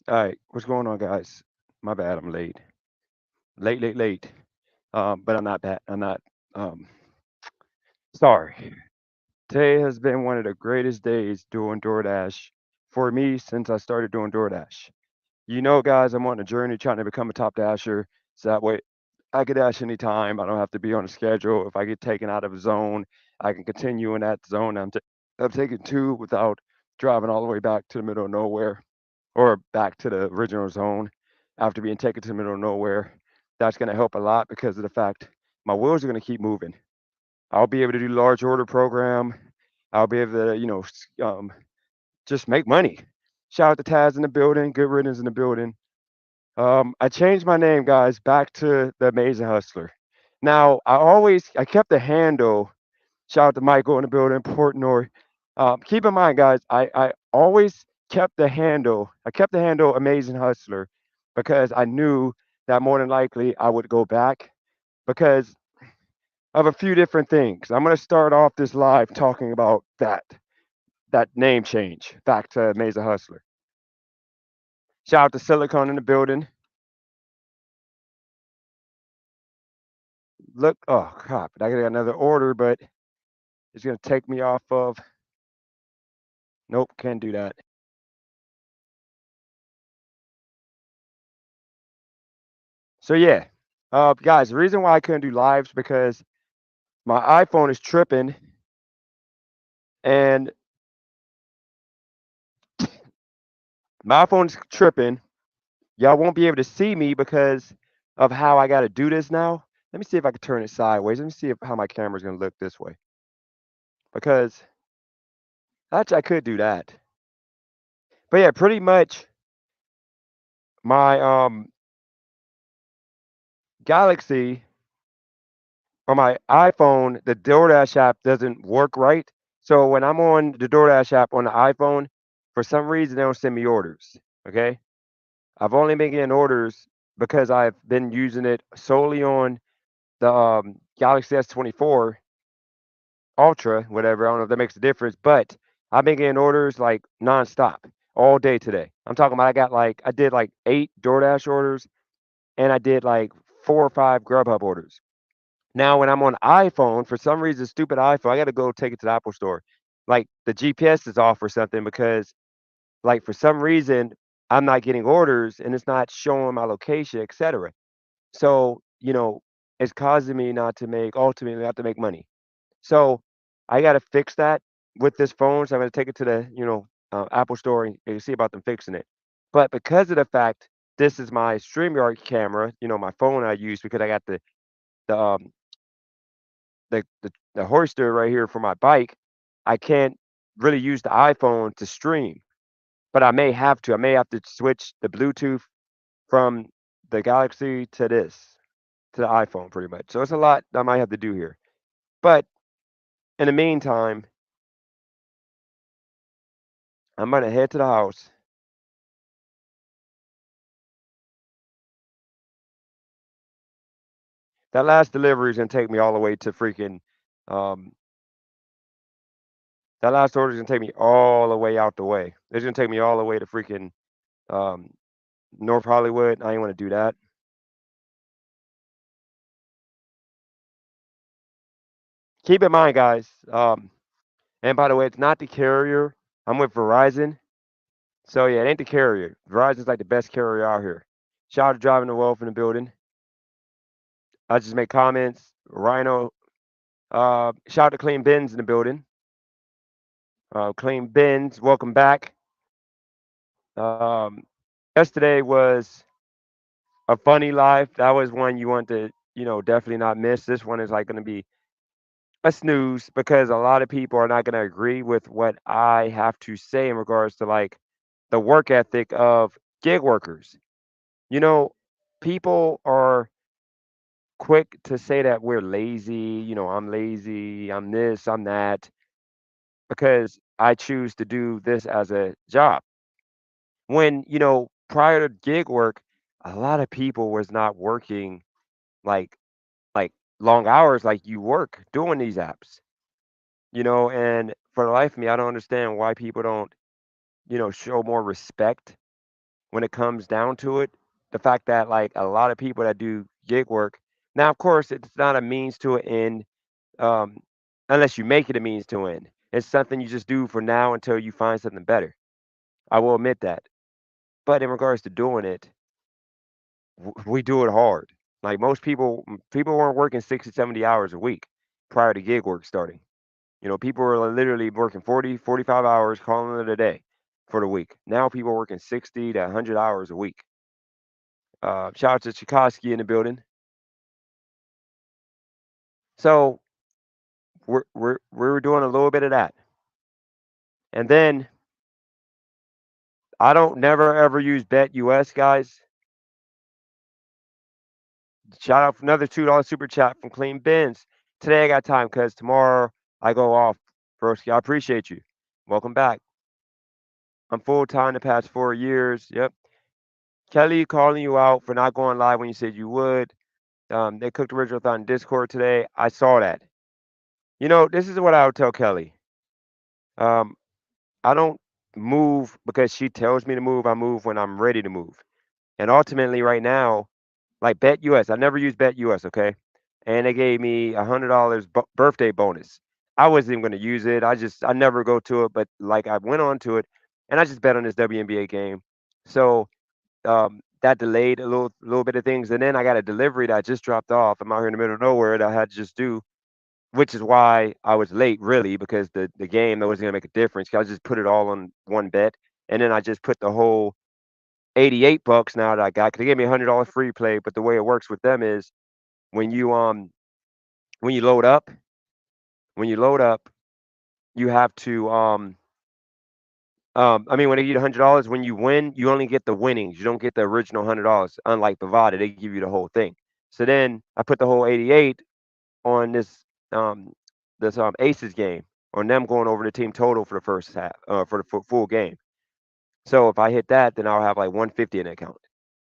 All right, what's going on, guys? My bad, I'm late. Late, late, late. But I'm not bad. I'm not um sorry. Today has been one of the greatest days doing DoorDash for me since I started doing DoorDash. Guys, I'm on a journey trying to become a top dasher. So that way I could dash anytime. I don't have to be on a schedule. If I get taken out of a zone, I can continue in that zone I'm taking to without driving all the way back to the middle of nowhere or back to the original zone after being taken to the middle of nowhere. That's going to help a lot because of the fact my wheels are going to keep moving. I'll be able to do large order program. I'll be able to, just make money. Shout out to Taz in the building. Good riddance in the building. I changed my name, guys, back to the Amazing Hustler. Now, I kept the handle. Shout out to Michael in the building, Portnoy. Keep in mind, guys, I always I kept the handle Amazing Hustler because I knew that more than likely I would go back because of a few different things. I'm going to start off this live talking about that name change back to Amazing Hustler. Shout out to Silicon in the building. Look, oh crap, I got another order, but it's going to take me off of. Nope, can't do that. So yeah, guys, the reason why I couldn't do lives because my iPhone is tripping, and my iPhone's tripping. Y'all won't be able to see me because of how I got to do this now. Let me see if I can turn it sideways. Let me see how my camera's going to look this way. Because actually, I could do that. But yeah, pretty much my Galaxy on my iPhone, the DoorDash app doesn't work right. So when I'm on the DoorDash app on the iPhone, for some reason they don't send me orders. Okay. I've only been getting orders because I've been using it solely on the Galaxy S24 Ultra, whatever. I don't know if that makes a difference, but I've been getting orders like nonstop all day today. I'm talking about I did like 8 DoorDash orders and I did like 4 or 5 Grubhub orders. Now, when I'm on iPhone, for some reason, stupid iPhone, I got to go take it to the Apple store. Like the GPS is off or something because, like, for some reason, I'm not getting orders and it's not showing my location, etc. So, it's causing me not to make ultimately not to make money. So, I got to fix that with this phone. So I'm going to take it to the Apple store and see about them fixing it. But because of the fact this is my StreamYard camera, my phone I use because I got the the hoister right here for my bike, I can't really use the iPhone to stream, but I may have to. I may have to switch the Bluetooth from the Galaxy to to the iPhone pretty much. So it's a lot I might have to do here. But in the meantime, I'm gonna head to the house. That last delivery is gonna take me all the way to freaking um that last order is gonna take me all the way out the way. It's gonna take me all the way to freaking um North Hollywood. I ain't wanna do that. Keep in mind, guys, and by the way, it's not the carrier. I'm with Verizon. So yeah, it ain't the carrier. Verizon's like the best carrier out here. Shout out to driving the wealth in the building. I just make comments. Rhino. Shout out to Clean Bins in the building. Clean Bins, welcome back. Um, yesterday was a funny live. That was one you want to, definitely not miss. This one is like going to be a snooze because a lot of people are not going to agree with what I have to say in regards to like the work ethic of gig workers. You know, people are quick to say that we're lazy, I'm lazy, I'm this, I'm that, because I choose to do this as a job. When, prior to gig work, a lot of people was not working like like long hours like you work doing these apps, and for the life of me, I don't understand why people don't, show more respect when it comes down to it. The fact that like a lot of people that do gig work now, of course, it's not a means to an end, um, unless you make it a means to an end. It's something you just do for now until you find something better. I will admit that. But in regards to doing it, we do it hard. Like most people, people weren't working 60, 70 hours a week prior to gig work starting. You know, people were literally working 40, 45 hours, calling it a day for the week. Now people are working 60 to 100 hours a week. Shout out to Tchaikovsky in the building. So we're doing a little bit of that. And then I don't never ever use Bet US, guys. Shout out for another $2 super chat from Clean Bins. Today I got time because tomorrow I go off. Broski, I appreciate you. Welcome back. I'm full time the past 4 years. Yep. Kelly calling you out for not going live when you said you would. They cooked original thought in Discord today. I saw that. You know, this is what I would tell Kelly. Um, I don't move because she tells me to move. I move when I'm ready to move. And ultimately, right now, like Bet US, I never use Bet US, okay? And they gave me $100 birthday bonus. I wasn't even going to use it. I never go to it, but like I went on to it, and I just bet on this WNBA game. So that delayed a little bit of things, and then I got a delivery that I just dropped off. I'm out here in the middle of nowhere that I had to just do, which is why I was late, really, because the game that wasn't gonna make a difference. 'Cause I just put it all on one bet, and then I just put the whole $88 now that I got. Cause they gave me $100 free play, but the way it works with them is when you when you load up, when you load up, you have to I mean, when they give you $100, when you win, you only get the winnings. You don't get the original $100. Unlike Bovada, they give you the whole thing. So then I put the whole 88 on um this Aces game on them going over the team total for the first half for the full game. So if I hit that, then I'll have like 150 in the account.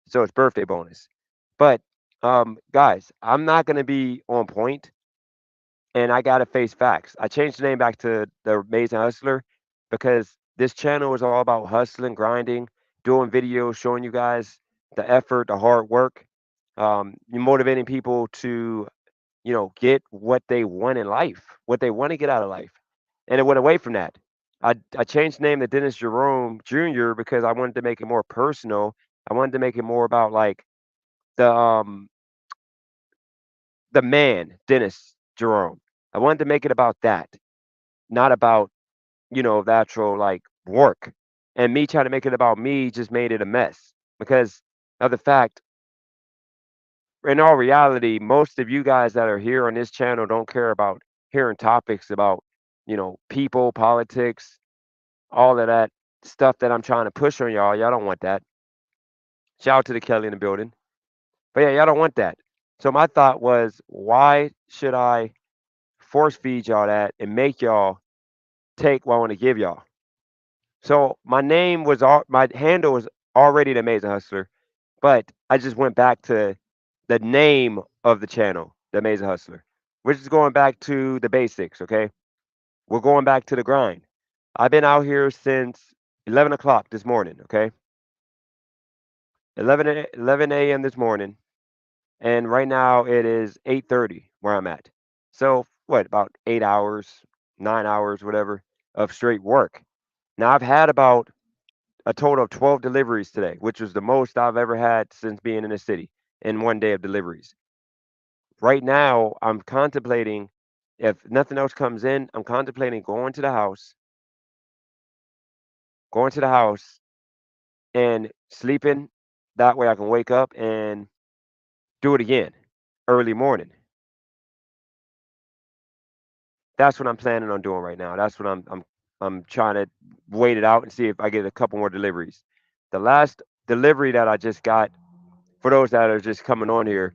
So it's birthday bonus. But guys, I'm not gonna be on point and I gotta face facts. I changed the name back to the Amazing Hustler because this channel is all about hustling, grinding, doing videos, showing you guys the effort, the hard work, you motivating people to get what they want in life, what they want to get out of life. And it went away from that. I changed the name to Dennis Jerome Jr. because I wanted to make it more personal. I wanted to make it more about like the um the man, Dennis Jerome. I wanted to make it about that, not about, the actual like work. And me trying to make it about me just made it a mess because of the fact, in all reality, most of you guys that are here on this channel don't care about hearing topics about, people, politics, all of that stuff that I'm trying to push on y'all. Y'all don't want that. Shout out to the Kelly in the building. But yeah, y'all don't want that. So my thought was, why should I force feed y'all that and make y'all take what I want to give y'all? So my handle was already the Amazing Hustler, but I just went back to the name of the channel, the Amazing Hustler. We're just going back to the basics, okay? We're going back to the grind. I've been out here since 11 o'clock this morning, okay? 11 a.m. this morning, and right now it is 8:30 where I'm at. So what, about 8 hours, 9 hours, whatever, of straight work. Now I've had about a total of 12 deliveries today, which was the most I've ever had since being in the city in one day of deliveries. Right now, I'm contemplating, if nothing else comes in, I'm contemplating going to the house and sleeping. That way I can wake up and do it again early morning. That's what I'm planning on doing right now. That's what I'm trying to wait it out and see if I get a couple more deliveries. The last delivery that I just got, for those that are just coming on here,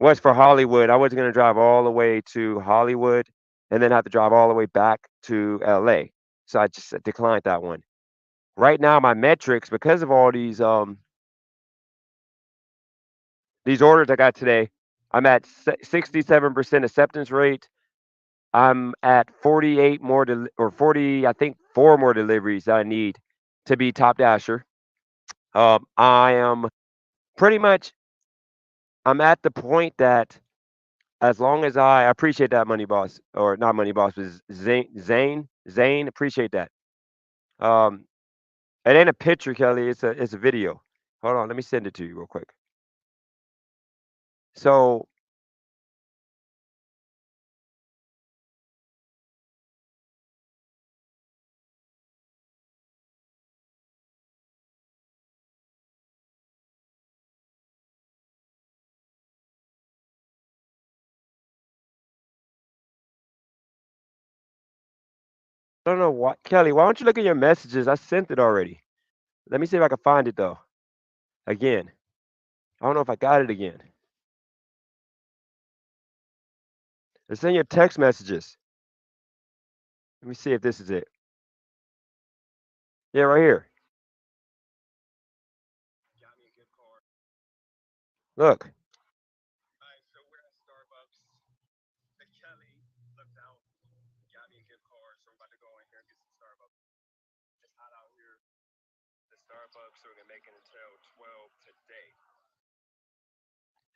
was for Hollywood. I wasn't going to drive all the way to Hollywood and then have to drive all the way back to LA. So I just declined that one. Right now, my metrics, because of all these orders I got today, I'm at 67% acceptance rate. I'm at 48 more or 40, I think 4 more deliveries that I need to be top dasher. I am pretty much I'm at the point that as long as I appreciate that money boss or not money boss, but Zane, appreciate that. Um, it ain't a picture, Kelly. It's a video. Hold on, let me send it to you real quick. So I don't know what Kelly. Why don't you look at your messages? I sent it already. Let me see if I can find it though. Again, I don't know if I got it again. It's in your text messages. Let me see if this is it. Yeah, right here. Look.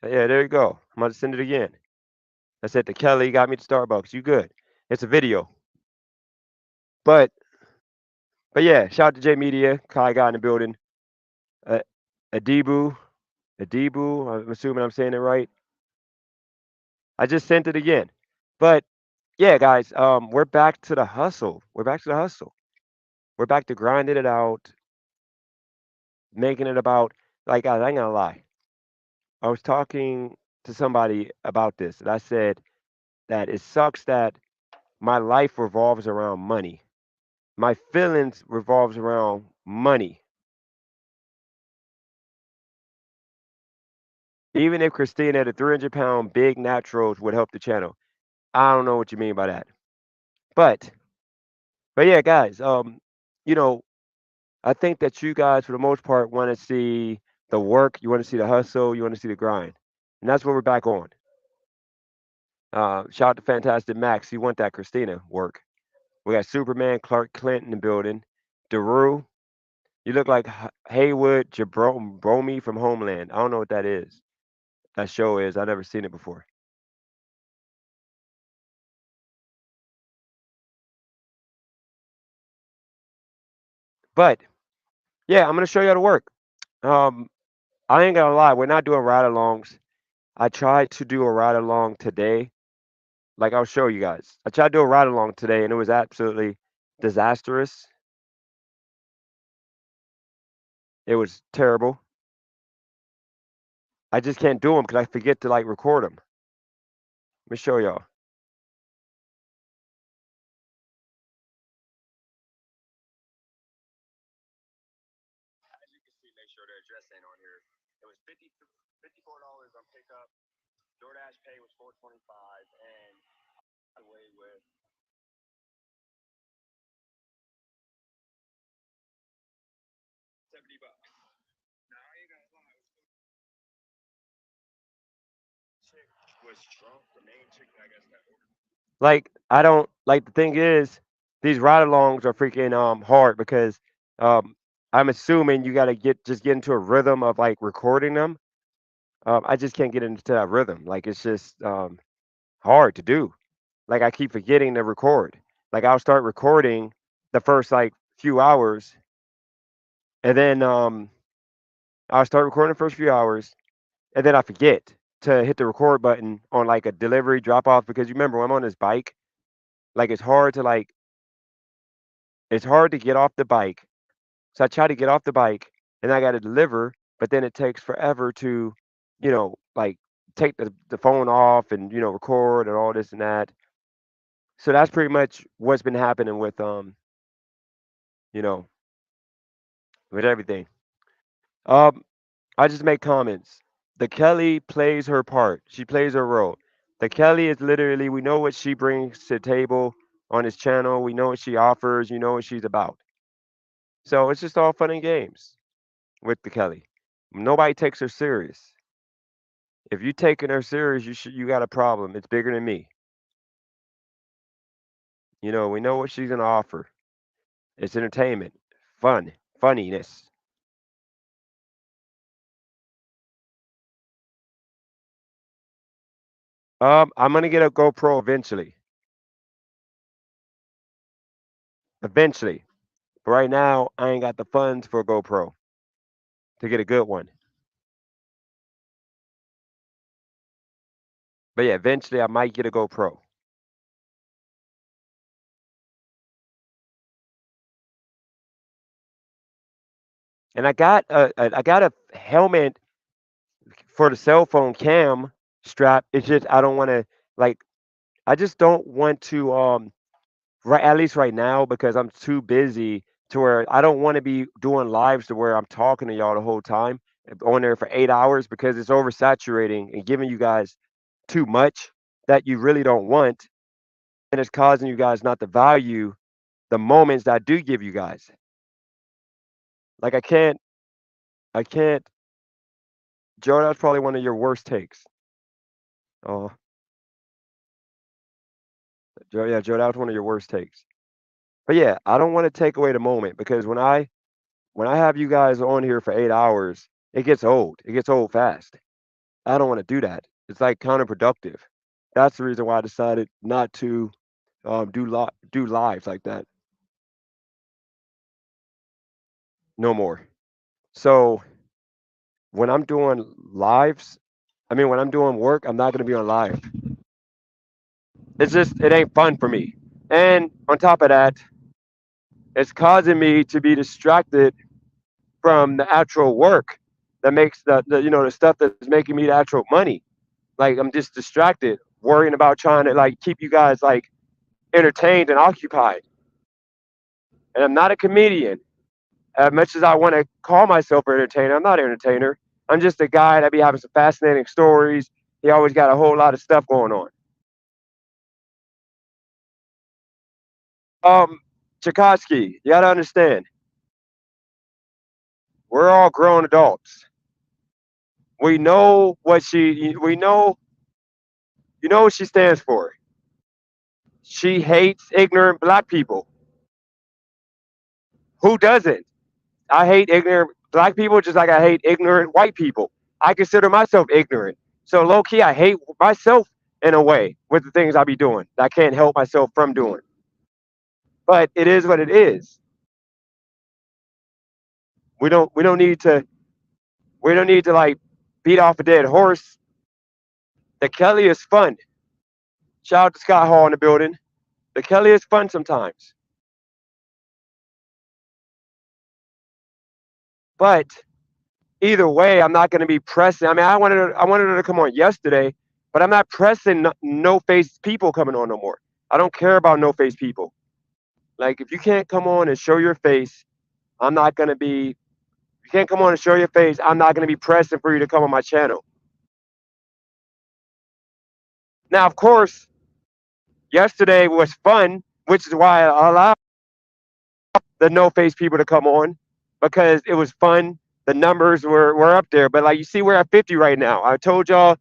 Yeah, there you go. I'm gonna send it again. I said to Kelly, got me to Starbucks. You good? It's a video. But yeah, shout out to J Media. Kai got in the building. Uh, Adibu, Adibu. I'm assuming I'm saying it right. I just sent it again. But yeah, guys, we're back to the hustle. We're back to the hustle. We're back to grinding it out, making it about. Like guys, I ain't gonna lie. I was talking to somebody about this, and I said that it sucks that my life revolves around money. My feelings revolves around money. Even if Christina, the 300-pound big naturals, would help the channel. I don't know what you mean by that. But yeah, guys, you know, I think that you guys for the most part want to see the work, you want to see the hustle, you want to see the grind. And that's what we're back on. Shout out to Fantastic Max. You want that Christina work. We got Superman, Clark Kent in the building. Daru, you look like Haywood Jabromi from Homeland. I don't know what that is. That show is. I've never seen it before. But yeah, I'm gonna show you how to work. Um, I ain't gonna lie, we're not doing ride alongs. I tried to do a ride along today. Like I'll show you guys. I tried to do a ride along today and it was absolutely disastrous. It was terrible. I just can't do them because I forget to like record them. Let me show y'all. Make sure their address ain't on here. It was $54 on pickup. Doordash pay was 425 and away with 70 bucks. Now I ain't gonna lie, chick was drunk, the main chick I guess that ordered. Like I don't like the thing is these ride alongs are freaking hard because um I'm assuming you gotta get into a rhythm of like recording them. I just can't get into that rhythm. Like it's just hard to do. Like I keep forgetting to record. Like I'll start recording the first like few hours and then I'll start recording the first few hours and then I forget to hit the record button on like a delivery drop off because you remember when I'm on this bike, like it's hard to get off the bike. So I try to get off the bike and I got to deliver, but then it takes forever to, like take the phone off and, record and all this and that. So that's pretty much what's been happening you know, with everything. Um, I just make comments. The Kelly plays her part. She plays her role. The Kelly is literally, we know what she brings to the table on his channel. We know what she offers. You know what she's about. So it's just all fun and games with the Kelly. Nobody takes her serious. If you taking her serious, you got a problem. It's bigger than me. We know what she's gonna offer. It's entertainment, fun, funniness. I'm gonna get a GoPro eventually. Eventually. But right now, I ain't got the funds for a GoPro to get a good one. But yeah, eventually I might get a GoPro. And I got a helmet for the cell phone cam strap. It's just I don't want to like I just don't want to right at least right now because I'm too busy to where I don't want to be doing lives to where I'm talking to y'all the whole time on there for 8 hours because it's oversaturating and giving you guys too much that you really don't want and it's causing you guys not to value the moments that I do give you guys. Like I can't Joe, that's probably one of your worst takes. Oh, Joe, yeah, Joe, that was one of your worst takes. But yeah, I don't want to take away the moment because when I have you guys on here for 8 hours, it gets old. It gets old fast. I don't want to do that. It's like counterproductive. That's the reason why I decided not to do lives like that no more. So when I'm doing lives, I mean when I'm doing work, I'm not gonna be on live. It's just it ain't fun for me. And on top of that, it's causing me to be distracted from the actual work that makes the stuff that's making me the actual money. Like I'm just distracted, worrying about trying to like keep you guys like entertained and occupied. And I'm not a comedian. As much as I want to call myself an entertainer, I'm not an entertainer. I'm just a guy that be having some fascinating stories. He always got a whole lot of stuff going on. Um, Tchaikovsky, you gotta understand, we're all grown adults. We know what she stands for. She hates ignorant black people. Who doesn't? I hate ignorant black people just like I hate ignorant white people. I consider myself ignorant. So low key, I hate myself in a way with the things I be doing that I can't help myself from doing. But it is what it is. We don't need to like beat off a dead horse. The Kelly is fun. Shout out to Scott Hall in the building. The Kelly is fun sometimes. But either way, I'm not going to be pressing. I mean, I wanted her to come on yesterday, but I'm not pressing no face people coming on no more. I don't care about no face people. Like if you can't come on and show your face, I'm not going to be. If you can't come on and show your face, I'm not going to be pressing for you to come on my channel. Now, of course, yesterday was fun, which is why I allowed the no face people to come on because it was fun. The numbers were up there, but like you see, we're at 50 right now. I told y'all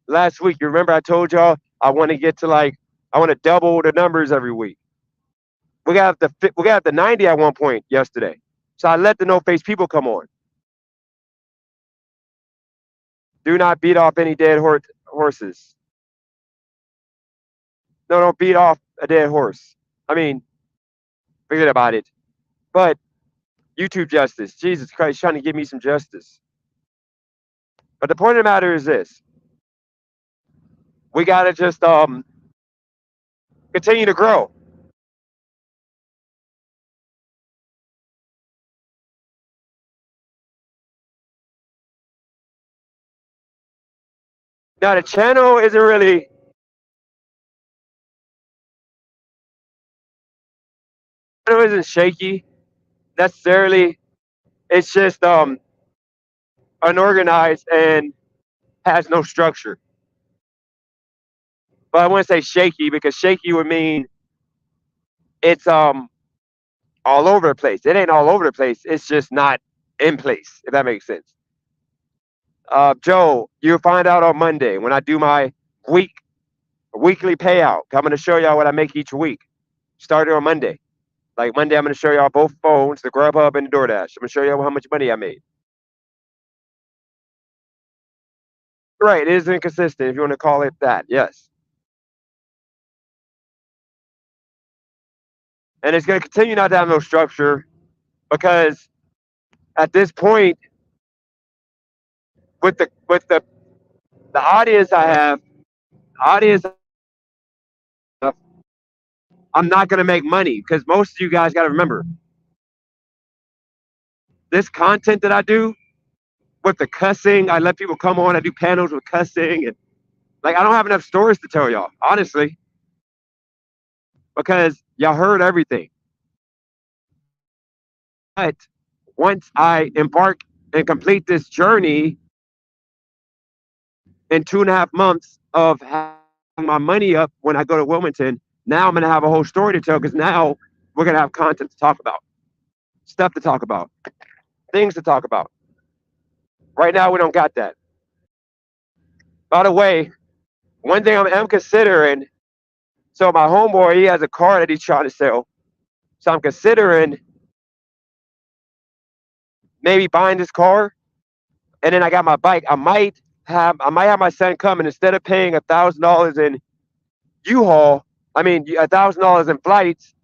last week. You remember I told y'all I want to get to like I want to double the numbers every week. We got the 90 at one point yesterday, so I let the no face people come on. Do not beat off any dead horses. No, don't beat off a dead horse. I mean, forget about it. But YouTube justice, Jesus Christ, trying to give me some justice. But the point of the matter is this: we gotta just continue to grow. Now the channel isn't shaky necessarily. It's just unorganized and has no structure. But I wouldn't say shaky because shaky would mean it's all over the place. It ain't all over the place. It's just not in place. If that makes sense. Joe, you'll find out on Monday when I do my week weekly payout. I'm going to show y'all what I make each week. Starting on Monday. Like Monday, I'm going to show y'all both phones, the Grubhub and the Doordash. I'm going to show y'all how much money I made. Right, it is inconsistent if you want to call it that. Yes. and it's going to continue not to have no structure because at this point, with the audience I have, audience, I'm not going to make money because most of you guys got to remember this content that I do with the cussing. I let people come on. I do panels with cussing, and like I don't have enough stories to tell y'all, honestly, because y'all heard everything. But once I embark and complete this journey in 2.5 months of having my money up when I go to Wilmington, now I'm going to have a whole story to tell because now we're going to have content to talk about, stuff to talk about, things to talk about. Right now, we don't got that. By the way, one thing I'm considering, so my homeboy, he has a car that he's trying to sell. So I'm considering maybe buying this car, and then I got my bike. I might have my son come, and instead of paying $1,000 in U-Haul, I mean $1,000 in flights,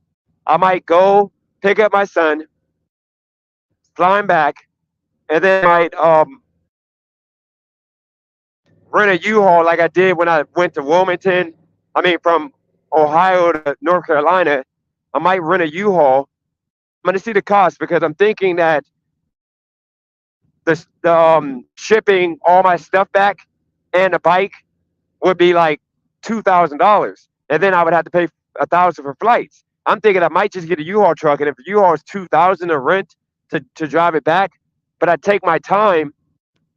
I might go pick up my son, fly him back, and then I might rent a U-Haul like I did when I went to Wilmington. I mean, from Ohio to North Carolina, I might rent a U-Haul. I'm gonna see the cost because I'm thinking that the shipping all my stuff back and the bike would be like $2,000, and then I would have to pay 1,000 for flights. I'm thinking I might just get a U-Haul truck, and if the U-Haul is 2,000 to rent to drive it back, but I take my time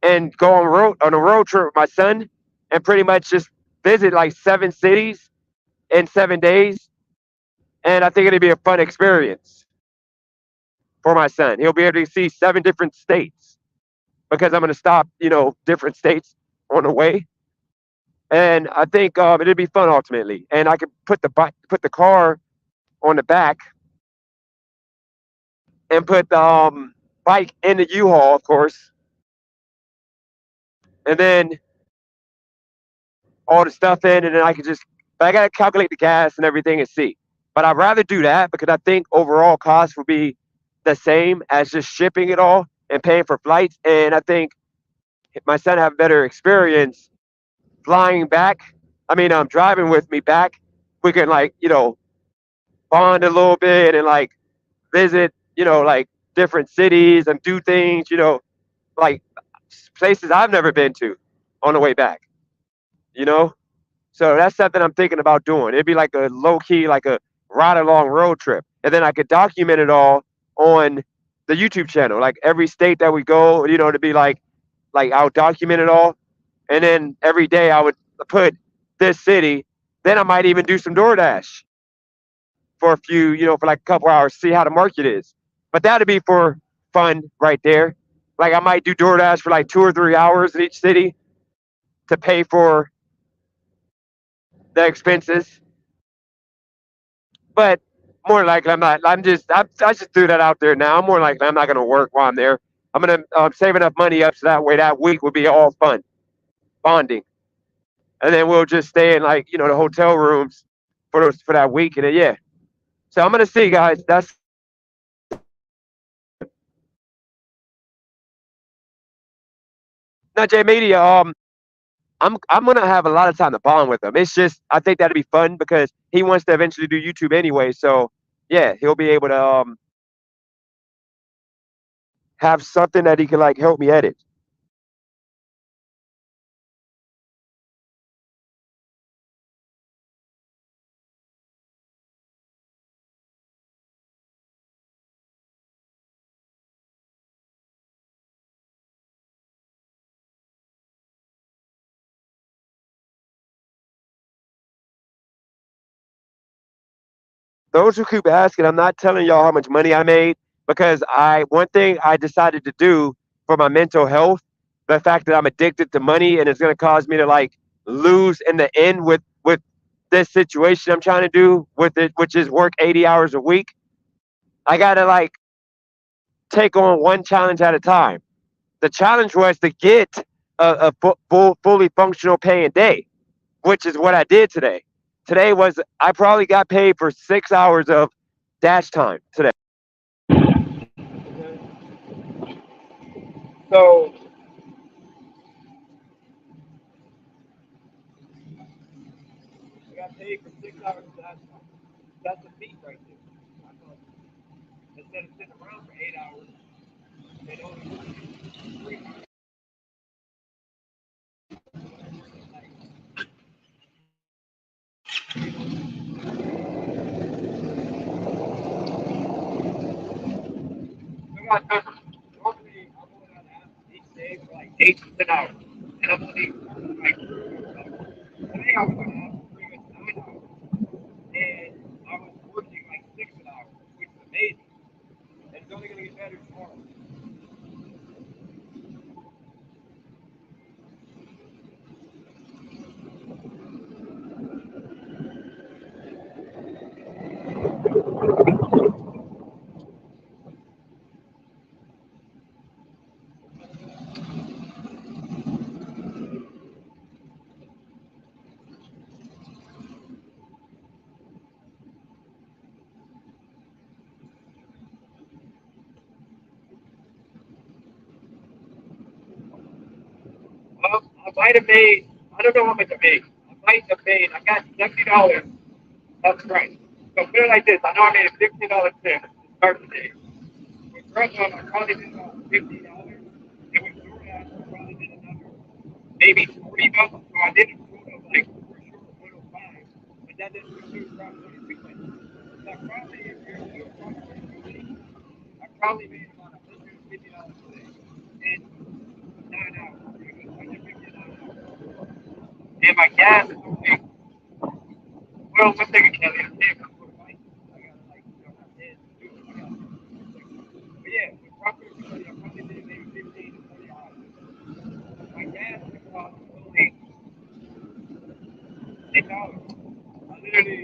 and go on a road trip with my son, and pretty much just visit like 7 cities in 7 days, and I think it'd be a fun experience for my son. He'll be able to see 7 different states because I'm going to stop, different states on the way. And I think it'd be fun ultimately. And I could put the car on the back and put the bike in the U-Haul, of course, and then all the stuff in, and then I could just. But I gotta calculate the gas and everything and see. But I'd rather do that because I think overall cost would be the same as just shipping it all and paying for flights. And I think my son have a better experience flying back. I mean, driving with me back. We can bond a little bit and visit, like different cities and do things, like places I've never been to on the way back, you know? So that's something I'm thinking about doing. It'd be like a low key, like a ride along road trip. And then I could document it all on the YouTube channel, like every state that we go, to be like I'll document it all. And then every day I would put this city. Then I might even do some Doordash for a few, for like a couple hours, see how the market is. But that'd be for fun right there. Like I might do DoorDash for like 2 or 3 hours in each city to pay for the expenses. But more likely, I'm not. I just threw that out there now. I'm more likely I'm not going to work while I'm there. I'm going to save enough money up so that way that week would be all fun, bonding, and then we'll just stay in the hotel rooms for that week, and then yeah. So I'm going to see, guys. That's not J Media. I'm gonna have a lot of time to bond with him. It's just I think that'd be fun because he wants to eventually do YouTube anyway. So yeah, he'll be able to have something that he can help me edit. Those who keep asking, I'm not telling y'all how much money I made because one thing I decided to do for my mental health, the fact that I'm addicted to money and it's gonna cause me to lose in the end with this situation I'm trying to do with it, which is work 80 hours a week. I gotta take on one challenge at a time. The challenge was to get a fully functional paying day, which is what I did today. Today was I probably got paid for 6 hours of Dash time today. So I got paid for 6 hours of dash time. That's a feat right there. I thought instead of sitting around for 8 hours, they only work 3 hours. I got numbers. Normally, I'm going on apps each day for like 8 to 10 hours, and I'm only working like 3 hours. Today I was on apps for pretty much 9 hours, and I was working like 6 hours, which is amazing. And it's only going to get better tomorrow. I might have made, I don't know how much I made. I might have made, I got $70. That's right. So put it like this, I know I made a $15 tip to start the day. With Grubhub, I probably did about $50. And with Doordash, I probably did another maybe $40. So I did a total of like for sure 105. But that didn't include around 22 minutes. So I probably, if you're doing around 22 minutes, I probably made about $150 today. In 9 hours. It was 159 hours. And my gas is only, well, one second, Kelly. I can't come for the mic. I gotta, like, my hands to do it. I gotta, but yeah, with proper utility, I probably did maybe 15 to 20 hours. My gas cost was only $10. I literally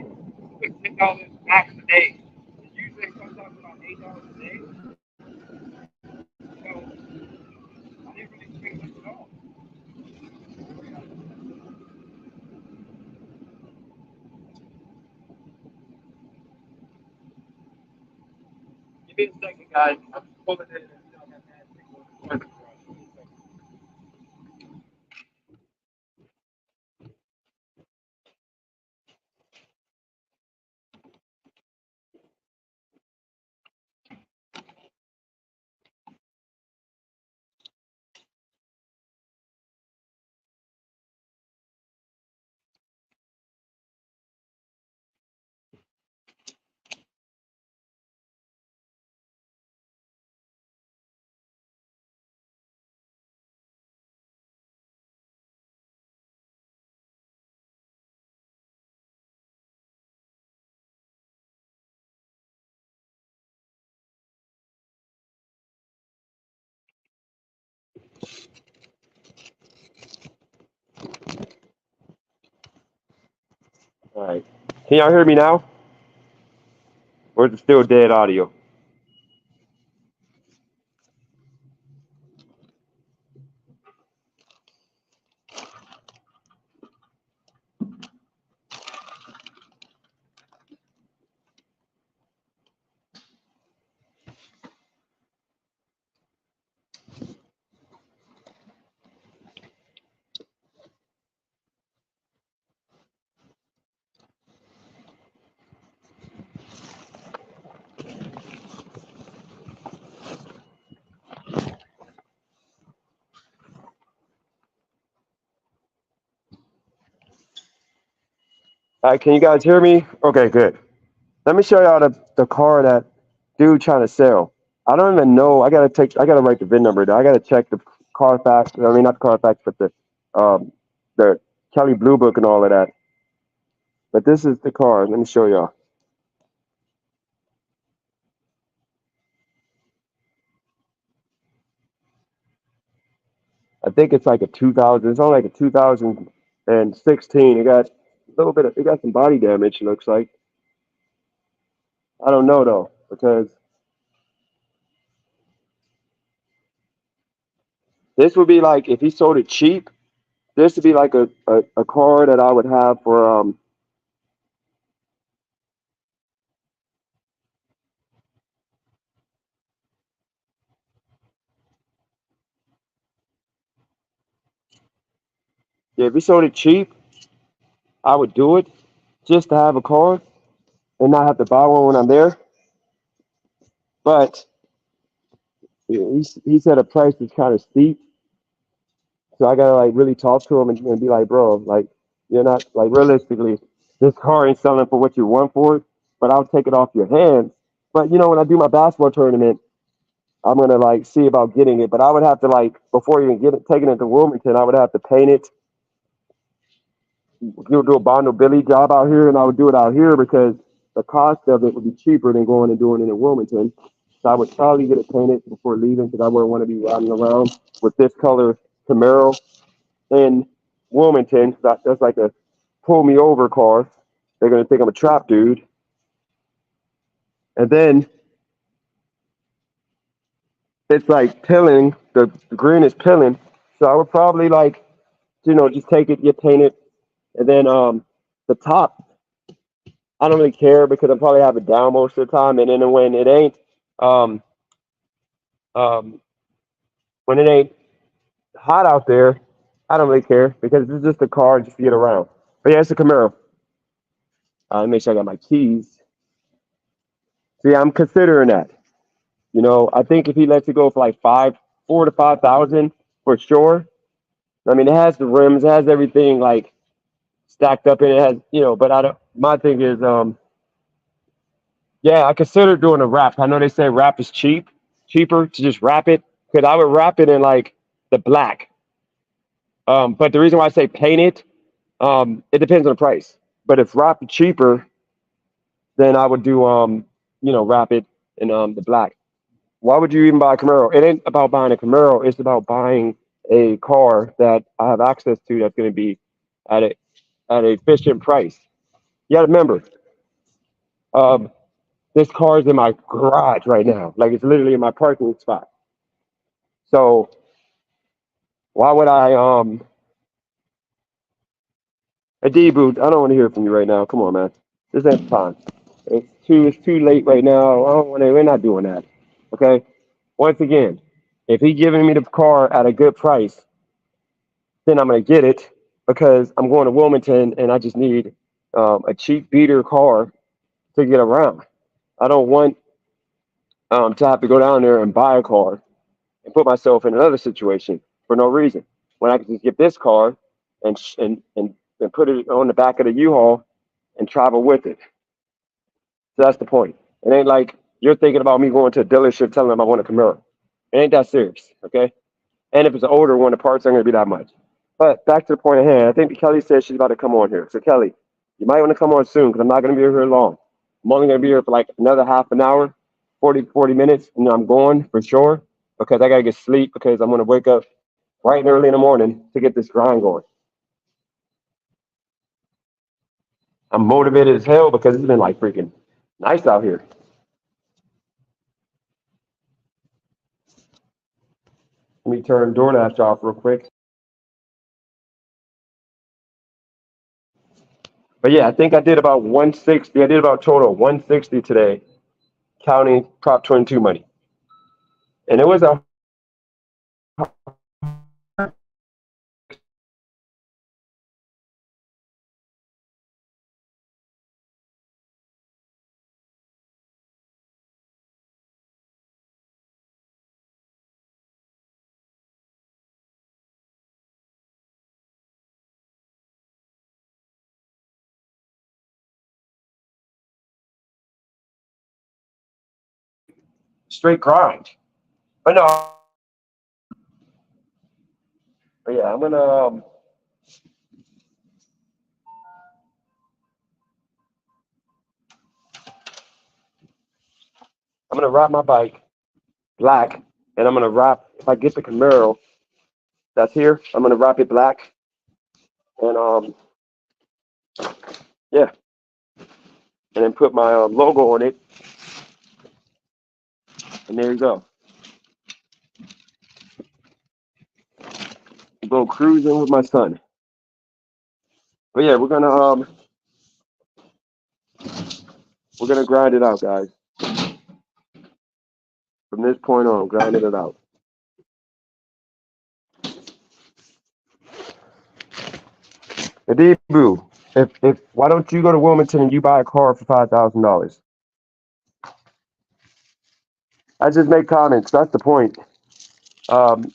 put $10 max a day. And usually it comes out to about $8 a day. So I didn't really spend much at all. Give me a second, guys. I'm pulling in and I got that thing. All right. Can y'all hear me now? Or is it still dead audio? All right, can you guys hear me? Okay, good. Let me show y'all the car that dude trying to sell. I don't even know. I gotta write the VIN number down. I gotta check the Carfax. I mean, not the Carfax, but the Kelly Blue Book and all of that. But this is the car. Let me show y'all. I think it's like a 2000. It's only like a 2016. It got a little bit of. It got some body damage. It looks like. I don't know though because this would be like if he sold it cheap. This would be like a car that I would have for Yeah, if he sold it cheap, I would do it just to have a car and not have to buy one when I'm there. But he said a price is kind of steep, so I gotta like really talk to him and be like, bro, like you're not like realistically, this car ain't selling for what you want for it, but I'll take it off your hands. But when I do my basketball tournament, I'm gonna like see about getting it. But I would have to like before even get it taking it to Wilmington, I would have to paint it, do a Bondo Billy job out here, and I would do it out here because the cost of it would be cheaper than going and doing it in Wilmington. So I would probably get it painted before leaving because I wouldn't want to be riding around with this color Camaro in Wilmington. That's like a pull me over car. They're gonna think I'm a trap dude. And then it's like pilling. The green is pilling. So I would probably like just take it, get painted, and then the top I don't really care because I probably have it down most of the time. And then um, um, when it ain't hot out there, I don't really care because it's just a car just to get around. But yeah, it's a Camaro. Let me make sure I got my keys. So yeah, I'm considering that. I think if he lets it go for like 4 to 5 thousand for sure. I mean, it has the rims, it has everything like stacked up in it. It has, but I don't. My thing is, yeah, I consider doing a wrap. I know they say wrap is cheaper to just wrap it because I would wrap it in like the black. But the reason why I say paint it, it depends on the price. But if wrap is cheaper, then I would do wrap it in the black. Why would you even buy a Camaro? It ain't about buying a Camaro. It's about buying a car that I have access to that's going to be at a at a efficient price. You got to remember, um, this car is in my garage right now. Like it's literally in my parking spot. So why would I a D boot? I don't want to hear from you right now. Come on, man. This ain't the time. It's too late right now. I don't want to. We're not doing that. Okay. Once again, if he giving me the car at a good price, then I'm gonna get it because I'm going to Wilmington and I just need a cheap beater car to get around. I don't want to have to go down there and buy a car and put myself in another situation for no reason when I can just get this car and put it on the back of the U-Haul and travel with it. So that's the point. It ain't like you're thinking about me going to a dealership telling them I want a Camaro. It ain't that serious, okay? And if it's an older one, the parts aren't going to be that much. But back to the point at hand, I think Kelly said she's about to come on here. So, Kelly, you might want to come on soon because I'm not going to be here long. I'm only going to be here for like another half an hour, 40 minutes, and then I'm going for sure because I got to get sleep because I'm going to wake up bright and early in the morning to get this grind going. I'm motivated as hell because it's been like freaking nice out here. Let me turn Doordash off real quick. But yeah, I think I did about 160. I did about total 160 today, counting Prop 22 money. And it was a straight grind. But no, but yeah, I'm gonna wrap my bike black, and I'm gonna wrap if I get the Camaro that's here, I'm gonna wrap it black, and yeah, and then put my logo on it, and there you go. Go cruising with my son. But yeah, we're gonna grind it out, guys. From this point on, grinding it out. Adibu, if why don't you go to Wilmington and you buy a car for $5,000? I just make comments. That's the point. Um,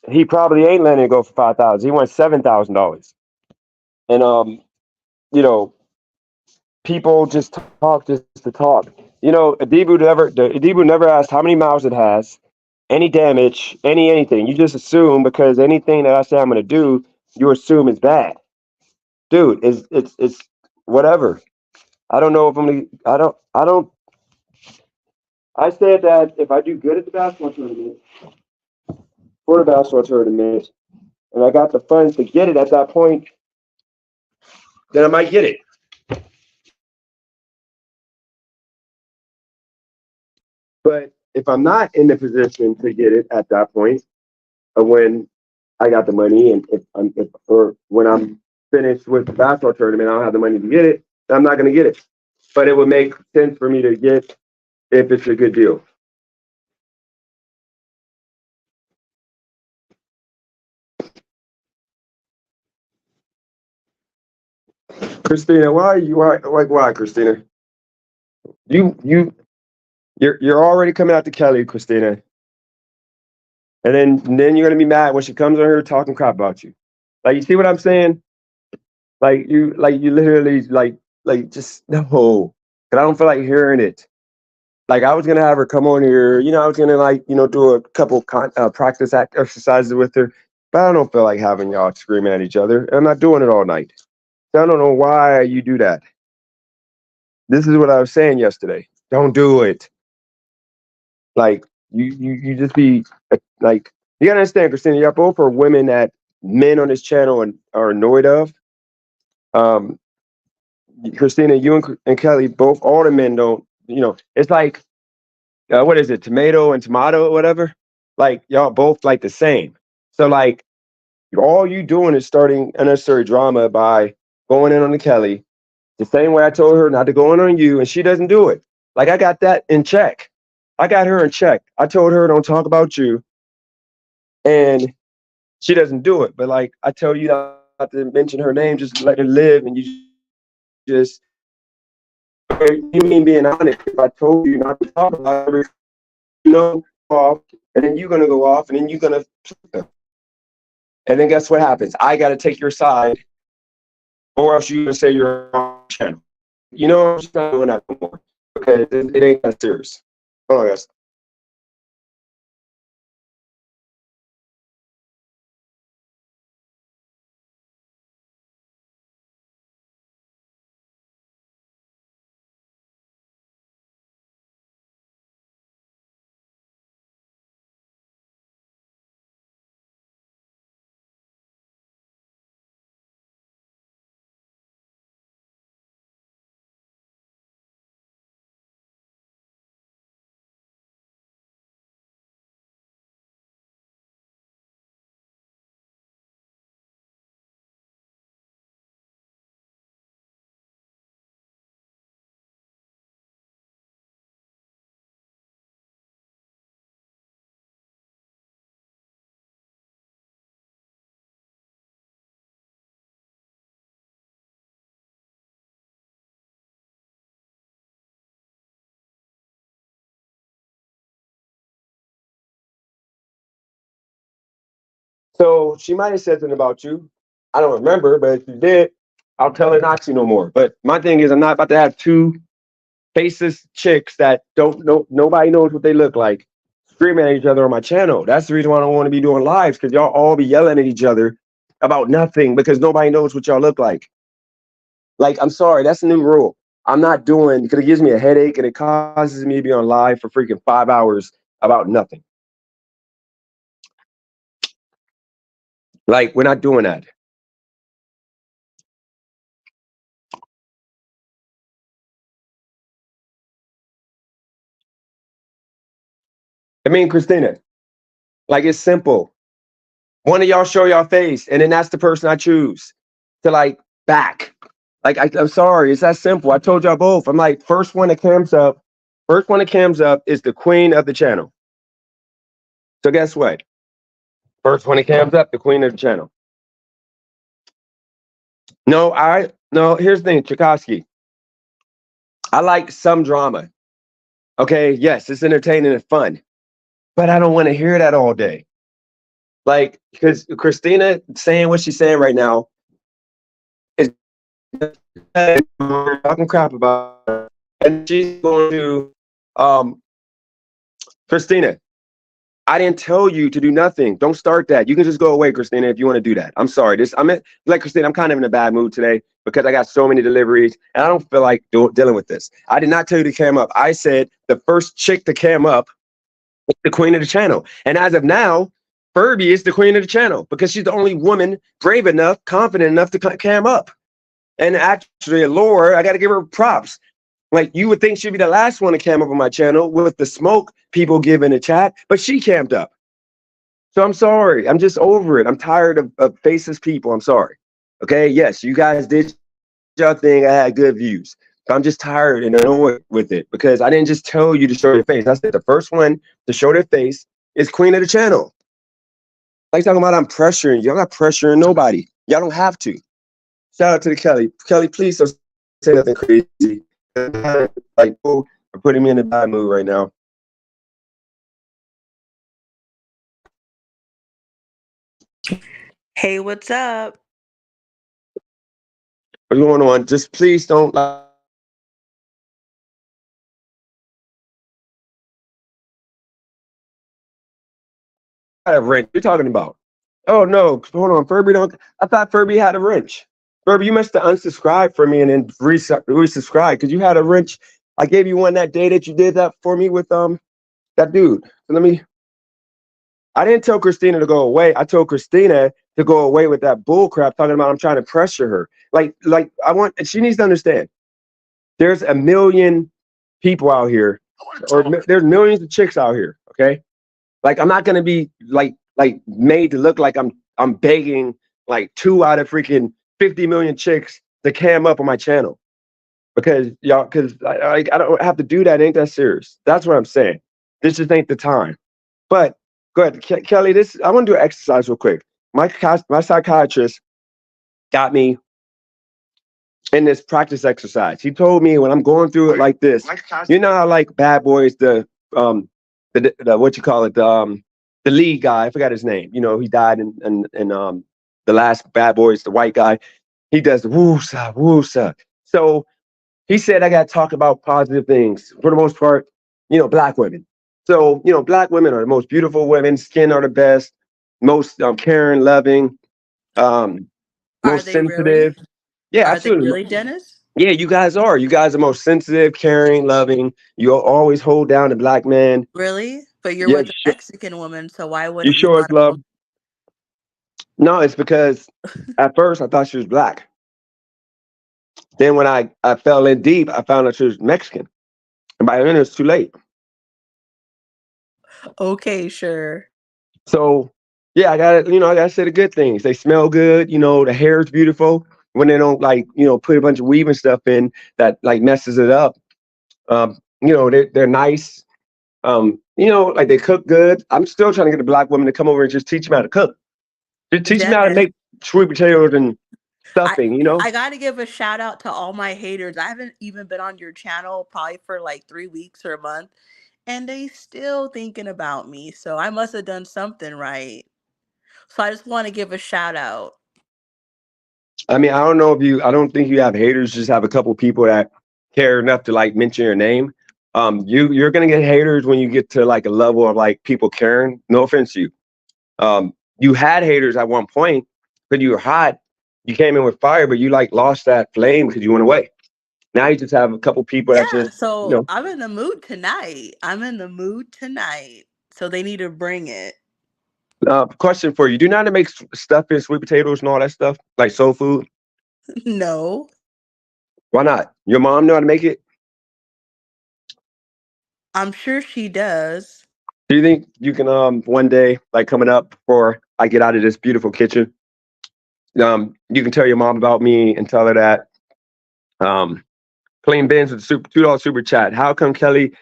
he probably ain't letting it go for 5,000. He wants $7,000. And you know, people just talk just to talk. Adibu never asked how many miles it has, any damage, anything. You just assume because anything that I say I'm gonna do, you assume is bad. Dude, it's whatever. I don't know if I'm gonna I don't I said that if I do good at the basketball tournament, for the basketball tournament, and I got the funds to get it at that point, then I might get it. But if I'm not in the position to get it at that point, when I got the money, and or when I'm finished with the basketball tournament, I don't have the money to get it, then I'm not going to get it. But it would make sense for me to get if it's a good deal. Christina, why are you why Christina? You you're already coming out to Kelly, Christina, and then you're gonna be mad when she comes on here talking crap about you. Like you see what I'm saying? Like you literally like just no, because I don't feel like hearing it. Like I was gonna have her come on here, I was gonna do a couple practice exercises with her, but I don't feel like having y'all screaming at each other. I'm not doing it all night. So I don't know why you do that. This is what I was saying yesterday. Don't do it. Like you just be like you gotta understand, Christina. Y'all both are women that men on this channel are annoyed of. Um, Christina, you and Kelly, both all the men don't. It's like what is it, tomato and tomato or whatever? Like y'all both like the same. So like all you doing is starting unnecessary drama by going in on the Kelly the same way I told her not to go in on you, and she doesn't do it. Like I got that in check. I got her in check. I told her don't talk about you, and she doesn't do it. But like I tell you not to mention her name, just let her live, and you just you mean being honest. If I told you not to talk about her, off, and then you're gonna go off, and then you're gonna, and then guess what happens? I got to take your side, or else you're gonna say you're on the channel. I'm just not doing that no more because it ain't that serious. Oh yes. So she might have said something about you. I don't remember, but if you did, I'll tell her not to no more. But my thing is, I'm not about to have two faceless chicks that don't know, nobody knows what they look like, screaming at each other on my channel. That's the reason why I don't want to be doing lives, because y'all all be yelling at each other about nothing because nobody knows what y'all look like. Like, I'm sorry, that's the new rule. I'm not doing because it gives me a headache and it causes me to be on live for freaking 5 hours about nothing. Like, we're not doing that. I mean, Christina, like it's simple. One of y'all show y'all face, and then that's the person I choose to like back. Like I'm sorry, it's that simple. I told y'all both. I'm like first one that cams up is the queen of the channel. So guess what? First one that cams up, the queen of the channel. No. Here's the thing, Tchaikovsky. I like some drama. Okay, yes, it's entertaining and fun, but I don't want to hear that all day. Like, because Christina saying what she's saying right now is talking crap about her, and she's going to, um, Christina. I didn't tell you to do nothing. Don't start that. You can just go away, Christina, if you want to do that. I'm sorry. Like Christina. I'm kind of in a bad mood today because I got so many deliveries and I don't feel like dealing with this. I did not tell you to cam up. I said the first chick to cam up is the queen of the channel, and as of now, Furby is the queen of the channel because she's the only woman brave enough, confident enough to cam up. And actually, Laura, I got to give her props. Like you would think she'd be the last one to cam up on my channel with the smoke people give in the chat, but she camped up. So I'm sorry. I'm just over it. I'm tired of faceless people. I'm sorry. Okay. Yes, you guys did your thing. I had good views. But I'm just tired and annoyed with it because I didn't just tell you to show your face. I said the first one to show their face is queen of the channel. Like talking about I'm pressuring you. I'm not pressuring nobody. Y'all don't have to. Shout out to the Kelly. Kelly, please don't say nothing crazy. Like, oh, are putting me in a bad mood right now. Hey, what's up? What's going on? Just please don't like have wrench. You're talking about. Oh no, hold on. Furby don't I thought Furby had a wrench. Furby, you must have unsubscribed from me and then resubscribe because you had a wrench. I gave you one that day that you did that for me with that dude. So let me I didn't tell Christina to go away. I told Christina to go away with that bull crap talking about I'm trying to pressure her. Like I want and she needs to understand there's a million people out here, or there's millions of chicks out here. Okay, like I'm not gonna be like made to look like I'm begging like 2 out of freaking 50 million chicks to cam up on my channel because y'all because I don't have to do that. It ain't that serious. That's what I'm saying. This just ain't the time. But go ahead, Kelly. This I want to do an exercise real quick. My psychiatrist got me in this practice exercise. He told me when I'm going through it like this, you know how like Bad Boys, um the what you call it, the lead guy, I forgot his name. You know, he died in the last Bad Boys, the white guy. He does the woosa woosa. So he said I gotta talk about positive things for the most part, black women. So, black women are the most beautiful women, skin are the best, most caring, loving, um, Are most they really? sensitive. Yeah, Are they absolutely. really, Dennis? Yeah, you guys are. You guys are most sensitive, caring, loving. You always hold down the black man. Really? But you're Yeah, with a Mexican woman, so why you wouldn't you sure it's want love? No, it's because at first I thought she was black. Then when I fell in deep, I found out she was Mexican. And by then it's too late. to? Okay, sure. So yeah, I gotta say the good things. They smell good, the hair is beautiful. When they don't like, put a bunch of weave and stuff in that like messes it up. They're nice. Like they cook good. I'm still trying to get the black women to come over and just teach me how to cook. Just teach me how to Dennis, make sweet potatoes and I stuffing. I gotta give a shout out to all my haters. I haven't even been on your channel probably for like 3 weeks or a month, and they still thinking about me. So I must have done something right. So I just want to give a shout out. I mean, I don't think you have haters, just have a couple people that care enough to like mention your name. You're gonna get haters when you get to like a level of like people caring. No offense to you. You had haters at one point because you were hot. You came in with fire, but you like lost that flame because you went away. Now you just have a couple people that Yeah, just, so I'm in the mood tonight. I'm in the mood tonight. So they need to bring it. question for you. Do you know how to make stuffing, sweet potatoes, and all that stuff like soul food? No, Why not? Your mom know how to make it? I'm sure she does. Do you think you can one day, like coming up before I get out of this beautiful kitchen, you can tell your mom about me and tell her that clean bins with the $2 super chat. How come Kelly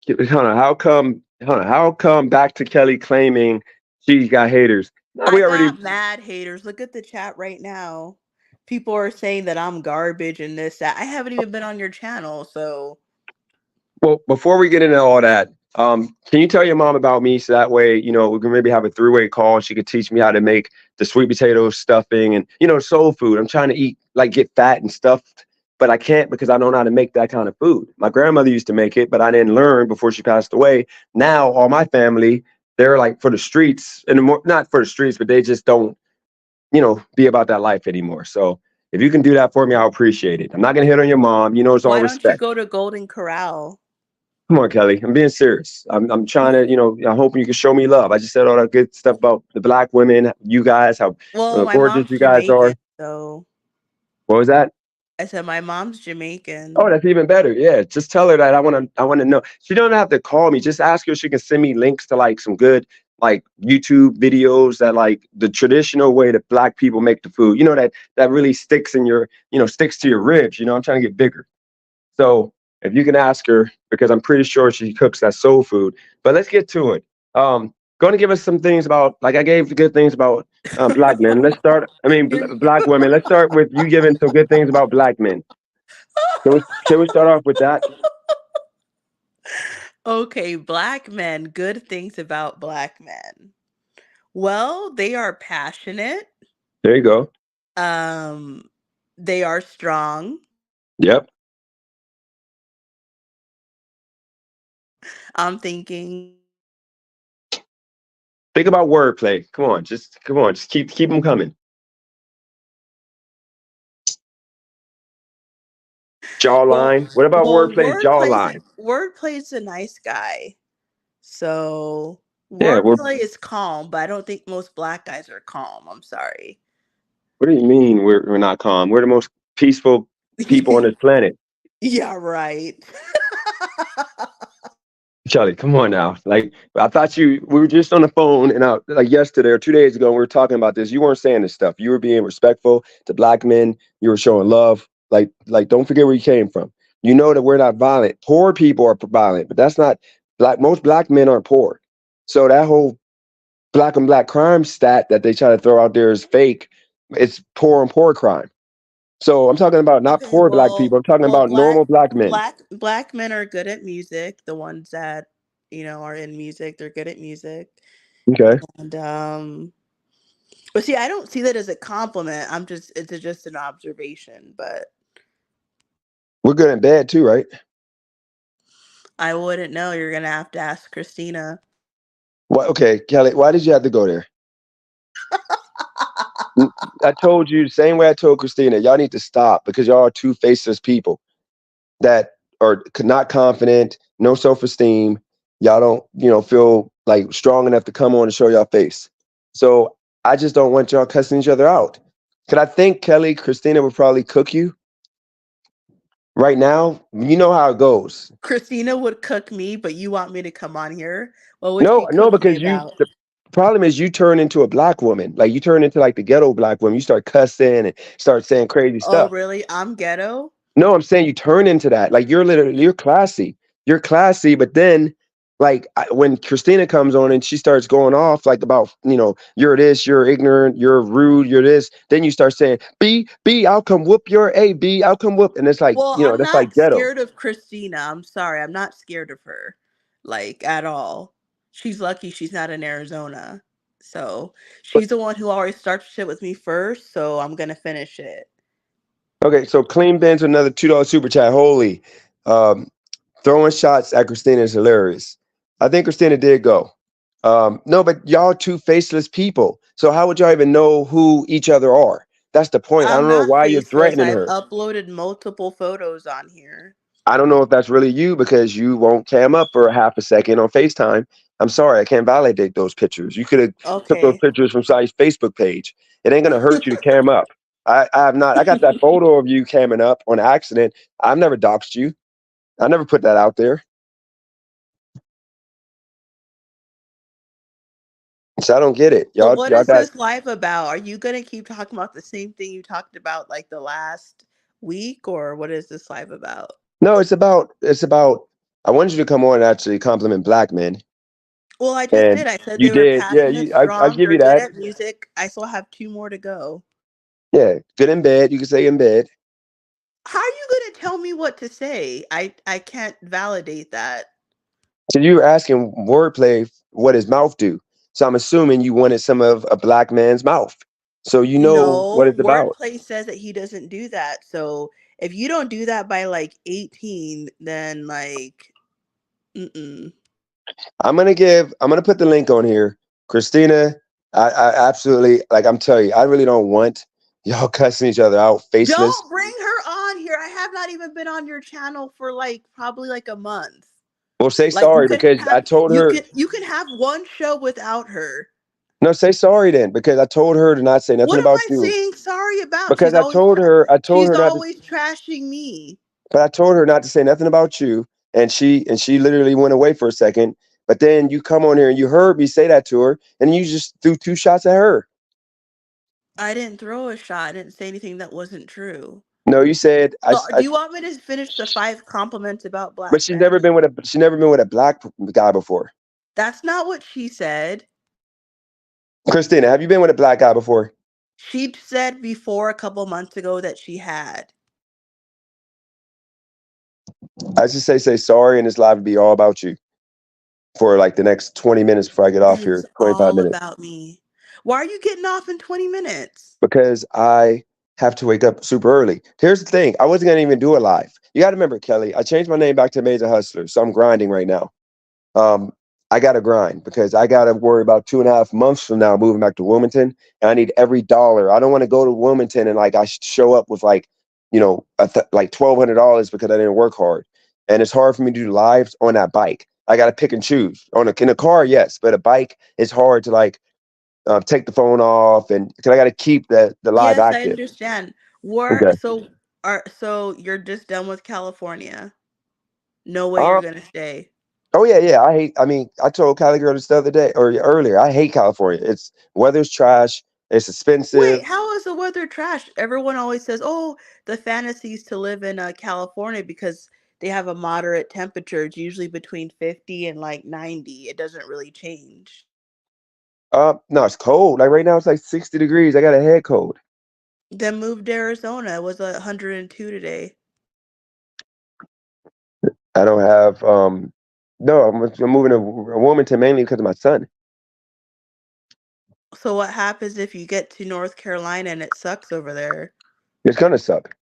How come back to Kelly claiming she got haters? No, I we already got mad haters. Look at the chat right now. People are saying that I'm garbage and this, that. I haven't even been on your channel, so Well, before we get into all that, can you tell your mom about me so that way, we can maybe have a three-way call and she could teach me how to make the sweet potato stuffing and, soul food. I'm trying to eat, like get fat and stuffed, but I can't because I don't know how to make that kind of food. My grandmother used to make it, but I didn't learn before she passed away. Now, all my family, they're like for the streets and more, not for the streets, but they just don't, be about that life anymore. So if you can do that for me, I'll appreciate it. I'm not going to hit on your mom. It's all why don't you respect. go to Golden Corral? Come on, Kelly. I'm being serious. I'm trying to, I'm hoping you can show me love. I just said all that good stuff about the black women, you guys, how Well, my gorgeous mom's you guys Jamaican, are. so What was that? I said my mom's Oh, Jamaican. that's even better. Yeah, just tell her that I want to know. She don't have to call me. Just ask her if she can send me links to like some good like YouTube videos that like the traditional way that black people make the food. That really sticks in your, sticks to your ribs. I'm trying to get bigger. So if you can ask her, because I'm pretty sure she cooks that soul food. But let's get to it. Going to give us some things about, like I gave the good things about black men. Let's start. I mean, You're black women. Let's start with you giving some good things about black men. Can we start off with that? okay, black men, good things about black men. Well, they are passionate. There you go. Um, they are strong. Yep. I'm thinking, Think about wordplay. Come on. Just keep them coming. well, Jawline. What about well, wordplay? Jawline. wordplay's a nice guy. So Yeah. wordplay is calm, but I don't think most black guys are calm. I'm sorry. What do you mean we're not calm? We're the most peaceful people on this planet. Yeah, right. Charlie, come on now. Like I thought we were just on the phone and like yesterday or 2 days ago, we were talking about this. You weren't saying this stuff. You were being respectful to black men. You were showing love. Like don't forget where you came from. You know that we're not violent. Poor people are violent, but that's not black. Most black men aren't poor. So that whole black on black crime stat that they try to throw out there is fake. It's poor on poor crime. So I'm talking about not Okay, poor black people. I'm talking well, about normal black men. black men are good at music. The ones that are in music, they're good at music. Okay. And but see, I don't see that as a compliment. It's just an observation. But We're good and bad too, right? I wouldn't know. You're gonna have to ask Christina. Okay, Kelly, why did you have to go there? N- I told you the same way I told Christina, y'all need to stop because y'all are two faceless people that are not confident, no self esteem. Y'all don't, feel like strong enough to come on and show y'all face. So I just don't want y'all cussing each other out. Could I think Kelly, Christina would probably cook you right now? You know how it goes. Christina would cook me, but you want me to come on here? What would No, she no, cook me because about? the problem is you turn into a black woman. Like you turn into like the ghetto black woman. You start cussing and start saying crazy Oh, stuff. really? I'm ghetto. No, I'm saying you turn into that. Like you're classy. You're classy, but then like when Christina comes on and she starts going off like about, you're this, you're ignorant, you're rude, you're this, then you start saying, B, I'll come whoop your A, B, I'll come whoop. And it's like, Well, I'm that's like not ghetto. scared of Christina. I'm sorry. I'm not scared of her, like at all. She's lucky she's not in Arizona. So But she's the one who always starts shit with me first. So I'm gonna finish it. okay, so clean bins with another $2 super chat. Holy. Um, Throwing shots at Christina is hilarious. I think Christina did go. No, but y'all two faceless people. So how would y'all even know who each other are? That's the point. I I'm don't know not why you're faceless. threatening I've her. uploaded multiple photos on here. I don't know if that's really you because you won't cam up for a half a second on FaceTime. I'm sorry, I can't validate those pictures. You could have took those Okay. pictures from somebody's Facebook page. It ain't gonna hurt you to cam up. I have not. I got that photo of you camming up on accident. I've never doxed you. I never put that out there. So I don't get it. So Y'all, what y'all is got this live about? Are you gonna keep talking about the same thing you talked about like the last week, or what is this live about? no. It's about. I wanted you to come on and actually compliment black men, Well, I just and did. I said you they were did. Yeah, passionate, I strong, give they're you good that. at music. I still have two more to go. Yeah, good in bed. You can say in bed. How are you going to tell me what to say? I can't validate that. So you were asking wordplay, what his mouth do? So I'm assuming you wanted some of a black man's mouth. So you know what No, it's about. wordplay says that he doesn't do that. So if you don't do that by like 18, then like, mm-mm. I'm gonna put the link on here. Christina, I absolutely like I'm telling you, I really don't want y'all cussing each other out faceless. Don't bring her on here. I have not even been on your channel for like probably like a month. Well, say Like sorry because I told her you can have one show without her. no, say sorry then because I told her to not say nothing What am about I you. saying sorry about? Because I told She's her not to, always trashing me. but I told her not to say nothing about you, and she literally went away for a second. But then you come on here and you heard me say that to her, and you just threw two shots at her. I didn't throw a shot. I didn't say anything that wasn't true. No, you said So, do you want me to finish the five compliments about but black men? she's never been with a black guy before. That's not what she said. Christina, have you been with a black guy before? She said before a couple months ago that she had. I just say sorry, and this live will be all about you for like the next 20 minutes before I get off It's here. 25 minutes all about me. Why are you getting off in 20 minutes? because I have to wake up super early. Here's the thing: I wasn't gonna even do it live. You got to remember, Kelly. I changed my name back to Amazing Hustler, so I'm grinding right now. Um, I got to grind because I got to worry about 2.5 months from now moving back to Wilmington, and I need every dollar. I don't want to go to Wilmington and like I show up with like, like $1,200 because I didn't work hard, and it's hard for me to do lives on that bike. I got to pick and choose. In a car, yes, but a bike is hard to like take the phone off, and because I got to keep the live Yes, I active. understand. Where Okay. so you're just done with California. No way you're Um. gonna stay. Oh yeah, yeah. I mean, I told Cali girl this the other day or earlier. I hate California. It's weather's trash. It's expensive. Wait, how is the weather trash? Everyone always says, "Oh, the fantasies to live in California because they have a moderate temperature. It's usually between 50 and like 90. It doesn't really change." No, it's cold. Like right now, it's like 60 degrees. I got a head cold. Then moved to Arizona. It was 102 today. I don't have. No, I'm moving to Wilmington mainly because of my son. So what happens if you get to North Carolina and it sucks over there? It's gonna suck.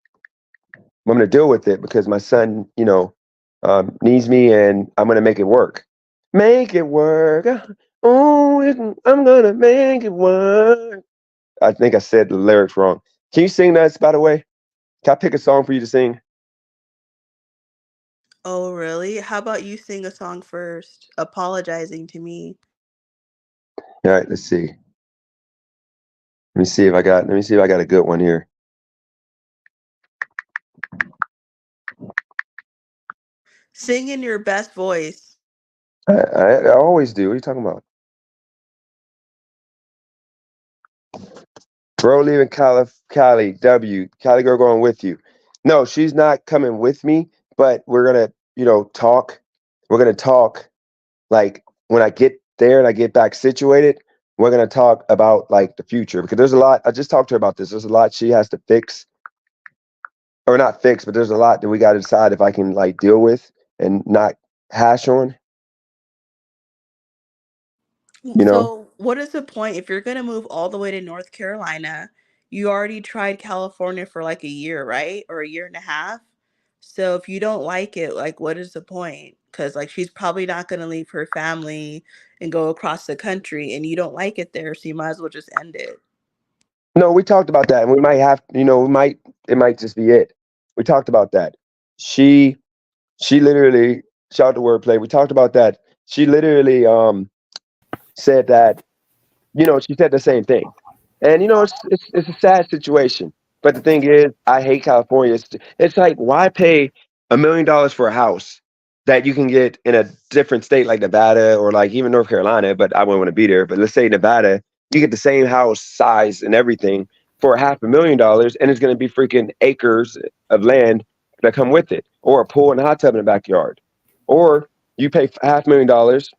I'm gonna deal with it because my son, needs me, and I'm gonna make it work. Make it work. Oh, I'm gonna make it work. I think I said the lyrics wrong. Can you sing that, by the way? Can I pick a song for you to sing? Oh, really? How about you sing a song first, apologizing to me? All right, let's see. Let me see if I got a good one here. Sing in your best voice. I always do. What are you talking about? Bro leaving Cali, W. Cali girl going with you. No, she's not coming with me, but we're gonna, talk. We're gonna talk like when I get there and I get back situated, we're gonna talk about like the future because there's a lot. I just talked to her about this. There's a lot she has to fix, or not fix, but there's a lot that we got to decide if I can like deal with and not hash on. You know, So, what is the point if you're going to move all the way to North Carolina? You already tried California for like a year, right? Or a year and a half. So, if you don't like it, like, what is the point? Because, like, she's probably not going to leave her family and go across the country, and you don't like it there. So, you might as well just end it. no, we talked about that, and we might have, it might just be it. We talked about that. She, she literally, shout out to wordplay. We talked about that. She literally, said that, she said the same thing. And it's a sad situation. But the thing is, I hate California. It's like why pay $1 million for a house that you can get in a different state like Nevada or like even North Carolina, but I wouldn't want to be there. But let's say Nevada, you get the same house size and everything for $500,000, and it's going to be freaking acres of land that come with it, or a pool and a hot tub in the backyard, or you pay $500,000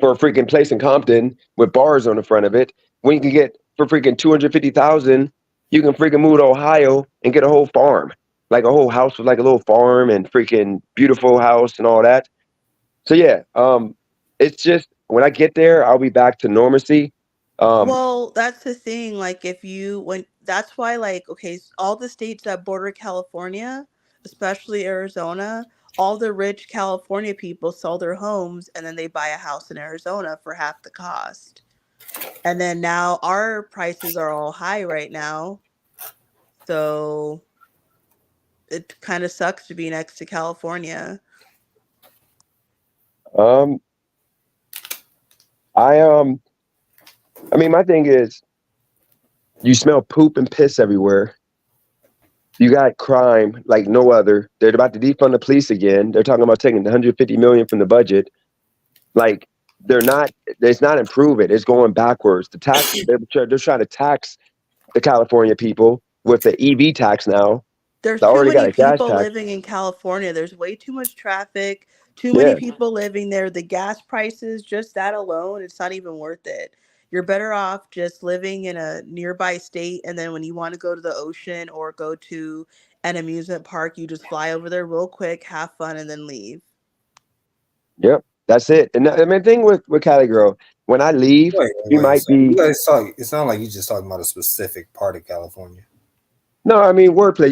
for a freaking place in Compton with bars on the front of it when you can get for freaking 250,000. You can freaking move to Ohio and get a whole farm, like a whole house with like a little farm and freaking beautiful house and all that. So yeah, it's just when I get there, I'll be back to normalcy. Um, Well, that's the thing. Like, if you, when, that's why, like, okay, all the states that border California, especially Arizona, all the rich California people sell their homes and then they buy a house in Arizona for half the cost. And then now our prices are all high right now. So it kind of sucks to be next to California. um, I I mean, my thing is, you smell poop and piss everywhere. You got crime like no other. They're about to defund the police again. They're talking about taking 150 million from the budget. Like they're not. It's not improving. It's going backwards. The taxes. They're trying to tax the California people with the EV tax now. There's They too already got many a gas people tax. living in California. There's way too much traffic, too many Yeah, people living there. The gas prices, just that alone, it's not even worth it. You're better off just living in a nearby state, and then when you want to go to the ocean or go to an amusement park, you just fly over there real quick, have fun, and then leave. yep. That's it. And I mean, the thing with Cali girl, when I leave, we Wait a might second. You be. guys talk. It's not like you just talking about a specific part of California. No, I mean wordplay.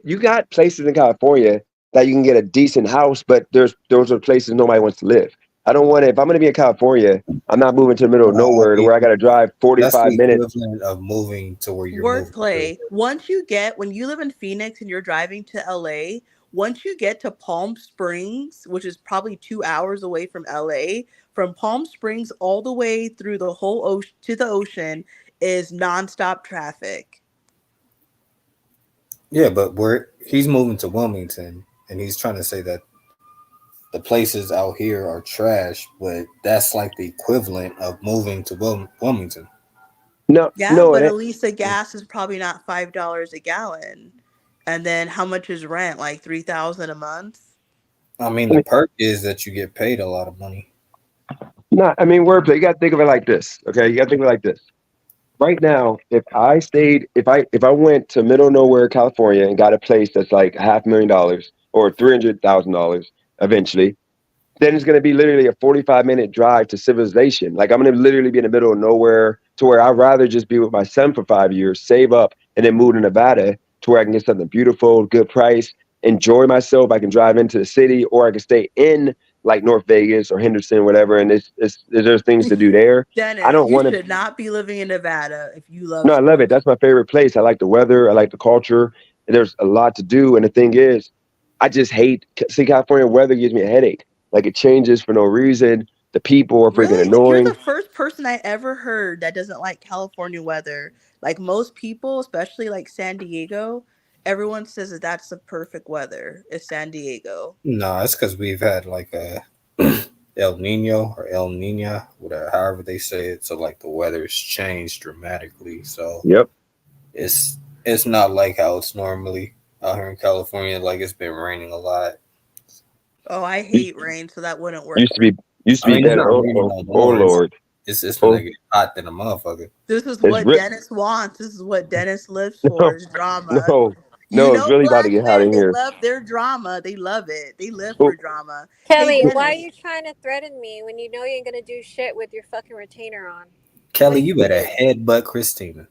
You got places in California that you can get a decent house, but those are places nobody wants to live. I don't want to. If I'm going to be in California, I'm not moving to the middle of No, I nowhere to mean where I got to drive that's 45 the minutes. equivalent of moving to where you're moving to. Wordplay. Once you get, when you live in Phoenix and you're driving to LA, once you get to Palm Springs, which is probably 2 hours away from LA, from Palm Springs all the way through the whole ocean to the ocean is nonstop traffic. Yeah, but where he's moving to Wilmington, and he's trying to say that the places out here are trash, but that's like the equivalent of moving to Wilmington. No, Yeah, no, but it at ain't. least the gas is probably not $5 a gallon. And then how much is rent? Like 3,000 a month? I mean, I the mean, perk is that you get paid a lot of money. not. I mean wordplay. You got to think of it like this. Okay, you got to think of it like this. Right now, if I went to middle of nowhere, California, and got a place that's like $500,000 or $300,000 eventually, then it's going to be literally a 45-minute drive to civilization. Like I'm going to literally be in the middle of nowhere to where I'd rather just be with my son for 5 years, save up, and then move to Nevada to where I can get something beautiful, good price, enjoy myself. I can drive into the city, or I can stay in like North Vegas or Henderson, whatever. And there's things to do there. I Dennis, don't you want to. should not be living in Nevada if you love No, I love it. sports. That's my favorite place. I like the weather. I like the culture. There's a lot to do. And the thing is, I just hate, see, California weather gives me a headache. Like it changes for no reason. The people are freaking Really? You're the annoying. first person I ever heard that doesn't like California weather. Like most people, especially like San Diego, everyone says that that's the perfect weather. Is San Diego. No, it's because we've had like a El Nino or El Nina, whatever, however they say it. So like the weather's changed dramatically. So Yep. it's not like how it's normally out here in California. Like it's been raining a lot. Oh, I Used, hate rain, so that wouldn't work used to for me. be, used to I be mean, it's better. not Oh, raining oh, no oh more. Lord. It's Oh, finna get hot than a motherfucker. This is it's what rip. Dennis wants. This is what Dennis lives for No, is drama. no, You no. It's know, really about to black get hot men, in they here. love their drama. They love it. They live Oh, for drama. Hey, Kelly, why are Dennis. you trying to threaten me when you know you ain't gonna do shit with your fucking retainer on? Kelly, Wait, you better headbutt Christina.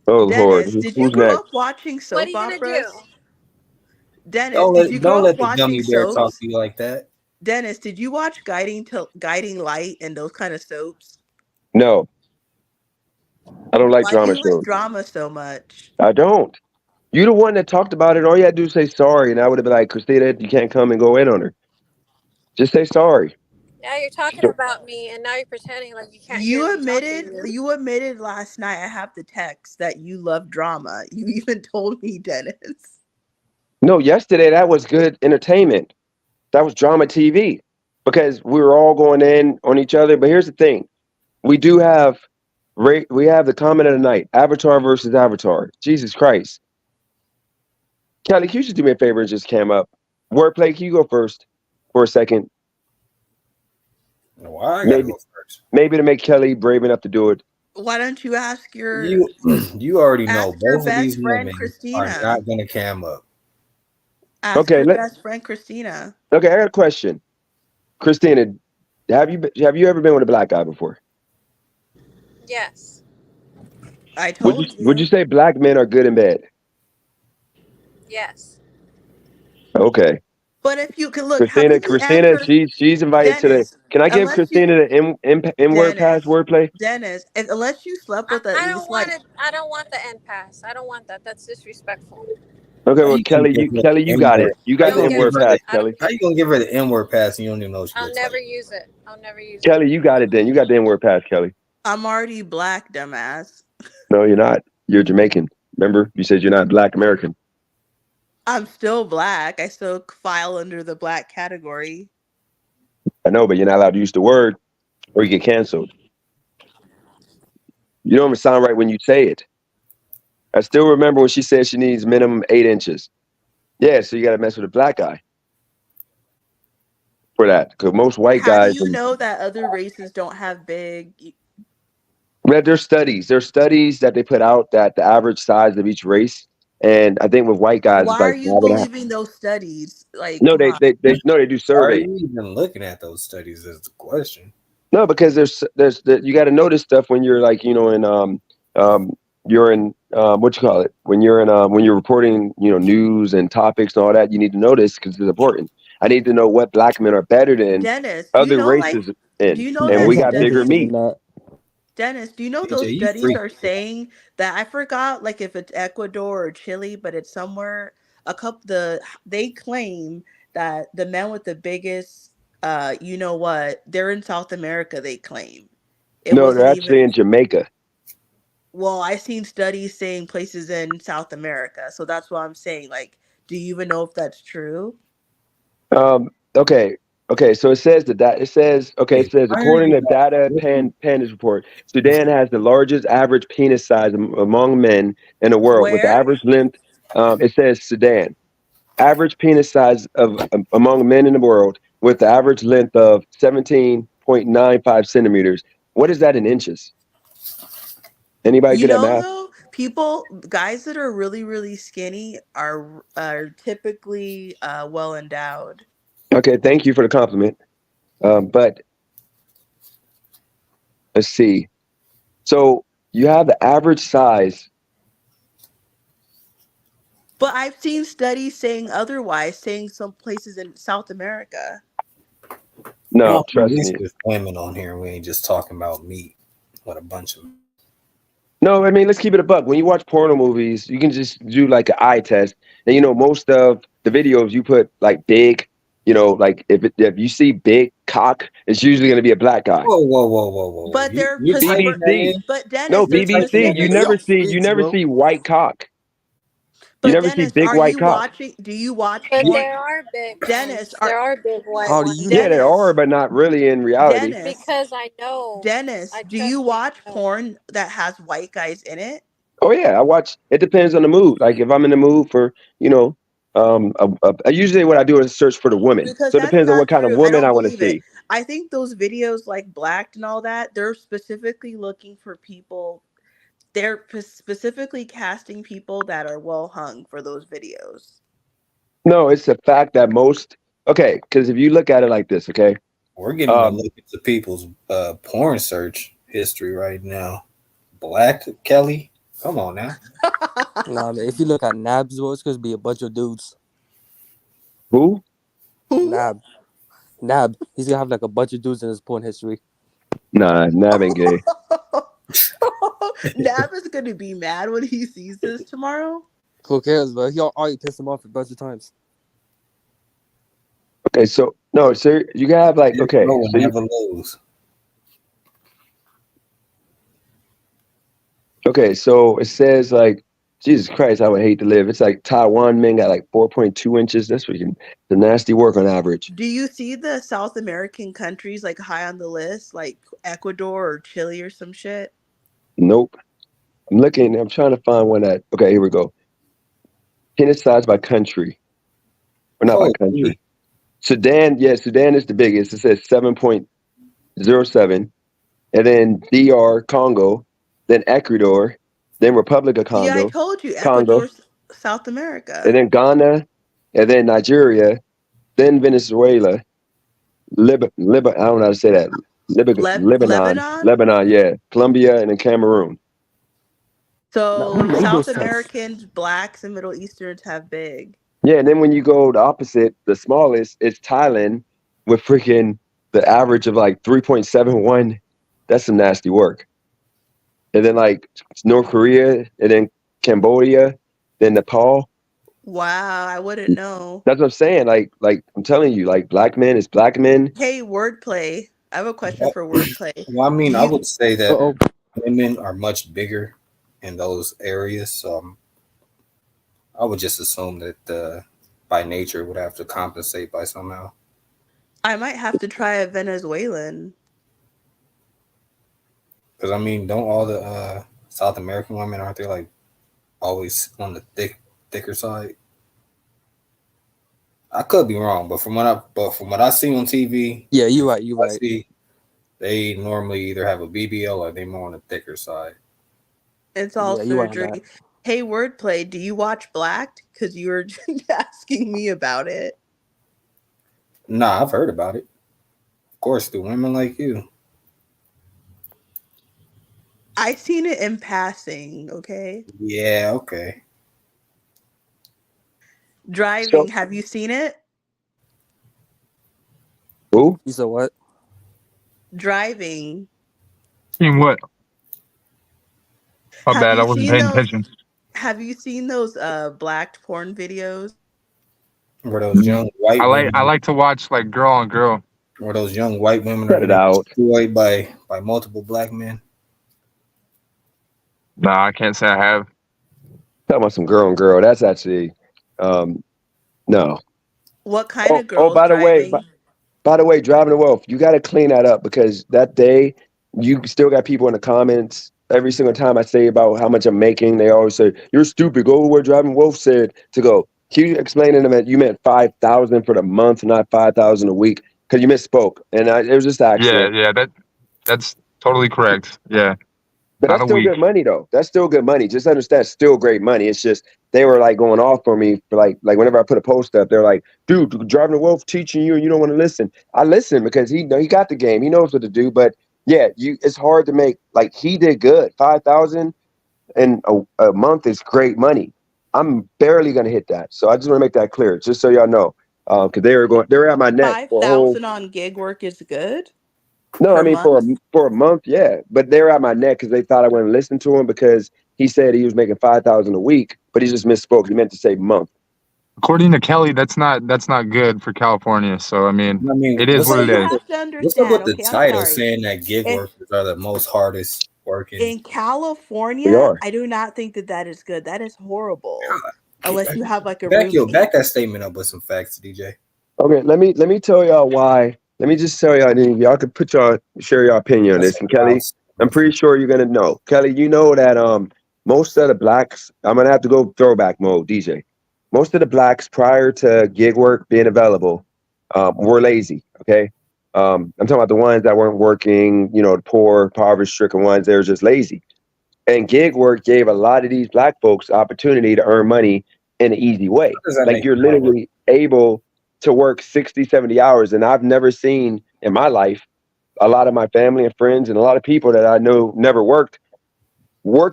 oh Lord. Dennis, did you Who's grow next? up watching What are soap you gonna do? operas? Dennis, did you Don't grow up let the watching gummy bear talk soaps? to you like that. Dennis, did you watch Guiding Light and those kind of soaps? No, I don't like Why do drama you like shows. drama so much? I don't. You the one that talked about it. All you had to do is say sorry, and I would have been like, Christina, you can't come and go in on her. Just say sorry. Now you're talking So, about me, and now you're pretending like you can't hear me talking to you. You admitted last night I have the text that you love drama. You even told me, Dennis. no, yesterday that was good entertainment. That was drama TV because we were all going in on each other. But here's the thing: we do have we have the comment of the night: Avatar versus Avatar. Jesus Christ, Kelly, can you just do me a favor and just cam up? Wordplay, can you go first for a second? Why I gotta Maybe go first? maybe to make Kelly brave enough to do it. Why don't you You you already know ask your both of these best friend women are Christina? not gonna cam up. Ask Okay, your best friend Christina. okay. I got a question, Christina. Have you ever been with a black guy before? Yes. I Would you told would you you. say black men are good in bed? Yes. Okay, But if you can look, how Christina. can you Christina, answer she's invited to the. Dennis? Can I give Unless you Christina the N word pass Dennis. wordplay? Dennis, unless you slept with at I don't least want like it. I don't want the end pass. I don't want that. That's disrespectful. Okay, How well, you gonna give her Kelly, the you N got word? it. You How got you the Don't gonna N give give word it her to pass, me. the I Kelly. don't how care. you gonna give her the N word pass and you don't even know what she I'll looks like? never use it. I'll never use it. Kelly, you got it. Then you got the N word pass, Kelly. I'm already black, dumbass. No, you're not. You're Jamaican. Remember, you said you're not Black American. I'm still black. I still file under the black category. I know, but you're not allowed to use the word, or you get canceled. You don't even sound right when you say it. I still remember when she said she needs minimum 8 inches. Yeah, so you got to mess with a black guy for that, because most white How do guys you and know that other races don't have big? well, there's studies. There's studies that they put out that the average size of each race, and I think with white guys it's Why are like you 5.5. believing those studies? Like, No, come on. they do Why are surveys. you even looking at those studies? Is the question. No, because you got to notice stuff when you're like um you're in what you call it when you're reporting news and topics and all that, you need to notice because it's important. I need to know what black men are better than Dennis, do you other know like races do in, you know and that we PJ's not got bigger interested studies in meat. that. Dennis, do you know those PJ, you studies freak. are saying that I forgot like if it's Ecuador or Chile, but it's somewhere a couple they claim that the men with the biggest you know what, they're in South America, they claim. It No, they're wasn't even actually in Jamaica. well, I seen studies saying places in South America. So that's what I'm saying. Like, do you even know if that's true? Okay, okay. So it says Wait, it says why are according you to data looking? Panda's report, Sudan has the largest average penis size among men in the world, with the Where? average length. It says Sudan average penis size of among men in the world, with the average length of 17.95 centimeters. What is that in inches? Anybody You good at know math? though, people guys that are really really skinny are typically well endowed. Okay, thank you for the compliment. But let's see. So you have the average size. But I've seen studies saying otherwise, saying some places in South America. No, At trust least me. there's women on here. We ain't just talking about meat. What a bunch of No, I mean, let's keep it a buck. When you watch porno movies, you can just do like an eye test. And most of the videos you put like big, like if you see big cock, it's usually going to be a black guy. whoa. But they're You type that BBC. in. but No, Dennis, You they're type BBC. that You in. never specifically Y'all see you freaks, never bro. see white cock. You but never see Dennis, big are white you cock. watching do you watch But porn? there are big Dennis, ones. There are big white How do ones. you Yeah, know? there are, Dennis, but not really in reality. Dennis, Because I know. Dennis, I do you trust me. watch I know. porn that has white guys in it? Oh yeah, I watch. It depends on the mood. Like if I'm in the mood for, usually what I do is search for the woman. Because So it that's depends on what not kind of true. I woman don't I want to believe it. see. I think those videos like Blacked and all that, they're specifically looking for people. They're specifically casting people that are well hung for those videos. No, it's the fact that most. Okay, because if you look at it like this, okay, We're getting a um, look into people's porn search history right now. Black Kelly, come on now. Nah, man. If you look at Nabs, bro, it's gonna be a bunch of dudes. who? Who? Nab, Nab. He's gonna have like a bunch of dudes in his porn history. Nah, Nav ain't gay. Nav is gonna be mad when he sees this tomorrow. Who cares, bro? He already pissed him off a bunch of times. Okay, so no, so you can have like Never okay, know so and never lose. so it says like Jesus Christ, I would hate to live. It's like Taiwan men got like 4.2 inches. That's freaking the nasty work on average. Do you see the South American countries like high on the list, like Ecuador or Chile or some shit? Nope. I'm looking. I'm trying to find one that. Okay, here we go. Penis size by country, or not by country. Holy. Sudan, yeah, Sudan is the biggest. It says 7.07, and then DR Congo. then Ecuador, then Republic of Yeah, I Congo, told you, Congo, Ecuador's South and America. then Ghana, and then Nigeria, then Venezuela, I don't know how to say that. Lebanon, Lebanon. Lebanon, yeah, Colombia, and then Cameroon. Who So made South those tests? Americans, blacks, and Middle Easterns have big. Yeah, and then when you go the opposite, the smallest, it's Thailand with freaking the average of like 3.71. That's some nasty work. And then like North Korea, and then Cambodia, then Nepal. Wow, I wouldn't know. That's what I'm saying. Like I'm telling you, like black men is black men. Hey, wordplay. I have a question Well, for wordplay. well, I Do mean, I you would say Uh that oh. women are much bigger in those areas. So I would just assume that by nature would have to compensate by somehow. I might have to try a Venezuelan. Because I mean, don't all the South American women aren't they like always on the thicker side? I could be wrong, but from what I see on TV, Yeah, you're right. You're I right. see they normally either have a BBL or they more on the thicker side. It's all Yeah, you're right on that. surgery. Hey, wordplay. Do you watch Blacked? Because you were just asking me about it. Nah, I've heard about it. Of course, the women like you. I seen it in passing. Okay. Yeah, okay. Driving. So Have you seen it? who? You said what? Driving. Seen what? My Have bad, I you wasn't seen paying those? attention. Have you seen those blacked porn videos? Where those young white I women, like to watch like girl on girl. where those young white women are Cut it getting out. destroyed by multiple black men. Nah, I can't say I have. Talking about some girl and girl. That's actually um no. What kind Oh, of oh, girls driving? by the way, driving the wealth, you got to clean that up because that day you still got people in the comments. Every single time I say about how much I'm making, they always say, "You're stupid. Go where Driving Wolf said to go." Can you explain to them that you meant 5,000 for the month, not 5,000 a week? Because you misspoke, and it was just an Yeah, accident. yeah, that's totally correct. Yeah, But not that's a still week. good money, though. That's still good money. Just understand, it's still great money. It's just they were like going off for me for like whenever I put a post up, they're like, "Dude, Driving the Wolf teaching you, and you don't want to listen." I listen because he got the game. He knows what to do. But yeah, it's hard to make. Like he did good. 5,000 in a month is great money. I'm barely gonna hit that. So I just want to make that clear, just so y'all know, because they were at my neck Five for a whole. thousand on gig work is good No, I per mean month. for a month, yeah. But they were at my neck because they thought I wouldn't listen to him because he said he was making 5,000 a week, but he just misspoke. He meant to say month. According to Kelly, that's not good for California. So I mean, I mean, it is what But it you is. have to what's up understand. with the Okay, I'm title sorry. saying that gig In workers are the most hardest working? in We California, are. I do not think that that is good. That is horrible. Unless you have like a Back roommate. that statement up with some facts, DJ. Okay. Let me tell y'all why. Let me just tell y'all, and y'all could put y'all share your opinion on That's this. some And wild Kelly, I'm stuff. pretty sure you're gonna know. Kelly, you know that most of the blacks. I'm gonna have to go throwback mode, DJ. Most of the blacks prior to gig work being available were lazy. Okay. I'm talking about the ones that weren't working. You know, the poor, poverty-stricken ones. They were just lazy. And gig work gave a lot of these black folks opportunity to earn money in an easy way. How does that Like make you're them hard? literally able to work 60, 70 hours. And I've never seen in my life a lot of my family and friends and a lot of people that I know never work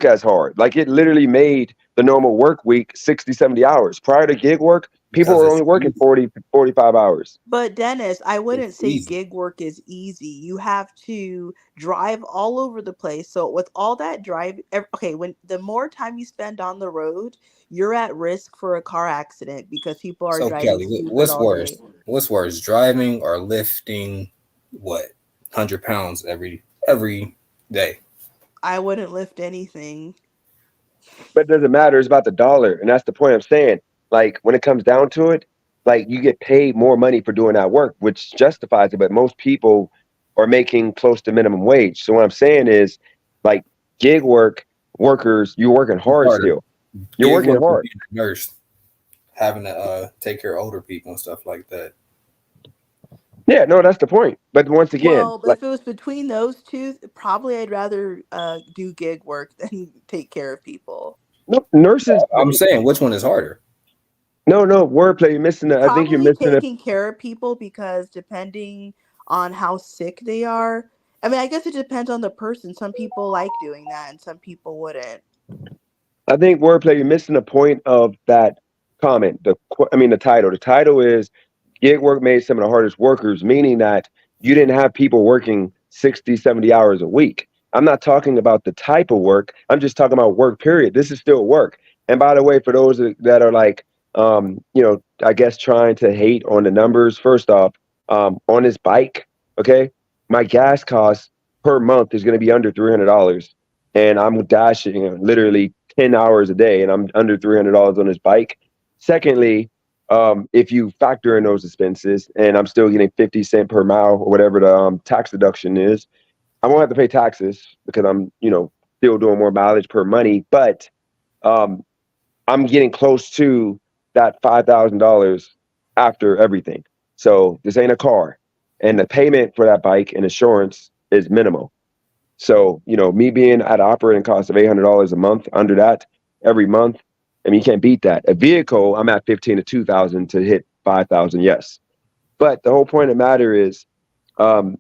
as hard. Like it literally made the normal work week 60, 70 hours. Prior to gig work, people Because were it's only working easy. 40, 45 hours. But Dennis, I It's wouldn't say easy. gig work is easy. You have to drive all over the place. So with all that okay, when the more time you spend on the road, you're at risk for a car accident because people are So driving Kelly, stupid what's all worse? day. What's worse, driving or lifting? What 100 pounds every day? I wouldn't lift anything. But it doesn't matter. It's about the dollar. And that's the point I'm saying. Like when it comes down to it, like you get paid more money for doing that work, which justifies it. But most people are making close to minimum wage. So what I'm saying is like gig workers, you're working hard Harder. still. You're Gig working work is hard. being a nurse, having to take care of older people and stuff like that. Yeah, no, that's the point. But once again, Well, but like if it was between those two, probably I'd rather do gig work than take care of people. no nurses. I'm saying which one is harder. No, wordplay. You're missing it. I think you're Probably missing it. taking care of people because depending on how sick they are, I mean, I guess it depends on the person. Some people like doing that and some people wouldn't. I think wordplay. You're missing the point of that comment. I mean, the title. The title is "Gig work made some of the hardest workers," meaning that you didn't have people working 60, 70 hours a week. I'm not talking about the type of work. I'm just talking about work. Period. This is still work. And by the way, for those that are like, I guess trying to hate on the numbers. First off, on this bike, okay, my gas cost per month is going to be under $300, and I'm dashing literally 10 hours a day, and I'm under $300 on this bike. Secondly, if you factor in those expenses, and I'm still getting 50 cents per mile or whatever the tax deduction is, I won't have to pay taxes because I'm, still doing more mileage per money, but um, I'm getting close to that $5,000 after everything. So this ain't a car, and the payment for that bike and insurance is minimal. So, me being at an operating cost of $800 a month, under that every month, I mean, you can't beat that. A vehicle, I'm at 15 to 2,000 to hit 5,000, yes. But the whole point of the matter is, um,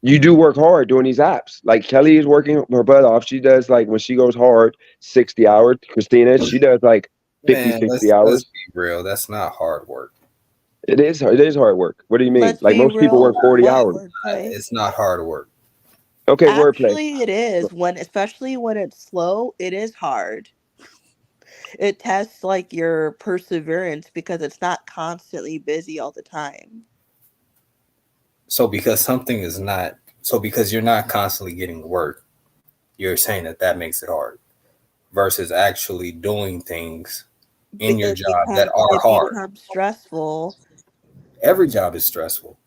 you do work hard doing these apps. Like Kelly is working her butt off. She does like when she goes hard, 60 hours. Christina, she does like 50, Man, 60 let's hours. be real. That's not hard work. It is hard work. What do you mean? Let's Like be most people work real. 40 What hours. wordplay? It's not hard work. Okay, wordplay. Actually, it is when, especially when it's slow, it is hard. It tests like your perseverance because it's not constantly busy all the time. So because something is not, so because you're not constantly getting work, you're saying that that makes it hard versus actually doing things in your job that are It hard. becomes stressful. Every job is stressful.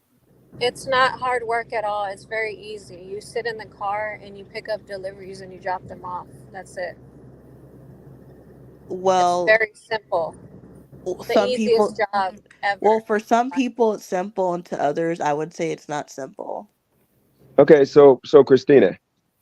It's not hard work at all. It's very easy. You sit in the car and you pick up deliveries and you drop them off. That's it. It's Well, very simple. The some easiest people, job well, ever. for some people it's simple, and to others, I would say it's not simple. Okay, so Christina,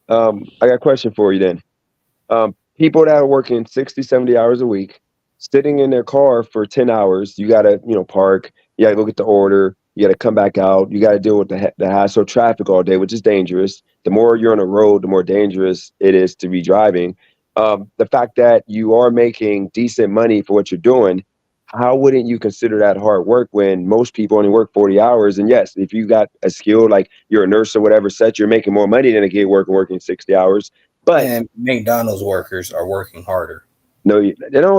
I got a question for you then. People that are working 60, 70 hours a week, sitting in their car for 10 hours, you got to, park, you got to go get the order, you got to come back out, you got to deal with the hassle of traffic all day, which is dangerous. The more you're on the road, the more dangerous it is to be driving. The fact that you are making decent money for what you're doing, how wouldn't you consider that hard work when most people only work 40 hours? And yes, if you got a skill like you're a nurse or whatever, set, you're making more money than a gig worker working 60 hours. But Man, McDonald's workers are working harder. no, it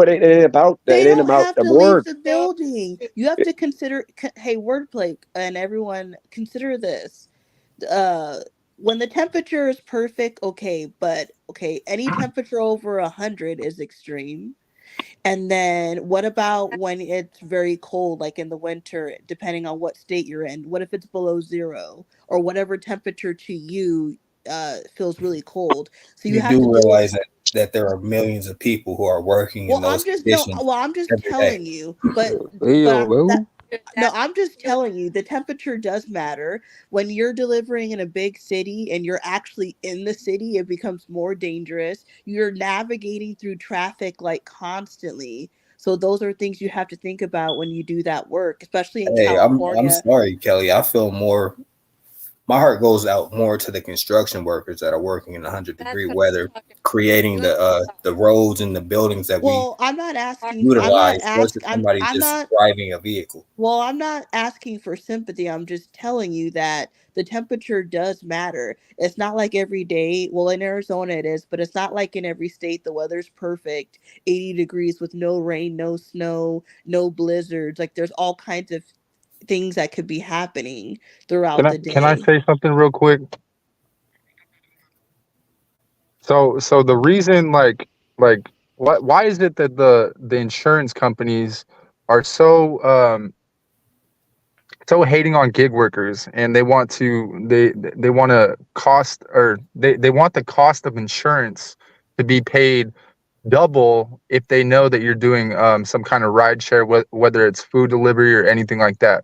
ain't about that. They It ain't don't about have the to leave work. the building. You have to consider, hey, wordplay, and everyone, consider this. Uh, when the temperature is perfect, okay, but okay, any temperature over 100 is extreme. And then what about when it's very cold, like in the winter, depending on what state you're in? What if it's below zero or whatever temperature to you feels really cold? So you You have to do deal with. realize that there are millions of people who are working in Well, those conditions I'm just every day. telling you, but Hey, but yo, I'm that. bro. Dude, No, that I'm just telling you, the temperature does matter. When you're delivering in a big city and you're actually in the city, it becomes more dangerous. You're navigating through traffic like constantly. So those are things you have to think about when you do that work, especially in Hey, I'm California. sorry, Kelly. I feel more. My heart goes out more to the construction workers that are working in 100-degree that's what I'm weather, talking about. creating You ain't talking the roads and the buildings that we Well, about utilize versus somebody I'm just not driving a vehicle. Well, I'm not asking for sympathy. I'm just telling you that the temperature does matter. It's not like every day. Well, in Arizona it is, but it's not like in every state the weather's perfect, 80 degrees with no rain, no snow, no blizzards. Like there's all kinds of things that could be happening Can throughout I the can I day. say something real quick? So the reason like why is it that the insurance companies are so hating on gig workers, and they want to cost, or they want the cost of insurance to be paid double if they know that you're doing some kind of ride share, whether it's food delivery or anything like that.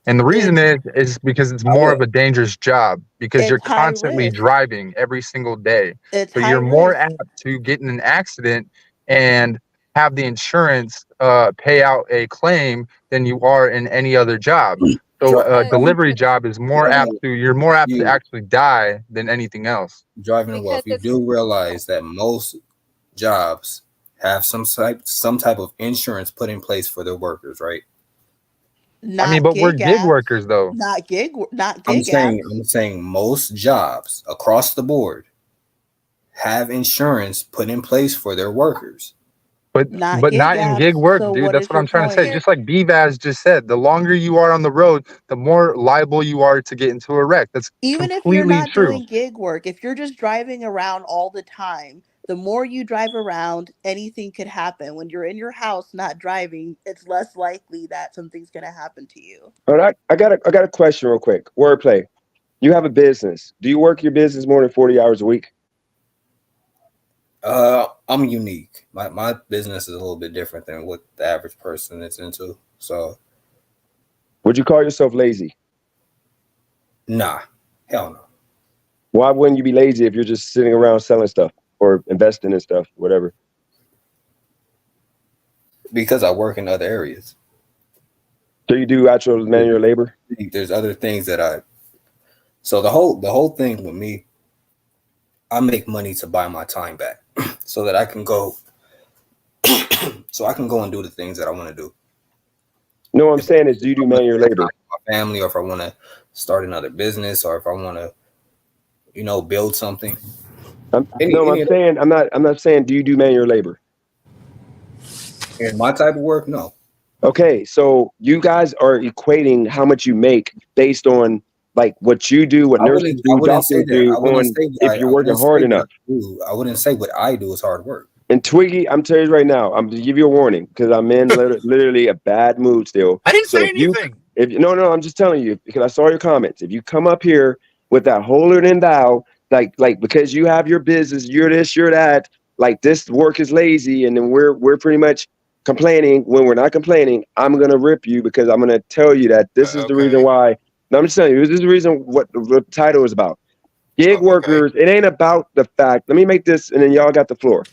And the reason It's is because it's I more would. of a dangerous job because you're it's high constantly risk. driving every single day. It's So high you're more risk. apt to get in an accident and have the insurance pay out a claim than you are in any other job. So a Because delivery job is more apt Driving to you're more apt to you actually die than anything else. driving a because wealth. You it's do realize that most jobs have some type of insurance put in place for their workers, right? I mean, Not but we're gig gig apps. workers though. Not I'm gig saying apps. I'm saying most jobs across the board have insurance put in place for their workers. But Not but gig not in gig apps. work, So dude. what That's is what your I'm trying to say. point? here. Just like Bvaz just said, the longer you are on the road, the more liable you are to get into a wreck. That's Even if you're completely not true. doing gig work, if you're just driving around all the time, the more you drive around, anything could happen. When you're in your house not driving, it's less likely that something's going to happen to you. All right, I got a question real quick. Wordplay. You have a business. Do you work your business more than 40 hours a week? I'm unique. My business is a little bit different than what the average person is into. So Would you call yourself lazy? nah, hell no. Why wouldn't you be lazy if you're just sitting around selling stuff or investing in stuff, whatever? Because I work in other areas. So you do actual manual labor? There's other things that I. So the whole thing with me, I make money to buy my time back, so that I can go, so I can go and do the things that I want to do. No, what I'm If saying is, do you I do want to manual spend time labor? with my family, or if I want to start another business, or if I want to, build something. No, Any I'm of those. saying I'm not saying do you do manual labor? In my type of work, no. Okay, so you guys are equating how much you make based on like what you do, what I nurses wouldn't. I do, wouldn't say doctors that. do, I wouldn't on say what if you're I working wouldn't say hard what enough. I do. I wouldn't say what I do is hard work. And Twiggy, I'm telling you right now, I'm to give you a warning because I'm in literally a bad mood still. I didn't So say anything. if no, I'm just telling you because I saw your comments. If you come up here with that holier than thou, like because you have your business, you're this, you're that, like this work is lazy, and then we're pretty much complaining when we're not complaining. I'm gonna rip you because I'm gonna tell you that this is the reason Okay. why. No, I'm just telling you, this is the reason what the title is about. Gig Okay. workers, it ain't about the fact. Let me make this, and then y'all got the floor.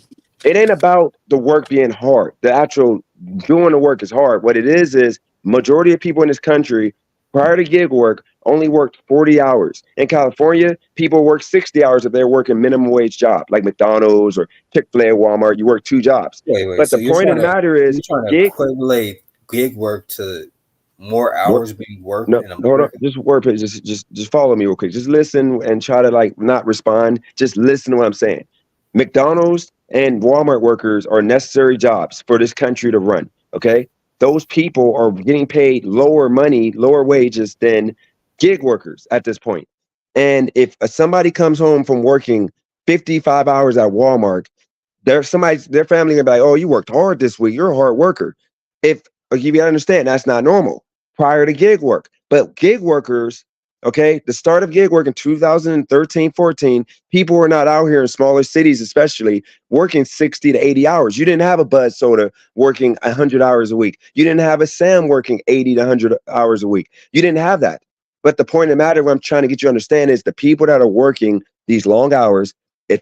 It ain't about the work being hard. The actual doing the work is hard. What it is majority of people in this country prior to gig work only worked 40 hours. In California, people work 60 hours if they're working minimum wage job, like McDonald's or Chick-fil-A, Walmart. You work 2 jobs. Wait. But So the point of the matter is, you're trying to gig correlate gig work to more work. hours being worked No, in hold on. America? Just word, please. Just follow me real quick. Just listen and try to like not respond. Just listen to what I'm saying. McDonald's and Walmart workers are necessary jobs for this country to run. Okay, those people are getting paid lower money, lower wages than gig workers at this point. And if somebody comes home from working 55 hours at Walmart, their family gonna be like, "Oh, you worked hard this week. You're a hard worker." If you gotta understand, that's not normal prior to gig work. But gig workers, okay, the start of gig work in 2013, 14, people were not out here in smaller cities, especially working 60 to 80 hours. You didn't have a Buzz Soda working 100 hours a week. You didn't have a Sam working 80 to 100 hours a week. You didn't have that. But the point of the matter, what I'm trying to get you to understand is the people that are working these long hours,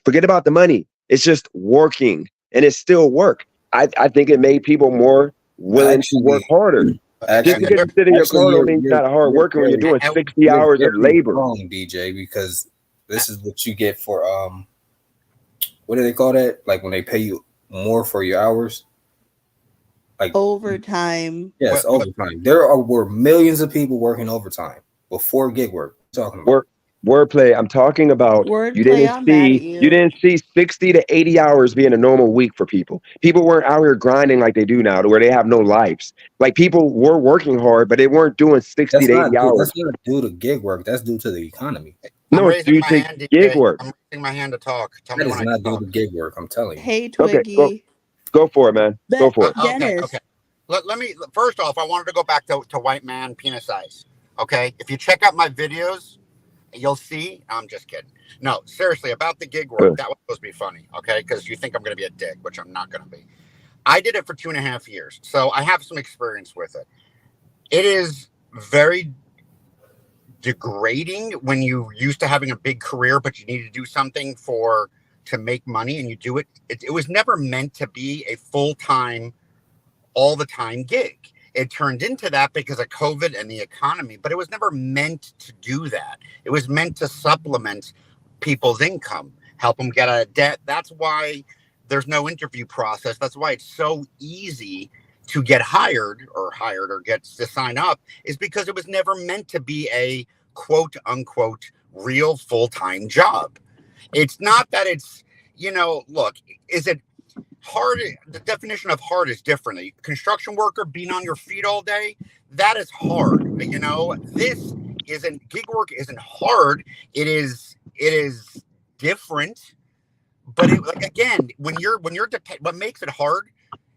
forget about the money. It's just working and it's still work. I think it made people more willing to work Actually, harder. Just actually, because you sit in your car don't you're mean you're you're not a hard you're worker when you're very doing And 60 you're hours of very labor. wrong, DJ, because this is what you get for what do they call that? Like when they pay you more for your hours, like Overtime. yes, what overtime. Were millions of people working overtime before gig work. What are you talking about? Work wordplay. I'm talking about Wordplay, I'm mad at you you. didn't see 60 to 80 hours being a normal week for people. People weren't out here grinding like they do now to where they have no lives. Like people were working hard, but they weren't doing 60 to 80 That's hours. not due to gig work. That's due to the economy. I'm No, it's raising due my to hand, gig DJ. work. I'm raising my hand to talk. Tell me That when is I can not due to talk. gig work. I'm telling you. Hey, Okay, Twiggy. go for it, man. Go for it. Okay. Dennis. Okay. Let me first off. I wanted to go back to white man penis size. Okay. If you check out my videos, you'll see. I'm just kidding. No, seriously, about the gig Uh, work, that was supposed to be funny, okay? Because you think I'm going to be a dick, which I'm not going to be. I did it for 2.5 years, so I have some experience with it. It is very degrading when you used to having a big career, but you need to do something for to make money, and you do it. It was never meant to be a full time, all the time gig. It turned into that because of COVID and the economy, but it was never meant to do that. It was meant to supplement people's income, help them get out of debt. That's why there's no interview process. That's why it's so easy to get hired or get to sign up, is because it was never meant to be a quote unquote real full-time job. It's not that it's, look, is it hard? The definition of hard is different. A construction worker being on your feet all day, that is hard. This isn't, gig work isn't hard. It is different. But like, again, what makes it hard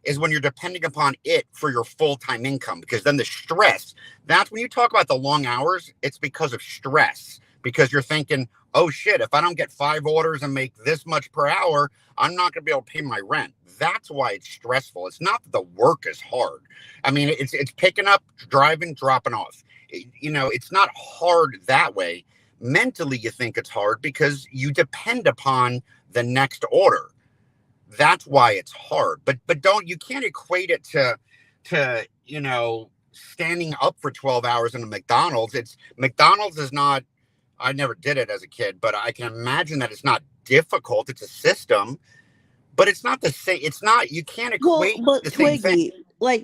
is when you're depending upon it for your full-time income, because then the stress, that's when you talk about the long hours, it's because of stress, because you're thinking, oh shit, if I don't get 5 orders and make this much per hour, I'm not going to be able to pay my rent. That's why it's stressful. It's not that the work is hard. I mean, it's picking up, driving, dropping off. It's not hard that way. Mentally, you think it's hard because you depend upon the next order. That's why it's hard. But you can't equate it to standing up for 12 hours in a McDonald's. McDonald's is not, I never did it as a kid, but I can imagine that it's not difficult. It's a system, but it's not the same. It's not, you can't Well, equate but the same thing.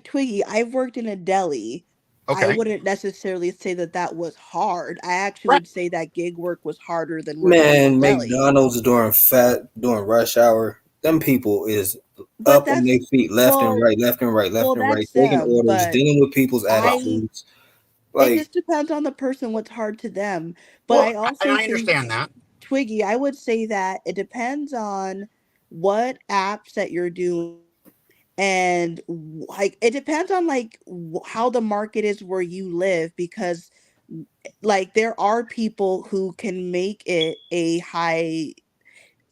Twiggy, I've worked in a deli. I Okay. wouldn't necessarily say that that was hard. I actually Right. would say that gig work was harder than working in a Man, deli. McDonald's during rush hour, them people is But up on their that's feet, left and well, right, left and right, left well, and right, that's taking them. orders, But dealing with people's Well, I, attitudes. it Like, just depends on the person what's hard to them. But well, I I also think, understand that. Twiggy, I would say that it depends on what apps that you're doing, and like it depends on like how the market is where you live, because like there are people who can make it a high,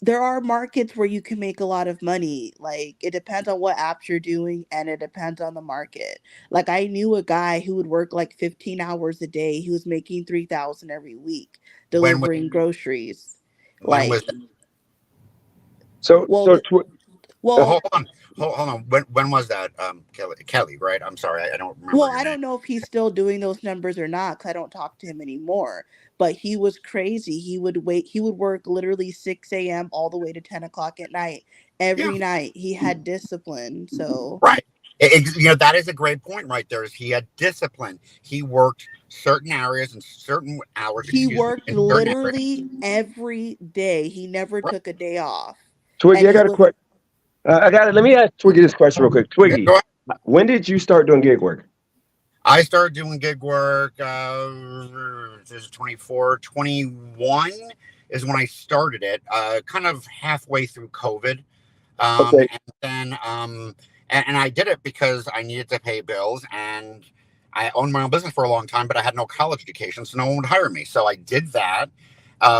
there are markets where you can make a lot of money. Like it depends on what apps you're doing, and it depends on the market. Like I knew a guy who would work like 15 hours a day. He was making 3,000 every week When was delivering groceries. when was Like, that? So well, so Well, well, hold on. Hold on. When was that? Kelly, right? I'm sorry, I don't remember well, your I name. don't know if he's still doing those numbers or not, because I don't talk to him anymore. But he was crazy. He would work literally 6 a.m. all the way to 10 o'clock at night. Yeah. Every night he had discipline. So Right. That is a great point right there. Is he had discipline. He worked certain areas and certain hours, he excuse me, worked in certain areas. literally every day. He never Right. took a day off. Twiggy, And I he got a was, question. I got it. Let me ask Twiggy this question real quick. Yeah, Twiggy, go ahead. when did you start doing gig work? I started doing gig work. This is 24, 21 is when I started it. Kind of halfway through COVID. Okay. And then and I did it because I needed to pay bills, and I owned my own business for a long time, but I had no college education, so no one would hire me. So I did that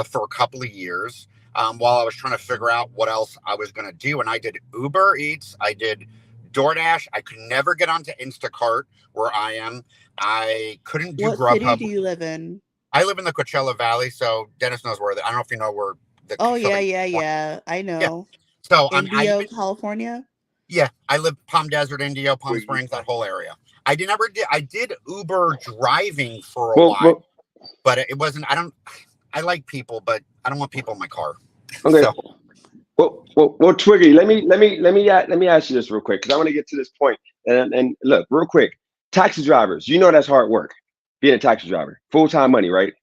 for a couple of years while I was trying to figure out what else I was going to do. And I did Uber Eats, I did Doordash. I could never get onto Instacart where I am. I couldn't do what city Grubhub. do you live in? I live in the Coachella Valley, so Dennis knows where. I don't know if you know where the Oh, yeah, Southern yeah, California. yeah. I Yeah. know. So I Indio, even California. yeah, I live Palm Desert, Indio, Palm Twiggy. Springs, that whole area. I did Uber driving for a Well, while, well, but it wasn't. I like people, but I don't want people in my car. okay. So Well, Twiggy, let me ask you this real quick because I want to get to this point. And look, real quick, taxi drivers, you know that's hard work. Being a taxi driver, full time money, right?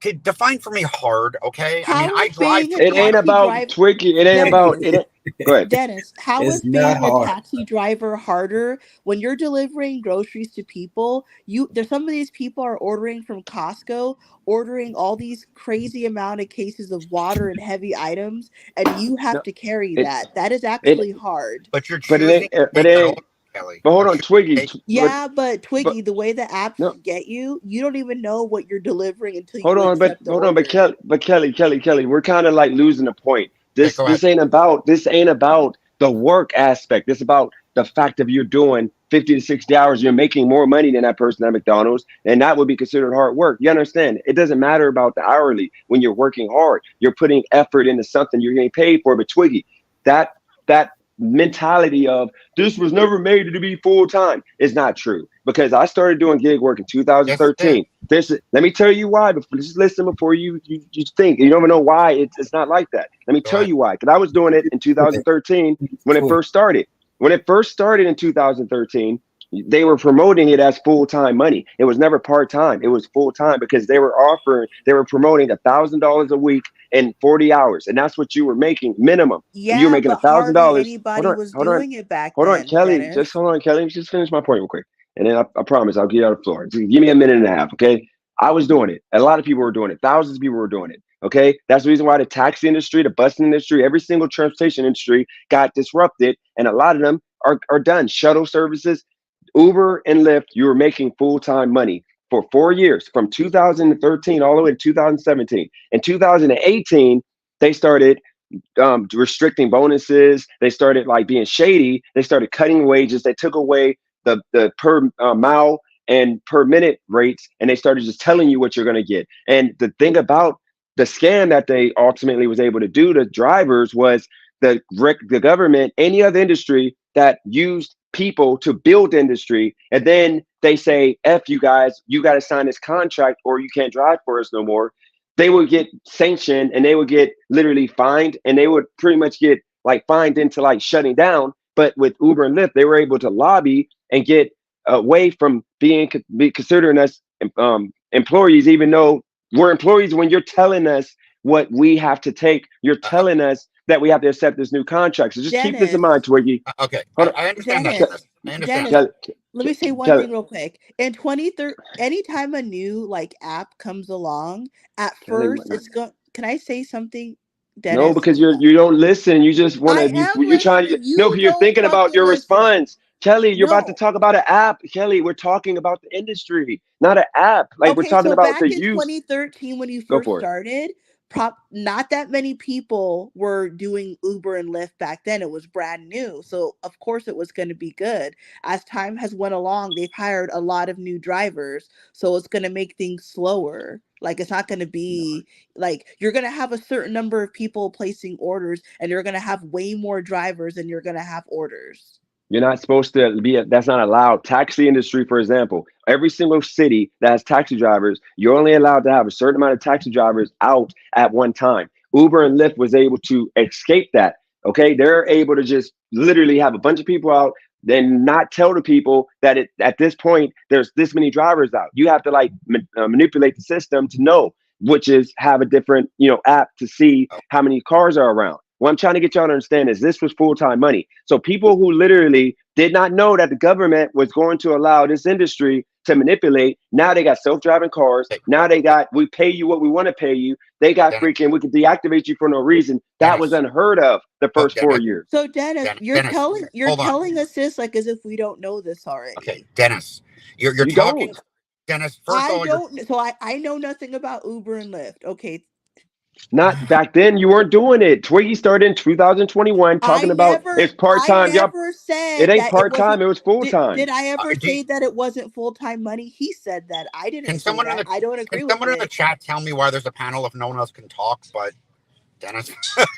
it define for me hard, okay? I mean, How I is drive being a to It ain't clients. taxi about driver, Twiggy. It ain't about Dennis? it. Go ahead. Dennis, how it's is not being a hard. taxi driver harder when you're delivering groceries to people? There's some of these people are ordering from Costco, ordering all these crazy amount of cases of water and heavy items, and you have No, to carry it that. That is it actually hard. But you're but it choosing ain't. to But take it that ain't. order, Kelly. But hold You're on, choosing to Twiggy. take. Yeah, but But Twiggy, the way the apps no. get you, you don't even know what you're delivering until Hold you on, but accept the hold on, order. Kelly, we're kind of like losing the point. Okay, This go ahead. this ain't about the work aspect. It's about the fact of you're doing 50 to 60 hours, you're making more money than that person at McDonald's, and that would be considered hard work. You understand? It doesn't matter about the hourly. When you're working hard, you're putting effort into something, you're getting paid for. But Twiggy, that mentality of this was never made to be full time is not true, because I started doing gig work in Yes, it did. 2013. Let me tell you why. Just listen before you think. You don't even know why it's not like that. Let me Go tell ahead. you why. Because I was doing it in 2013 when it first started. When it first started in 2013, they were promoting it as full time money. It was never part time. It was full time because they were promoting $1,000 a week and 40 hours, and that's what you were making minimum. You were Yeah, making a but thousand hardly dollars. Hold anybody on, was hold on, doing it back hold on, then, Kelly. Just Dennis. hold on, Kelly. Just finish my point real quick, and then I promise I'll get you out of the floor. Just give me a minute and a half, okay? I was doing it. A lot of people were doing it. Thousands of people were doing it. Okay, that's the reason why the taxi industry, the bus industry, every single transportation industry got disrupted, and a lot of them are done. Shuttle services, Uber and Lyft, you were making full time money for 4 years, from 2013 all the way to 2017. In 2018, they started restricting bonuses. They started like being shady. They started cutting wages. They took away the per mile and per minute rates, and they started just telling you what you're going to get. And the thing about the scam that they ultimately was able to do to drivers was the government, any other industry that used people to build industry, and then they say, "F you guys, you got to sign this contract, or you can't drive for us no more." They would get sanctioned, and they would get literally fined, and they would pretty much get like fined into like shutting down. But with Uber and Lyft, they were able to lobby and get away from be considering us employees, even though we're employees. When you're telling us what we have to take, you're Uh, telling us that we have to accept this new contract. So just keep this in Dennis, mind, Twiggy. okay, Hold on, I understand that, Dennis, Dennis. I understand Dennis, that. Kelly, let me say one Kelly. thing real quick. In 2013, anytime a new like app comes along, at Kelly, first it's going. Can I say something, no, Dennis? because you don't listen. You just want I to. am You're trying to. listening. No, You because you're don't thinking about fucking your listen. response. Kelly, you're about to No. talk about an app. Kelly, we're talking about the industry, not an app. Like we're Okay, talking so about back the in use. 2013 when you Go first for it. started, not that many people were doing Uber and Lyft back then. It was brand new. So of course it was going to be good. As time has went along, they've hired a lot of new drivers, so it's going to make things slower. Like it's not going to No, be like you're going to have a certain number of people placing orders and you're going to have way more drivers than you're going to have orders. you're not supposed to be. That's not allowed. Taxi industry, for example, every single city that has taxi drivers, you're only allowed to have a certain amount of taxi drivers out at one time. Uber and Lyft was able to escape that. Okay, they're able to just literally have a bunch of people out, then not tell the people that at this point there's this many drivers out. You have to like manipulate the system to know, which is have a different app to see Oh, how many cars are around. What I'm trying to get y'all to understand is this was full time money. So people who literally did not know that the government was going to allow this industry to manipulate, now they got self driving cars. okay, Now they got, we pay you what we want to pay you. They got Dennis, freaking, we could deactivate you for no reason. That was Dennis, unheard of the oh, first Dennis, 4 years. So Dennis, Dennis, you're hold on. telling us this like as if we don't know this Okay, already. Dennis, you're You talking, don't. Dennis. First of I all, you're don't. So I know nothing about Uber and Lyft. Okay, Not back then, you weren't doing it. Twiggy started in 2021 talking about it's part I time. Y'all, never it said ain't that it part time, wasn't. it was full Did time. I ever do you, say that it wasn't full time money? He said that. I didn't can say someone in that. the I don't can agree with someone in the it. chat tell me why there's a panel if no one else can talk? But Dennis,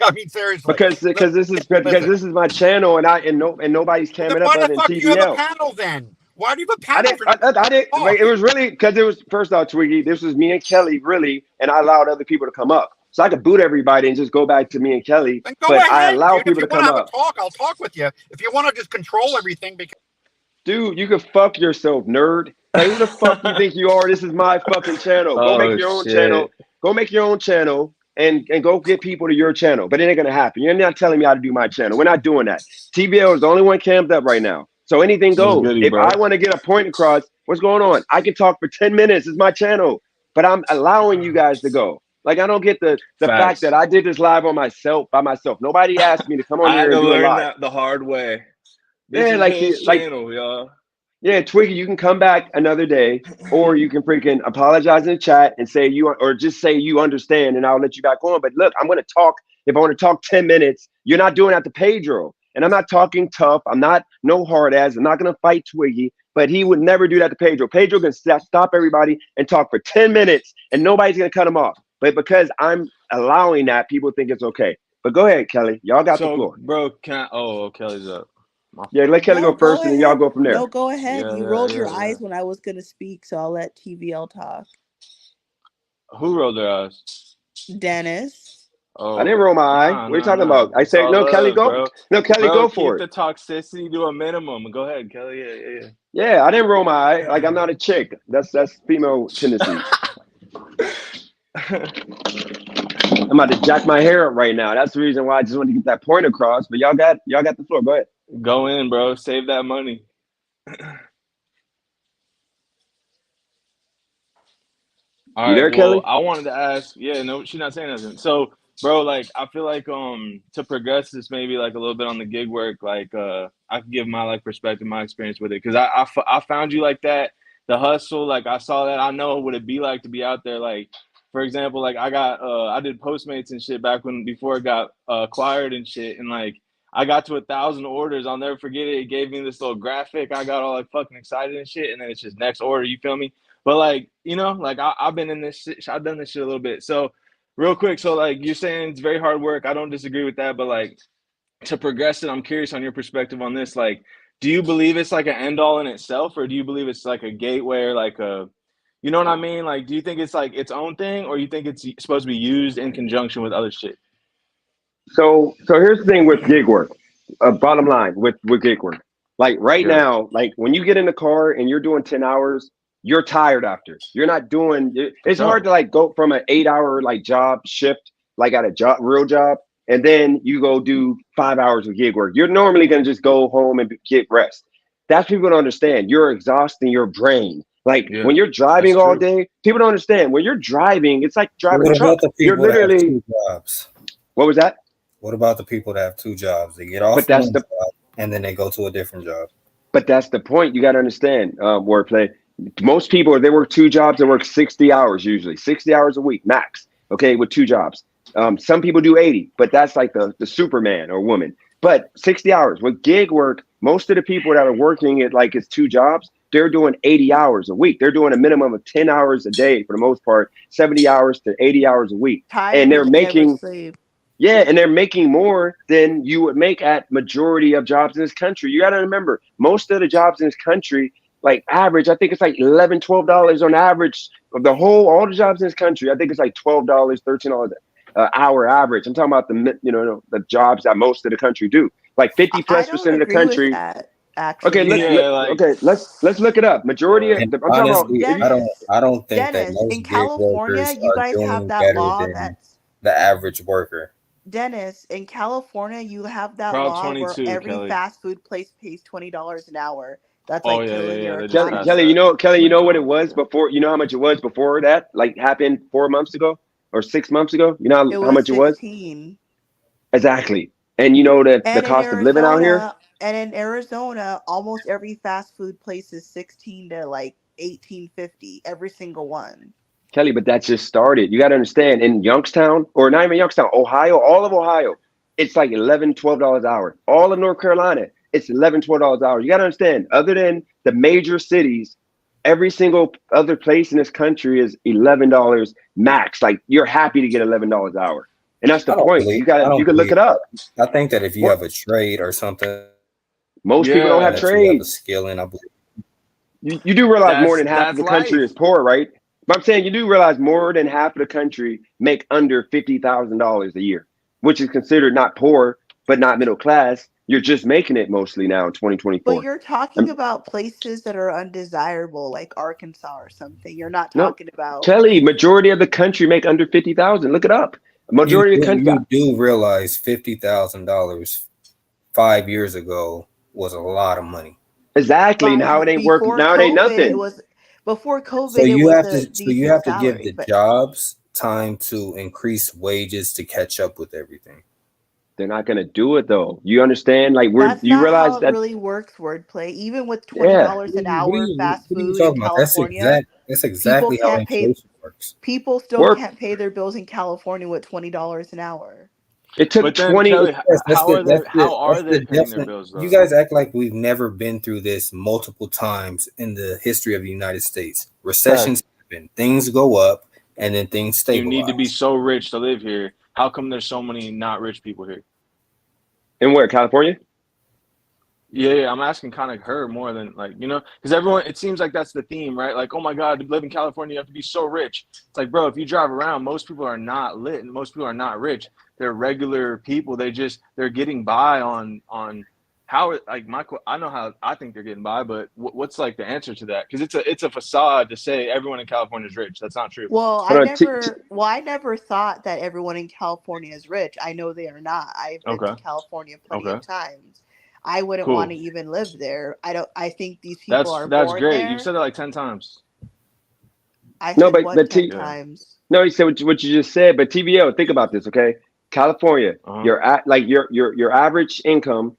I mean seriously, Because listen, because this is because listen. this is my channel, and nobody's Well, then camming up why the other than fuck do you have a TVL. panel then? Why do you have a I panel if didn't. you're not I didn't. talk? It was really because it was first off, Twiggy. This was me and Kelly, really, and I allowed other people to come up. So I could boot everybody and just go back to me and Kelly. Then go But I ahead, allow dude. If people you to want to come have a up. talk, I'll talk with you. If you want to just control everything, because Dude, you can fuck yourself, nerd. Like, who the fuck you think you are? This is my fucking channel. Go make Oh your own shit. channel. Go make your own channel and go get people to your channel. But it ain't gonna happen. You're not telling me how to do my channel. We're not doing that. TBL is the only one camped up right now. So anything What's goes. goody, If bro? I want to get a point across, what's going on? I can talk for 10 minutes. It's my channel. But I'm allowing you guys to go. Like I don't get the fact that Facts. I did this live on myself by myself. Nobody asked me to come on I had here to and do a learn live. that the hard way. This Yeah, is like his the like channel, y'all. yeah, Twiggy, you can come back another day, or you can freaking apologize in the chat and say or just say you understand, and I'll let you back on. But look, I'm gonna talk. If I want to talk 10 minutes, you're not doing that to Pedro. And I'm not talking tough. I'm not no hard ass. I'm not gonna fight Twiggy. But he would never do that to Pedro. Pedro can stop everybody and talk for 10 minutes, and nobody's gonna cut him off. But because I'm allowing that, people think it's okay. But go ahead, Kelly. Y'all got the So, floor. bro, Kelly's up. Yeah, let Kelly No, go go first, and then y'all ahead. go from No, there. go ahead. Yeah, You yeah, rolled your yeah, yeah. eyes when I was gonna speak, so I'll let TVL talk. Who rolled their eyes? Dennis. I Oh, didn't roll my eye. nah, What are you nah, talking nah. about? I It's said all no, Kelly, love, go. bro. No, Kelly, Bro, go for keep it. the toxicity to a minimum. Go ahead, Kelly. Yeah, Yeah, I didn't roll my eye. Like I'm not a chick. That's female tendencies. yeah, I'm about to jack my hair up right now. That's the reason why I just wanted to get that point across. But y'all got the floor. Go ahead. Go in, bro. Save that money. All You right. there, Well, Kelly? I wanted to ask. Yeah, no, she's not saying nothing. So, bro, like, I feel like to progress this maybe like a little bit on the gig work. Like, I could give my like perspective, my experience with it, because I found you like that. The hustle, like I saw that. I know what it'd be like to be out there. Like, for example, like I did Postmates and shit back when before it got acquired and shit, and like I got to 1,000 orders. I'll never forget it. It gave me this little graphic. I got all like fucking excited and shit, and then it's just next order. You feel me? But like, like I've been in this shit, I've done this shit a little bit. So real quick, so like you're saying it's very hard work. I don't disagree with that, but like to progress it, I'm curious on your perspective on this. Like, do you believe it's like an end all in itself, or do you believe it's like a gateway or like you know what I mean? Like, do you think it's like its own thing, or you think it's supposed to be used in conjunction with other shit? So here's the thing with gig work. Bottom line with gig work. Like right Yeah. now, like when you get in the car and you're doing 10 hours, you're tired after. You're not doing. For It's hard sure. to like go from an 8 hour like job shift, like at a job, real job, and then you go do 5 hours of gig work. You're normally gonna just go home and get rest. That's people don't understand. You're exhausting your brain. Like when Yeah, you're that's driving all true. day, people don't understand. When you're driving, it's like driving a What truck. about the You're people that have literally. two jobs? What was that? What about the people that have two jobs? They get But off that's one the job and then they go to a different job. But that's the point. You got to understand, wordplay. Most people, they work two jobs. They work 60 hours usually, 60 hours a week max. Okay, with two jobs. Some people do 80, but that's like the Superman or woman. But 60 hours with gig work, most of the people that are working it like it's two jobs, they're doing 80 hours a week. They're doing a minimum of 10 hours a day for the most part, 70 hours to 80 hours a week, and Tired they're but never making sleep. yeah, and they're making more than you would make at majority of jobs in this country. You got to remember, most of the jobs in this country, like average, I think it's like $11, $12 on average of all the jobs in this country. I think it's like $12, $13 hour average. I'm talking about the jobs that most of the country do. Like 50 I plus don't percent of the agree with country. that, Okay, actually, let Yeah, Dennis. like, okay, let's look it up. Majority of uh, And I'm talking about honestly, if you Dennis, I don't think that Dennis, most in gig California, workers you are guys have doing that better law than that's the average worker. Dennis, in California, you have that Prop law where 22, every Kelly. fast food place pays $20 an hour. That's Oh like yeah, yeah, killing yeah. your They just Kelly, passed Kelly, economy. that. You know what it was before. You know how much it was before that, like happened 4 months ago or 6 months ago. You know It how was much it was 16. exactly. And you know the And in cost of living out here, Arizona, almost every fast food place is 16 to like 18.50, every single one. Kelly. But that just started. You got to understand. In Youngstown, or not even Youngstown, Ohio, all of Ohio, it's like 11, $12 an hour. All of North Carolina, it's 11, $12 an hour. You got to understand. Other than the major cities, every single other place in this country is $11 max. Like you're happy to get $11 an hour, and that's the point. I You don't can look believe it up. I think that if you What have a trade or something that you have a skill in, I believe most people don't have Yeah, trades. you You do realize more than half of that's the country is life. poor, right? But I'm saying you do realize more than half of the country make under $50,000 a year, which is considered not poor, but not middle class. You're just making it mostly now in But 2024. you're talking about places that are undesirable, like Arkansas or something. You're not No, talking about. Kelly, majority of the country make under 50,000. Look it up. Majority of the country. you do realize $50,000 5 years ago was a lot of money. Exactly. Now it ain't worth. Before Now it ain't COVID, it nothing. was before So COVID, it you was have to a so you decent have to give salary. the But jobs time to increase wages to catch up with everything. They're not gonna do it though. You understand? Like that's you not realize how it that? really works, wordplay. Even with twenty Yeah. dollars an hour fast What are you food in talking about? California, That's people exactly how can't pay inflation works. people still Work. can't pay their bills in California with $20 an hour. It took But then 20. Kelly, Yes, how are they paying their definite. bills You though? guys act like we've never been through this multiple times in the history of the United States. Recessions Facts. happen, things go up, and then things You need to be stabilize. so rich to live here. How come there's so many not rich people here? In where? California? Yeah, I'm asking kind of her more than like, because everyone, it seems like that's the theme, right? Like, oh my God, to live in California, you have to be so rich. It's like, bro, if you drive around, most people are not lit and most people are not rich. They're regular people. They're getting by on how, like, I know how I think they're getting by, but what's like the answer to that? Because it's a facade to say everyone in California is rich. That's not true. Well, Hold on. I never thought that everyone in California is rich. I know they are not. I've been to Okay. California plenty Okay. of times. I wouldn't want Cool. to even live there. I think these people That's are that's born great. You've there. said it like 10 times. I No, said but what 10 Yeah. times? no, he said what you just said. But TVO, think about this, okay? California, Uh-huh. your at like your average income,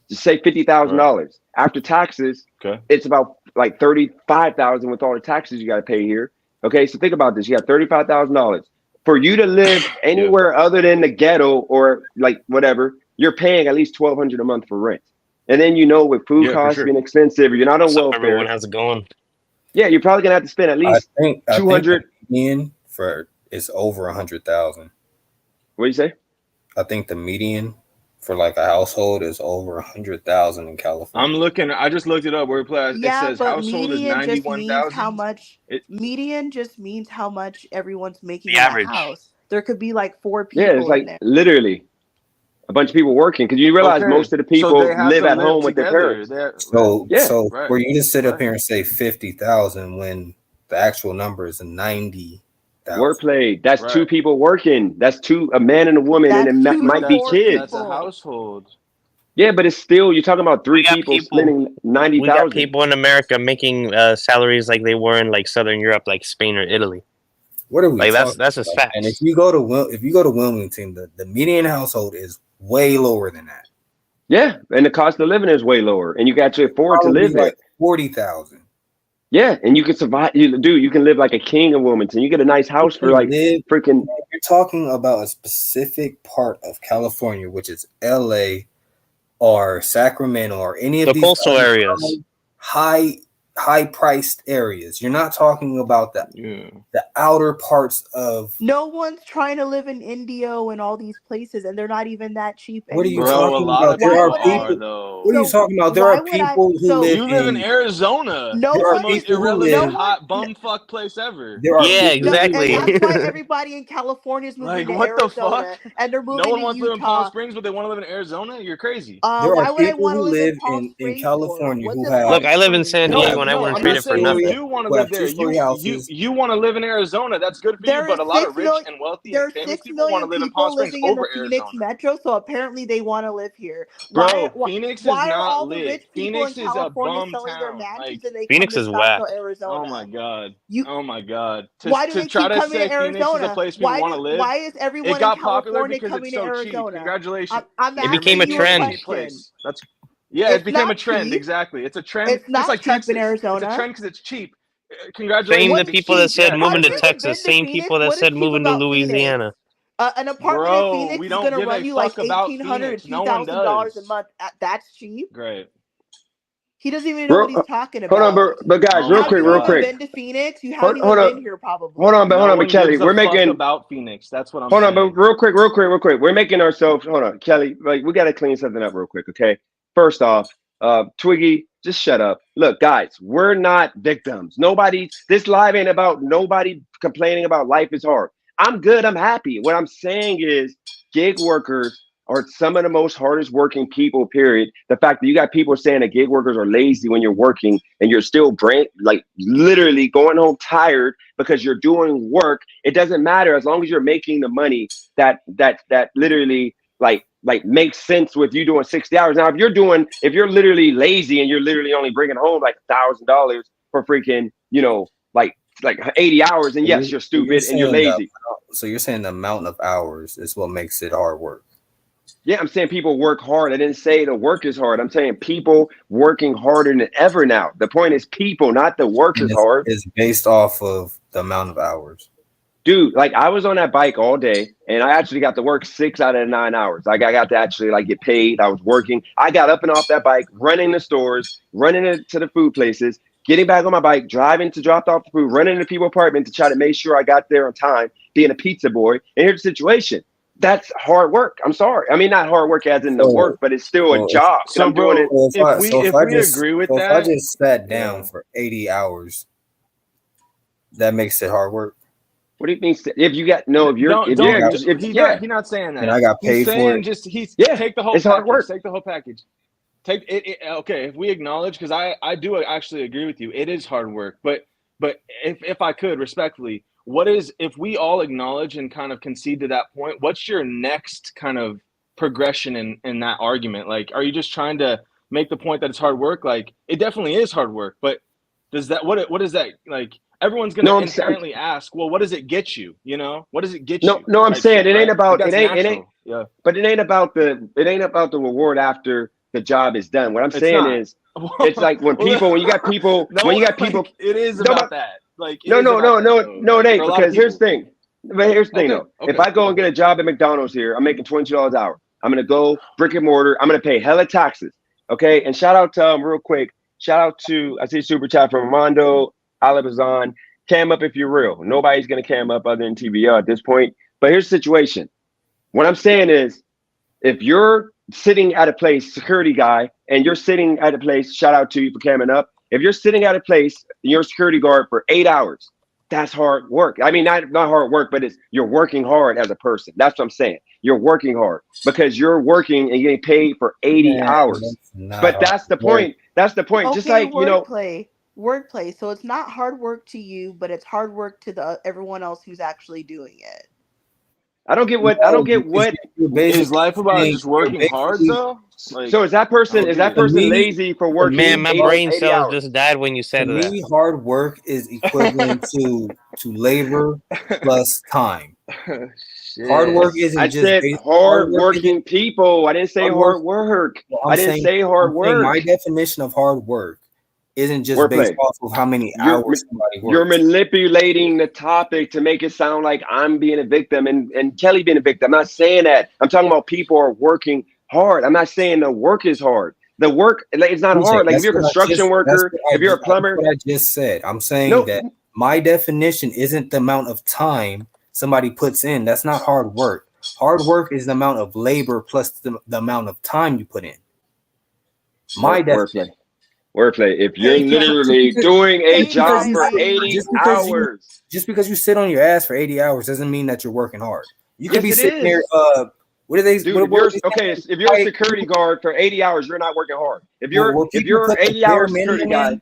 just say $50,000 Right. after taxes. Okay. It's about like 35,000 with all the taxes you got to pay here. Okay, so think about this. You got $35,000 for you to live Yeah. anywhere other than the ghetto or like whatever. You're paying at least 1,200 a month for rent, and then with food Yeah, for costs sure. being expensive, you're not on What's up, everyone? welfare. How's it going? Yeah, you're probably gonna have to spend at I least think I two think the hundred. median for is over 100,000. What do you say? I think the median for like a household is over 100,000 in I'm California. looking. I just looked it up. Where it Yeah, says but household is median just means how 91,000. much It median just means how much everyone's making The in the average. house. There could be like four Yeah, it's people in like there. literally a bunch of people working because you realize okay. most of the So they people have live to at live home with their together. parents. They're right, So Yeah, so right, for you to sit up right. here and say 50,000 when the actual number is 90,000. wordplay. That's two Right. people working. That's a man and a woman, and it That's two But to might be four kids. that's a people. household. Yeah, but it's still you're talking about We three got people people. spending ninety We got thousand. people in America making salaries like they were in like Southern Europe, like Spain or Italy. What are we Like talking that's just about? And facts. if you go to Wilmington, the median household is way lower than that. Yeah, and the cost of living is way lower, and you can actually afford to Probably live like there. 40,000. Yeah, and you can survive. You can live like a king in Wilmington. You get a nice You house for can like live. freaking. You're talking about a specific part of California, which is LA or Sacramento or any of The these coastal other areas. high high priced areas. You're not talking about Yeah. the outer parts of. No one's trying to live in Indio and all these places, and they're not even that cheap What are you anyway. Bro, a talking lot about? of There Why are people would I? are people. What are though. you So talking about? There why are would I? people who So live You live in in. Arizona. no There It's are the one, most people who no irrelevant, live. one. hot bumfuck place ever. There are Yeah, people No, who and exactly. live. that's why everybody in California is moving Like, to what the fuck? Arizona and they're No moving one to wants to live in Palm Utah. Springs, but they want to live in Arizona? You're crazy. There are Why would I people want to who live in live Palm in Springs for? California What's who in Look, have Palm I live in San who Springs? Diego have and I No, wouldn't I'm trade not it for saying you two-story nothing. do want to who live have there. two-story houses. You want to live in Arizona. That's good for you. There But is a lot of six rich million. and wealthy and There's famous six people want million to live in Palm people Springs living in the over Phoenix Arizona. metro, so apparently they want to live here. Why? Bro, Why, Phoenix is why are not all the lit. rich people in Phoenix is a California bum selling their town. mansions Like, and they come Phoenix to is whack. Scottsdale, oh Arizona? my god. You. Oh my god. To Why do to they try keep to coming say to Phoenix is a Arizona? place people want to live, Why is it everyone in got popular California because it's coming to so cheap. Arizona? Congratulations. I'm It You're became asking a making you a it a trend. cheap question. place. That's yeah, it It's became a not trend. cheap. Exactly. It's a trend It's just not like cheap in Texas. It's a Arizona. trend because it's cheap. Same the What's Congratulations, it's people cheap. that cheap? said Yes. Have moving to you even Texas, been to same Phoenix? people that What is said cheap moving to about Phoenix? Louisiana. An apartment in Bro, Phoenix we is don't gonna give a run you like fuck about 1,800, Phoenix. two No one thousand dollars a does. month. That's cheap. Great. He doesn't even know Bro, what he's talking hold on, about. but guys, Oh real my Have quick, you real even quick. god. been to Phoenix? You haven't Hold even up, been here hold probably. on, but hold No on, but one Kelly, gives a we're fuck making. about Phoenix. That's what I'm Hold on, but saying. real quick. We're making ourselves. Hold on, Kelly. Like we got to clean something up real quick, okay? First off, Twiggy, just shut up. Look, guys, we're not victims. Nobody. This live ain't about nobody complaining about life is hard. I'm good. I'm happy. What I'm saying is, gig workers are some of the most hardest working people. Period. The fact that you got people saying that gig workers are lazy when you're working and you're still like literally going home tired because you're doing work. It doesn't matter as long as you're making the money that literally like makes sense with you doing 60 hours. Now, if you're literally lazy and you're literally only bringing home like $1,000 for freaking, like 80 hours, and yes, you're You're stupid and you're lazy. so you're saying the amount of hours is what makes it hard work. Yeah, I'm saying people work hard. I didn't say the work is hard. I'm saying people working harder than ever now. The point is people, not the work And is hard. it's based off of the amount of hours. dude, like I was on that bike all day and I actually got to work 6 out of the 9 hours. Like I got to actually like get paid. I was working. I got up and off that bike, running the stores, running to the food places, getting back on my bike, driving to drop off the food, running to people's apartment to try to make sure I got there on time, being a pizza boy. And here's the situation. That's hard work. I'm sorry. I mean, not hard work as in the So, work, but it's still a so if job. And So, I'm doing it. bro, so if if I we so if if I we just agree with so if I that, just sat down yeah. for 80 hours, that makes it hard work. What do you mean? If you got no, Don't if And I you're, don't. got if He's not. yeah, He's not saying and that. I got He's paid for saying it. just he's yeah, take the whole it's hard package. work. Take the whole package. Take it. Okay, if we acknowledge, because I do actually agree with you, it is hard work. But if I could respectfully, what is if we all acknowledge and kind of concede to that point? What's your next kind of progression in that argument? Like, are you just trying to make the point that it's hard work? Like, it definitely is hard work, but does that what is that like? Everyone's gonna No, inherently ask, well, what does it get you? You know, what does it get no, you? no. I'm Type saying shit, it ain't right? Like about that's it ain't. natural. Yeah, But it ain't about the reward after the job is done. What I'm it's saying not. is, it's like when No, you got people, like it is no, about but that. Like it no, is no, about no, that no, though. no, it Like for ain't. a lot of Because here's the people. thing. But here's the thing Okay, though. If okay, I go and okay. get a job at McDonald's here, I'm making $20 an hour. I'm gonna go brick and mortar. I'm gonna pay hella taxes. Okay. And shout out to real quick. Shout out to I see super chat from Armando Alabazan. Cam up if you're real. Nobody's gonna cam up other than TBL at this point. But here's the situation. What I'm saying is if you're sitting at a place, security guy, and you're sitting at a place, shout out to you for camming up. If you're sitting at a place, you're a security guard for 8 hours. That's hard work. I mean, not hard work, but it's you're working hard as a person. That's what I'm saying. You're working hard because you're working and you're getting paid for 80 Man, hours. that's not But hard that's the work. point. That's the point. Just Okay, like wordplay. So it's not hard work to you, but it's hard work to the everyone else who's actually doing it. I don't No, get because what. you're Is basically life about saying just working hard though? Like So I don't is get that it. to person me, lazy for to Man, working me, my 80, hard brain 80 cells hours? just died when you to said that. me, hard work is equivalent to labor plus time. Hard Shit. work isn't I just said based, hard hard work isn't working people. I didn't say hard work. hard work. Well, I didn't say I'm hard saying my work. definition of hard work isn't just based Wordplay. off of how many You're hours somebody you're works. manipulating the topic to make it sound like I'm being a victim and Kelly being a victim. I'm not saying that. I'm talking about people are working hard. I'm not saying the work is hard. The work like, it's not DJ, hard. Like if you're a construction worker, if you're a that's plumber, what I just said. I'm saying no, that my definition isn't the amount of time somebody puts in. That's not hard work. Hard work is the amount of labor plus the amount of time you put in. My wordplay. definition. Wordplay. If you're Hey, literally Because, doing a hey, job for driving. 80 hours. just because you sit on your ass for 80 hours doesn't mean that you're working hard. You could Yes, be it sitting there. is. What are they? Dude, What are they if you're a saying? security guard for 80 hours, you're not working hard. Will If people you're put the 80 bare hour security minimum guy, in?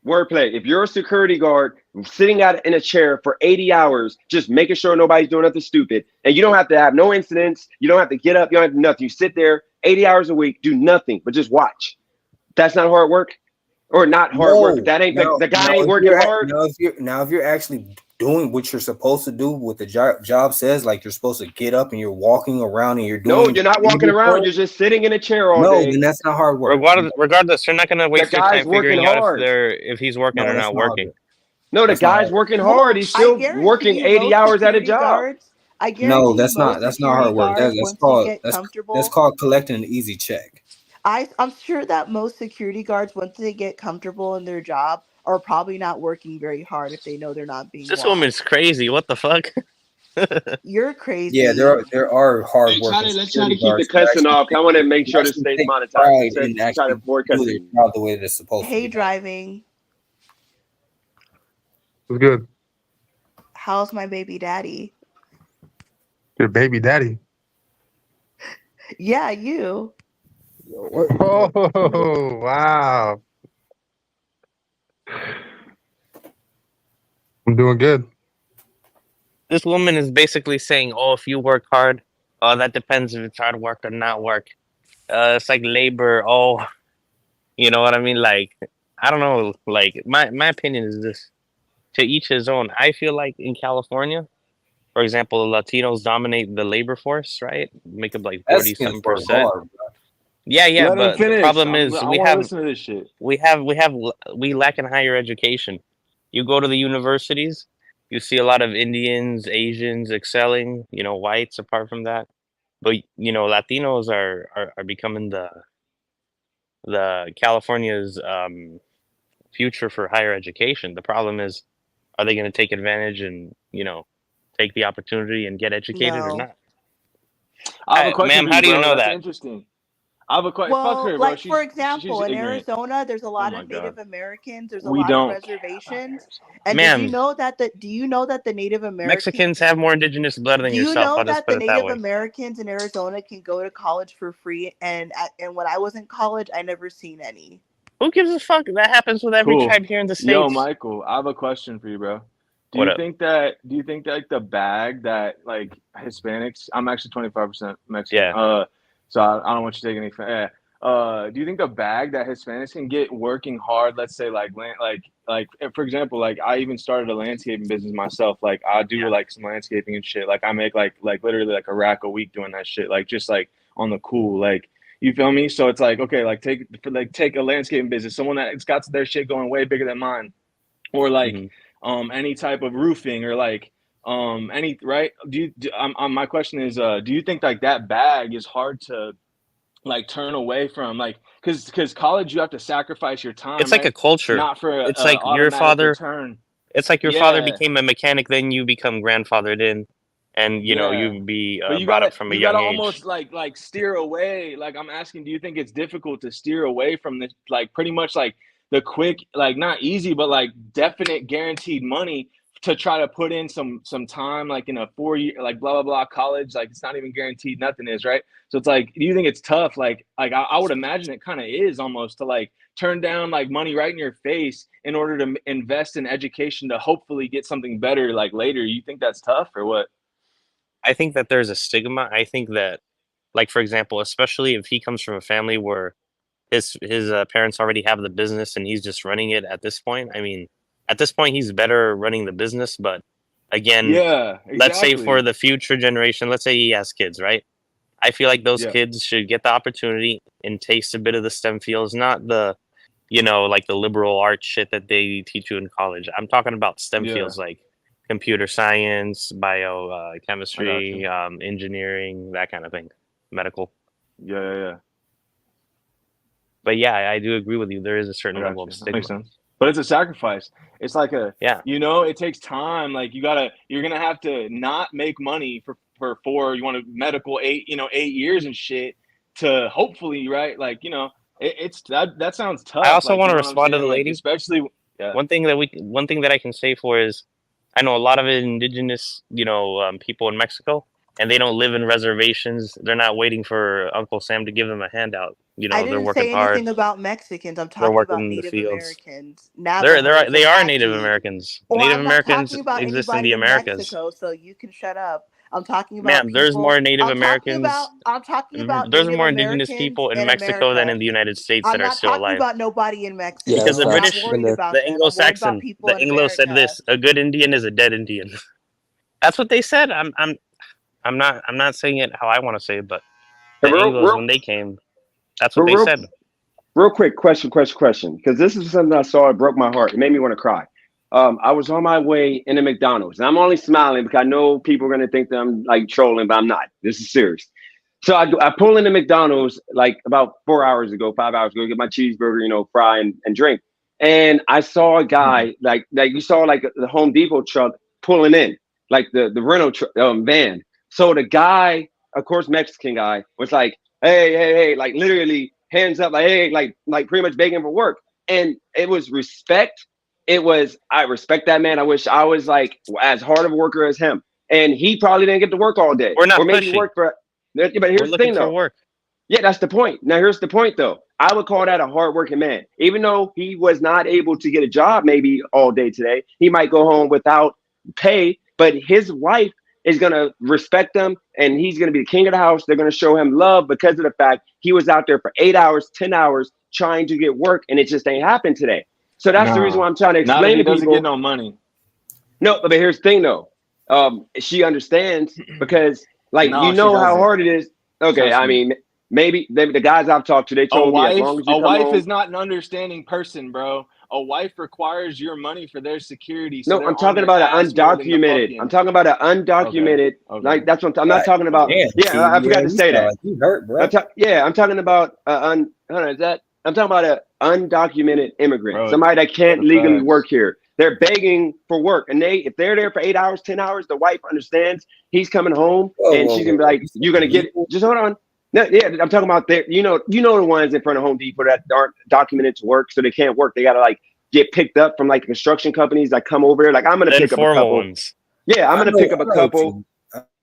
wordplay. If you're a security guard sitting out in a chair for 80 hours, just making sure nobody's doing nothing stupid, and you don't have to have no incidents, you don't have to get up, you don't have to do nothing. You sit there 80 hours a week, do nothing but just watch. That's not hard work, or not hard work. If No. that ain't the guy ain't If working you're hard. if you're actually doing what you're supposed to do, what the job says, like you're supposed to get up and you're walking around and you're No, doing you're not walking labor around. stuff, You're just sitting in a chair all no, day. then that's not hard work. Regardless, they're not gonna The waste their guy's time working figuring out hard. if he's working No, or that's not not hard working. work. No, the That's not guy's hard work. working hard. He's still working 80 hours at a job. I No, guarantee you most that's not hard security work. guards, once you get That's comfortable, called collecting an easy check. I'm sure that most security guards, once they get comfortable in their job, are probably not working very hard if they know they're not being This woman's watched. crazy. What the fuck? You're Yeah, crazy. there are hard Hey, working let's try to security keep the guards who cussing actually off. I want to make sure this stays take monetized. pride Let's in try to actually avoid do their cussing. job the way that it's supposed to Hey, be done. driving. It's good. How's my baby daddy? Your baby daddy. Yeah, you. Oh wow. I'm doing good. This woman is basically saying, "Oh, if you work hard, that depends if it's hard work or not work. It's like labor. Oh, you know what I mean? Like, I don't know. Like, my opinion is this: to each his own. I feel like in California, for example, Latinos dominate the labor force, right? Make up like That's gonna start 47%. hard, bro. Yeah, Let him but the finish. problem is I want to listen to this shit. we lack in higher education. You go to the universities, You see a lot of Indians, Asians excelling. Whites apart from that, but Latinos are becoming the California's future for higher education. The problem is, are they going to take advantage and take the opportunity and get educated or No. not? I have a question Ma'am, for how you, do you bro. know That's that? interesting. I have a question. Fuck Well, her, bro. like for She's example, in ignorant. Arizona, there's a Oh lot my of god. Native Americans. There's a We lot of don't care about reservations. Arizona. And Ma'am, do you know that the Native Mexicans Americans have more indigenous blood than do you yourself. know I'll just that put the it that Native way. Americans in Arizona can go to college for free? And when I was in college, I never seen any. Who gives a fuck? That happens with every Cool. tribe here in the Yo, states. Michael, I have a question for you, bro. What up? Do you think that like the bag that like Hispanics, I'm actually 25% Mexican. Yeah. So I don't want you to take any do you think the bag that Hispanics can get working hard, let's say like for example, like I even started a landscaping business myself. Like I do Yeah. like some landscaping and shit. Like I make like literally like a rack a week doing that shit. Like just like on the cool. Like you feel me? So it's like, okay, take a landscaping business, someone that's got their shit going way bigger than mine, or like hmm any type of roofing, or like any right. My question is, do you think like that bag is hard to like turn away from, like because college, you have to sacrifice your It's time, like a right? culture. Not for a It's like your automatic father. return. It's like your father Yeah, became a mechanic, then you become grandfathered in, and yeah. you be But brought up from a you gotta young age. almost like steer away. Like I'm asking, do you think it's difficult to steer away from this, like pretty much like the quick, like not easy, but like definite guaranteed money, to try to put in some time, like in a 4 year, like blah blah blah college, like it's not even guaranteed, nothing is, right? So it's like, do you think it's tough? I would imagine it kind of is, almost, to like turn down like money right in your face in order to invest in education to hopefully get something better like later. You think that's tough or what? I think that there's a stigma. I think that, like for example, especially if he comes from a family where his parents already have the business and he's just running it at this point. I mean, at this point, he's better running the business. But again, Yeah, let's say for exactly. the future generation, let's say he has kids, right? I feel like those Yeah. kids should get the opportunity and taste a bit of the STEM fields, not the, like the liberal arts shit that they teach you in college. I'm talking about STEM Yeah, fields like computer science, I got you. chemistry, engineering, that kind of thing, medical. Yeah, yeah, yeah. But yeah, I do agree with you. There is a I certain level got of you. That makes stigma. sense. But it's a sacrifice. It's like Yeah, it takes time. Like you're gonna have to not make money for you want a medical 8 years and shit, to hopefully, right? Like, it's that sounds I tough. also Like, want you to know what I'm respond to saying? the Like, lady. especially, yeah, One thing that I can say for is, I know a lot of indigenous, people in Mexico, and they don't live in reservations. They're not waiting for Uncle Sam to give them a handout. I They're didn't working say hard. anything about Mexicans. I'm They're talking working about in the Native fields. Americans, Navajos, They are Native Apache. Americans. Or Native I'm not Americans talking about exist in the anybody in Americas. Mexico, so you can shut up. I'm talking about Ma'am, there's people. more Native Americans. I'm talking about There's Native more indigenous Americans people in in Mexico than America. in the United States I'm that are not still talking alive. about nobody in Yeah, Because that's Mexico. the I'm not facts. British, worried about the them. I'm worried about Anglo-Saxon, people the in Anglo said America. this: a good Indian is a dead Indian. That's what they said. I'm not saying it how I want to say it, but Hey, the Anglos, when they came, that's what they real, said. real quick question, because this is something I saw. It broke my heart. It made me want to cry. I was on my way into McDonald's, and I'm only smiling because I know people are going to think that I'm like trolling, but I'm not. This is serious. So I pull into McDonald's like about 4 hours ago, 5 hours ago, get my cheeseburger, fry and drink. And I saw a guy like you saw like the Home Depot truck pulling in, like the rental van. So the guy, of course, Mexican guy, was like, hey, like literally hands up, like hey, like pretty much begging for work. And it was respect. It was, I respect that man. I wish I was like as hard of a worker as him. And he probably didn't get to work all day, We're not or maybe he pushy. worked for. But We're here's the looking thing, for though. work. Yeah, that's the point. Now, here's the point, though. I would call that a hardworking man. Even though he was not able to get a job maybe all day today, he might go home without pay, but his wife is going to respect him and he's going to be the king of the house. They're going to show him love because of the fact he was out there for 8 hours, 10 hours trying to get work, and it just ain't happened today. So that's the reason nah, why I'm trying to not if explain he to doesn't get people. no money. No, but here's the thing, though. She understands because, like, No, she how doesn't. hard it is. Okay, Trust I me. mean, maybe the guys I've talked to, they A told me as wife, long as you a come wife home. is not an understanding person, bro. a wife requires your money for their security, so No, they're I'm on talking their about ass an more than the undocumented. I'm fucking. talking about an Okay, undocumented. okay, Like that's what I'm God not talking about. okay. damn, Yeah, Keith, I forgot yeah, to you say sound that. like you hurt, bro. Yeah, I'm talking about hold on, is that I'm talking about an undocumented immigrant, Bro, somebody that can't the legally work facts. here. They're begging for work, and if they're there for 8 hours, 10 hours, the wife understands he's coming home, Whoa, and whoa, she's whoa, gonna be whoa. like, You said "You're gonna get it." illegal? Just hold on. No, yeah, I'm talking about there. The ones in front of Home Depot that aren't documented to work, so they can't work. They gotta like get picked up from like the construction companies that come over there. Like I'm gonna The pick up a informal couple. ones. Yeah, I'm gonna pick up a I know, couple. Keith.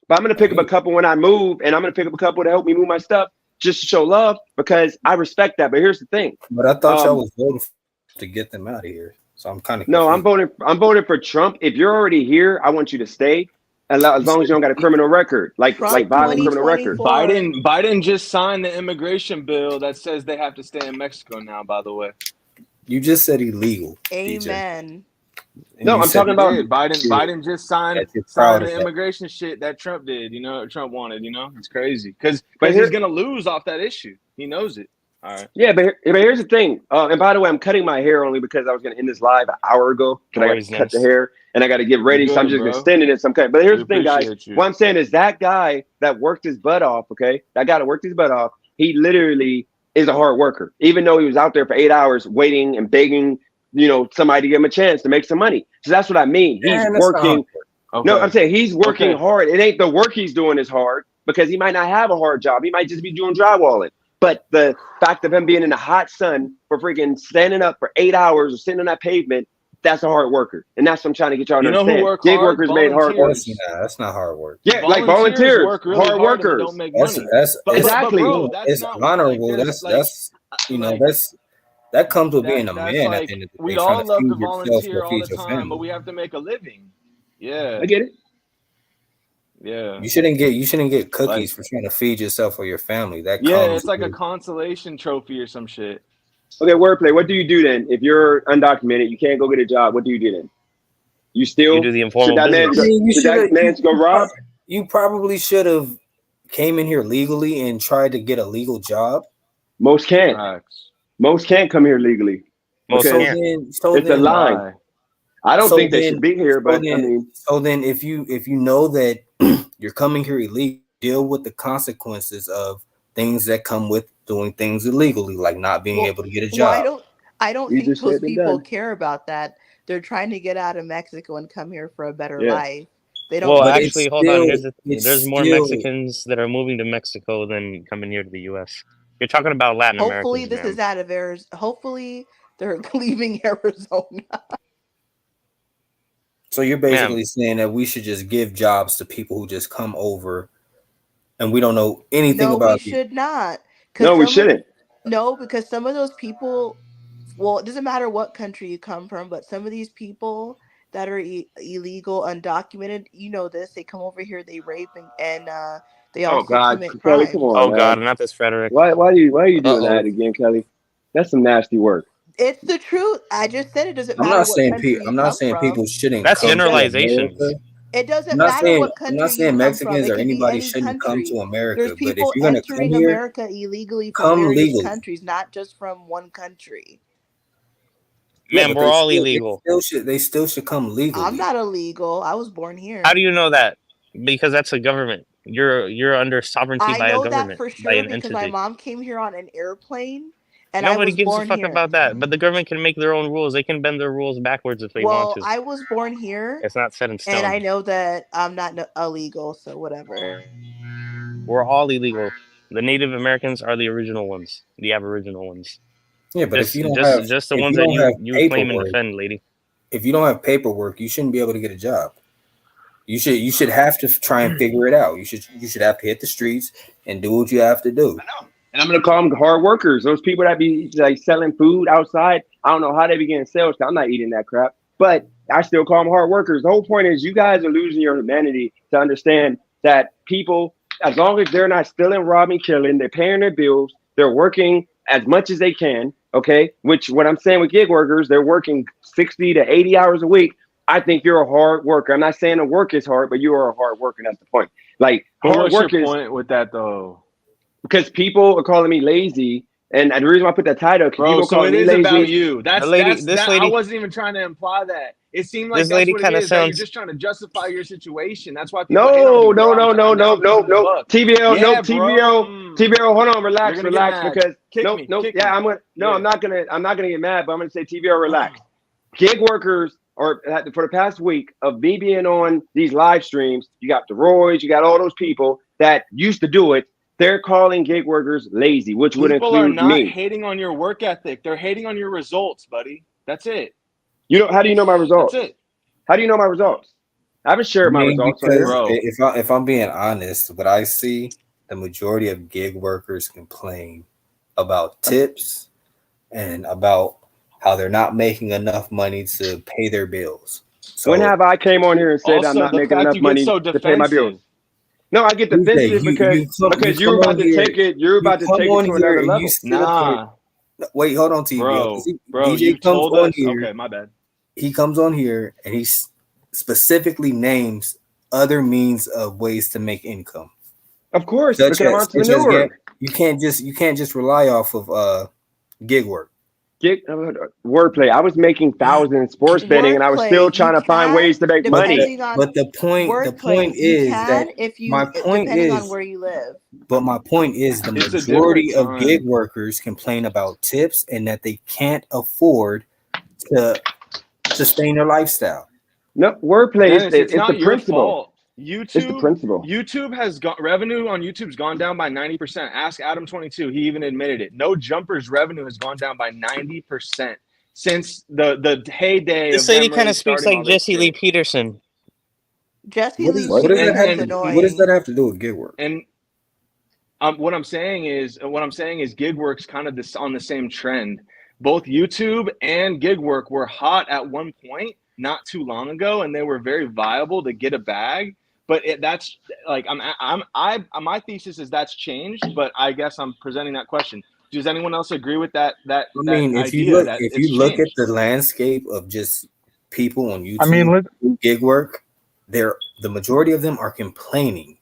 But I'm gonna I know pick up a you, couple when I move, and I'm gonna pick up a couple to help me move my stuff just to show love because I respect that. But here's the thing. but I thought y'all Um, was voting to get them out of here. So I'm kind of no, I'm confused. voting. I'm voting for Trump. If you're already here, I want you to stay, as You long as said you don't got a criminal record, like Trump violent criminal record. 2024. Biden just signed the immigration bill that says they have to stay in Mexico now. By the way, you just said illegal, DJ, Amen. and No, you I'm said talking he about. did. Biden just signed that you're proud signed of the that. immigration shit that Trump did. You know, Trump wanted. You know, it's crazy because But he's here, gonna lose off that issue. He knows it. All right. yeah, but here's the thing. And by the way, I'm cutting my hair only because I was gonna end this live an hour ago because I got Always to cut the nice. hair and I got to get You ready. So I'm good, just bro. extending it some kind. But here's We the thing, guys. appreciate you. What I'm saying is that guy that worked his butt off. Okay, that guy that worked his butt off. He literally is a hard worker, even though he was out there for 8 hours waiting and begging. Somebody to give him a chance to make some money. So that's what I mean. He's Man, that's not hard working. work. No, I'm Okay. saying he's working Okay. hard. It ain't the work he's doing is hard because he might not have a hard job. He might just be doing drywalling. But the fact of him being in the hot sun for freaking standing up for 8 hours or sitting on that pavement, that's a hard worker. And that's what I'm trying to get y'all to You know who understand. work Gig hard? workers made hard work. Volunteers. That's not hard work. Yeah, like Volunteers volunteers, work really hard hard and they don't workers. make That's money. that's it's But Exactly. bro, cool. that's It's not like honorable. there's That's like that comes with being a that's man at the like end of the day, we'd trying all to love to feed yourself or volunteer all feed the your time, but family. we have to make a living. Yeah. I get it. Yeah. You shouldn't get Like cookies for trying to feed yourself or your family. That yeah, comes it's like a with consolation trophy or some shit. Okay, wordplay. What do you do then? If you're undocumented, you can't go get a job. What do you do then? You You still do the should informal that man I business. go, mean, should that man go rob? you probably should have came in here legally and tried to get a legal job. Most can't. Facts. Most can't come here legally. Most So Okay, can't. then so it's a then line. Why? I don't so think they should then be here, so but I then mean, so then if you know that you're coming here illegally, deal with the consequences of things that come with doing things illegally, like not being Well, able to get a well, job. I don't easier think those said than people done. care about that. They're trying to get out of Mexico and come here for a better Yeah, life. They don't Well, But give a it's actually, hold on. still Here's the thing. it's There's more still Mexicans that are moving to Mexico than coming here to the U.S. You're talking about Latin hopefully Americans, this is man. out of Arizona. Hopefully they're leaving Arizona. so you're Ma'am, basically saying that we should just give jobs to people who just come over and we don't know anything No, we about you. should not. Cuz no, we some of shouldn't. no, because some of those people, well, it doesn't matter what country you come from, but some of these people that are illegal, undocumented, you know this, they come over here, they rape and they Oh also God, commit Kelly, come crimes. oh on, God, man. not this Frederick. Why are you Uh doing that oh. again, Kelly? That's some nasty work. It's the truth. I just said it doesn't matter what country you I'm not come saying people from. shouldn't That's It come does to generalizations. America. it I'm doesn't not matter saying what I'm not country you saying come from. Mexicans It or could be anybody any shouldn't come to country. There's America, but if people you're gonna come entering here, America illegally from come various legally. countries, not just from one country. Yeah, Ma'am, but we're all illegal. they still should come I'm legally. not illegal. I was born How here. do you know that? Because that's a government. You're under sovereignty I by a know that government, for by sure an because my entity. mom came here on an airplane and I Nobody was gives a born fuck here. about that. But the government can make their own rules. They can bend their rules backwards if they want Well, to. I was born here It's not set in and I stone. know that I'm not illegal, so whatever. We're all illegal. The Native Americans are the original ones, the Aboriginal ones. Yeah, but Just the if ones you that don't have you claim and paperwork, defend, lady. if you don't have paperwork, you shouldn't be able to get a job. You should have to try and figure it out. You should have to hit the streets and do what you have to do. I know. And I'm gonna call them hard workers. Those people that be like selling food outside. I don't know how they be getting sales. 'Cause I'm not eating that crap. But I still call them hard workers. The whole point is you guys are losing your humanity to understand that people, as long as they're not stealing, robbing, killing, they're paying their bills, they're working as much as they can. Okay, which what I'm saying with gig workers, they're working 60 to 80 hours a week. I think you're a hard worker. I'm not saying the work is hard, but you are a hard worker. And that's the point. Like But hard what's your work is point with that though? because people are calling me lazy And the reason why I put that title, because Bro, people so calling it me is about lazy. you. The lady, That's this that. I lady, wasn't even trying to imply that. It seemed like this that's lady what it kind of is. That you're sounds. just trying to justify your situation. That's why people hate on No, you, bro. no, no, no, Now no, I'm no, keeping it a no. buck. TBL, no, Yeah, bro. TBL, TBL. Hold on, You're relax, gonna get relax. mad. Because Kick nope, me. nope. Kick Yeah, me. I'm gonna. No, Yeah. I'm not gonna get mad. But I'm gonna say TBL, relax. Gig workers or for the past week of me being on these live streams, you got the Roys, you got all those people that used to do it. They're calling gig workers lazy, which would People are include not me. hating on your work ethic. They're hating on your results, buddy. That's it. You know, how do you know my That's results? it, How do you know my results? I haven't I shared my mean, results on here. because bro. if I'm being honest, what I see, the majority of gig workers complain about tips and about how they're not making enough money to pay their bills. When So have I came on here and said I'm Also, not the making fact enough you get money so to pay my defensive. bills? No, I get Tuesday, defensive you because come you're about on to here, take it. You're you about to come take it on to here another and you level. sit up here. Nah, Wait, hold on, TVL, because bro. DJ You comes told on us. here. Okay, my bad. He comes on here and he specifically names other means of ways to make income, Of course, such because I'm an as entrepreneur. you can't just rely off of gig work. Get wordplay. I was making thousands in sports betting, and I was still Wordplay, you trying to find can, ways to make But the money. depending on but the point wordplay, you is that can if my you point depending on is where you live. but my point is the It's a different majority of gig time. workers complain about tips and that they can't afford to sustain their lifestyle. No, wordplay is Dennis, it's it's the not your principle. fault. It's the principle. YouTube has got revenue on YouTube's gone down by 90%. Ask Adam22. He even admitted it. No Jumpers revenue has gone down by 90% since the heyday This of lady them kind really of speaks starting like all this Jesse Lee shit. Peterson. Jesse What is Lee what What? does that Peterson's have to what does that annoying. have to do with gig work? And what I'm saying is gig work's kind of this on the same trend. Both YouTube and gig work were hot at one point not too long ago, and they were very viable to get a bag. But that's like my thesis is that's changed. But I guess I'm presenting that question. Does anyone else agree with I that mean, idea that if it's you look at changed? the landscape of just people on I mean, YouTube who gig work, the majority of them are complaining.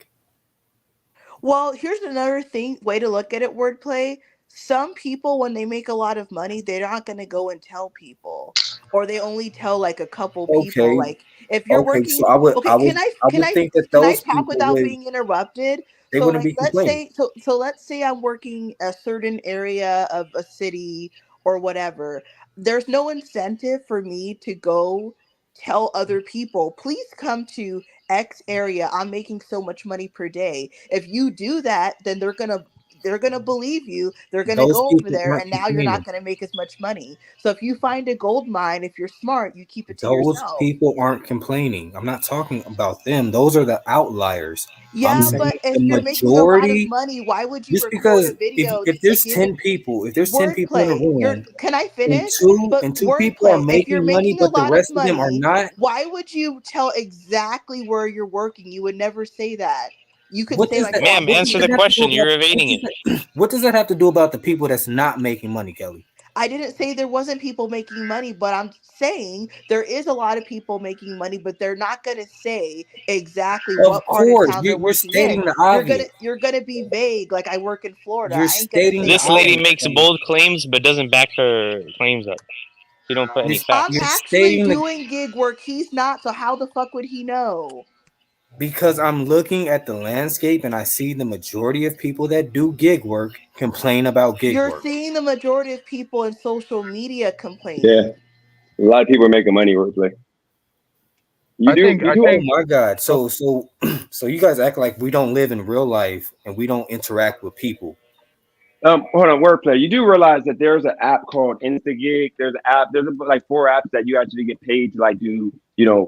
Well, here's another way to look at it, wordplay. Some people, when they make a lot of money, they're not going to go and tell people, or they only tell like a couple people. Okay, Like if you're okay, working, so I would okay, I would I would think that can I those talk people without being interrupted? they So wouldn't like be complaining. let's say I'm working a certain area of a city or whatever. There's no incentive for me to go tell other people, please come to X area. I'm making so much money per day. If you do that, then they're gonna believe you. They're gonna Those go over people there, aren't and now you're not complaining. gonna make as much money. So if you find a gold mine, if you're smart, you keep it to Those yourself. people aren't complaining. I'm not talking about them. Those are the outliers. I'm Yeah, saying but the if you're making a lot of majority. money, why would you Just record because a video if to there's give it 10 people, if there's 10 people in a wordplay? You're room Can I and finish? two But and two people are wordplay, if you're making money, making a but the lot of rest of them are money, not, why would you tell exactly where you're working? You would never say that. You could what say does like, that "Oh, I'm Ma'am, what does answer making the that have to do question. about You're evading it. what does that have to do about the people that's not making money, Kelly? I didn't say there wasn't people making money, but I'm saying there is a lot of people making money, but they're not going to say exactly Of what part of course, town they're you're working stating in. the You're going obvious. to you're going to be vague like I work in Florida. You're I ain't going to stating say the This all. lady obvious, makes Kelly. bold claims but doesn't back her claims up. She don't put any I'm facts. You're actually stating the doing gig work. He's not, so how the fuck would he know? because I'm looking at the landscape and I see the majority of people that do gig work complain about gig You're work. seeing the majority of people in social media Yeah, complaining. a lot of people are making money wordplay. You I do, think you I do. Oh think my God. oh, So you guys act like we don't live in real life and we don't interact with people. Hold on, wordplay. You do realize that there's an app called InstaGig. There's an app. Like four apps that you actually get paid to like do,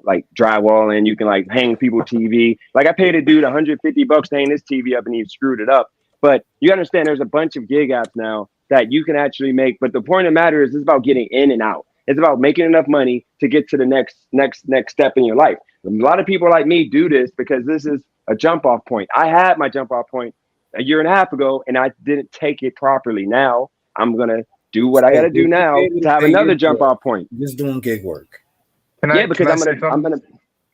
like drywall, and you can like hang people TV. Like I paid a dude $150 to hang this TV up, and he screwed it up. But you understand, there's a bunch of gig apps now that you can actually make. But the point of the matter is, it's about getting in and out. It's about making enough money to get to the next step in your life. A lot of people like me do this because this is a jump off point. I had my jump off point a year and a half ago, and I didn't take it properly. Now I'm gonna do what I got So to do would you be now able to to have pay your another jump bill off point. just doing gig work? Yeah, can because I say something?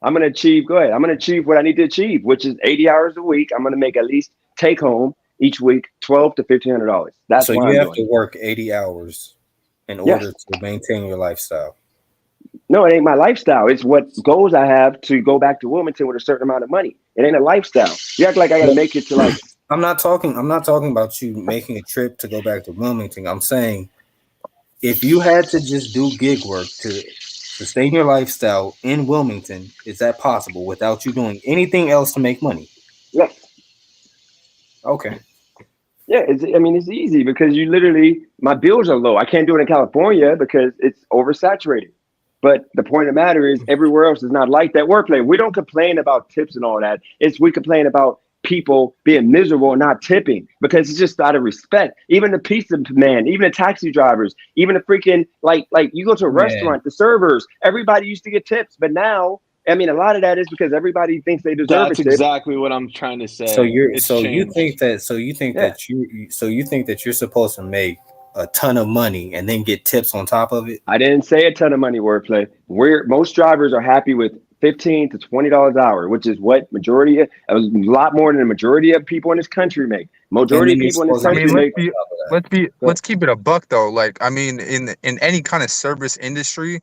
I'm gonna achieve. Go ahead. I'm gonna achieve what I need to achieve, which is 80 hours a week. I'm gonna make at least take home, each week, $1,200 to $1,500. That's So why you I'm have doing to it. work 80 hours in Yes. order to maintain your lifestyle. No, it ain't my lifestyle. It's what goals I have to go back to Wilmington with a certain amount of money. It ain't a lifestyle. You act like I got to Well, make it to like. I'm not talking about you making a trip to go back to Wilmington. I'm saying if you had to just do gig work to sustain your lifestyle in Wilmington, is that possible without you doing anything else to make money? Yes. Okay. Yeah, I mean, it's easy because you literally, my bills are low. I can't do it in California because it's oversaturated. But the point of the matter is, everywhere else is not like that. Workplace. We don't complain about tips and all that. We complain about people being miserable and not tipping because it's just out of respect. Even the pizza man, even the taxi drivers, even the freaking like you go to a Man. restaurant, the servers, everybody used to get tips, but now, I mean, a lot of that is because everybody thinks they deserve a That's tip. exactly what I'm trying to So say. you're It's so you think changed. that so you think Yeah. that you think that you're supposed to make a ton of money and then get tips on top of it? I didn't say a ton of money wordplay. Where most drivers are happy with $15 to $20 an hour, which is what a lot more than the majority of people in this country make. And Majority then of you're people in this supposed to I get mean, country tips make. on top of that. Go let's keep it a buck though. Like, I mean, in any kind of service industry,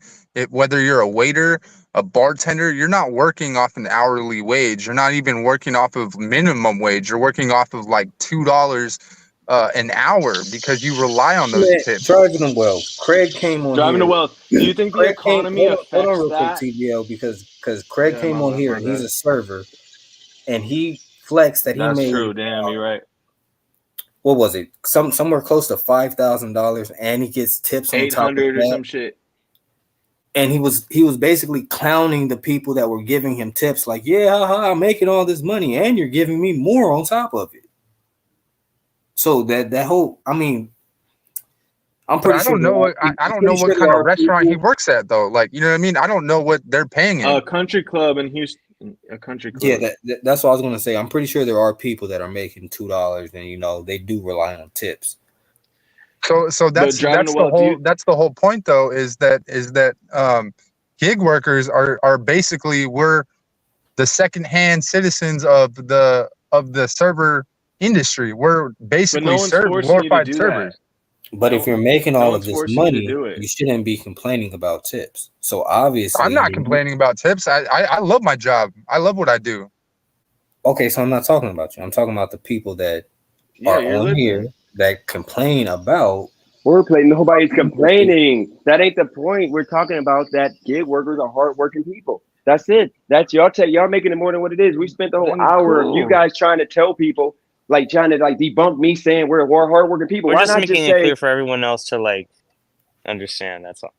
whether you're a waiter, a bartender, you're not working off an hourly wage. You're not even working off of minimum wage. You're working off of like $2 an hour because you rely on those Man, tips. driving them well. Craig came on Driving to here. wealth. Do you think the Craig came. economy Hold on, affects real quick, that? TBL, because Craig Yeah, came on here my and he's bad. a server, and he flexed that he That's made true. Damn, you're right. what was it? Somewhere close to $5,000, and he gets tips on top of 800 or that. some shit. And he was basically clowning the people that were giving him tips, like, yeah, haha, I'm making all this money, and you're giving me more on top of it. So that whole, I mean, I'm But pretty sure there are I I'm don't know pretty what sure kind there of are restaurant he people. works at though. Like, you know what I mean? I don't know what they're paying A him. country club in Houston. A country Yeah, club. that's what I was gonna say. I'm pretty sure there are people that are making $2, and they do rely on tips. So But driving to wealth, do you that's the whole point though, is that gig workers are basically, we're the secondhand citizens of the server industry. We're but no basically one's forcing you to glorified do that. servers. But if No you're making no all of one's this forcing you to money, do you it. shouldn't be complaining about tips. So I'm obviously, not complaining about tips. I love my job. I love what I do. okay. So I'm not talking about you. I'm talking about the people that Yeah, are you're on here listening. that complain about wordplay. our Nobody's people here. complaining. That ain't the point. We're talking about that gig workers are hardworking people. That's it. That's y'all making it more than what it is. We spent the whole Then hour of you cool. guys trying to tell people, like trying to like debunk me saying we're hardworking people. We're Why just not just making it say clear for everyone else to like understand. That's all.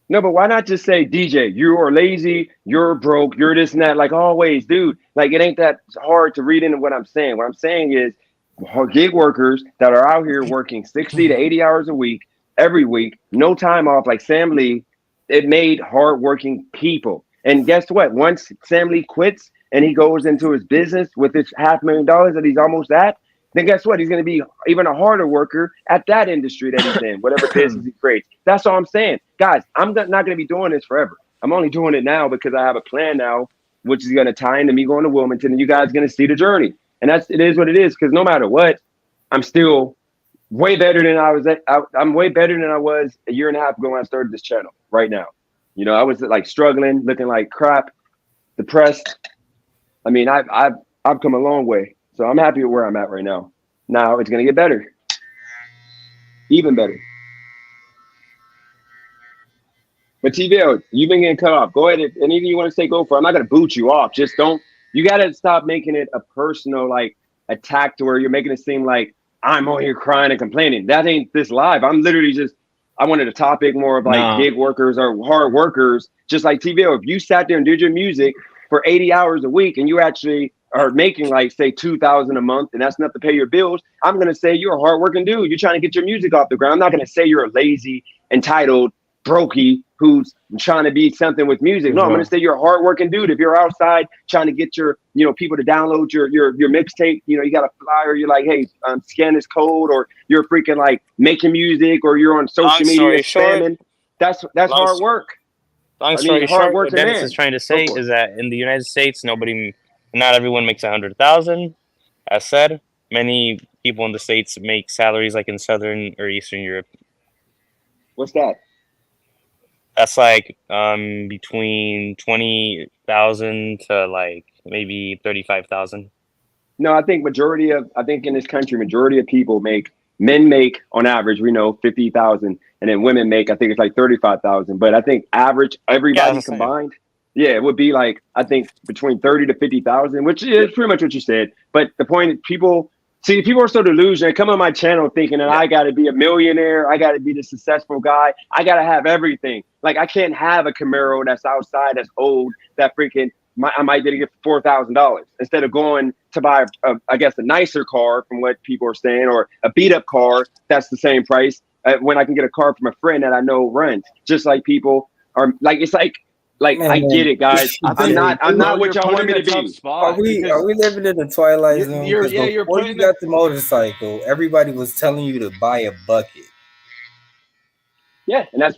no? But why not just say DJ, you are lazy, you're broke, you're this and that? Like always, dude. Like it ain't that hard to read into what I'm saying. What I'm saying is gig workers that are out here working 60 to 80 hours a week, every week, no time off, like Sam Lee, it made hardworking people. And guess what? Once Sam Lee quits and he goes into his business with his $500,000 that he's almost at, then guess what? He's going to be even a harder worker at that industry that he's in, whatever business he creates. That's all I'm saying. Guys, I'm not going to be doing this forever. I'm only doing it now because I have a plan now, which is going to tie into me going to Wilmington, and you guys are going to see the journey. And it is what it is, because no matter what, I'm still way better than I was I'm way better than I was a year and a half ago when I started this channel right now. I was like struggling, looking like crap, depressed. I mean, I've come a long way. So I'm happy with where I'm at right now. Now it's gonna get better. Even better. But TVL, you've been getting cut off. Go ahead. If anything you want to say, go for it. I'm not gonna boot you off. Just don't. You gotta stop making it a personal like attack to where you're making it seem like I'm on here crying and complaining. That ain't this live. I'm literally just. I wanted a topic more of like Nah. gig workers or hard workers, just like TVL. If you sat there and did your music for 80 hours a week and you actually are making like say 2,000 a month and that's enough to pay your bills, I'm gonna say you're a hardworking dude. You're trying to get your music off the ground. I'm not gonna say you're a lazy, entitled brokey who's trying to be something with music. For No, I'm gonna sure. say you're a hardworking dude. If you're outside trying to get your, people to download your mixtape, you got a flyer, you're like, hey, scan this code, or you're freaking like making music, or you're on Long social media story short, spamming. That's long hard work. long I mean, story hard short, what working Dennis is man. trying to Go say for it. is that in the United States, not everyone makes 100,000. As said, many people in the States make salaries like in Southern or Eastern Europe. What's that? That's like between 20,000 to like maybe 35,000. No, I think in this country, majority of people men make on average, we know 50,000, and then women make, I think it's like 35,000. But I think average, Yeah, everybody that's the same. combined, yeah, it would be like, I think between 30 to 50,000, which is pretty much what you said. But the point is, people are so delusional. They come on my channel thinking that Yeah. I got to be a millionaire. I got to be the successful guy. I got to have everything. Like, I can't have a Camaro that's outside, that's old, that freaking, I might be able to get $4,000 instead of going to buy, I guess, a nicer car from what people are saying, or a beat up car that's the same price when I can get a car from a friend that I know runs. Just like people are like, it's like I get Man, it, guys. I I'm think, not bro, what you're y'all put want in me a to tough be. are spot we because living in the twilight zone? Because you're before you putting a got the motorcycle, everybody was telling you to buy a bucket. Yeah, and yeah.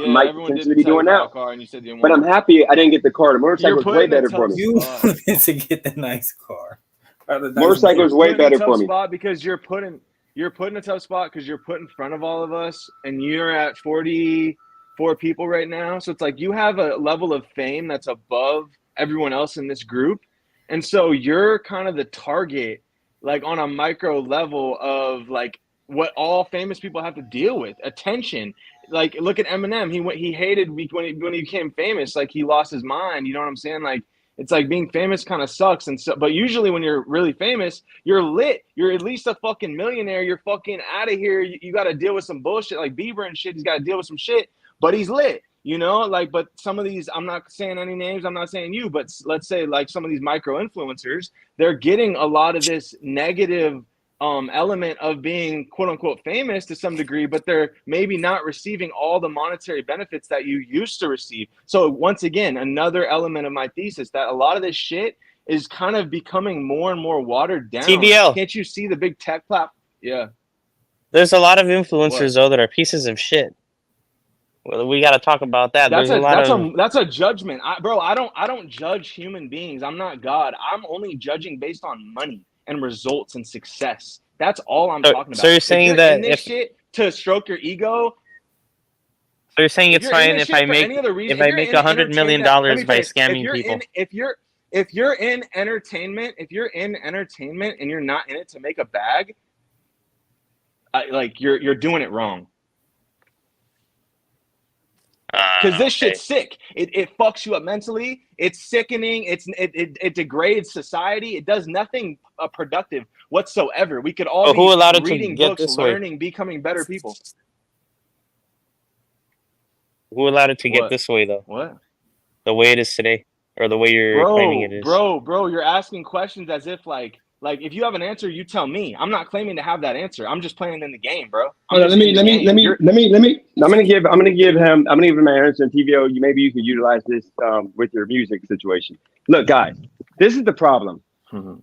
might Everyone potentially did be tell you doing to buy a now. car, and you said you didn't But want I'm one. happy I didn't get the car. The You're motorcycle is way put in a better for tough me. You spot. wanted to get the nice car or the nice Motorcycle You're is bucket. way put in a better tough for me. spot because you're put in a tough spot because you're put in front of all of us, and you're at 44 people right now. So it's like you have a level of fame that's above everyone else in this group, and so you're kind of the target, like on a micro level of like what all famous people have to deal with: attention. Like look at Eminem. He hated when he became famous. Like he lost his mind. You know what I'm saying? Like it's like being famous kind of sucks. And so, but usually when you're really famous, you're lit. You're at least a fucking millionaire. You're fucking out of here. You got to deal with some bullshit like Bieber and shit. He's got to deal with some shit, but he's lit. You know, like, but some of these, I'm not saying any names, I'm not saying you, but let's say like some of these micro influencers, they're getting a lot of this negative element of being quote unquote famous to some degree, but they're maybe not receiving all the monetary benefits that you used to receive. So once again, another element of my thesis that a lot of this shit is kind of becoming more and more watered down. TBL. Can't you see the big tech platform? Yeah. There's a lot of What? influencers though that are pieces of shit. Well, we got to talk about that. That's There's a a lot that's of a that's a judgment, bro. I don't judge human beings. I'm not God. I'm only judging based on money and results and success. That's all I'm talking so about. you're If saying you're in that this shit to stroke your ego, so you're saying if it's you're in fine this shit for any other reason, if if I you're make in $100 million entertainment, let me by finish. scamming people. If you're in entertainment, if you're in entertainment and you're not in it to make a bag, like you're doing it wrong. Because this Okay. shit's sick. It fucks you up mentally. It's sickening. It degrades society. It does nothing productive whatsoever. We could all But who be allowed it to reading get books, this way? learning, becoming better people. Who allowed it to get What? this way though? What? The way it is today, or the way you're claiming it is. Bro, you're asking questions as if like if you have an answer, you tell me. I'm not claiming to have that answer. I'm just playing in the game, bro. I'm Hold on, just in the game. I'm gonna give him my answer in TVO. Maybe you can utilize this with your music situation. Look, guys, this is the problem.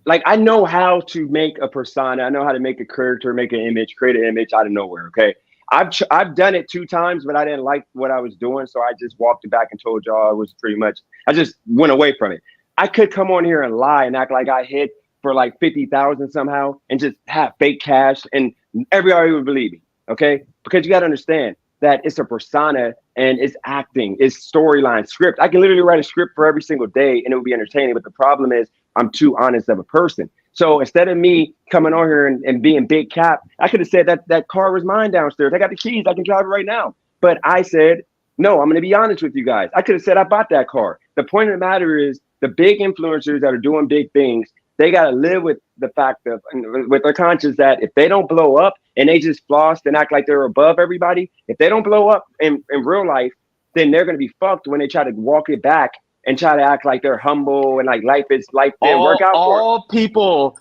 Like, I know how to make a persona. I know how to make a character, make an image, create an image out of nowhere. Okay, I've done it 2 times, but I didn't like what I was doing, so I just walked it back and told y'all it was pretty much. I just went away from it. I could come on here and lie and act like I hit for like 50,000 somehow, and just have fake cash, and everybody would believe me. Okay, because you got to understand that it's a persona and it's acting, it's storyline, script. I can literally write a script for every single day, and it would be entertaining. But the problem is, I'm too honest of a person. So instead of me coming on here and being big cap, I could have said that car was mine downstairs. I got the keys. I can drive it right now. But I said, no, I'm going to be honest with you guys. I could have said I bought that car. The point of the matter is the big influencers that are doing big things, they got to live with the fact of, with their conscience, that if they don't blow up and they just floss and act like they're above everybody, if they don't blow up in real life, then they're going to be fucked when they try to walk it back and try to act like they're humble and like life didn't work out for them. All people,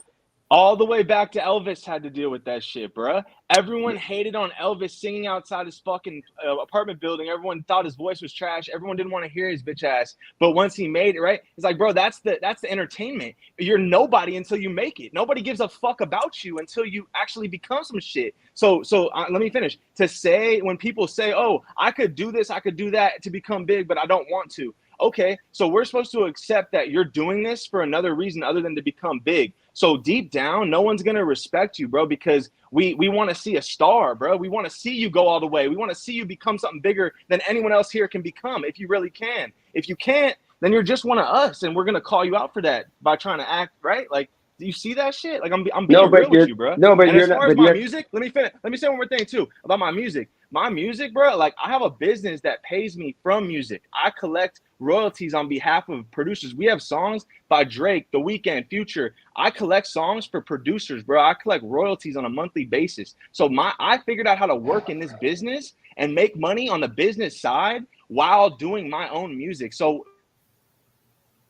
all the way back to Elvis, had to deal with that shit, bruh. Everyone hated on Elvis singing outside his fucking apartment building. Everyone thought his voice was trash. Everyone didn't want to hear his bitch ass. But once he made it, right? It's like, bro, that's the entertainment. You're nobody until you make it. Nobody gives a fuck about you until you actually become some shit. So let me finish. To say, when people say, "Oh, I could do this, I could do that to become big, but I don't want to." Okay, so we're supposed to accept that you're doing this for another reason other than to become big. So deep down, no one's gonna respect you, bro, because we want to see a star, bro. We want to see you go all the way. We want to see you become something bigger than anyone else here can become, if you really can. If you can't, then you're just one of us, and we're gonna call you out for that by trying to act right. Like, do you see that shit? Like, I'm No, being but real with you're you, bro. no, but And you're as not. far as But my you're music, let me finish. Let me say one more thing too about my music. My music, bro. Like, I have a business that pays me from music. I collect royalties on behalf of producers. We have songs by Drake, The Weeknd, Future. I collect songs for producers, bro. I collect royalties on a monthly basis. So I figured out how to work in this business and make money on the business side while doing my own music. So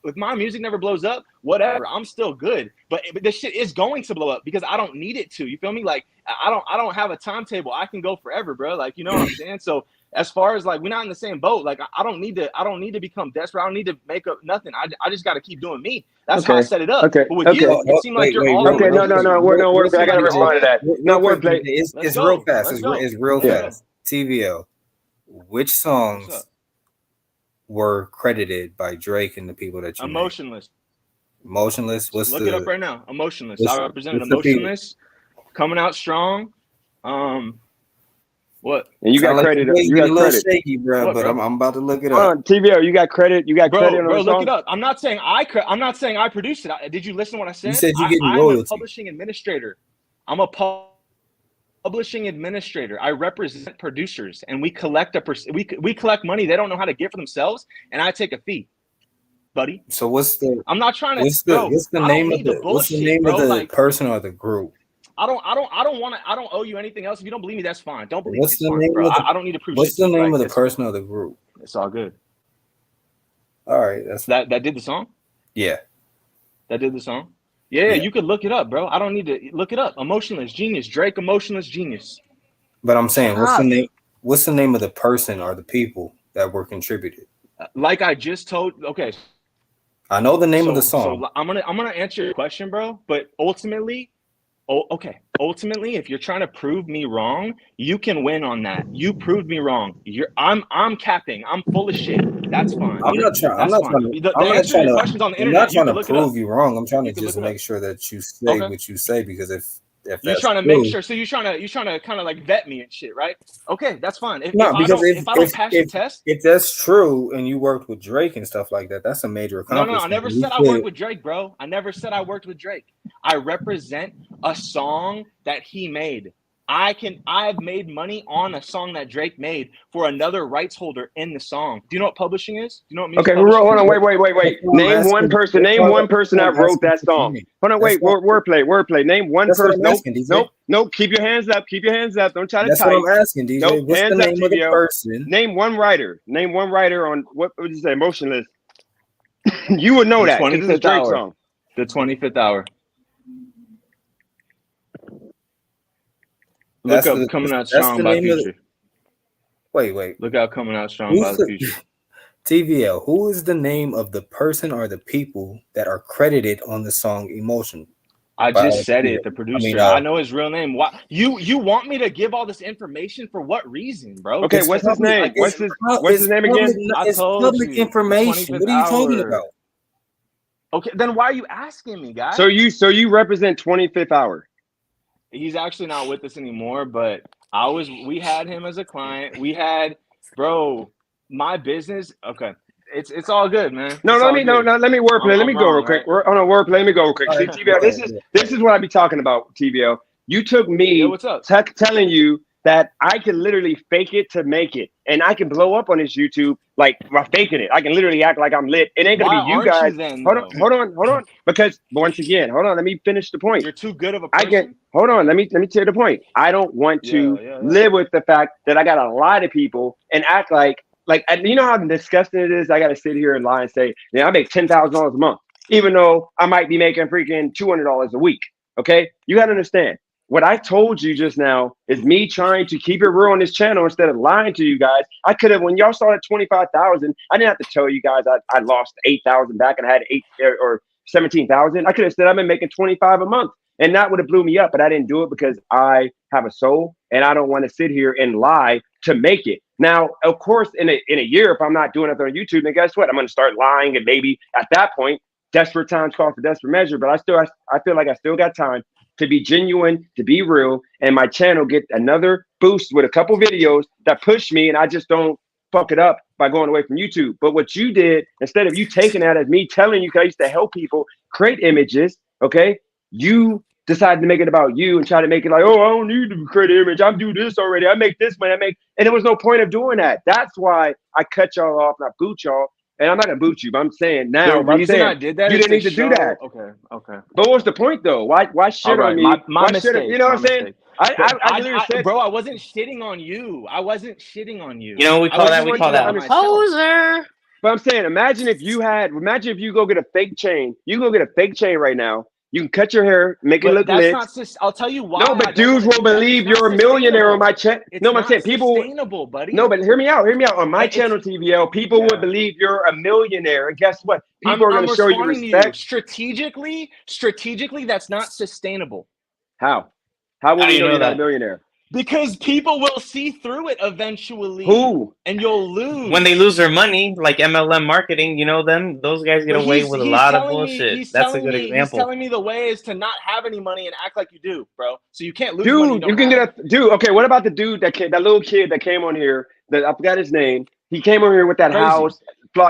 if my music never blows up, whatever, I'm still good. But this shit is going to blow up because I don't need it to. You feel me? Like, I don't have a timetable. I can go forever, bro. Like, you know what I'm saying? So as far as like, we're not in the same boat. Like, I don't need to become desperate. I don't need to make up nothing. I just got to keep doing me. That's how I okay. set it up. Okay. But with Okay. you, it seemed like you're all Wait, over Okay. the No. real No. quick, place. No. No. real Wordplay. I Seemed gotta like quick, you're all respond to DJ. in. that. Real No quick, wordplay. DJ. Let's It's real go. fast. Let's go. It's real Yeah. Yeah. fast. TVO. Which What's songs up? were credited by Drake and the people that you named? Emotionless. Motionless. Look it up right now. Emotionless. I represented What's the people? Emotionless, coming out strong. Um, what? And you got Sound like credit. your voice You getting got a little credit. shaky, bro. What, But bro? I'm about to look it Hold up. on, TVO. You got credit. You got credit on Bro, the look it song. up. I'm not saying I produced it. Did you listen to what I You said? said you getting I'm a royalties. publishing administrator. I'm a publishing administrator. I represent producers, and we collect we collect money they don't know how to get for themselves, and I take a fee, buddy. So I'm not trying to, bro. what's the I don't name of need the bullshit, of bro. the Like, person or the group? I don't owe you anything else. If you don't believe me, that's fine. Don't believe me. What's It's the fine, name bro. of the I don't need to prove What's shit to the you. name Like, of the person or the group? it's all good. All right, that's That did the song. yeah. That did the song. Yeah, Yeah. you could look it up, bro. I don't need to look it up. Emotionless Genius. Drake Emotionless Genius. But I'm saying, Stop. what's the name of the person or the people that were contributed? Like I just told. Okay, I know the name of the so song. I'm gonna answer your question, bro. But ultimately, okay. Ultimately, if you're trying to prove me wrong, you can win on that. You proved me wrong. I'm capping. I'm full of shit. That's fine. I'm That's not fine. trying to The I'm not answer to trying your to question's on the I'm not internet. You trying can to look it up. prove you wrong. I'm trying to You can look just it up. make sure that you say Okay. what you say, because if You're that's trying to make true. sure. So you're trying to kind of like vet me and shit, right? Okay, that's fine. No, because If I don't pass your test, if that's true and you worked with Drake and stuff like that, that's a major no. I accomplishment. never said I worked with Drake, bro. I never said I worked with Drake. I represent a song that he made. I've made money on a song that Drake made for another rights holder in the song. Do you know what publishing is? Do you know what music Okay, who wrote? publishing Hold is? on, wait. Name one person. That's Name why one person that I'm wrote asking that what you song. mean. Hold on, wait. Wordplay. Name one That's what person. I'm Nope, asking, DJ. nope. Keep your hands up. Keep your hands up. Don't try to That's what type. I'm asking, DJ. Nope. What's the Hands up, name of the TVO. person? Name one writer. Name one writer on what would you say? Emotionless. You would know The that because it's a 25th Drake hour. song. The 25th hour. Look up "Coming Out That's Strong" the by name of the. Future. Wait. Look out "Coming Out Strong" by Who's the the Future. TVL? Who is the name of the person or the people that are credited on the song "Emotion"? I By just said it. The producer. I know his real name. Why you want me to give all this information for what reason, bro? Okay, it's what's his public. name? What's his name public. again? I It's told public you. The information. 25th What are you talking hour. about? Okay, then why are you asking me, guy? So you represent 25th Hour. He's actually not with us anymore, but we had him as a client. We had, bro, my business. Okay. It's all good, man. No, It's let all me good. Let me wordplay. Let me I'm go real wrong, quick. right? On a wordplay. Let me go real quick. All See, right, TVO, go ahead. this is what I be talking about, TVO. You took Yeah, me what's up? telling you that I can literally fake it to make it, and I can blow up on this YouTube like by faking it. I can literally act like I'm lit. It ain't gonna Why be you aren't you guys. then, Hold though? on. Because once again, hold on. Let me finish the point. You're too good of a I person? can hold on. Let me tell you the point. I don't want to Yeah. live with the fact that I got a lot of people and act like you know how disgusting it is. I got to sit here and lie and say, yeah, I make $10,000 a month, even though I might be making freaking $200 a week. Okay, you got to understand. What I told you just now is me trying to keep it real on this channel instead of lying to you guys. I could have, when y'all started 25,000, I didn't have to tell you guys I lost 8,000 back and I had 8 or 17,000. I could have said I've been making 25 a month, and that would have blew me up. But I didn't do it because I have a soul, and I don't want to sit here and lie to make it. Now, of course, in a year, if I'm not doing it on YouTube, then guess what? I'm going to start lying, and maybe at that point, desperate times call for desperate measure, but I feel like I still got time to be genuine, to be real, and my channel get another boost with a couple videos that push me, and I just don't fuck it up by going away from YouTube. But what you did, instead of you taking that as me telling you, 'cause I used to help people create images, okay, you decided to make it about you and try to make it like, oh, I don't need to create an image. I'm doing this already. I make this money. And there was no point of doing that. That's why I cut y'all off and I boot y'all. And I'm not gonna boot you, but I'm saying now, The reason I saying, did that you is didn't need to show, do that. Okay. But what's the point though? Why shit All right. on me? My Why mistake. you know what My I'm saying? mistake. I literally said, Bro, I wasn't shitting on you. I wasn't shitting on you. You know, we I call was that shitting on a myself. poser. but I'm saying, imagine if you go get a fake chain. You go get a fake chain right now. You can cut your hair, make it But look that's lit. not. I'll tell you why. No, I but don't dudes want to will do that. It's believe not you're a millionaire on sustainable. my channel. It's No, I'm not saying people. sustainable, buddy. No, but hear me out. Hear me out. On my It's channel, TVL, people would yeah. believe you're a millionaire, and guess what? People are going I'm to show you responding to you respect. strategically. That's not sustainable. How How will do we you know know you're not a that? millionaire? Because people will see through it eventually. Who? And you'll lose. When they lose their money, like MLM marketing, you know them. Those guys get But away with a lot of bullshit. he's That's a telling good me example. the way is to not have any money and act like you do, bro. So you can't lose money you Dude, don't you can have. get a dude. Okay, what about the dude that little kid that came on here? That I forgot his name. He came on here with that Crazy. house.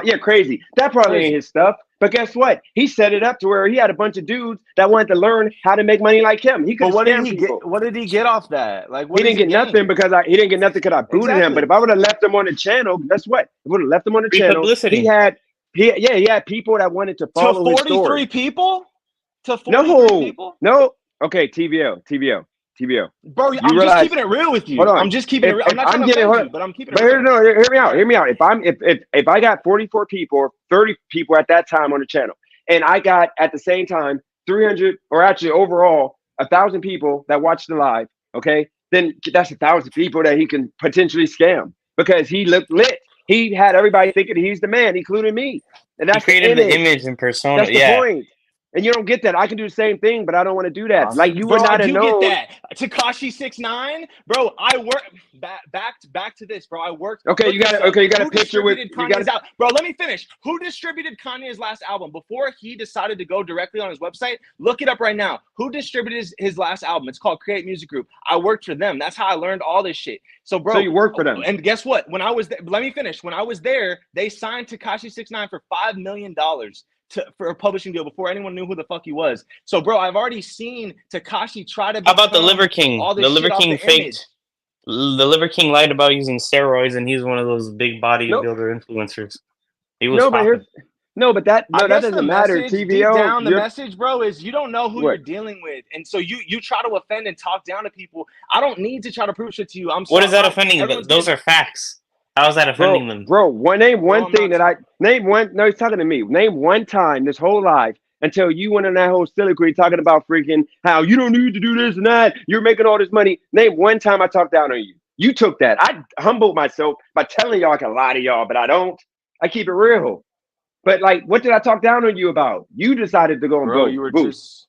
Yeah, crazy. That probably ain't Crazy. his stuff. But guess what? He set it up to where he had a bunch of dudes that wanted to learn how to make money like him. He could But have what did scammed he people. get? What did he get off that? Like, what He didn't does get nothing because he didn't get nothing because I booted him. But Exactly. if I would have left him on the channel, guess what? If I would have left him on the Free channel, publicity. he had people that wanted to To follow his 43 story. people? To 43 people? No. Okay, TVO. Bro, You I'm just realize? keeping it real with you. Hold on. I'm just keeping it real. I'm not trying to offend you, but I'm keeping it But real. hear me out. Hear me out. If I got 44 people or 30 people at that time on the channel, and I got at the same time 300 or actually overall 1,000 people that watched the live, okay, then that's 1,000 people that he can potentially scam because he looked lit. He had everybody thinking he's the man, including me, and He that's the created the image. image and persona. That's the Yeah. point. And you don't get that. I can do the same thing, but I don't want to do that. Like you Bro, would not I have do known. get that. Takashi 6ix9ine, bro. I work back to this, bro. I worked. Okay, you got it. Okay, you got a who picture with distributed you got Kanye's out. Bro, let me finish. Who distributed Kanye's last album before he decided to go directly on his website? Look it up right now. Who distributed his last album? It's called Create Music Group. I worked for them. That's how I learned all this shit. So, bro, So you work for them. And guess what? When I was there, let me finish. When I was there, they signed Takashi 6ix9ine for $5 million. For a publishing deal before anyone knew who the fuck he was. So, bro, I've already seen Takashi try to. How about the Liver King? All this The Liver shit off King the faked. image. The Liver King lied about using steroids, and he's one of those big bodybuilder influencers. He was popping. But that I guess doesn't the matter. message, TVO, deep down, the message, bro, is you don't know who What? you're dealing with, and so you try to offend and talk down to people. I don't need to try to prove shit to you. I'm What is that sorry. offending? Everyone's Those are facts. How is that offending them? Bro, name one I'm thing not- that I name one. No, he's talking to me. Name one time this whole life until you went in that whole soliloquy talking about freaking how you don't need to do this and that. You're making all this money. Name one time I talked down on you. You took that. I humbled myself by telling y'all I can lie to y'all, but I don't. I keep it real. But like, what did I talk down on you about? You decided to go and Bro, you were boost. just.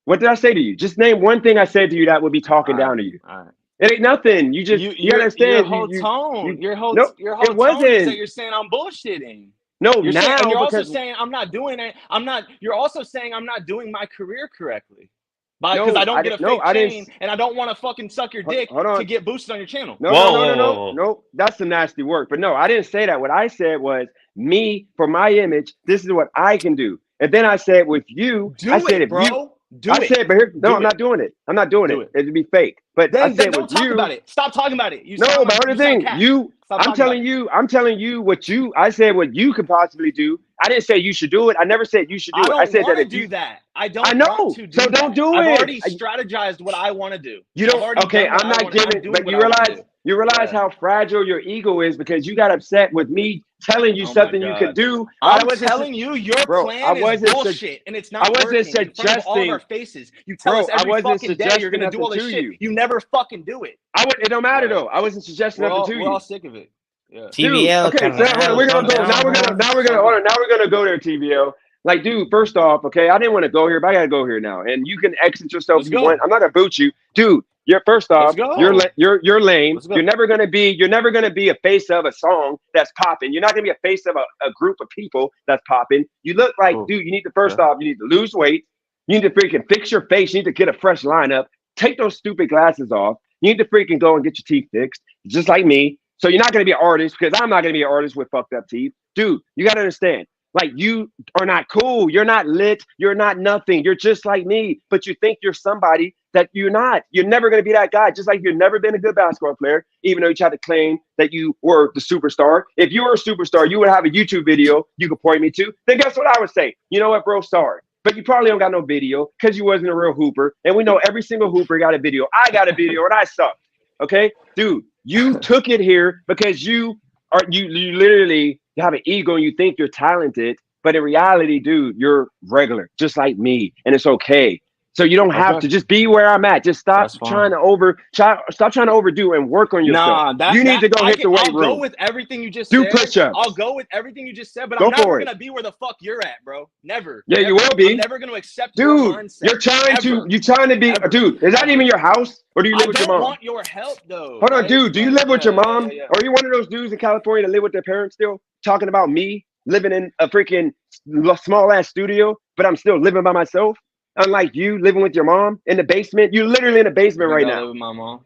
What did I say to you? Just name one thing I said to you that would be talking down to you. All right. It ain't nothing. You just you understand. Your whole tone. Your whole nope, tone it is wasn't. that you're saying I'm bullshitting. No, You're now saying, and you're also because saying I'm not doing it. I'm not. You're also saying I'm not doing my career correctly. No, Because I don't get a no, fake I didn't- chain, and I don't want to fucking suck your dick hold on. to get boosted on your channel. No. That's some nasty work. But no, I didn't say that. What I said was me for my image. This is what I can do. And then I said with you, Do I said it, if bro. you. Do I it. said, but here, no, Do I'm it. not doing it. I'm not doing Do it. it. It'd be fake. But I Then said don't with talk you. about it. Stop talking about it. You No, sound but like, here's you the thing. sound cat. You, Stop I'm talking telling you, I'm telling you what you. I said what you could possibly do. I didn't say you should do it. I never said you should do I it. don't I said want that to if do you. that. I don't I know. want to do So that. don't do I've it. already strategized what I want to do. You I've don't. already Okay, done what I'm I not want- I'm giving. doing But what you I wanna realize do. you realize Yeah. how fragile your ego is because you got upset with me telling you Oh my something you could God. do. I'm telling you, your Bro, I plan is wasn't bullshit, and it's not I wasn't working in front of all of suggesting- our faces. You tell Bro, us I every wasn't fucking day you're suggesting gonna do all nothing this to shit. you. You never fucking do it. It don't matter Right. though. I wasn't suggesting We're nothing to all you. sick of it. Yeah. TVL. Okay, so hold on, we're gonna go. Now we're gonna hold on. Now we're gonna go there, TVL. Like, dude, first off, okay, I didn't want to go here, but I gotta go here now. And you can exit yourself Let's if you go. want. I'm not gonna boot you, dude. You're first Let's off, go. you're lame. Let's go. You're never gonna be a face of a song that's popping. You're not gonna be a face of a group of people that's popping. You look like, Oh, dude. You need to first okay. off, you need to lose weight. You need to freaking fix your face. You need to get a fresh lineup. Take those stupid glasses off. You need to freaking go and get your teeth fixed, just like me. So you're not gonna be an artist because I'm not gonna be an artist with fucked up teeth, dude. You gotta understand. Like you are not cool. You're not lit. You're not nothing. You're just like me. But you think you're somebody that you're not. You're never going to be that guy. Just like you've never been a good basketball player, even though you tried to claim that you were the superstar. If you were a superstar, you would have a YouTube video you could point me to. Then guess what I would say? You know what, bro? Sorry. But you probably don't got no video because you wasn't a real hooper. And we know every single hooper got a video. I got a video and I sucked. Okay? Dude, you took it here because you literally have an ego and you think you're talented, but in reality, dude, you're regular, just like me, and it's okay. So you don't have Okay. to just be where I'm at. Just stop That's fine. stop trying to overdo and work on yourself. Nah, You need to go hit the weight I'll go room. with everything you just Do said. push-ups. I'll go with everything you just said, but Go I'm never for it. gonna be where the fuck you're at, bro. Never. Yeah, you Never. will be. I'm never gonna accept your Dude, mindset. you're trying to be Ever. dude, is that even your house? Or do you live I with your don't mom? want your help though. Hold on, right? dude. Do you Like, live with your mom? yeah. Or are you one of those dudes in California that live with their parents still? Talking about me living in a freaking small ass studio, but I'm still living by myself. Unlike you living with your mom in the basement. You're literally in the I basement think right I now. live with my mom.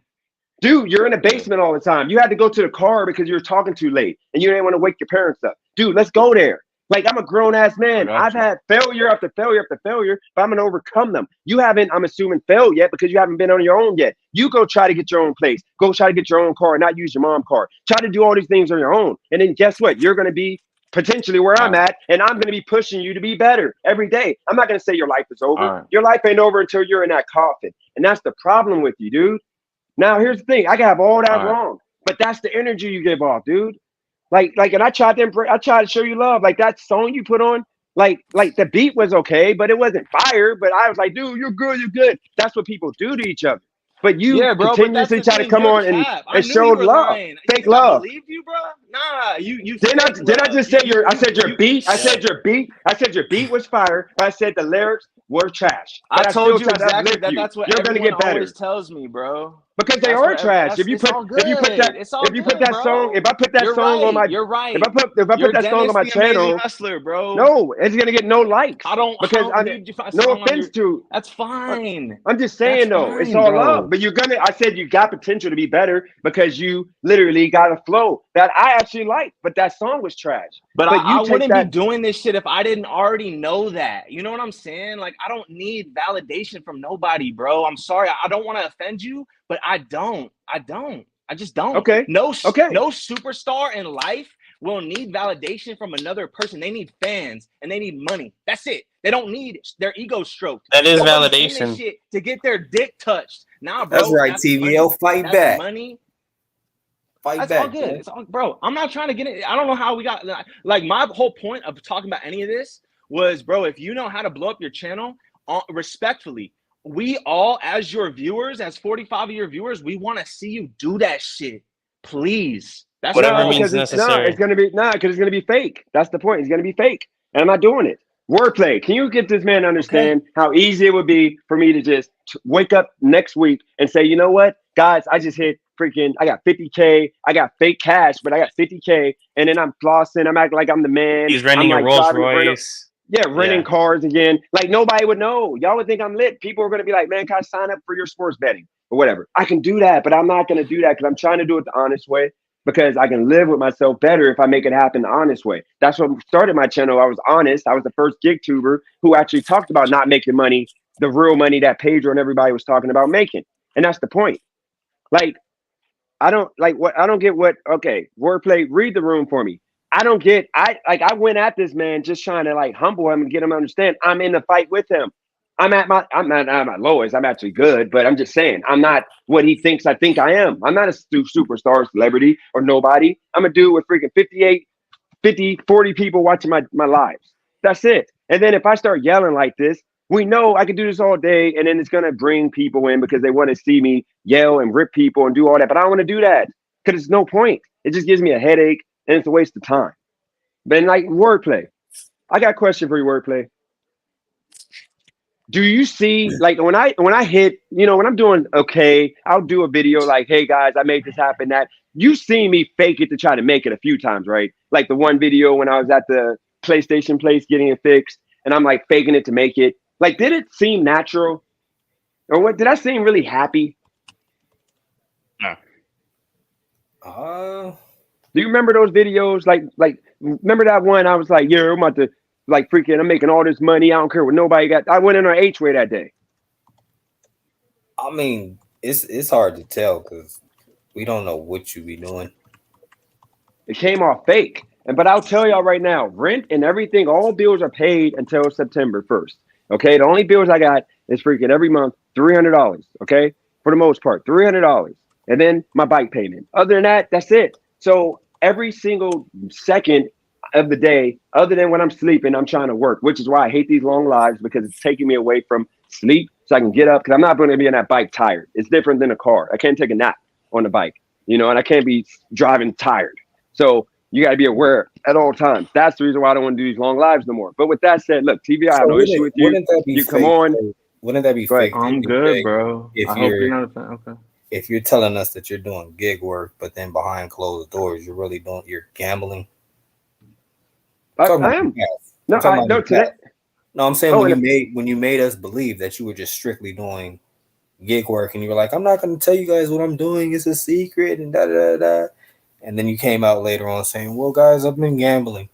Dude, you're in the Yeah. basement all the time. You had to go to the car because you were talking too late and you didn't want to wake your parents up. Dude, let's go there. Like, I'm a grown ass I man. got I've you. had failure after failure after failure, but I'm going to overcome them. You haven't, I'm assuming, failed yet because you haven't been on your own yet. You go try to get your own place. Go try to get your own car and not use your mom's car. Try to do all these things on your own. And then guess what? You're going to be potentially where All I'm right. at, and I'm going to be pushing you to be better every day. I'm not going to say your life is over. All right. Your life ain't over until you're in that coffin. And that's the problem with you, dude. Now, here's the thing. I can have all that All right. wrong, but that's the energy you give off, dude. And I tried to show you love. Like that song you put on, like the beat was okay, but it wasn't fire. But I was like, dude, you're good, you're good. That's what people do to each other. But you Yeah, bro, but that's continuously the try to thing. come You're on cap. I and knew show you were love, lying. You fake think I love. believed you, bro? Nah, you Didn't I? fake Did I love. just say your? I said your beat. I Yeah. said your beat. I said your beat was fire. But I said the lyrics were trash. I But I still told you tried to exactly uplift that. you. That's what You're gonna everyone get always better tells me, bro. because they That's are what trash. that's it's all good. It's all If you put good, that song, bro. if I put that You're song on right. my, You're right. if I put You're that song on Dennis my the Amazing channel, Hustler, bro. no, it's gonna get no likes I because don't need you find a no song on offense your. to. That's I- fine. I'm just That's saying though, it's fine, all love. bro. But you're gonna. I said you got potential to be better because you literally got a flow that I actually like. But that song was trash. But But you I take wouldn't be that. doing this shit if I didn't already know that. You know what I'm saying? Like, I don't need validation from nobody, bro. I'm sorry. I don't want to offend you, but I don't. I just don't. Okay. No Okay. superstar in life will need validation from another person. They need fans and they need money. That's it. They don't need their ego stroked. That is Nobody's in this validation. shit to get their dick touched. Nah, bro. That's right, That's TVO. money. Fight That's back. money. Fight That's all back, good. man. It's all, bro. I'm not trying to get it. I don't know how we got like my whole point of talking about any of this was, bro, if you know how to blow up your channel, respectfully, we all, as your viewers, as 45 of your viewers, we want to see you do that shit. Please. That's Whatever all. means Because necessary. it's gonna be because it's gonna be fake. That's the point. It's gonna be fake, and I'm not doing it. Wordplay. Can you get this man to understand how easy it would be for me to just wake up next week and say, you know what, guys, I just hit freaking. I got 50K. I got fake cash, but I got 50K, and then I'm flossing. I'm acting like I'm the man. He's renting I'm a like Rolls driving rental. Royce. Yeah, renting Yeah. cars again. Like nobody would know. Y'all would think I'm lit. People are gonna be like, man, can I sign up for your sports betting or whatever? I can do that, but I'm not gonna do that because I'm trying to do it the honest way because I can live with myself better if I make it happen the honest way. That's what started my channel. I was honest. I was the first gig tuber who actually talked about not making money, the real money that Pedro and everybody was talking about making. And that's the point. Like, I don't get what okay, wordplay, read the room for me. I went at this man just trying to like humble him and get him to understand I'm in the fight with him. I'm not at my lowest. I'm actually good, but I'm just saying I'm not what he thinks I think I am. I'm not a superstar, celebrity, or nobody. I'm a dude with freaking 58, 50, 40 people watching my lives. That's it. And then if I start yelling like this, we know I can do this all day, and then it's gonna bring people in because they want to see me yell and rip people and do all that. But I don't want to do that because it's no point. It just gives me a headache and it's a waste of time. But like wordplay, I got a question for you, wordplay. Do you see like when I hit, when I'm doing okay, I'll do a video like, hey guys, I made this happen. That you see me fake it to try to make it a few times, right? Like the one video when I was at the PlayStation place getting it fixed, and I'm like faking it to make it. Like, did it seem natural, or what? Did I seem really happy? No. Uh, Do you remember those videos? Like remember that one? I was like, yeah, I'm about to like freaking. I'm making all this money. I don't care what nobody got. I went in on H way that day. I mean, it's hard to tell because we don't know what you be doing. It came off fake. But I'll tell y'all right now, rent and everything, all bills are paid until September 1st. Okay. The only bills I got is freaking every month, $300. Okay. For the most part, $300. And then my bike payment. Other than that, that's it. So every single second of the day, other than when I'm sleeping, I'm trying to work, which is why I hate these long lives because it's taking me away from sleep so I can get up because I'm not going to be on that bike tired. It's different than a car. I can't take a nap on the bike, and I can't be driving tired. So you got to be aware at all times. That's the reason why I don't want to do these long lives no more. But with that said, look, TV, I So have no issue with you. wouldn't that be You come fake? on. Wouldn't that be Go ahead. fake? I'm good, bro. If I hope you're you're not a fan. Okay. if you're telling us that you're doing gig work, but then behind closed doors, you're gambling. I'm talking I about am. the past. No, I'm talking about no, the past. today. No, I'm saying Oh, when you made us believe that you were just strictly doing gig work, and you were like, I'm not going to tell you guys what I'm doing. It's a secret, and da da da da. And then you came out later on saying, well, guys, I've been gambling.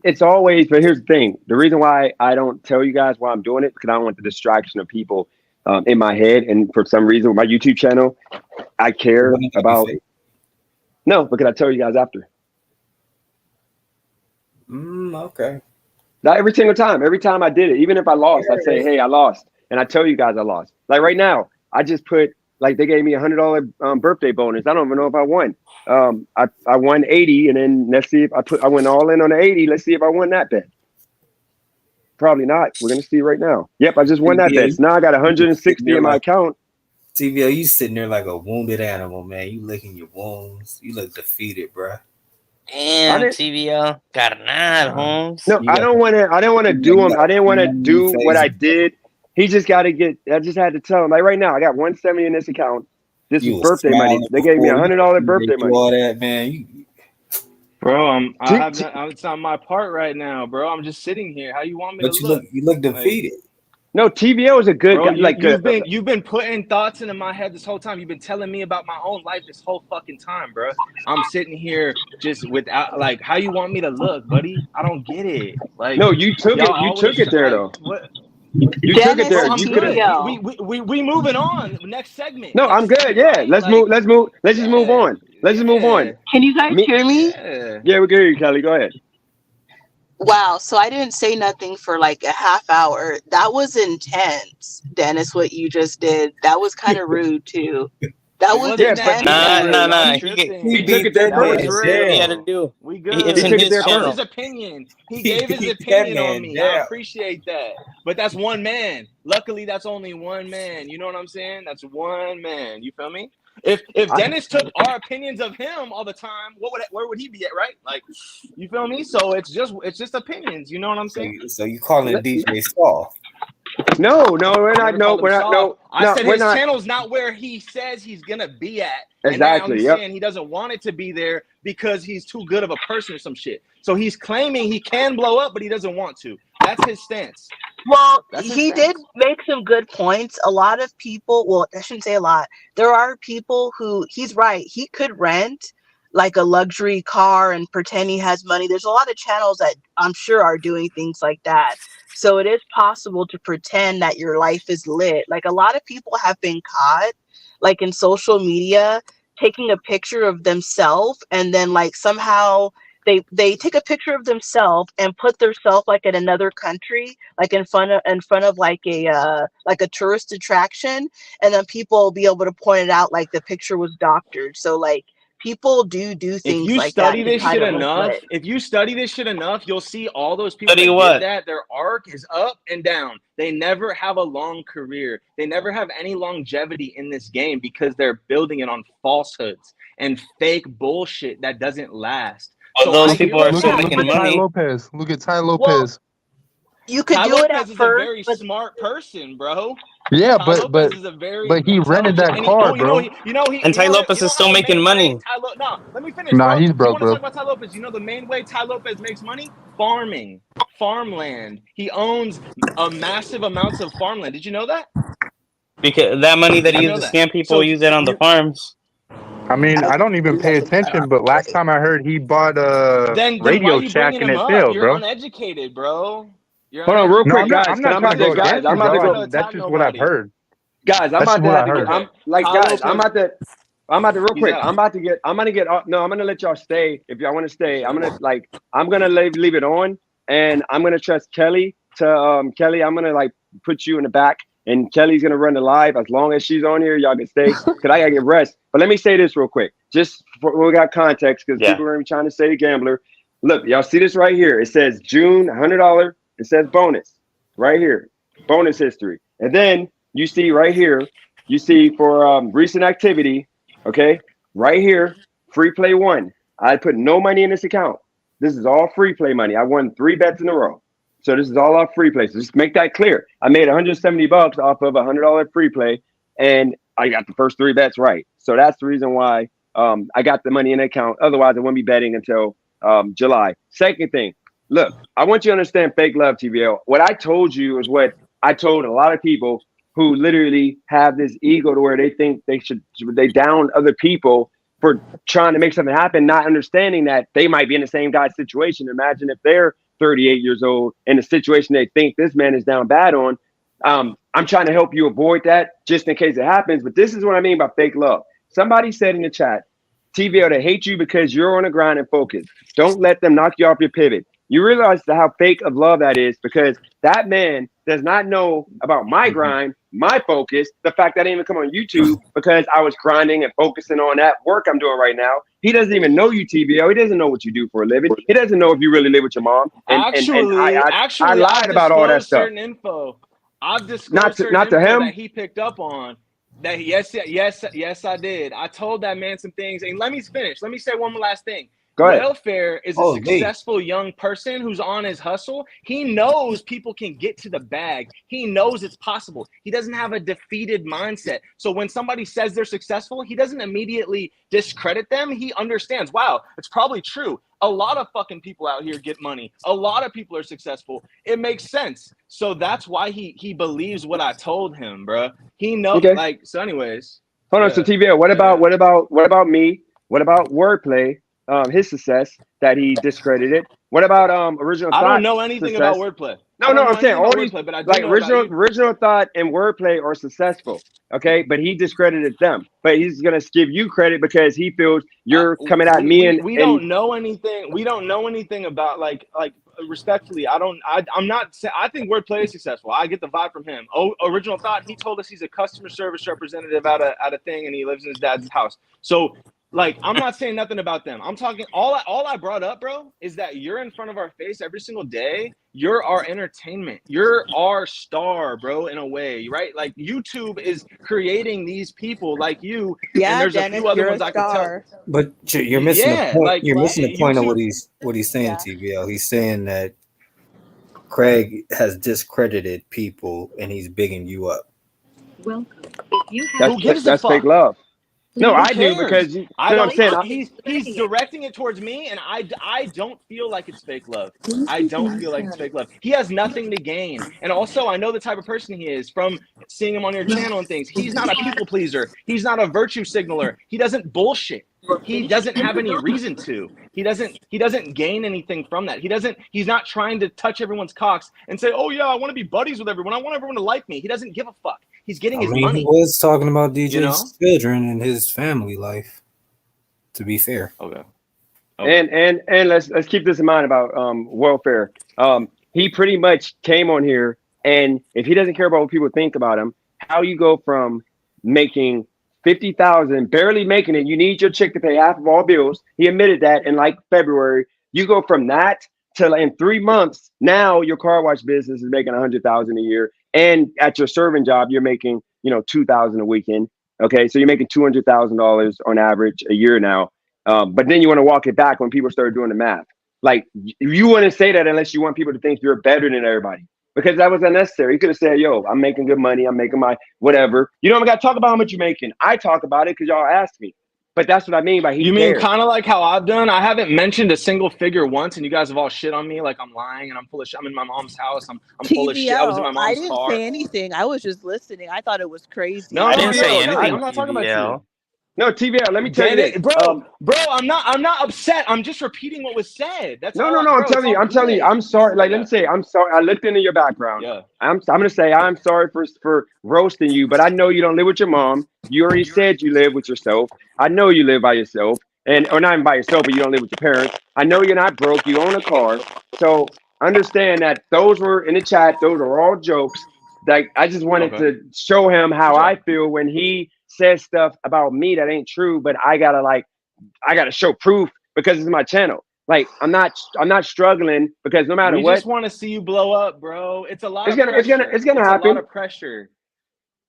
it's always, but here's the thing. The reason why I don't tell you guys why I'm doing it, because I don't want the distraction of people in my head. And for some reason, with my YouTube channel, I care Wouldn't that be about, fake? no, because I tell you guys after. Okay. Not every time I did it, even if I lost, I'd say, hey, I lost. And I tell you guys I lost. Like right now, I just put, like they gave me $100 birthday bonus. I don't even know if I won. I won 80, and then let's see if I went all in on the 80. Let's see if I won that bet. Probably not. We're gonna see right now. Yep, I just won that bet. TVO, So now I got you just sitting 160 there in my like account. TVO, you sitting there like a wounded animal, man. You licking your wounds. You look defeated, bruh. I Damn, didn't. TVO. Carnal, Holmes. No, You I got don't want to. I didn't want to do you him. got I didn't a want to smiley do what face. I did. He just got to get. I just had to tell him. Like right now, I got 170 in this account. This is You was birthday money. smiling They gave me before. $100 They birthday do money. all that, man. Bro, I T- have t- not. It's not my part right now, bro. I'm just sitting here. How you want me to But look? you look Like, defeated. no, TVO is a good bro, guy. Like, you've been putting thoughts into my head this whole time. You've been telling me about my own life this whole fucking time, bro. I'm sitting here just without like how you want me to look, buddy. I don't get it. Like no, you took y'all it. You took always it there like though. what, You took it Dennis bro. there. and I'm You could have. good. TVO. We moving on. Next segment. No, I'm Next good. segment, Yeah, right? let's Like move. Let's move. Let's just move yeah, on. Let's just move yeah, on. Can you guys Me. hear me? yeah. Yeah, we can hear you, Kelly. Go ahead. Wow, so I didn't say nothing for like a half hour. That was intense, Dennis, what you just did. That was kind of rude too. That It was wasn't Yeah, but that intensely Nah, nah, bad. rude. Y'all nah. He he tripping. took it beat there that That man was first. It's what he had to real. down. do. We It's He in good. took it his there That was first. his channel. opinion. He He gave his beat that opinion on man me. I down. appreciate that. But that's one man. Luckily, that's only one man. You know what I'm saying? That's one man. You feel me? If I, Dennis took our opinions of him all the time, where would he be at, right? Like, you feel me? So it's just opinions. You know what I'm saying? So you calling DJ Saul? no, we're I not. never No, called him we're not. soft. No, I no, said we're his not. channel's not where he says he's gonna be at. And now Exactly. he's Yep. saying he doesn't want it to be there because he's too good of a person or some shit. So he's claiming he can blow up, but he doesn't want to. That's his stance. Well, That's his he did stance. make some good points. A lot of people, well, I shouldn't say a lot. There are people who, he's right, he could rent like a luxury car and pretend he has money. There's a lot of channels that I'm sure are doing things like that. So it is possible to pretend that your life is lit. Like a lot of people have been caught, like in social media, taking a picture of themselves and then like somehow they take a picture of themselves and put themselves like in another country, like in front of like a tourist attraction, and then people will be able to point it out like the picture was doctored. So like people do If things you like that study to this try shit to look enough, lit. you'll see all those people Study that did what? that. Their arc is up and down. They never have a long career. They never have any longevity in this game because they're building it on falsehoods and fake bullshit that doesn't last. Well, So those I Look at hear people what are you're look still at saying. look making at Ty money. Lopez. Look at Ty Well, Lopez. You could Ty do it Lopez at is a first, very but smart person, bro. Yeah, Ty Lopez is a very but he rented intelligent, that and car, bro. And Ty you Lopez is know still how the making main way money. No, let me finish, Nah, bro. he's You broke, want to talk bro. about Ty Lopez? You know the main way Ty Lopez makes money? Farming, farmland. He owns a massive amounts of farmland. Did you know that? Because that money that Did he you used know to that? scam people, So use it on the you farms. I mean, I don't even pay attention, but last time I heard he bought a then why are Radio you Shack bringing and him it up? failed, You're bro. uneducated, bro. You're Hold on, real No, quick, uneducated. guys. I'm Can not I'm trying about to to go guys? against I'm you, about to bro. go. To That's attack just what I've nobody. heard. Guys, I'm That's about just to what have I to get. heard. I'm like, Ty guys. Lopez, I'm about to real he's quick. out. I'm about to get. I'm gonna get. No, I'm gonna let y'all stay if y'all want to stay. I'm gonna like. I'm gonna leave it on, and I'm gonna trust Kelly to Kelly. I'm gonna like put you in the back, and Kelly's gonna run the live as long as she's on here. Y'all can stay because I gotta get rest. But let me say this real quick, just for, we got context because Yeah. people are trying to say the gambler. Look, y'all see this right here. It says June $100. It says bonus right here, bonus history, and then you see right here. You see for recent activity, okay, right here, free play one. I put no money in this account. This is all free play money. I won 3 bets in a row. So this is all off free play. So just make that clear. I made $170 off of $100 free play, and I got the first 3 bets right. So that's the reason why I got the money in the account. Otherwise, I wouldn't be betting until July. Second thing, look, I want you to understand fake love, TVL. What I told you is what I told a lot of people who literally have this ego to where they think they down other people for trying to make something happen, not understanding that they might be in the same guy's situation. Imagine if they're 38 years old in a situation they think this man is down bad on. I'm trying to help you avoid that just in case it happens. But this is what I mean by fake love. Somebody said in the chat, TVO, they hate you because you're on the grind and focus. Don't let them knock you off your pivot. You realize how fake of love that is because that man does not know about my grind, my focus, the fact that I didn't even come on YouTube because I was grinding and focusing on that work I'm doing right now. He doesn't even know you, TVO. He doesn't know what you do for a living. He doesn't know if you really live with your mom. And I Actually, lied I've about all that disclosed stuff. certain info. I've Not disclosed to certain not to info him. that he picked up on. That yes, I did. I told that man some things. And let me finish. Let me say one more last thing. Go ahead. Welfare is a successful young person who's on his hustle. He knows people can get to the bag. He knows it's possible. He doesn't have a defeated mindset. So when somebody says they're successful, he doesn't immediately discredit them. He understands, wow, it's probably true. A lot of fucking people out here get money. A lot of people are successful. It makes sense. So that's why he believes what I told him, bro. He know Okay. so anyways. Hold on. So TVO, what about me? What about wordplay? His success that he discredited. What about original I don't thought know anything about success? wordplay. I No, don't know I'm saying anything all about these wordplay, but I do like know about you. original thought and wordplay are successful. Okay, but he discredited them. But he's gonna give you credit because he feels you're coming at me We and don't know anything. We don't know anything about like respectfully. I'm not. I think wordplay is successful. I get the vibe from him. Oh, original thought. He told us he's a customer service representative at a thing, and he lives in his dad's house. So. Like, I'm not saying nothing about them. I'm talking all I brought up, bro, is that you're in front of our face every single day. You're our entertainment. You're our star, bro, in a way, right? Like YouTube is creating these people like you, and yeah, there's a Dennis, few other you're a ones I could tell. star. But you're missing the Yeah, point. like You're What? missing the point of YouTube. what he's saying, Yeah. TVL. He's saying that Craig has discredited people and he's bigging you up. Welcome. If you have Who gives a that's fake fuck? love. No, Who I do cares? because I no, I'm don't. saying He's directing it towards me, and I don't feel like it's fake love. I don't feel like it's fake love. He has nothing to gain, and also I know the type of person he is from seeing him on your channel and things. He's not a people pleaser. He's not a virtue signaler. He doesn't bullshit. He doesn't have any reason to. He doesn't gain anything from that. He's not trying to touch everyone's cocks and say, "Oh yeah, I want to be buddies with everyone. I want everyone to like me." He doesn't give a fuck. He's getting I his mean, he money, was talking about you know? DJ's children and his family life. To be fair, Okay. Okay. and let's keep this in mind about welfare. He pretty much came on here, and if he doesn't care about what people think about him, how you go from making 50,000, barely making it, you need your chick to pay half of all bills. He admitted that in like February. You go from that to in 3 months, now your car wash business is making 100,000 a year, and at your serving job, you're making 2,000 a weekend. Okay, so you're making $200,000 on average a year now. But then you want to walk it back when people start doing the math. Like you wouldn't say that unless you want people to think you're better than everybody. because that was unnecessary. You could have said, "Yo, I'm making good money. I'm making my whatever." You don't even got to talk about how much you're making. I talk about it because y'all asked me. But that's what I mean by he You mean cares. kind of like how I've done? I haven't mentioned a single figure once, and you guys have all shit on me like I'm lying and I'm full of shit. I'm in my mom's house. I'm full of shit. I was in TVL, my I mom's didn't car. say anything. I was just listening. I thought it was crazy. No, I I didn't wanted say yo, to Kelly, anything, I'm know. not talking about you. TVL. No, TVL. Let me tell you Get this, it, bro. I'm not upset. I'm just repeating what was said. That's No, all, no, no. I'm bro. It's telling you. all I'm telling you. good. I'm sorry. Like, let me Yeah, say, I'm sorry. I looked into your background. yeah. I'm gonna say I'm sorry for roasting you, but I know you don't live with your mom. You already said you live with yourself. I know you live by yourself, and or not even by yourself, but you don't live with your parents. I know you're not broke. You own a car, so understand that those were in the chat. Those are all jokes. Like I just wanted Okay, to show him for how I sure. feel when he says stuff about me that ain't true, but I gotta show proof because it's my channel. Like I'm not struggling because no matter We what, just want to see you blow up, bro. It's a lot of pressure. it's gonna It's a lot happen. of pressure.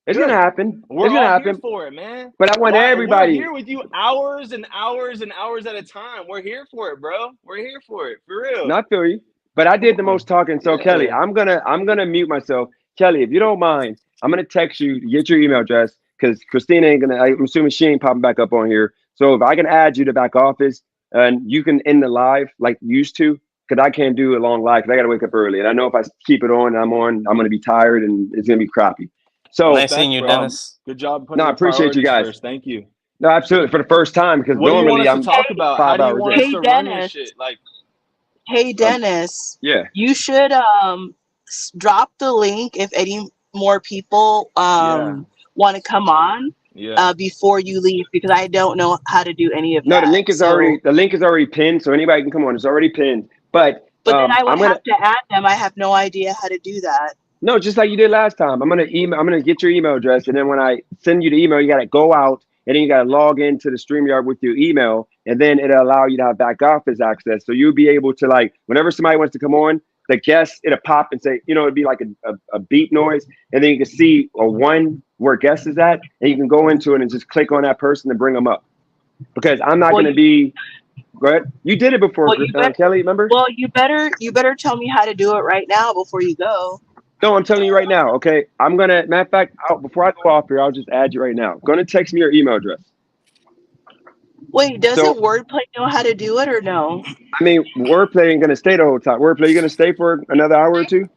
It's gonna Good. happen. We're It's gonna all here happen. for it, man. But I want Why we're everybody. here with you hours and hours and hours at a time. We're here for it, bro. We're here for it. For real. Not feel you. But I Come did the on. most talking. So Kelly, Yeah. I'm gonna mute myself. Kelly, if you don't mind, I'm gonna text you to get your email address because Christina ain't gonna. I'm assuming she ain't popping back up on here. So if I can add you to back office and you can end the live like you used to, because I can't do a long live because I gotta wake up early. And I know if I keep it on, I'm gonna be tired and it's gonna be crappy. So Nice seeing Respect, you, bro. Dennis. Good job no, putting I your appreciate you priorities guys. first. Thank you. No, absolutely for the first time because What do you want normally us to I'm talk about? How 5 do you hours want in. us Hey to run this Dennis. shit? Like, Hey Um, Dennis. yeah. You should drop the link if any more people yeah, want to come on yeah. before you leave because I don't know how to do any of No, that. So, the link is already pinned, so anybody can come on. It's already pinned. But but then I would I'm gonna have to add them. I have no idea how to do that. no, just like you did last time. I'm gonna get your email address, and then when I send you the email, you gotta go out and then you gotta log into the StreamYard with your email, and then it'll allow you to have back office access. So you'll be able to like whenever somebody wants to come on, the guest it'll pop and say, you know, it'd be like a beep noise, and then you can see a one where guest is at, and you can go into it and just click on that person and bring them up. Because I'm not Well, gonna be Go ahead. You did it before, well, you Kelly. Remember? you better tell me how to do it right now before you go. No, I'm telling you right now. Okay, I'm gonna. Matter of fact, before I go off here, I'll just add you right now. Gonna text me your email address. Wait, So doesn't Wordplay know how to do it or no? I mean, wordplay ain't gonna stay the whole time. Wordplay, you gonna stay for another hour or two?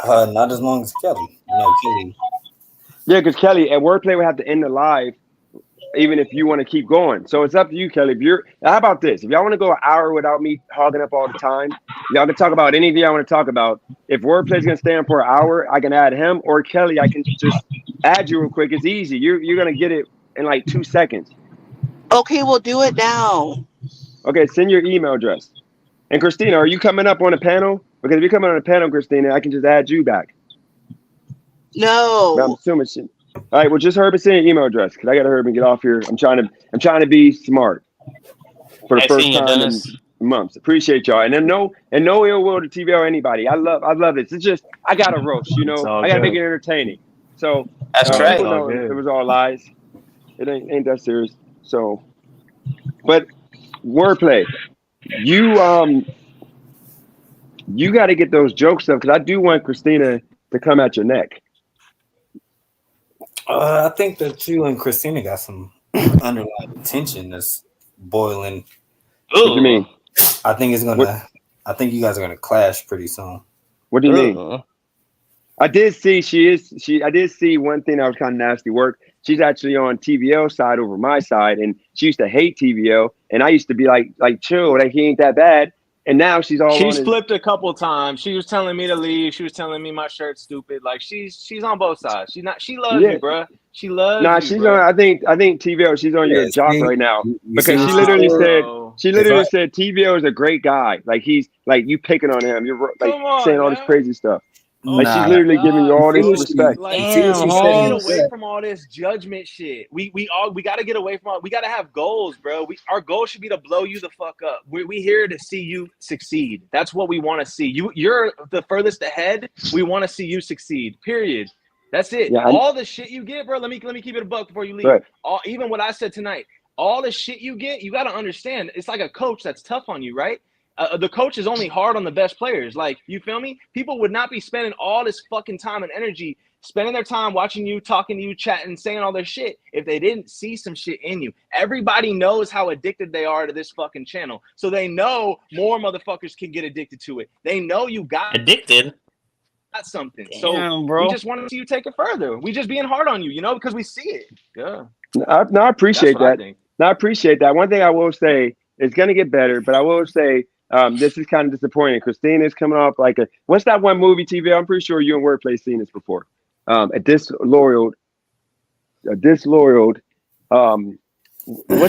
Not as long as Kelly. Kelly. Yeah, because Kelly at wordplay we have to end the live, even if you want to keep going. So it's up to you, Kelly. If you're, how about this? If y'all want to go an hour without me hogging up all the time, y'all can talk about anything y'all want to talk about. If wordplay's gonna stay on for an hour, I can add him or Kelly. I can just add you real quick. It's easy. You're gonna get it in like 2 seconds. Okay, we'll do it now. Okay, send your email address. And Christina, are you coming up on a panel? Because if you're coming on a panel, Christina, I can just add you back. But I'm No. assuming she. All right, well, just Herb send your email address because I got to hurry and get off here. I'm trying to be smart for the Nice first seeing you, time in Dennis. months. Appreciate y'all, and then no ill will to TV or anybody. I love this. It's just I got to roast. You It's know, all I got to make good. it entertaining. So That's No, it's people right. all know it good. was all lies. It ain't that serious. So, but wordplay, you you got to get those jokes up because I do want Christina to come at your neck. I think that you and Christina got some underlying tension that's boiling. What do you Ooh, mean? I think it's What gonna. I think you guys are gonna clash pretty soon. What do you mean? ooh. I did see I did see one thing that was kind of nasty work. She's actually on TVL side over my side, and she used to hate TVL, and I used to be like chill, like he ain't that bad. And now she's all on She's his. flipped a couple times. She was telling me to leave. She was telling me my shirt's stupid. Like she's on both sides. She's not. She loves Yeah, you, bruh. She loves nah, you, she's on. bruh. I think TVL. She's on your Yeah. jock See, right now you see because what she she literally Nah, said. said bro. If I TVL is a great guy. Like he's like you picking on him. You're like Come saying on all this now. crazy stuff. Oh Like she's my nah, literally giving you God, you all see this what bro. she respect. Like you see what Damn, she we said gotta in get the Holmes. away chat. from all this judgment shit. We gotta get away from all. We gotta have goals, bro. Our goal should be to blow you the fuck up. We here to see you succeed. That's what we want to see. You're the furthest ahead. We want to see you succeed. Period. That's it. Yeah, All the shit you get, bro. Let me keep it a buck before you leave. right. Even what I said tonight. All the shit you get, you gotta understand. It's like a coach that's tough on you, right? The coach is only hard on the best players. Like, you feel me? People would not be spending all this fucking time and energy, spending their time watching you, talking to you, chatting, saying all their shit if they didn't see some shit in you. Everybody knows how addicted they are to this fucking channel. So they know more motherfuckers can get addicted to it. They know you got Addicted. something. Damn, so bro. we just want to see you take it further. We just being hard on you, because we see it. Yeah. No, I appreciate That's what I that. think. No, I appreciate that. One thing I will say, it's going to get better, but I will say this is kind of disappointing. Christina's coming off like what's that one movie TV? I'm pretty sure you and Wordplay seen this before. A disloyal. What's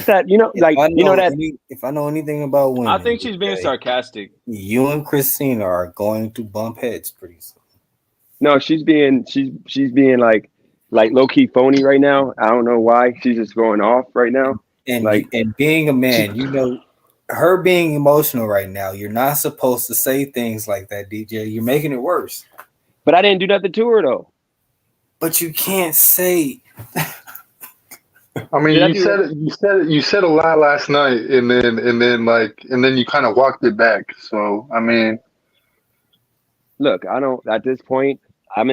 that? That. If I know anything about women, I think she's being sarcastic. You and Christina are going to bump heads pretty soon. No, she's being like low key phony right now. I don't know why. She's just going off right now. And being a man, her being emotional right now, you're not supposed to say things like that, DJ. You're making it worse. But I didn't do nothing to her though. But you can't say. I mean, you said a lot last night, and then you kind of walked it back. So I mean, look, I don't. At this point, I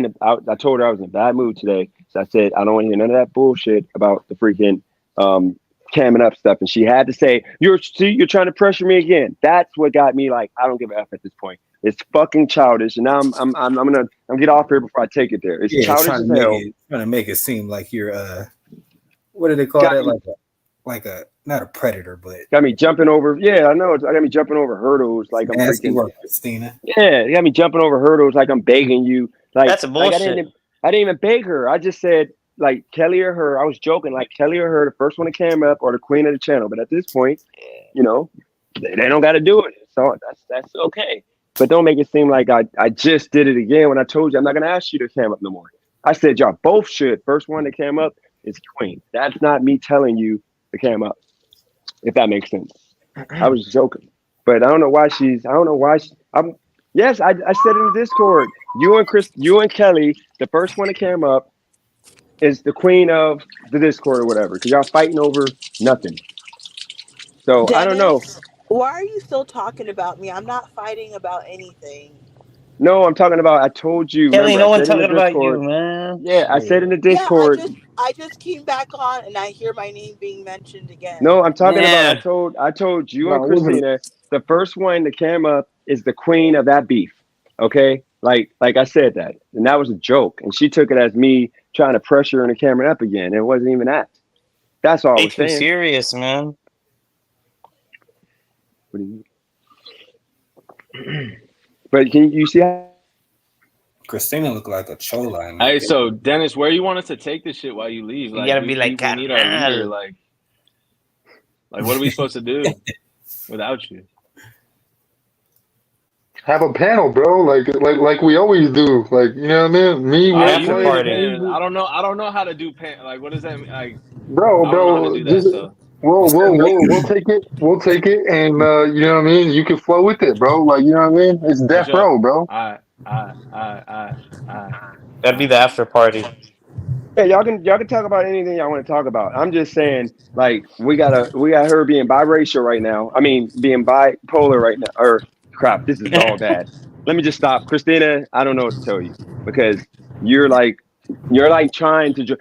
told her I was in a bad mood today, so I said I don't want to hear none of that bullshit about the freaking camming up stuff. And she had to say, you're trying to pressure me again. That's what got me like, I don't give a F at this point. It's fucking childish. And now I'm gonna get off here before I take it there. It's childish as hell. Trying to make it seem like you're what do they call that? Like a not a predator, but got me jumping over. Yeah, I know. I got me jumping over hurdles like I'm freaking work, Christina. Yeah, you got me jumping over hurdles like I'm begging you. Like that's a bullshit. I didn't even beg her. I just said like Kelly or her. I was joking like Kelly or her, the first one to came up, or the queen of the channel. But at this point, they don't got to do it. So that's okay. But don't make it seem like I just did it again when I told you I'm not gonna ask you to cam up no more. I said y'all both should. First one that came up is queen. That's not me telling you to cam up. If that makes sense. I was joking. But I don't know why yes, I said in the Discord, you and Kelly, the first one that came up, is the queen of the Discord or whatever. Because y'all fighting over nothing. So Dennis, I don't know. Why are you still talking about me? I'm not fighting about anything. No, I'm talking about. I told you. Kelly, remember, no one talking about you, man. Yeah, I said in the Discord. Yeah, I just came back on and I hear my name being mentioned again. No, I'm talking about. I told you and Christina. The first one that came up is the queen of that beef. Okay, like I said that, and that was a joke, and she took it as me trying to pressure her in the camera up again. It wasn't even that. That's all I was saying. Serious, man. What do you mean? But can you see how Christina looked like a chola? Hey, so Dennis, where you want us to take this shit while you leave? Like, you gotta be like, we need our leader. Like, what are we supposed to do without you? Have a panel, bro. Like we always do. Like, you know what I mean? Me, after party. I don't know how to do Like, what does that mean? Like, bro, we'll take it. We'll take it, and you know what I mean. You can flow with it, bro. Like, you know what I mean. It's death row, bro. That'd be the after party. Yeah, y'all can talk about anything y'all want to talk about. I'm just saying, like, we got her being biracial right now. I mean, being bipolar right now. Or crap, this is all bad. Let me just stop, Christina. I don't know what to tell you because you're trying to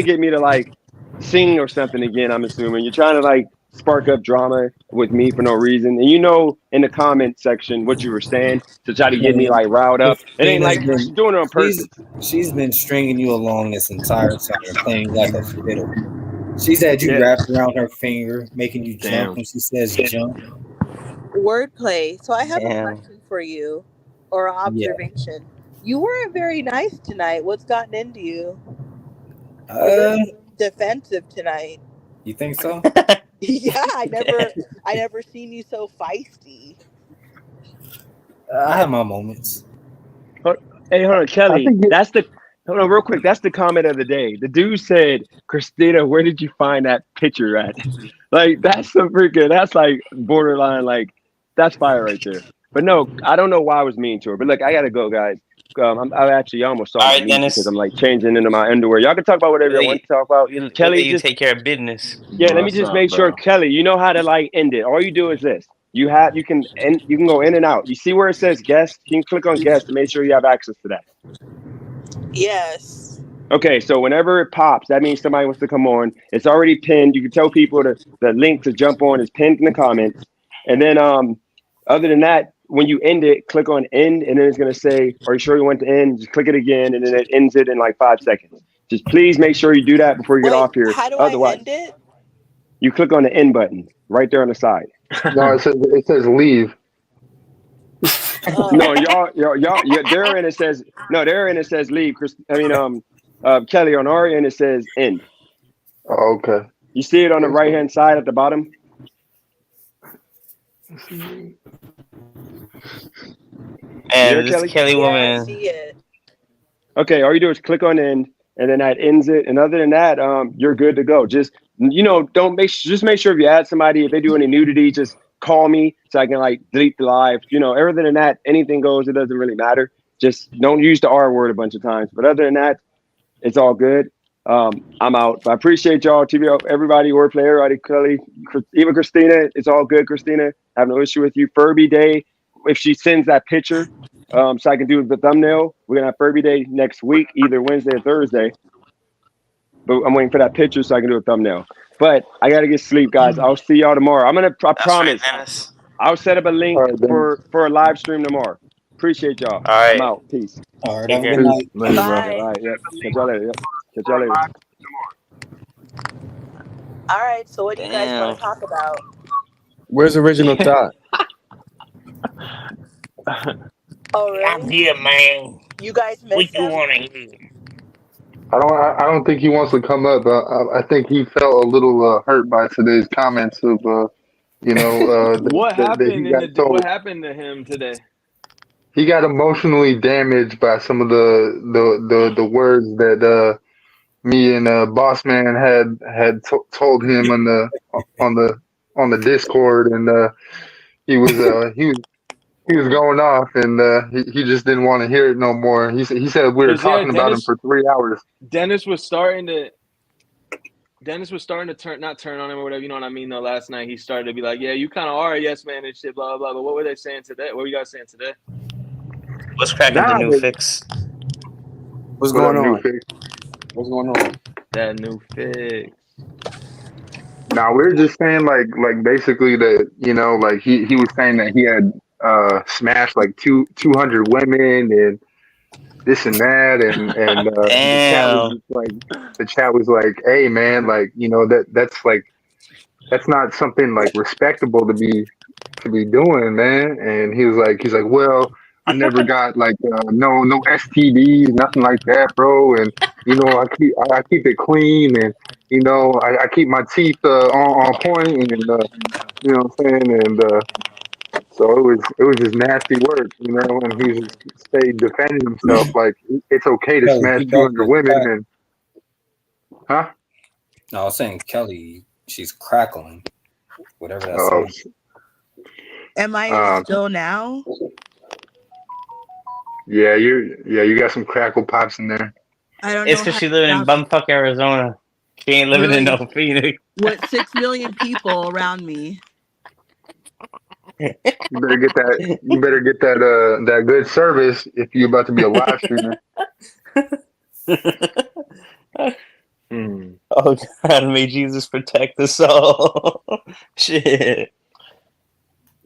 get me to like sing or something again. I'm assuming you're trying to like spark up drama with me for no reason. And in the comment section what you were saying to try to get me like riled up. It ain't like she's doing it on purpose. She's been stringing you along this entire time, playing like a fiddle. She's had you wrapped around her finger, making you jump when she says jump. Wordplay. So I have a question for you, or an observation. You weren't very nice tonight. What's gotten into you? Defensive tonight. You think so? Yeah, I never seen you so feisty. I have my moments. Hey, hold on, Kelly. Hold on, real quick. That's the comment of the day. The dude said, "Christina, where did you find that picture at?" Like that's like borderline. Like that's fire right there. But no, I don't know why I was mean to her. But look, I gotta go, guys. I actually almost saw my niece because I'm like changing into my underwear. Y'all can talk about whatever you want to talk about. Kelly, you take care of business. Yeah, let me just make sure, Kelly, you know how to like end it. All you do is this. You can go in and out. You see where it says guest? You can click on guest to make sure you have access to that. Yes. Okay, so whenever it pops, that means somebody wants to come on. It's already pinned. You can tell people the link to jump on is pinned in the comments. And then other than that, when you end it, click on end, and then it's gonna say, "Are you sure you want to end?" Just click it again, and then it ends it in like 5 seconds. Just please make sure you do that before you get Wait, off here. how do I Otherwise, end it? you click on the end button right there on the side. No, it says leave. No, Oh. y'all, yeah, there and it says no, there and it says leave. Kelly, on our end it says end. Oh, okay. You see it on the right hand side at the bottom. You there, And this Kelly? Kelly Yeah, I woman. see it. Okay, all you do is click on end, and then that ends it. And other than that, you're good to go. Just just make sure if you add somebody, if they do any nudity, just call me so I can like delete the live. Other than that, anything goes. It doesn't really matter. Just don't use the R word a bunch of times. But other than that, it's all good. I'm out. But I appreciate y'all, TV, everybody, wordplay, everybody, Kelly, even Christina. It's all good, Christina. I have no issue with you. Furby Day, if she sends that picture, so I can do the thumbnail. We're gonna have Furby Day next week, either Wednesday or Thursday. But I'm waiting for that picture so I can do a thumbnail. But I gotta get sleep, guys. I'll see y'all tomorrow. I That's right, promise. Dennis. I'll set up a All link right, then. for a live stream tomorrow. Appreciate y'all. All I'm right. out. Peace. All right, Take have a care. good Peace. night. Later, bro. Yep. All Bye. right. Yep. Catch y'all later. Yep. Catch y'all later. All right. So, what do you guys want Damn. to talk about? Where's original thought? Oh, I'm really? here, man. You guys What miss you him? want to hear? I don't think he wants to come up. I think he felt a little hurt by today's comments of What that he happened got what told. happened to him today? He got emotionally damaged by some of the words that me and Boss Man had told him on the on the Discord, and he was he was going off, and he just didn't want to hear it no more. He said we were Cause yeah, talking about him for 3 hours. Dennis was starting to turn not turn on him or whatever, you know what I mean? Though last night he started to be like, yeah, you kind of are a yes man and shit, blah blah blah. But what were they saying today? What were you guys saying today? What's cracking the Nah, new but fix? What's what up, going new on? fix? What's going on? That new fix. Now we're just saying like basically that like he was saying that he had smashed like 200 women and this and that, and Damn. the chat was like, hey man, like that's not something like respectable to be doing, man. And he's like, well, I never got like no STDs, nothing like that, bro. And I keep it clean, and I keep my teeth on point, and you know what I'm saying. And so it was just nasty work, and he just stayed defending himself like it's okay to Kelly, smash he back 200 in the women, chat. and huh? No, I was saying Kelly, she's crackling, whatever that Oh, sounds. Am I um, still now? you got some crackle pops in there. I don't It's know because how to she living in stop it. bumfuck Arizona. She ain't living in no Really? Phoenix. With 6 million people around me. You better get that. You better get that good service if you're about to be a live streamer. Hmm. Oh God, may Jesus protect us all. Shit.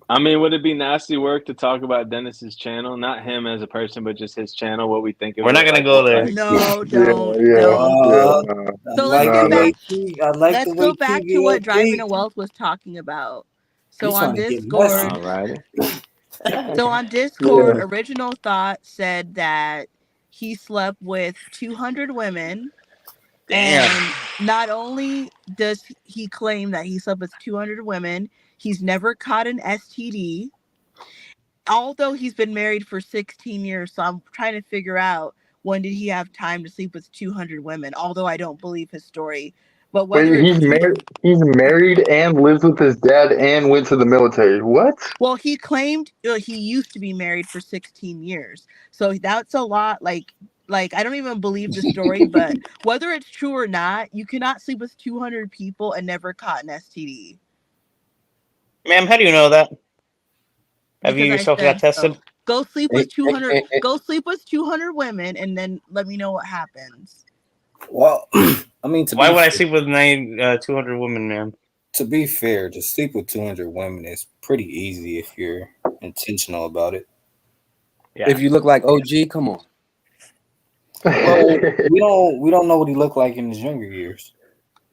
I mean, would it be nasty work to talk about Dennis's channel? Not him as a person, but just his channel, what we think of We're not it, gonna like go what there. like No, Yeah, don't. yeah. Uh, No, I So let's like get the no. back. way I like the Let's way go back to TVO what Driving to thinks. Wealth was talking about. So He's on trying to get Discord, messy. All right. so on Discord, Yeah. Original Thought said that he slept with 200 women, Damn. and not only does he claim that he slept with 200 women, he's never caught an STD. Although he's been married for 16 years, so I'm trying to figure out when did he have time to sleep with 200 women, although I don't believe his story. But whether Wait, it's he's true, married. He's married and lives with his dad and went to the military. What? well, he claimed he used to be married for 16 years. So that's a lot. Like I don't even believe the story, but whether it's true or not, you cannot sleep with 200 people and never caught an STD. Ma'am, how do you know that? Have you because I yourself got said tested? so. Go sleep Eh, with two eh, hundred. eh, eh, Go sleep with 200 women, and then let me know what happens. Well, I mean, Why would I sleep with 200 women, man? to be fair, to sleep with 200 women is pretty easy if you're intentional about it. If Yeah. you look like OG, come on. Well, we don't know what he looked like in his younger years.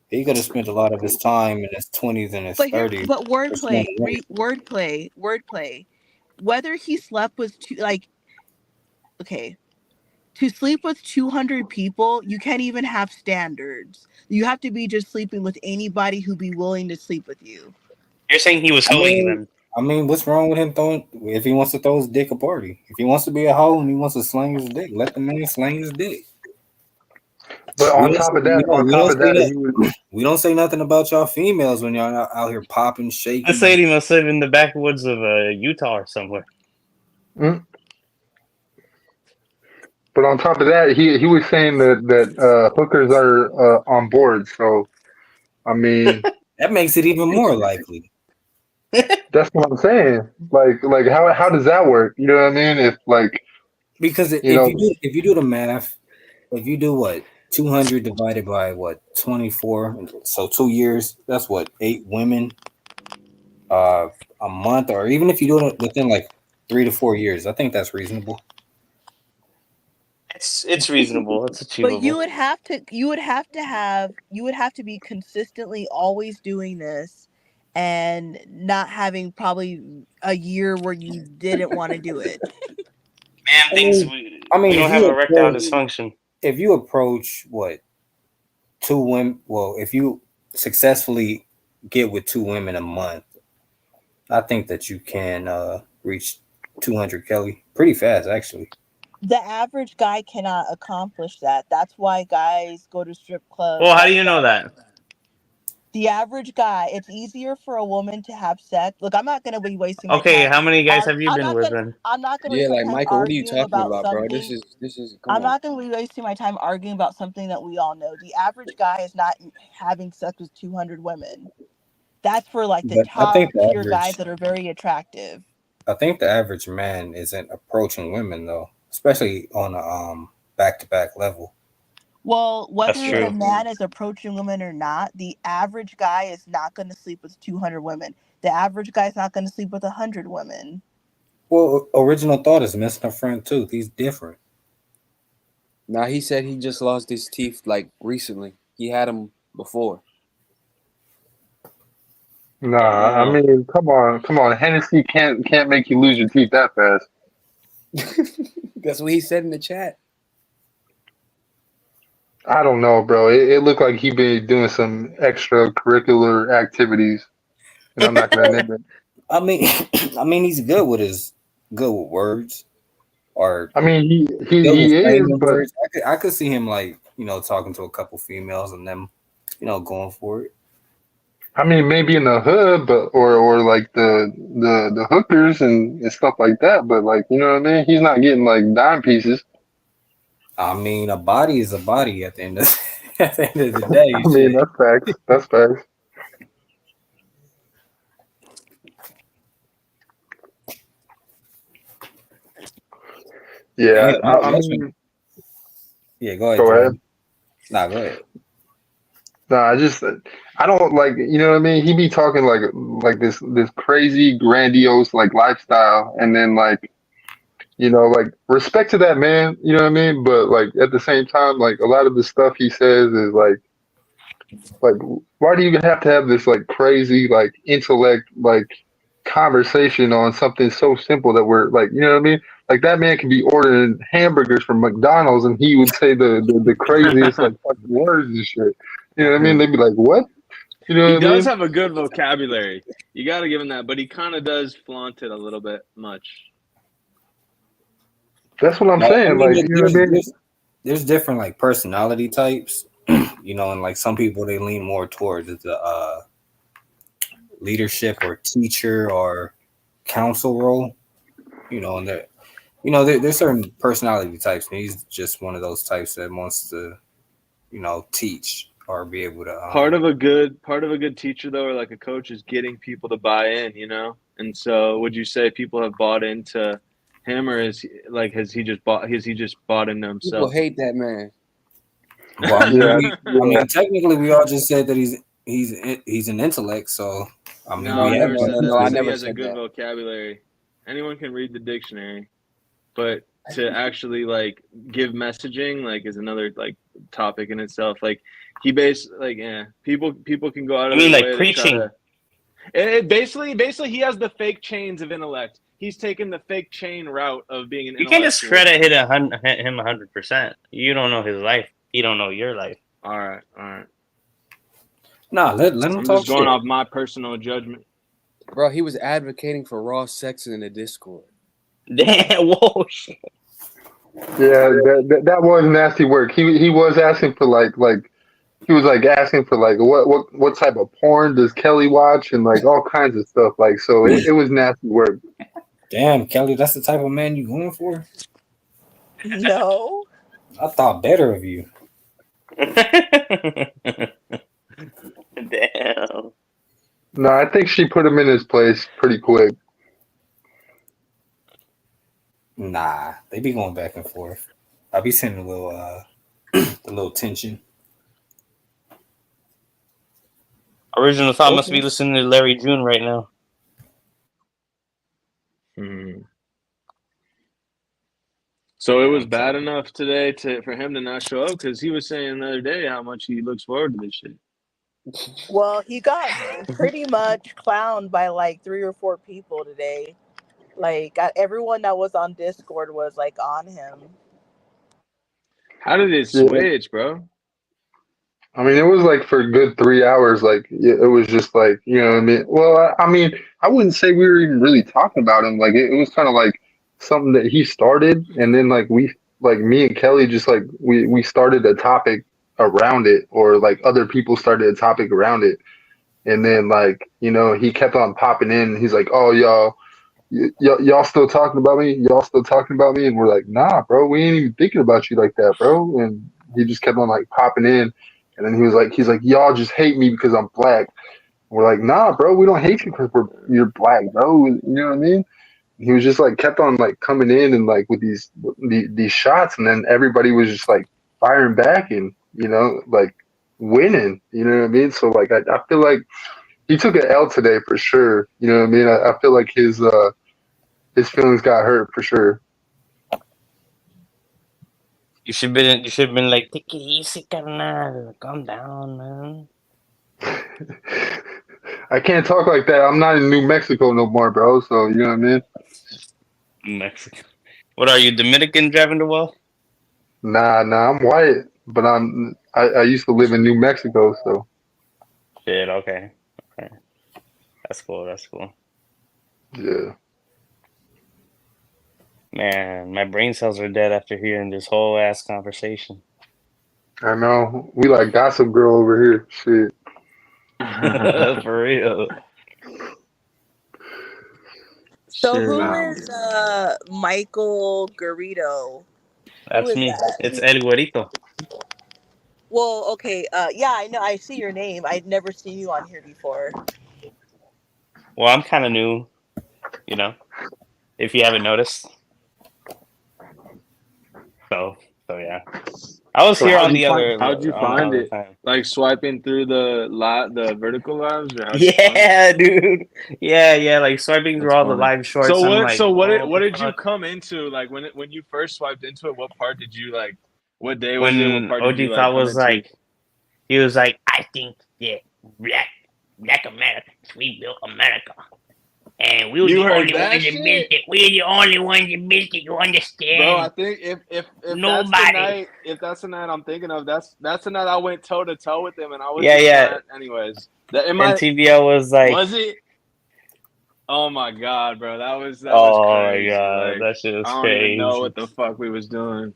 He could have spent a lot of his time in his 20s and his But here, 30s but pursuing wordplay, women. wordplay. Whether he slept with two, like, okay, to sleep with 200 people, you can't even have standards. You have to be just sleeping with anybody who be willing to sleep with you. You're saying he was I hoeing mean, them. I mean, what's wrong with him throwing? If he wants to throw his dick a party, if he wants to be a hoe and he wants to slang his dick, let the man slang his dick. But We on don't, top say, of that, we don't say he was. that. We don't say nothing about y'all females when y'all out here popping, This shaking. lady must live in the backwoods of Utah or somewhere. Mm. But on top of that, he was saying that hookers are on board. So I mean, That makes it even more likely that's what I'm saying. Like how does that work? You know what I mean? If like because you know, if you do the math, if you do what 200 divided by what 24, so 2 years, that's what 8 women uh a month, or even if you do it within like 3 to 4 years, I think that's reasonable. It's reasonable. It's But you achievable. would have to you would have to be consistently always doing this and not having probably a year where you didn't want to do it. Man I thinks mean, I we mean, don't have erectile dysfunction. if you approach what 2 women, well, if you successfully get with 2 women a month, I think that you can reach 200 Kelly pretty fast, actually. The average guy cannot accomplish that. That's why guys go to strip clubs. Well, how do That's you know why that? the average guy, it's easier for a woman to have sex. Look, I'm not going to be wasting my Okay, time how many guys are have you I'm been not with going to then? I'm not going to Yeah, waste my like time Michael, what are you arguing talking about about, bro? something. This is come I'm on. not going to be wasting my time arguing about something that we all know. The average guy is not having sex with 200 women. That's for like the But I top think the tier guys average, that are very attractive. I think the average man isn't approaching women though, especially on a back to back level. Well, That's whether the true. man is approaching women or not, the average guy is not going to sleep with 200 women. The average guy is not going to sleep with 100 women. Well, original thought is missing a front tooth. He's different. Now he said he just lost his teeth like recently. He had them before. I don't nah. I know. mean, come on. Hennessy can't make you lose your teeth that fast. That's what he said in the chat. I don't know, bro. It looked like he been doing some extracurricular activities, and I'm not gonna name it. I mean, I mean, he's good with words, or I mean, good with he is, framing but words. I could see him like talking to a couple females and them going for it. I mean, maybe in the hood, but or like the hookers and stuff like that. But like, you know what I mean? He's not getting like dime pieces. I mean, a body is a body at the end of at the end of the day. I mean, Shit. that's facts. That's facts. Hey, Yeah, I listen. mean, Yeah, go ahead, go ahead. Jordan. Nah, go ahead. No, I don't like, you know what I mean? He be talking like this crazy grandiose like lifestyle, and then like, like respect to that man, you know what I mean? But like at the same time, like a lot of the stuff he says is like why do you have to have this like crazy like intellect like conversation on something so simple that we're like, you know what I mean? Like that man can be ordering hamburgers from McDonald's and he would say the craziest like fucking words and shit. You know what I mean? They'd be like, "What?" You know He what I does mean? have a good vocabulary. You got to give him that, but he kind of does flaunt it a little bit much. That's what I'm I saying. mean, Like, you know what I mean? there's different like personality types, and like some people they lean more towards the leadership or teacher or counsel role, and there's certain personality types, and he's just one of those types that wants to, teach or be able to part of a good teacher though, or like a coach, is getting people to buy in, you know. And so, would you say people have bought into him, or has he just bought into People himself? hate that man. well, Yeah, I yeah. mean, technically, we all just said that he's an intellect. So, I mean, No, No, I we no, have never no, done said no, that. no. I I nothing. said he never has a said good that. vocabulary. Anyone can read the dictionary, but to actually like give messaging like is another like topic in itself. Like he based like yeah, people can go out I of mean, their like way to try preaching. to. Basically he has the fake chains of intellect. He's taken the fake chain route of being an You can't just intellectual. credit him 100%. You don't know his life. He don't know your life. All right, all right. Nah, let him I'm talk just going shit. off my personal judgment. Bro, he was advocating for raw sex in the Discord. Damn, whoa, shit. Yeah, that was nasty work. He was asking for like he was like asking for like what type of porn does Kelly watch and like all kinds of stuff. Like so it was nasty work. Damn, Kelly, that's the type of man you going for. No. I thought better of you. Damn. No, I think she put him in his place pretty quick. Nah, they be going back and forth. I be seeing a little a little tension. Original thought must be Okay. listening to Larry June right now. Hmm. So it was I'm bad telling you. enough today for him to not show up because he was saying the other day how much he looks forward to this shit. Well, he got pretty much clowned by like 3 or 4 people today. Like everyone that was on Discord was like on him. How did it Yeah, switch, bro? I mean it was like for a good 3 hours. Like it was just like you know what I mean. Well, I mean I wouldn't say we were even really talking about him. Like it was kind of like something that he started, and then like we like me and Kelly just like we started a topic around it, or like other people started a topic around it. And then like you know he kept on popping in. He's like, "Oh y'all still talking about me? Y'all still talking about me?" And we're like, "Nah, bro, we ain't even thinking about you like that, bro." And he just kept on like popping in. And then he's like, "Y'all just hate me because I'm black." We're like, "Nah, bro, we don't hate you because you're black, bro." You know what I mean? He was just like kept on like coming in and like with these shots, and then everybody was just like firing back and you know like winning. You know what I mean? So like I feel like he took an L today for sure. You know what I mean? I feel like his feelings got hurt for sure. You should have been like, take it easy, carnal. Calm down, man. I can't talk like that. I'm not in New Mexico no more, bro. So you know what I mean? Mexican. What are you, Dominican driving the well? Nah, I'm white, but I used to live in New Mexico, so Shit, okay. Okay. That's cool, that's cool. yeah. Man, my brain cells are dead after hearing this whole ass conversation. I know. We like gossip girl over here. Shit. For real. So Shit. who Wow. is Michael Garrido? Who That's is me. that? It's El Güerito. Well, okay. Yeah, I know. I see your name. I'd never seen you on here before. Well, I'm kind of new, you know, if you haven't noticed. So, so yeah. I was So here on the other how'd you on the find other it? time. Like swiping through the vertical lives, or how'd you find it? Yeah, dude. Yeah, like swiping through That's all the funny. live shorts. I'm like, oh, what What the did you fuck? come into? Like when you first swiped into it, what part did you like? What day was it? What When part did you OG like thought come was into? like, he was like, I think that black Americans, we built America. And we were You the heard only that ones that built shit? it. We're the only ones that built it. You Bro, I understand? think if that's the Nobody. night, if that's the night I'm thinking of, that's the night I went toe to toe with him, and I was Yeah, just yeah. not. Anyways, that in And my TBL was like, was it? Oh my god, bro, that was oh my crazy. god, Like that shit was I don't even know crazy. what the fuck we was doing.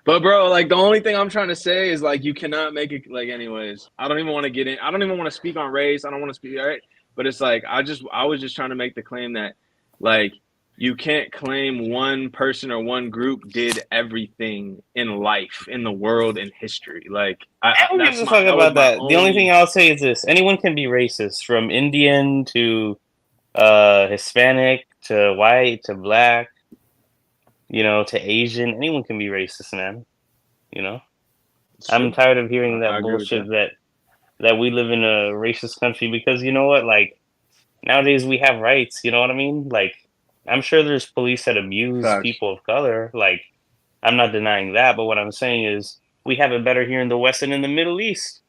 But bro, like the only thing I'm trying to say is like you cannot make it like anyways. I don't even want to get in. I don't even want to speak on race. I don't want to speak right. But it's like I was just trying to make the claim that like you can't claim one person or one group did everything in life, in the world, in history. Like Who gives a fuck that was about my that? The only thing only. I'll say is this: anyone can be racist, from Indian to Hispanic to white to black, to Asian. Anyone can be racist, man. You know, It's I'm true. tired of hearing I that agree with bullshit that. that we live in a racist country because you know what? Like nowadays we have rights. You know what I mean? Like I'm sure there's police that abuse Facts. people of color. Like I'm not denying that, but what I'm saying is we have it better here in the West and in the Middle East.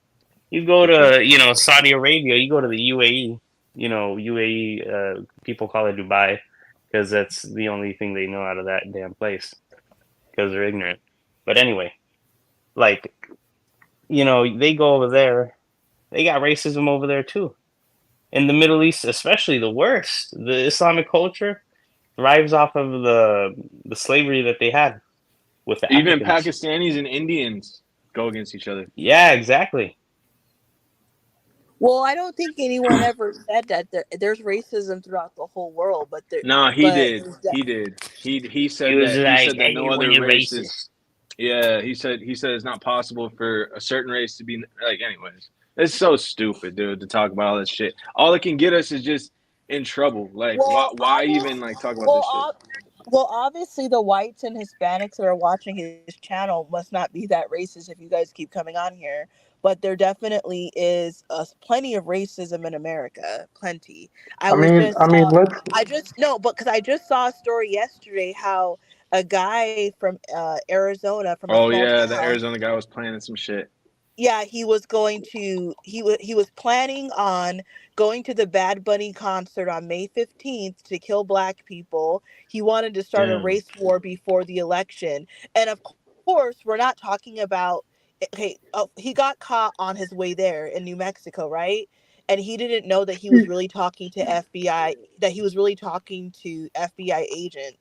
You go For sure. to Saudi Arabia, you go to the UAE. UAE people call it Dubai because that's the only thing they know out of that damn place because they're ignorant. But anyway, like they go over there. They got racism over there too. In the Middle East, especially the worst. The Islamic culture thrives off of the slavery that they had with the Even Africans. Pakistanis and Indians go against each other. Yeah, exactly. Well, I don't think anyone ever said that there's racism throughout the whole world, No, he but did. He did. He He said was that. He like, said that "Hey, no when other you're races. racist." Yeah, he said it's not possible for a certain race to be like. Anyways, it's so stupid, dude, to talk about all this shit. All it can get us is just in trouble. Like, well, why even obvious, like talk about this well, shit? well, obviously the whites and Hispanics that are watching his channel must not be that racist if you guys keep coming on here. But there definitely is plenty of racism in America, plenty. I was I just, mean, let's. I just no, but because I just saw a story yesterday how a guy from Arizona, from a Oh small yeah, the town, Arizona guy was planning some shit. yeah, he was going to he was planning on going to the Bad Bunny concert on May 15th to kill black people. He wanted to start a Damn. race war before the election. And of course, we're not talking about okay, he got caught on his way there in New Mexico, right? And he didn't know that he was really talking to FBI, that he was really talking to FBI agents.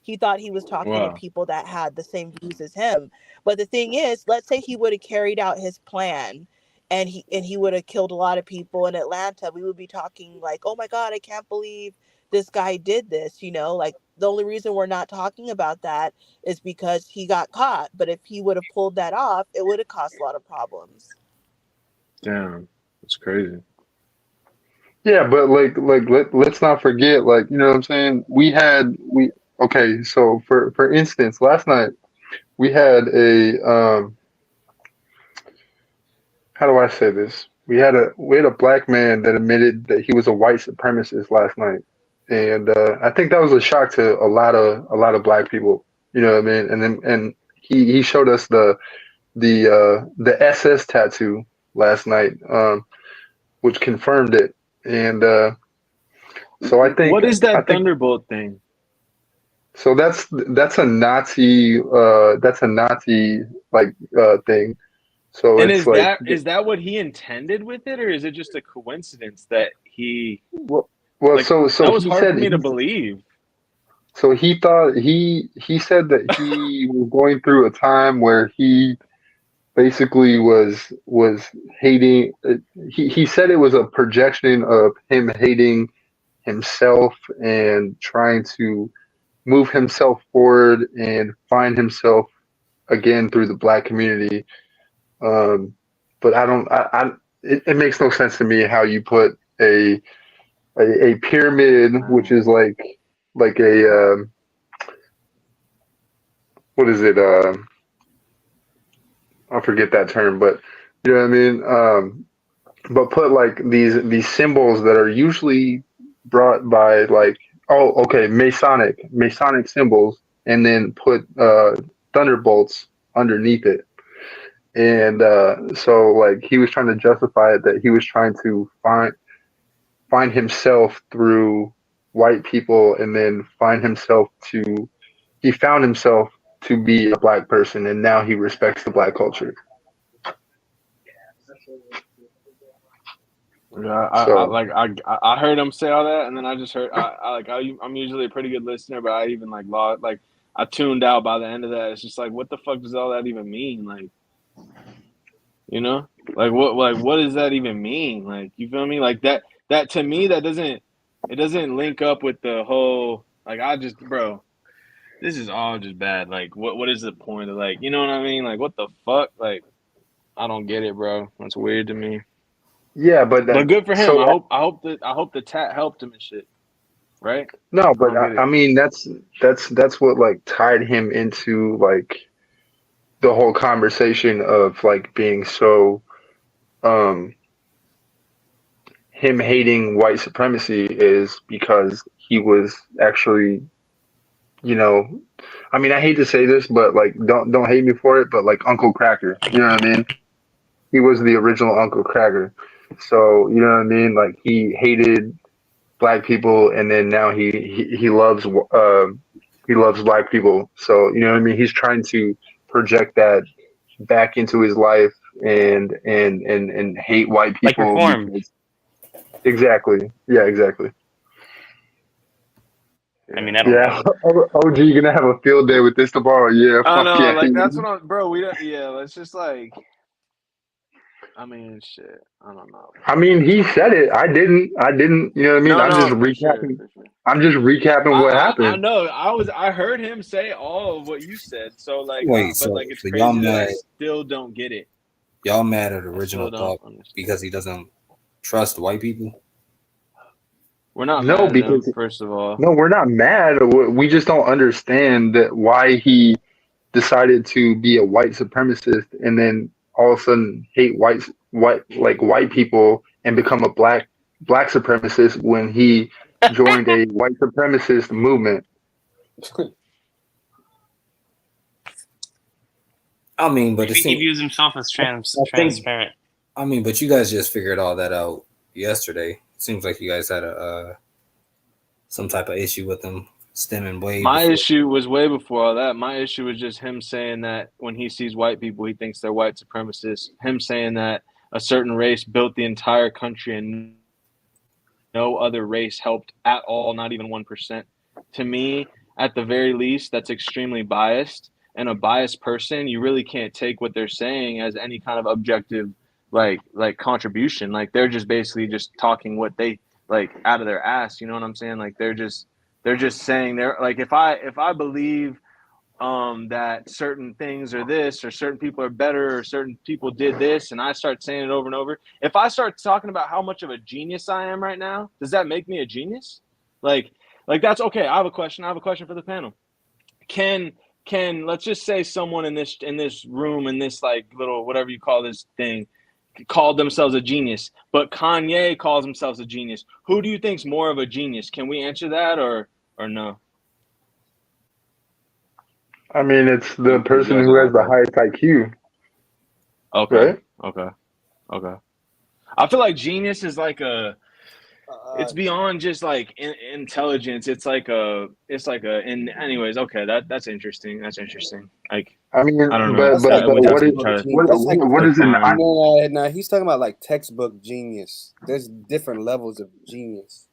He thought he was talking to people Wow. that had the same views as him. But the thing is, let's say he would have carried out his plan and he would have killed a lot of people in Atlanta, we would be talking like, "Oh my god, I can't believe this guy did this," Like the only reason we're not talking about that is because he got caught. But if he would have pulled that off, it would have caused a lot of problems. Damn. That's crazy. Yeah, but let's not forget, like, you know what I'm saying? Okay, so for instance, last night we had how do I say this? We had a black man that admitted that he was a white supremacist last night, and I think that was a shock to a lot of black people. You know what I mean? And he showed us the SS tattoo last night, which confirmed it. And so I think What is I that think Thunderbolt thing? so that's a Nazi like thing. So And it's like is that what he intended with it, or is it just a coincidence that he well, well like so that was he hard said for me to he believe. so he thought he said that he was going through a time where he basically was hating. He said it was a projection of him hating himself and trying to move himself forward and find himself again through the black community. Um, but I don't. It makes no sense to me how you put a pyramid, which is like a what is it? I forget that term, but you know what I mean. But put like these symbols that are usually brought by like, oh, okay, Masonic symbols, and then put thunderbolts underneath it. And so like he was trying to justify it that he was trying to find himself through white people, and then he found himself to be a black person, and now he respects the black culture. Yeah, So I heard him say all that, and then I just heard I'm usually a pretty good listener, but I even like lost like I tuned out by the end of that. It's just like, what the fuck does all that even mean? Like, what does that even mean? Like, you feel me? Like that to me that doesn't it doesn't link up with the whole. Like I just, bro, this is all just bad. Like what is the point of like, you know what I mean? Like what the fuck? Like I don't get it, bro. That's weird to me. Yeah, but But that good for him. so I hope the tat helped him and shit. Right? no, I but don't get I it. mean that's what like tied him into like the whole conversation of like being so um him hating white supremacy is because he was actually, you know, I mean I hate to say this, but like don't hate me for it, but like Uncle Cracker, you know what I mean? He was the original Uncle Cracker. So, you know what I mean? Like he hated black people and then now he loves black people. So, you know what I mean? He's trying to project that back into his life and hate white Like people reformed. because exactly. Yeah, exactly. I Yeah. mean, I don't Yeah. know. OG, you're gonna have a field day with this tomorrow. Yeah, I fuck know, yeah. like that's what I'm, bro. We don't, yeah. Let's just like, I mean, shit. I don't know, I bro. mean, he said it. I didn't. You know what I mean? No, I'm just no, for sure, recapping. for sure. I'm just recapping what I happened. know. I heard him say all of what you said. So like, Wait, but so like, it's so y'all crazy that I mad? still don't get it. Y'all mad at I still original don't thought understand. because he doesn't trust white people? We're not No, mad at him, because first of all. no, we're not mad. We just don't understand that why he decided to be a white supremacist and then all of a sudden hate white people and become a black supremacist when he joined a white supremacist movement. I mean, but it Maybe he seems. views himself as I think. transparent. I mean, but you guys just figured all that out yesterday. It seems like you guys had a some type of issue with him stemming way My before. issue was way before all that. My issue was just him saying that when he sees white people, he thinks they're white supremacists. Him saying that a certain race built the entire country and no other race helped at all, not even 1%. To me, at the very least, that's extremely biased. And a biased person, you really can't take what they're saying as any kind of objective like contribution. Like they're just basically just talking what they like out of their ass, you know what I'm saying? Like they're just saying they're like if I believe that certain things are this or certain people are better or certain people did this and I start saying it over and over, if I start talking about how much of a genius I am right now, does that make me a genius? like like that's okay. I have a question for the panel. Can let's just say someone in this room, in this like little whatever you call this thing, called themselves a genius, but Kanye calls themselves a genius, who do you think's more of a genius? Can we answer that or no? I mean, it's the Because you person guys who are has not the there. highest IQ, Okay, right? okay, okay. I feel like genius is like it's beyond just like intelligence. It's like a. And anyways, okay, that's interesting. That's interesting. Like I mean, I don't know. but That's but like Yeah, but we'd have what to is textbook try to genius. That's like what is an define. no. He's talking about like textbook genius. There's different levels of genius.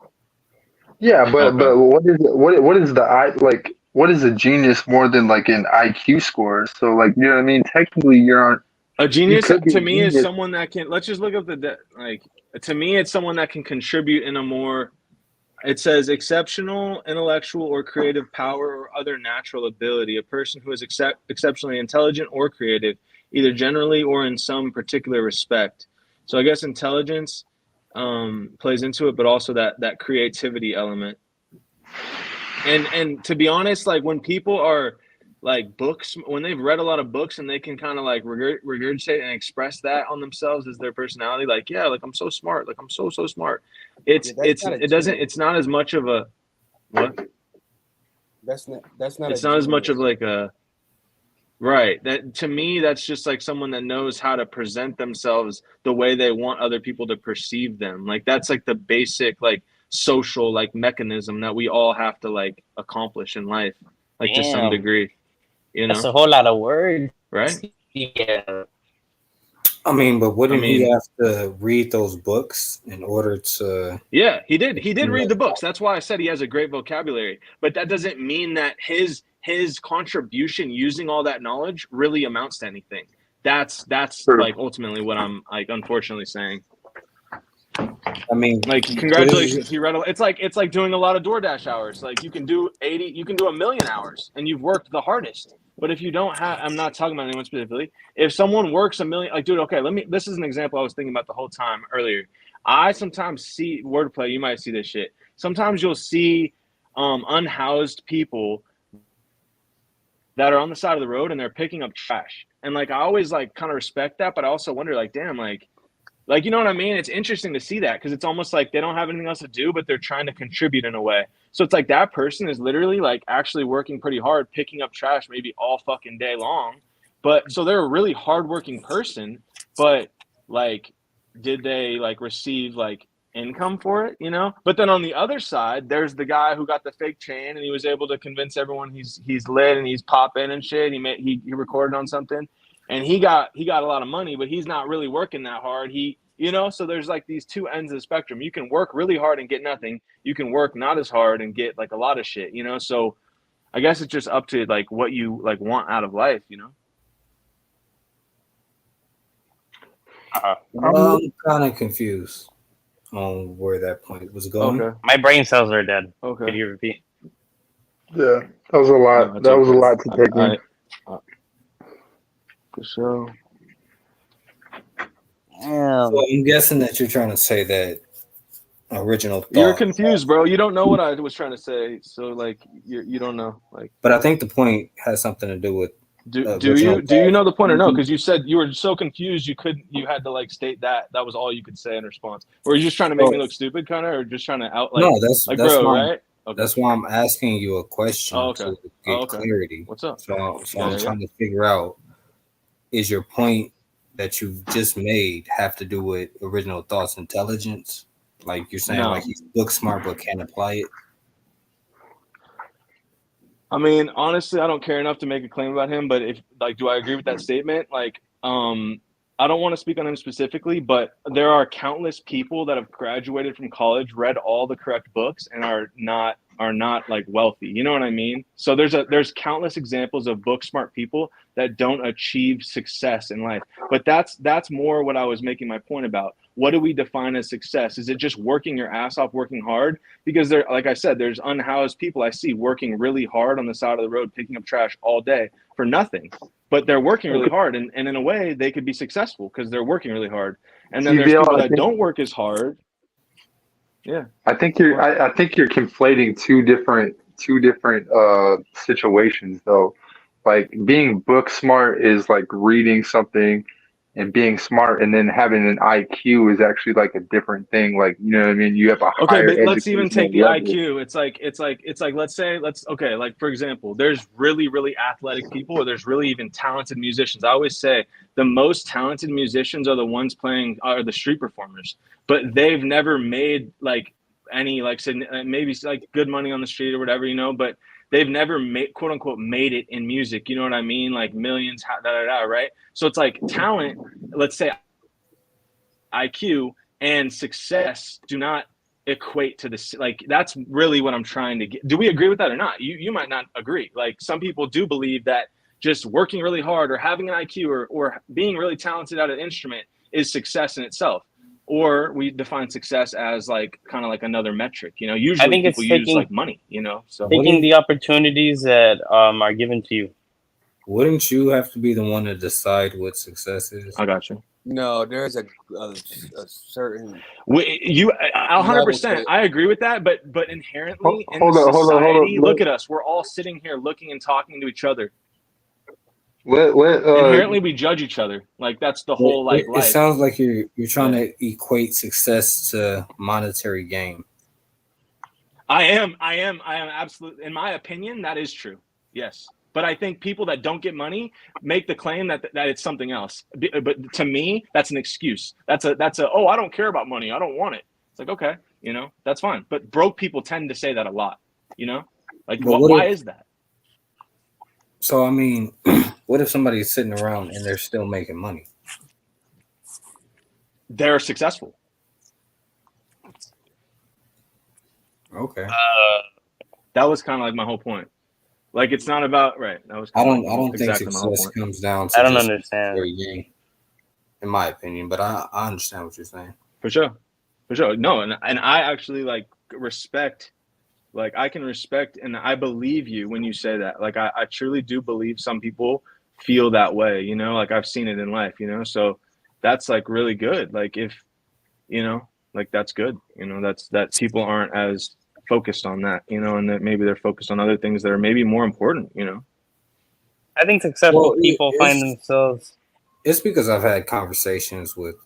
yeah, Okay, but what is the I like what is a genius more than like an IQ score? So like you know what I mean? Technically, a you genius could be to a me is genius. someone that can. Let's just look up like. To me, it's someone that can contribute in a more. It says exceptional intellectual or creative power or other natural ability. A person who is exceptionally intelligent or creative, either generally or in some particular respect. So I guess intelligence plays into it, but also that creativity element. And to be honest, like when people are like books, when they've read a lot of books and they can kind of like regurgitate and express that on themselves as their personality, like yeah, like I'm so smart, like I'm so smart. Yeah, that's not a It doesn't, genius. it's not as much of a what? That's not a It's not as much of genius. like a right. That to me, that's just like someone that knows how to present themselves the way they want other people to perceive them. Like that's like the basic like social like mechanism that we all have to like accomplish in life, like to some Damn, degree, you that's know, a whole lot of words. right? Yeah. I mean, but I wouldn't he mean, have to read those books in order to? yeah, he did. He did You read know, the books. That's why I said he has a great vocabulary. But that doesn't mean that his contribution using all that knowledge really amounts to anything. That's True. like ultimately what I'm like unfortunately saying. I mean, Like, congratulations, he read. It's like doing a lot of Doordash hours. Like, you can do 80, you can do 1,000,000 hours, and you've worked the hardest. But if you don't have, I'm not talking about anyone specifically. If someone works 1,000,000, like, dude, okay, let me. This is an example I was thinking about the whole time earlier. I sometimes see wordplay. You might see this shit. Sometimes you'll see unhoused people that are on the side of the road and they're picking up trash. And like, I always like kind of respect that, but I also wonder, like, damn, like, you know what I mean? It's interesting to see that because it's almost like they don't have anything else to do, but they're trying to contribute in a way. So it's like that person is literally like actually working pretty hard, picking up trash maybe all fucking day long. But so they're a really hardworking person, but like, did they like receive like income for it, you know? But then on the other side, there's the guy who got the fake chain and he was able to convince everyone he's lit and he's popping and shit. He recorded on something and he got a lot of money, but he's not really working that hard. So there's like these two ends of the spectrum. You can work really hard and get nothing. You can work not as hard and get like a lot of shit, you know? So I guess it's just up to like what you like want out of life, you know? I'm kind of confused on where that point was going. Okay. My brain cells are dead. Okay. Could you repeat? Yeah, that was a lot. No, that was a okay. lot to take in. For sure. So I'm guessing that you're trying to say that original thought. You're confused, bro. You don't know what I was trying to say. So like you don't know. Like, but I think the point has something to do with do you know the point or no? Because you said you were so confused you had to like state that was all you could say in response. Or are you just trying to make me look stupid kind of, or just trying to out like no, that's bro, why, right? Okay. That's why I'm asking you a question okay. to get clarity. What's up? So I'm trying to figure out, is your point that you just made have to do with original thoughts intelligence? Like you're saying, like he's book smart but can't apply it? I mean, honestly, I don't care enough to make a claim about him, but if like, do I agree with that statement? Like, I don't want to speak on him specifically, but there are countless people that have graduated from college, read all the correct books, and are not like wealthy. You know what I mean? So there's countless examples of book smart people that don't achieve success in life. But that's more what I was making my point about. What do we define as success? Is it just working your ass off, working hard? Because there, like I said, there's unhoused people I see working really hard on the side of the road, picking up trash all day for nothing. But they're working really hard, and in a way, they could be successful because they're working really hard. And then there's people that don't work as hard. Yeah, I think you're conflating two different situations though. Like being book smart is like reading something and being smart, and then having an IQ is actually like a different thing. Like, you know what I mean? You have a higher but let's even take the level. IQ. It's like like for example, there's really, really athletic people, or there's really even talented musicians. I always say the most talented musicians are the ones are the street performers, but they've never made like any like maybe like good money on the street or whatever, you know, but they've never made, quote unquote, made it in music. You know what I mean? Like millions, right? So it's like talent, let's say IQ and success do not equate to this. Like, that's really what I'm trying to get. Do we agree with that or not? You might not agree. Like, some people do believe that just working really hard or having an IQ or being really talented at an instrument is success in itself. Or we define success as like kind of like another metric, you know. Usually I think people it's use like money, you know. So taking the opportunities that are given to you. Wouldn't you have to be the one to decide what success is? I got you. No, there's a certain. 100%. I agree with that, but inherently in society, look at us. We're all sitting here looking and talking to each other. Inherently, we judge each other. Like, that's the whole like life. It sounds like you're trying to equate success to monetary gain. I am absolutely. In my opinion, that is true. Yes. But I think people that don't get money make the claim that it's something else. But to me, that's an excuse. That's a oh, I don't care about money. I don't want it. It's like, okay, you know, that's fine. But broke people tend to say that a lot, you know? Like, why is that? So, I mean, what if somebody's sitting around and they're still making money? They're successful. Okay. That was kind of like my whole point. Like, it's not about That was. I don't think success comes down to. I don't understand. In my opinion, but I understand what you're saying. For sure. For sure. No, and I actually like respect, like I can respect and I believe you when you say that. Like I truly do believe some people feel that way, you know, like I've seen it in life, you know. So that's like really good. Like if, you know, like that's good, you know, that's that people aren't as focused on that, you know, and that maybe they're focused on other things that are maybe more important, you know. I think successful Well, people find themselves. it's because I've had conversations with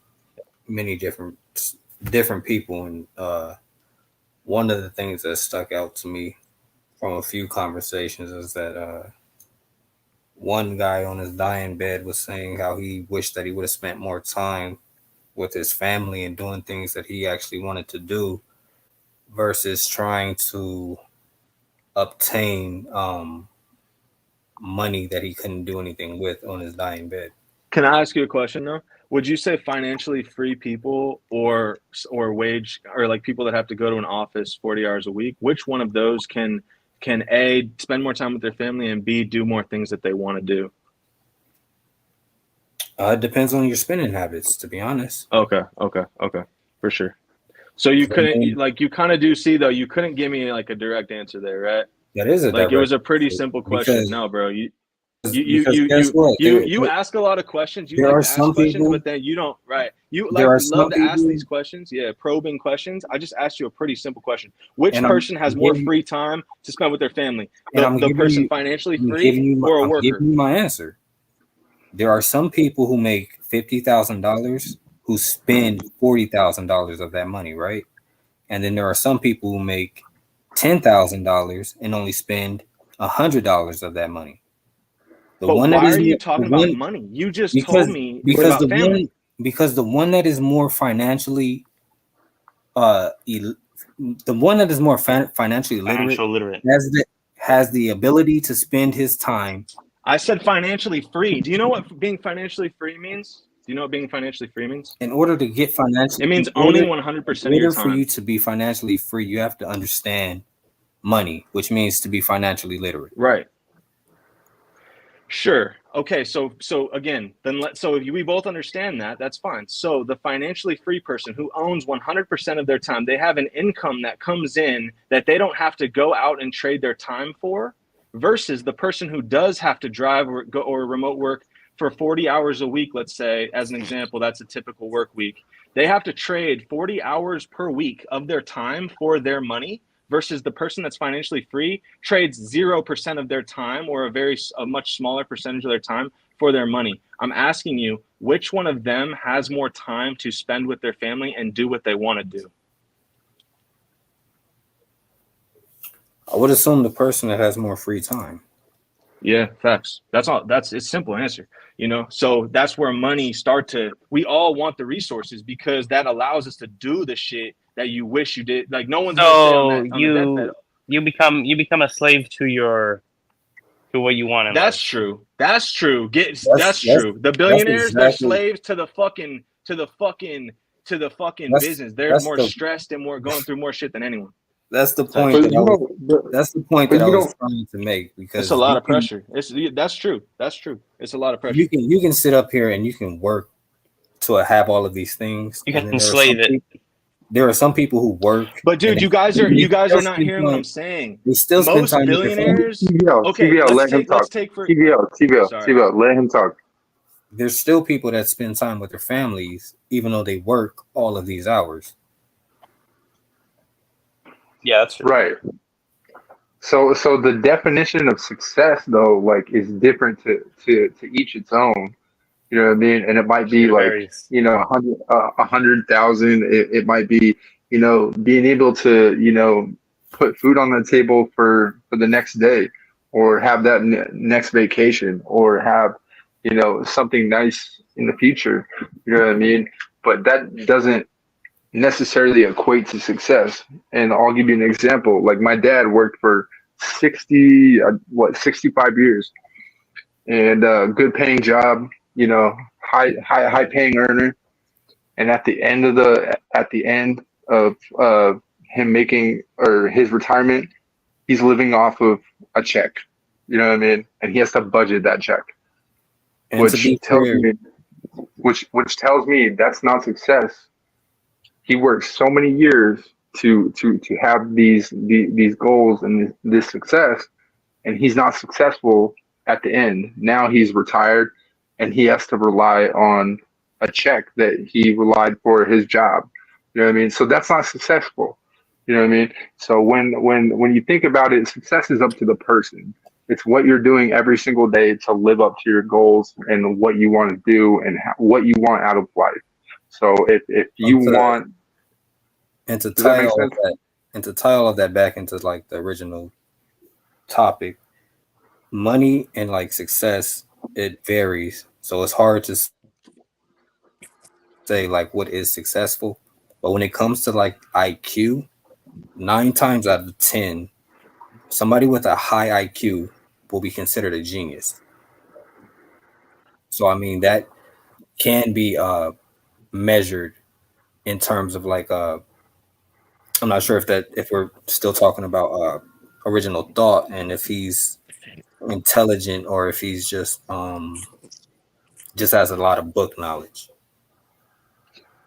many different people, and one of the things that stuck out to me from a few conversations is that one guy on his dying bed was saying how he wished that he would have spent more time with his family and doing things that he actually wanted to do versus trying to obtain money that he couldn't do anything with on his dying bed. Can I ask you a question though? Would you say financially free people or wage or like people that have to go to an office 40 hours a week, which one of those can A, spend more time with their family, and B, do more things that they want to do? It depends on your spending habits, to be honest. Okay, for sure. So you 'Cause I couldn't mean, like you kind of do see though, you couldn't give me like a direct answer there, right? that is a Like it was direct a pretty answer simple question. because No, bro, because guess what? you ask a lot of questions. You There like are to ask some questions, people. but then you don't, right? You There like are love some to ask people, these questions. Yeah, probing questions. I just asked you a pretty simple question. Which and I'm person has more giving free time to spend with their family? and The person financially free or a I'm worker? giving you my answer. There are some people who make $50,000 who spend $40,000 of that money, right? And then there are some people who make $10,000 and only spend $100 of that money. The But one that why is are you the talking about one money? You just told because me it's because about the family. one because the one that is more financially uh the one that is more financially literate Financial literate. has the ability to spend his time. I said financially free. Do you know what being financially free means? Do you know what being financially free means? In order to get financial It means in order owning 100% in of your order for time. you to be financially free, you have to understand money, which means to be financially literate. Right. Sure. Okay. So again, then so if we both understand that, that's fine. So the financially free person who owns 100% of their time, they have an income that comes in that they don't have to go out and trade their time for, versus the person who does have to drive or go or remote work for 40 hours a week. Let's say, as an example, that's a typical work week. They have to trade 40 hours per week of their time for their money, versus the person that's financially free trades 0% of their time or a much smaller percentage of their time for their money. I'm asking you, which one of them has more time to spend with their family and do what they want to do? I would assume the person that has more free time. Yeah, facts. That's all. That's it's simple answer. You know, so that's where money start to. We all want the resources because that allows us to do the shit that you wish you did. Like no one's gonna say So on the deathbed. you become a slave to what you want in That's life. true. That's true. That's That's true. The that's billionaires, they're exactly slaves to the fucking that's business. They're that's more the stressed and more going through more shit than anyone. that's the Type point But shit. that I you was know, that's the point but that I you was don't. trying to make It's a because lot of pressure. That's true. That's true. It's a lot of pressure. you can sit up here and you can work to have all of these things, You and can then enslave it. there are some people who work But and dude, you they guys still are not spend hearing what I'm time. saying. They still spend Most time with their family. billionaires. TVL, Okay, let him let's talk. take for. TVL, Sorry. let him talk. There's still people that spend time with their families, even though they work all of these hours. Yeah, that's true. Right. So the definition of success though, like, is different to each its own. You know what I mean? And it might be It like, varies. you know, 100,000. It might be, you know, being able to, you know, put food on the table for the next day, or have that next vacation, or have, you know, something nice in the future. You know what I mean? But that doesn't necessarily equate to success. And I'll give you an example. Like my dad worked for 65 years, and good paying job, you know, high paying earner. And at the end of him making, or his retirement, he's living off of a check. You know what I mean? And he has to budget that check, And to which be tells fair, me which tells me that's not success. He worked so many years to have these goals and this success, and he's not successful at the end. Now he's retired, and he has to rely on a check that he relied for his job. You know what I mean? So that's not successful. You know what I mean? So when you think about it, success is up to the person. It's what you're doing every single day to live up to your goals and what you want to do and what you want out of life. So if you And to want, and to does that tie make all of sense? that and to tie all of that back into like the original topic, money and like success, it varies. So it's hard to say like what is successful. But when it comes to like IQ, 9 times out of 10, somebody with a high IQ will be considered a genius. So I mean that can be measured in terms of like I'm not sure if we're still talking about original thought and if he's intelligent or if he's just has a lot of book knowledge.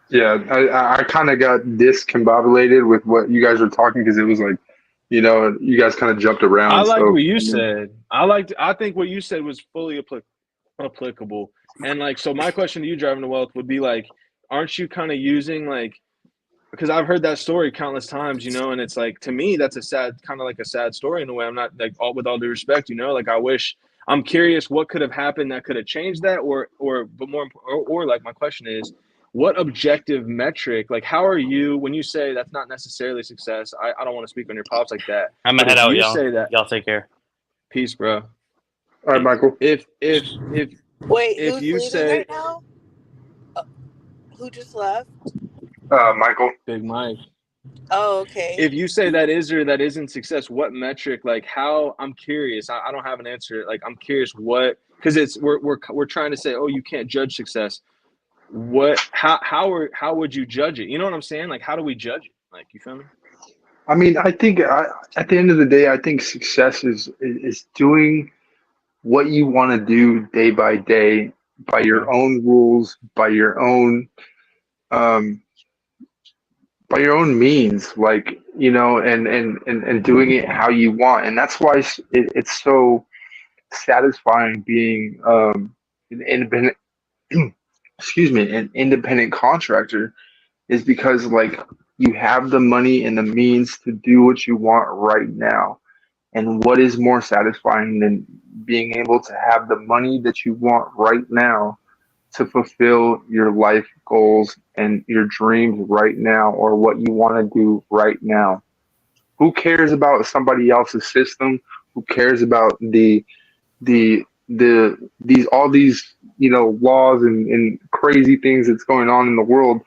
Yeah, I kind of got discombobulated with what you guys were talking because it was like, you guys kind of jumped I around. liked So what you I mean, said. I think what you said was fully applicable. And like, so my question to you, driving to wealth, would be like, aren't you kind of using like, because I've heard that story countless times, and it's like, to me, that's a sad, kind of like a sad story in a way. I'm not like, all with all due respect, like I wish. I'm curious what could have happened that could have changed that, but more, or like my question is, what objective metric, like how are you when you say that's not necessarily success? I don't want to speak on your pops like that, I'm but gonna head if out, you y'all. say that, Y'all take care. peace, bro. all right, Michael, Wait, If who's you leaving right say now? Uh, who just left? Michael. Big Mike, Oh, okay. if you say that is or that isn't success, what metric, like how, I'm curious, I don't have an answer, like I'm curious what, because it's we're trying to say, oh, you can't judge success. What, how would you judge it? You know what I'm saying? Like how do we judge it? Like, you feel me? I mean, I think at the end of the day, I think success is doing what you want to do day by day by Okay. your own rules, um, by your own means, like and doing it how you want, and that's why it's so satisfying being an independent. Excuse me, an independent contractor is because like you have the money and the means to do what you want right now. And what is more satisfying than being able to have the money that you want right now to fulfill your life goals and your dreams right now or what you want to do right now? Who cares about somebody else's system? Who cares about these all these laws and crazy things that's going on in the world?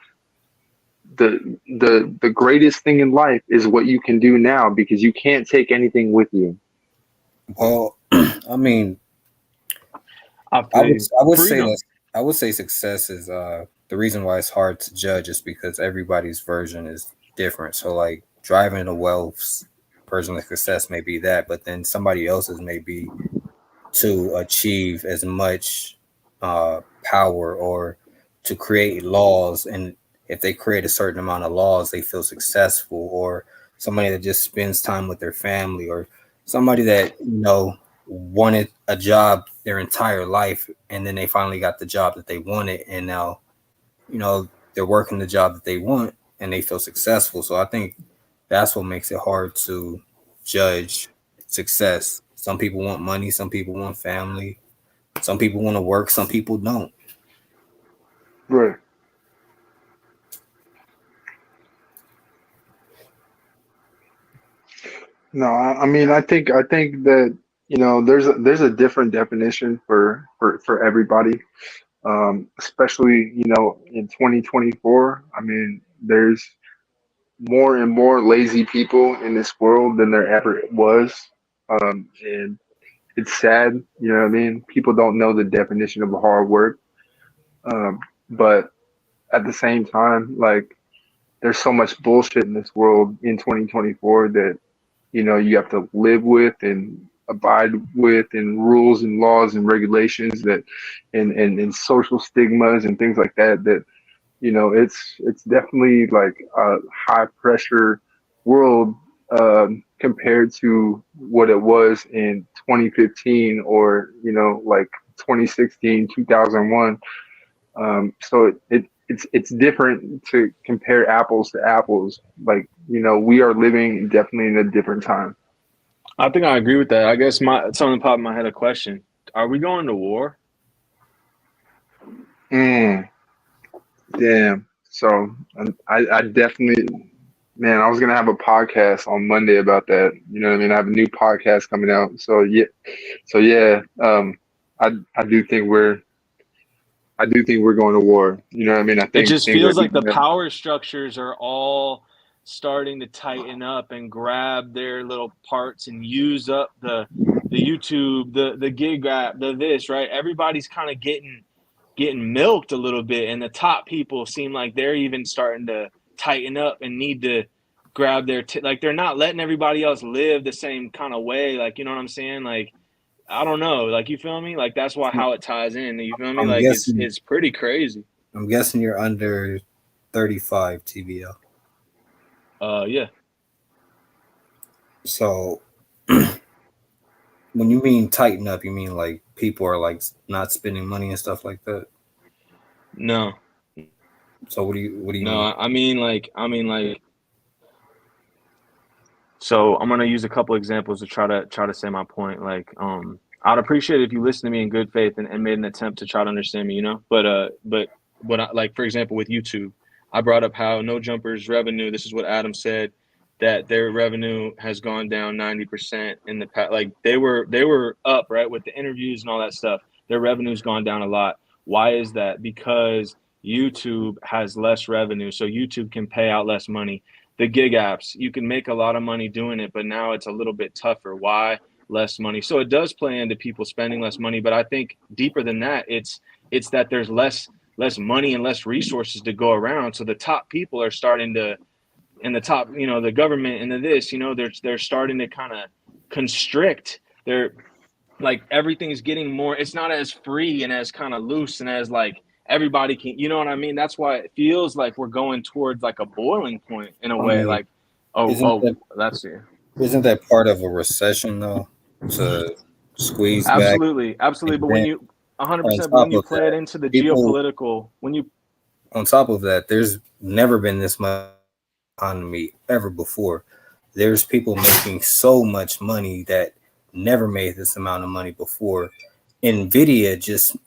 The greatest thing in life is what you can do now because you can't take anything with you. Well, I mean, I I feel would you. I would say that Freedom. I would say success is the reason why it's hard to judge is because everybody's version is different. So like driving to wealth's version of success may be that, but then somebody else's may be to achieve as much power or to create laws. And if they create a certain amount of laws, they feel successful. Or somebody that just spends time with their family, or somebody that wanted a job their entire life and then they finally got the job that they wanted, and now they're working the job that they want and they feel successful. So I think that's what makes it hard to judge success. Some people want money, some people want family, some people want to work, some people don't. Right. No, I mean, I think that there's a different definition for everybody, especially in 2024. I mean, there's more and more lazy people in this world than there ever was, and it's sad. You know what I mean? People don't know the definition of hard work, but at the same time, like there's so much bullshit in this world in 2024 that you have to live with and abide with, and rules and laws and regulations that and social stigmas and things like that it's definitely like a high pressure world compared to what it was in 2015 or like 2016, 2001. So it's different to compare apples to apples. Like we are living definitely in a different time. I think I agree with that. I guess something popped in my head a question. Are we going to war? Mm, damn. So I definitely, man, I was gonna have a podcast on Monday about that. You know what I mean? I have a new podcast coming out. So yeah. I do think we're going to war. You know what I mean? I It think just things are feels like heating the up. power structures are all starting to tighten up and grab their little parts and use up the YouTube, the gig app, the this, right? Everybody's kind of getting milked a little bit, and the top people seem like they're even starting to tighten up and need to grab like they're not letting everybody else live the same kind of way. Like, you know what I'm saying? Like, I don't know. Like, you feel me? Like, that's why how it ties in. You feel me? I'm Like, it's guessing. it's pretty crazy. I'm guessing you're under 35 TVL. Yeah. So when you mean tighten up, you mean like people are like not spending money and stuff like that. No. So what do you No, mean? I mean like so I'm gonna use a couple examples to try to say my point. Like, I'd appreciate it if you listen to me in good faith and made an attempt to try to understand me, you know? But what I like, for example, with YouTube, I brought up how No Jumper's revenue, this is what Adam said, that their revenue has gone down 90% in the past. Like, they were up, right, with the interviews and all that stuff. Their revenue's gone down a lot. Why is that? Because YouTube has less revenue, so YouTube can pay out less money. The gig apps, you can make a lot of money doing it, but now it's a little bit tougher. Why? Less money. So it does play into people spending less money, but I think deeper than that, it's that there's less money and less resources to go around. So the top people are starting to, in the top, the government and the this, they're starting to kind of constrict. They're like, everything's getting more, it's not as free and as kind of loose and as like everybody can, you know what I mean? That's why it feels like we're going towards like a boiling point in a I way. mean, Like, oh, isn't oh, that that's it. isn't that part of a recession though? To squeeze back, Absolutely, absolutely. and But when then you on 100%, but when top you of play it that, into the people geopolitical, when you on top of that, there's never been this much economy ever before. There's people making so much money that never made this amount of money before. Nvidia just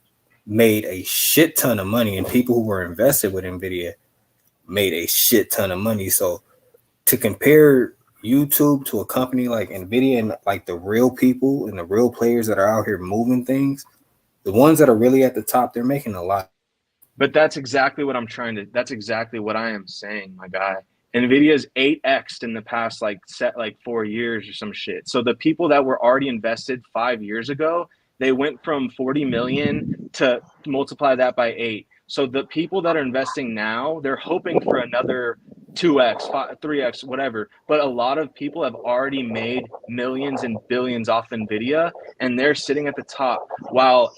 made a shit ton of money, and people who were invested with Nvidia made a shit ton of money. So to compare YouTube to a company like Nvidia and like the real people and the real players that are out here moving things, the ones that are really at the top, they're making a lot. But that's exactly what I am saying, my guy. Nvidia's 8x'd in the past like 4 years or some shit. So the people that were already invested 5 years ago, they went from 40 million to multiply that by eight. So the people that are investing now, they're hoping for another 2x, 3x, whatever. But a lot of people have already made millions and billions off Nvidia, and they're sitting at the top while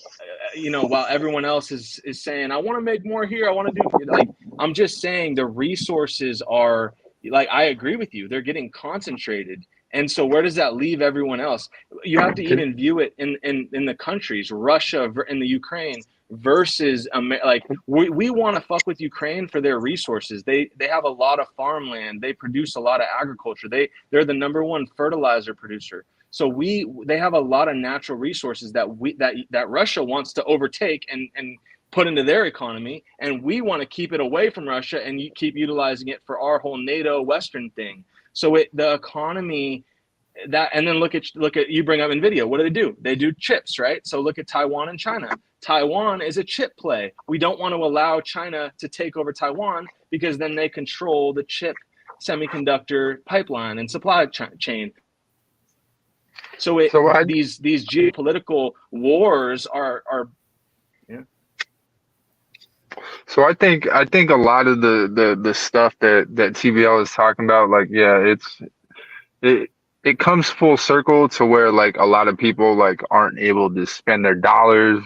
everyone else is saying, I want to make more here, I want to do, like, I'm just saying the resources are, like, I agree with you, they're getting concentrated. And so where does that leave everyone else? You have to even view it in the countries, Russia and the Ukraine versus like, we want to fuck with Ukraine for their resources. They have a lot of farmland, they produce a lot of agriculture, they're the number one fertilizer producer. So they have a lot of natural resources that Russia wants to overtake and put into their economy, and we want to keep it away from Russia and keep utilizing it for our whole NATO Western thing. So the economy, that, and then look at you bring up Nvidia. What do? They do chips, right? So look at Taiwan and China. Taiwan is a chip play. We don't want to allow China to take over Taiwan because then they control the chip semiconductor pipeline and supply chain. So So I these geopolitical wars are yeah. so I think a lot of the stuff that TVL is talking about, like, yeah, it it comes full circle to where like a lot of people like aren't able to spend their dollars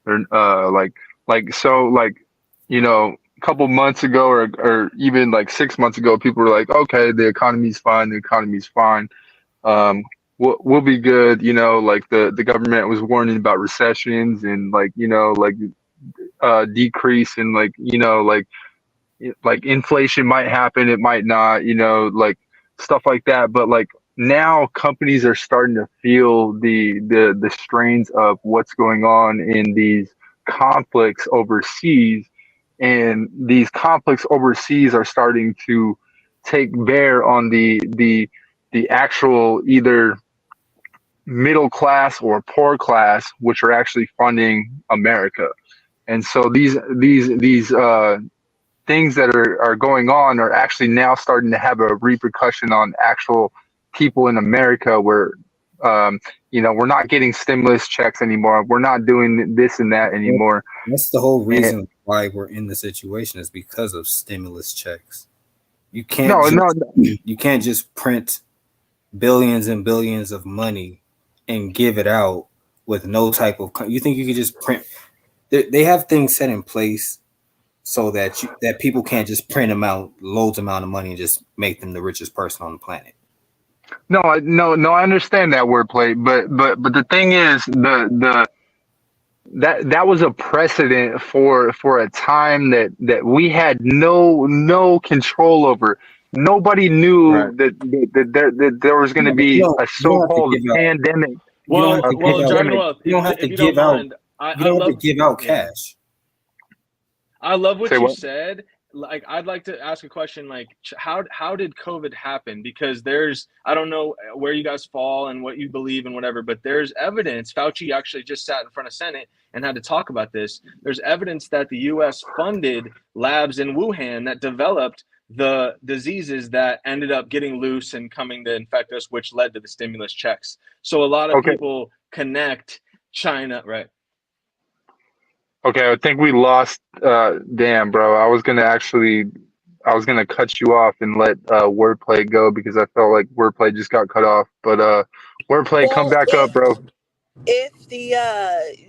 or like so like you know couple months ago, or even like 6 months ago, people were like, okay, the economy's fine, the economy's fine. Um, we'll be good. Like the government was warning about recessions and like, like decrease and like, like inflation might happen, it might not, like stuff like that. But like now companies are starting to feel the strains of what's going on in these conflicts overseas. And these conflicts overseas are starting to take bear on the actual either middle class or poor class, which are actually funding America. And so these things that are going on are actually now starting to have a repercussion on actual people in America where we're not getting stimulus checks anymore. We're not doing this and that anymore. That's the whole And reason why we're in the situation is because of stimulus checks. You can't no, no, just you can't just print billions and billions of money and give it out with no type of. You think you could just print? They have things set in place so that people can't just print them out loads amount of money and just make them the richest person on the planet. no. I understand that wordplay, but the thing is, that was a precedent for a time that we had no control over. Nobody Right. knew that there was going to be a You don't have to so-called give out. pandemic, You don't have a to give out. Dragon pandemic. Wealth, You don't have to if you don't give out. mind, You I don't have to love, give out yeah. cash. I love Say what you what? said. Like, I'd like to ask a question. Like, how did COVID happen? Because there's, I don't know where you guys fall and what you believe and whatever, but there's evidence. Fauci actually just sat in front of Senate and had to talk about this. There's evidence that the U.S. funded labs in Wuhan that developed the diseases that ended up getting loose and coming to infect us, which led to the stimulus checks. So a lot of Okay. people connect China, right? Okay, I think we lost. Damn, bro. I was gonna cut you off and let wordplay go because I felt like wordplay just got cut off. But wordplay, come Well, back up, bro. if the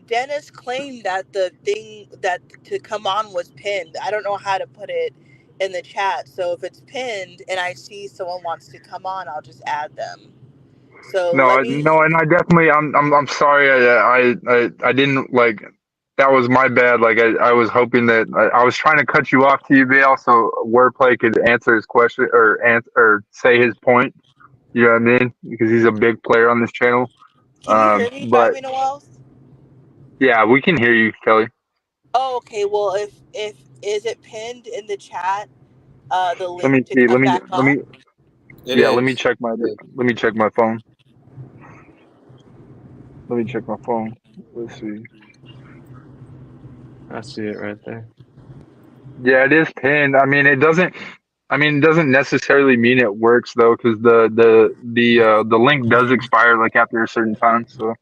Dennis claimed that the thing that to come on was pinned, I don't know how to put it in the chat. So if it's pinned and I see someone wants to come on, I'll just add them. So No, let me. no, and I definitely, I'm sorry. I didn't like. That was my bad. Like I was hoping that I was trying to cut you off, TBL, so wordplay could answer his question or say his point. You know what I mean? Because he's a big player on this channel. Can you hear me, But driving a Wells? yeah, we can hear you, Kelly. Oh, okay. Well, if is it pinned in the chat? The Let me link to see. come back Let me. on. It Yeah, is. let me check my phone. Let me check my phone. Let's see. I see it right there. Yeah, it is pinned. I mean, it doesn't. I mean, it doesn't necessarily mean it works though, because the link does expire like after a certain time. So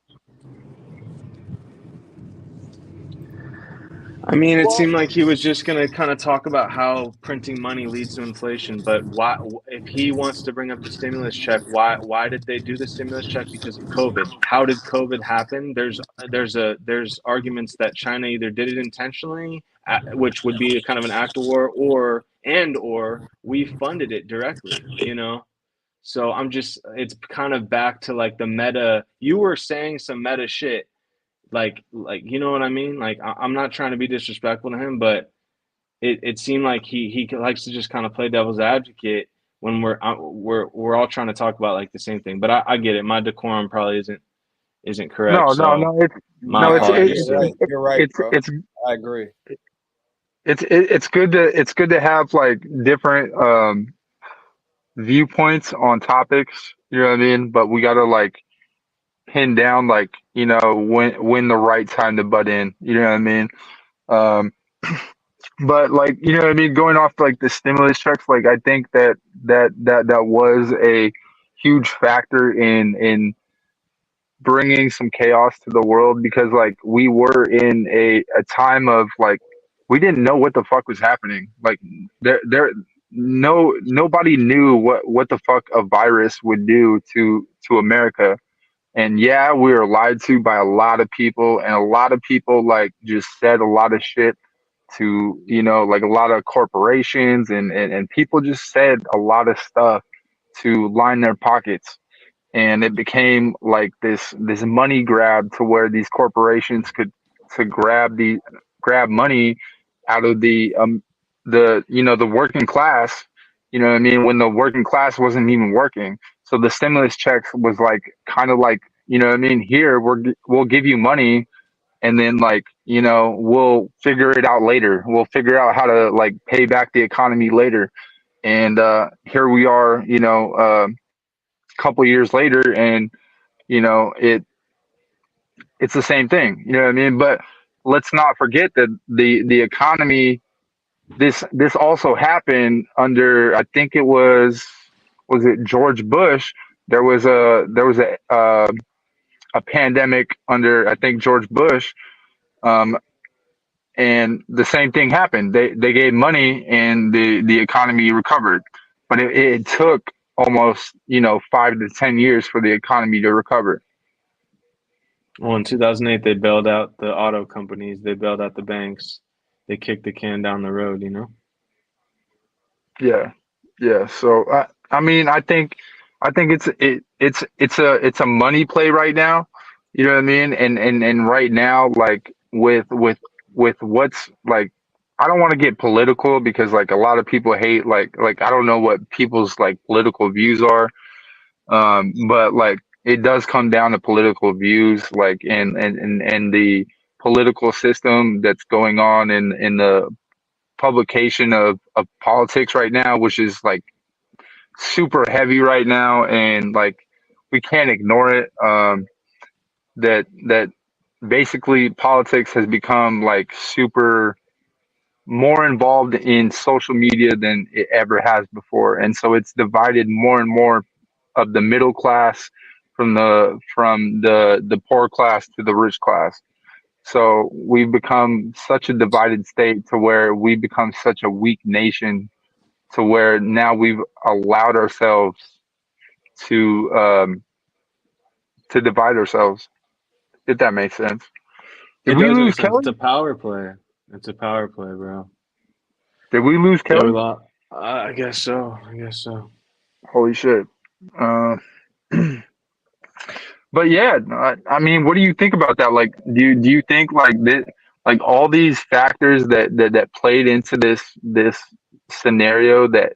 I mean, it Well, seemed like he was just going to kind of talk about how printing money leads to inflation, but why, if he wants to bring up the stimulus check, why did they do the stimulus check? Because of COVID. How did COVID happen? There's arguments that China either did it intentionally, which would be a kind of an act of war, or we funded it directly, you know? So it's kind of back to like the meta. You were saying some meta shit, like you know what I mean? Like I'm not trying to be disrespectful to him, but it seemed like he likes to just kind of play devil's advocate when we're all trying to talk about like the same thing. But I get it. My decorum probably isn't correct. So no, my Nah, apologies you're to right. him. You're right, it's bro. it's I agree. it's good to have like different viewpoints on topics. You know what I mean? But we gotta like pin down like when the right time to butt in. You know what I mean? Um, but like what I mean, going off like the stimulus checks, like I think that was a huge factor in bringing some chaos to the world because like we were in a time of like we didn't know what the fuck was happening. Like there nobody knew what the fuck a virus would do to America. And yeah, we were lied to by a lot of people, and a lot of people like just said a lot of shit to, you know, like a lot of corporations, and people just said a lot of stuff to line their pockets. And it became like this money grab to where these corporations could to grab money out of the you know, the working class, you know what I mean, when the working class wasn't even working. So the stimulus checks was like kind of like, you know what I mean, here we'll give you money, and then, like, you know, we'll figure it out later, we'll figure out how to like pay back the economy later. And here we are, you know, a couple years later, and you know, it's the same thing, you know what I mean. But let's not forget that the economy, this also happened under, I think it was it George Bush. There was a pandemic under, I think, George Bush. um and the same thing happened. They gave money and the economy recovered, but it took almost, you know, 5 to 10 years for the economy to recover. Well, in 2008, they bailed out the auto companies. They bailed out the banks. They kicked the can down the road. You know. Yeah, yeah. So I mean, I think it's a money play right now. You know what I mean? And right now, like with what's like, I don't want to get political because like a lot of people hate, like I don't know what people's like political views are. But like it does come down to political views, like in the political system that's going on in the publication of politics right now, which is like super heavy right now, and like we can't ignore it. That basically politics has become like super more involved in social media than it ever has before, and so it's divided more and more of the middle class from the poor class to the rich class. So we've become such a divided state to where we become such a weak nation, to where now we've allowed ourselves to um, to divide ourselves. If that makes sense. Did It we does make lose sense. It's Kelly? a power play. It's a power play, bro. Did we lose Yeah, we Kelly? lost. I guess so. I guess so. Holy shit. Uh, but yeah, I mean, what do you think about that? Like, do you think like this, like all these factors that played into this scenario that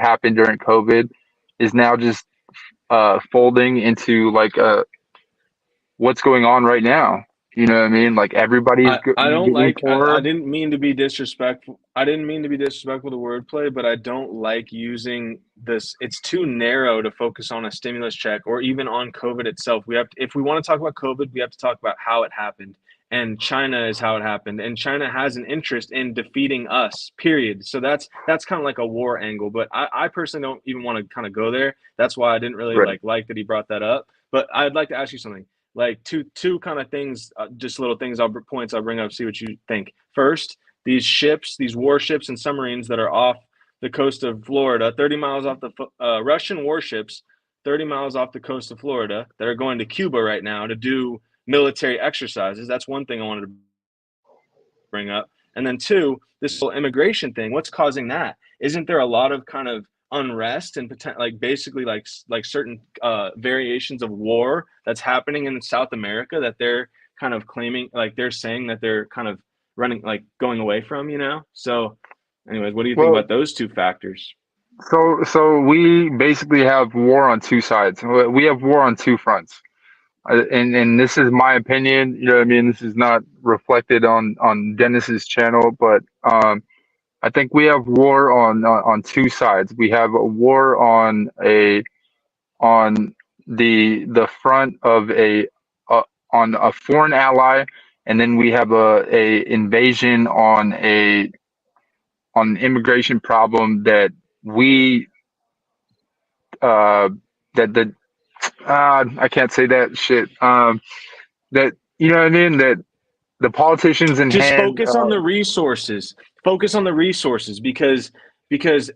happened during COVID is now just folding into like what's going on right now? You know what I mean? Like everybody's I don't getting like I poorer. didn't mean to be disrespectful. I didn't mean to be disrespectful to wordplay, but I don't like using this. It's too narrow to focus on a stimulus check or even on COVID itself. We have to, if we want to talk about COVID, we have to talk about how it happened. And China is how it happened. And China has an interest in defeating us, period. So that's kind of like a war angle. But I personally don't even want to kind of go there. That's why I didn't really Right. like that he brought that up. But I'd like to ask you something, like two kind of things, just little things, points I'll bring up, see what you think. First, these ships, these warships and submarines that are off the coast of Florida, 30 miles off the Russian warships, 30 miles off the coast of Florida, that are going to Cuba right now to do military exercises. That's one thing I wanted to bring up. And then two, this whole immigration thing, what's causing that? Isn't there a lot of kind of unrest and like basically like certain variations of war that's happening in South America that they're kind of claiming, like they're saying that they're kind of running, like going away from, you know? So anyways, what do you think Well, about those two factors? so we basically have war on two sides. We have war on two fronts. And this is my opinion. You know what I mean? This is not reflected on Dennis's channel, but I think we have war on two sides. We have a war on the front of on a foreign ally, and then we have a invasion on an immigration problem that we uh that I can't say that shit. That, you know what I mean? That the politicians in Just hand. focus on the resources. Focus on the resources, because because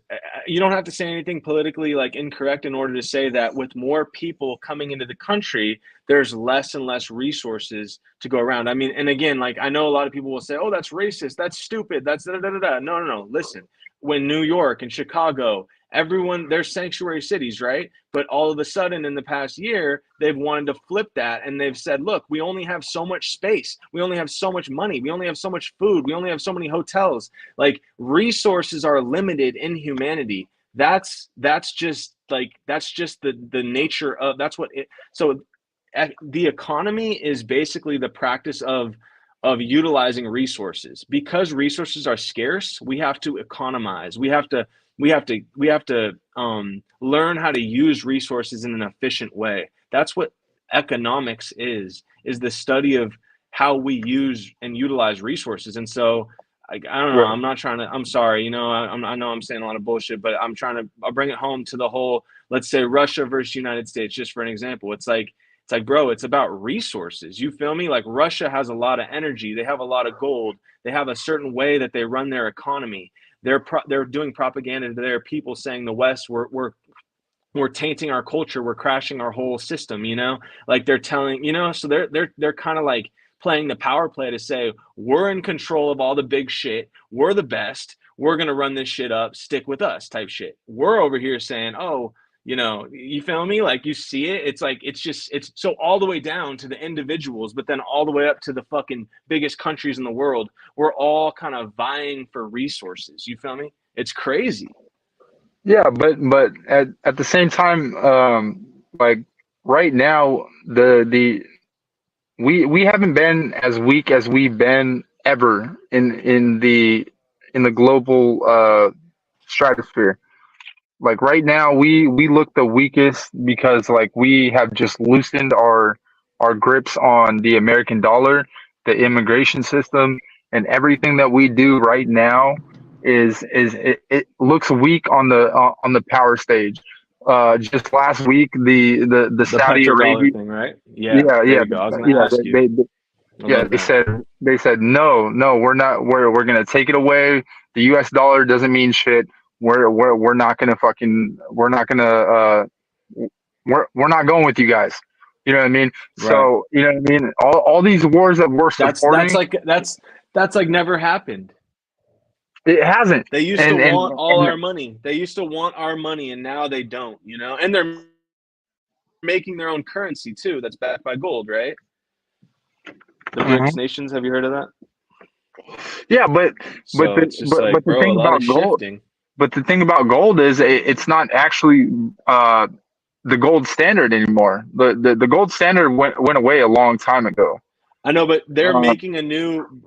you don't have to say anything politically like incorrect in order to say that with more people coming into the country, there's less and less resources to go around. I mean, and again, like I know a lot of people will say, "Oh, that's racist. That's stupid. That's da da da da." No, no, no. Listen, when New York and Chicago, everyone, they're sanctuary cities, right? But all of a sudden in the past year, they've wanted to flip that and they've said, look, we only have so much space. We only have so much money. We only have so much food. We only have so many hotels. Like resources are limited in humanity. That's just the nature of that's what it so the economy is basically the practice of utilizing resources. Because resources are scarce, we have to economize. We have to learn how to use resources in an efficient way. That's what economics is the study of how we use and utilize resources. And so I don't know. Right. I'm not trying to. I'm sorry. I know I'm saying a lot of bullshit, but I'll bring it home to the whole. Let's say Russia versus United States, just for an example. It's like, bro, it's about resources. You feel me? Like Russia has a lot of energy. They have a lot of gold. They have a certain way that they run their economy. They're doing propaganda to their people, saying the West we're tainting our culture, we're crashing our whole system, like they're telling, so they're kind of like playing the power play to say we're in control of all the big shit, we're the best, we're going to run this shit up, stick with us type shit. We're over here saying, oh, you feel me? Like you see it, it's like it's so all the way down to the individuals, but then all the way up to the fucking biggest countries in the world. We're all kind of vying for resources. You feel me? It's crazy. Yeah, but at the same time, like right now, the we haven't been as weak as we've been ever in the global stratosphere. Like right now, we look the weakest because like we have just loosened our grips on the American dollar, the immigration system, and everything that we do right now it looks weak on the power stage. Just last week, the The Saudi petrodollar Arabia, thing, right? Yeah, yeah, there yeah, you go. I was going to yeah, ask you. I yeah, love that. they said no, no, we're not. We're gonna take it away. The U.S. dollar doesn't mean shit. We're not gonna fucking we're not going with you guys. You know what I mean? Right. So you know what I mean. All these wars that we're That's supporting, like that's like never happened. it hasn't. They used to And want all our money. They used to want our money, and now they don't. And they're making their own currency too. That's backed by gold, right? The BRICS Mhm. nations. Have you heard of that? Yeah, So it's just like, but the bro, a thing lot of about gold, shifting. is it's not actually the gold standard anymore. The gold standard went away a long time ago. I know, but Uh,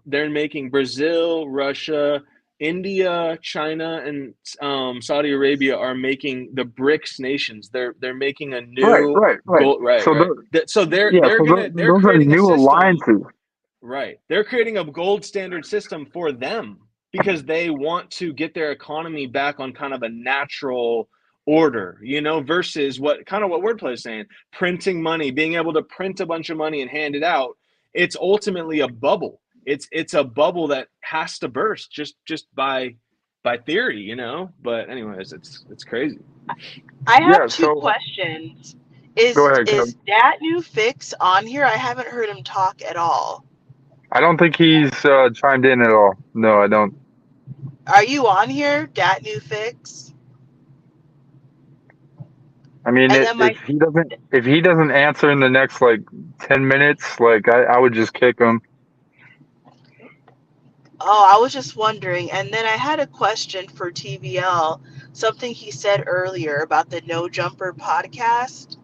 they're making Brazil, Russia, India, China, and Saudi Arabia are making the BRICS nations. They're making a right, new right, right. gold. Right, So right. So they're yeah, they're gonna they're those are creating a new system. alliances. Right. They're creating a gold standard system for them because they want to get their economy back on kind of a natural order, versus what wordplay is saying, printing money, being able to print a bunch of money and hand it out. It's ultimately a bubble. It's a bubble that has to burst just by theory. But anyways, it's crazy. I have Yeah. two So questions. go Is ahead, is Kevin. that new fix on here? I haven't heard him talk at all. I don't think he's chimed in at all. No, I don't. Are you on here, Dat New Fix? I mean, And then my if he doesn't answer in the next like 10 minutes, like I would just kick him. Oh, I was just wondering. And then I had a question for TVL. Something he said earlier about the No Jumper podcast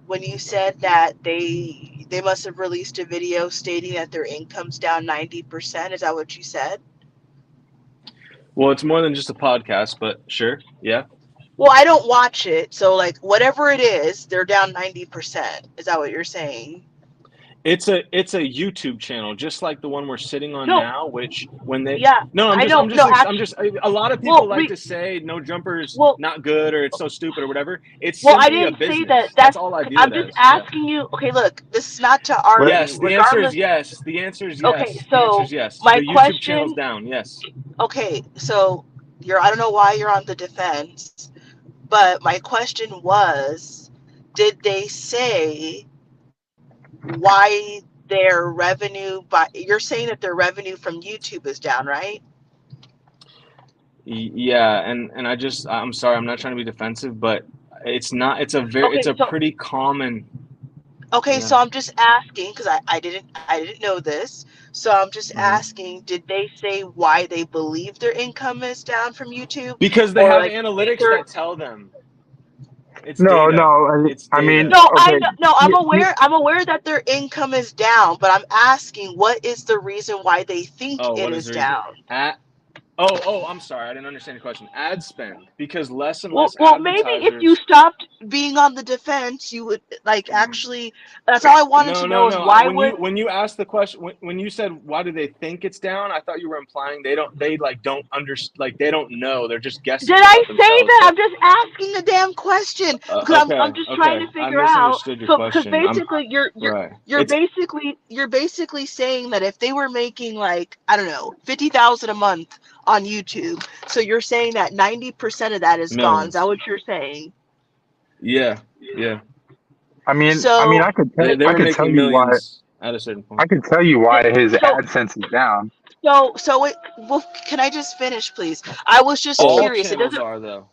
when you said that they must have released a video stating that their income's down 90%. Is that what you said? Well, it's more than just a podcast, but sure. Yeah. Well, I don't watch it, so like whatever it is, they're down 90%. Is that what you're saying? It's a YouTube channel, just like the one we're sitting on No, now. Which when they yeah, no, I know. No, I'm actually, just. A lot of people well, like to say no jumper's well, not good or it's so stupid or whatever. It's well, I simply a didn't say that. business. That's That's. all I view I'm it just as. Yeah. asking you. Okay, look, this is not to Let, argue. Yes. The answer is Regardless. yes. The answer is Okay, yes. The answer so is yes. my The YouTube channel's question. down. Yes. Okay, so I don't know why you're on the defense, but my question was, did they say why their revenue, but you're saying that their revenue from YouTube is down, right? Yeah, and I'm sorry, I'm not trying to be defensive, but it's Okay, a pretty common. okay, Yeah. so I'm just asking because I didn't know this. So I'm just Hmm. asking, did they say why they believe their income is down from YouTube, Because they or have like analytics they're that tell them. It's No, data. no. It's I mean, data. no, I okay. know, no, Yeah, yeah, I'm aware that their income is down, but I'm asking what is the reason why they think Oh, it what is is the reason? down? I'm sorry, I didn't understand your question. Ad spend, because less and Well, less maybe if you advertisers. stopped being on the defense, you would like actually. That's all I wanted to No, no, know is no. why When would you asked the question, when you said why do they think it's down, I thought you were implying they like don't under like they don't know. They're just did guessing I about say themselves. that? But I'm just asking a damn question because I'm okay, just trying okay. to I figure out. misunderstood your So because question. I'm basically right. It's you're basically saying that if they were making like I don't know 50,000 a month on YouTube, so you're saying that 90% of that is gone. Is that millions. what you're saying? Yeah, yeah. I mean, So They I were could tell making you why. millions at a certain I point. could tell you yeah, why his so AdSense is down. well, can I just finish, please? I was just All curious. It channels doesn't. are though.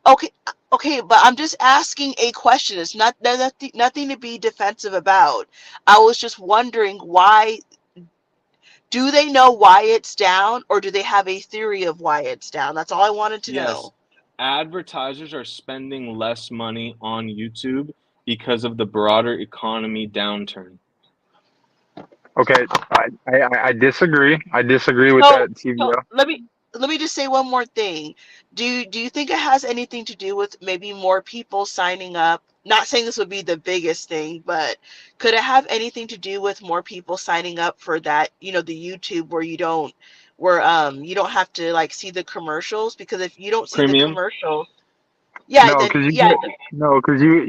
Okay, okay, but I'm just asking a question. It's not nothing to be defensive about. I was just wondering why do they know why it's down or do they have a theory of why it's down? That's all I wanted to Yes, know. advertisers are spending less money on YouTube because of the broader economy downturn. Okay, I disagree. I disagree with So that, so TVO. let me just say one more thing. Do you think it has anything to do with maybe more people signing up? Not saying this would be the biggest thing, but could it have anything to do with more people signing up for that, the YouTube where you don't have to like see the commercials because if you don't see the Premium, commercials, yeah, No, then because yeah,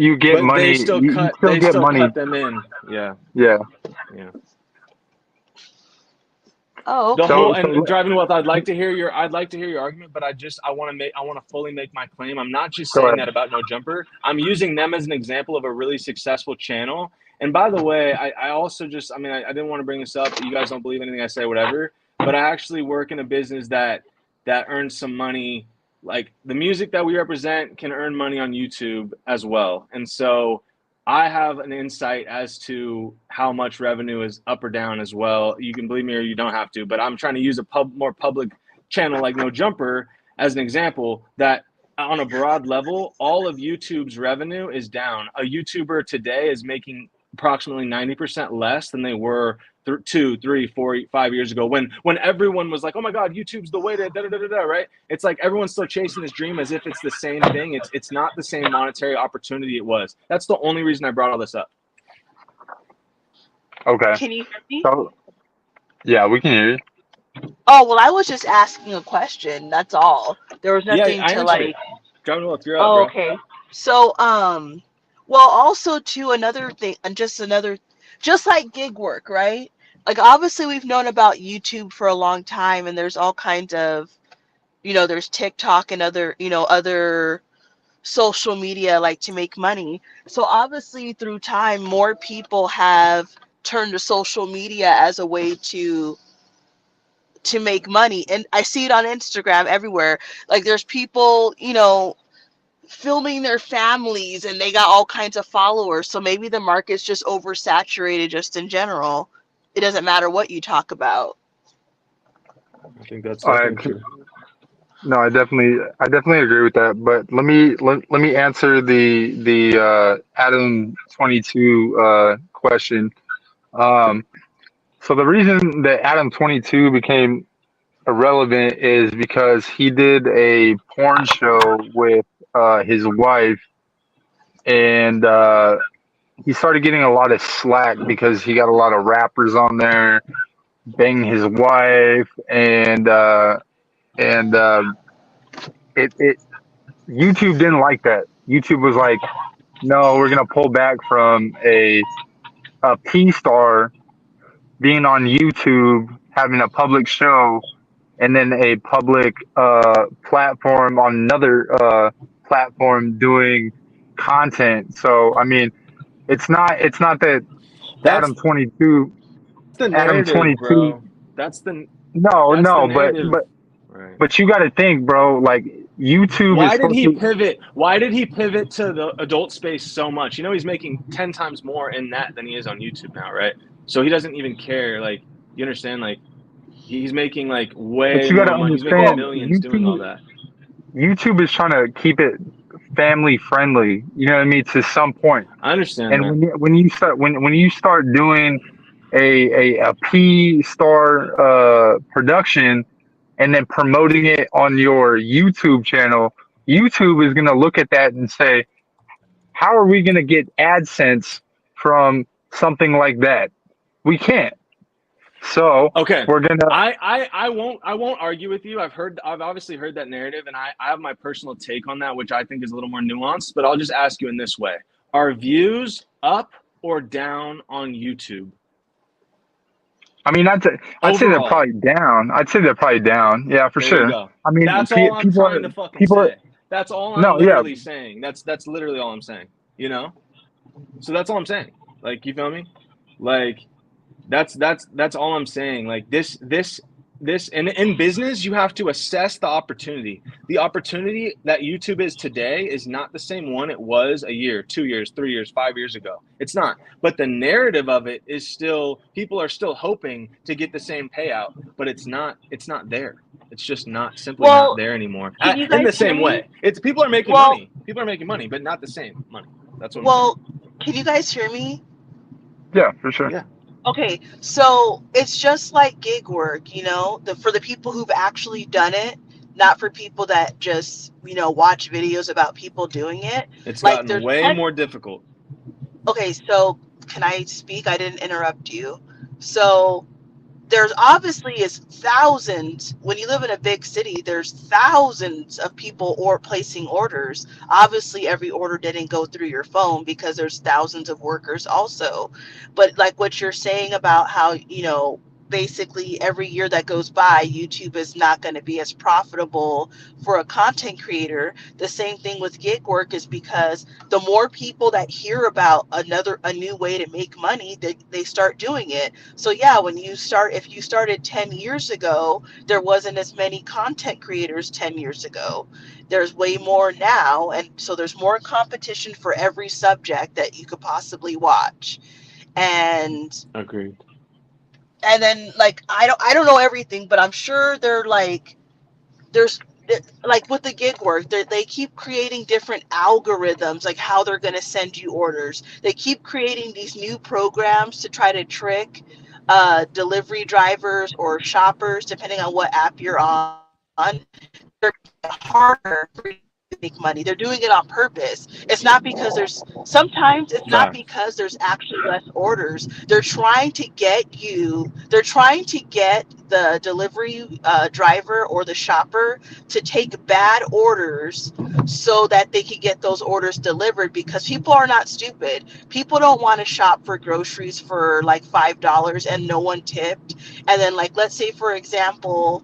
you get but money. You still they get still money. cut them in. Yeah, Yeah. yeah. oh, The okay. whole So and driving wealth. I'd like to hear your argument, but I want to fully make my claim. I'm not just go saying ahead. that about No Jumper. I'm using them as an example of a really successful channel. And by the way, I also just I didn't want to bring this up. You guys don't believe anything I say, whatever. But I actually work in a business that earns some money. Like the music that we represent can earn money on YouTube as well. And so I have an insight as to how much revenue is up or down as well. You can believe me or you don't have to, but I'm trying to use a more public channel like No Jumper as an example that on a broad level, all of YouTube's revenue is down. A YouTuber today is making approximately 90% less than they were 2, 3, 4, 5 years ago when everyone was like, oh my god, YouTube's the way to da da da da, right? It's like everyone's still chasing this dream as if it's the same thing. It's not the same monetary opportunity it was. That's the only reason I brought all this up. Okay. Can you hear me? So yeah, we can hear you. Oh, well, I was just asking a question. That's all. There was Yeah, nothing I to answered like. it. Driving Wolf, you're up, Oh, bro. okay. So, well, also too another thing, and just like gig work, right? Like obviously we've known about YouTube for a long time, and there's all kinds of, there's TikTok and other social media like to make money. So obviously through time, more people have turned to social media as a way to make money, and I see it on Instagram everywhere. Like there's people, filming their families and they got all kinds of followers. So maybe the market's just oversaturated just in general. It doesn't matter what you talk about. I think that's I definitely true. No, I definitely agree with that. But let me answer the Adam 22 question. Okay. Um, so the reason that Adam 22 became irrelevant is because he did a porn show with his wife, and he started getting a lot of slack because he got a lot of rappers on there banging his wife, and it YouTube didn't like that. YouTube was like, no, we're gonna pull back from a P star being on YouTube having a public show and then a public platform on another platform doing content. So I mean, it's not that That's Adam 22 the Adam narrative, 22 bro. That's the no that's the no but narrative. but Right. but you got to think, bro, like YouTube is Why did supposed he to. pivot? Why did he pivot to the adult space so much? You know, he's making 10 times more in that than he is on YouTube now, right? So he doesn't even care. Like, you understand? Like, he's making like But way you got to more money. He's making understand, millions doing all that. YouTube is trying to keep it family friendly, you know what I mean, to some point. I understand And that. when you start doing a P star production and then promoting it on your YouTube channel, YouTube is going to look at that and say, how are we going to get AdSense from something like that? We can't. So Okay. we're gonna. I won't argue with you. I've obviously heard that narrative, and I have my personal take on that, which I think is a little more nuanced, but I'll just ask you in this way. Are views up or down on YouTube I mean, I'd say they're overall? probably down. I'd say they're probably down. Yeah, for There you sure. go. I mean, That's all I'm people trying are to fucking people are say. That's all I'm no, yeah, literally saying. That's literally all I'm saying. You know? So that's all I'm saying. Like, you feel me? Like, that's all I'm saying. Like, this and in business you have to assess the opportunity. The opportunity that YouTube is today is not the same one it was a year, 2 years, 3 years, 5 years ago. It's not. But the narrative of it is still, people are still hoping to get the same payout, but it's not there. It's just not, simply not Well, there anymore. can you In guys the hear same me? way, it's people are making Well, money. People are making money, but not the same money. That's what I'm saying. well, can you guys hear me? yeah, for sure. Yeah. Okay, so it's just like gig work, for the people who've actually done it, not for people that just, watch videos about people doing it. It's Like gotten there's way plenty. more difficult. Okay, so can I speak? I didn't interrupt you. So there's obviously is thousands when you live in a big city, there's thousands of people or placing orders. Obviously every order didn't go through your phone because there's thousands of workers also. But like what you're saying about how, basically every year that goes by, YouTube is not going to be as profitable for a content creator. The same thing with gig work is because the more people that hear about a new way to make money, they start doing it. So yeah, if you started 10 years ago, there wasn't as many content creators 10 years ago. There's way more now. And so there's more competition for every subject that you could possibly watch. And Agreed. then like, I don't know everything, but I'm sure there's like with the gig work, they keep creating different algorithms, like how they're going to send you orders. They keep creating these new programs to try to trick delivery drivers or shoppers, depending on what app you're on. They're making it harder for you to make money. They're doing it on purpose. It's not because sometimes it's not Facts. because there's actually less orders. They're trying to get the delivery driver or the shopper to take bad orders so that they can get those orders delivered, because people are not stupid. People don't want to shop for groceries for like $5 and no one tipped. And then, like, let's say for example,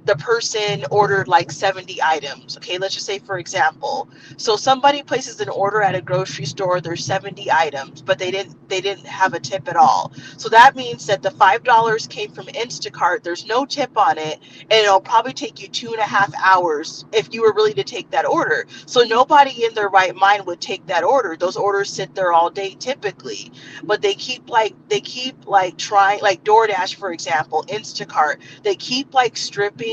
the person ordered like 70 items. Okay, let's just say for example. So somebody places an order at a grocery store, there's 70 items, but they didn't have a tip at all. So that means that the $5 came from Instacart, there's no tip on it, and it'll probably take you 2.5 hours if you were really to take that order. So nobody in their right mind would take that order. Those orders sit there all day typically. But they keep trying, like DoorDash, for example, Instacart, they keep like stripping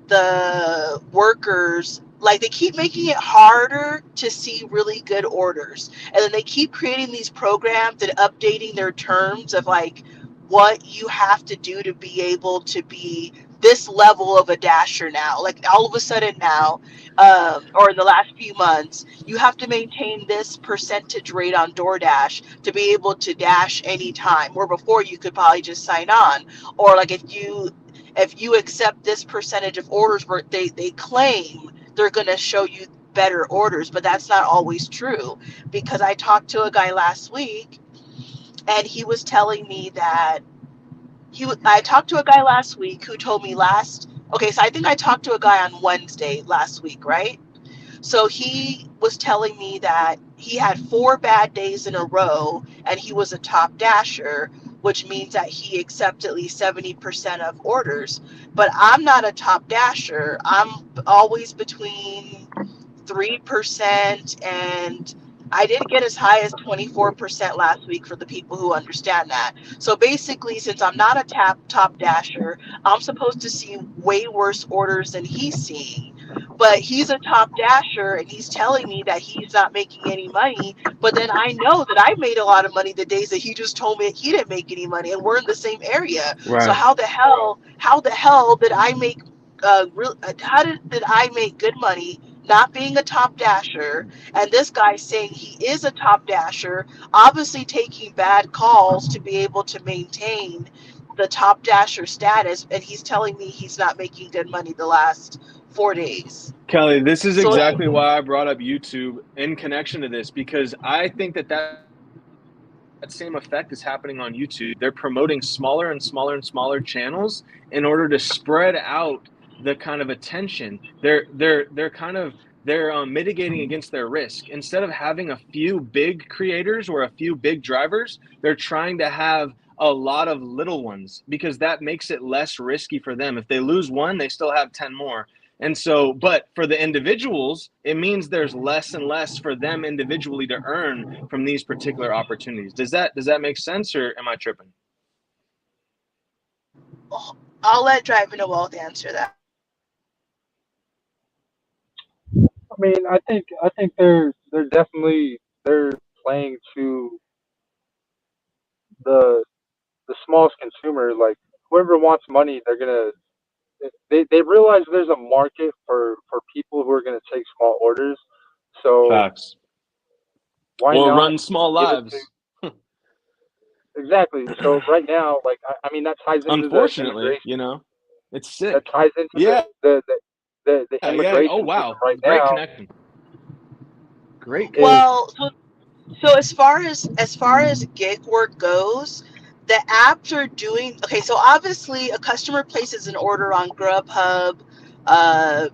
the workers, like they keep making it harder to see really good orders. And then they keep creating these programs and updating their terms of like what you have to do to be able to be this level of a dasher now. Like all of a sudden now, or in the last few months, you have to maintain this percentage rate on DoorDash to be able to dash anytime. Where before you could probably just sign on. Or like if you accept this percentage of orders, where they claim they're going to show you better orders, but that's not always true. Because I talked to a guy last week and he was telling me that I talked to a guy last week who told me last. Okay, so I think I talked to a guy on Wednesday last week, right? So he was telling me that he had 4 bad days in a row and he was a top dasher, which means that he accepts at least 70% of orders. But I'm not a top dasher. I'm always between 3%, and I did get as high as 24% last week for the people who understand that. So basically, since I'm not a top dasher, I'm supposed to see way worse orders than he's seeing. But he's a top dasher and he's telling me that he's not making any money. But then I know that I made a lot of money the days that he just told me he didn't make any money, and we're in the same area. So Right. how the hell did I make did I make good money not being a top dasher, and this guy saying he is a top dasher, obviously taking bad calls to be able to maintain the top dasher status, and he's telling me he's not making good money the last 4 days. Kelly, this is So exactly why I brought up YouTube in connection to this, because I think that that same effect is happening on YouTube. They're promoting smaller and smaller and smaller channels in order to spread out the kind of attention. They're mitigating against their risk. Instead of having a few big creators or a few big drivers, they're trying to have a lot of little ones because that makes it less risky for them. If they lose one, they still have 10 more. And so, but for the individuals, it means there's less and less for them individually to earn from these particular opportunities. Does that make sense, or am I tripping? I'll let Driving a Wealth answer that. I mean, I think they're definitely they're playing to the the smallest consumer. Like whoever wants money, they're gonna they realize there's a market for people who are gonna take small orders. So Facts. why Or not run small give it to lives. exactly? So right now, like I mean, that ties into the Unfortunately, immigration. it's That sick. ties into Yeah, the yeah. Oh, immigration wow. system right Great now. connection. Great Is connection. Well, so as far as gig work goes, the apps are doing okay. So obviously, a customer places an order on Grubhub, uh,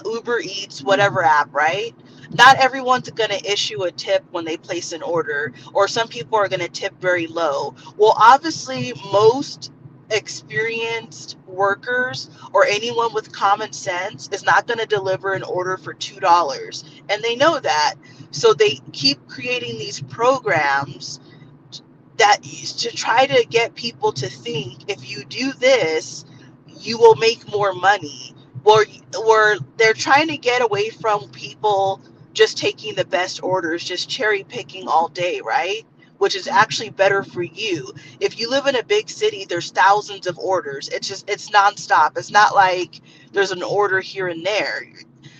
Uber Eats, whatever app, right? Not everyone's going to issue a tip when they place an order, or some people are going to tip very low. Well, obviously, most experienced workers or anyone with common sense is not going to deliver an order for $2. And they know that. So they keep creating these programs that to try to get people to think if you do this, you will make more money. Or they're trying to get away from people just taking the best orders, just cherry picking all day, right? Which is actually better for you. If you live in a big city, there's thousands of orders. It's nonstop. It's not like there's an order here and there.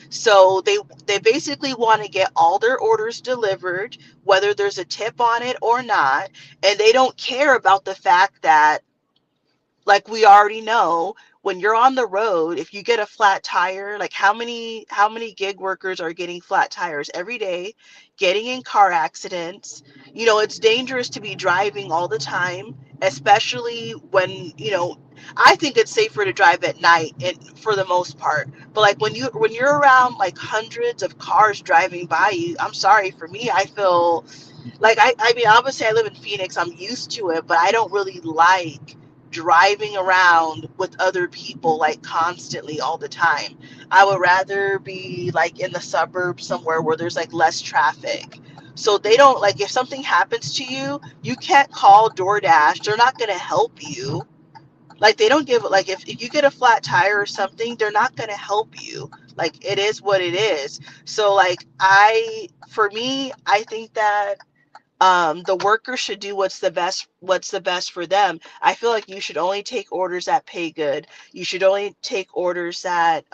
So they basically want to get all their orders delivered, whether there's a tip on it or not, and they don't care about the fact that, like we already know, when you're on the road, if you get a flat tire, like how many gig workers are getting flat tires every day, getting in car accidents. It's dangerous to be driving all the time, especially when, I think it's safer to drive at night and for the most part. But like when you're around like hundreds of cars driving by you, I'm sorry, for me, I feel like I mean, obviously I live in Phoenix, I'm used to it, but I don't really like driving around with other people like constantly all the time. I would rather be like in the suburbs somewhere where there's like less traffic. So they don't, like, if something happens to you, you can't call DoorDash. They're not going to help you. Like, they don't give, like, if you get a flat tire or something, they're not going to help you. Like, it is what it is. So like, for me, I think that the worker should do what's the best for them. I feel like you should only take orders that pay good. You should only take orders that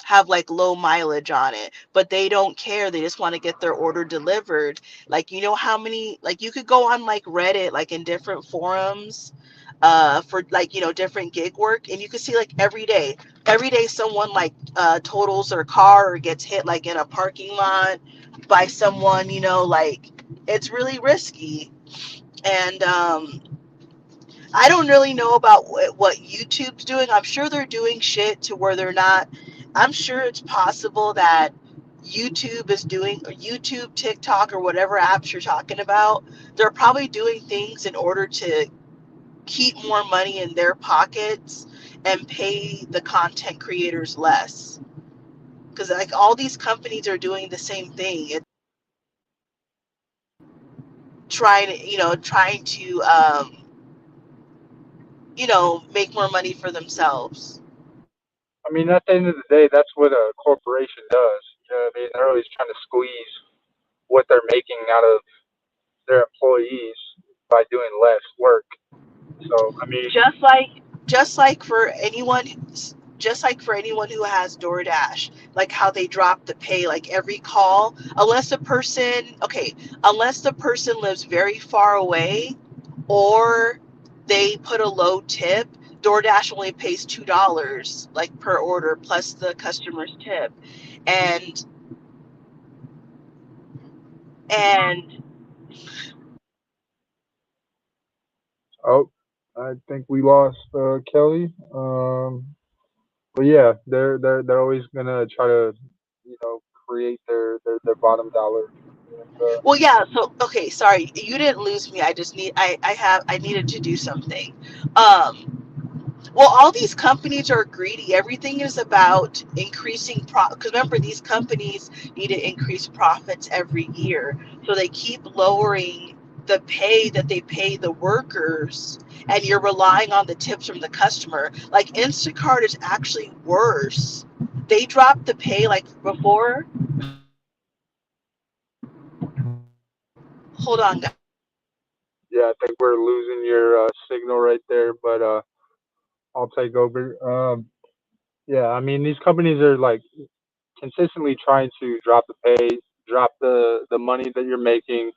have like low mileage on it, but they don't care. They just want to get their order delivered. Like, how many, like, you could go on like Reddit, like in different forums for like, different gig work, and you can see like every day someone like totals their car or gets hit like in a parking lot by someone, like, it's really risky. And I don't really know about what YouTube's doing. I'm sure they're doing shit to where they're not. I'm sure it's possible that YouTube is doing, or YouTube, TikTok, or whatever apps you're talking about. They're probably doing things in order to keep more money in their pockets and pay the content creators less. Because like all these companies are doing the same thing. It's trying to make more money for themselves. I mean, at the end of the day, that's what a corporation does. You know what I mean? They're always trying to squeeze what they're making out of their employees by doing less work. So, I mean, just like just like for anyone just like for anyone who has DoorDash, like how they drop the pay, like every call, unless the person lives very far away or they put a low tip, DoorDash only pays $2 like per order plus the customer's tip. And and oh, I think we lost Kelly. But yeah, they're always gonna try to, you know, create their bottom dollar. And well, yeah, so okay, sorry, you didn't lose me. I just I needed to do something. Well, all these companies are greedy. Everything is about increasing profit. Because remember, these companies need to increase profits every year. So they keep lowering the pay that they pay the workers, and you're relying on the tips from the customer. Like Instacart is actually worse. They dropped the pay like before. Hold on, guys. yeah, I think we're losing your signal right there. But I'll take over. Yeah, I mean, these companies are like consistently trying to drop the pay, drop the money that you're making,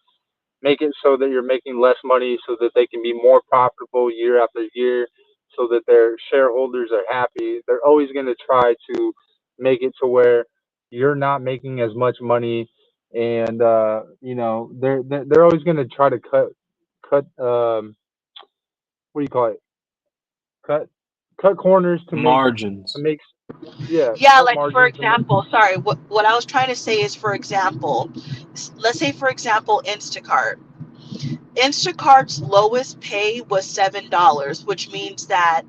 make it so that you're making less money so that they can be more profitable year after year, so that their shareholders are happy. They're always going to try to make it to where you're not making as much money, and you know, they're always going to try to cut what do you call it, cut cut corners to Margins. make, yeah, Yeah, cut like for margins to make. example, sorry, what I was trying to say is, for example, let's say for example, Instacart. Instacart's lowest pay was $7, which means that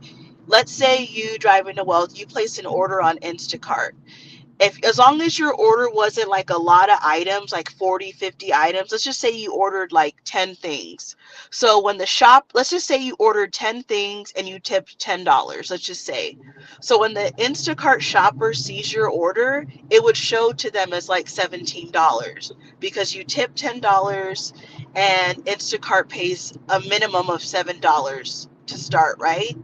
let's say you drive into Wells, you place an order on Instacart. If as long as your order wasn't like a lot of items, like 40, 50 items, let's just say you ordered like 10 things. So when the shop, let's just say you ordered 10 things and you tipped $10, let's just say. So when the Instacart shopper sees your order, it would show to them as like $17 because you tipped $10 and Instacart pays a minimum of $7 to start, right?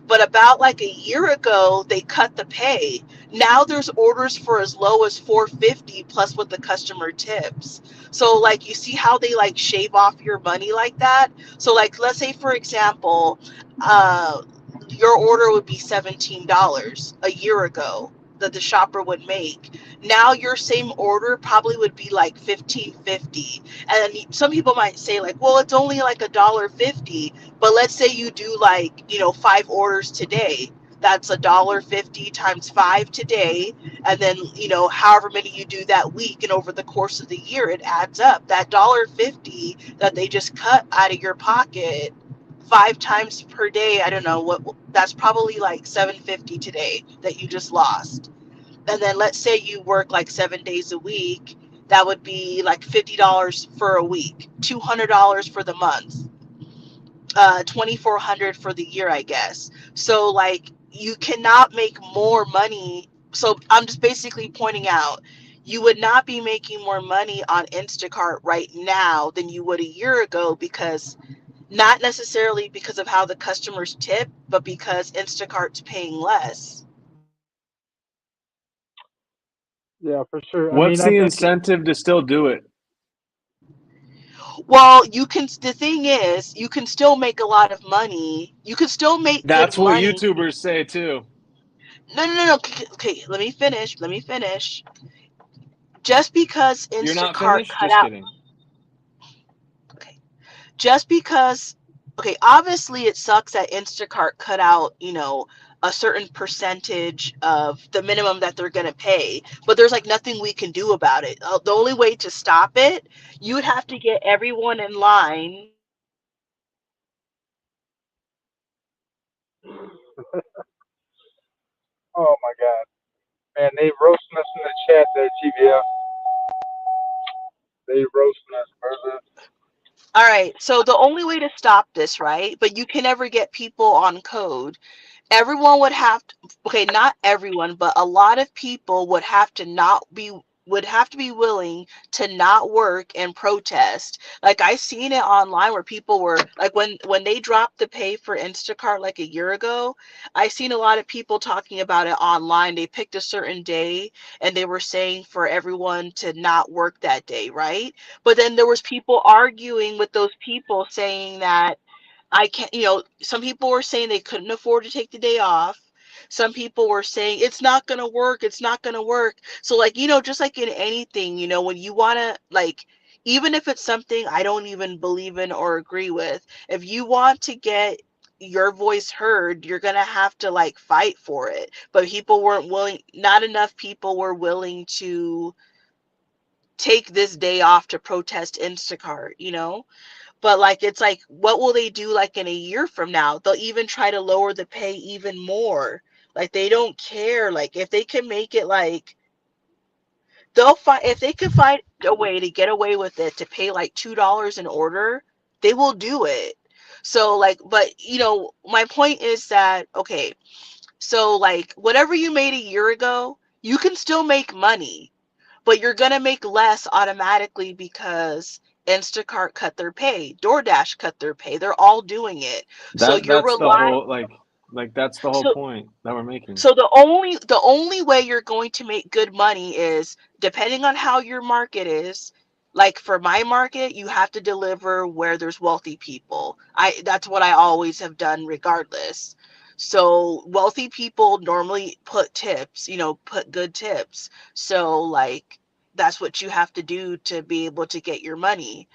But about like a year ago, they cut the pay. Now there's orders for as low as 450 plus what the customer tips. So like you see how they like shave off your money like that. So like let's say for example, uh, your order would be $17 a year ago that the shopper would make. Now your same order probably would be like 15.50. And then some people might say like, well, it's only like $1.50. But let's say you do like, 5 orders today. That's $1.50 times 5 today. And then, however many you do that week and over the course of the year, it adds up. That $1.50 that they just cut out of your pocket 5 times per day, I don't know what, that's probably like 750 today that you just lost. And then let's say you work like 7 days a week, that would be like $50 for a week, $200 for the month, 2,400 for the year, I guess. So like you cannot make more money. So I'm just basically pointing out you would not be making more money on Instacart right now than you would a year ago, because not necessarily because of how the customers tip, but because Instacart's paying less. Yeah, for sure. I mean, What's I the think incentive to still do it? Well, the thing is, you can still make a lot of money. You can still make good That's what money. YouTubers say too. No, no, no, no. Okay, let me finish. Let me finish. Just because You're not Instacart finished? cut Just out, kidding. okay, just because okay, obviously it sucks that Instacart cut out, a certain percentage of the minimum that they're going to pay, but there's like nothing we can do about it. The only way to stop it, you would have to get everyone in line. Oh my God, man, they roasting us in the chat there, TVL. They roasting us, brother. All right, so the only way to stop this, right? But you can never get people on code. Everyone would have to, okay, not everyone, but a lot of people would have to be willing to not work and protest. Like I seen it online where people were like when they dropped the pay for Instacart like a year ago, I seen a lot of people talking about it online. They picked a certain day and they were saying for everyone to not work that day, right? But then there was people arguing with those people saying that I can't, some people were saying they couldn't afford to take the day off. Some people were saying it's not going to work. It's not going to work. So, like, just like in anything, when you want to, like, even if it's something I don't even believe in or agree with, if you want to get your voice heard, you're going to have to, like, fight for it. But people weren't willing, not enough people were willing to take this day off to protest Instacart. But like it's like what will they do like in a year from now? They'll even try to lower the pay even more. Like they don't care. Like if they can make it like they'll find if they could find a way to get away with it to pay like $2 an order, they will do it. So like but my point is that okay, so like whatever you made a year ago, you can still make money, but you're gonna make less automatically because Instacart cut their pay, DoorDash cut their pay. They're all doing it. So you're That's the relying. whole like that's the whole So point that we're making. so the only way you're going to make good money is depending on how your market is. Like for my market, you have to deliver where there's wealthy people. That's what I always have done regardless. So wealthy people normally put tips, put good tips. So like that's what you have to do to be able to get your money.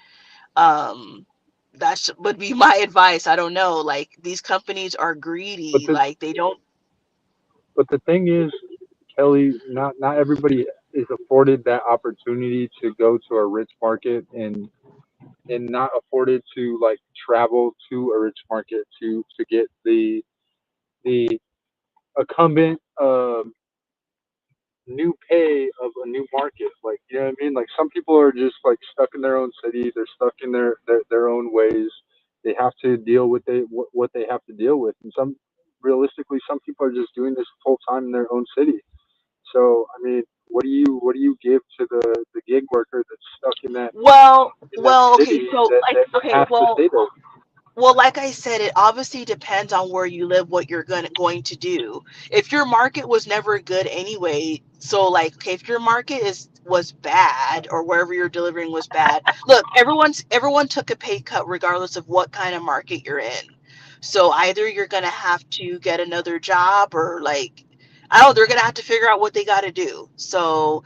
Um that would be my advice. I don't know. Like these companies are But greedy. the Like they don't. but the thing is, Kelly, not everybody is afforded that opportunity to go to a rich market and not afforded to like travel to a rich market to get the incumbent new pay of a new market. Like you know what I mean? Like some people are just like stuck in their own city. They're stuck in their own ways. They have to deal with what they have to deal with. And some realistically, some people are just doing this full time in their own city. So I mean, what do you give to the gig worker that's stuck in that Okay, city so like, that okay, has to stay there? well, like I said, it obviously depends on where you live, what you're going to do. If your market was never good anyway, so like, okay, if your market was bad or wherever you're delivering was bad, look, everyone took a pay cut regardless of what kind of market you're in. So either you're gonna have to get another job or like, I don't know, they're gonna have to figure out what they got to do. So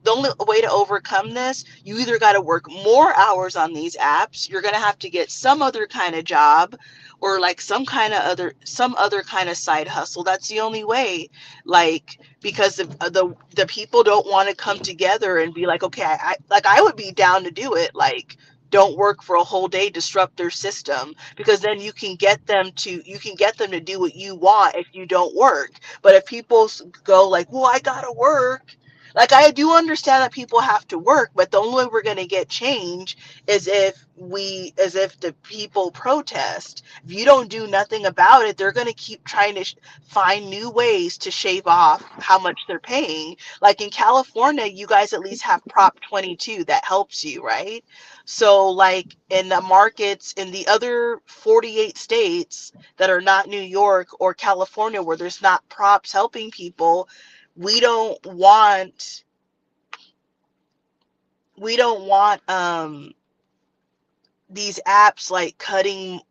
the only way to overcome this, you either got to work more hours on these apps, you're going to have to get some other kind of job or like some other kind of side hustle. That's the only way. Like because the people don't want to come together and be like, okay, I would be down to do it. Like don't work for a whole day, disrupt their system, because then you can get them to do what you want if you don't work. But if people go like, well, I gotta work, like I do understand that people have to work, but the only way we're gonna get change is if the people protest. If you don't do nothing about it, they're gonna keep trying to find new ways to shave off how much they're paying. Like in California, you guys at least have Prop 22 that helps you, right? So like in the markets in the other 48 states that are not New York or California where there's not props helping people, we don't want these apps like cutting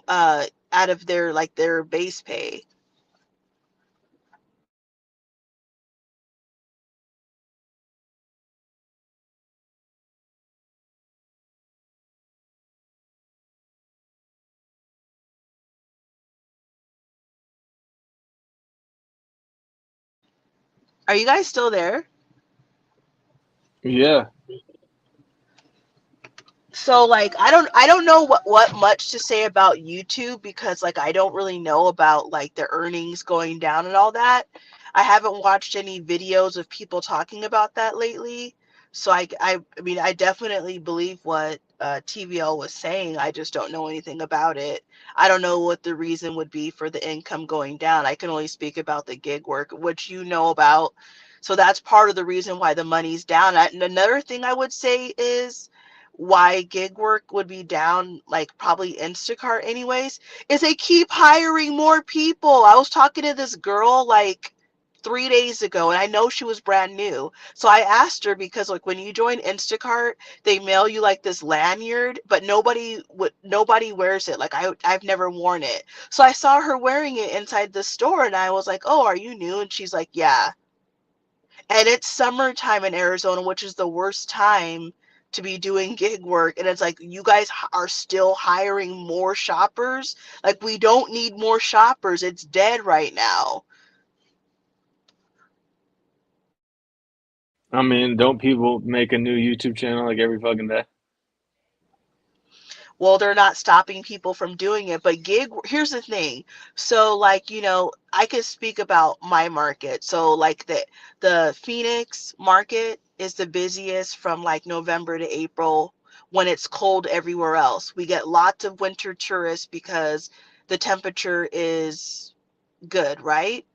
out of their base pay. Are you guys still there? Yeah. So like I don't know what much to say about YouTube because like I don't really know about like the earnings going down and all that. I haven't watched any videos of people talking about that lately. So I mean I definitely believe what TVL was saying. I just don't know anything about it. I don't know what the reason would be for the income going down. I can only speak about the gig work, which you know about. So that's part of the reason why the money's down. And another thing I would say is why gig work would be down, like probably Instacart anyways, is they keep hiring more people. I was talking to this girl like 3 days ago and I know she was brand new. So I asked her because like when you join Instacart, they mail you like this lanyard, but nobody wears it. Like I've never worn it. So I saw her wearing it inside the store and I was like, "Oh, are you new?" And she's like, "Yeah." And it's summertime in Arizona, which is the worst time to be doing gig work. And it's like, you guys are still hiring more shoppers. Like, we don't need more shoppers. It's dead right now. I mean, don't people make a new YouTube channel like every fucking day? Well, they're not stopping people from doing it, but here's the thing. So like, I could speak about my market. So like the Phoenix market is the busiest from like November to April when it's cold everywhere else. We get lots of winter tourists because the temperature is good, right?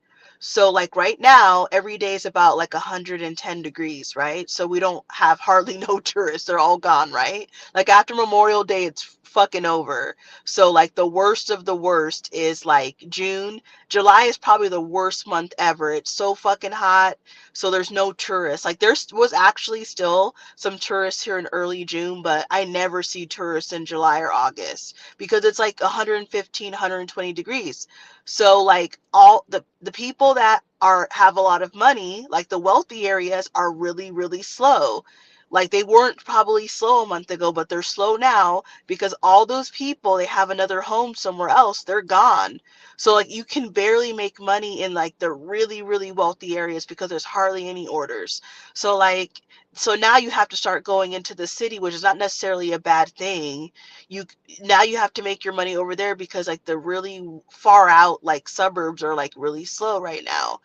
So like right now, every day is about like 110 degrees, right? So we don't have hardly no tourists. They're all gone, right? Like after Memorial Day, it's fucking over. So like the worst of the worst is like June. July is probably the worst month ever. It's so fucking hot. So there's no tourists. Like was actually still some tourists here in early June, but I never see tourists in July or August because it's like 115, 120 degrees. So like all the people that are have a lot of money, like the wealthy areas are really really slow. Like they weren't probably slow a month ago, but they're slow now because all those people they have another home somewhere else, they're gone. So like you can barely make money in like the really really wealthy areas because there's hardly any orders. So like so now you have to start going into the city, which is not necessarily a bad thing. You Now you have to make your money over there because like the really far out like suburbs are like really slow right now.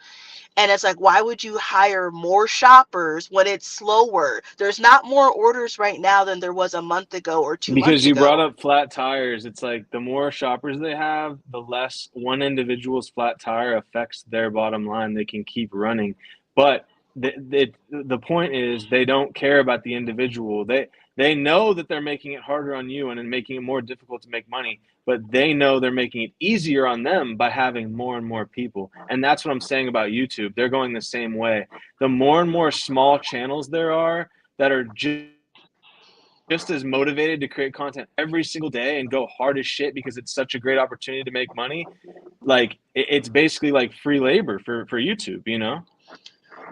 And it's like, why would you hire more shoppers when it's slower? There's not more orders right now than there was a month ago or 2 months Because you brought ago. up flat tires, it's like the more shoppers they have, the less one individual's flat tire affects their bottom line. They can keep running. But the point is they don't care about the individual. They know that they're making it harder on you and making it more difficult to make money, but they know they're making it easier on them by having more and more people. And that's what I'm saying about YouTube. They're going the same way. The more and more small channels there are that are just as motivated to create content every single day and go hard as shit because it's such a great opportunity to make money. Like it's basically like free labor for YouTube, you know?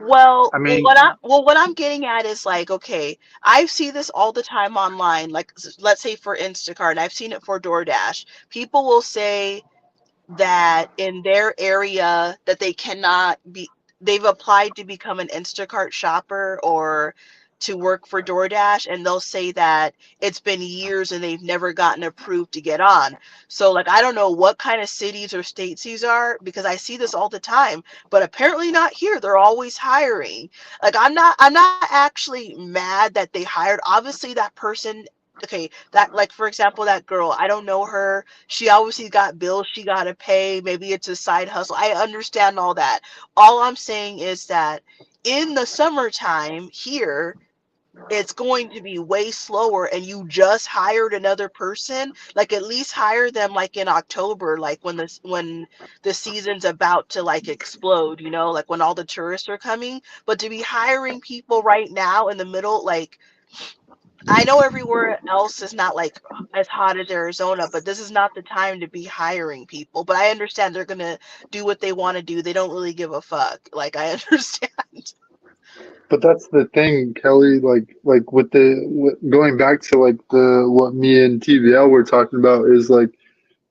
Well, I well, mean, what I'm getting at is like, okay, I see this all the time online. Like, let's say for Instacart, and I've seen it for DoorDash. People will say that in their area that they've applied to become an Instacart shopper or to work for DoorDash, and they'll say that it's been years and they've never gotten approved to get on. So like I don't know what kind of cities or states these are because I see this all the time, but apparently not here. They're always hiring. Like I'm not actually mad that they hired. Obviously that person, okay, that like for example that girl, I don't know her. She obviously got bills she got to pay. Maybe it's a side hustle. I understand all that. All I'm saying is that in the summertime here, it's going to be way slower and you just hired another person. Like at least hire them like in October, like when the season's about to like explode, like when all the tourists are coming. But to be hiring people right now in the middle, like I know everywhere else is not like as hot as Arizona, but this is not the time to be hiring people. But I understand they're gonna do what they want to do. They don't really give a fuck. Like I understand. but that's the thing, Kelly. Like with going back to like the what me and TVL were talking about is like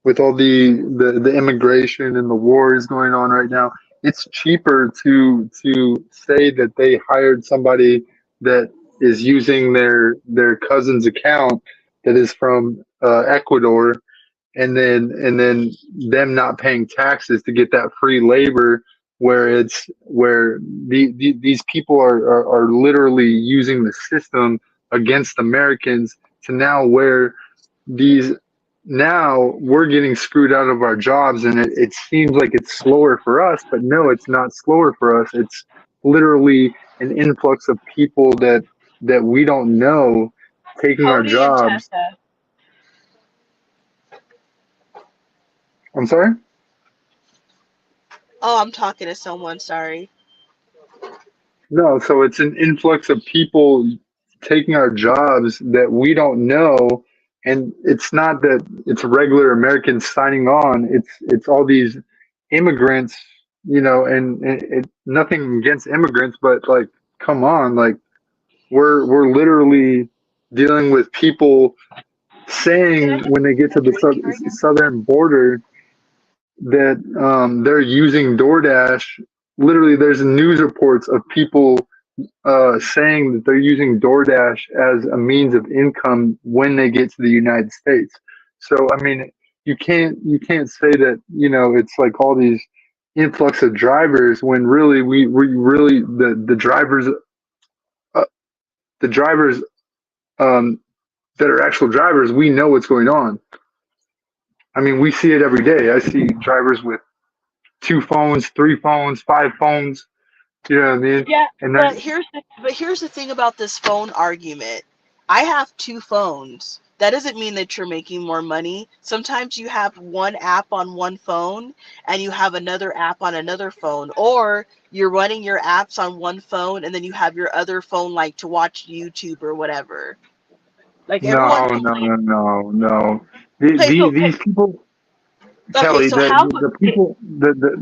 with all the immigration and the wars going on right now. it's cheaper to say that they hired somebody that is using their cousin's account that is from Ecuador, and then them not paying taxes to get that free labor, where these people are literally using the system against Americans, to now where these now we're getting screwed out of our jobs, and it seems like it's slower for us, but no, it's not slower for us. It's literally an influx of people that we don't know taking our Cody and jobs. Tessa. I'm sorry. Oh, I'm talking to someone. Sorry. No, so it's an influx of people taking our jobs that we don't know, and it's not that it's regular Americans signing on. It's all these immigrants, and nothing against immigrants, but like, come on, like we're literally dealing with people Can I saying just when they get get to a the drink right now? southern border that they're using DoorDash. Literally, there's news reports of people saying that they're using DoorDash as a means of income when they get to the United States. So I mean, you can't say that it's like all these influx of drivers when really we really uh, the drivers um, that are actual drivers, we know what's going on. I mean, we see it every day. I see drivers with two phones, three phones, five phones. You know what I mean? Yeah, And but then here's the thing about this phone argument. I have two phones. That doesn't mean that you're making more money. Sometimes you have one app on one phone and you have another app on another phone, or you're running your apps on one phone and then you have your other phone like to watch YouTube or whatever. Like everyone no, no, complains. no, no, no. Okay, so These people, okay, Kelly, so how the okay, people,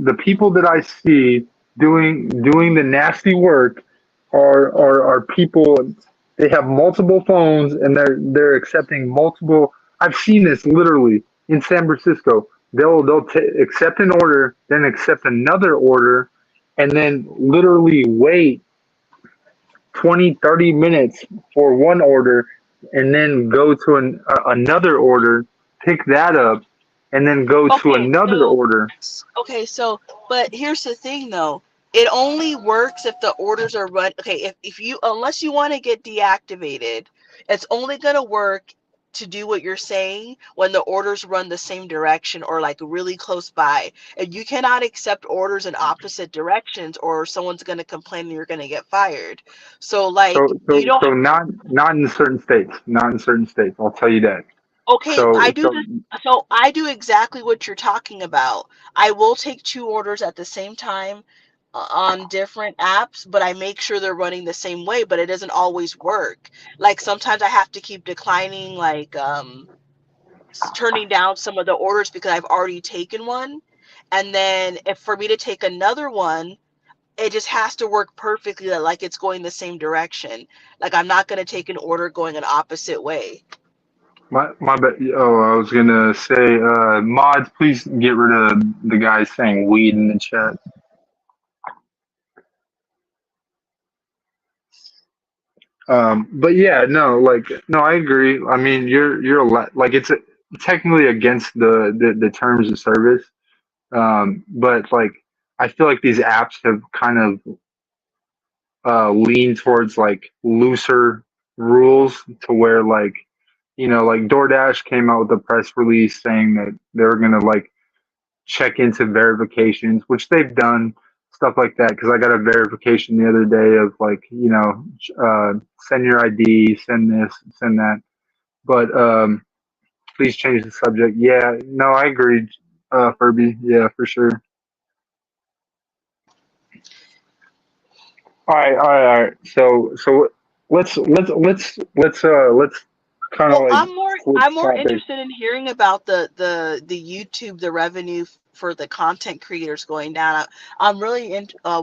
the people that I see doing the nasty work are people. They have multiple phones and they're accepting multiple. I've seen this literally in San Francisco. They'll accept an order, then accept another order, and then literally wait 20, 30 minutes for one order, and then go to another order, pick that up, and then go to okay, another so order. okay, so but here's the thing though. It only works if the orders are run. Okay, if you unless you want to get deactivated, it's only gonna work to do what you're saying when the orders run the same direction or like really close by. And you cannot accept orders in opposite directions or someone's gonna complain and you're gonna get fired. So like So you so don't so not in certain states. Not in certain states. I'll tell you that. okay, So so I do exactly what you're talking about. I will take two orders at the same time on different apps, but I make sure they're running the same way, but it doesn't always work. Like sometimes I have to keep declining like turning down some of the orders because I've already taken one. And then if for me to take another one, it just has to work perfectly like it's going the same direction. Like I'm not going to take an order going an opposite way. my bad. Oh, I was gonna say, mods, please get rid of the guy saying weed in the chat. But yeah, no, like no, I agree. I mean, like it's technically against the terms of service. But like I feel like these apps have kind of leaned towards like looser rules, to where like like DoorDash came out with a press release saying that they're gonna like check into verifications, which they've done stuff like that. Because I got a verification the other day of like send your ID, send this, send that. But please change the subject. Yeah, no, I agree, Furby. Yeah, for sure. All right. So let's kind of Well, like switch I'm more topics. interested in hearing about the YouTube, the revenue for the content creators going down. I'm really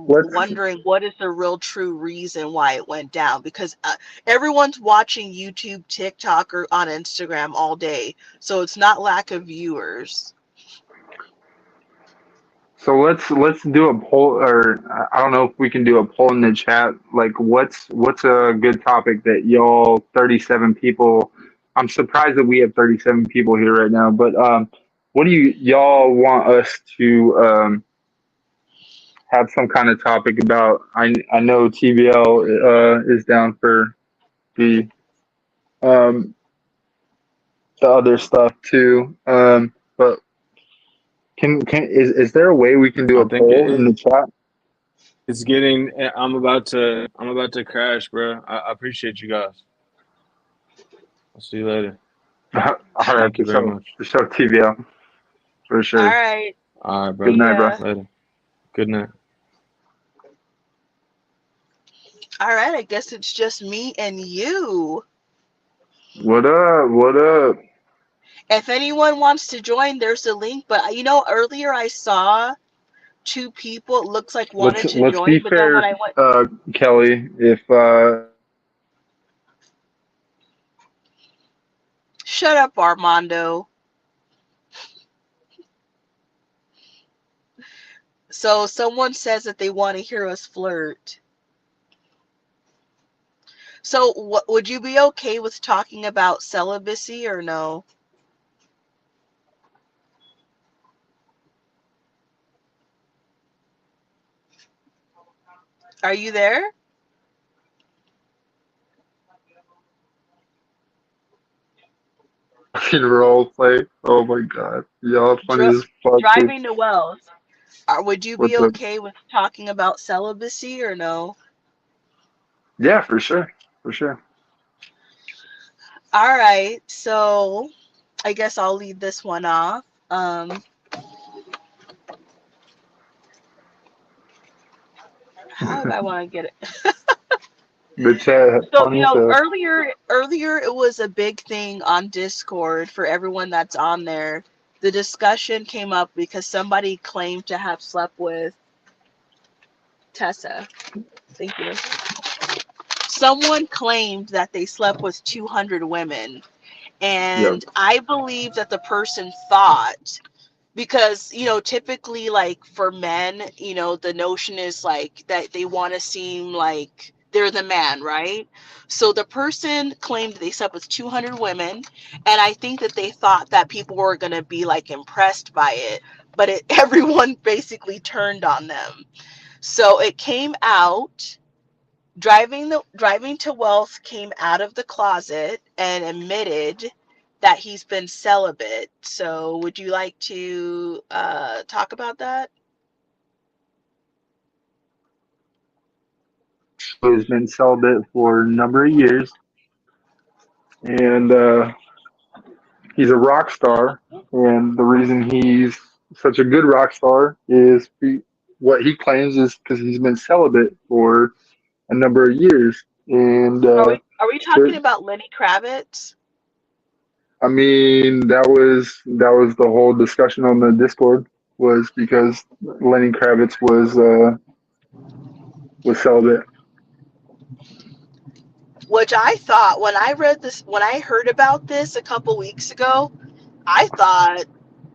Let's wondering what is the real true reason why it went down because everyone's watching YouTube, TikTok, or on Instagram all day, so it's not lack of viewers. So let's do a poll, or I don't know if we can do a poll in the chat. Like, what's a good topic that y'all 37 people? I'm surprised that we have 37 people here right now. But what do y'all want us to have some kind of topic about? I know TBL is down for the um, the other stuff too. But can is there a way we can do I a think poll in the chat? it's getting. I'm about to crash, bro. I appreciate you guys. I'll see you later. All right, Thank you very much. for sure, TBL, for All sure. right. All right, Good bro. See night, bro. ya. Later. Good night. All right. I guess it's just me and you. What up? What up? If anyone wants to join, there's a link. But earlier I saw two people. It looks like wanted to Let's be join, but then when fair, I went, Kelly. If shut up, Armando. So someone says that they want to hear us flirt. So would you be okay with talking about celibacy or no? Are you there? fucking role play, oh my god, y'all funny Dr- as fuck. driving to Wells. Would you be What's up? okay with talking about celibacy or no? Yeah, for sure, for sure. All right. So I guess I'll leave this one off. Um, how do I want to get it? The chat So, funny as hell. earlier it was a big thing on Discord for everyone that's on there. The discussion came up because somebody claimed to have slept with Tessa. Thank you. Someone claimed that they slept with 200 women, Yep. and I believe that the person thought, because typically, like, for men, the notion is like that they want to seem like they're the man, right? So the person claimed they slept with 200 women, and I think that they thought that people were going to be like impressed by it, but everyone basically turned on them. So it came out. Driving to Wealth came out of the closet and admitted that he's been celibate. So would you like to talk about that? Has been celibate for a number of years, and he's a rock star. And the reason he's such a good rock star is what he claims is because he's been celibate for a number of years. And Are we talking there, about Lenny Kravitz? I mean, that was the whole discussion on the Discord, was because Lenny Kravitz was celibate. Which I thought, when I heard about this a couple weeks ago, I thought,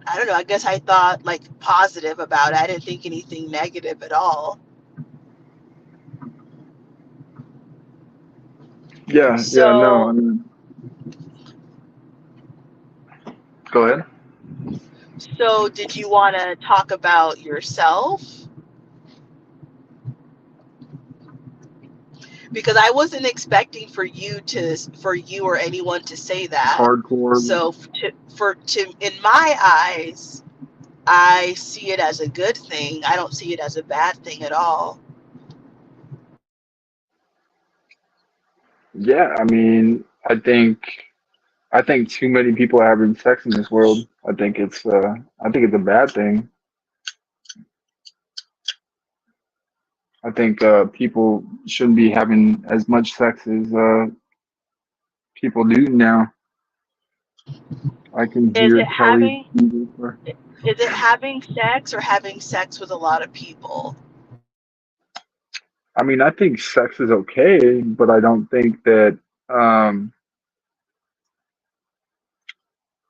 I don't know, I guess I thought like positive about it. I didn't think anything negative at all. Yeah, yeah, no, I So, mean, go ahead. so did you want to talk about yourself? Because I wasn't expecting for you or anyone to say that. Hardcore. So in my eyes, I see it as a good thing. I don't see it as a bad thing at all. Yeah, I mean, I think too many people are having sex in this world. I think it's a bad thing. I think people shouldn't be having as much sex as people do now. I can Is hear it Kelly. having sex or having sex with a lot of people? I mean, I think sex is okay, but I don't think that. Um,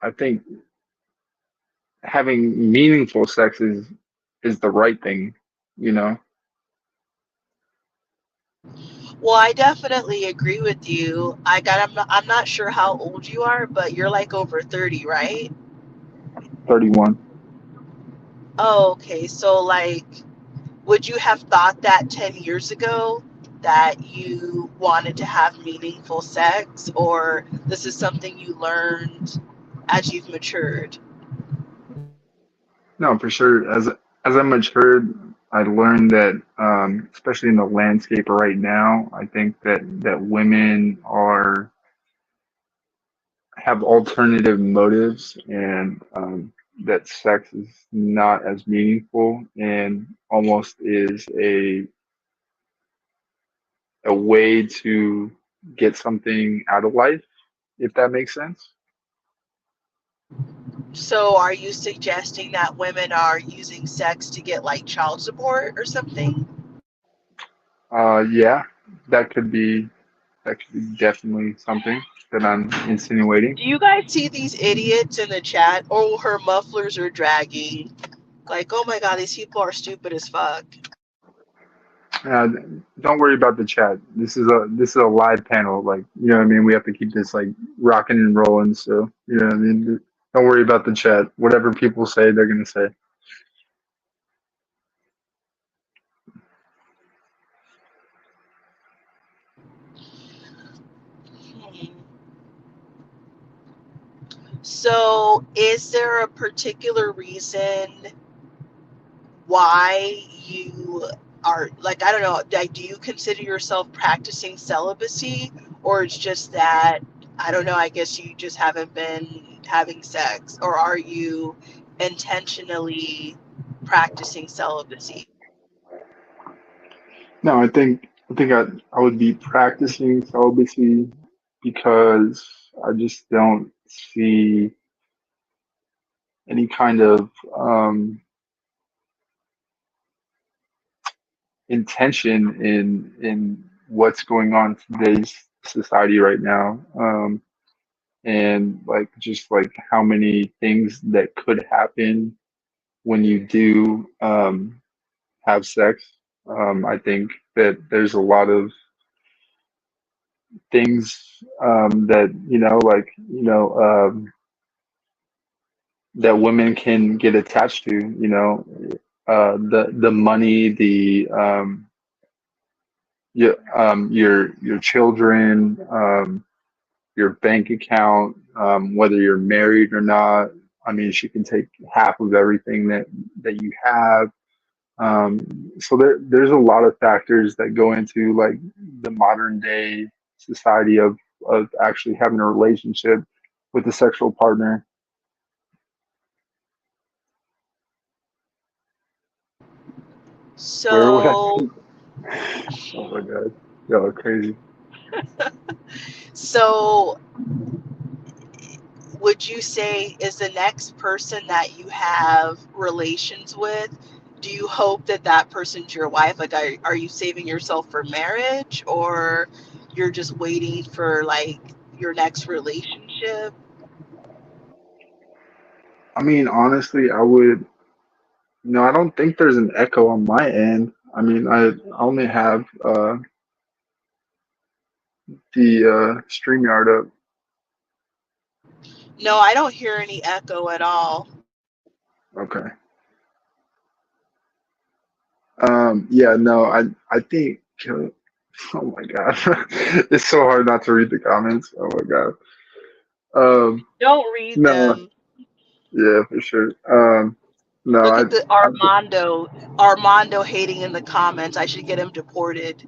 I think having meaningful sex is is the right thing, you know. Well, I definitely agree with you. I'm not sure how old you are, but you're like over 30, right? 31. Oh, okay. So like would you have thought that 10 years ago that you wanted to have meaningful sex, or this is something you learned as you've matured? No, for sure. As I matured, I learned that, especially in the landscape right now, I think that women are have alternative motives, and that sex is not as meaningful and almost is a way to get something out of life, if that makes sense. So are you suggesting that women are using sex to get like child support or something? Yeah, that could be that could be definitely something that I'm insinuating. Do you guys see these idiots in the chat? Oh, her mufflers are dragging. Like, oh my god, these people are stupid as fuck. Uh, don't worry about the chat. This is a live panel. Like, you know what I mean. We have to keep this like rocking and rolling. So you know what I mean. Don't worry about the chat. Whatever people say, they're gonna say. Hmm. So, is there a particular reason why you are like, I don't know, like, do you consider yourself practicing celibacy, or it's just that, I don't know, I guess you just haven't been having sex, or are you intentionally practicing celibacy? No, I would be practicing celibacy because I just don't see any kind of intention in what's going on in today's society right now. And like just like how many things that could happen when you do have sex. I think that there's a lot of things that that women can get attached to. The money, the your children, your bank account, whether you're married or not. I mean, she can take half of everything that you have. So there's a lot of factors that go into like the modern day society of actually having a relationship with a sexual partner. Where would I? So, Oh my god, y'all are crazy. so would you say is the next person that you have relations with, do you hope that that person's your wife? Like, are you saving yourself for marriage, or you're just waiting for like your next relationship? I mean, honestly, I would. No, I don't think there's an echo on my end. I mean, I only have the StreamYard up. No, I don't hear any echo at all. Okay. Yeah, no, I think. Oh my god, it's so hard not to read the comments. Oh my god. Don't read No, them. yeah, for sure. No, Look at the Armando hating in the comments. I should get him deported.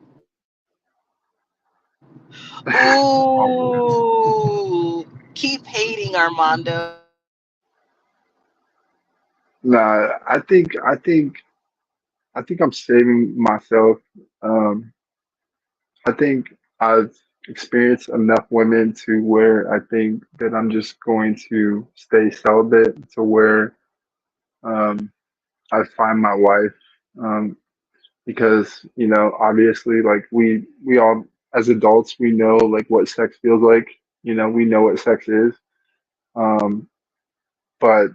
oh my god. Ooh, keep hating, Armando. Nah, I think I'm saving myself. Um, I think I've experienced enough women to where I think that I'm just going to stay celibate to where um, I find my wife. Because obviously, like we all as adults, we know like what sex feels like. We know what sex is. Um, but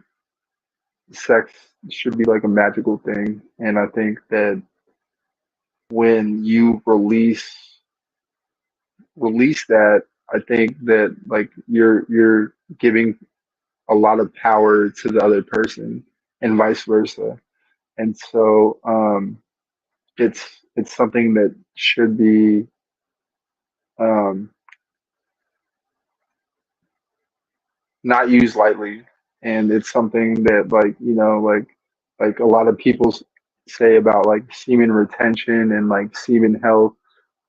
sex should be like a magical thing, and I think that when you release that, I think that like you're giving a lot of power to the other person, and vice versa. And so it's it's something that should be um, not used lightly, and it's something that like a lot of people say about like semen retention and like semen health,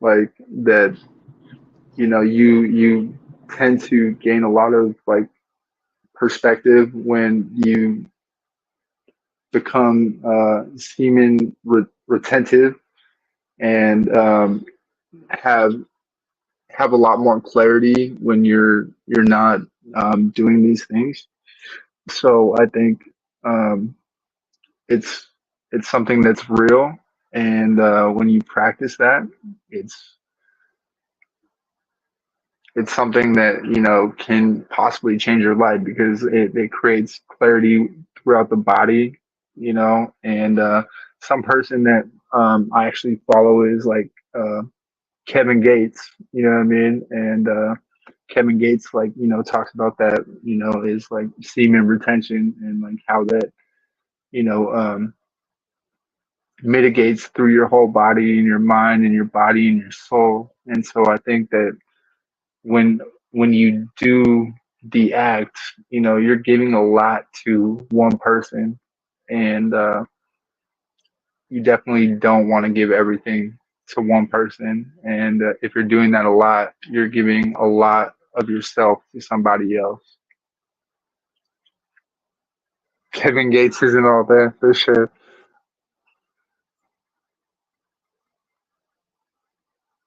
like that you tend to gain a lot of like perspective when you become semen retentive, and have have a lot more clarity when you're not doing these things. So I think um, it's it's something that's real, and when you practice that, it's it's something that can possibly change your life because it creates clarity throughout the body, and some person that I actually follow is like Kevin Gates, you know what I mean? And Kevin Gates, like, talks about that, is like semen retention and like how that, you know, um, mitigates through your whole body and your mind and your body and your soul. And so I think that when when you do the act, you're giving a lot to one person, and you definitely don't want to give everything to one person. And if you're doing that a lot, you're giving a lot of yourself to somebody else. Kevin Gates isn't all that for sure.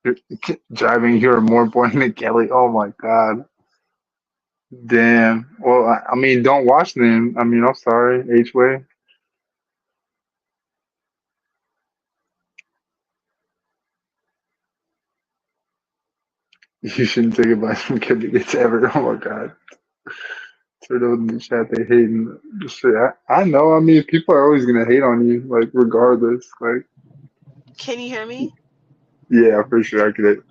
You're driving, you're more boring than Kelly. Oh my God. Damn. Well, I mean, don't watch them. I mean, I'm sorry, H way. You shouldn't take advice from Kevin Gates ever. Oh my God. For those in the chat, they hating. Shit, I know. I mean, people are always gonna hate on you, like regardless. Like, Can you hear me? yeah, for sure, I could.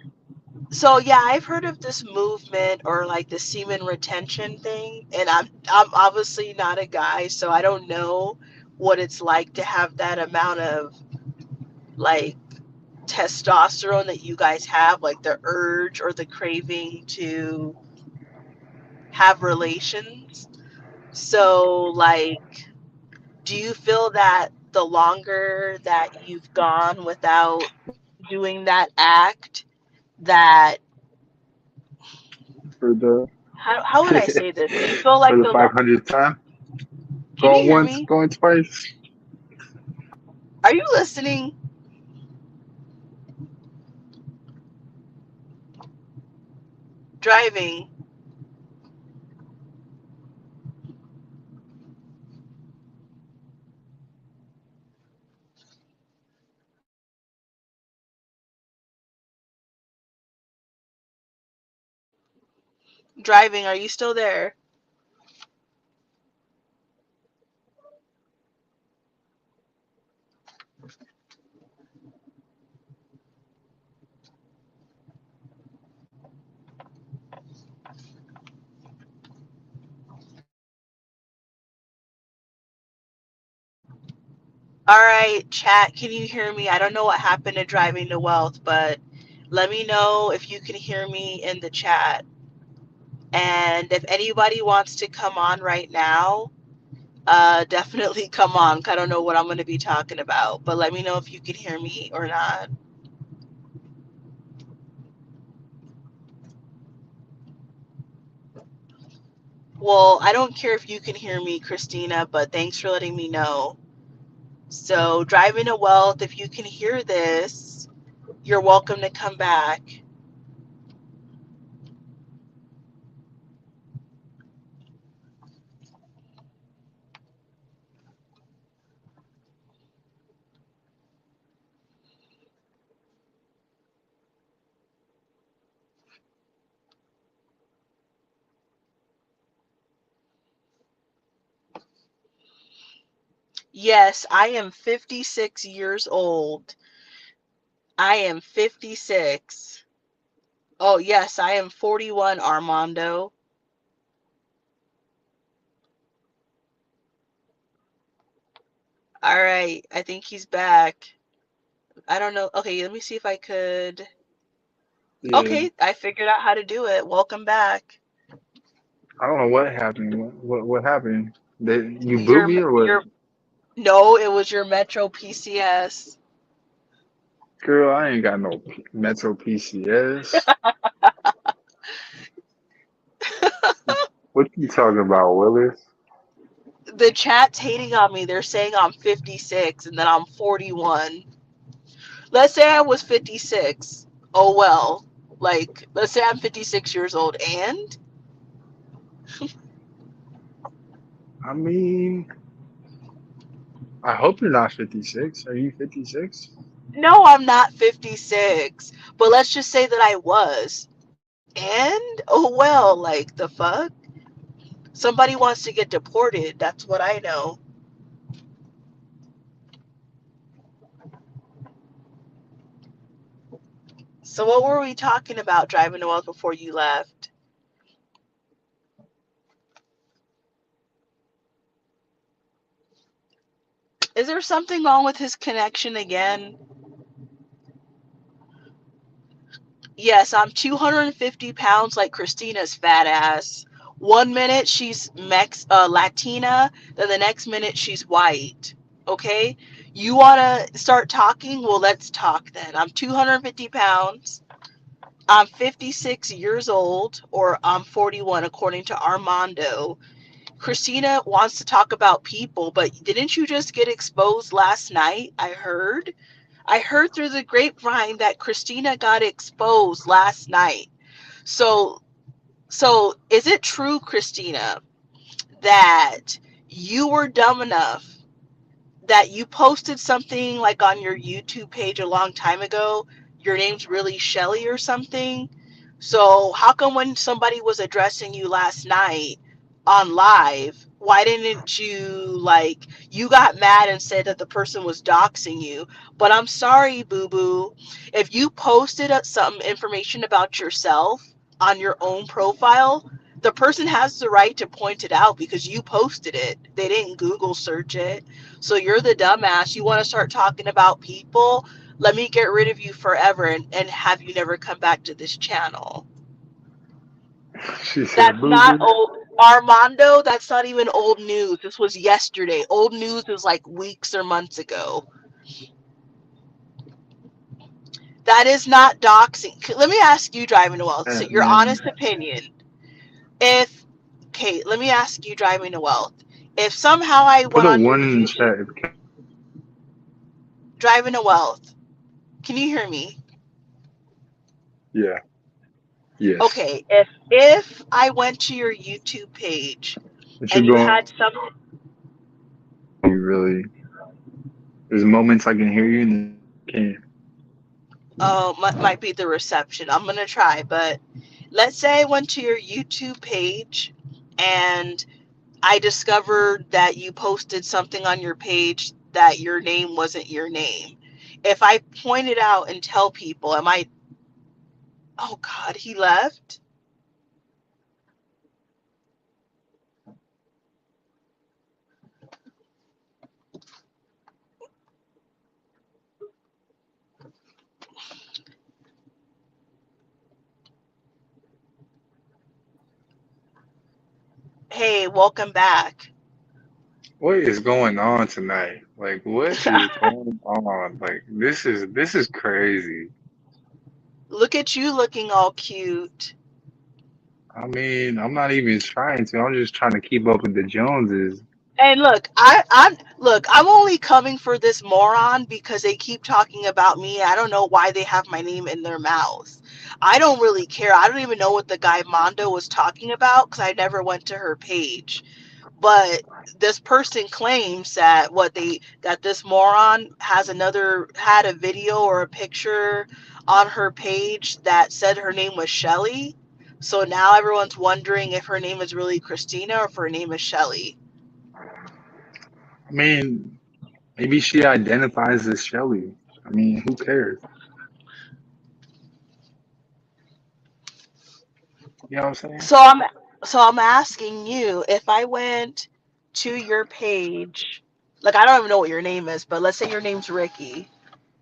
So yeah, I've heard of this movement or like the semen retention thing, and I'm obviously not a guy, so I don't know what it's like to have that amount of like testosterone that you guys have, like the urge or the craving to have relations. So like, do you feel that the longer that you've gone without doing that act, that For the how would I say this? Do you feel for like the the 500th time, can you going hear once, me? going twice. Are you listening? Driving, driving. Are you still there? All right, chat. Can you hear me? I don't know what happened to driving to wealth, but let me know if you can hear me in the chat. And if anybody wants to come on right now, definitely come on. 'Cause I don't know what I'm going to be talking about, but let me know if you can hear me or not. Well, I don't care if you can hear me, Christina, but thanks for letting me know. So, driving to wealth, if you can hear this, you're welcome to come back. Yes, I am 56 years old. I am 56. Oh, yes, I am 41, Armando. All right, I think he's back. I don't know. Okay, let me see if I could. Yeah, Okay, I figured out how to do it. Welcome back. I don't know what happened. What happened? That you boot Your me or what? your No, it was your Metro PCS. Girl, I ain't got no Metro PCS. What you talking about, Willis? The chat's hating on me. They're saying I'm 56 and then I'm 41. Let's say I was 56. Oh well. Like, let's say I'm 56 years old and I mean, I hope you're not 56. Are you 56? no, I'm not 56. But let's just say that I was. And oh well, like the fuck? Somebody wants to get deported. That's what I know. So what were we talking about driving to wealth before you left? Is there something wrong with his connection again? Yes, I'm 250 pounds like Christina's fat ass. One minute she's Latina, then the next minute she's white. Okay? You want to start talking? Well, let's talk then. I'm 250 pounds. I'm 56 years old, or I'm 41 according to Armando. Christina wants to talk about people, but didn't you just get exposed last night? I heard. I heard through the grapevine that Christina got exposed last night. So so is it true, Christina, that you were dumb enough that you posted something like on your YouTube page a long time ago? Your name's really Shelly or something. So how come when somebody was addressing you last night on live, why didn't you, like, you got mad and said that the person was doxing you? But I'm sorry, boo boo. If you posted some information about yourself on your own profile, the person has the right to point it out because you posted it. They didn't Google search it. So you're the dumbass. You want to start talking about people? Let me get rid of you forever and have you never come back to this channel. She said, That's boo not boo. old. Armando, that's not even old news. This was yesterday. Old news is like weeks or months ago. That is not doxing. Let me ask you, Driving to Wealth, so your Man, honest opinion. If, okay, let me ask you, Driving to Wealth. If somehow I put went a on your one in the YouTube, chat. Driving to Wealth, can you hear me? Yeah, yes. Okay, if I went to your YouTube page What you and you going? had some, You really? There's moments I can hear you and can't. oh, might be the reception. I'm gonna try, but let's say I went to your YouTube page and I discovered that you posted something on your page that your name wasn't your name. If I point it out and tell people, am I? Oh God, he left. Hey, welcome back. What is going on tonight? Like, what is going on? Like, this is crazy. Look at you looking all cute. I mean, I'm not even trying to. I'm just trying to keep up with the Joneses. And look, I'm only coming for this moron because they keep talking about me. I don't know why they have my name in their mouths. I don't really care. I don't even know what the guy Mondo was talking about because I never went to her page. But this person claims that that this moron had a video or a picture on her page that said her name was Shelly. So now everyone's wondering if her name is really Christina or if her name is Shelly. I mean, Maybe she identifies as Shelly. I mean, who cares? You know what I'm saying? So I'm asking you, if I went to your page, like I don't even know what your name is, but let's say your name's Ricky.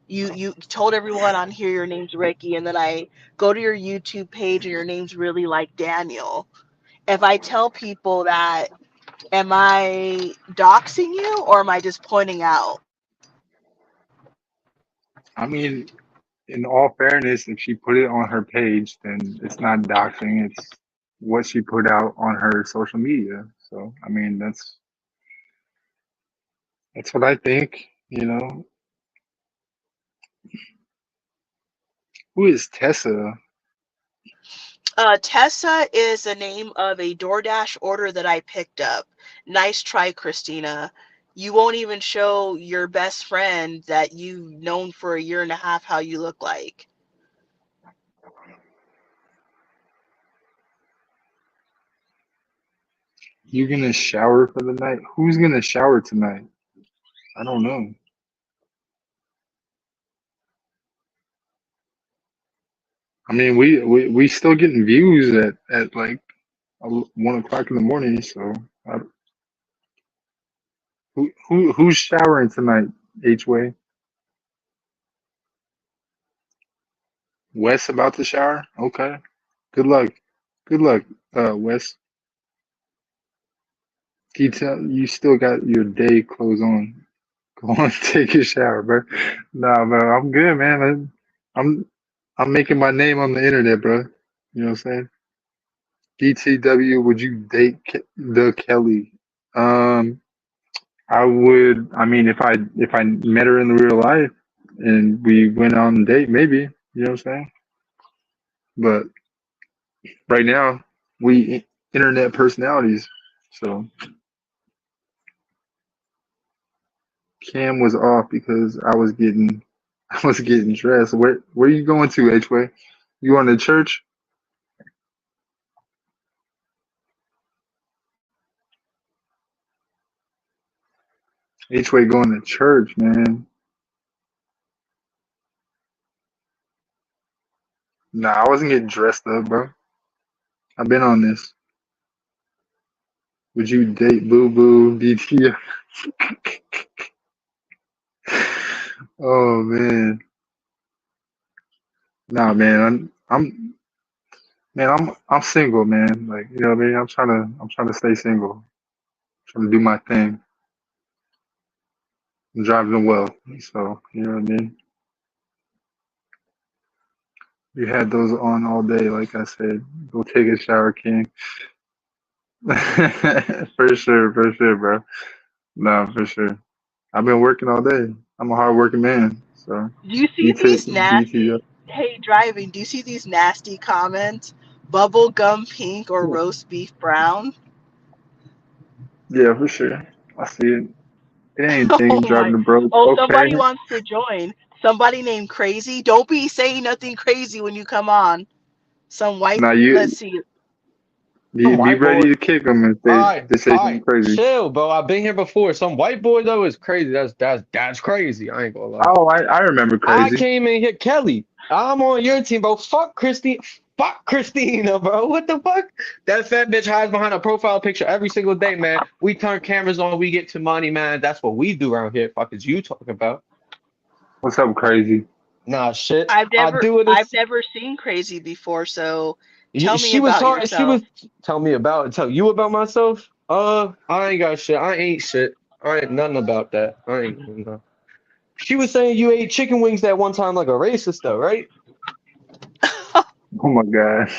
You told everyone on here your name's Ricky, and then I go to your YouTube page and your name's really like Daniel. If I tell people that, am I doxing you or am I just pointing out? I mean, in all fairness, if she put it on her page, then it's not doxing. It's what she put out on her social media. So, I mean, that's what I think. You know, who is Tessa? Tessa is the name of a Doordash order that I picked up. Nice try, Christina. You won't even show your best friend that you've known for a year and a half how you look like. You gonna shower for the night? Who's gonna shower tonight? I don't know. I mean, we still getting views at like 1 o'clock in the morning. So, I, who's showering tonight? H way. Wes about to shower? Okay. Good luck. Good luck, Wes. You still got your day clothes on. Go on, take a shower, bro. Nah, bro, I'm good, man. I'm I'm making my name on the internet, bro. You know what I'm saying? DTW, would you date the Kelly? Um, I would. I mean, if I met her in the real life and we went on a date, maybe. You know what I'm saying? But right now, we internet personalities. So Cam was off because I was getting dressed. Where you going to, H way? You going to church? H way going to church, man. Nah, I wasn't getting dressed up, bro. I've been on this. Would you date Boo Boo DT? Oh man. Nah, man. I'm single, man. Like, you know what I mean? I'm trying to stay single. Trying to do my thing. I'm driving well. So, you know what I mean? You had those on all day, like I said. Go take a shower, King. For sure, bro. Nah, for sure. I've been working all day. I'm a hard working man. So Do you see these BT, nasty, hey, driving, do you see these nasty comments? Bubblegum pink or roast beef brown? yeah, for sure. I see it. It ain't a Oh thing driving my. the broke. Oh, Okay. somebody wants to join. Somebody named Crazy. Don't be saying nothing crazy when you come on. Some white, Now let's you see. be White boy. ready to kick them if they say something crazy. Chill, bro. I've been here before. Some white boy though is crazy. That's crazy. I ain't gonna lie. Oh, I remember I crazy. came in here, Kelly. I'm on your team, bro. Fuck Christine. Fuck Christina, bro. What the fuck? That fat bitch hides behind a profile picture every single day, man. We turn cameras on, we get to money, man. That's what we do around here. Fuck is you talking about? What's up, crazy? Nah, shit. I've I never do it. I've never seen Crazy before, so tell me She was about talking. She yourself. was tell me about tell you about myself. I ain't got shit. I ain't shit. I ain't nothing about that. I ain't. No. She was saying you ate chicken wings that one time like a racist though, right? Oh my god.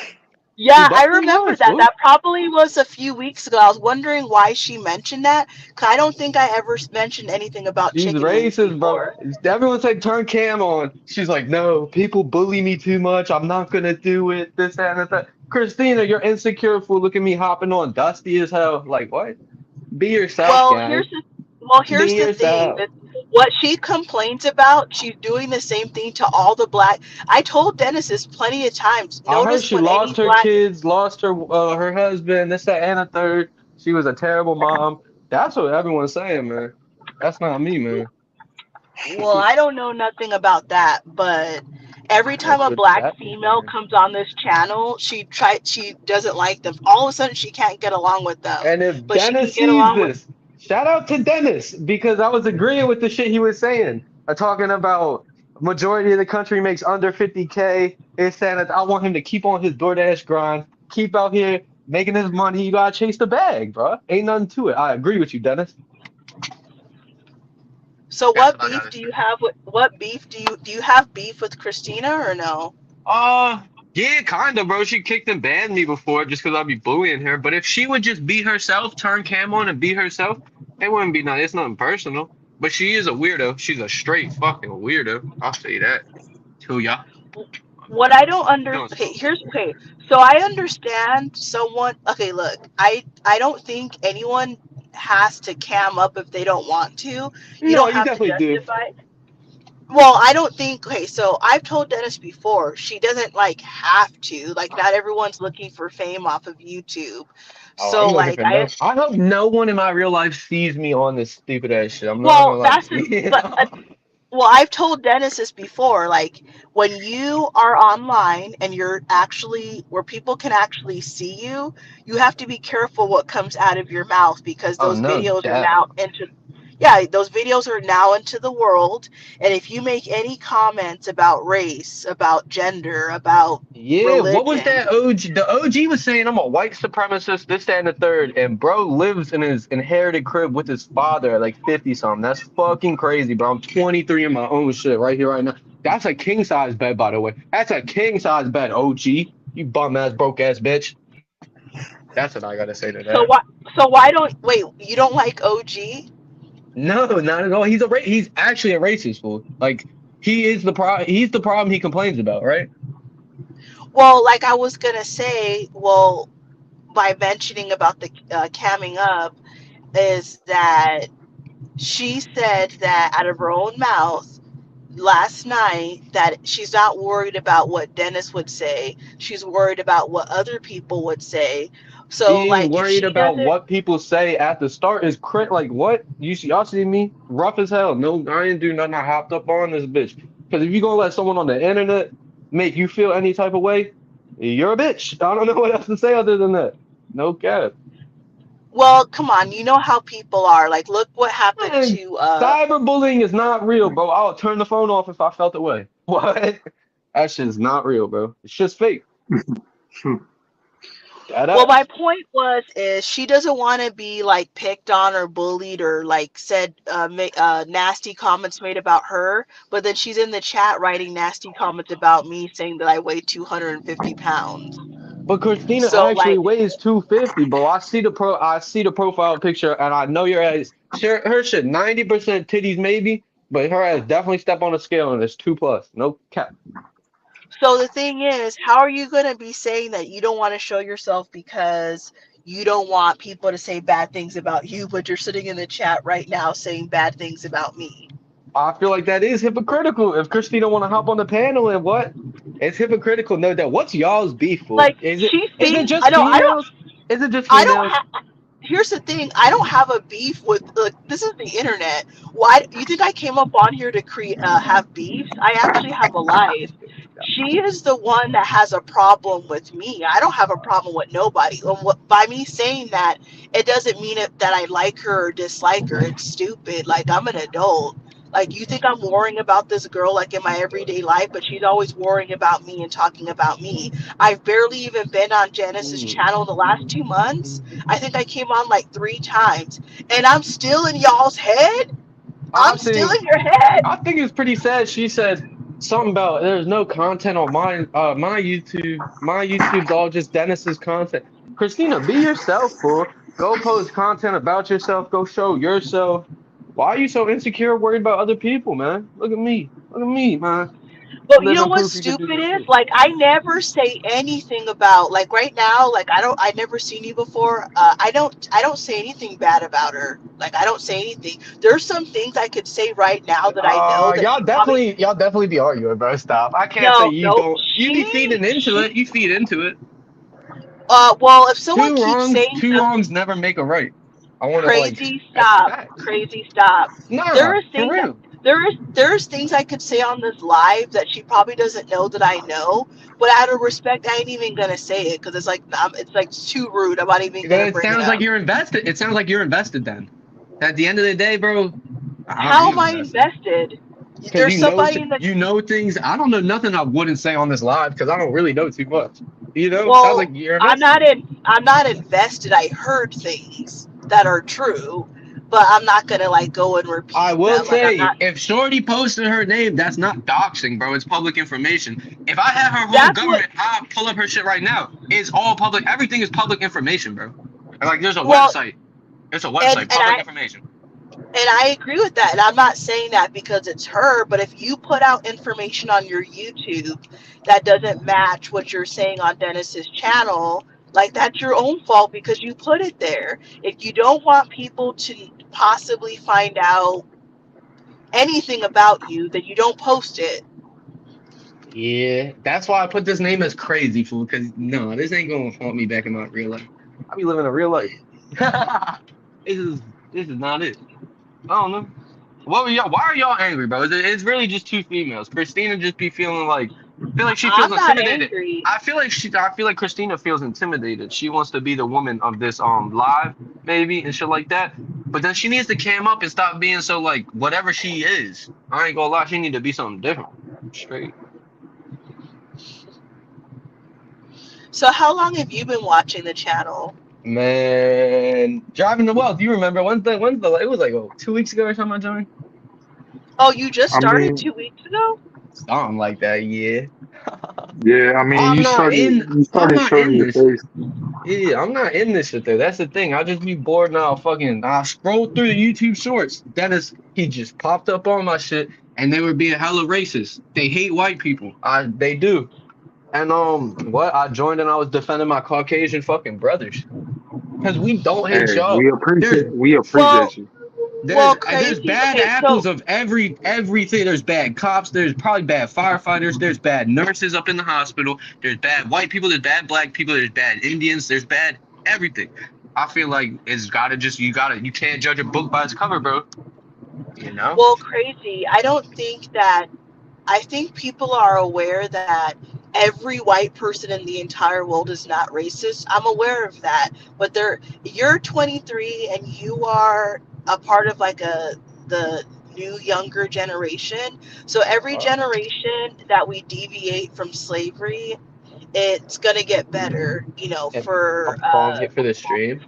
She Yeah, I definitely remember was, that. fool. That probably was a few weeks ago. I was wondering why she mentioned that, 'cause I don't think I ever mentioned anything about She's chicken wings racist, bro. before. Everyone said turn cam on. She's like, no, people bully me too much. I'm not gonna do it. This, that, and that. Christina, you're insecure, fool. Look at me hopping on, dusty as hell. Like what? Be yourself, Well, gang. here's Be the thing. yourself. What she complains about, she's doing the same thing to all the black. I told Dennis this plenty of times. I heard Notice she when any lost her black. kids, lost her husband, this, that, and a third. She was a terrible mom. That's what everyone's saying, man. That's not me, man. Well, I don't know nothing about that, but every time That's a what black Chat was female saying. comes on this channel, she doesn't like them. All of a sudden, she can't get along with them, And if but she can Dennis get sees along with. this, shout out to Dennis because I was agreeing with the shit he was saying. Talking about majority of the country makes under 50K. It's saying that I want him to keep on his DoorDash grind, keep out here making his money. You gotta chase the bag, bro. Ain't nothing to it. I agree with you, Dennis. So, That's what what I beef gotta do you say. have with? What beef do you have beef with Christina or no? Uh, yeah, kind of, bro. She kicked and banned me before just because I'd be bullying her. But if she would just be herself, turn cam on and be herself, it wouldn't be nothing. It's nothing personal. But she is a weirdo. She's a straight fucking weirdo. I'll say that to ya. What I don't You under doing okay, so? here's okay. So I understand someone. Okay, look, I don't think anyone has to cam up if they don't want to. You No, don't you have to definitely do. justify. Well, I don't think. Okay, so I've told Dennis before. She doesn't like have to. Like, not everyone's looking for fame off of YouTube. Oh, I'm So looking like for I. no. I hope no one in my real life sees me on this stupid ass shit. I'm not Well, gonna lie that's to you. but well, I've told Dennis this before. Like, when you are online and you're actually where people can actually see you, you have to be careful what comes out of your mouth because Oh those no, videos are doubt. now into yeah, those videos are now into the world. And if you make any comments about race, about gender, about Yeah, what was religion, that OG? The OG was saying I'm a white supremacist, this, that, and the third, and bro lives in his inherited crib with his father at like 50 something. That's fucking crazy, bro. I'm 23 in my own shit right here, right now. That's a king size bed, by the way. That's a king size bed, OG. You bum ass, broke ass bitch. That's what I gotta say to so that. why don't wait, you don't like OG? No, not at all. He's actually a racist fool. Like he is the pro. He's the problem he complains about, right? Well, like I was gonna say, well, by mentioning about the camming up is that she said that out of her own mouth last night that she's not worried about what Dennis would say. She's worried about what other people would say. So Being like if worried she about doesn't what people say at the start is like what y'all see me rough as hell. No, I ain't do nothing. I hopped up on this bitch because if you gonna let someone on the internet make you feel any type of way, you're a bitch. I don't know what else to say other than that. No cap. well, come on, you know how people are. Like look what happened And to cyberbullying is not real, bro. I'll turn the phone off if I felt the way. What? That shit's not real, bro. It's just fake. That well, my ass. point was is she doesn't want to be like picked on or bullied or like said nasty comments made about her, but then she's in the chat writing nasty comments about me saying that I weigh 250 pounds. But Christina So actually like weighs 250, bro. I see the profile picture and I know your ass her shit 90% titties maybe, but her ass definitely step on the scale and it's 2 plus. No cap. So the thing is, how are you going to be saying that you don't want to show yourself because you don't want people to say bad things about you, but you're sitting in the chat right now saying bad things about me? I feel like that is hypocritical. If Christina want to hop on the panel and what? It's hypocritical. No doubt. What's y'all's beef for? Like she Is it thinks I just don't I don't females? Is it just I don't females? have here's the thing, I don't have a beef with this is the internet. Why you think I came up on here to create have beefs? I actually have a life. She is the one that has a problem with me. I don't have a problem with nobody. By me saying that, it doesn't mean that I like her or dislike her. It's stupid. Like I'm an adult. Like you think I'm worrying about this girl like in my everyday life, but she's always worrying about me and talking about me. I've barely even been on Janice's Mm. channel the last 2 months. I think I came on like 3 times, and I'm still in y'all's head. I I'm still think in your head. I think it's pretty sad. She said something about there's no content on my YouTube. My YouTube's all just Dennis's content. Christina, be yourself, fool. Go post content about yourself. Go show yourself. Why are you so insecure, worried about other people, man? Look at me. Look at me, man. But you know Living what's proof you could do stupid this is? too. Like I never say anything about like right now. Like I never seen you before. I don't say anything bad about her. Like I don't say anything. There's some things I could say right now that I know that she probably Y'all definitely be arguing, bro. Stop. I can't say no you no don't. You be feeding into she it. You feed into it. well if someone keeps saying Two something wrongs never make a right. I want to like crazy that's stop facts. crazy stop. There Nah, are for things that real. there's things I could say on this live that she probably doesn't know that I know, but out of respect, I ain't even gonna say it because it's like too rude. I'm not even Then gonna it bring it sounds like up. you're invested. It sounds like you're invested then. At the end of the day, bro, I'm How am not I invested. invested? Because There's somebody in the you know things. I don't know nothing I wouldn't say on this live because I don't really know too much. You know, sounds like well, you're invested. I'm not invested. I heard things that are true, but I'm not gonna like go and I repeat will them. Like I'm say, not. if Shorty posted her name, that's not doxing, bro. It's public information. If I had her whole That's what. government, I'll pull up her shit right now. It's all public. Everything is public information, bro. And like, there's a Well, website. There's a and website, and public I information. And I agree with that. And I'm not saying that because it's her, but if you put out information on your YouTube that doesn't match what you're saying on Dennis's channel, like that's your own fault because you put it there. If you don't want people to possibly find out anything about you, then you don't post it. Yeah, that's why I put this name as crazy fool. Because no, this ain't gonna haunt me back in my real life. I be living a real life. this is this is not it. I don't know. What were y'all? Why are y'all angry, bro? It's really just two females. Christina just be feeling like, feel like she feels I'm not intimidated. angry. I feel like Christina feels intimidated. She wants to be the woman of this live, maybe and shit like that. But then she needs to cam up and stop being so like whatever she is. I ain't gonna lie, she need to be something different. Straight. So how long have you been watching the channel? Man, driving the wealth. You remember when's the it was like 2 weeks ago or something I joined? Oh, you just I started mean, 2 weeks ago? Something like that, yeah. yeah, I mean, I'm not in you I'm started not showing in your this. face. Yeah, I'm not in this shit though. That's the thing. I just be bored now. Fucking, I scroll through the YouTube shorts. Dennis, he just popped up on my shit, and they were being hella racist. They hate white people. They do. And what? I joined and I was defending my Caucasian fucking brothers because we don't hate Hey, y'all. There's we Well, appreciate you. there's crazy. bad Okay, apples so of everything. There's bad cops. There's probably bad firefighters. There's bad nurses up in the hospital. There's bad white people. There's bad black people. There's bad Indians. There's bad everything. I feel like it's gotta just you can't judge a book by its cover, bro. You know? well, crazy. I don't think that I think people are aware that every white person in the entire world is not racist. I'm aware of that, but you're 23 and you are a part of like the new younger generation. So every Uh, generation that we deviate from slavery, it's gonna get better. and For I'm bong hit for the stream.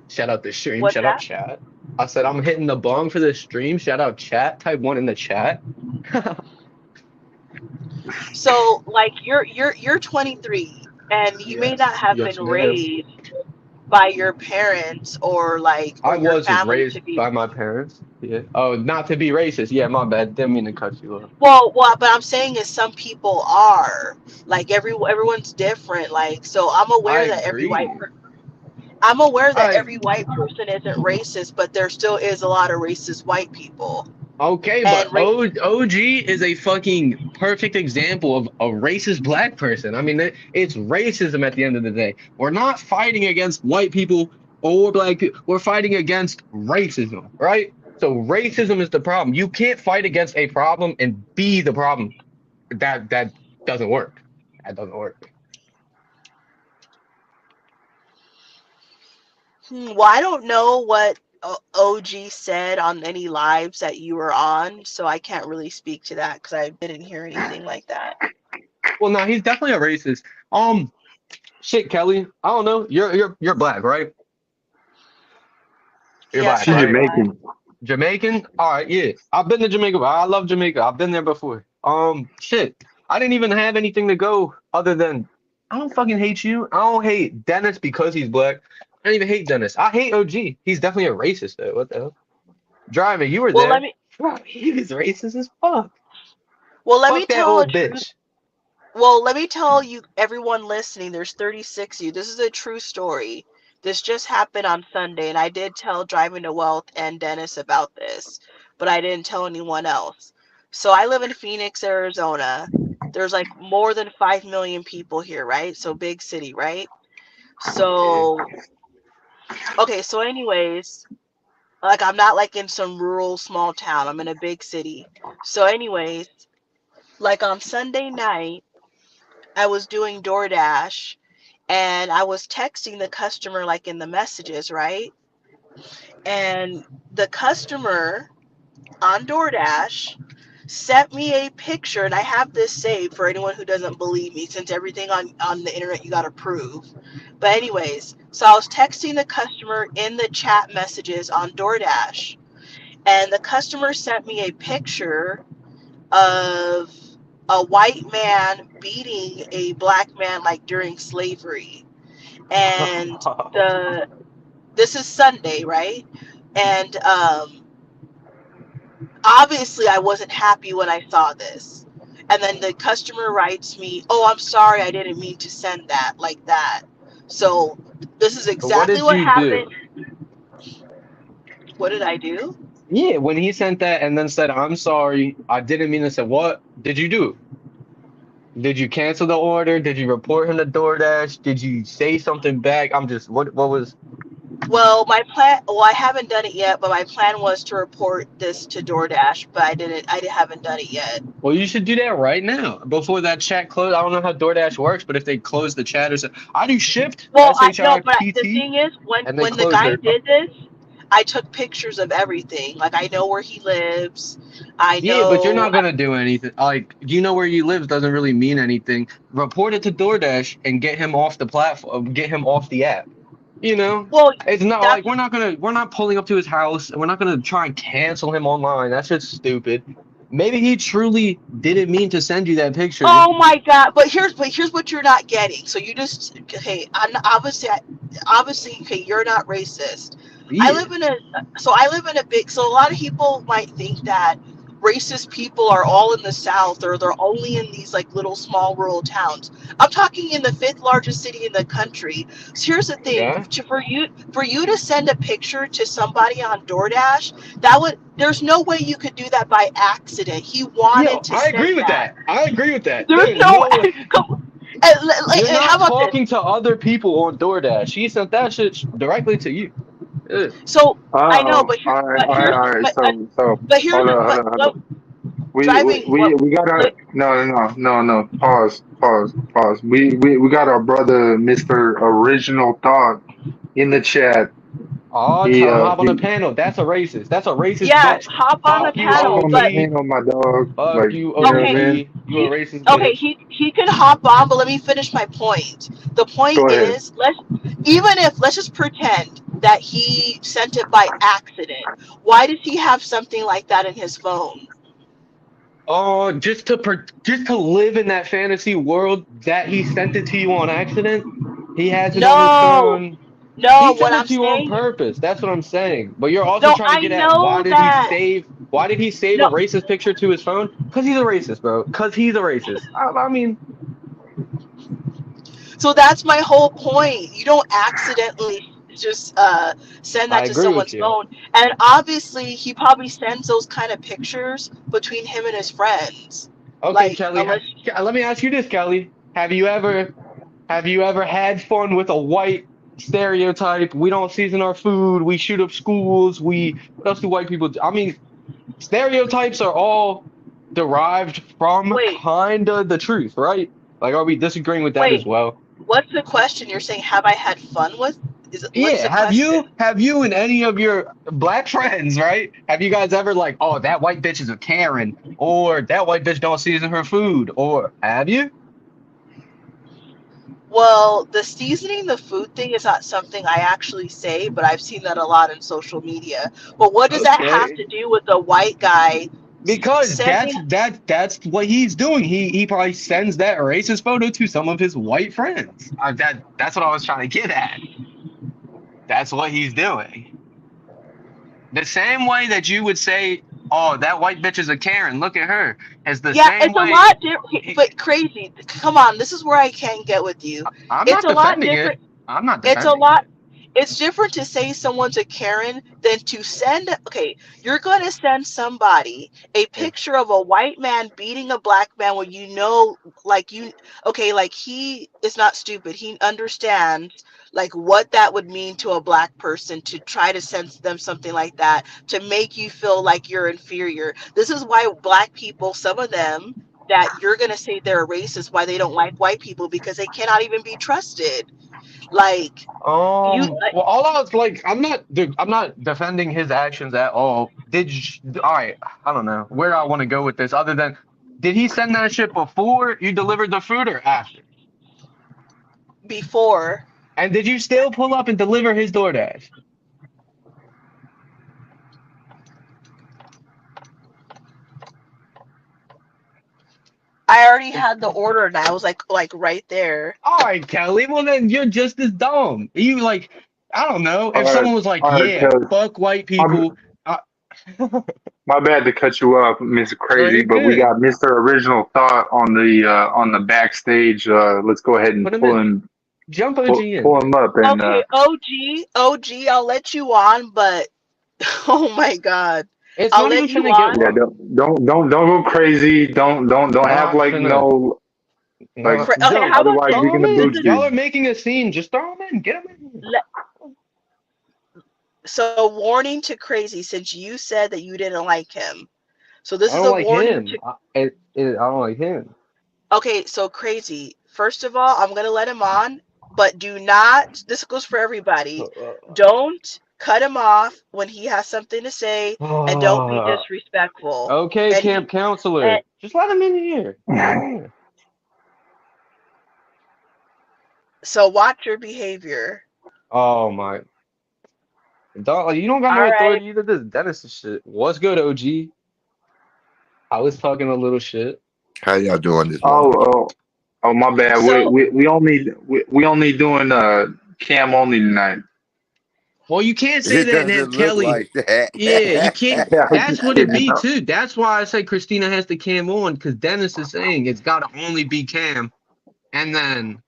Shout out the stream. what's Shout out that? chat. I said I'm hitting the bong for the stream. Shout out chat. Type one in the chat. So like you're 23 and you may Yes. not have Yes, been ma'am. raised by your parents or I your was family to raised be by my parents. Yeah. Oh, not to be racist. Yeah, my bad. Didn't mean to cut you off. well but I'm saying is some people are like everyone's different, like so I agree. I'm aware that I every white person isn't racist, but there still is a lot of racist white people. okay, And but OG is a fucking perfect example of a racist black person. I mean, it's racism at the end of the day. We're not fighting against white people or black people. We're fighting against racism, right? So racism is the problem. You can't fight against a problem and be the problem. That doesn't work. That doesn't work. well, I don't know what OG said on any lives that you were on, so I can't really speak to that because I didn't hear anything like that. Well, no, he's definitely a racist. Shit, Kelly. I don't know. You're black, right? You're Yes, black, She's I'm right? black. Jamaican. Jamaican? All right, yeah. I've been to Jamaica. I love Jamaica. I've been there before. Shit. I didn't even have anything to go other than I don't fucking hate you. I don't hate Dennis because he's black. I don't even hate Dennis. I hate OG. He's definitely a racist though. What the hell? Driver, you were Well, let there. me Bro, he was racist as fuck. well let me Fuck that tell a old true bitch. Well, let me tell you, everyone listening, there's 36 of you. This is a true story. This just happened on Sunday, and I did tell Driving to Wealth and Dennis about this, but I didn't tell anyone else. So I live in Phoenix, Arizona. There's like more than 5 million people here, right? So big city, right? Yeah. So, okay, so anyways, Like I'm not like in some rural small town. I'm in a big city. So anyways, like on Sunday night, I was doing DoorDash and I was texting the customer like in the messages, right? And the customer on DoorDash sent me a picture, and I have this saved for anyone who doesn't believe me, since everything on the internet you gotta prove. But anyways, so I was texting the customer in the chat messages on DoorDash, and the customer sent me a picture of a white man beating a black man like during slavery. And the this is Sunday, right? And obviously I wasn't happy when I saw this. And then the customer writes me, "Oh, I'm sorry, I didn't mean to send that like that." So this is What exactly did what you happened. do? What did I do? Yeah, when he sent that and then said, "I'm sorry, I didn't mean to say," what did you do? Did you cancel the order? Did you report him to DoorDash? Did you say something back? I'm just what was Well, my plan. Well, I haven't done it yet, but my plan was to report this to DoorDash, but I didn't. Haven't done it yet. well, you should do that right now before that chat close. I don't know how DoorDash works, but if they close the chat or so, I do shift Well, I no, but the SHIPT thing is, and they when the close guy their. did this, I took pictures of everything. Like I know where he lives. I Yeah, but you're know. not gonna do anything. Like, you know where you live doesn't really mean anything. Report it to DoorDash and get him off the platform, get him off the app. You know, Well, it's not that's. like we're not pulling up to his house and we're not gonna try and cancel him online. That's just stupid. Maybe he truly didn't mean to send you that picture. Oh my God! But here's what you're not getting. So you just okay. I'm obviously obviously okay. You're not racist. I Yeah, live in a I live in a big. So a lot of people might think that racist people are all in the South or they're only in these like little small rural towns. I'm talking in the fifth largest city in the country. So here's the thing: yeah. for you to send a picture to somebody on DoorDash, that would there's no way you could do that by accident. He wanted Yo, to I agree send with that. that. I agree with that. There's There's no no way. come, You're and how not about this? talking to other people on DoorDash. He sent that shit directly to you. Yeah. So I know, All right, all right, all right. but here's Hold on, hold but on. We driving what we gotta like, no. Pause. We got our brother Mr. Original Thought in the chat. Oh, He tell him hop on the he panel. That's a racist. That's a racist yeah, bitch. hop on the Fuck you, hop panel, on the but OG. panel, my dog. Fuck Like, you, you know what I okay, mean? OG. You a he racist okay, bitch. he can hop on, but let me finish my point. The point Go ahead. is, let's just pretend that he sent it by accident. Why does he have something like that in his phone? Oh, just to live in that fantasy world that he sent it to you on accident. He has it on his No, phone. no, He what sent it I'm to you on saying, purpose. That's what I'm saying. But you're also no, trying to I get at know that. why did he save a No, racist picture to his phone? Because he's a racist, bro. Because he's a racist. I mean, so that's my whole point. You don't accidentally just send that I to agree with someone's you. phone. And obviously, he probably sends those kind of pictures between him and his friends. Okay, Like, Kelly, unless, let me ask you this, Kelly. Have you ever had fun with a white stereotype? We don't season our food. We shoot up schools. What else do white people do? I mean, stereotypes are all derived from wait, kind of the truth, right? Like, are we disagreeing with that as wait, well? what's the question? You're saying, have I had fun with? What's Yeah, the question? have you and any of your black friends, right? Have you guys ever like, oh, that white bitch is a Karen, or that white bitch don't season her food, or have you? Well, the seasoning the food thing is not something I actually say, but I've seen that a lot in social media. But what does that have Okay. to do with the white guy Because sending? that's what he's doing. He probably sends that racist photo to some of his white friends. That's what I was trying to get at. That's what he's doing. The same way that you would say, "Oh, that white bitch is a Karen. Look at her." Is the Yeah, same it's a way. lot different, but crazy. Come on, this is where I can't get with you. I'm It's not a lot defending it. different. I'm not It's a defending lot. it. It's different to say someone's a Karen than to send. Okay, you're going to send somebody a Yeah. picture of a white man beating a black man like you. Okay, like he is not stupid. He understands. like what that would mean to a black person to try to send them something like that to make you feel like you're inferior. This is why black people, some of them that you're going to say they're racist, why they don't like white people, because they cannot even be trusted. Like you like, Well, all I was like, I'm not defending his actions at all. All right, I don't know where I want to go with this, other than, did he send that shit before you delivered the food or after? before. And did you still pull up and deliver his DoorDash? I already had the order and I was like right there. All right, Kelly. Well, then you're just as dumb. You like, I don't know. If someone was like, all right, "Yeah, Kelly. fuck white I'm, people," uh, my bad to cut you off, Mr. no, Crazy, you're but we good. got Mr. Original Thought on the backstage. Let's go ahead and Put him in. Jump OG in, pull him man. up and Okay, OG, I'll let you on, but oh my god. It's I'll not even let you finna get on. yeah, rough. don't go crazy. Don't have Not like finna. no like. No, Okay, Joe, how about Otherwise, this? we're throw him gonna This boot in. is Y'all you. are making a scene. Just throw him in. Get him in. so warning to Crazy, since you said that you didn't like him. So I this is don't a like warning him. to. I don't like him. Okay, so Crazy. First of all, I'm gonna let him on, but do not. This goes for everybody. Don't cut him off when he has something to say, and don't be disrespectful. Okay, And camp he and counselor. Just let him in here. Let him in here. so watch your behavior. Oh my. Dog, like, you don't got All no right. authority either. This Dennis and shit. What's good, OG? I was talking a little shit. How y'all doing this Oh, morning? my bad. So We only doing cam only tonight. Well, you can't say It that and have doesn't look Kelly. like that. Yeah, you can't. Yeah, I was That's just what it kidding. be too. That's why I say Christina has to cam on, because Dennis is saying it's got to only be cam. And then,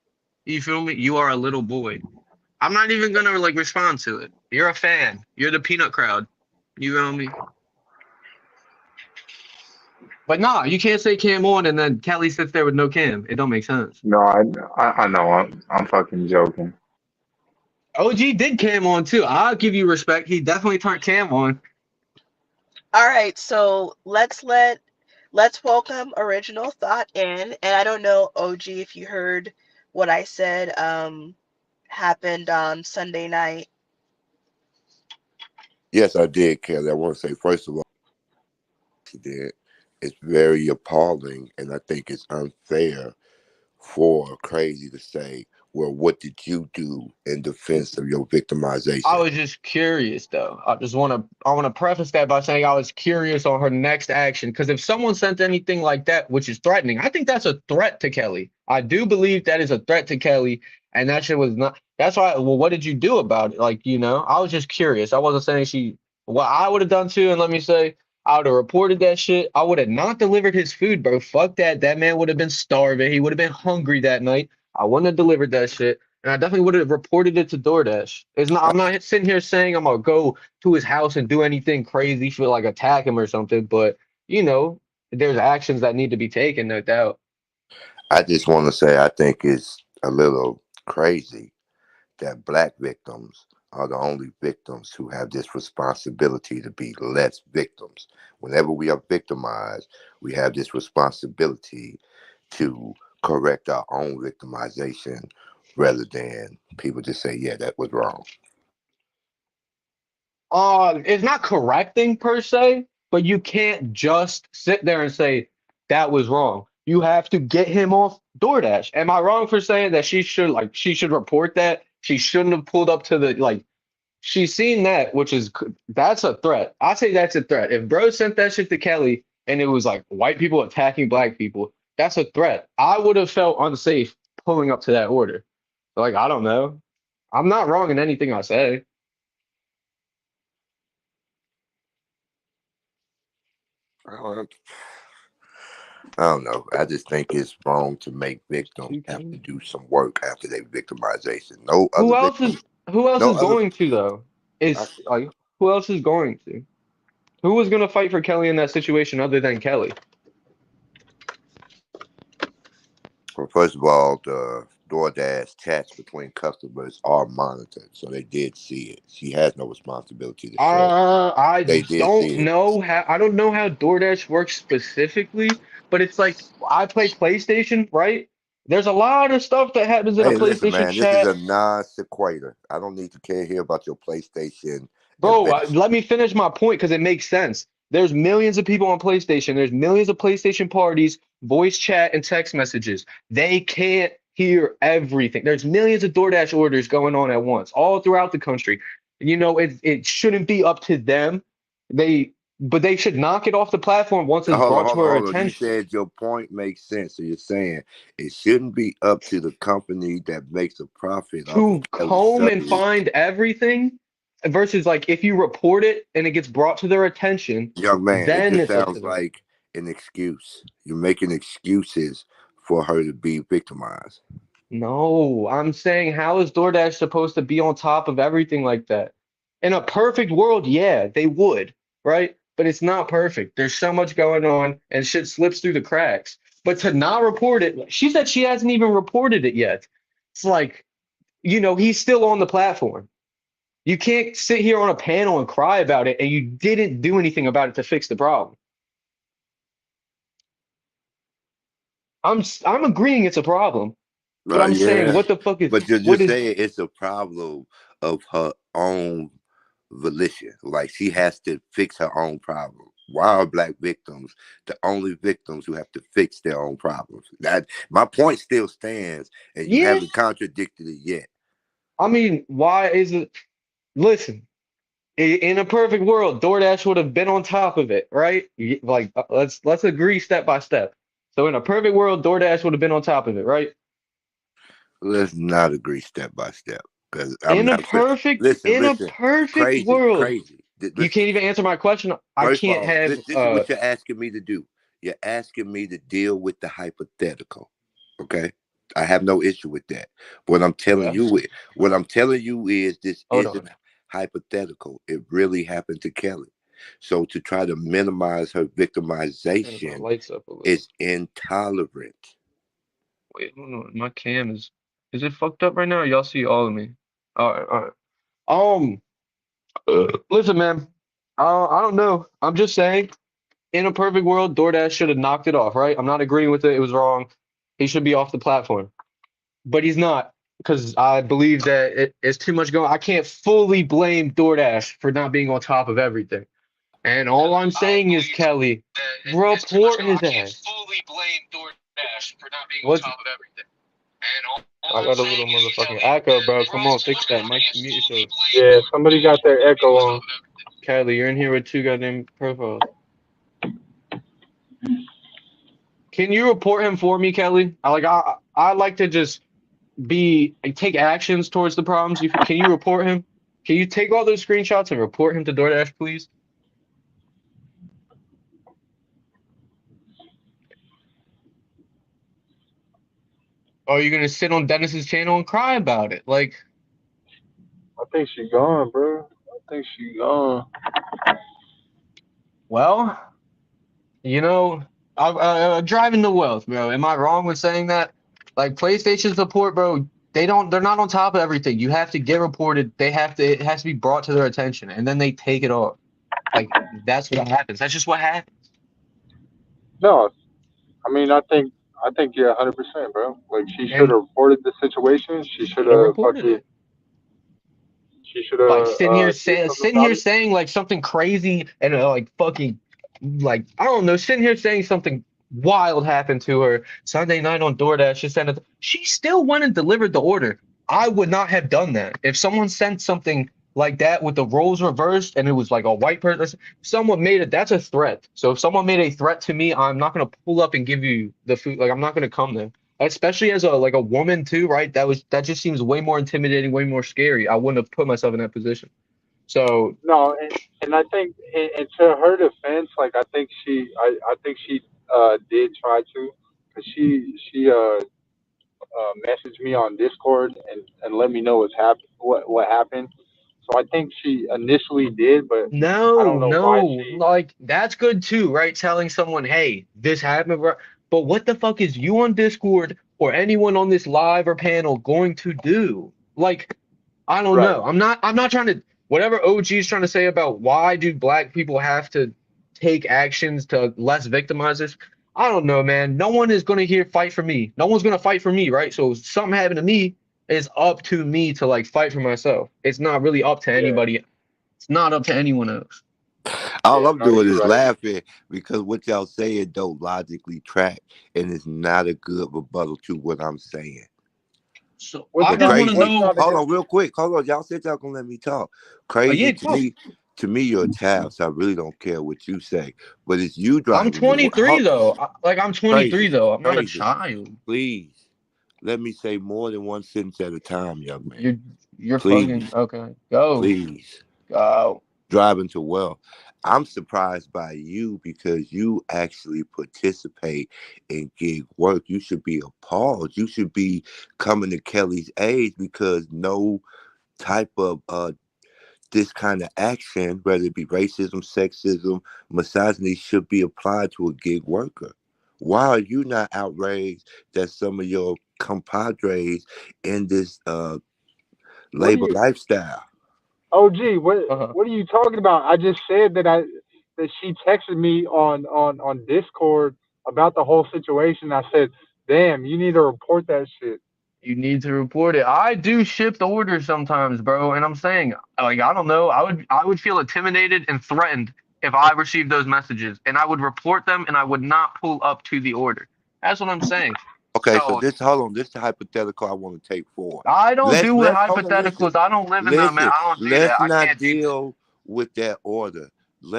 you feel me? You are a little boy. I'm not even gonna like respond to it. You're a fan. You're the peanut crowd. You feel me? But nah, you can't say cam on and then Kelly sits there with no cam. It don't make sense. No, I know. I'm fucking joking. OG did cam on too. I'll give you respect. He definitely turned cam on. all right, so let's welcome Original Thought in. And I don't know, OG, if you heard what I said happened on Sunday night. Yes, I did, Kelly. I want to say, first of all, she did. It's very appalling, and I think it's unfair for Crazy to say, well, what did you do in defense of your I victimization? was just curious though. I want to preface that by saying I was curious on her next action, because if someone sent anything like that, which is threatening, I think that's a threat to Kelly. I do believe that is a threat to Kelly, and that shit was not. That's why. Well, what did you do about it? Like, I was just curious. I wasn't saying she. What I would have done too, and let me say, I would have reported that shit. I would have not delivered his food, bro. Fuck that. That man would have been starving. He would have been hungry that night. I wouldn't have delivered that shit. And I definitely would have reported it to DoorDash. It's not. I'm not sitting here saying I'm gonna go to his house and do anything crazy for like attack him or something. But there's actions that need to be taken, no doubt. I just want to say, I think it's a little crazy that black victims are the only victims who have this responsibility to be less victims. Whenever we are victimized, we have this responsibility to correct our own victimization rather than people just say, yeah, that was wrong. It's not correcting per se, but you can't just sit there and say that was wrong. You have to get him off DoorDash. Am I wrong for saying that she should report that? She shouldn't have pulled up to the like. She's seen that, that's a threat. I say that's a threat. If bro sent that shit to Kelly and it was like white people attacking black people, that's a threat. I would have felt unsafe pulling up to that order. Like, I don't know. I'm not wrong in anything I say. I don't, I don't know. I just think it's wrong to make victims have to 2K. do some work after their victimization. No other Who else is victims, who else no is other. going to though? I, Is like who else is going to? Who was gonna fight for Kelly in that situation other than Kelly? well, first of all, the DoorDash chats between customers are monitored, so they did see it. She has no responsibility to show it. I They did don't see it. know how. I don't know how DoorDash works specifically, but it's like I play PlayStation, right? There's a lot of stuff that happens in a Hey, listen, PlayStation man, this is chat. a non sequitur. I don't need to care here about your PlayStation Bro, investment. let me finish my point because it makes sense. There's millions of people on PlayStation. There's millions of PlayStation parties, voice chat, and text messages. They can't hear everything. There's millions of DoorDash orders going on at once, all throughout the country. It shouldn't be up to them. But they should knock it off the platform once it's Hold on, brought to hold on, our hold on. You attention. said your point makes sense. So you're saying it shouldn't be up to the company that makes a profit off of To selling comb and service. find everything versus like if you report it and it gets brought to their attention, Young man, it then just it's up to sounds them. like an excuse. You're making excuses for her to be victimized. No, I'm saying how is DoorDash supposed to be on top of everything like that? In a perfect world, yeah, they would, right? But it's not perfect. There's so much going on and shit slips through the cracks. But to not report it, she said she hasn't even reported it yet. It's like, he's still on the platform. You can't sit here on a panel and cry about it and you didn't do anything about it to fix the problem. I'm agreeing it's a problem, but I'm saying Yeah, what the fuck is but you're what just is saying it's a problem of her own volition. Like she has to fix her own problem. Why are black victims the only victims who have to fix their own problems? That my point still stands, and you yeah. haven't contradicted it yet. I mean, why is it? Listen, in a perfect world, DoorDash would have been on top of it, right? Like, let's agree step by step. So in a perfect world, DoorDash would have been on top of it, right? Let's not agree step by step because I'm In a not. perfect, Listen, in a listen. perfect Crazy, world, crazy. you Listen. can't even answer my question. I First of can't all, have this is what you're asking me to do. You're asking me to deal with the hypothetical. Okay, I have no issue with that. What I'm telling okay, you, what I'm telling you is this hold isn't on. hypothetical. It really happened to Kelly. So to try to minimize her Turn my victimization lights up a little. is intolerant. Wait, hold on. My cam is it fucked up right now? Y'all see all of me? All right, all right. Listen, man. I don't know. I'm just saying. In a perfect world, DoorDash should have knocked it off, right? I'm not agreeing with it. It was wrong. He should be off the platform, but he's not because I believe that it's too much going. I can't fully blame DoorDash for not being on top of everything. And all I'm saying is, Kelly, report his ass. What's I got a little motherfucking echo, bro. Come on, fix that. Mike, mute yourself. Yeah, somebody got their echo on. Kelly, you're in here with two goddamn profiles. Can you report him for me, Kelly? I like to just take actions towards the problems. Can you report him? Can you take all those screenshots and report him to DoorDash, please? Or are you gonna sit on Dennis's channel and cry about it? Like, I think she gone, bro. I think she gone. well, driving the wealth, bro. Am I wrong with saying that? Like PlayStation support, bro. They're not on top of everything. You have to get reported. It has to be brought to their attention, and then they take it off. Like that's what happens. That's just what happens. No, I mean, I think you're 100%, bro. Like, she should And have reported the situation. She she should should have have reported fucking. it. She should Like have did something sitting about here it. saying like something crazy and like fucking like I don't know, sitting here saying something wild happened to her Sunday night on DoorDash. She still went and delivered the order. I would not have done that. If someone sent something like that with the roles reversed and it was like a white person, someone made it, that's a threat. So if someone made a threat to me, I'm not gonna pull up and give you the food. Like I'm not gonna come there. Especially as a woman too, right? That just seems way more intimidating, way more scary. I wouldn't have put myself in that position. So No, and I think, and to her defense, like, I think she did try to, cause she messaged me on Discord and let me know what happened. So I think she initially did, but I don't no, know why no, she. like that's good too, right? Telling someone, hey, this happened, bro. But what the fuck is you on Discord or anyone on this live or panel going to do? Like, I don't Right. know. I'm not trying to whatever OG is trying to say about why do black people have to take actions to less victimize this. I don't know, man. No one is gonna here fight for me. No one's gonna fight for me, right? So if something happened to me, it's up to me to like fight for myself. It's not really up to Yeah. anybody. It's not up to anyone else. All Yeah. I'm No, doing you're is right. laughing because what y'all saying don't logically track, and it's not a good rebuttal to what I'm saying. So What I But you just got? want to What crazy, you know. got hold against? on, real quick. Hold on, y'all said y'all gonna let me talk. Yeah, Crazy talk. to me, you're a child, so I really don't care what you say. But it's you I'm driving the 23 though. I'm 23 crazy, though. I'm not a crazy. child. Please let me say more than one sentence at a time, young man. You're you're fucking Please, okay. Go. please. Go. Driving to wealth. I'm surprised by you because you actually participate in gig work. You should be appalled. You should be coming to Kelly's age because no type of this kind of action, whether it be racism, sexism, misogyny, should be applied to a gig worker. Why are you not outraged that some of your compadres in this What do labor you, lifestyle? OG? Uh-huh. What are you talking about? I just said that she texted me on Discord about the whole situation. I said, "Damn, you need to report that shit." You need to report it. I do ship the orders sometimes, bro, and I'm saying, like, I don't know. I would feel intimidated and threatened if I received those messages, and I would report them, and I would not pull up to the order. That's what I'm saying. Okay, so So this hold on, this is the hypothetical I want to take forward. I don't do with Let's hold on, hypotheticals. I don't live in them, man. I don't do that. let's I not can't do that. deal with that order.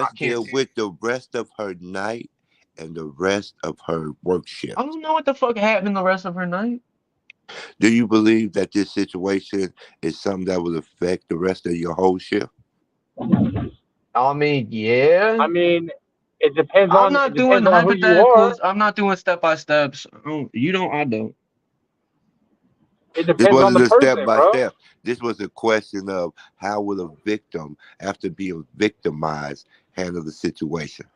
I Let's can't deal do. with the rest of her night and the rest of her work I shift. don't know what the fuck happened the rest of her night. Do you believe that this situation is something that will affect the rest of your whole shift? I mean, yeah. I mean, I'm it not doing depends on who you are. hypotheticals. I'm not doing step by steps. You don't. I don't. It This depends on wasn't the a step person, by bro. step. This was a question of how will a victim, after being victimized, handle the situation.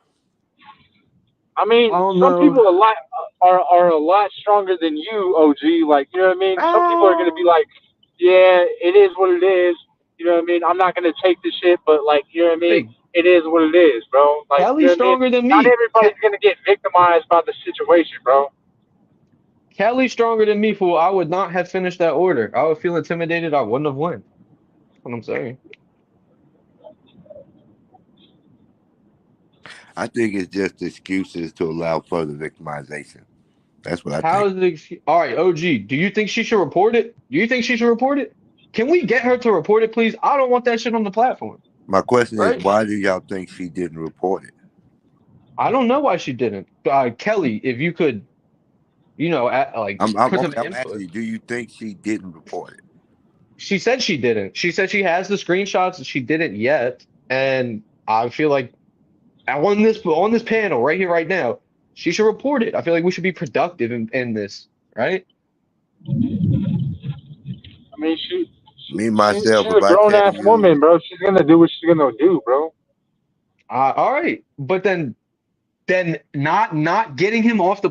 I I mean, don't some know. people are a lot stronger than you, OG. Like, you know what I mean? Some people are gonna be Ah, like, yeah, it is what it is. You know what I mean? I'm not gonna take the shit, but like, you know what I mean? hey, It is what it is, bro. Like, you Kelly's know what I mean? stronger than Not me. everybody's gonna get victimized by the situation, bro. Kelly's stronger than me, fool. I would not have finished that order. I would feel intimidated. I wouldn't have won. That's what I'm saying. I think it's just excuses to allow further victimization. That's what I How think. is the all right, OG? Do you think she should report it? Do you think she should report it? Can we get her to report it, please? I don't want that shit on the platform, My question is, right? why do y'all think she didn't report it? I don't know why she didn't. Kelly, if you could, like I'm put some okay. I'm asking input. you, do you think she didn't report it? She said she didn't. She said she has the screenshots. She didn't yet, and I feel like on this panel right here right now, she should report it. I feel like we should be productive in this, right? I mean, Me myself, she's if a I grown tell ass you, woman, bro. She's gonna do what she's gonna do, bro. All right, but then not getting him off the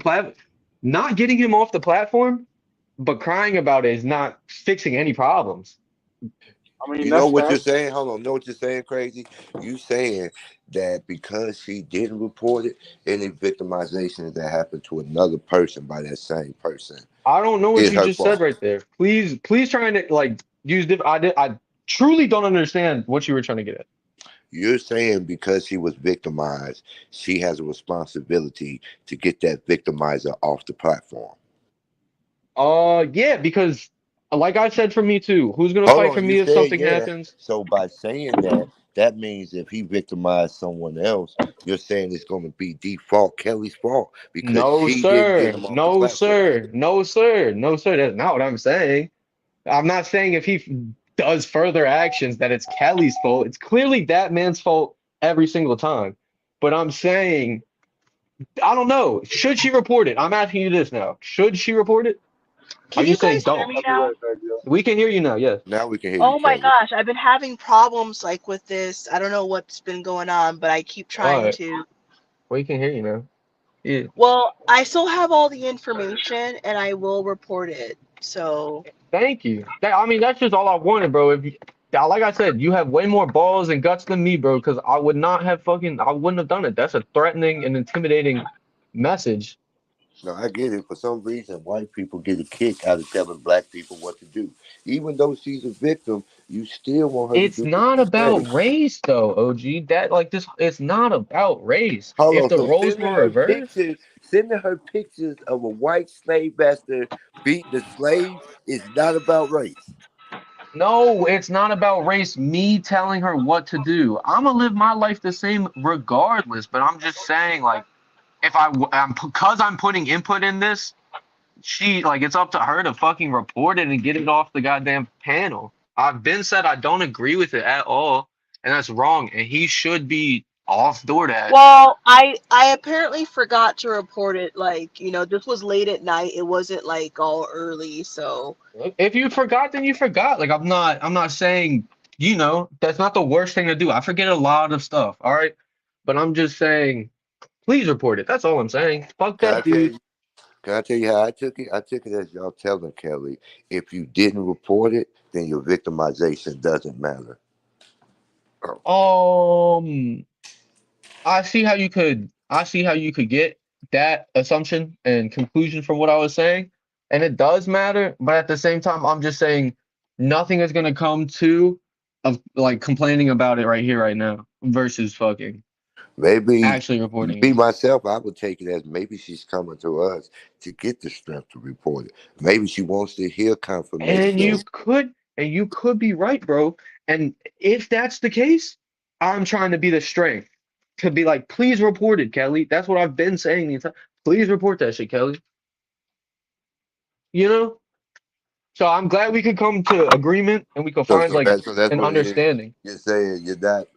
not getting him off the platform, but crying about it is not fixing any problems. I mean, you know that's what you're facts. saying. Hold on, know what you're saying, crazy. You saying that because she didn't report it, any victimization that happened to another person by that same person I don't know what is you her just said fault. right there. Please try and like use I truly don't understand what you were trying to get at. You're saying because she was victimized, she has a responsibility to get that victimizer off the platform. Yeah, because like I said for me too, who's gonna Hold fight for on, you me if said something yeah. happens? So by saying that, that means if he victimized someone else, you're saying it's going to be default Kelly's fault because No, she didn't get sir. him off the No, platform. sir. No, sir. No, sir. That's not what I'm saying. I'm not saying if he does further actions that it's Kelly's fault. It's clearly that man's fault every single time. But I'm saying, I don't know. Should she report it? I'm asking you this now. Should she report it? Are Can you you saying guys hear don't? me I'll be now? right back, yo. We can hear you now. Yes. Now we can hear you, Oh my Kelly. gosh, I've been having problems like with this. I don't know what's been going on, but I keep All trying right. to. We can hear you now. Yeah. Well, I still have all the information and I will report it. So, Thank you. I mean, that's just all I wanted, bro. If you, like I said, you have way more balls and guts than me, bro. Because I would not have I wouldn't have done it. That's a threatening and intimidating message. No, I get it. For some reason, white people get a kick out of telling black people what to do. Even though she's a victim, you still want her to It's do what not you about say. race, though, OG. That like this, it's not about race. Hold If on. the So roles were reversed, sending her pictures of a white slave master beating a slave is not about race. no, it's not about race. Me telling her what to do. I'm gonna live my life the same regardless. But I'm just saying, like, if I'm because I'm putting input in this, she like it's up to her to fucking report it and get it off the goddamn panel. I've been said I don't agree with it at all, and that's wrong. And he should be off DoorDash. well, I apparently forgot to report it. Like, this was late at night. It wasn't like all early, so. If you forgot, then you forgot. Like I'm not saying, that's not the worst thing to do. I forget a lot of stuff, all right? But I'm just saying, please report it. That's all I'm saying. Fuck Can I that tell dude. you? Can I tell you how I took it? I took it as y'all telling Kelly, if you didn't report it, then your victimization doesn't matter. Oh, Um, I see how you could get that assumption and conclusion from what I was saying, and it does matter, but at the same time, I'm just saying nothing is gonna come to of like complaining about it right here, right now, versus fucking maybe actually reporting me it. myself, I would take it as maybe she's coming to us to get the strength to report it. Maybe she wants to hear And confirmation. you could be right, bro. And if that's the case, I'm trying to be the strength to be like, please report it, Kelly. That's what I've been saying the entire. Please report that shit, Kelly. You know? So I'm glad we could come to agreement and we could So, find so like that's so that's an what it is. understanding. You're saying you're not.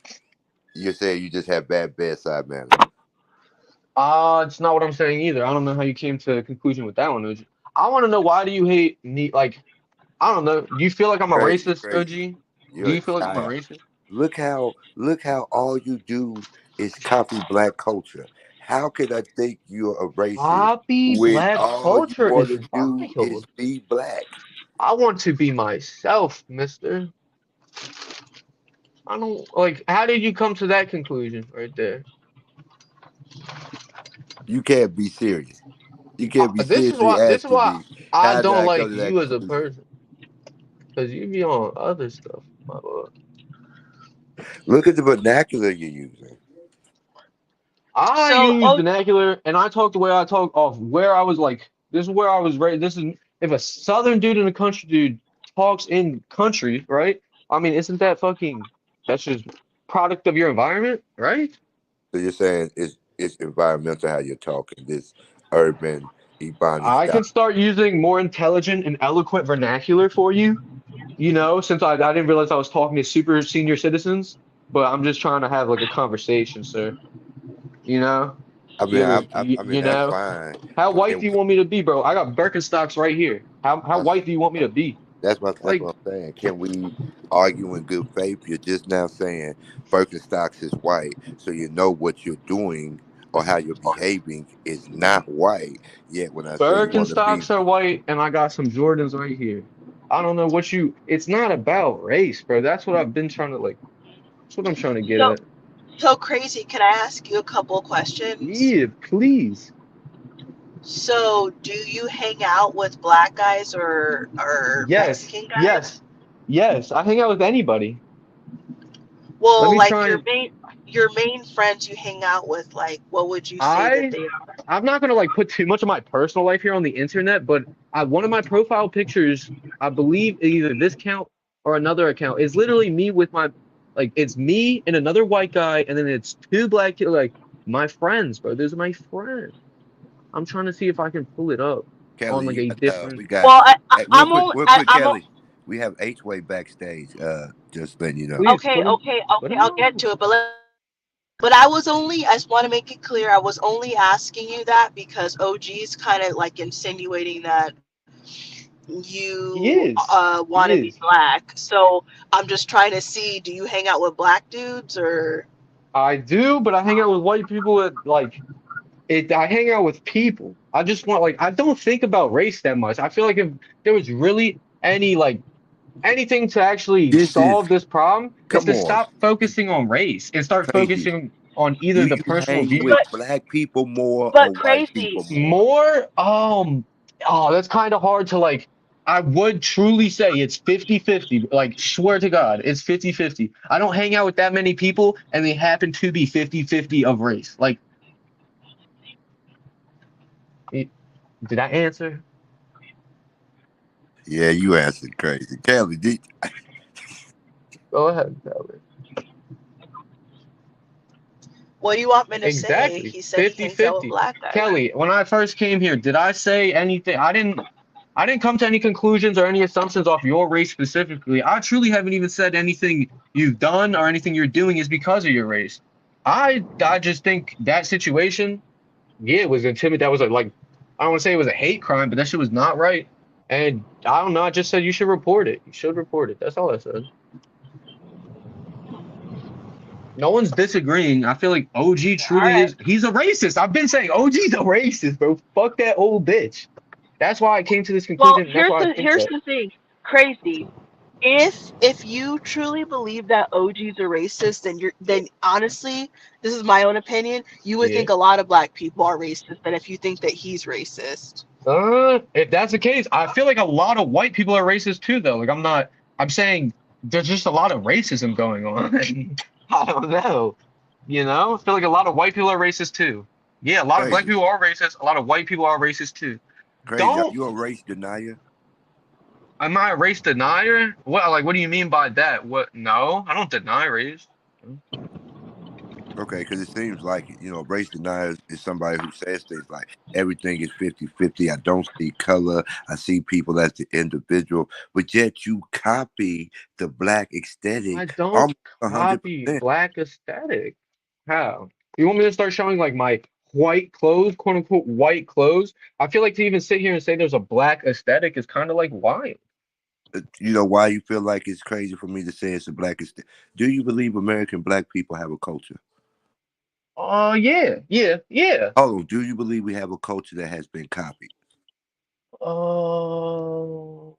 You're saying you just have bad bedside manner. It's not what I'm saying either. I don't know how you came to a conclusion with that one, OG. I want to know, why do you hate me? Like, I don't know. Do you feel like I'm a Crazy, racist, crazy. OG? Do You're a you feel like I'm a child. racist? Look how all you do is copy black culture. How could I think you're a racist Copy when black all you culture want is to do is wild. be black? I want to be myself, mister. I don't like, how did you come to that conclusion right there? You can't be serious. You can't be This is seriously why this is asking why me I how did don't I come like to that you as a conclusion. person. Because you be on other stuff, my lord. Look at the vernacular you're using. I So, use vernacular and I talk the way I talk off where I was like, this is where I was raised. This is if a southern dude and a country dude talks in country, right? I mean, isn't that fucking that's just product of your environment, right? So you're saying it's environmental how you're talking, this urban Ebonics I style. can start using more intelligent and eloquent vernacular for you, since I didn't realize I was talking to super senior citizens, but I'm just trying to have like a conversation, sir. You know, I mean, I mean you that's know, fine, how but white can do you want me to be, bro? I got Birkenstocks right here. How uh, white do you want me to be? that's Like, what I'm saying. Can we argue in good faith? You're just now saying Birkenstocks is white, so you know what you're doing or how you're behaving is not white. Yet when I say you want to be, Birkenstocks are white, and I got some Jordans right here. I don't know what you. It's not about race, bro. That's what I've been trying to like. That's what I'm trying to get so, at. so crazy. Can I ask you a couple questions? Yeah, please. So, do you hang out with black guys or Yes, Mexican guys? yes, yes. I hang out with anybody. Let Well, me like try your and. main friends you hang out with, like what would you say that I they are? I'm not gonna like put too much of my personal life here on the internet, but one of my profile pictures, I believe either this account or another account, is literally me with my like it's me and another white guy, and then it's two black like my friends, bro. Those are my friends. I'm trying to see if I can pull it up on Kelly, like you a got different. we got. Well, Hey, real quick, Kelly. We have H-Way backstage. Just letting you know. Please okay, okay, put okay. him I'll get on. to it, but I just want to make it clear, I was only asking you that because OG's kind of like insinuating that He you is. want He to be is. black. So I'm just trying to see, do you hang out with black dudes or? I do, but I hang out with white people that like. I hang out with people. I just want like I don't think about race that much. I feel like if there was really any like anything to actually This is solve this problem is come to on, stop focusing on race and start crazy. focusing on either Do the you personal hang views with But black people more but or white crazy. people more? more. Oh, that's kind of hard to like. I would truly say it's 50-50. Like, swear to God, it's 50-50. I don't hang out with that many people, and they happen to be 50-50 of race. Like, did I answer? Yeah, you answered crazy. Kelly, Go ahead, Kelly. What do you want me to say? Exactly. He said he hangs out with 50-50. black guys. Kelly, when I first came here, did I say anything? I didn't come to any conclusions or any assumptions off your race specifically. I truly haven't even said anything you've done or anything you're doing is because of your race. I just think that situation, yeah, it was intimidating. That was like I don't want to say it was a hate crime, but that shit was not right. And I don't know. I just said you should report it. You should report it. That's all I said. No one's disagreeing. I feel like OG All truly right. is. He's a racist. I've been saying OG's a racist, bro. Fuck that old bitch. That's why I came to this Well, conclusion. That's why I think here's that. the thing. Crazy. If you truly believe that OGs are racist, then honestly, this is my own opinion, you would Yeah. think a lot of black people are racist than if you think that he's racist. If that's the case, I feel like a lot of white people are racist too, though. Like I'm not. I'm saying there's just a lot of racism going on. I don't know. I feel like a lot of white people are racist too. Yeah, a lot of black crazy. people are racist. A lot of white people are racist too. Crazy. Are Don't you a race denier? Am I a race denier? What like what do you mean by that? What no, I don't deny race. Okay, because it seems like it. Race denier is somebody who says things like everything is 50-50. I don't see color. I see people as the individual. But yet you copy the black I aesthetic don't almost copy 100%. black aesthetic. How? You want me to start showing like my white clothes, quote unquote white clothes? I feel like to even sit here and say there's a black aesthetic is kind of like wild. You know why you feel like it's crazy for me to say it's a black aesthetic? Do you believe American black people have a culture? Yeah, yeah, yeah. Oh, do you believe we have a culture that has been copied? Oh,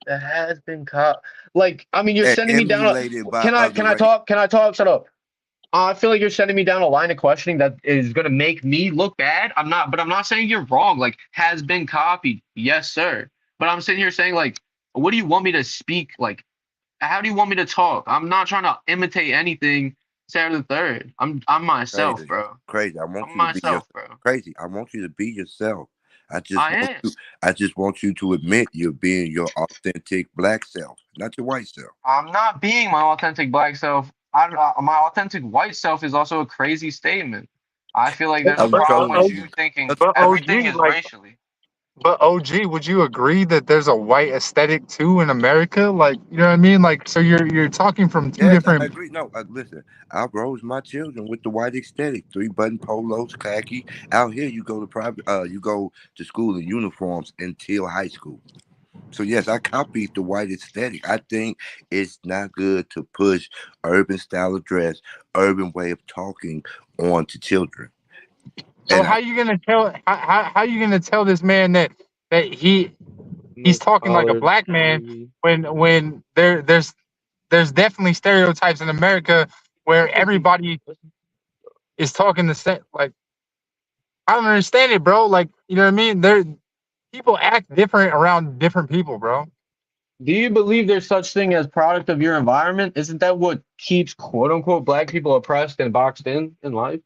that has been caught. Like, I mean, you're And sending me down emulated by can I other can I races? talk? Can I talk? Shut up. I feel like you're sending me down a line of questioning that is gonna make me look bad. I'm not saying you're wrong. Like, has been copied. Yes, sir. But I'm sitting here saying, like, what do you want me to speak? Like, how do you want me to talk? I'm not trying to imitate anything. Sarah the third. I'm myself, Crazy, bro. crazy. I want I'm you to be myself, yourself. bro. Crazy. I want you to be yourself. I just I want am. you. I just want you to admit you're being your authentic black self, not your white self. I'm not being my authentic black self. My authentic white self is also a crazy statement. I feel like there's a I'm problem showing with you. you thinking But everything OG, is like, racially. but OG, would you agree that there's a white aesthetic too in America? Like, you know what I mean? Like, so you're talking from two Yes, I different. agree. No, listen. I rose my children with the white aesthetic, 3-button polos, khaki. Out here, you go to private. You go to school in uniforms until high school. So yes, I copied the white aesthetic. I think it's not good to push urban style of dress, urban way of talking on to children. So And I how you gonna tell how you gonna tell this man that he's No talking like a collars, black man maybe. when there's definitely stereotypes in America where Look at these. everybody is talking the same. Like, I don't understand it, bro. Like, you know what I mean? People act different around different people, bro. Do you believe there's such thing as product of your environment? Isn't that what keeps quote unquote black people oppressed and boxed in life?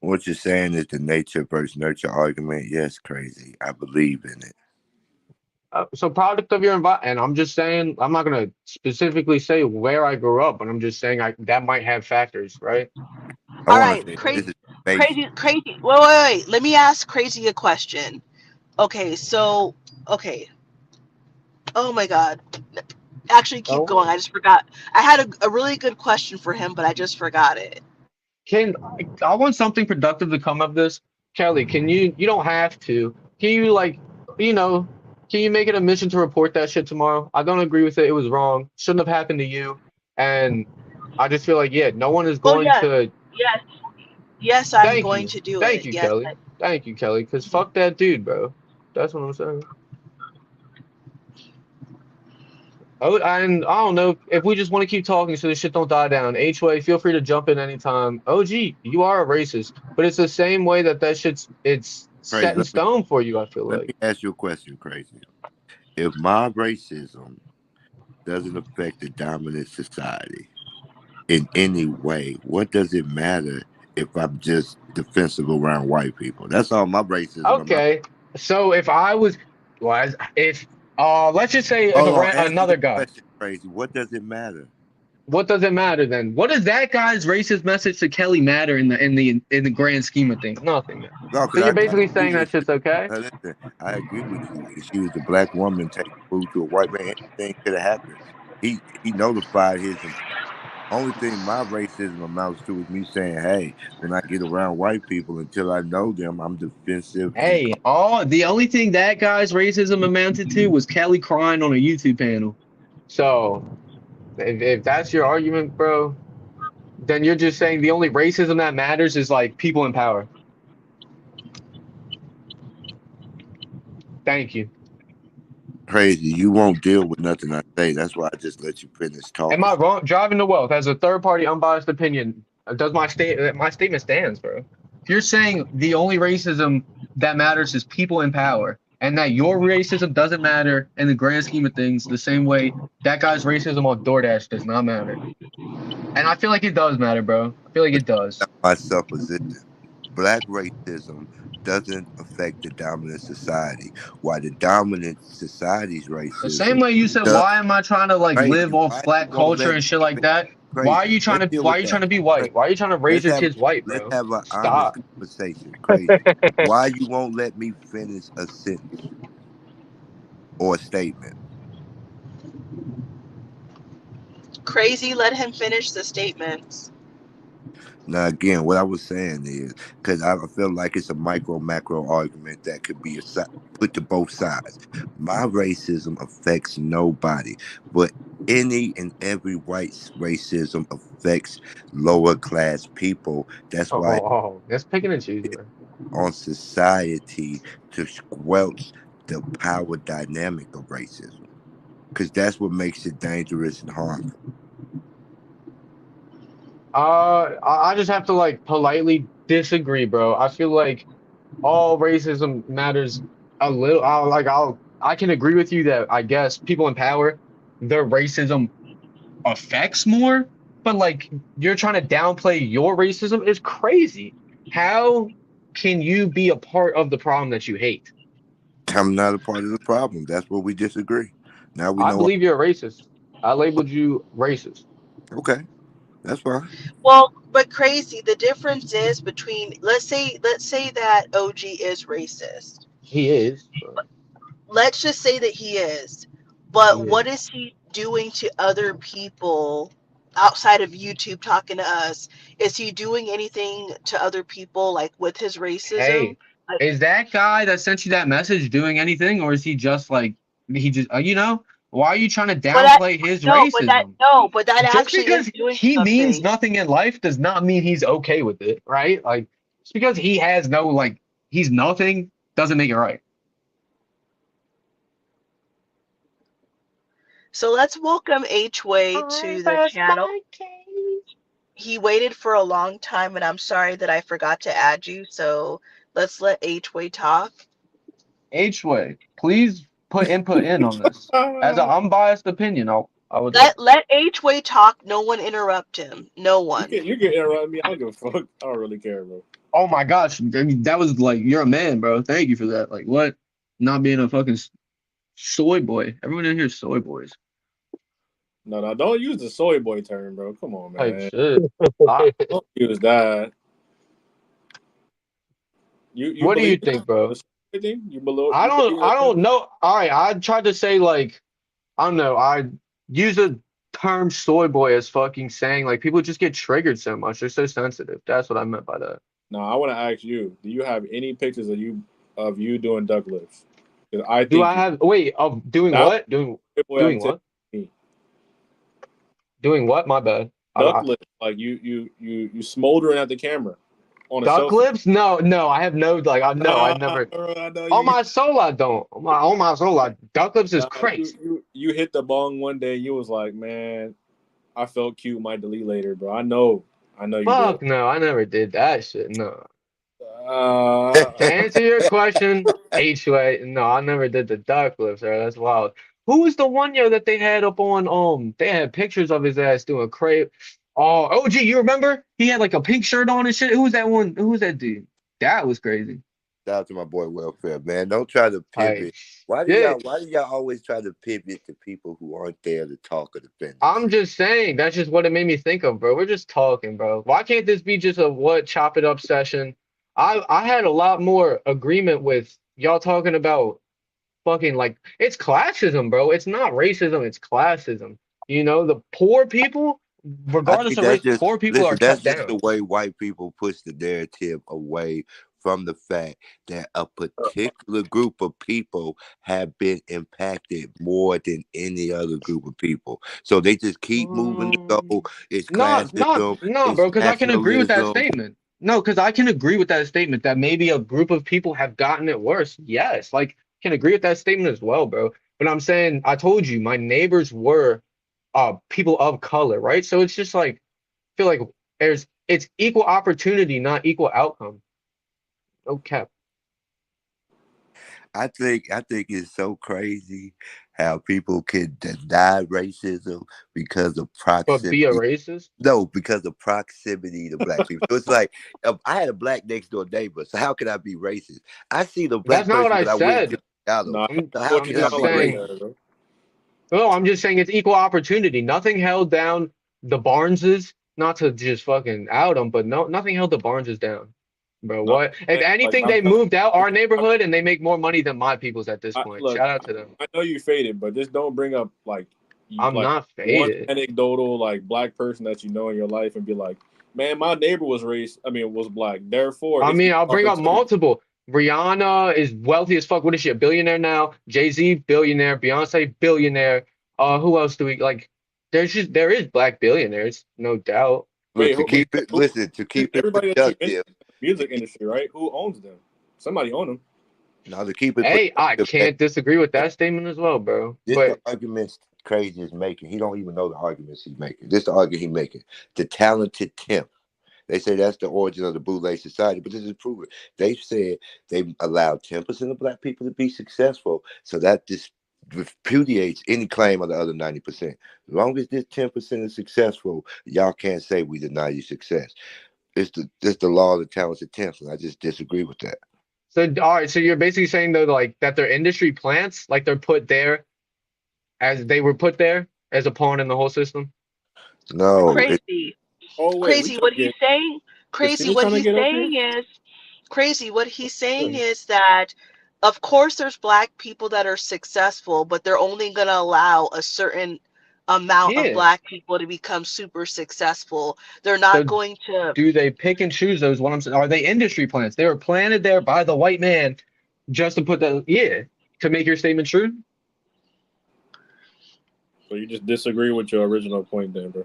what you're saying is the nature versus nurture argument. Yes, crazy. I believe in it. So product of your environment, and I'm just saying I'm not gonna specifically say where I grew up, but I'm just saying that might have factors, right? I All want right, to say this crazy, is base. crazy, crazy. Wait. Let me ask Crazy a question. Okay, so, okay. Oh my God. Actually, keep going. Oh, I just forgot. I had a really good question for him, but I just forgot it. I want something productive to come of this. Kelly, can you don't have to. Can you like, you know, can you make it a mission to report that shit tomorrow? I don't agree with it. It was wrong. Shouldn't have happened to you. And I just feel like, yeah, no one is Oh going yes, to yes, yes. I'm thank going you. to do Thank it. you, Yes, Kelly. Thank you, Kelly. Cause fuck that dude, bro. That's what I'm saying. Oh, and I don't know if we just want to keep talking so this shit don't die down. H-Way, feel free to jump in anytime. OG, you are a racist, but it's the same way that it's Crazy. set in stone for you. I feel Let like. me ask you a question, Crazy. If my racism doesn't affect the dominant society in any way, what does it matter if I'm just defensive around white people? That's all my racism amount. Okay, so if I was if let's just say if Hold on, answer the another guy, question, Crazy. What does it matter? what does it matter then? What does that guy's racist message to Kelly matter in the grand scheme of things? Nothing. Then. No, So because you're I basically agree saying that with you. shit's okay? Listen, I agree with you. If she was a black woman taking food to a white man, anything could have happened. He notified his employer. Only thing my racism amounts to is me saying, "Hey, when I get around white people, until I know them, I'm defensive and Hey, all the only thing that guy's racism amounted to was Kelly crying on a YouTube panel. So if that's your argument, bro, then you're just saying the only racism that matters is like people in power. Thank you. crazy." You won't deal with nothing I say. That's why I just let you finish Am talking. I wrong? Driving to wealth as a third party unbiased opinion. Does my statement stands, bro? If you're saying the only racism that matters is people in power, and that your racism doesn't matter in the grand scheme of things, the same way that guy's racism on Doordash does not matter. And I feel like it does matter, bro. I feel like it does. My supposition. Black racism doesn't affect the dominant society, while the dominant society's The same racism way you said, does. why am I trying to like live Crazy. off Why black you won't culture let and me shit like finish? that? Crazy. Let's deal Why with are you trying that. to be Crazy. white? Why are you trying to raise Let's your have kids white, let's bro? have an honest Stop. conversation. Crazy. Why you won't let me finish a sentence or a statement? Crazy, let him finish the statements. Now, again, what I was saying is because I feel like it's a micro macro argument that could be put to both sides. My racism affects nobody, but any and every white racism affects lower class people. That's why That's picking and choosing, it's man. on society to squelch the power dynamic of racism, because that's what makes it dangerous and harmful. I just have to like politely disagree, bro. I feel like all racism matters a little. I can agree with you that I guess people in power, their racism affects more, but like you're trying to downplay your racism is crazy. How can you be a part of the problem that you hate? I'm not a part of the problem. That's where we disagree. Now we I know. believe you're a racist. I labeled you racist. Okay, that's fine. Well, but crazy, the difference is between let's say that OG is racist. He is. But Let's just say that he is. he But is. what is he doing to other people outside of YouTube talking to us? Is he doing anything to other people like with his racism? Hey, is that guy that sent you that message doing anything, or is he just like he just why are you trying to But that downplay his no, but that racism? no, but that Just actually is because doing he means something. nothing in life does not mean he's okay with it, right? Like just because he has no like he's nothing doesn't make it right. So let's welcome H Way I to the rest channel. my case. He waited for a long time, and I'm sorry that I forgot to add you. So let's let H Way talk. H-Way, please put input in on this. As an unbiased opinion, I would like. Let H Way talk. No one interrupt him. No one. You can interrupt me. I don't give a fuck. I don't really care, bro. Oh my gosh, I mean, that was like you're a man, bro. Thank you for that. Like what? Not being a fucking soy boy. Everyone in here is soy boys. No, don't use the soy boy term, bro. Come on, Type man. shit. I, Don't use that. You what do you believe think, bro? the soy thing? I You don't believe I that? don't know. All right, I tried to say like I don't know. I use the term soy boy as fucking saying like people just get triggered so much. They're so sensitive. That's what I meant by that. No, I want to ask you. Do you have any pictures of you doing duck lifts? Because I Do think I you. have wait of doing That was what? soy boy Doing activity. what? To me. Doing what? My bad. Duck lift, like you smoldering at the camera on a Duck selfie. lips? No, no, I have no like I know I Nah, never. bro, I know On you. my soul, I don't. On my soul, duck lips is Nah, you crazy. you you hit the bong one day. You was like, man, I felt cute. Might delete later, bro. I know you did. Fuck no, I never did that shit. No. To Uh, answer your question, H-way, no, I never did the duck lips, bro. That's wild. Who was the one year that they had up on they had pictures of his ass doing crave. Oh, OG, you remember? He had like a pink shirt on and shit. Who was that one? Who was that dude? That was crazy. Shout out to my boy Welfare, man. Don't try to Like pivot. Why do y'all shit. why do y'all always try to pivot to people who aren't there to talk or defend I'm themselves? just saying, that's just what it made me think of, bro. We're just talking, bro. Why can't this be just a what chop it up session? I had a lot more agreement with y'all talking about fucking like it's classism, bro. It's not racism, it's classism. You know, the poor people, I regardless think of that's race, just poor people are listen, that's kept just the down. way white people push the narrative away from the fact that a particular group of people have been impacted more than any other group of people. So they just keep moving the goal. It's classism, No, it's bro, because I can agree with that nationalism. statement. No, because I can agree with that statement that maybe a group of people have gotten it worse. Yes, like can agree with that statement as well, bro. But I'm saying I told you my neighbors were people of color, right? So it's just like feel like it's equal opportunity, not equal outcome. No cap. I think it's so crazy how people can deny racism because of But be a proximity. racist? No, because of proximity to black people. So it's like I had a black next door neighbor. So how can I be racist? I see the That's black not what person I that I went to said. Seattle. nah, I'm So how what I'm you can I just sound be like right saying. racist? there, bro. No, I'm just saying it's equal opportunity. Nothing held down the Barneses, not to just fucking out them, but no, nothing held the Barneses down, bro. No, What? If like anything, I'm they telling moved out you, our neighborhood and they make more money than my people's at this point. look, Shout out to them. I know you faded, but just don't bring up like you I'm like not one faded. anecdotal like black person that you know in your life and be like, man, my neighbor was was black. Therefore, I it's mean, equal I'll bring up opportunity. multiple. Rihanna is wealthy as fuck. What is she? A billionaire now? Jay-Z, billionaire. Beyonce, billionaire. Who else do we like? There is black billionaires, no doubt. Wait, Look, to keep it who listen, to keep it everybody that you mentioned productive, in the music to keep, industry, right? Who owns them? Somebody own them. now to keep it Hey, I productive, can't disagree with that statement as well, bro. this the But arguments Crazy is making. He don't even know the arguments he's making. This the argument he's making. The talented temp. They say that's the origin of the Boule society, but this is proven. They said they allowed 10% of black people to be successful, so that this repudiates any claim of the other 90%. As long as this 10% is successful, y'all can't say we deny you success. It's the law of the talented temps, and I just disagree with that. so all right, so you're basically saying though, like that they're industry plants, like they're put there as they were put there as a pawn in the whole system. No, Crazy. Oh wait, we Crazy trying what to he's get saying. is Crazy Kenny what trying to he's get up here? saying is crazy. What he's saying Yeah. is that, of course, there's black people that are successful, but they're only going to allow a certain amount of Yeah. black people to become super successful. They're not So going to. do they pick and choose those? What I'm saying, are they industry plants? They were planted there by the white man just to put that, yeah, to make your statement true. So you just disagree with your original point, then, bro.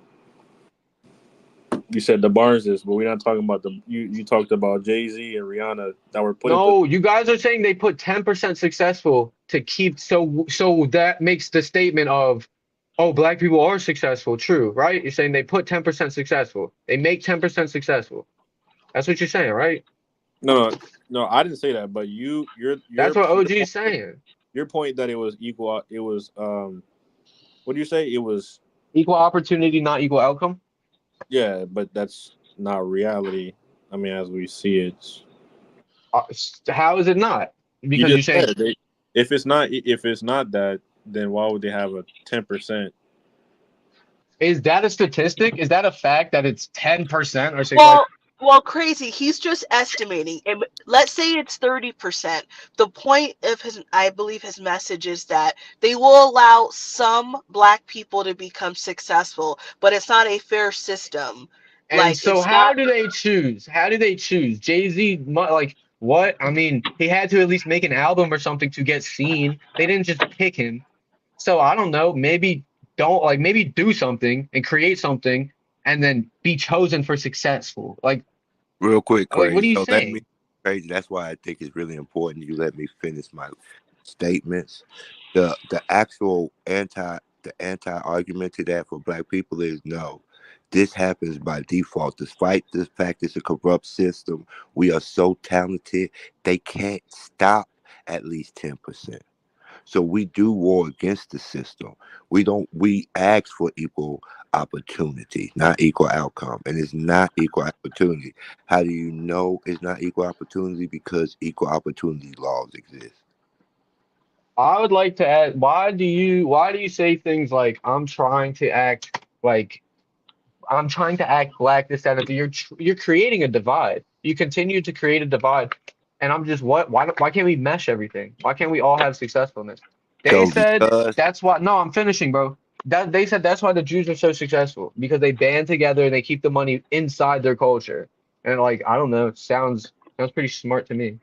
You said the Barneses, but we're not talking about the. You talked about Jay-Z and Rihanna that were put into. No, you guys are saying they put 10% successful to keep so that makes the statement of oh black people are successful true, right? You're saying they put 10% successful. They make 10% successful. That's what you're saying, right? No, no, no. I didn't say that, but That's what OG is saying. your point that it was equal. It was What do you say? It was Equal opportunity, not equal outcome. yeah, but that's not reality. I mean, as we see it, Uh, how is it not? you Because just you're saying said if it's not that, then why would they have a 10%? is that a statistic? Is that a fact that it's 10% or say like Well, well, crazy. He's just estimating. And let's say it's 30%. The point of his, I believe, his message is that they will allow some black people to become successful, but it's not a fair system. and Like so it's how not. do they choose? How do they choose? Jay-Z like what? I mean, he had to at least make an album or something to get seen. They didn't just pick him. So I don't know, maybe do something and create something and then be chosen for successful. Like Real quick, Like, what are crazy. you So let me saying? crazy. That's why I think it's really important you let me finish my statements. The actual anti argument to that for black people is no. This happens by default. Despite the fact it's a corrupt system, we are so talented they can't stop at least 10%. So we do war against the system. We ask for equal opportunity, not equal outcome. And it's not equal opportunity. How do you know it's not equal opportunity? Because equal opportunity laws exist. I would like to add, why do you say things like I'm trying to act black, this, that, and the you're creating a divide. You continue to create a divide, and I'm just why can't we mesh everything? Why can't we all have successfulness? They So said because that's why. No, I'm finishing, bro. That they said that's why the Jews are so successful because they band together and they keep the money inside their culture. And like I don't know, it sounds pretty smart to me.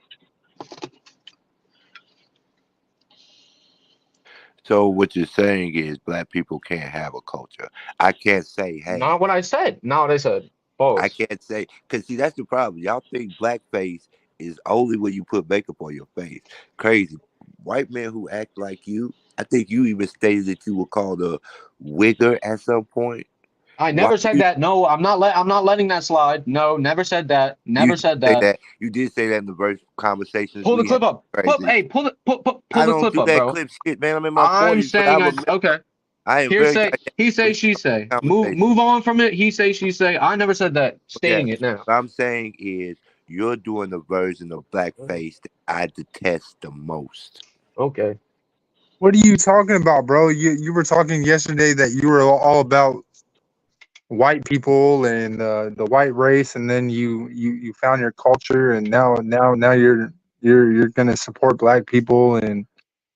so what you're saying is black people can't have a culture. I can't say, hey, Not what I said. Not what I said. I Pause. can't say, because see, that's the problem. Y'all think blackface is only when you put makeup on your face. Crazy. White men who act like you, I think you even stated that you were called a wigger at some point. I Why never said you, that. No, I'm not letting that slide. No, never said that. you Never did said say that. that? You did say that in the verse conversations Pull the we had. clip up. Crazy. Hey, pull I the don't clip do up, that bro. clip shit, man. I'm in my I'm 40s, but I saying remember okay. I am very Hearsay. dynamic He say, with she say. Move conversation. move on from it. He say, she say. I never said that. Yeah. Stating it now. What I'm saying is you're doing the version of blackface that I detest the most. Okay. What are you talking about, bro? You were talking yesterday that you were all about white people and the white race, and then you found your culture, and now you're gonna support black people, and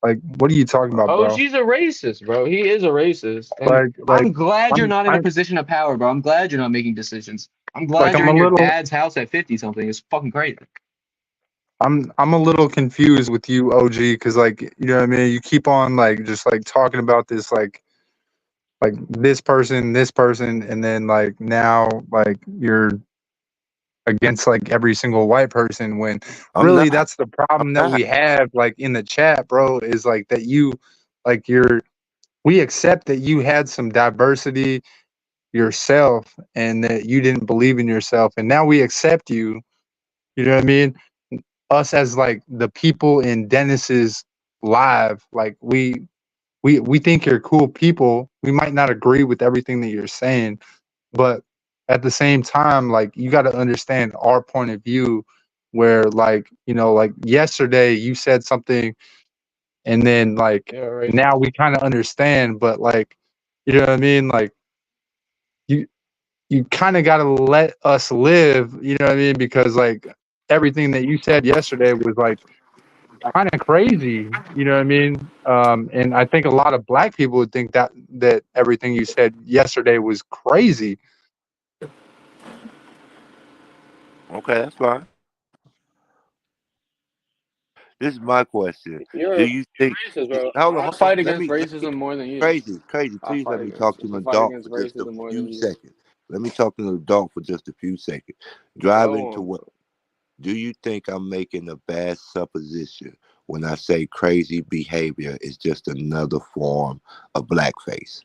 like, what are you talking about, Oh, bro? she's a racist, bro. He is a racist, and Like I'm glad you're I'm not in a I'm position of power, bro. I'm glad you're not making decisions. I'm like glad you're I'm in a your little dad's house at 50 something. It's fucking crazy. I'm a little confused with you, OG, because like you know what I mean. You keep on like just like talking about this like this person, and then like now like you're against like every single white person when I'm really not. that's the I'm problem that not. we have like in the chat, bro, is like that you like you're we accept that you had some diversity yourself and that you didn't believe in yourself, and now we accept you. You know what I mean? Us as like the people in Dennis's live, like we think you're cool people. We might not agree with everything that you're saying, but at the same time, like you got to understand our point of view where like, you know, like yesterday you said something and then like Yeah, racist. now we kind of understand, but like you know what I mean? Like you you kind of got to let us live, you know what I mean? Because like everything that you said yesterday was like kind of crazy, you know what I mean? And I think a lot of black people would think that everything you said yesterday was crazy. Okay, that's fine. This is my question. Do You're you think? racist, bro. I Hold on. fight against Let me. racism more than you. Crazy. I Please fight let me against talk to an I fight adult for against just a racism more than few you. seconds. Let me talk to an adult for just a few seconds. Driving Go to on, work. bro. Do you think I'm making a bad supposition when I say crazy behavior is just another form of blackface?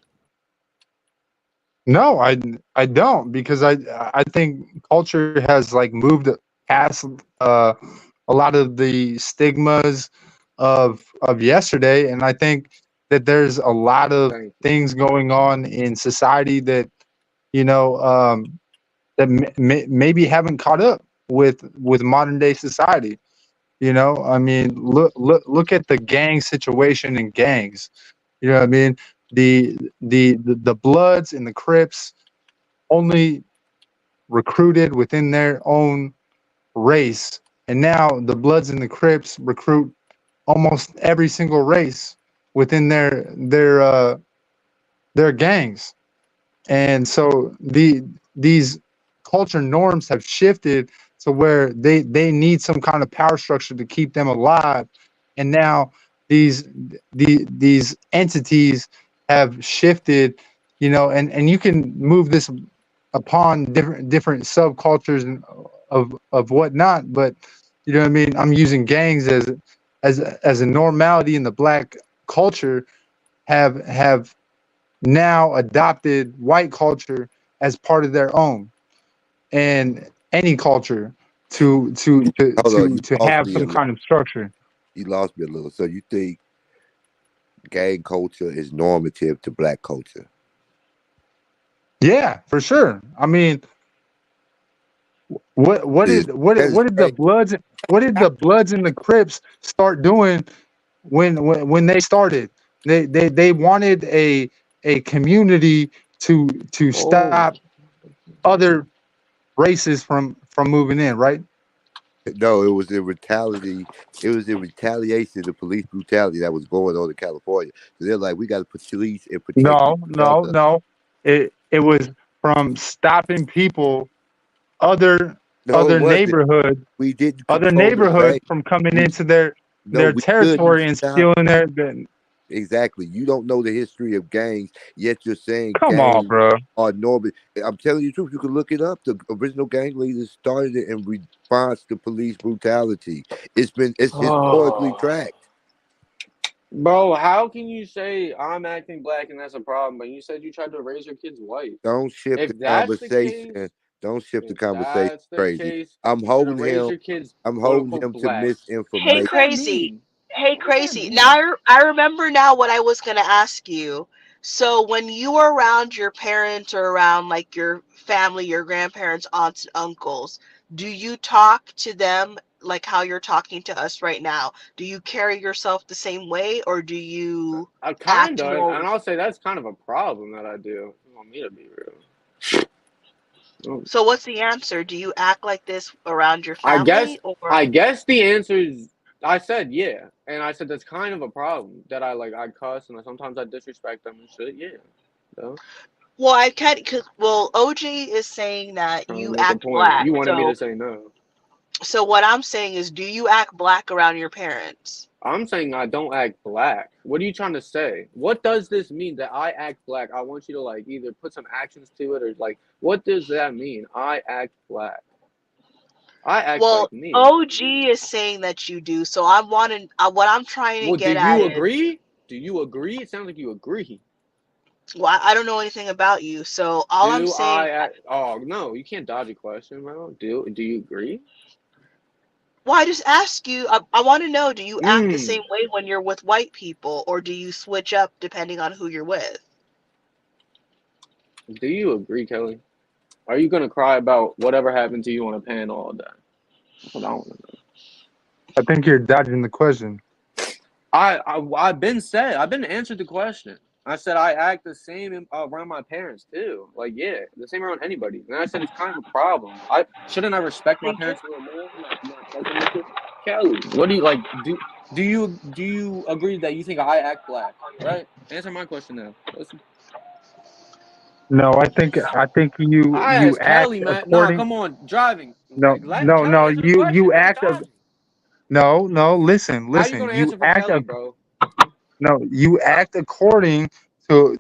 No, I don't because I think culture has like moved past a lot of the stigmas of yesterday, and I think that there's a lot of Thank you. things going on in society that you know that maybe haven't caught up with modern day society. You know, I mean, look at the gang situation in gangs. You know what I mean? The Bloods and the Crips only recruited within their own race, and now the Bloods and the Crips recruit almost every single race within their gangs. And so these culture norms have shifted to where they need some kind of power structure to keep them alive, and now these these entities have shifted, you know, and you can move this upon different subcultures of whatnot. But you know what I mean. I'm using gangs as a normality in the black culture. Have now adopted white culture as part of their own, and any culture Hold on, you to lost have me a some little. kind of structure. You lost me a little. So you think gang culture is normative to black culture? Yeah, for sure. I mean, Is that is what did the crazy. Bloods and the Crips start doing when they started? They wanted a community to Oh, stop other races from moving in, right? No, it was in retaliation. It was in retaliation to police brutality that was going on in California. So they're like, we got to police and protect No, each no, other. no. It was from stopping people, other No, it other wasn't. neighborhoods, We didn't other control the neighborhoods gang. from coming We into no, their we couldn't territory and stop. stealing their. Exactly. You don't know the history of gangs, yet you're saying Come on, gangs bro. are normal. I'm telling you the truth. You can look it up. The original gang leaders started it in response to police brutality. It's historically oh, tracked. bro, how can you say I'm acting black and that's a problem? But you said you tried to raise your kids white. Don't shift the If that's the conversation. case, Don't shift the if conversation. that's the Crazy. case, I'm you should holding have raised him. your kids I'm quote holding unquote him to black. Hey, What misinformation. does that crazy. mean? Hey, What does that crazy. Now mean? I remember now what I was going to ask you. So when you were around your parents or around like your family, your grandparents, aunts, and uncles, do you talk to them like how you're talking to us right now? Do you carry yourself the same way or do you I kind act of, more? and I'll say that's kind of a problem that I do. You want me to be real? So what's the answer? Do you act like this around your I guess family or I guess the answer is I said yeah, and I said that's kind of a problem that I cuss and sometimes I disrespect them and shit. Yeah, so, well, I can't cuz well, OJ is saying that trying to you make a act point. black. You wanted me to So say no. what I'm saying is do you act black around your parents? I'm saying I don't act black. What are you trying to say? What does this mean that I act black? I want you to like either put some actions to it or like what does that mean? I act black. I act Well, like me. OG is saying that you do. So I'm wanting what I'm trying to Well, do get at you is agree? Do you agree? It sounds like you agree. well, I don't know anything about you. So all I'm Do saying, I act? Oh no, you can't dodge a question, bro. Do you agree? well, I just ask you. I want to know: do you act the Mm. same way when you're with white people, or do you switch up depending on who you're with? Do you agree, Kelly? Are you gonna cry about whatever happened to you on a panel all day? That's what I want to know. I think you're dodging the question. I've been said. I've been answered the question. I said I act the same around my parents too. Like yeah, the same around anybody. And I said it's kind of a problem. I shouldn't I respect my Thank you. parents a little more, not touch them and shit. Kelly, what do you like? Do you agree that you think I act black? Right? Answer my question now. Listen. No, I think I you asked act Kelly, man. Nah, according. come on, driving. No, Let no, Kelly no. answer the You question. Bro, you act. dodging. No. Listen, How you listen. gonna answer for Kelly, bro? No. You act according to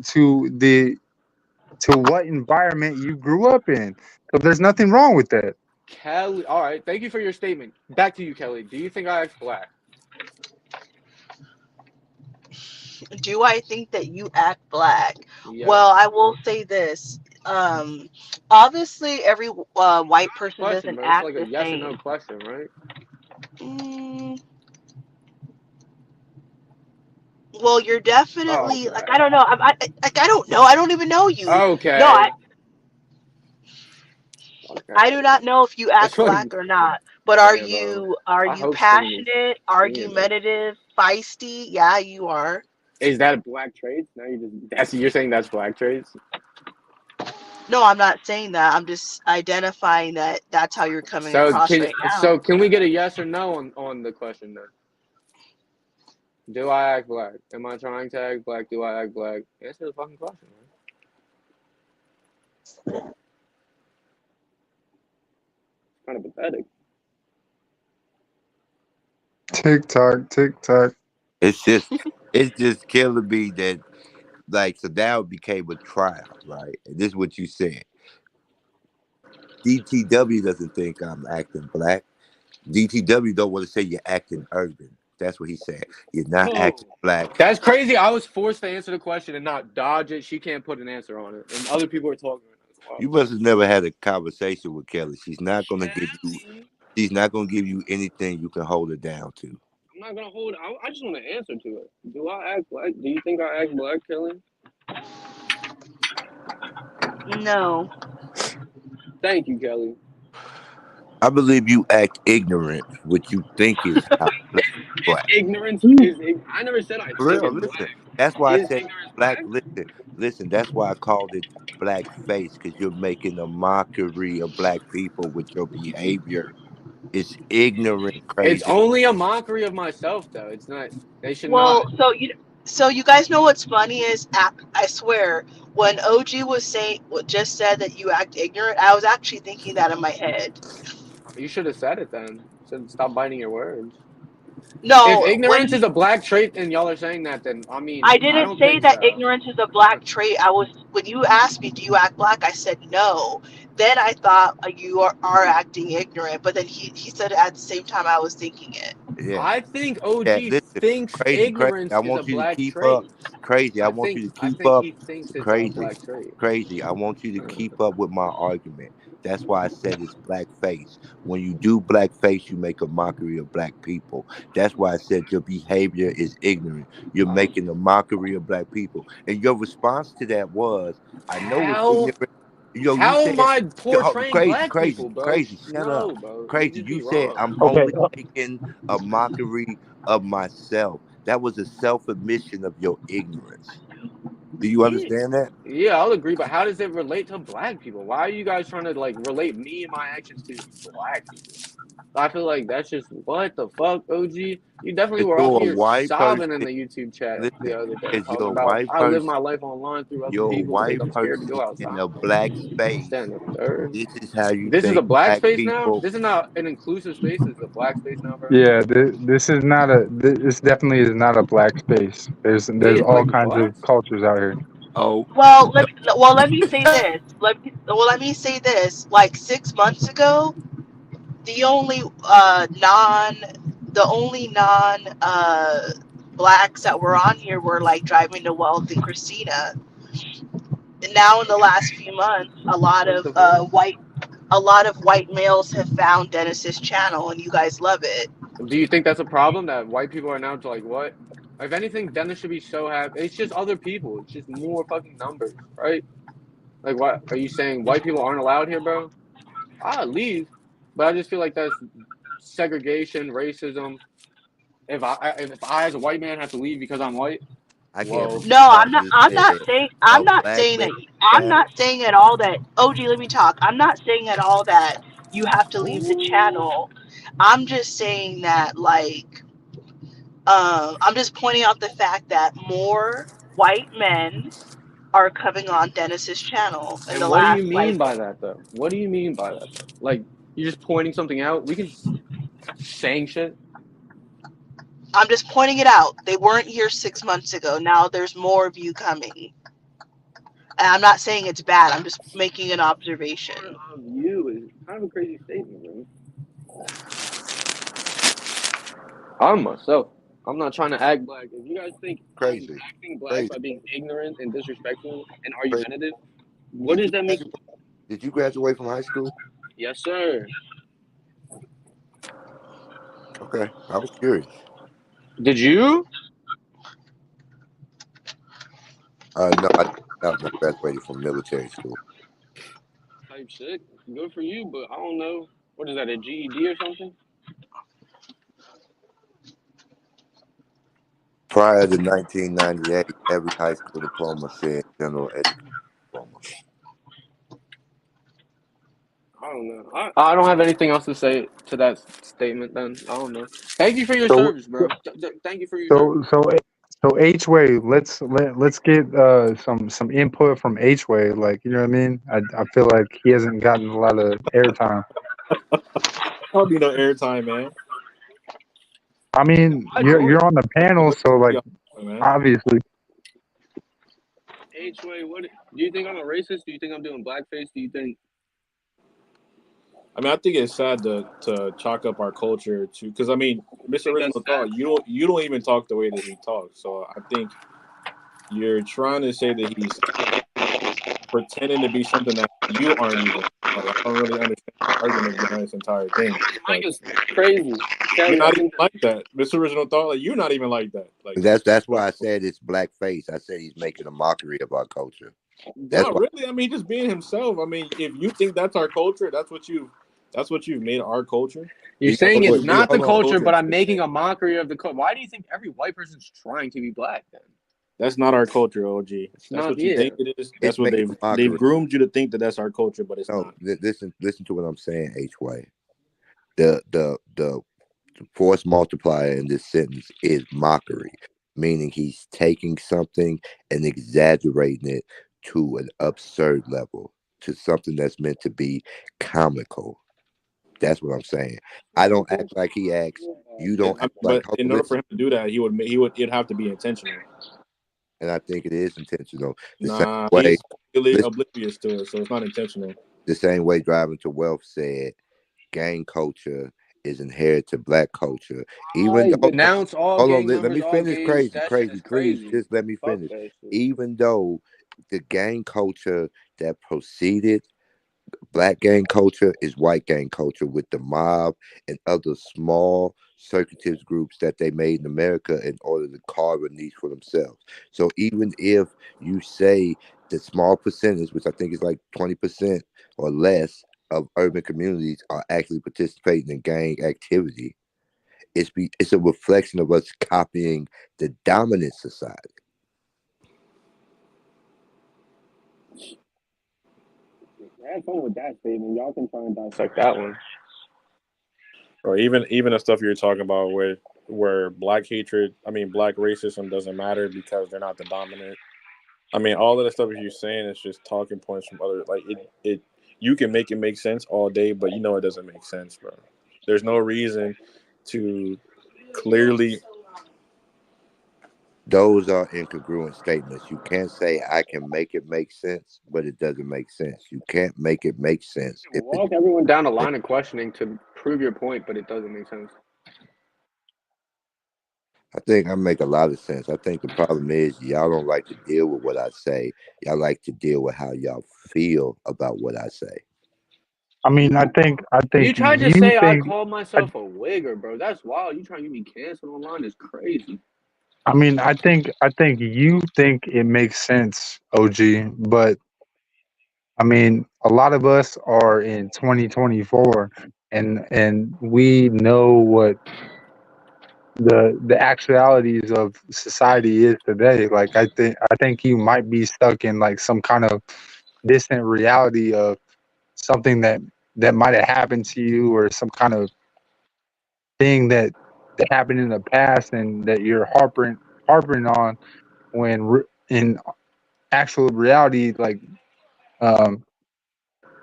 what environment you grew up in. So there's nothing wrong with that. Kelly, all right. Thank you for your statement. Back to you, Kelly. Do you think I act black? Do I think that you act black? Yes. Well, I will say this. Um, Obviously, every white person Question, doesn't bro. It's act like a the yes or no same. question, right? Mm, well, you're Oh, definitely like okay. I don't know. I don't know. I don't even know you. No, Okay. I Okay. do not know if you act That's what. black or not. But Damn, bro. are I you hope someone is passionate, seeing this. argumentative, feisty? Yeah, you are. Is that a black trait? Now you just that's you're saying that's black traits? No, I'm not saying that. I'm just identifying that that's how you're coming across right now. So can we get a yes or no on the question then? Do I act black? Am I trying to act black? Do I act black? Answer the fucking question, man. Kind of pathetic. TikTok, TikTok. It's just it's just killing me that like so now it became a trial, right? And this is what you said. DTW doesn't think I'm acting black. DTW don't want to say you're acting urban. That's what he said. You're not acting Oh, black. that's crazy. I was forced to answer the question and not dodge it. She can't put an answer on it, and other people are talking right now. That's wild. You must have never had a conversation with Kelly. She's not gonna give you. Kelly, She's not gonna give you anything you can hold her down to. I'm not gonna hold. I just want to answer to it. Do I act black? Do you think I act black, Kelly? No. Thank you, Kelly. I believe you act ignorant, which you think is how black people act. Ignorance is. I never said I For think real, it's listen. black. That's why I Is said ignorance black. black? Listen. That's why I called it black face because you're making a mockery of black people with your behavior. It's ignorant, It's crazy. only a mockery of myself, though. It's not. They should not. Well, so you guys know what's funny is I swear when OG was saying just said that you act ignorant, I was actually thinking that in my head. You should have said it then. Said stop biting your words. If No, when ignorance he is a black trait and y'all are saying that, then I I mean I didn't don't say think that so. ignorance is a black trait. I was when you asked me, "Do you act black?" I said no. Then I thought you are acting ignorant, but then he said it at the same time I was thinking it. Yeah. I think Yeah, OG listen, thinks crazy. I ignorance is a want you to black keep up. trait. Crazy. I want you to I keep think up. he thinks it's a Crazy. black trait. Crazy. I want you to keep up with my argument. That's why I said it's blackface. When you do blackface, you make a mockery of black people. That's why I said your behavior is ignorant. You're making a mockery of black people. And your response to that was, I know it's How ignorant. You how am said, I portraying crazy, black crazy, people, bro? crazy. Shut up. No, bro. You Crazy. just You be said, wrong. I'm Okay. only making a mockery of myself. That was a self admission of your ignorance. Do you Yeah. understand that? Yeah, I'll agree, but how does it relate to black people? Why are you guys trying to like relate me and my actions to black people? I feel like that's just what the fuck, OG. You definitely Because were off you're a here white person. sobbing in the YouTube chat the Listen, other day, because talking you're a about white I live person. my life online through other You're a people because white I'm scared to person go in outside. a black This, that, space. and the third. This is how you This is a think black black space now. people. This is not an inclusive space. This is a black space now, bro. Yeah, this is not a. This definitely is not a black space. There's all Like kinds of what? cultures out here. Oh, Well, let me say this. Let me say this. Like 6 months ago, the only non blacks that were on here were like driving to Wealth and Christina. And now in the last few months, What the fuck? a lot of white males have found Dennis's channel, and you guys love it. Do you think that's a problem that white people are now like what? If anything, Dennis should be so happy. It's just other people. It's just more fucking numbers, right? Like, what are you saying? White people aren't allowed here, bro? I leave, but I just feel like that's segregation, racism. If I as a white man have to leave because I'm white, I can't believe well, No, y'all I'm not. just I'm not said saying. a I'm not black saying man that. I'm down. not saying at all that. OG, let me talk. I'm not saying at all that you have to leave the ooh, channel. I'm just saying that, like, I'm just pointing out the fact that more white men are coming on Dennis's channel in and the what do you last, like, mean by that, though? What do you mean by that, though? Like, you're just pointing something out. We can saying shit. I'm just pointing it out. They weren't here 6 months ago. Now there's more of you coming. And I'm not saying it's bad. I'm just making an More observation. of you is kind of a crazy statement, man. I'm myself. I'm not trying to act black. If you guys think I'm Crazy, acting black crazy, by being ignorant and disrespectful and crazy. argumentative, what Did you does that make? graduate? Did you graduate from high school? Yes, sir. Okay, I was curious. Did you? No, I graduated from military school. Type shit. Good for you, but I don't know. What is that, a GED or something? Prior to 1998, every high school diploma said general education diploma. I don't know. I don't have anything else to say to that statement then. I don't know. Thank you for your So service, bro. Thank you for your service. so so so H way. Let's get some input from H way. Like, you know what I mean. I feel like he hasn't gotten a lot of airtime. I don't need no airtime, man. I mean, I you're joined. on the panel, so like Man. obviously. H-Way, what do you think I'm a racist? Do you think I'm doing blackface? Do you think I mean, I think it's sad to chalk up our culture to because I mean, I Mr. think that's Original sad. Thought, you don't even talk the way that he talks. So I think you're trying to say that he's pretending to be something that you aren't even. Like I don't really understand the argument behind this entire thing. Mike Like is crazy. you're Kelly, I not even think like that, Mr. Original Thought. Like you're not even like that. Like That's bro, why I said it's blackface. I said he's making a mockery of our culture. That's not why. really. I mean, just being himself. I mean, if you think that's our culture, that's what you've made our culture. you're You That's know saying what it's what? you've made not the Hold our on. culture, culture but I'm to. making a mockery of the culture. Why do you think every white person's trying to be black then? That's not our culture, OG. It's That's not, what you yeah. think it is. That's It's what making a they've mockery. groomed you to think that that's our culture, but it's No, not. listen to what I'm saying, H way. The force multiplier in this sentence is mockery, meaning he's taking something and exaggerating it to an absurd level, to something that's meant to be comical. That's what I'm saying. I don't act like he acts. You don't act like. But Hold in on, order for listen. him to do that, he would it'd have to be intentional. And I think it is intentional. The same Nah, way, he's completely listen, oblivious to it, so it's not intentional. the same way Driving to Wealth said, gang culture is inherent to black culture. Even I hold on, denounce all hold on. gang Let members, me all finish. gays. Crazy, That shit is crazy. Please, crazy. just let me Fuck finish. that shit. Even though the gang culture that proceeded black gang culture is white gang culture with the mob and other small circuitous groups that they made in America in order to carve a niche for themselves. So even if you say the small percentage, which I think is like 20% or less of urban communities are actually participating in gang activity, it's a reflection of us copying the dominant society. Have fun with that statement. Y'all can try and dissect that one. Or even the stuff you're talking about with where black hatred, I mean black racism doesn't matter because they're not the dominant. I mean, all of the stuff you're saying is just talking points from other like it you can make it make sense all day, but you know it doesn't make sense, bro. There's no reason to clearly Those are incongruent statements. You can't say I can make it make sense, but it doesn't make sense. You can't make it make sense if it. Walk everyone down a line of questioning to prove your point, but it doesn't make sense. I think I make a lot of sense. I think the problem is y'all don't like to deal with what I say. Y'all like to deal with how y'all feel about what I say. I mean, I think You tried to you say I think. called I, myself a wigger, bro. That's wild. You trying to get me canceled online is crazy. I mean, I think you think it makes sense, OG. But I mean, a lot of us are in 2024, and we know what the actualities of society is today. Like I think you might be stuck in like some kind of distant reality of something that might have happened to you, or some kind of thing that happened in the past and that you're harping on, when in actual reality, like, um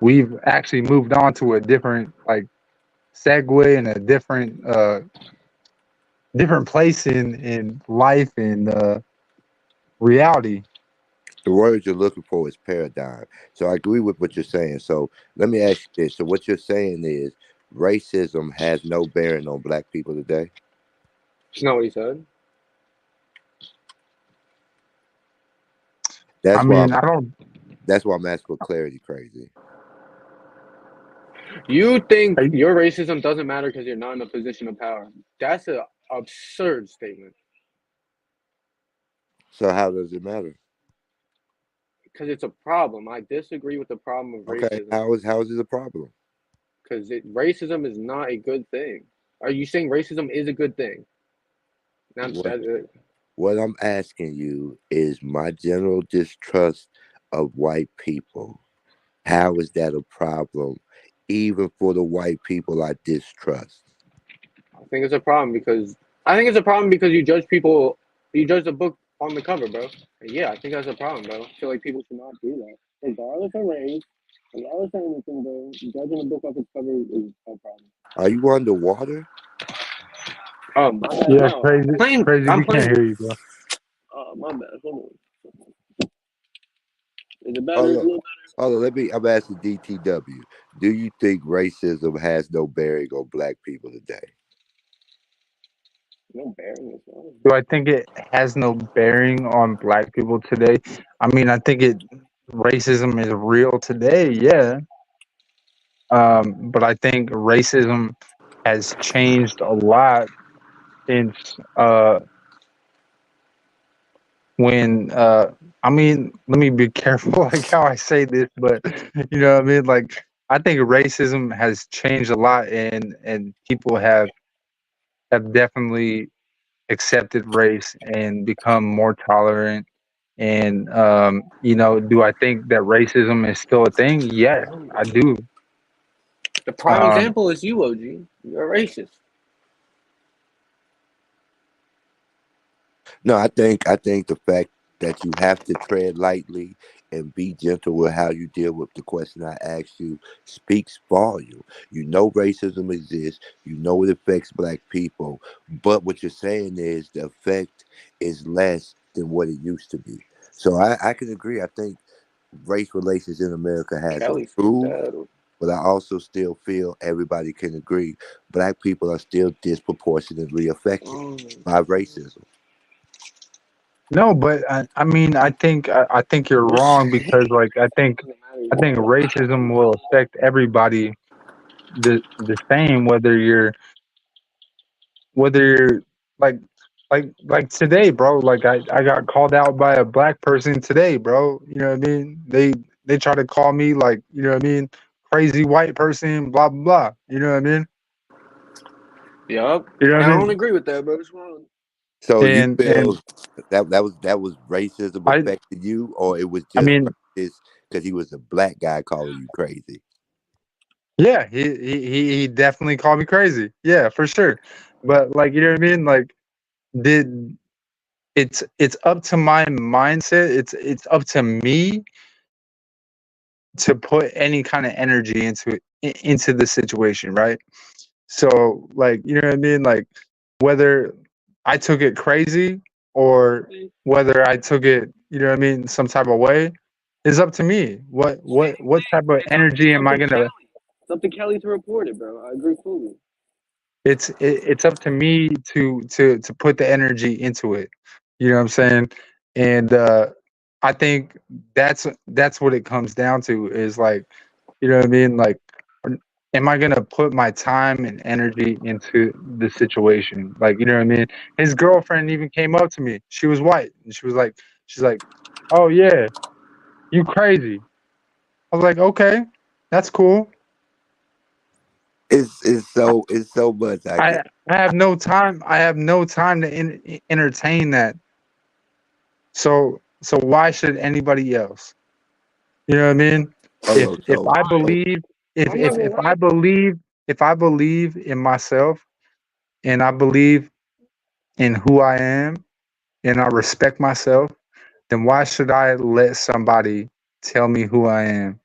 we've actually moved on to a different, like, segue, and a different place in life and reality. The word you're looking for is paradigm. So I agree with what you're saying. So let me ask you this. So what you're saying is racism has no bearing on black people today? That's not what he said. I That's why mean, I don't. I'm asking for clarity, crazy. You think I, your racism doesn't matter because you're not in a position of power. That's an absurd statement. So how does it matter? Because it's a problem. I disagree with the problem of Okay, racism. how is it a problem? Because racism is not a good thing. Are you saying racism is a good thing? That's What that. what I'm asking you is my general distrust of white people. How is that a problem, even for the white people I distrust? I think it's a problem because I think it's a problem because you judge people. You judge the book on the cover, bro. And yeah, I think that's a problem, bro. I feel like people should not do that, regardless of race, regardless of anything, bro. Judging a book off its cover is a problem. Are you underwater? My bad. yeah, No, crazy, playing. crazy. I'm We playing. can't hear you, bro. My bad. Hold on. Is it better? A Hold on, little better? Hold on, let me. I'm asking DTW. Do you think racism has no bearing on black people today? No bearing as well. Do I think it has no bearing on black people today? I mean, I think it racism is real today, yeah. But I think racism has changed a lot since when I mean, let me be careful like how I say this, but you know what I mean? Like I think racism has changed a lot and people have definitely accepted race and become more tolerant. And you know, do I think that racism is still a thing? Yes, I do. The prime Um, example is you, OG. You're a racist. No, I think the fact that you have to tread lightly and be gentle with how you deal with the question I asked you speaks volume. You know racism exists, you know it affects black people, but what you're saying is the effect is less than what it used to be. So I can agree. I think race relations in America has Kelly said improved, that. but I also still feel everybody can agree black people are still disproportionately affected Oh, by racism. no, but I mean, I think you're wrong because like I think racism will affect everybody the same whether you're like like today, bro. Like I got called out by a black person today, bro. You know what I mean? They try to call me like, you know what I mean, crazy white person, blah blah blah. You know what I mean? yup. You know what And I I don't mean? agree with that, bro. It's wrong. So you And feel that was racism I affecting you, or it was I just mean, racist because he was a black guy calling you crazy? yeah, he definitely called me crazy. Yeah, for sure. But like, you know what I mean? Like, did it's up to my mindset. It's up to me to put any kind of energy into it, into the situation, right? So, like, you know what I mean? Like, whether I took it crazy or whether I took it, you know what I mean, some type of way, is up to me. What type of energy It's am up I to gonna Kelly. It's up to Kelly to report it, bro. I agree fully. it's up to me to put the energy into it. You know what I'm saying? And I think that's what it comes down to is like, you know what I mean? Like, am I gonna put my time and energy into the situation? Like, you know what I mean? His girlfriend even came up to me. She was white, and she's like, "Oh yeah, you crazy." I was like, "Okay, that's cool." It's so much I can. I have no time. I have no time to entertain that. So why should anybody else? You know what I mean? Hold on. If So I so believe I'm not gonna lie. if I believe in myself and I believe in who I am and I respect myself, then why should I let somebody tell me who I am?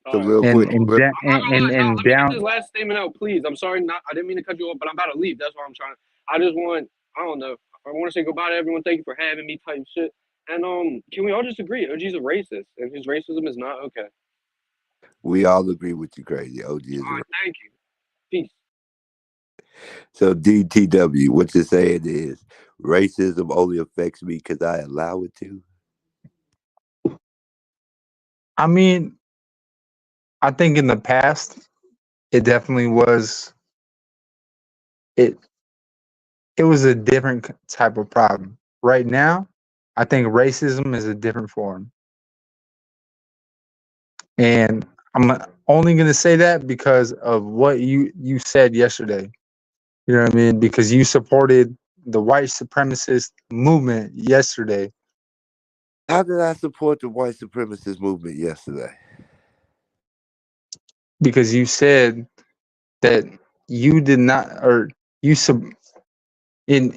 All so right. real quick, I'm not gonna lie. No, And let me get this down last statement out, please. I'm sorry, not I didn't mean to cut you off, but I'm about to leave. That's why I'm trying. I just want, I don't know. I want to say goodbye to everyone. Thank you for having me, type shit. And can we all just agree? OG's a racist, and his racism is not okay. All we all agree with you, crazy. OG is a. right, thank you. Peace. So DTW, what you're saying is racism only affects me because I allow it to. I mean, I think in the past it definitely was it it was a different type of problem. Right now, I think racism is a different form. And I'm only going to say that because of what you said yesterday. You know what I mean? Because you supported the white supremacist movement yesterday How did I support the white supremacist movement yesterday? because you said that you did not or you sub in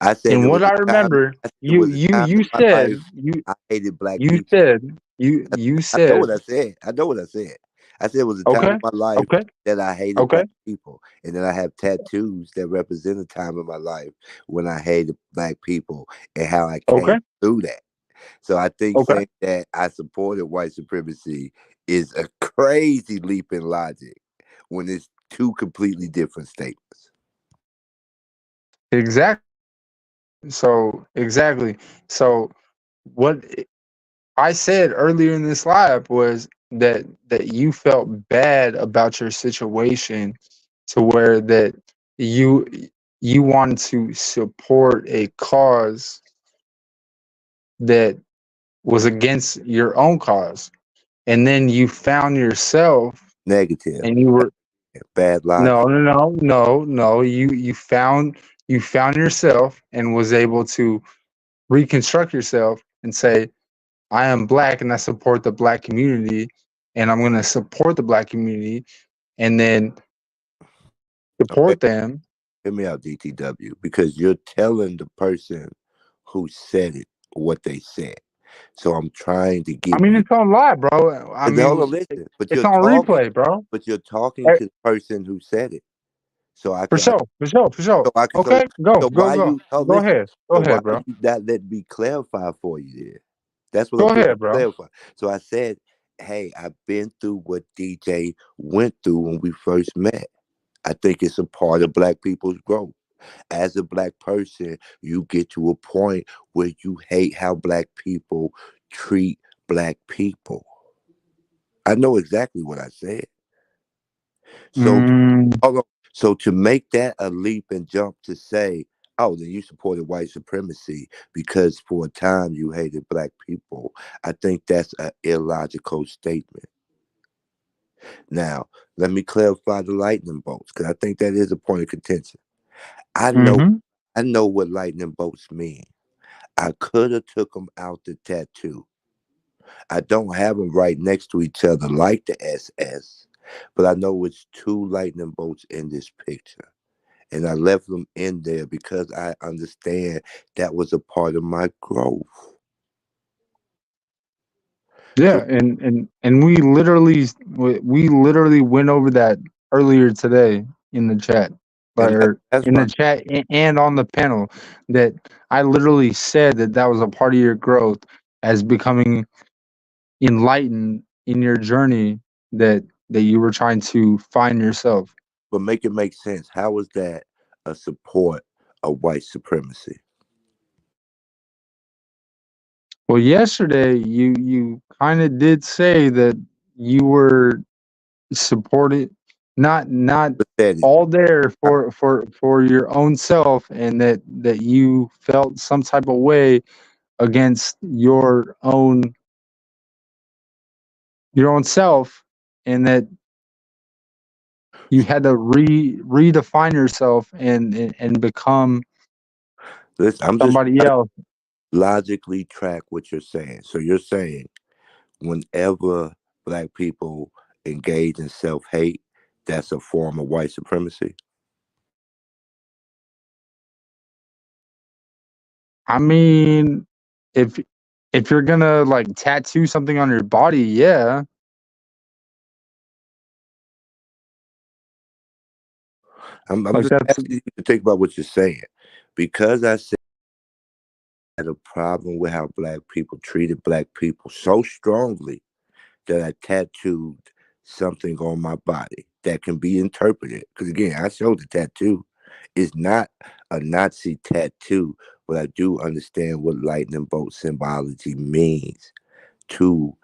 I said in there was what I a time. remember, I said there was a time in my life I hated black you people. said you I know said what I said. I know what I said. I said it was a time okay, in my life okay, that I hated okay, black people. And then I have tattoos that represent a time in my life when I hated black people and how I came okay, through that. So I think okay. saying that I supported white supremacy is a crazy leap in logic when it's two completely different statements. Exactly. Exactly. So what I said earlier in this live was that you felt bad about your situation to where that you you wanted to support a cause that was against your own cause, and then you found yourself Negative, and you were bad no logic. no no no no you found yourself and was able to reconstruct yourself and say, I am black and I support the black community, and I'm going to support the black community and then Okay, support them. hear me out, DTW, because you're telling the person who said it what they said. So I'm trying to I give mean, you. it's on live, bro. I And hold mean, on, listen. it's on replay, bro. But you're talking Eh, to the person who said it. So I For can. sure, for sure, for sure. So I can. Okay, So why you? Oh, go listen. ahead, go So why ahead, are bro. you not letting me clarify for you there? That's what I'm Go trying to ahead, bro. clarify. So I said, hey, I've been through what DJ went through when we first met. I think it's a part of black people's growth. As a black person, you get to a point where you hate how black people treat black people. I know exactly what I said. So Mm, hold on. So to make that a leap and jump to say, oh, then you supported white supremacy because for a time you hated black people, I think that's an illogical statement. Now, let me clarify the lightning bolts because I think that is a point of contention. I know, mm-hmm. I know what lightning bolts mean. I could have took them out the tattoo. I don't have them right next to each other like the SS, but I know it's two lightning bolts in this picture. And I left them in there because I understand that was a part of my growth. So, Yeah, and we literally went over that earlier today in the chat, and or that's in my the chat and on the panel, that I literally said that that was a part of your growth as becoming enlightened in your journey, that you were trying to find yourself. but make it make sense. How was that a support of white supremacy? Well, yesterday you kind of did say that you were supported, not But said it. all there for your own self, and that you felt some type of way against your own self, and that you had to redefine yourself and become Listen, I'm just somebody trying else. to logically track what you're saying. So you're saying whenever black people engage in self hate, that's a form of white supremacy. I mean, if if you're gonna like tattoo something on your body, yeah, I'm like just that's asking you to think about what you're saying. Because I said I had a problem with how black people treated black people so strongly that I tattooed something on my body that can be interpreted. Because again, I showed the tattoo. It's not a Nazi tattoo, but I do understand what lightning bolt symbology means to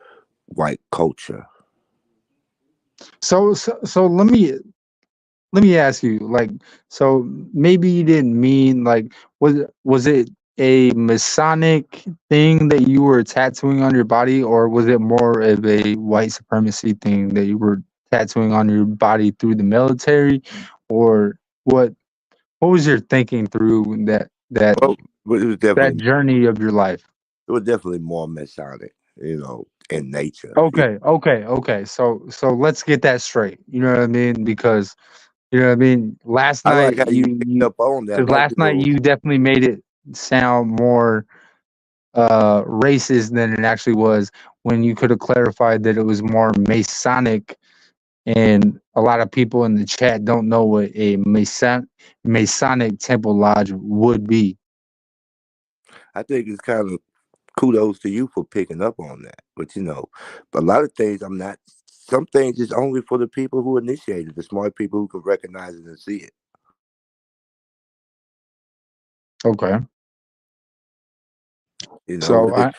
white culture. so let me ask you, like, so maybe you didn't mean like, was it a Masonic thing that you were tattooing on your body, or was it more of a white supremacy thing that you were tattooing on your body through the military, or what was your thinking through Well, but that journey of your life? it was definitely more Masonic, in nature. Okay. So let's get that straight. You know what I mean? Because you know what I mean. Last I like night how you picked you up on that. I because like last the night little. you definitely made it sound more racist than it actually was, when you could have clarified that it was more Masonic. And a lot of people in the chat don't know what a Masonic temple lodge would be. I think it's kind of. kudos to you for picking up on that. But a lot of things I'm not. Some things is only for the people who initiate it, the smart people who can recognize it and see it. Okay. You know, So I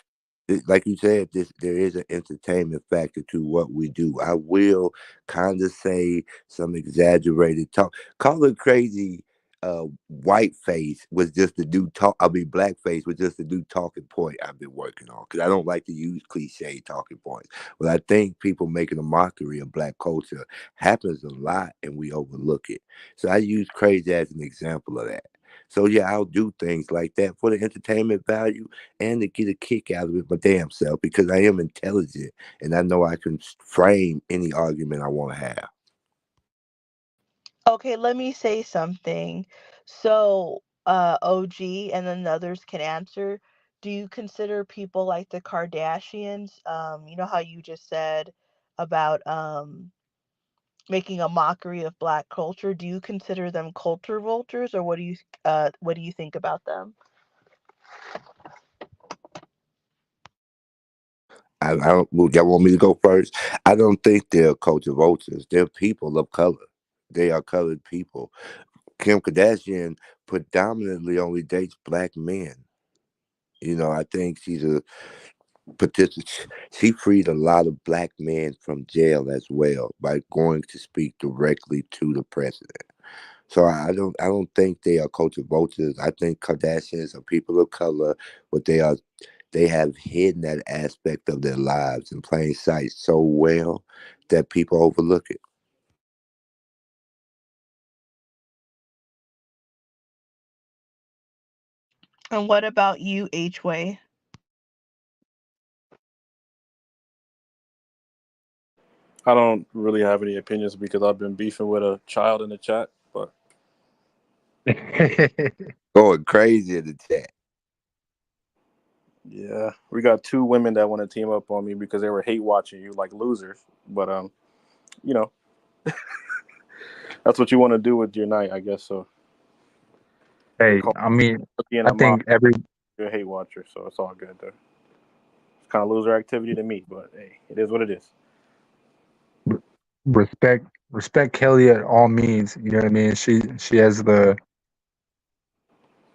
like you said, there is an entertainment factor to what we do. I will kind of say some exaggerated talk. Call it crazy. Whiteface was just the new talk. I mean, blackface was just the new talking point I've been working on because I don't like to use cliche talking points. But I think people making a mockery of black culture happens a lot, and we overlook it. So I use crazy as an example of that. So yeah, I'll do things like that for the entertainment value and to get a kick out of it my damn self because I am intelligent and I know I can frame any argument I want to have. Okay, let me say something. So, OG and then the others can answer. Do you consider people like the Kardashians, you know how you just said about making a mockery of black culture? Do you consider them culture vultures, or what do you think about them? I don't. Well, y'all want me to go first? I don't think they're culture vultures. They're people of color. They are colored people. Kim Kardashian predominantly only dates black men. I think she's a participant. She freed a lot of black men from jail as well by going to speak directly to the president. So I don't think they are culture vultures. I think Kardashians are people of color, but they have hidden that aspect of their lives in plain sight so well that people overlook it. And what about you, H-Way? I don't really have any opinions because I've been beefing with a child in the chat. But Going crazy in the chat. yeah, we got two women that want to team up on me because they were hate watching you like losers. But you know, that's what you want to do with your night, I guess. So they hey, call I mean, being I a mom, think every you're a hate watcher, so it's all good. Though. It's kind of loser activity to me, but hey, it is what it is. respect Kelly at all means. You know what I mean? She has the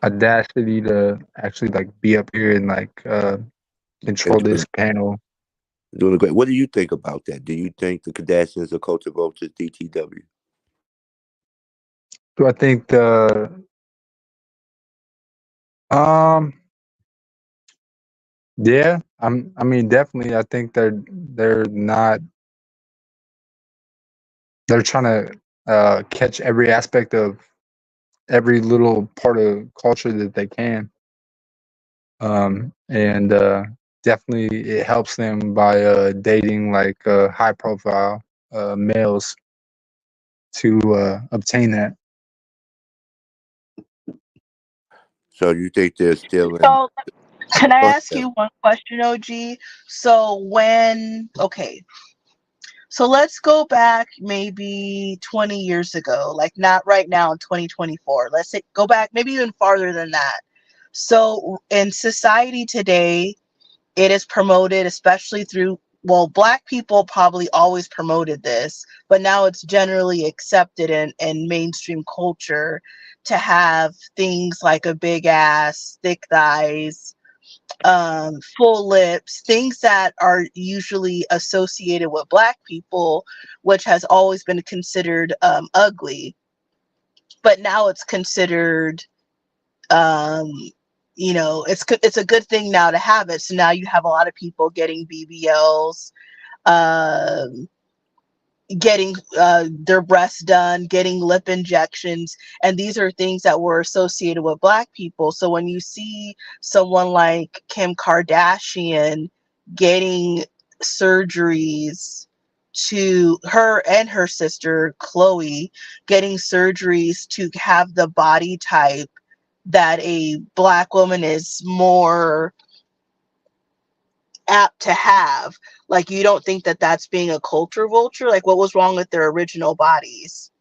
audacity to actually like be up here and like And control this panel. doing a great. What do you think about that? Do you think the Kardashians are culture vultures? DTW. Do I think the um yeah, I mean definitely I think they're not they're trying to catch every aspect of every little part of culture that they can. And definitely it helps them by dating like high profile males to obtain that. So you think they're still in? So, can I Go ask ahead. you one question, OG? So, okay, so let's go back maybe 20 years ago, like not right now in 2024. Let's say go back maybe even farther than that. So, in society today, it is promoted, especially through, well, black people probably always promoted this, but now it's generally accepted in mainstream culture to have things like a big ass, thick thighs, full lips, things that are usually associated with black people, which has always been considered ugly, but now it's considered, um, it's a good thing now to have it. So now you have a lot of people getting BBLs, um, getting their breasts done, getting lip injections, and these are things that were associated with black people. So when you see someone like Kim Kardashian getting surgeries, to her and her sister Chloe getting surgeries to have the body type that a black woman is more apt to have, like, you don't think that that's being a culture vulture? Like, what was wrong with their original bodies?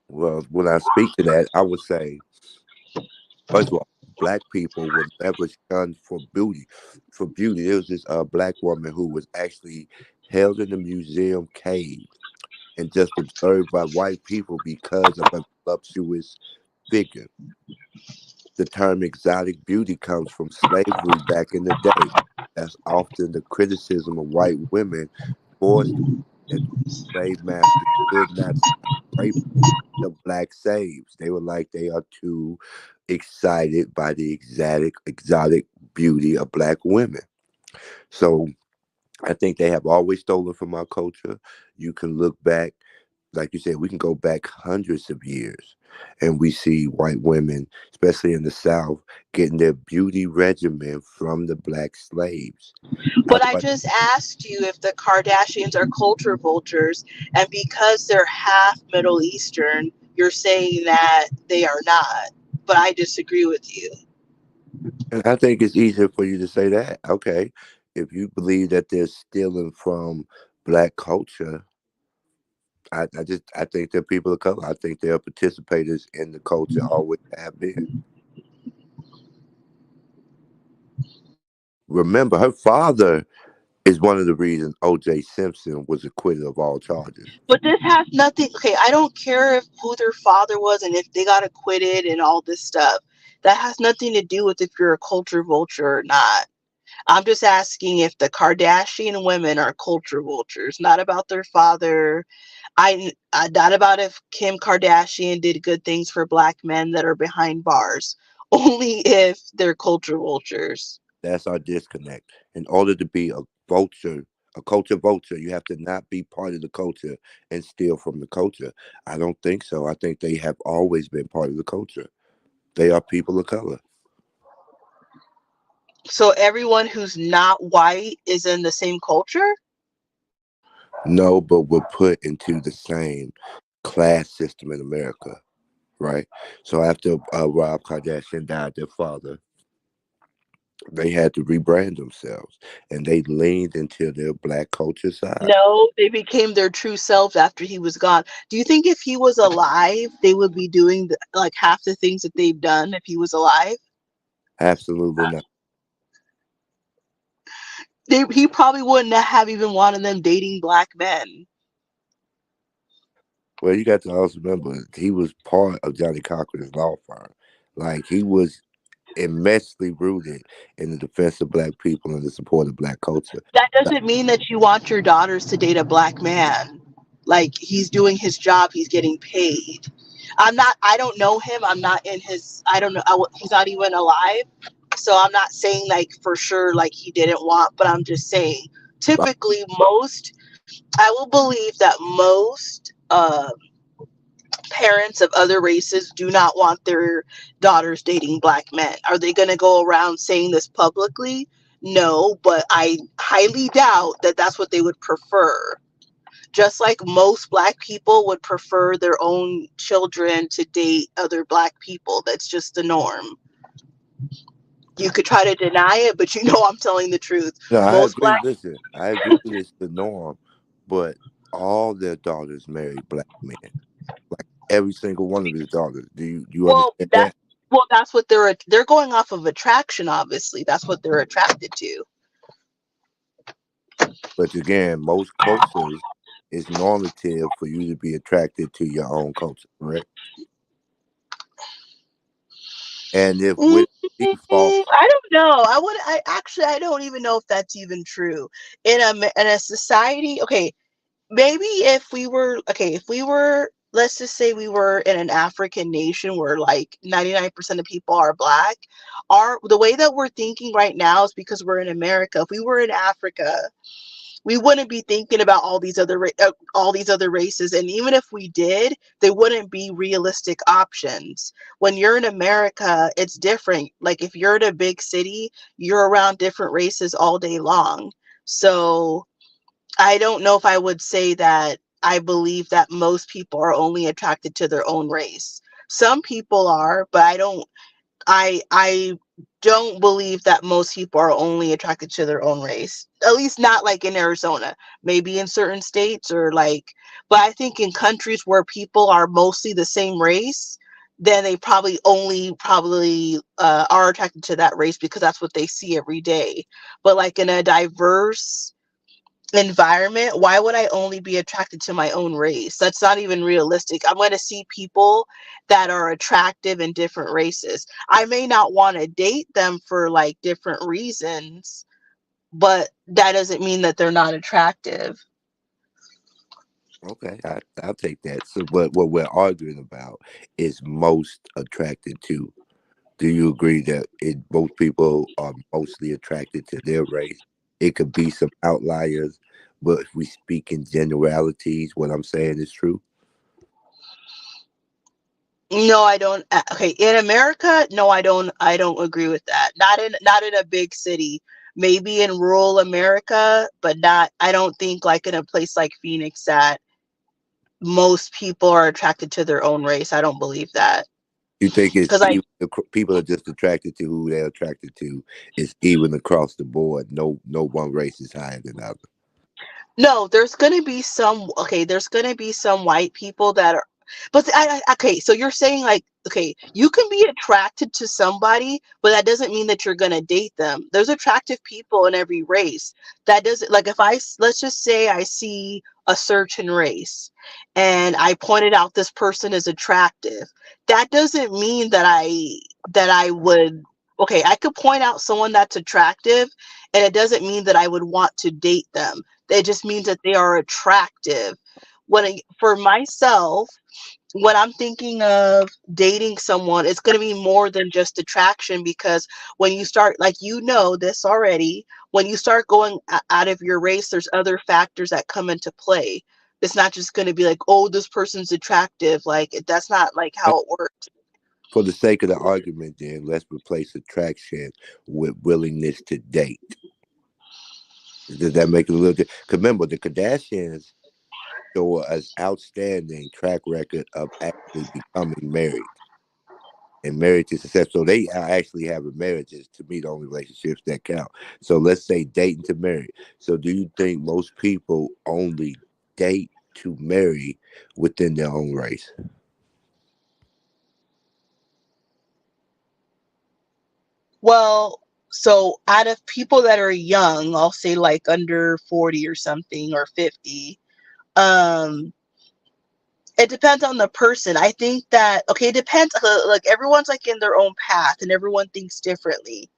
Well, when I speak to that, I would say, first of all, black people were never shunned for beauty. For beauty, there was this black woman who was actually held in a museum cage and just observed by white people because of her voluptuous figure. The term exotic beauty comes from slavery back in the day. That's often the criticism of white women towards that slave masters could not stop raping the black slaves. They were like they are too excited by the exotic beauty of black women. So I think they have always stolen from our culture. You can look back, like you said, we can go back hundreds of years and we see white women, especially in the South, getting their beauty regimen from the black slaves. But That's I why just asked you if the Kardashians are culture vultures, and because they're half Middle Eastern, you're saying that they are not. But I disagree with you. and I think it's easier for you to say that. Okay. If you believe that they're stealing from black culture, I think they're people of color. I think they're participators in the culture, always have been. Remember, her father is one of the reasons O.J. Simpson was acquitted of all charges. But this has nothing. Okay, I don't care if who their father was and if they got acquitted and all this stuff. That has nothing to do with if you're a culture vulture or not. I'm just asking if the Kardashian women are culture vultures, not about their father. Not about if Kim Kardashian did good things for black men that are behind bars. Only if they're culture vultures. That's our disconnect. In order to be vulture, a culture vulture, you have to not be part of the culture and steal from the culture. I don't think so. I think they have always been part of the culture. They are people of color. So everyone who's not white is in the same culture? No, but we're put into the same class system in America, right? So after Rob Kardashian died, their father, they had to rebrand themselves, and they leaned into their black culture side. No, they became their true selves after he was gone. Do you think if he was alive, they would be doing like half the things that they've done if he was alive? Absolutely not. He probably wouldn't have even wanted them dating black men. Well, you got to also remember he was part of Johnny Cochran's law firm. Like he was immensely rooted in the defense of black people and the support of black culture. That doesn't mean that you want your daughters to date a black man. Like he's doing his job, he's getting paid. I don't know him. I'm not in his, I don't know. He's not even alive. So I'm not saying like for sure like he didn't want, but I'm just saying typically I will believe that most parents of other races do not want their daughters dating black men. Are they going to go around saying this publicly? No, but I highly doubt that that's what they would prefer. Just like most black people would prefer their own children to date other black people. That's just the norm. You could try to deny it, but you know I'm telling the truth. No, I Most agree. black Listen, I agree that it's the norm, but all their daughters marry black men. Like every single one of his daughters. Do you well understand that that? well that's what they're going off of attraction, obviously. That's what they're attracted to. But again, most cultures is normative for you to be attracted to your own culture, correct? And if Mm, with default, I don't know. I don't even know if that's even true. In a society, okay, maybe if we were, let's just say we were in an African nation where like 99% of people are black, the way that we're thinking right now is because we're in America. If we were in Africa, we wouldn't be thinking about all these other races, and even if we did, they wouldn't be realistic options. When you're in America, it's different. Like if you're in a big city, you're around different races all day long. So I don't know if I would say that I believe that most people are only attracted to their own race. Some people are, but I don't believe that most people are only attracted to their own race. At least not like in Arizona. Maybe in certain states or like, but I think in countries where people are mostly the same race, then they probably are attracted to that race because that's what they see every day. But like in a diverse environment, why would I only be attracted to my own race? That's not even realistic. I'm going to see people that are attractive in different races. I may not want to date them for like different reasons, but that doesn't mean that they're not attractive. Okay, I'll take that. So, but what we're arguing about is most attracted to. Do you agree that most people are mostly attracted to their race? It could be some outliers, but if we speak in generalities, what I'm saying is true. No, I don't. Okay, in America, no, I don't agree with that. Not in a big city. Maybe in rural America, but not. I don't think like in a place like Phoenix that most people are attracted to their own race. I don't believe that. You think it's Because like even people are just attracted to who they're attracted to. It's even across the board. No one race is higher than other. no, there's gonna be some. Okay, there's gonna be some white people that are. But okay, so you're saying like, okay, you can be attracted to somebody, but that doesn't mean that you're gonna date them. There's attractive people in every race. That doesn't like if let's just say I see a certain race, and I pointed out this person is attractive. That doesn't mean that I would. Okay, I could point out someone that's attractive, and it doesn't mean that I would want to date them. It just means that they are attractive. For myself, when I'm thinking of dating someone, it's going to be more than just attraction because when you start, like this already, when you start going out of your race, there's other factors that come into play. It's not just going to be like, oh, this person's attractive. Like that's not like Uh, how it works. For the sake of the argument, then let's replace attraction with willingness to date. Does that make it a little? Because remember, the Kardashians show us outstanding track record of actually becoming married and married to success. So they are actually having marriages. To me, the only relationships that count. So let's say dating to marry. So do you think most people only date to marry within their own race? Well, so out of people that are young, I'll say like under 40 or something or 50, um it depends on the person. I think that okay, it depends. Like everyone's like in their own path, and everyone thinks differently.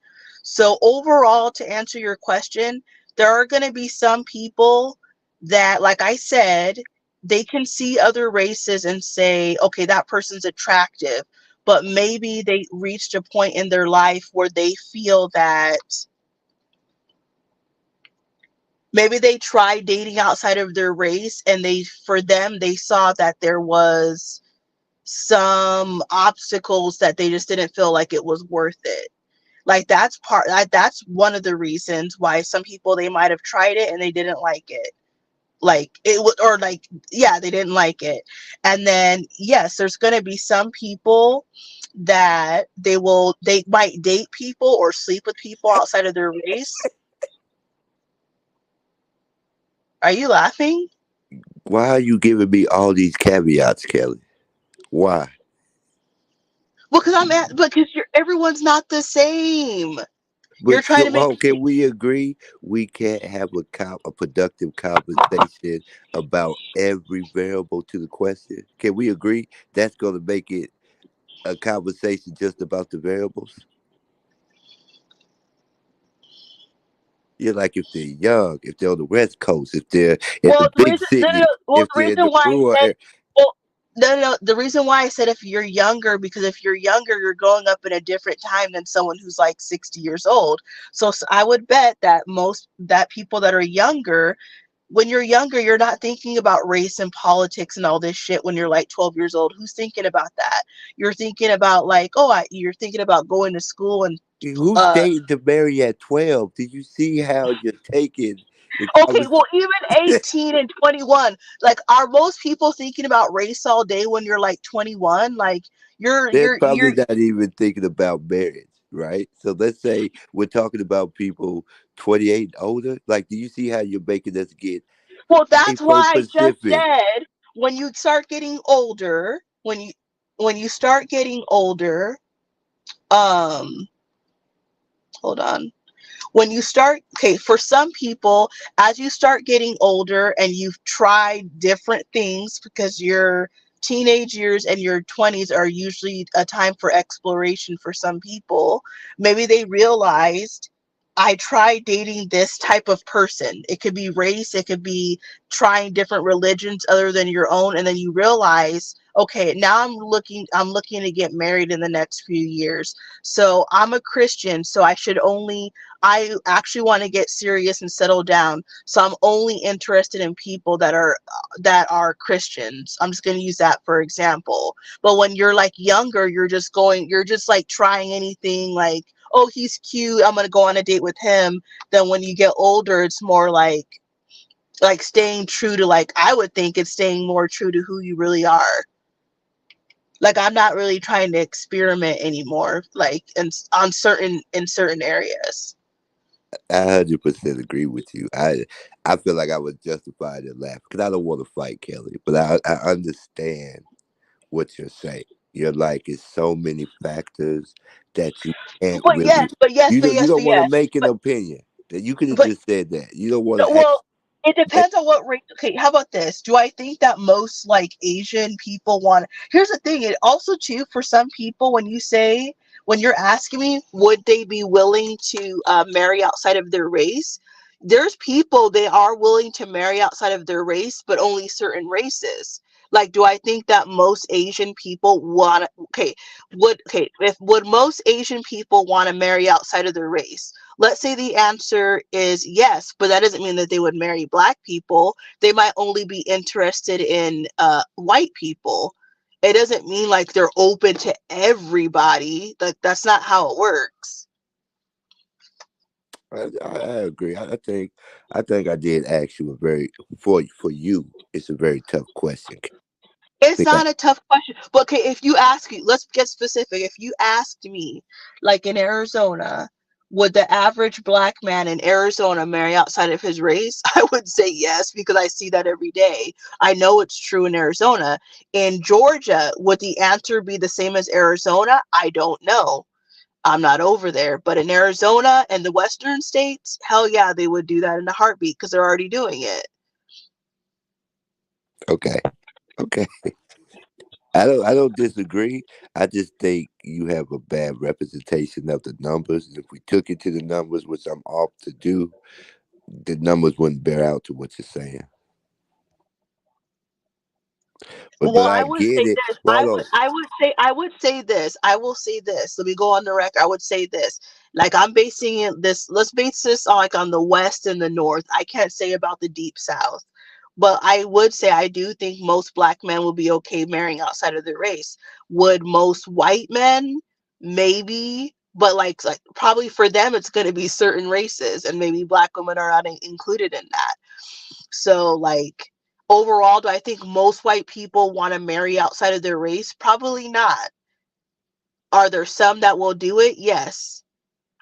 So overall, to answer your question, there are going to be some people that, like I said, they can see other races and say, okay, that person's attractive, but maybe they reached a point in their life where they feel that maybe they tried dating outside of their race, and for them, they saw that there was some obstacles that they just didn't feel like it was worth it. Like that's one of the reasons why some people they might have tried it and they didn't like it. Like it would or like yeah, they didn't like it. And then yes, there's going to be some people that they might date people or sleep with people outside of their race. Are you laughing? Why are you giving me all these caveats, Kelly? Why? Well, because everyone's not the same. You're But trying to come make on, can we agree we can't have a productive conversation about every variable to the question? Can we agree that's going to make it a conversation just about the variables? You're like if they're young, if they're on the West Coast, if they're in Well, the the big reason no, no, city, no. Well, if the they're in reason the why I rural said area. well, no, no, no. The reason why I said if you're younger, because if you're younger, you're growing up in a different time than someone who's like 60 years old. So I would bet that most that people that are younger, when you're younger, you're not thinking about race and politics and all this shit. When you're like 12 years old, who's thinking about that? You're thinking about like, you're thinking about going to school and Who's uh dating to marry at 12? Did you see how you're taking the okay, conversation? well, even 18 and 21, like, are most people thinking about race all day when you're like 21? Like, They're you're, probably not even thinking about marriage, right? So let's say we're talking about people 28 and older. Like, do you see how you're making us get well, that's hypo why I just specific? said when you start getting older, when you start getting older, um, hold on. When you start, okay, for some people, as you start getting older and you've tried different things, because your teenage years and your 20s are usually a time for exploration for some people, maybe they realized, I tried dating this type of person. It could be race, it could be trying different religions other than your own, and then you realize, okay, now I'm looking to get married in the next few years. So I'm a Christian, so I actually want to get serious and settle down. So I'm only interested in people that are Christians. I'm just going to use that for example. But when you're like younger, you're just like trying anything, like, oh, he's cute, I'm going to go on a date with him. Then when you get older, it's more like staying true to, like, I would think it's staying more true to who you really are. Like, I'm not really trying to experiment anymore, like in certain areas. I 100% agree with you. I feel like I was justified in laughing because I don't want to fight Kelly, but I understand what you're saying. You're like, it's so many factors that you can't But really. yes, but yes, but You yes, don't but want to yes. make an But opinion. That you could have but just said that. You don't want no, to well, it make. depends on what rate. Okay, how about this? Do I think that most like Asian people want? Here's the thing. It also too, for some people, when you're asking me, would they be willing to marry outside of their race? There's people they are willing to marry outside of their race, but only certain races. Like, do I think that most Asian people want? Would most Asian people want to marry outside of their race? Let's say the answer is yes, but that doesn't mean that they would marry black people. They might only be interested in white people. It doesn't mean like they're open to everybody. Like, that's not how it works. I agree. I think I did ask you a very for you. It's a very tough question. I It's think I not a tough question. But okay, if you ask me, let's get specific. If you asked me, like in Arizona, would the average black man in Arizona marry outside of his race? I would say yes, because I see that every day. I know it's true in Arizona. In Georgia, would the answer be the same as Arizona? I don't know. I'm not over there. But in Arizona and the western states, hell yeah, they would do that in a heartbeat because they're already doing it. okay. Okay. I don't disagree. I just think you have a bad representation of the numbers. If we took it to the numbers, which I'm off to do, the numbers wouldn't bear out to what you're saying. But Well, I I would get say it. this. Well, hold on. I would say this. I will say this. Let me go on the record. I would say this. Like, I'm basing it this. Let's base this on, like, on the West and the North. I can't say about the Deep South, but I would say I do think most black men will be okay marrying outside of their race. Would most white men? Maybe, but like probably for them, it's going to be certain races, and maybe black women are not included in that. So, like, overall, do I think most white people want to marry outside of their race? Probably not. Are there some that will do it? Yes.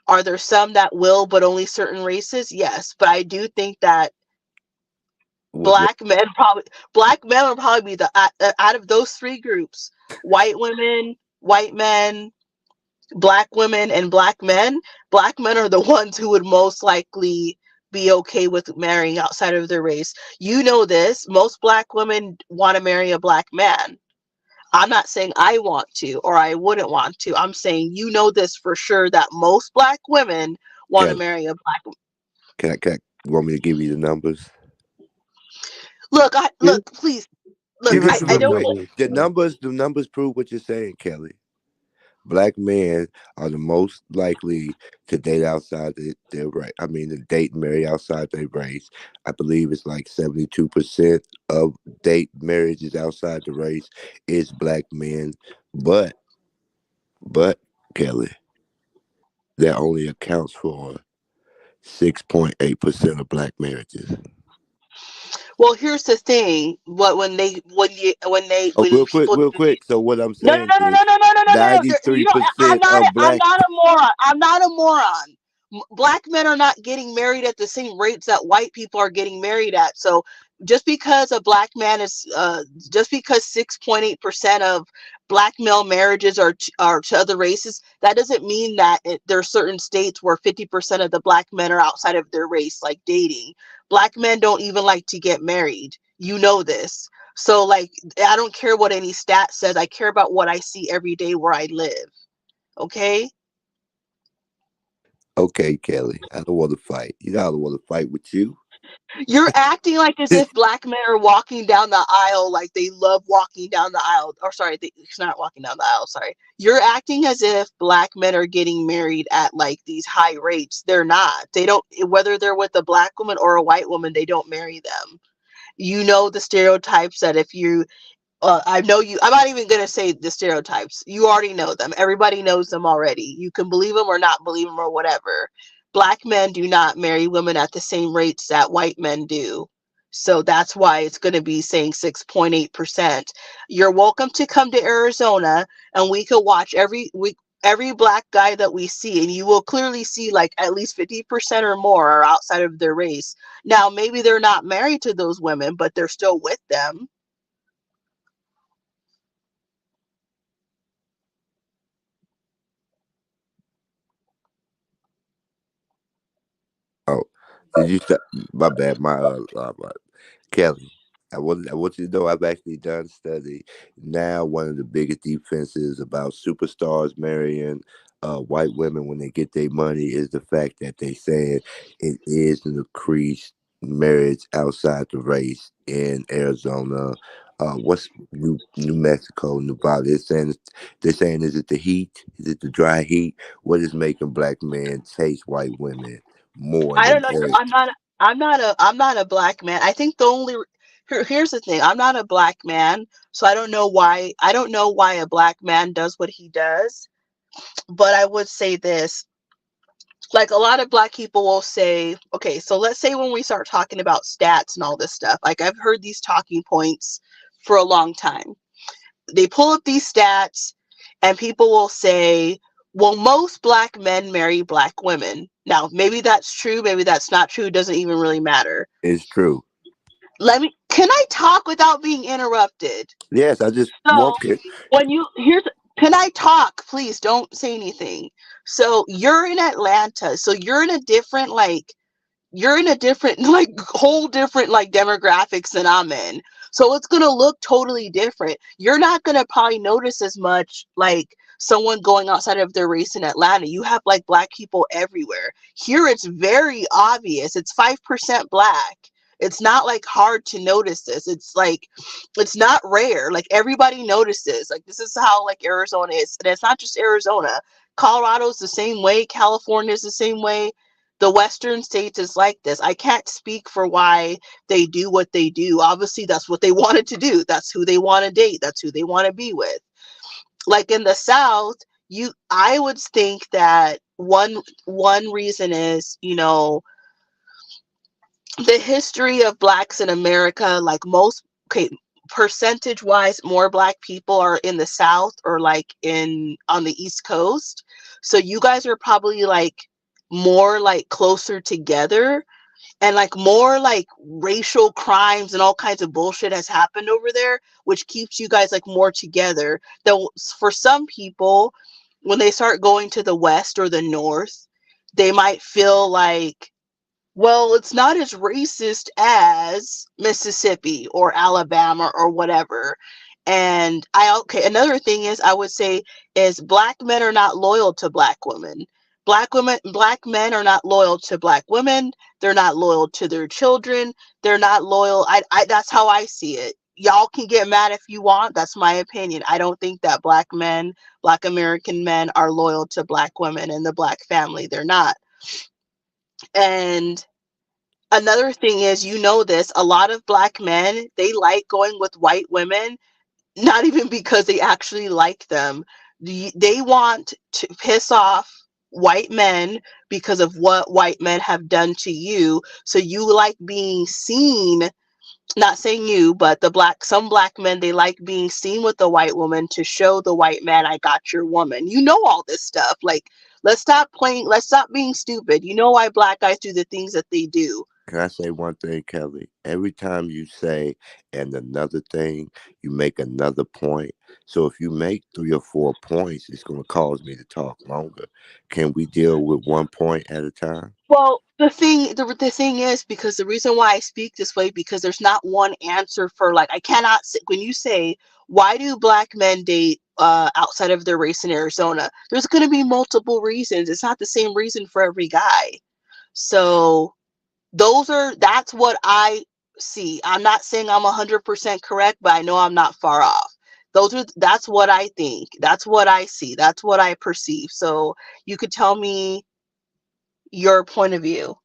Are there some that will, but only certain races? Yes. But I do think that What black men will probably be the out of those three groups: white women, white men, black women, and black men. Black men are the ones who would most likely be okay with marrying outside of their race. You know this. Most black women want to marry a black man. I'm not saying I want to or I wouldn't want to. I'm saying you know this for sure, that most black women want to Kelly? marry a black. Can I? You want me to give you the numbers? Look, please. Look, Just Give us I, the I real don't. quick. numbers. The numbers prove what you're saying, Kelly. Black men are the most likely to date outside their race. I mean, to date and marry outside their race. I believe it's like 72% of date marriages outside the race is black men. But, but, Kelly, that only accounts for 6.8% of black marriages. Well, here's the thing. What Oh, when people real quick. So what I'm No, no, saying no, no, is no, no, no, no, no, no, no. You don't. I'm 93% not. of I'm black. not a moron. I'm not a moron. Black men are not getting married at the same rates that white people are getting married at. So just because a black man is just because 6.8% of black male marriages are to other races, that doesn't mean that there are certain states where 50% of the black men are outside of their race, like dating. Black men don't even like to get married. You know this. So like, I don't care what any stat says. I care about what I see every day where I live. Okay? Okay, Kelly, I don't want to fight. You know I don't want to fight with you. You're acting like as if black men are walking down the aisle like they love walking down the aisle. Or sorry, it's not walking down the aisle. Sorry. You're acting as if black men are getting married at like these high rates. They're not. They don't, whether they're with a black woman or a white woman, they don't marry them. You know the stereotypes that if you I know you. I'm not even gonna say the stereotypes. You already know them. Everybody knows them already. You can believe them or not believe them or whatever. Black men do not marry women at the same rates that white men do. So that's why it's going to be saying 6.8%. You're welcome to come to Arizona and we could watch every black guy that we see, and you will clearly see like at least 50% or more are outside of their race. Now, maybe they're not married to those women, but they're still with them. Oh, did you stop? My bad. My Kelly. I want you to know I've actually done study. Now, one of the biggest defenses about superstars marrying white women when they get their money is the fact that they saying it is an increased marriage outside the race in Arizona. What's New Mexico, Nevada? They're saying is it the heat? Is it the dry heat? What is making black men chase white women more I don't than know. marriage? I'm not a black man. I think the only here's the thing. I'm not a black man, so I don't know why a black man does what he does. But I would say this. Like a lot of black people will say, okay, so let's say when we start talking about stats and all this stuff, like I've heard these talking points for a long time. They pull up these stats and people will say, well, most black men marry black women. Now, maybe that's true, maybe that's not true, it doesn't even really matter. It's true. Can I talk without being interrupted? Yes, I just So, walked it. can I talk? Please don't say anything. So, you're in Atlanta. So, you're in a different like whole different like demographics than I'm in. So it's gonna look totally different. You're not gonna probably notice as much like someone going outside of their race in Atlanta. You have like black people everywhere. Here it's very obvious. It's 5% black. It's not like hard to notice this. It's like it's not rare. Like everybody notices. Like this is how like Arizona is. And it's not just Arizona. Colorado's the same way. California's the same way. The western states is like this. I can't speak for why they do what they do. Obviously that's what they wanted to do. That's who they want to date. That's who they want to be with. Like in the south, I would think that one reason is, the history of blacks in America, like most, okay, percentage wise, more black people are in the south or like in on the east coast. So you guys are probably like more like closer together, and like more like racial crimes and all kinds of bullshit has happened over there, which keeps you guys like more together. Though for some people, when they start going to the west or the north, they might feel like, well, it's not as racist as Mississippi or Alabama or whatever. And another thing is I would say is black men are not loyal to black women. Black men are not loyal to black women. They're not loyal to their children. They're not loyal. That's how I see it. Y'all can get mad if you want. That's my opinion. I don't think that black American men are loyal to black women and the black family. They're not. And another thing is, this, a lot of black men, they like going with white women, not even because they actually like them. They want to piss off white men because of what white men have done to you. So you like being seen, not saying you, but some black men, they like being seen with the white woman to show the white man, I got your woman. All this stuff. Like, let's stop being stupid. You know why black guys do the things that they do. Can I say one thing, Kelly? Every time you say and another thing, you make another point. So if you make 3 or 4 points, it's going to cause me to talk longer. Can we deal with one point at a time? Well, the thing is, because the reason why I speak this way, because there's not one answer for, like, I cannot when you say, why do black men date outside of their race in Arizona, there's going to be multiple reasons. It's not the same reason for every guy. So that's what I see. I'm not saying I'm 100% correct, but I know I'm not far off. That's what I think. That's what I see. That's what I perceive. So you could tell me your point of view.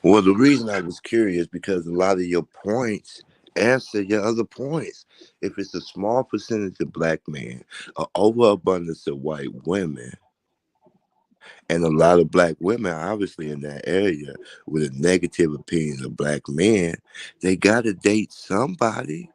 Well, the reason I was curious because a lot of your points answer your other points. If it's a small percentage of black men, an overabundance of white women, and a lot of black women, obviously in that area, with a negative opinion of black men, they got to date somebody.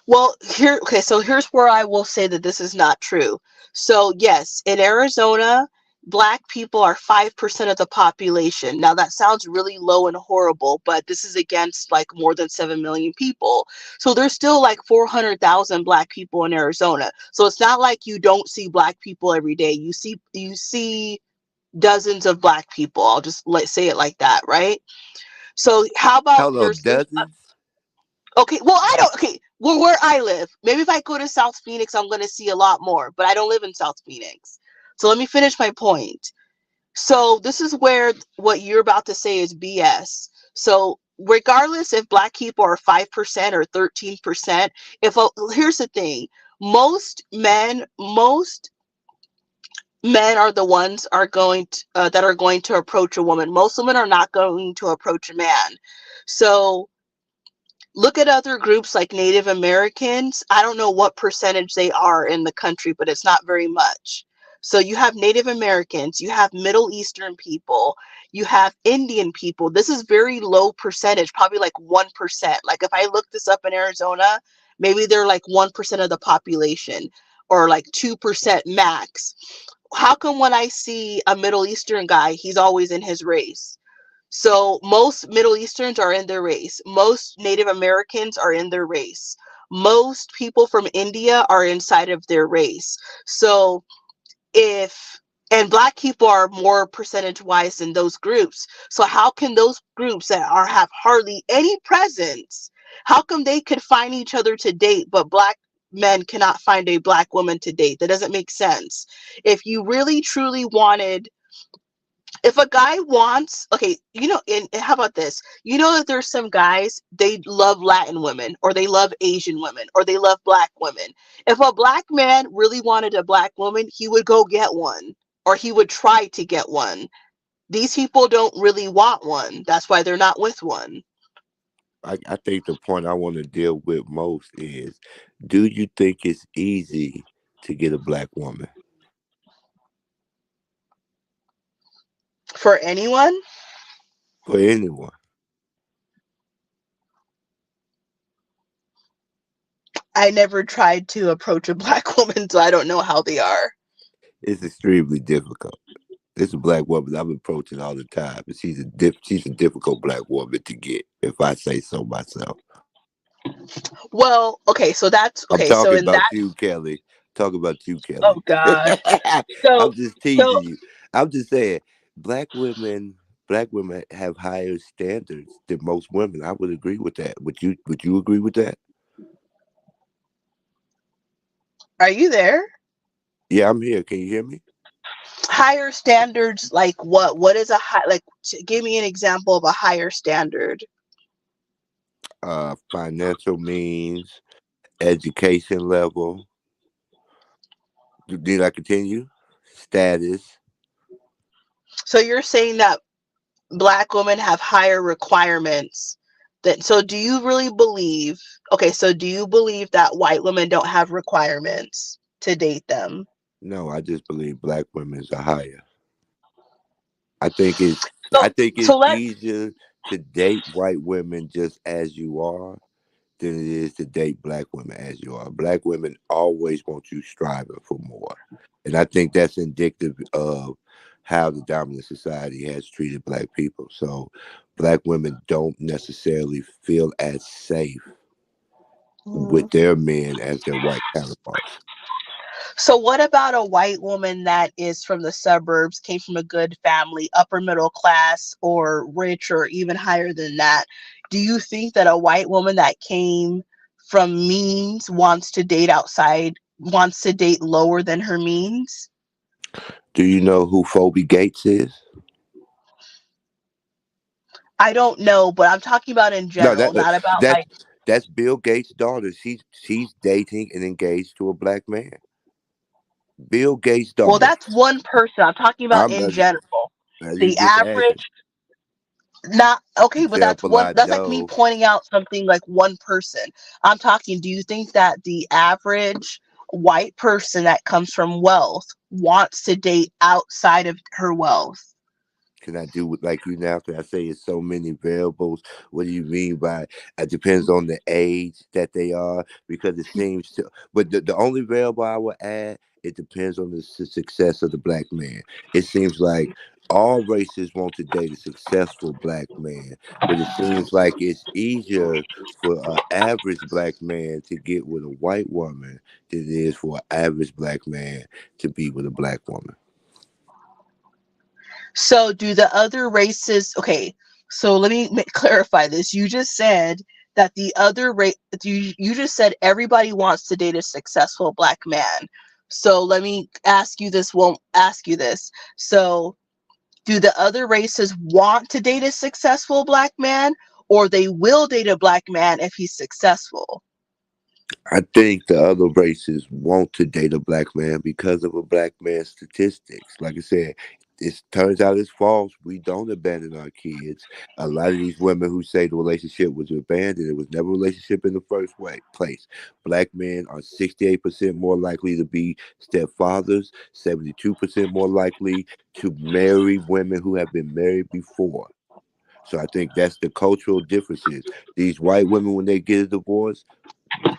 Well, okay, so here's where I will say that this is not true. So, yes, in Arizona, black people are 5% of the population. Now, that sounds really low and horrible, but this is against like more than 7 million people. So, there's still like 400,000 black people in Arizona. So, it's not like you don't see black people every day. You see dozens of black people. I'll just say it like that, right? So, how about Hello, dozens. okay, well, I don't. Okay, well, where I live, maybe if I go to South Phoenix, I'm going to see a lot more, but I don't live in South Phoenix. So let me finish my point. So this is where what you're about to say is BS. So regardless if black people are 5% or 13%, here's the thing, most men are the ones that are going to approach a woman. Most women are not going to approach a man. So look at other groups like Native Americans. I don't know what percentage they are in the country, but it's not very much. So you have Native Americans, you have Middle Eastern people, you have Indian people. This is very low percentage, probably like 1%. Like if I look this up in Arizona, maybe they're like 1% of the population or like 2% max. How come when I see a Middle Eastern guy, he's always in his race? So most Middle Easterns are in their race. Most Native Americans are in their race. Most people from India are inside of their race. So if and black people are more percentage wise than those groups. So how can those groups that have hardly any presence, how come they could find each other to date, but black men cannot find a black woman to date? That doesn't make sense. If you really truly wanted if a guy wants, okay, and how about this, that there's some guys, they love Latin women or they love Asian women or they love black women. If a black man really wanted a black woman, he would go get one or he would try to get one. These people don't really want one, that's why they're not with one. I think the point I want to deal with most is, do you think it's easy to get a black woman? For anyone, For anyone? I never tried to approach a black woman, so I don't know how they are. It's extremely difficult. This a black woman I'm approaching all the time, and she's a difficult black woman to get, if I say so myself. Well, okay, so that's I'm okay, so talking in that, about you, Kelly. Talking about you, oh Kelly. god. so I'm just so teasing you. I'm just saying, black women, black women have higher standards than most women. I would agree with that. Would you agree with that? are you there? Yeah, I'm here. Can you hear me? Higher standards like what is a high, like give me an example of a higher standard. Financial means, education level. Did I continue? Status. So you're saying that black women have higher requirements that, so do you really believe, okay, so do you believe that white women don't have requirements to date them? No, I just believe black women are higher. I think it's I so think so it's let's easier to date white women just as you are than it is to date black women as you are. Black women always want you striving for more. And I think that's indicative of how the dominant society has treated black people. So black women don't necessarily feel as safe with Mhm. their men as their white counterparts. So what about a white woman that is from the suburbs, came from a good family, upper middle class or rich or even higher than that? Do you think that a white woman that came from means wants to date lower than her means? Do you know who Phoebe Gates is? I don't know, but I'm talking about in No, general, not about that's like, that's Bill Gates' daughter. She's dating and engaged to a black man. Bill Gates' well, daughter. that's one person. I'm talking about I'm in general. you The just asking. average, not okay, but Example I that's like me know. pointing out something like one person. I'm talking, do you think that the average white person that comes from wealth wants to date outside of her wealth? Can I do it like you now? Can I say it's so many variables? What do you mean by it depends on the age that they are? Because it seems to, but the only variable I would add, it depends on the success of the black man. It seems like all races want to date a successful black man, but it seems like it's easier for an average black man to get with a white woman than it is for an average black man to be with a black woman. So do the other races, okay, so let me clarify this. You just said that the other race, you just said everybody wants to date a successful black man. So let me ask you this, won't ask you this. So do the other races want to date a successful black man, or they will date a black man if he's successful? I think the other races want to date a black man because of a black man's statistics. Like I said, it turns out it's false. We don't abandon our kids. A lot of these women who say the relationship was abandoned, it was never a relationship in the place. Black men are 68% more likely to be stepfathers, 72% more likely to marry women who have been married before. So I think that's the cultural differences. These white women, when they get a divorce,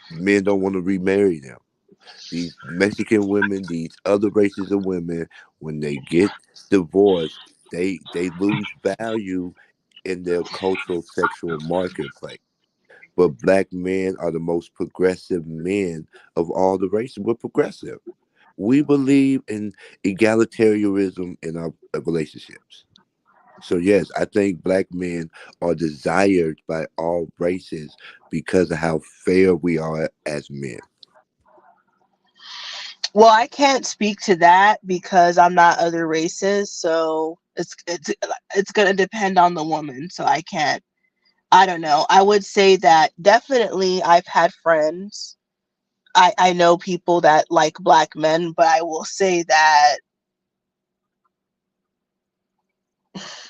men don't want to remarry them. These Mexican women, these other races of women, when they get divorced, they lose value in their cultural sexual marketplace. But black men are the most progressive men of all the races. We're progressive. We believe in egalitarianism in our relationships. So yes, I think black men are desired by all races because of how fair we are as men. Well, I can't speak to that because I'm not other races, so it's going to depend on the woman, so I don't know. I would say that definitely I've had friends. I know people that like black men, but I will say that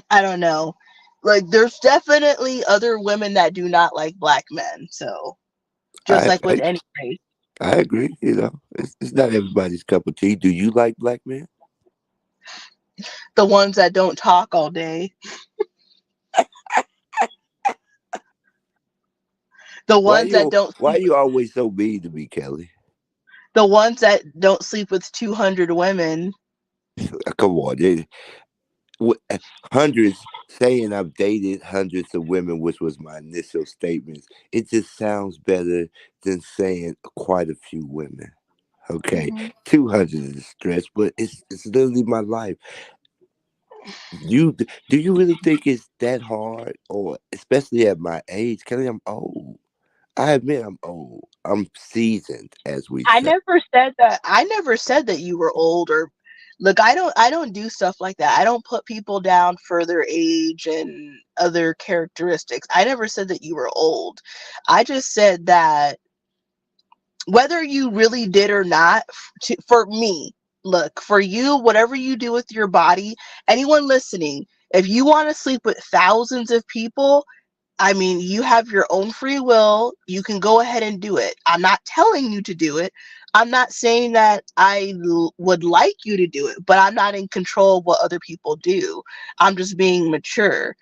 I don't know. Like there's definitely other women that do not like black men. So just I like with I, any race, I agree. It's not everybody's cup of tea. Do you like black men? the ones that don't talk all day, the Why ones that you don't why sleep, you always so mean to me, Kelly? the ones that don't sleep with 200 women. Come on, hundreds saying I've dated hundreds of women, which was my initial statements. It just sounds better than saying quite a few women. Okay, Mhm. 200 is a stretch, but it's literally my life. You do you really think it's that hard, or especially at my age, Kelly? I'm old. I admit I'm old. I'm seasoned, as we say. I never said that you were old or look, I don't do stuff like that. I don't put people down for their age and other characteristics. I never said that you were old. I just said that whether you really did or not, for me, look, for you, whatever you do with your body, anyone listening, if you want to sleep with thousands of people, I mean, you have your own free will. You can go ahead and do it. I'm not telling you to do it. I'm not saying that would like you to do it, but I'm not in control of what other people do. I'm just being mature.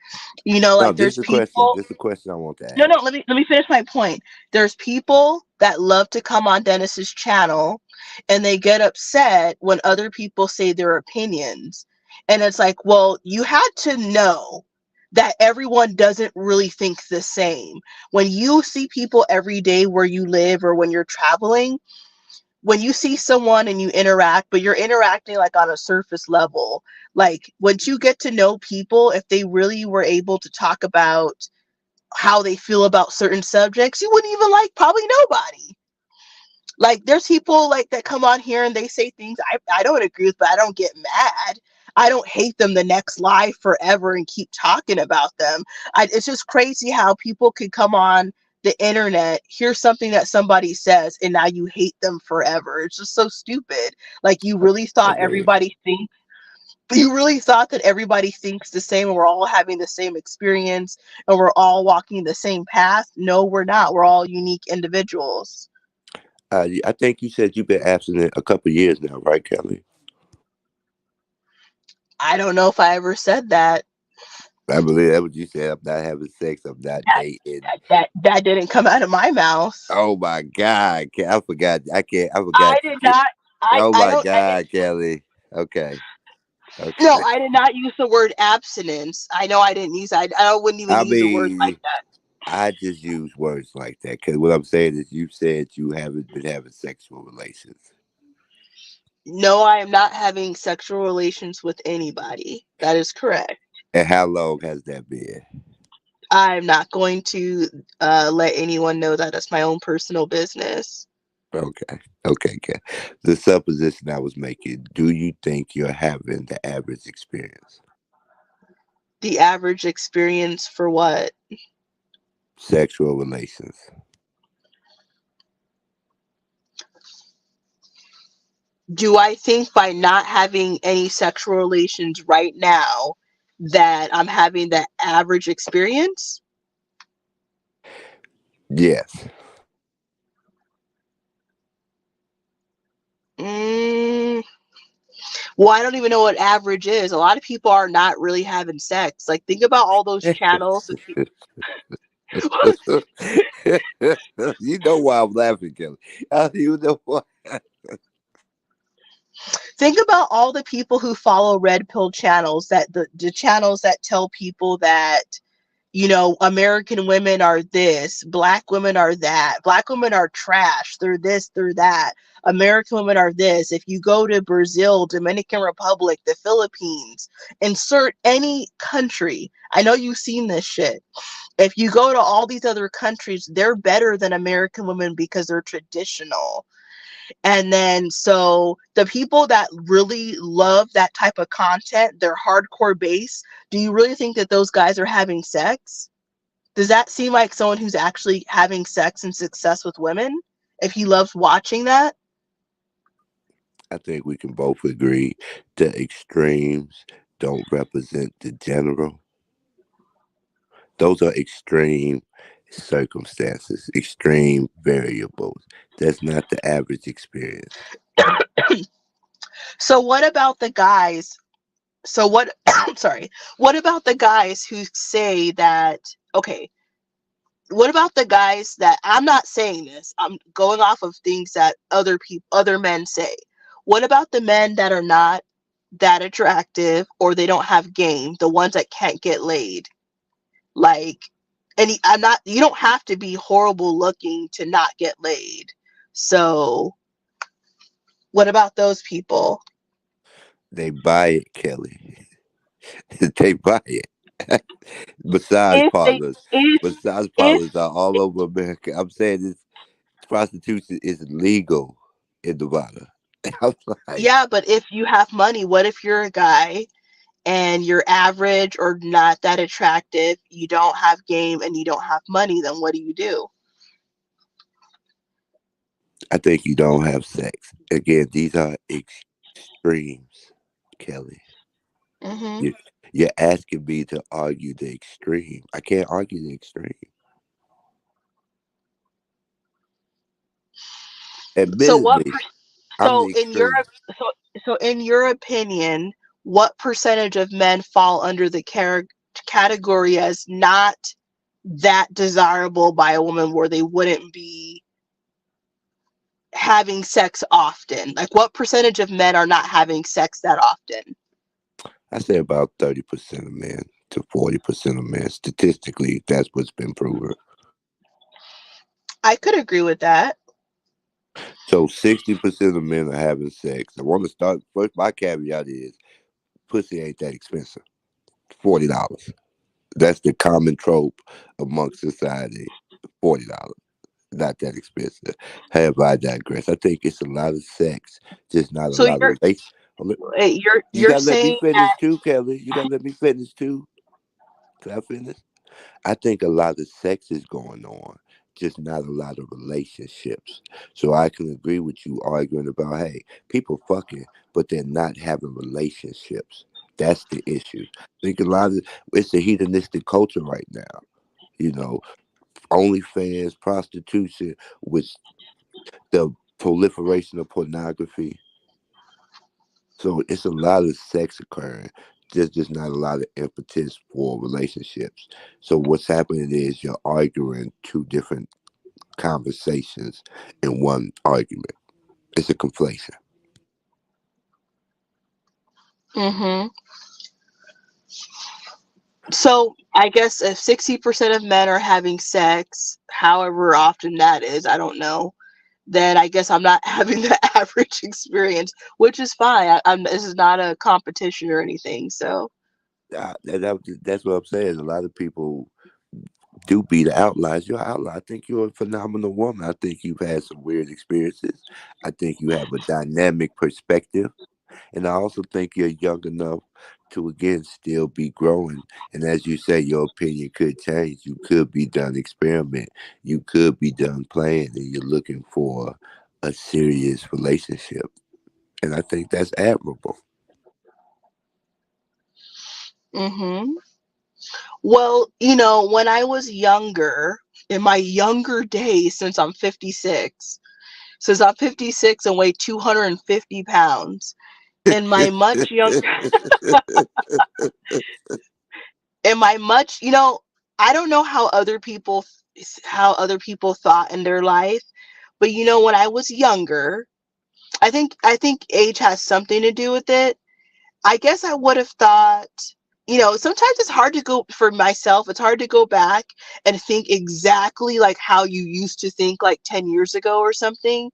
No, Like this is there's a question. people. This is a question I want to No, no, ask. let me finish my point. There's people that love to come on Dennis's channel and they get upset when other people say their opinions. And it's like, well, you had to know that everyone doesn't really think the same. When you see people every day where you live or when you're traveling, when you see someone and you interact, but you're interacting like on a surface level, like once you get to know people, if they really were able to talk about how they feel about certain subjects, you wouldn't even like probably nobody. Like there's people like that come on here and they say things I don't agree with, but I don't get mad. I don't hate them the next live forever and keep talking about them. It's just crazy how people could come on the internet, hear something that somebody says, and now you hate them forever. It's just so stupid. Like Agreed. you really thought that everybody thinks the same and we're all having the same experience and we're all walking the same path. No, we're not. We're all unique individuals. I think you said you've been abstinent a couple years now, right, Kelly? I don't know if I ever said that. I believe that's what you said. I'm not having sex. I'm not That dating. that didn't come out of my mouth. Oh my God, I forgot. I can't. I I forgot. did not. Oh I my don't. God, Kelly. Okay. No, Okay. I did not use the word abstinence. I know I didn't use. I wouldn't even I use a word like mean, that. I just use words like that because what I'm saying is you said you haven't been having sexual relations. No, I am not having sexual relations with anybody. That is correct. And how long has that been? I'm not going to let anyone know that. That's my own personal business. Okay. Okay, okay. The supposition I was making, do you think you're having the average experience? The average experience for what? Sexual relations. Do I think by not having any sexual relations right now that I'm having the average experience? Yes. Mm, well, I don't even know what average is. A lot of people are not really having sex. Like, think about all those channels. You know why I'm laughing, Kelly. You know why. Think about all the people who follow red pill channels, that the channels that tell people that, American women are this, black women are that, black women are trash, they're this, they're that. American women are this. If you go to Brazil, Dominican Republic, the Philippines, insert any country. I know you've seen this shit. If you go to all these other countries, they're better than American women because they're traditional. And then, so the people that really love that type of content, they're hardcore base. Do you really think that those guys are having sex? Does that seem like someone who's actually having sex and success with women? If he loves watching that? I think we can both agree the extremes don't represent the general. Those are extreme circumstances, extreme variables. That's not the average experience. So what about the guys? So what, sorry, what about the guys who say that, okay, what about the guys that, I'm not saying this, I'm going off of things that other men say. What about the men that are not that attractive or they don't have game, the ones that can't get laid? Like, I'm not, you don't have to be horrible looking to not get laid. So what about those people? They buy it, Kelly. They buy it. Massage If they parlors. if Massage if parlors are all over America. I'm saying this prostitution is legal in Nevada. I'm like, Yeah, but if you have money, what if you're a guy and you're average or not that attractive, you don't have game and you don't have money, then what do you do? I think you don't have sex. Again, these are extremes, Kelly. Hmm. You, you're asking me to argue the extreme. I can't argue the extreme. So what Admittedly, per, I'm the so in your extreme. so so in your opinion, what percentage of men fall under the category as not that desirable by a woman where they wouldn't be having sex often? Like what percentage of men are not having sex that often? I say about 30% of men to 40% of men. Statistically, that's what's been proven. I could agree with that. So 60% of men are having sex. I want to start first. My caveat is pussy ain't that expensive. $40. That's the common trope amongst society. $40. Not that expensive. However, I digress. I think it's a lot of sex, just not a So lot of relation. wait, You you're gotta let me saying finish too, Kelly. You gotta let me finish too. Can I finish? I think a lot of sex is going on, just not a lot of relationships. So I can agree with you arguing about, hey, people fucking, but they're not having relationships. That's the issue. I think a lot of it's a hedonistic culture right now. You know, OnlyFans, prostitution, with the proliferation of pornography. So it's a lot of sex occurring. There's just not a lot of impetus for relationships. So what's happening is you're arguing two different conversations in one argument. It's a conflation. hmm so I guess if 60% of men are having sex, however often that is, I don't know, then I guess I'm not having the average experience, which is fine. This is not a competition or anything. So, That's what I'm saying. A lot of people do be the outliers. You're an outlier. I think you're a phenomenal woman. I think you've had some weird experiences. I think you have a dynamic perspective. And I also think you're young enough to again still be growing. And as you say, your opinion could change. You could be done experiment. You could be done playing, and you're looking for a serious relationship. And I think that's admirable. hmm well, when I was younger, in my younger days, since I'm 56 and weigh 250 pounds, in my much young, in my much, I don't know how other people thought in their life, but when I was younger, I think age has something to do with it. I guess I would have thought, sometimes it's hard to go for myself. It's hard to go back and think exactly like how you used to think like 10 years ago or something.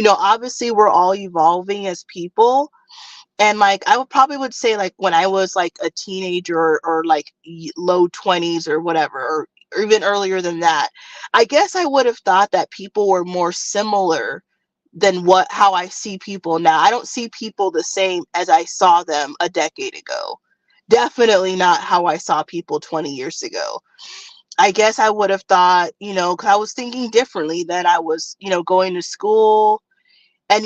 Obviously we're all evolving as people. And like I would probably would say like when I was like a teenager or like low 20s or whatever, or even earlier than that, I guess I would have thought that people were more similar than how I see people now. I don't see people the same as I saw them a decade ago. Definitely not how I saw people 20 years ago. I guess I would have thought, 'cause I was thinking differently then. I was, going to school, and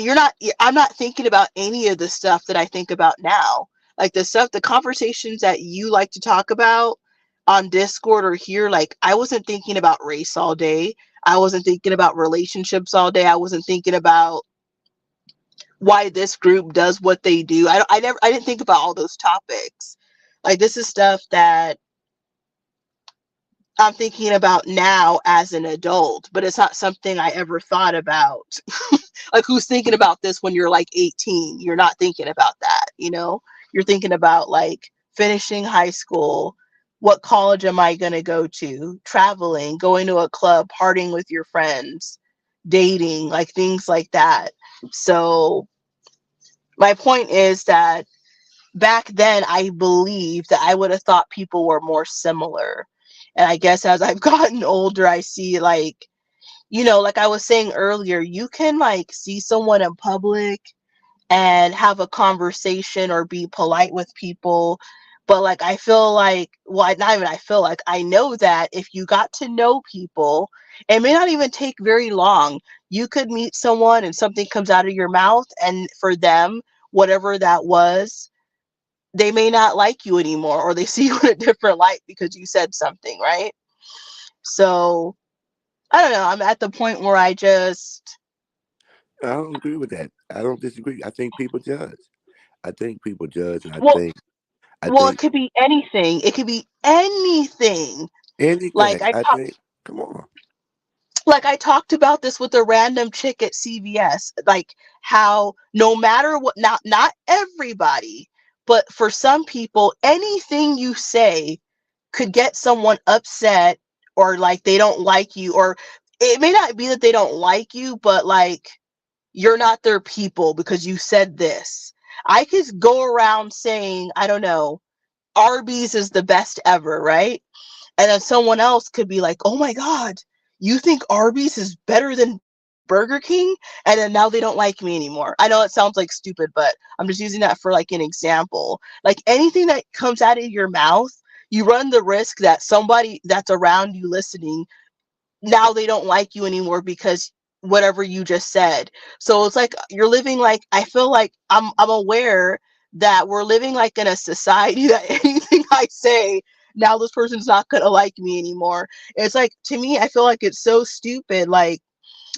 I'm not thinking about any of the stuff that I think about now. Like the conversations that you like to talk about on Discord or here, like I wasn't thinking about race all day. I wasn't thinking about relationships all day. I wasn't thinking about why this group does what they do. I didn't think about all those topics. Like this is stuff that I'm thinking about now as an adult, but it's not something I ever thought about. Like who's thinking about this when you're like 18? You're not thinking about that. You're thinking about like finishing high school, what college am I going to go to, traveling, going to a club, partying with your friends, dating, like things like that. So my point is that back then I believe that I would have thought people were more similar. And I guess as I've gotten older, I see like, like I was saying earlier, you can like see someone in public and have a conversation or be polite with people. But like, I feel like, well, not even I feel like, I know that if you got to know people, it may not even take very long. You could meet someone and something comes out of your mouth, and for them, whatever that was, they may not like you anymore, or they see you in a different light because you said something, right? So I don't know. I'm at the point where I don't agree with that. I don't disagree. I think people judge. I think people judge, and well, I it think could be anything. It could be anything. anything. Like I I talked, think. Come on. like I talked about this with a random chick at CVS. Like how no matter what, not everybody, But for some people, anything you say could get someone upset, or like they don't like you, or it may not be that they don't like you, but like you're not their people because you said this. I could go around saying, I don't know, Arby's is the best ever, right? And then someone else could be like, "Oh my god, you think Arby's is better than Burger King?" And then now they don't like me anymore. I know it sounds like stupid, but I'm just using that for like an example. Like anything that comes out of your mouth, you run the risk that somebody that's around you listening, now they don't like you anymore because whatever you just said. So it's like you're living, like, I feel like I'm aware that we're living like in a society that anything I say, now this person's not gonna like me anymore. It's like, to me, I feel like it's so stupid. Like,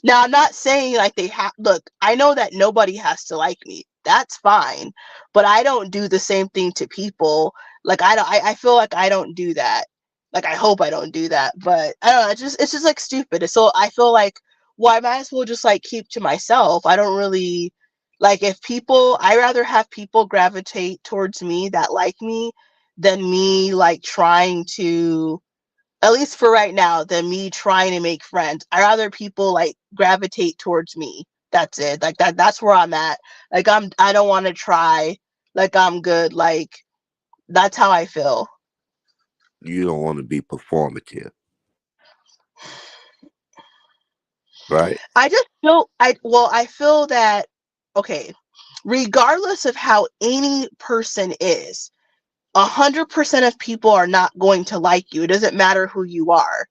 now, I'm not saying like they have. Look, I know that nobody has to like me. That's fine, but I don't do the same thing to people. Like, I don't. I feel like I don't do that. Like, I hope I don't do that. But I don't know. It's just like stupid. So I feel like, well, I might as well just like keep to myself. I don't really like if people. I rather have people gravitate towards me that like me than me like trying to, at least for right now, than me trying to make friends. I rather people like gravitate towards me. That's it. Like that's where I'm at. Like I don't want to try. Like I'm good. Like that's how I feel. You don't want to be performative, right? I just feel I feel that, okay, regardless of how any person is, 100% of people are not going to like you. It doesn't matter who you are.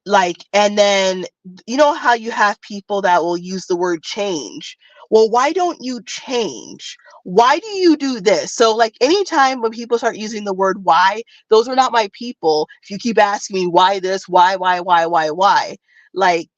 Like, and then you know how you have people that will use the word change. Well, why don't you change? Why do you do this? So like anytime when people start using the word why, those are not my people. If you keep asking me why this, why, like,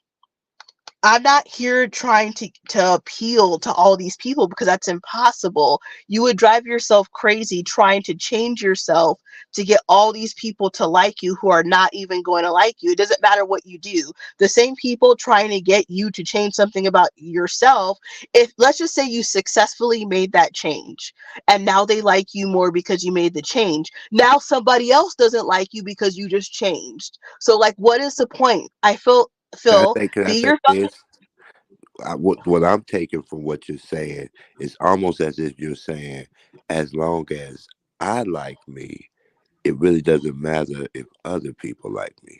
I'm not here trying to appeal to all these people because that's impossible. You would drive yourself crazy trying to change yourself to get all these people to like you who are not even going to like you. It doesn't matter what you do. The same people trying to get you to change something about yourself, if let's just say you successfully made that change and now they like you more because you made the change. Now somebody else doesn't like you because you just changed. So like what is the point? I feel Phil, Can I be say your fucking. this? What I'm taking from what you're saying is almost as if you're saying, as long as I like me, it really doesn't matter if other people like me.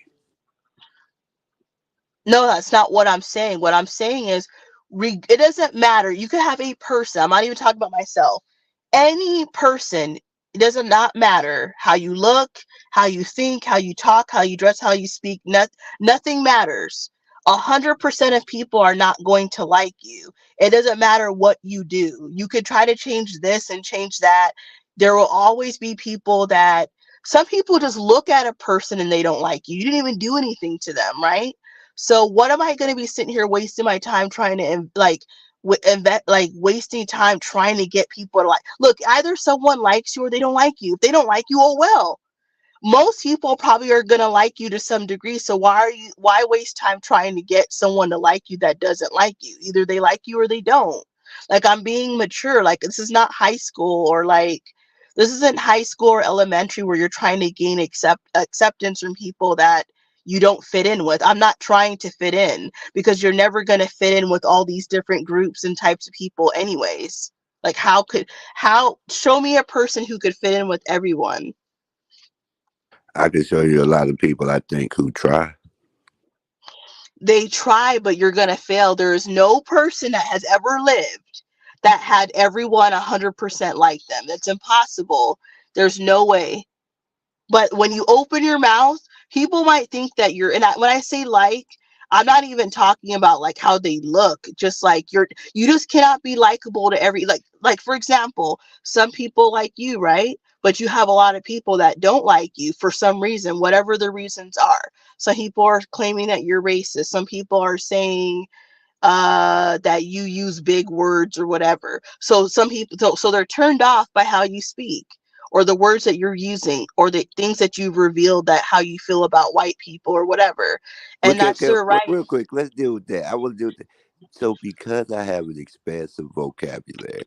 No, that's not what I'm saying. What I'm saying is, it doesn't matter. You could have a person. I'm not even talking about myself. Any person. It does not matter how you look, how you think, how you talk, how you dress, how you speak. Nothing matters. 100% of people are not going to like you. It doesn't matter what you do. You could try to change this and change that. There will always be people that. Some people just look at a person and they don't like you. You didn't even do anything to them, right? So what am I going to be sitting here wasting my time trying to like like wasting time trying to get people to like, look, either someone likes you or they don't like you. If they don't like you, oh well. Most people probably are going to like you to some degree, so why waste time trying to get someone to like you that doesn't like you? Either they like you or they don't. Like, I'm being mature. Like, this is not high school, or like this isn't high school or elementary where you're trying to gain acceptance from people that you don't fit in with. I'm not trying to fit in because you're never going to fit in with all these different groups and types of people anyways. Like, how show me a person who could fit in with everyone. I can show you a lot of people I think who try. They try, but you're going to fail. There is no person that has ever lived that had everyone 100% like them. That's impossible. There's no way. But when you open your mouth, people might think that you're, and when I say like, I'm not even talking about like how they look. Just like you just cannot be likable to every, like for example, some people like you, right? But you have a lot of people that don't like you for some reason, whatever the reasons are. Some people are claiming that you're racist. Some people are saying that you use big words or whatever. So some people, so they're turned off by how you speak or the words that you're using or the things that you've revealed, that how you feel about white people or whatever. And Okay, that's okay, their right. real quick, let's deal with that. I will deal with that. So, because I have an expansive vocabulary,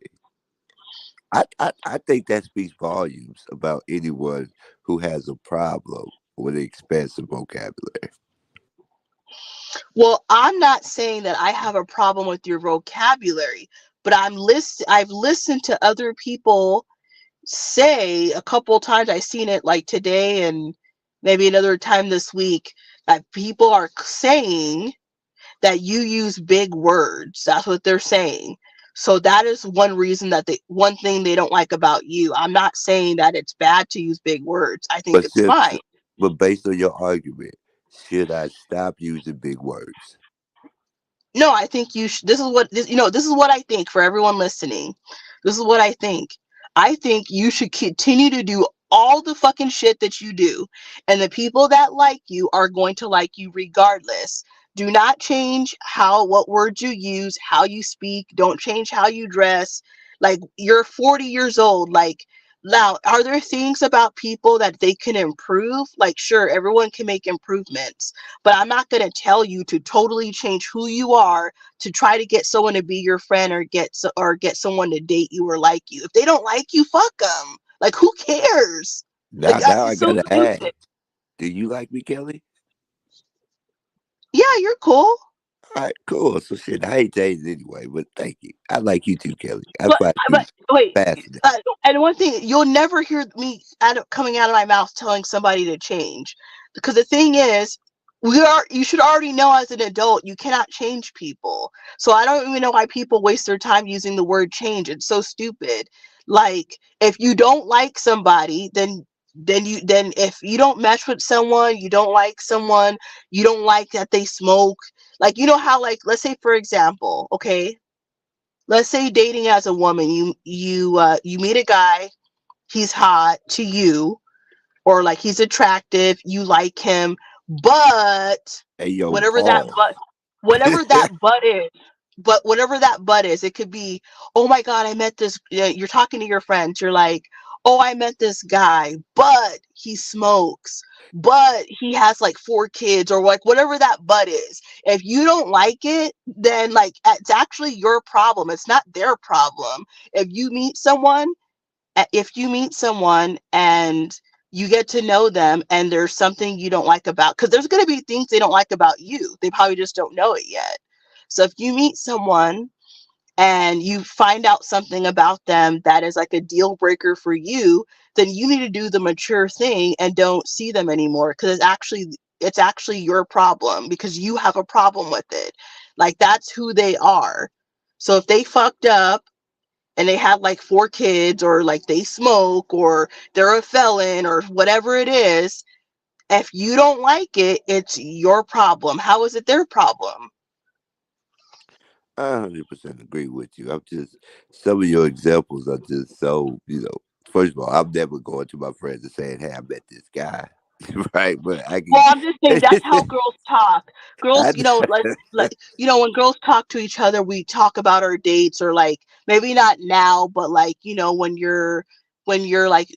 I think that speaks volumes about anyone who has a problem with expensive vocabulary. Well, I'm not saying that I have a problem with your vocabulary, but I've listened to other people say a couple times. I've seen it like today and maybe another time this week that people are saying that you use big words. That's what they're saying. So that is one reason that one thing they don't like about you. I'm not saying that it's bad to use big words. I think But it's since, fine. but based on your argument, should I stop using big words? No, I think this is what this is what I think for everyone listening. This is what I think. I think you should continue to do all the fucking shit that you do, and the people that like you are going to like you regardless. Do not change what words you use, how you speak. Don't change how you dress. Like, you're 40 years old. Like, now, are there things about people that they can improve? Like, sure, everyone can make improvements, but I'm not going to tell you to totally change who you are to try to get someone to be your friend or get someone to date you or like you. If they don't like you, fuck them. Like, who cares? Like, Now I it's so gotta ask, stupid. do you like me, Kelly? Yeah, you're cool. All right, cool. So shit, I ain't changed anyway, but thank you. I like you too, Kelly. I But find you wait, fascinating. and one thing, you'll never hear me coming out of my mouth telling somebody to change, because the thing is, you should already know as an adult you cannot change people. So I don't even know why people waste their time using the word change. It's so stupid. Like, if you don't like somebody, then if you don't mesh with someone, you don't like someone, you don't like that they smoke. Like, you know how, like, let's say for example, okay, let's say dating as a woman, you meet a guy, he's hot to you, or like he's attractive, you like him, but Hey yo, whatever that Paul. but whatever that but is whatever that but is, it could be, oh my god, I met this, you're talking to your friends, you're like, oh, I met this guy, but he smokes, but he has like 4 kids, or like whatever that but is. If you don't like it, then like it's actually your problem, it's not their problem. If you meet someone and you get to know them and there's something you don't like about, because there's going to be things they don't like about you, they probably just don't know it yet. So if you meet someone and you find out something about them that is like a deal breaker for you, then you need to do the mature thing and don't see them anymore, because it's actually your problem, because you have a problem with it. Like, that's who they are. So if they fucked up and they have like 4 kids, or like they smoke, or they're a felon, or whatever it is, if you don't like it, it's your problem. How is it their problem? I 100% agree with you. I'm just some of your examples are just so First of all, I'm never going to my friends and saying, "Hey, I met this guy," right? But I Well, can. I'm just saying that's how girls talk. I, Girls, when girls talk to each other, we talk about our dates, or like, maybe not now, but like, when you're like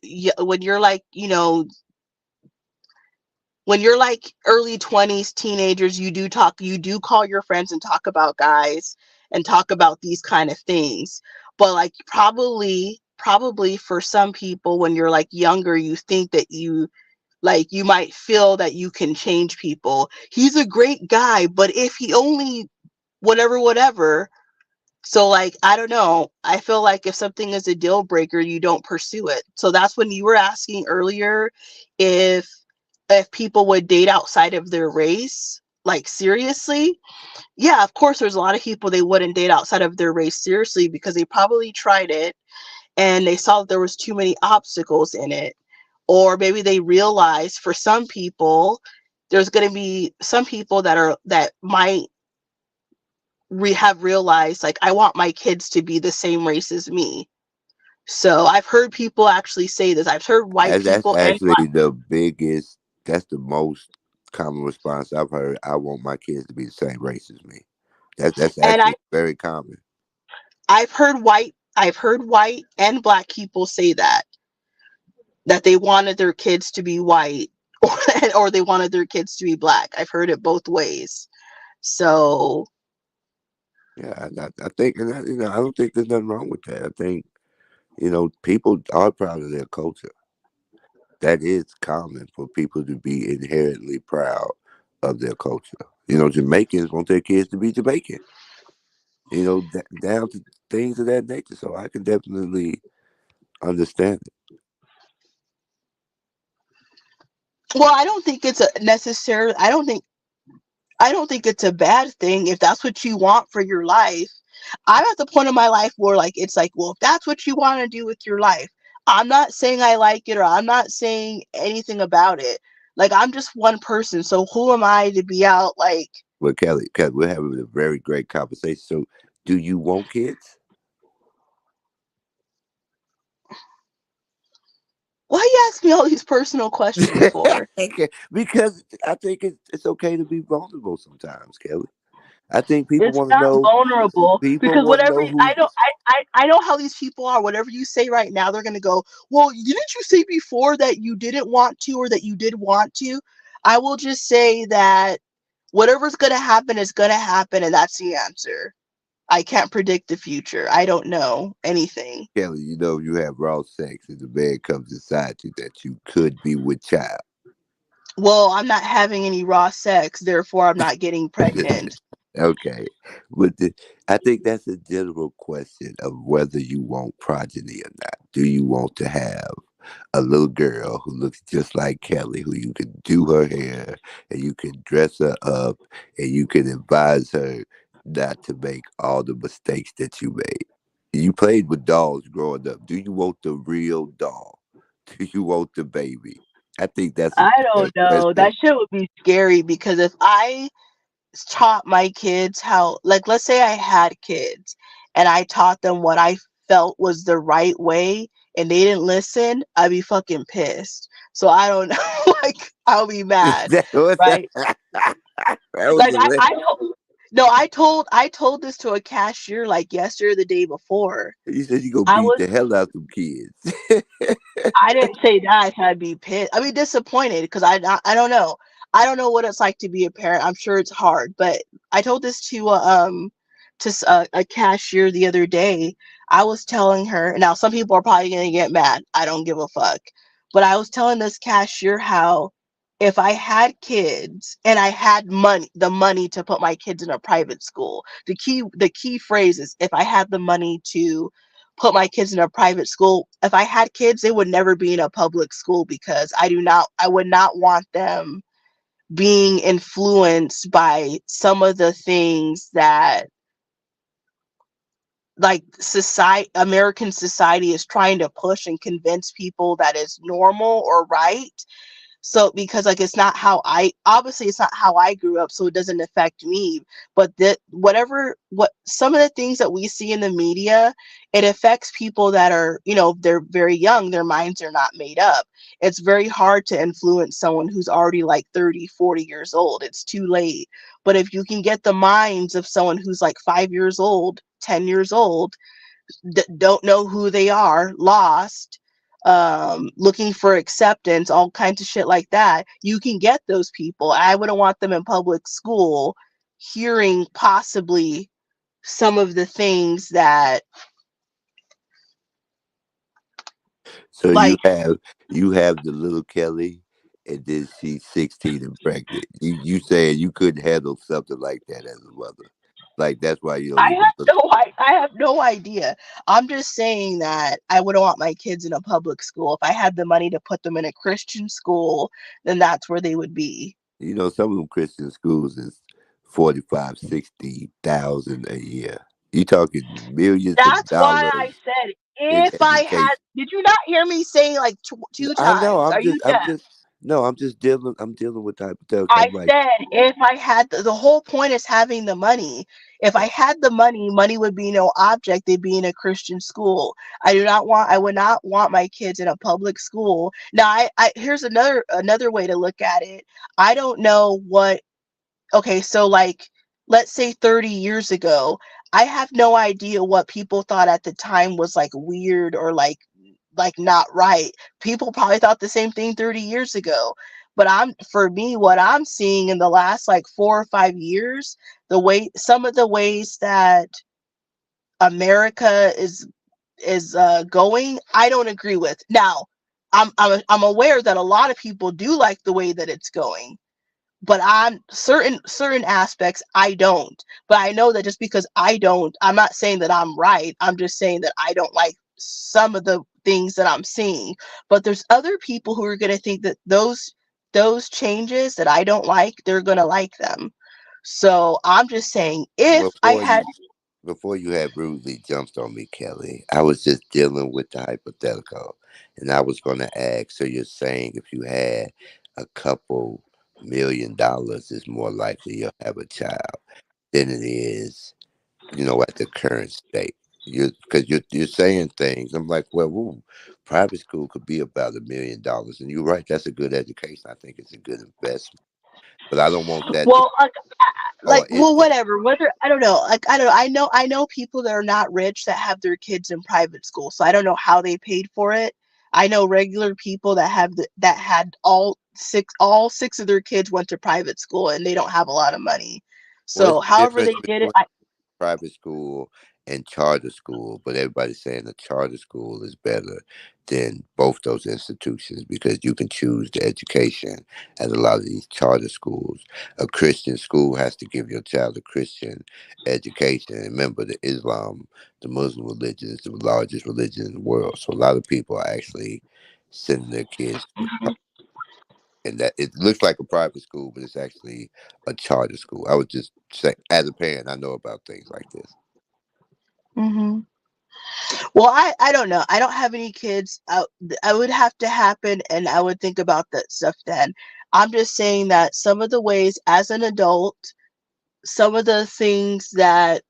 early 20s, teenagers, you do call your friends and talk about guys and talk about these kind of things. But like, probably for some people, when you're like younger, you think that you might feel that you can change people. He's a great guy, but if he only whatever. So, like, I don't know. I feel like if something is a deal breaker, you don't pursue it. So that's when you were asking earlier if people would date outside of their race, like, seriously. Yeah, of course there's a lot of people they wouldn't date outside of their race seriously, because they probably tried it and they saw that there was too many obstacles in it. Or maybe they realized, for some people, there's going to be some people that might have realized, like, I want my kids to be the same race as me. So I've heard people actually say this. I've heard white that's people and actually black. the biggest. That's the most common response I've heard. I want my kids to be the same race as me. That's And actually very common. I've heard white and black people say that they wanted their kids to be white, or they wanted their kids to be black. I've heard it both ways. So Yeah, I think, and I don't think there's nothing wrong with that. I think People are proud of their culture. That is common for people to be inherently proud of their culture. Jamaicans want their kids to be Jamaican. Down to things of that nature. So I can definitely understand it. Well, I don't think it's a necessary. I don't think it's a bad thing if that's what you want for your life. I'm at the point in my life where like it's like, well, if that's what you want to do with your life, I'm not saying I like it or I'm not saying anything about it. Like I'm just one person, so who am I to be out like But Kelly, we're having a very great conversation. So, do you want kids? why you ask me all these personal questions for? Because I think it's okay to be vulnerable sometimes, Kelly. I think people It's want to not know. vulnerable People because want to whatever know I who's. don't I know how these people are. Whatever you say right now, they're gonna go, well, didn't you say before that you didn't want to or that you did want to? I will just say that whatever's gonna happen is gonna happen, and that's the answer. I can't predict the future. I don't know anything. Kelly, you have raw sex and the man comes inside you that you could be with child. Well, I'm not having any raw sex, therefore I'm not getting pregnant. Okay. But I think that's a general question of whether you want progeny or not. Do you want to have a little girl who looks just like Kelly, who you can do her hair and you can dress her up and you can advise her not to make all the mistakes that you made? You played with dolls growing up. Do you want the real doll? Do you want the baby? I think that's a I fair don't know. question. That shit would be scary because if I taught my kids how, like, let's say I had kids and I taught them what I felt was the right way and they didn't listen, I'd be fucking pissed. So I don't know. Like, I'll be mad, that was, right? that was Like, hilarious. no, I told this to a cashier like yesterday or the day before. You said you gonna I beat was the hell out of some kids. I didn't say that. I'd be pissed. I'd be disappointed because I don't know. I don't know what it's like to be a parent. I'm sure it's hard, but I told this to a cashier the other day. I was telling her. Now some people are probably gonna get mad. I don't give a fuck. But I was telling this cashier how if I had kids and I had the money to put my kids in a private school. The key phrase is if I had the money to put my kids in a private school. If I had kids, they would never be in a public school because I would not want them being influenced by some of the things that like American society is trying to push and convince people that is normal or right. So because like it's not how I grew up, so it doesn't affect me. But that what some of the things that we see in the media, it affects people that are, they're very young, their minds are not made up. It's very hard to influence someone who's already like 30, 40 years old. It's too late. But if you can get the minds of someone who's like 5 years old, 10 years old, don't know who they are, lost, looking for acceptance, all kinds of shit like that. You can get those people. I wouldn't want them in public school hearing possibly some of the things that So you like have you have the little Kelly, and then she's 16 and pregnant. You saying you couldn't handle something like that as a mother? Like that's why you don't even look. I have no idea. I'm just saying that I wouldn't want my kids in a public school. If I had the money to put them in a Christian school, then that's where they would be. Some of them Christian schools is 45, 60,000 a year. You talking millions of That's why I dollars said in if I had. education. Did you not hear me saying like two I know. times? Are you I'm deaf? just. No, I'm just dealing. I'm dealing with the hypothetical. I I'm like, said if I had the whole point is having the money. If I had the money, money would be no object. They'd be in a Christian school. I would not want my kids in a public school. Now, here's another way to look at it. I don't know what. Okay, so like, let's say 30 years ago, I have no idea what people thought at the time was like weird or like not right. People probably thought the same thing 30 years ago. But for me, what I'm seeing in the last like 4 or 5 years, some of the ways that America going, I don't agree with. Now, I'm aware that a lot of people do like the way that it's going, but I'm certain aspects I don't. But I know that just because I don't, I'm not saying that I'm right. I'm just saying that I don't like some of the things that I'm seeing. But there's other people who are going to think that those changes that I don't like, they're going to like them. So I'm just saying, if I Before had, you before you had rudely jumped on me, Kelly, I was just dealing with the hypothetical, and I was going to ask. So you're saying if you had a couple $1 million, it's more likely you'll have a child than it is, at the current state. Because you're saying things. I'm like, well, ooh, private school could be about $1 million, and you're right. That's a good education. I think it's a good investment, but I don't want that to well, like, or it well, to. whatever, whether, I don't know, like, I don't know, I know people that are not rich that have their kids in private school, so I don't know how they paid for it. I know regular people that that had all six of their kids went to private school and they don't have a lot of money, Well, so it's the however difference they did it, between private school and charter school, but everybody's saying the charter school is better than both those institutions because you can choose the education at a lot of these charter schools. A Christian school has to give your child a Christian education. And remember, the Muslim religion, is the largest religion in the world. So a lot of people are actually sending their kids to and that it looks like a private school, but it's actually a charter school. I would just say, as a parent, I know about things like this. hmm well, I don't know, I don't have any kids. I would have to happen and I would think about that stuff then. I'm just saying that some of the ways as an adult, some of the things that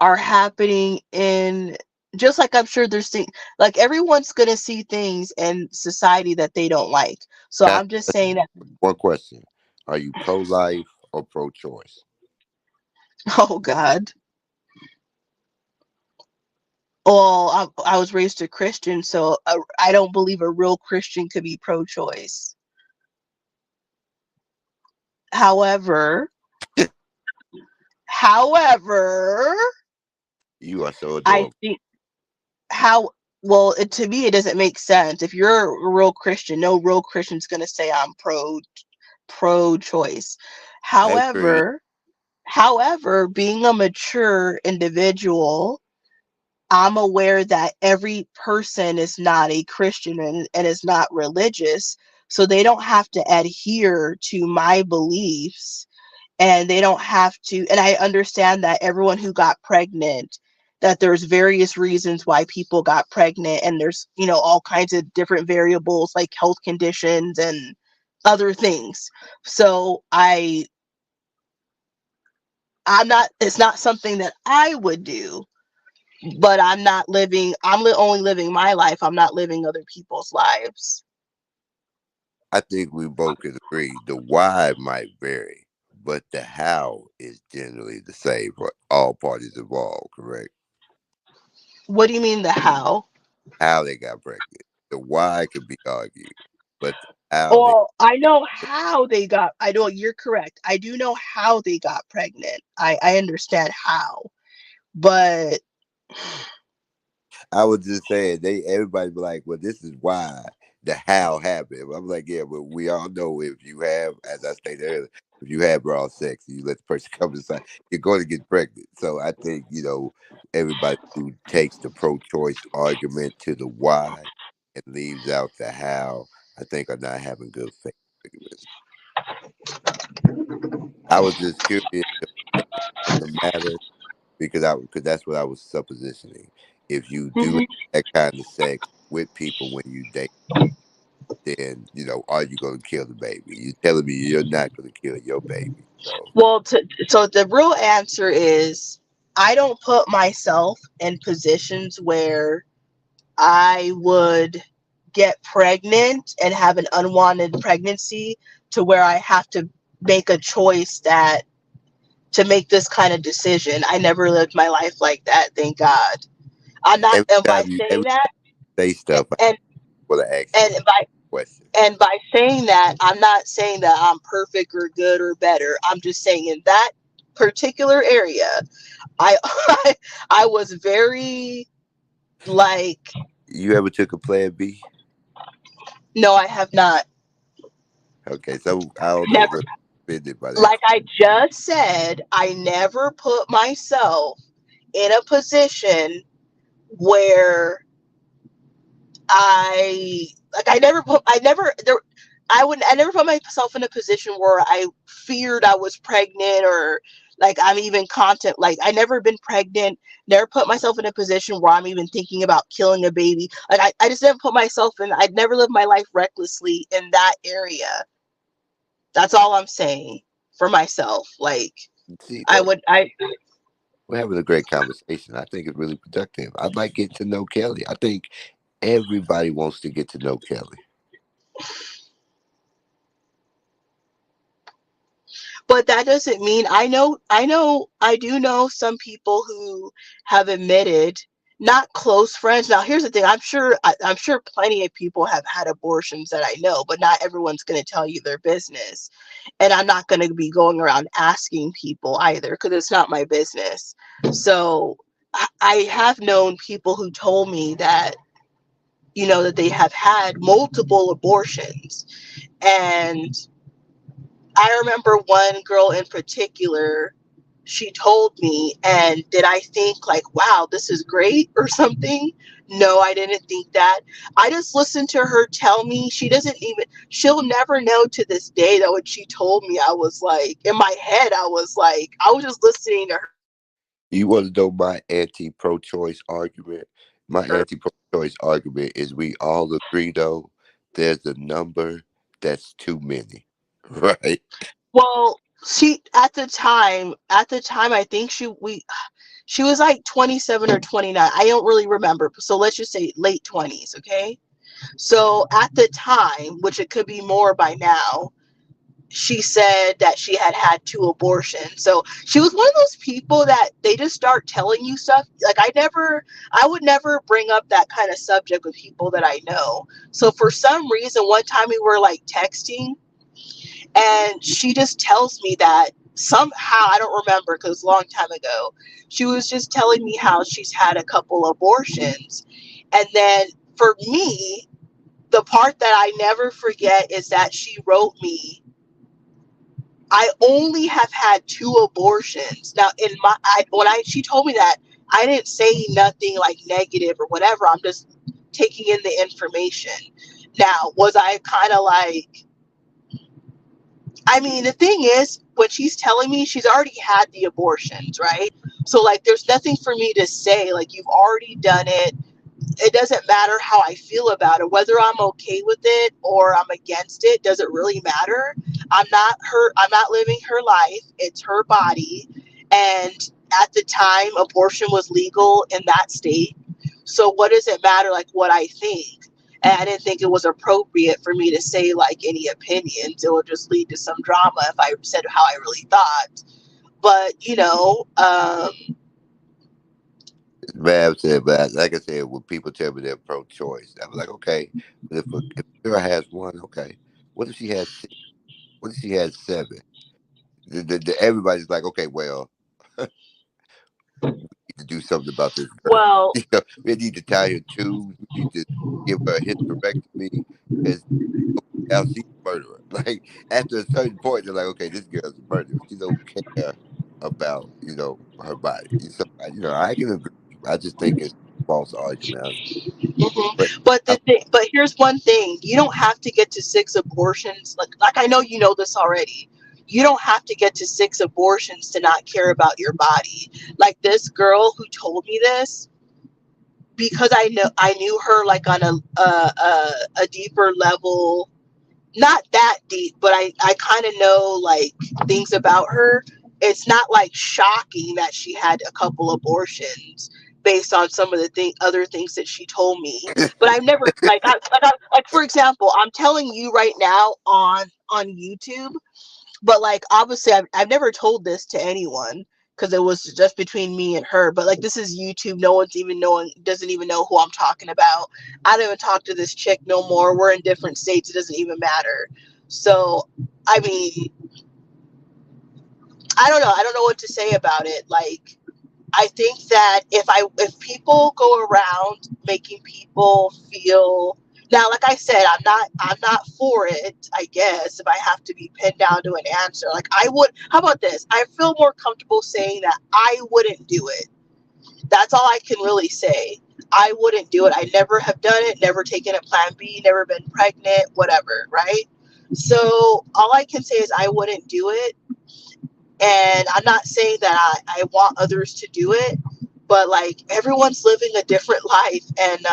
are happening in, just like I'm sure there's things, like everyone's gonna see things in society that they don't like. So Got I'm just saying that. one question: are you pro-life or pro-choice? Oh God. Well, I was raised a Christian, so I don't believe a real Christian could be pro-choice. However, however, You are so I adorable. think how well to me it doesn't make sense. If you're a real Christian, no real Christian's gonna say I'm pro-choice. I agree. However, being a mature individual, I'm aware that every person is not a Christian and is not religious, so they don't have to adhere to my beliefs, and they don't have to. And I understand that everyone who got pregnant, that there's various reasons why people got pregnant, and there's, all kinds of different variables like health conditions and other things. So I'm not, it's not something that I would do, but I'm not living, only living my life. I'm not living other people's lives. I think we both can agree. The why might vary, but the how is generally the same for all parties involved. Correct? What do you mean the how? How they got pregnant. The why could be argued, but the how they. Well, I know how they got, I know you're correct. I do know how they got pregnant. I understand how. But I was just saying everybody be like, well, this is why the how happened. I'm like, yeah, but we all know if you have, as I stated earlier, if you have raw sex and you let the person come inside, you're going to get pregnant. So I think, everybody who takes the pro choice argument to the why and leaves out the how, I think are not having good faith arguments. I was just curious if the matter because that's what I was suppositioning. If you do have mhm. that kind of sex with people when you date, then are you going to kill the baby? You telling me you're not going to kill your baby? So Well, so the real answer is I don't put myself in positions where I would get pregnant and have an unwanted pregnancy to where I have to make a choice that to make this kind of decision. I never lived my life like that, thank God. I'm not, and by saying every that, time you say stuff, I and want to ask you and a by question. and by saying that, I'm not saying that I'm perfect or good or better. I'm just saying in that particular area, I I was very Like, You ever took a Plan B? no, I have not. Okay, so I don't know Never. what offended by that. Like I just said, I never put myself in a position where I never put myself in a position where I feared I was pregnant, or like I'm even content like I never been pregnant, never put myself in a position where I'm even thinking about killing a baby. Like I just never put myself in, I'd never lived my life recklessly in that area. That's all I'm saying for myself. Like See, I look, would I we're having a great conversation. I think it's really productive. I'd like getting to know Kelly. I think everybody wants to get to know Kelly. but that doesn't mean I do know some people who have admitted, not close friends. Now here's the thing, I'm sure plenty of people have had abortions that I know, but not everyone's going to tell you their business, and I'm not going to be going around asking people either because it's not my business. So I have known people who told me that, that they have had multiple abortions. And I remember one girl in particular, she told me, and did I think like, wow, this is great or something? No, I didn't think that. I just listened to her tell me. She'll never know to this day that when she told me, I was like, in my head, I was just listening to her. You want to know my anti-pro-choice argument? My anti-pro-choice argument is we all agree, though, there's a number that's too many, right? Well, at the time, I think she was like 27 or 29. I don't really remember. So let's just say late 20s, okay? So at the time, which it could be more by now, she said that she had had two abortions. So she was one of those people that they just start telling you stuff. Like I would never bring up that kind of subject with people that I know. So for some reason, one time we were like texting, and she just tells me that somehow, I don't remember because it was a long time ago, she was just telling me how she's had a couple abortions. And then for me, the part that I never forget is that she wrote me, I only have had two abortions. Now, she told me that, I didn't say nothing like negative or whatever. I'm just taking in the information. Now, was I kind of like, I mean, the thing is, when she's telling me she's already had the abortions, right? So, like, there's nothing for me to say. Like, you've already done it. It doesn't matter how I feel about it, whether I'm okay with it or I'm against it. Does it really matter? I'm not living her life. It's her body. And at the time, abortion was legal in that state. So what does it matter, like, what I think? And I didn't think it was appropriate for me to say like any opinions. It would just lead to some drama if I said how I really thought. But Bab said, but like I said, when people tell me they're pro-choice, I'm like, okay, but if a girl has one, okay, what if she has six? What if she has seven? Everybody's like, okay, well, we need to do something about this girl. well, We need to tie her tubes. We need to give her a hysterectomy because now she's a murderer. Like after a certain point, they're like, okay, this girl's a murderer. She don't care about her body. So I can agree. I just think it's a false argument. But I, but here's one thing: you don't have to get to six abortions. Like I know you know this already. You don't have to get to six abortions to not care about your body. Like this girl who told me this, because I knew her like on a deeper level, not that deep, but I kind of know like things about her. It's not like shocking that she had a couple abortions based on some of the other things that she told me. But I've never like for example, I'm telling you right now on YouTube, but like obviously I've never told this to anyone because it was just between me and her. But like this is YouTube, no one's even knowing, doesn't even know who I'm talking about. I don't even talk to this chick no more. We're in different states, it doesn't even matter. So I mean, I don't know what to say about it. Like I think that if people go around making people feel, now, like I said, I'm not for it. I guess if I have to be pinned down to an answer, like I would. How about this? I feel more comfortable saying that I wouldn't do it. That's all I can really say. I wouldn't do it. I never have done it. Never taken a Plan B. Never been pregnant. Whatever. Right. So all I can say is I wouldn't do it, and I'm not saying that I want others to do it, but like everyone's living a different life. And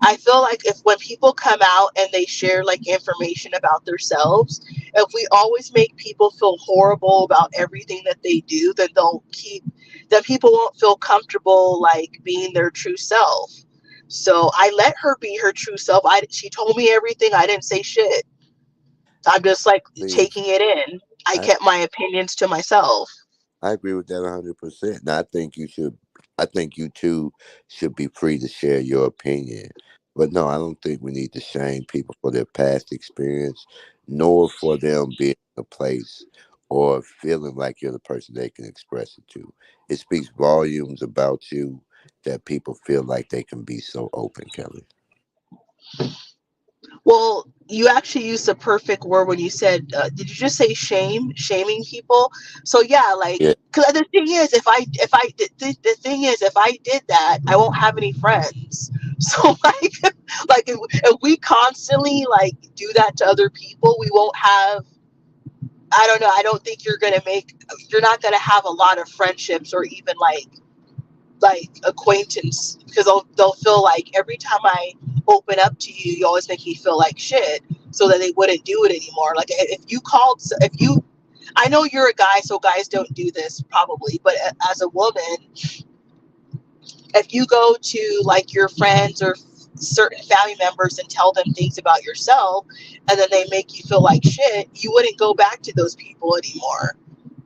I feel like if when people come out and they share like information about themselves, if we always make people feel horrible about everything that they do, then people won't feel comfortable like being their true self. So I let her be her true self. She told me everything. I didn't say shit. I'm just like Please, taking it in. I I kept my opinions to myself. I agree with that 100%. Now, I think you should. I think you too should be free to share your opinion. But no, I don't think we need to shame people for their past experience, nor for them being in a place or feeling like you're the person they can express it to. It speaks volumes about you that people feel like they can be so open, Kelly. Well, you actually used the perfect word when you said, did you just say shaming people? So yeah, like, Yeah, because the thing is, the thing is, if I did that, I won't have any friends. So like if we constantly like do that to other people, we won't have. I don't know. I don't think you're not gonna have a lot of friendships or even like acquaintance, because they'll feel like every time I open up to you, you always make me feel like shit, so that they wouldn't do it anymore. Like if you, I know you're a guy, so guys don't do this probably, but as a woman, if you go to like your friends or certain family members and tell them things about yourself, and then they make you feel like shit, you wouldn't go back to those people anymore.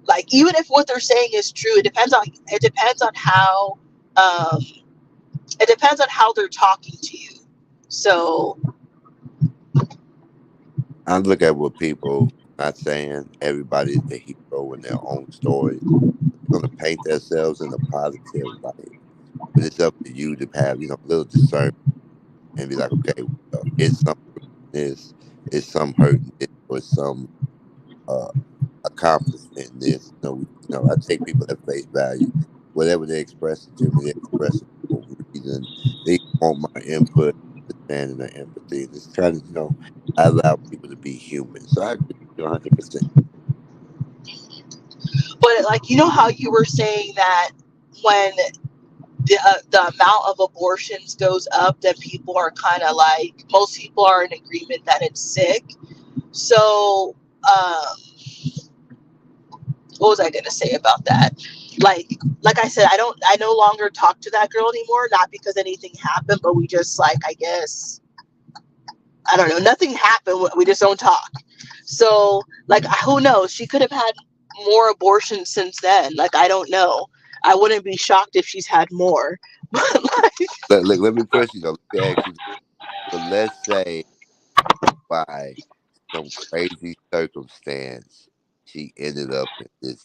Like even if what they're saying is true, it depends on how um, it depends on how they're talking to you. So I look at what people not saying everybody's the hero in their own story. They're gonna paint themselves in a positive light. But it's up to you to have, a little discernment and be like, okay, well, is some truth in this, is some hurt in this, or some uh, accomplishment in this. I take people at face value. Whatever they express it to me, they express it for a reason. They want my input, understanding, and empathy. And it's kind of, I allow people to be human. So I agree with you 100%. but like you know how you were saying that when the amount of abortions goes up, then people are kind of like, most people are in agreement that it's sick. So what was I gonna say about that? Like I said, I no longer talk to that girl anymore, not because anything happened, but we just like, I guess, I don't know, nothing happened. We just don't talk. So like who knows? She could have had more abortions since then. Like I don't know. I wouldn't be shocked if she's had more. But like, Let me push you, though. Let me ask you. So let's say by some crazy circumstance, she ended up in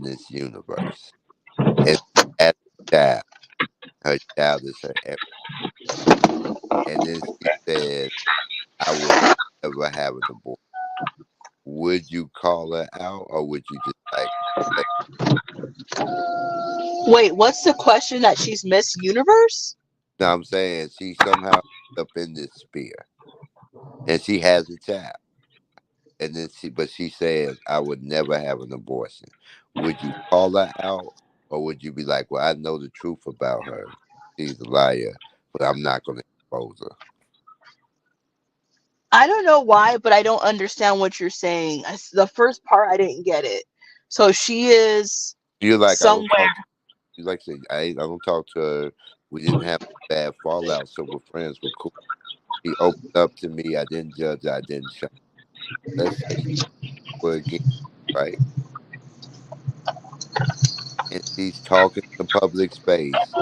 this universe. And as a child, her child is her everything. And then she says, I would never have an abortion. Would you call her out or would you just like let wait, what's the question, that she's Miss Universe? no, I'm saying she somehow up in this sphere and she has a child. And then she says, I would never have an abortion. Would you call her out or would you be like, well, I know the truth about her. She's a liar, but I'm not going to expose her. I don't know why, but I don't understand what you're saying. The first part, I didn't get it. So she is You're like, I don't somewhere. talk. You like say, I don't talk to her. We didn't have bad fallout, so we're friends. We're cool. She opened up to me. I didn't judge. I didn't shame. Let's say she were again, right? And she's talking in the public space,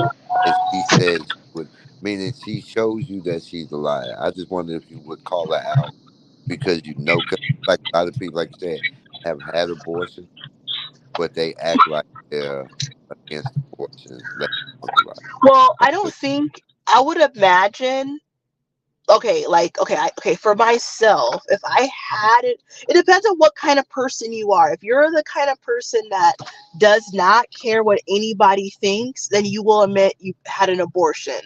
and she says, "Would meaning she shows you that she's a liar." I just wonder if you would call her out because cause like a lot of people, like you said, have had abortion, but they act like they're against abortions later on in life. Well, I So, don't think I would imagine. Okay, like okay, for myself, if I had it, it depends on what kind of person you are. If you're the kind of person that does not care what anybody thinks, then you will admit you had an abortion.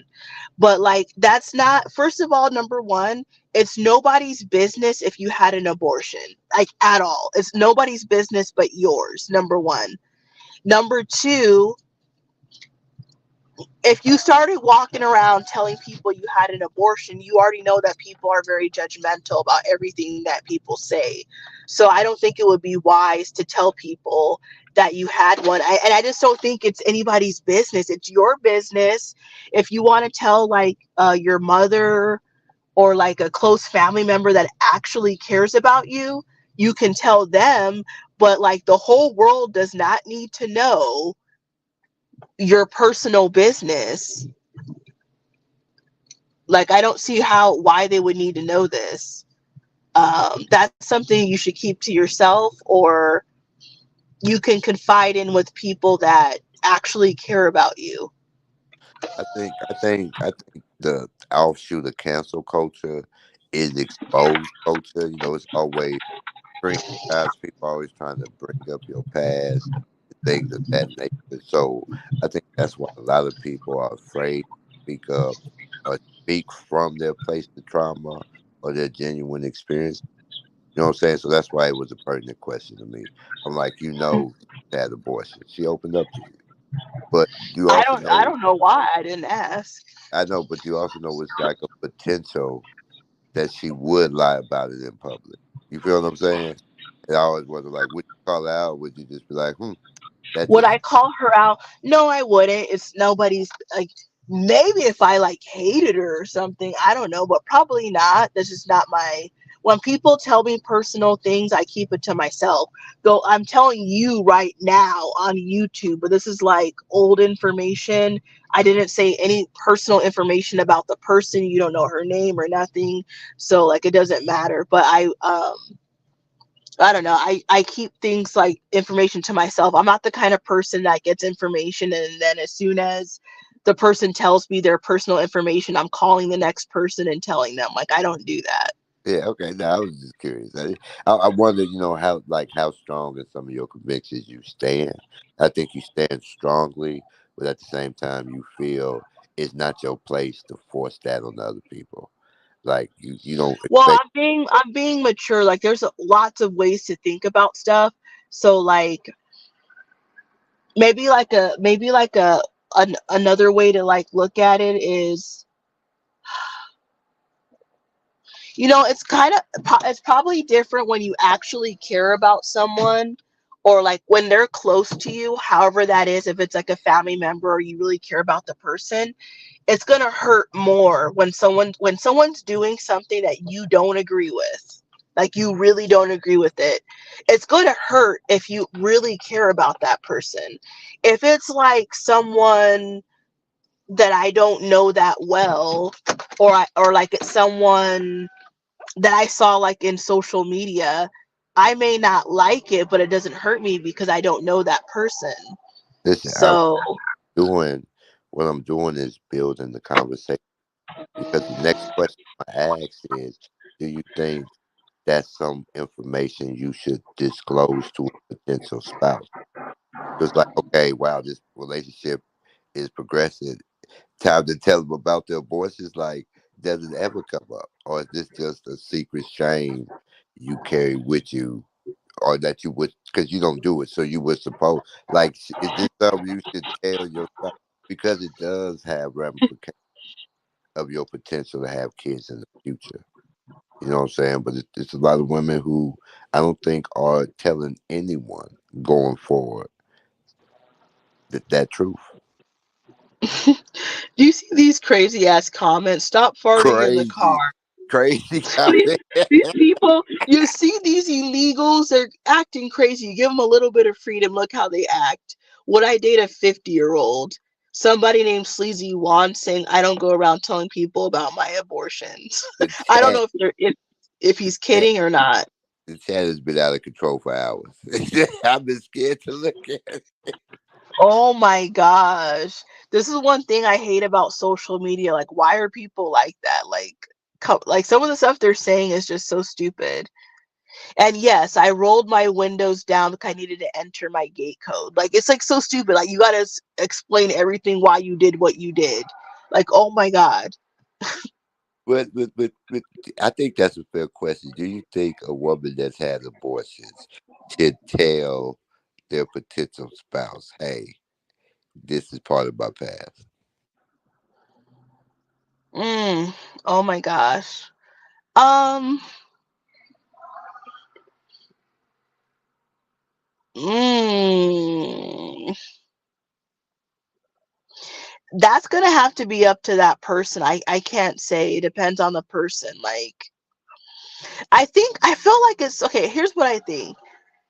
But like that's not, first of all, number one, it's nobody's business if you had an abortion. Like at all. It's nobody's business but yours, number one. Number two, if you started walking around telling people you had an abortion, you already know that people are very judgmental about everything that people say. So I don't think it would be wise to tell people that you had one. And I just don't think it's anybody's business. It's your business. If you want to tell like your mother or like a close family member that actually cares about you can tell them. But like the whole world does not need to know your personal business. Like I don't see how why they would need to know this. That's something you should keep to yourself, or you can confide in with people that actually care about you. I think the offshoot of cancel culture is exposed culture. You know, it's always bring guys. People always trying to bring up your past, things of that nature. So I think that's why a lot of people are afraid to speak up or speak from their place of trauma or their genuine experience. You know what I'm saying? So that's why it was a pertinent question to me. I'm like, she had abortion. She opened up to you. But you I also don't I know, don't know why I didn't ask. I know, but you also know it's like a potential that she would lie about it in public. You feel what I'm saying? And I always wonder, like, would you call her out? Would you just be like, that Would just, I call her out? No, I wouldn't. It's nobody's like, maybe if I like hated her or something, I don't know, but probably not. This is not my, when people tell me personal things, I keep it to myself. Though I'm telling you right now on YouTube, but this is like old information. I didn't say any personal information about the person. You don't know her name or nothing. So like it doesn't matter. But I don't know. I keep things like information to myself. I'm not the kind of person that gets information and then as soon as the person tells me their personal information, I'm calling the next person and telling them. Like I don't do that. yeah, okay. Now I was just curious. I wonder, how strong in some of your convictions you stand. I think you stand strongly, but at the same time, you feel it's not your place to force that on other people. Like you don't Well, expect. I'm being mature. Like there's lots of ways to think about stuff. So like maybe like a another way to like look at it is, it's kind of, it's probably different when you actually care about someone, or like when they're close to you, however that is, if it's like a family member or you really care about the person, it's going to hurt more when someone's doing something that you don't agree with. Like you really don't agree with it. It's going to hurt if you really care about that person. If it's like someone that I don't know that well, or like it's someone that I saw like in social media, I may not like it, but it doesn't hurt me because I don't know that person. Listen, So, doing what I'm doing is building the conversation because the next question I ask is, do you think that's some information you should disclose to a potential spouse? Because, like, okay, wow, this relationship is progressing. Time to tell them about the abortions. Like, does it ever come up, or is this just a secret shame you carry with you, or that you would, because you don't do it, so you would suppose, like, is this something you should tell your spouse? Because it does have ramifications of your potential to have kids in the future. You know what I'm saying? But it's a lot of women who I don't think are telling anyone going forward that truth. do you see these crazy ass comments? Stop farting in the car. Crazy, crazy these, comment. these people, you see these illegals, they're acting crazy. You give them a little bit of freedom, look how they act. Would I date a 50-year-old? Somebody named Sleazy Juan saying, I don't go around telling people about my abortions. The I don't chat, know if he's chat, kidding or not. the chat has been out of control for hours. I've been scared to look at it. Oh my gosh. This is one thing I hate about social media. Like, why are people like that? Like, like some of the stuff they're saying is just so stupid. And yes, I rolled my windows down because I needed to enter my gate code. Like, it's like so stupid. Like, you gotta explain everything why you did what you did. Like, oh my God. But I think that's a fair question. Do you think a woman that's had abortions should tell their potential spouse, "Hey, this is part of my past"? Mm, oh my gosh. Um, mm, that's gonna have to be up to that person. I can't say. It depends on the person. Like, I feel like it's okay. Here's what I think,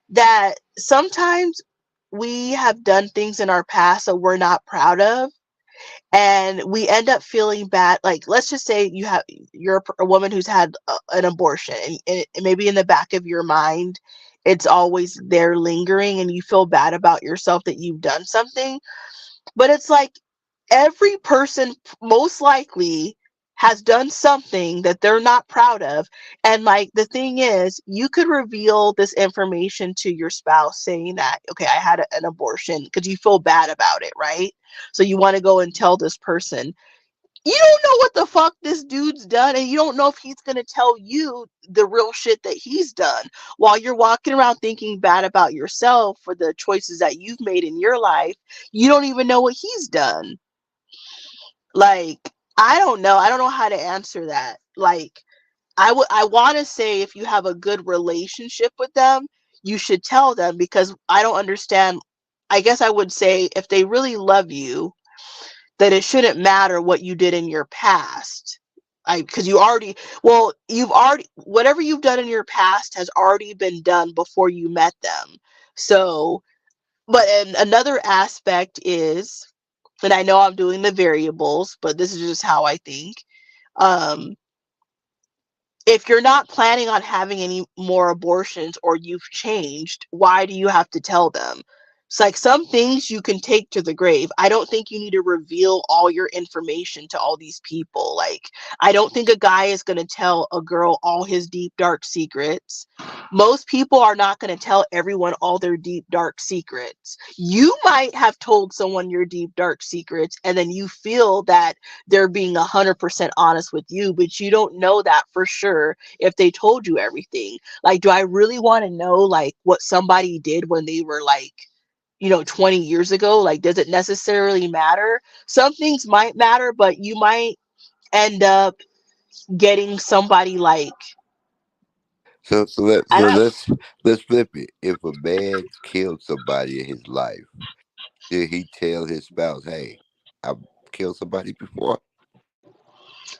that sometimes we have done things in our past that we're not proud of, and we end up feeling bad. Like, let's just say you're a woman who's had an abortion, and maybe in the back of your mind it's always there lingering, and you feel bad about yourself that you've done something. But it's like every person most likely has done something that they're not proud of. And like the thing is, you could reveal this information to your spouse saying that, okay, I had an abortion, because you feel bad about it, right? So you want to go and tell this person. You don't know what the fuck this dude's done, and you don't know if he's going to tell you the real shit that he's done, while you're walking around thinking bad about yourself for the choices that you've made in your life. You don't even know what he's done. Like, I don't know how to answer that. Like, I want to say, if you have a good relationship with them, you should tell them, because I don't understand. I guess I would say, if they really love you, that it shouldn't matter what you did in your past. Because you've already, whatever you've done in your past has already been done before you met them. So, but and another aspect is, and I know I'm doing the variables, but this is just how I think. Um, if you're not planning on having any more abortions, or you've changed, why do you have to tell them? It's like, some things you can take to the grave. I don't think you need to reveal all your information to all these people. Like, I don't think a guy is going to tell a girl all his deep, dark secrets. Most people are not going to tell everyone all their deep, dark secrets. You might have told someone your deep, dark secrets, and then you feel that they're being 100% honest with you, but you don't know that for sure if they told you everything. Like, do I really want to know, like, what somebody did when they were like, 20 years ago? Like, does it necessarily matter? Some things might matter, but you might end up getting somebody like, So I don't. let's flip it. If a man killed somebody in his life, should he tell his spouse, "Hey, I've killed somebody before"?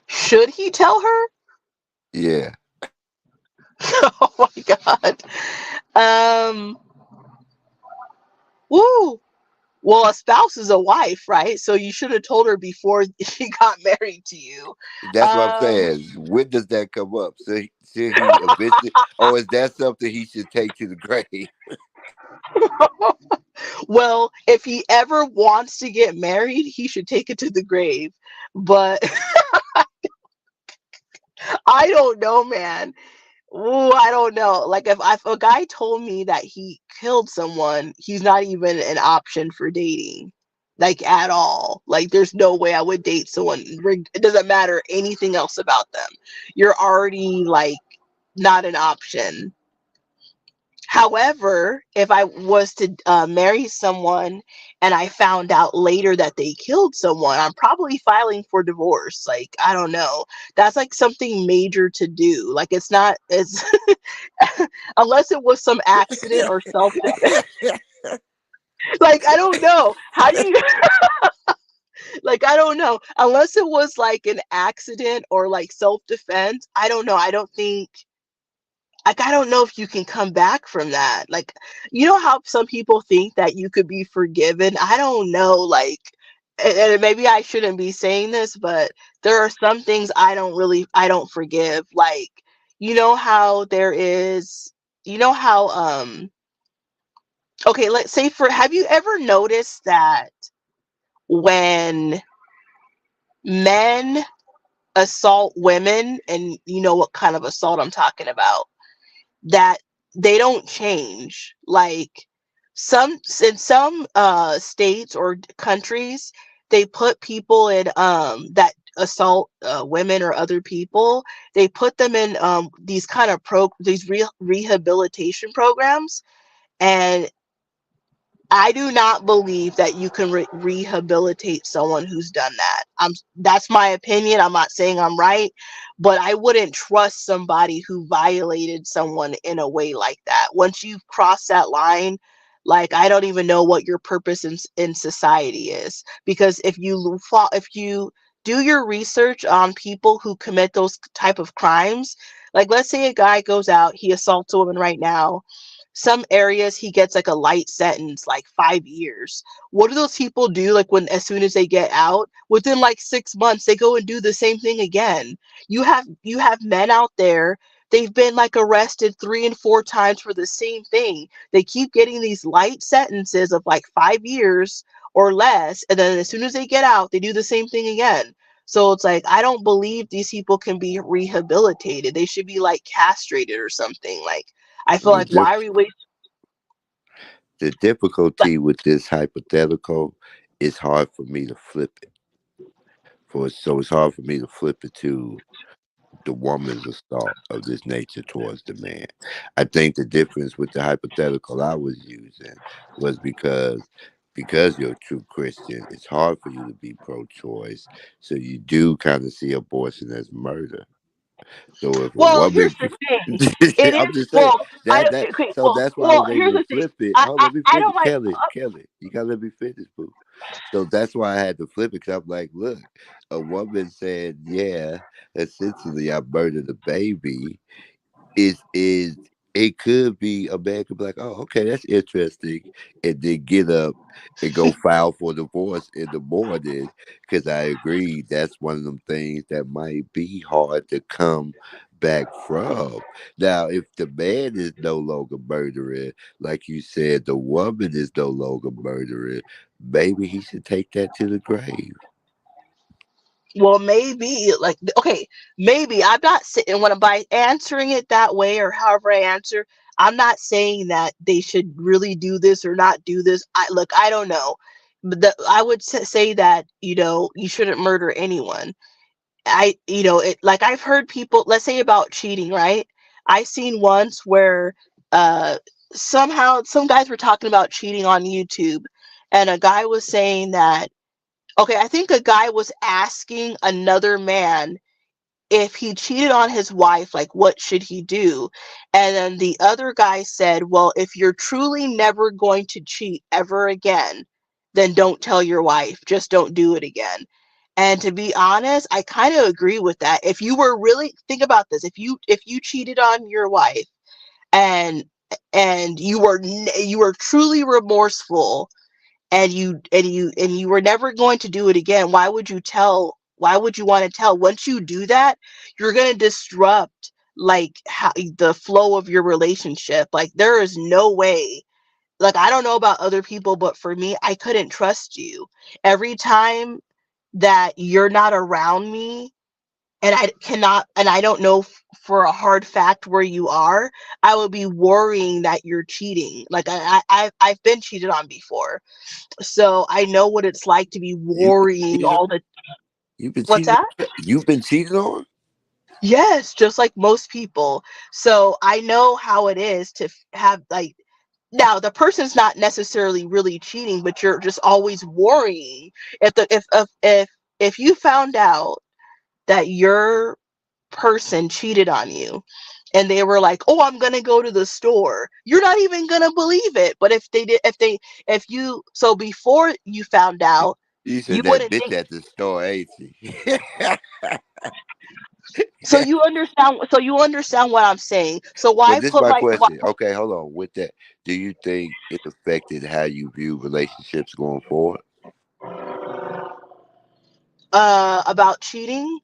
Should he tell her? Yeah. Oh my God. Um, woo. Well, a spouse is a wife, right? So you should have told her before she got married to you. That's what I'm Um, saying. When does that come up? So should he eventually, or is that something he should take to the grave? well, if he ever wants to get married, he should take it to the grave. But I don't know, man. Ooh, I don't know. Like, if a guy told me that he killed someone, he's not even an option for dating. Like, at all. Like, there's no way I would date someone. It doesn't matter anything else about them. You're already like not an option. However, if I was to marry someone and I found out later that they killed someone, I'm probably filing for divorce. Like, I don't know. That's like something major to do. Like, it's unless it was some accident or self defense. Like, I don't know. How do you, like, I don't know. Unless it was like an accident or like self defense, I don't know. I don't think, like, I don't know if you can come back from that. Like, how some people think that you could be forgiven. I don't know. Like, and maybe I shouldn't be saying this, but there are some things I don't forgive. Like, you know how there is, you know how Okay, let's say for have you ever noticed that when men assault women, and you know what kind of assault I'm talking about, that they don't change. Like some in some states or countries, they put people in that assault women or other people. They put them in these kind of rehabilitation programs, and I do not believe that you can rehabilitate someone who's done that. That's my opinion. I'm not saying I'm right, but I wouldn't trust somebody who violated someone in a way like that. Once you've crossed that line, like I don't even know what your purpose in society is. Because if you do your research on people who commit those type of crimes, like let's say a guy goes out, he assaults a woman right now, some areas he gets like a light sentence, like 5 years. What do those people do? Like when as soon as they get out, within like 6 months, they go and do the same thing again. You have men out there. They've been like arrested 3 and 4 times for the same thing. They keep getting these light sentences of like 5 years or less, and then as soon as they get out, they do the same thing again. So it's like I don't believe these people can be rehabilitated. They should be like castrated or something. Like I feel The like why are diff- we wasting the like difficulty with this hypothetical is hard for me to flip it. So it's hard for me to flip it to the woman's assault of this nature towards the man. I think the difference with the hypothetical I was using was because you're a true Christian, it's hard for you to be pro-choice. So you do kind of see abortion as murder. So if a well here's woman, the thing. It I'm is just saying well I that don't that. okay, So that's why I well was able here's to the thing. flip it. I, Oh, I, let me I finish, don't like Kelly. You gotta let me finish, boo. So that's why I had to flip it because I'm like, look, a woman said, yeah, essentially I murdered a baby is it could be a man could be like, oh, okay, that's interesting, and then get up and go file for divorce in the morning. Because I agree, that's one of them things that might be hard to come back from. Now, if the man is no longer murdering, like you said, the woman is no longer murdering, maybe he should take that to the grave. well maybe like okay, maybe I'm not saying when by answering it that way or however I answer, I'm not saying that they should really do this or not do this. I don't know. But I would say that you shouldn't murder anyone. It like I've heard people, let's say about cheating, right? I seen once where uh somehow some guys were talking about cheating on YouTube, and a guy was saying that okay, I think a guy was asking another man if he cheated on his wife, like what should he do? And then the other guy said, well, if you're truly never going to cheat ever again, then don't tell your wife. Just don't do it again. And to be honest, I kind of agree with that. If you were really think about this, if you cheated on your wife and you were truly remorseful, and you were never going to do it again, why would you want to tell? Once you do that, you're going to disrupt like the flow of your relationship. Like there is no way, like I don't know about other people, but for me, I couldn't trust you. Every time that you're not around me, and I don't know for a hard fact where you are, I would be worrying that you're cheating. Like I've been cheated on before, so I know what it's like to be You've been worrying cheated on. all the. You've been What's cheated that? on. You've been cheated on. Yes, just like most people. So I know how it is to have like now the person's not necessarily really cheating, but you're just always worrying if the if you found out that your person cheated on you and they were like, "Oh, I'm going to go to the store." You're not even going to believe it. But if you so before you found out, You you said that wouldn't bitch think. at the store, ain't she? So you understand what I'm saying. So But why this is put my my question. Okay, hold on. With that, do you think it affected how you view relationships going forward? about cheating?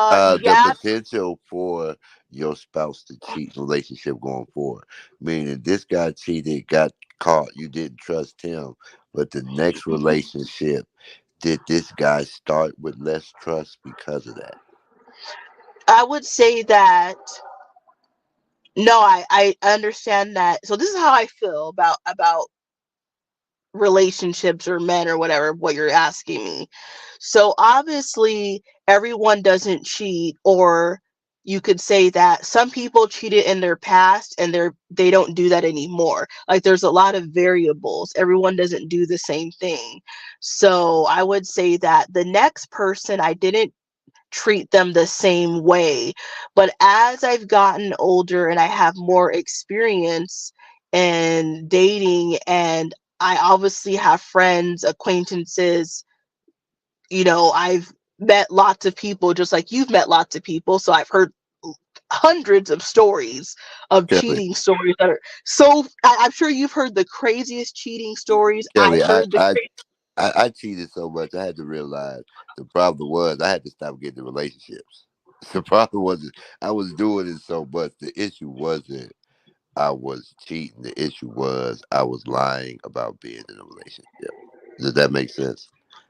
The Yeah. potential for your spouse to cheat in a relationship going forward. Meaning this guy cheated, got caught. You didn't trust him. But the next relationship, did this guy start with less trust because of that? I would say that no, I understand that. So this is how I feel about relationships or men or whatever what you're asking me. So obviously everyone doesn't cheat, or you could say that some people cheated in their past and they don't do that anymore. Like there's a lot of variables. Everyone doesn't do the same thing. So I would say that the next person, I didn't treat them the same way. But as I've gotten older and I have more experience in dating, and I obviously have friends, acquaintances, I've met lots of people just like you've met lots of people. So I've heard hundreds of stories of Kelly, cheating stories that are so I'm sure you've heard the craziest cheating stories. I've Kelly, heard the I cheated so much. I had to realize the problem was I had to stop getting in relationships. The problem wasn't I was doing it so much. The issue wasn't I was cheating. The issue was I was lying about being in a relationship. Does that make sense?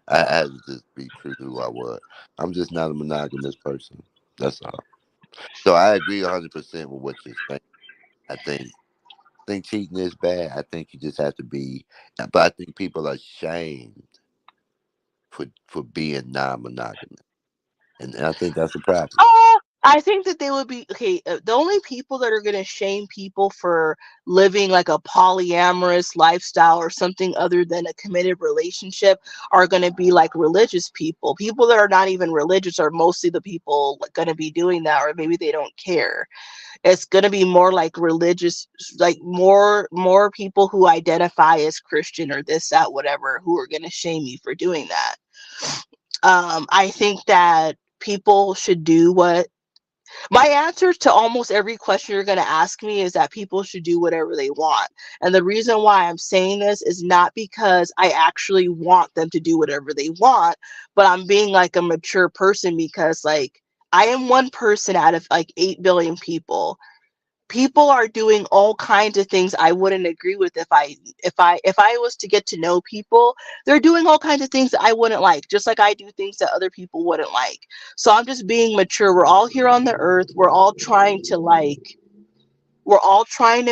I had to just be true to who I was. I'm just not a monogamous person. That's all. So I agree 100% with what you're saying. I think cheating is bad. I think you just have to be, but I think people are shamed for being non-monogamous, and I think that's a problem. I think that they would be okay. The only people that are going to shame people for living like a polyamorous lifestyle or something other than a committed relationship are going to be like religious people. People that are not even religious are mostly the people going to be doing that, or maybe they don't care. It's going to be more like religious, like more people who identify as Christian or this, that, whatever, who are going to shame you for doing that. I think that people should do what my answer to almost every question you're going to ask me is that people should do whatever they want. And the reason why I'm saying this is not because I actually want them to do whatever they want, but I'm being like a mature person because, like, I am one person out of like 8 billion people. People are doing all kinds of things I wouldn't agree with if I was to get to know people. They're doing all kinds of things that I wouldn't like, just like I do things that other people wouldn't like. So I'm just being mature. We're all here on the earth. We're all trying to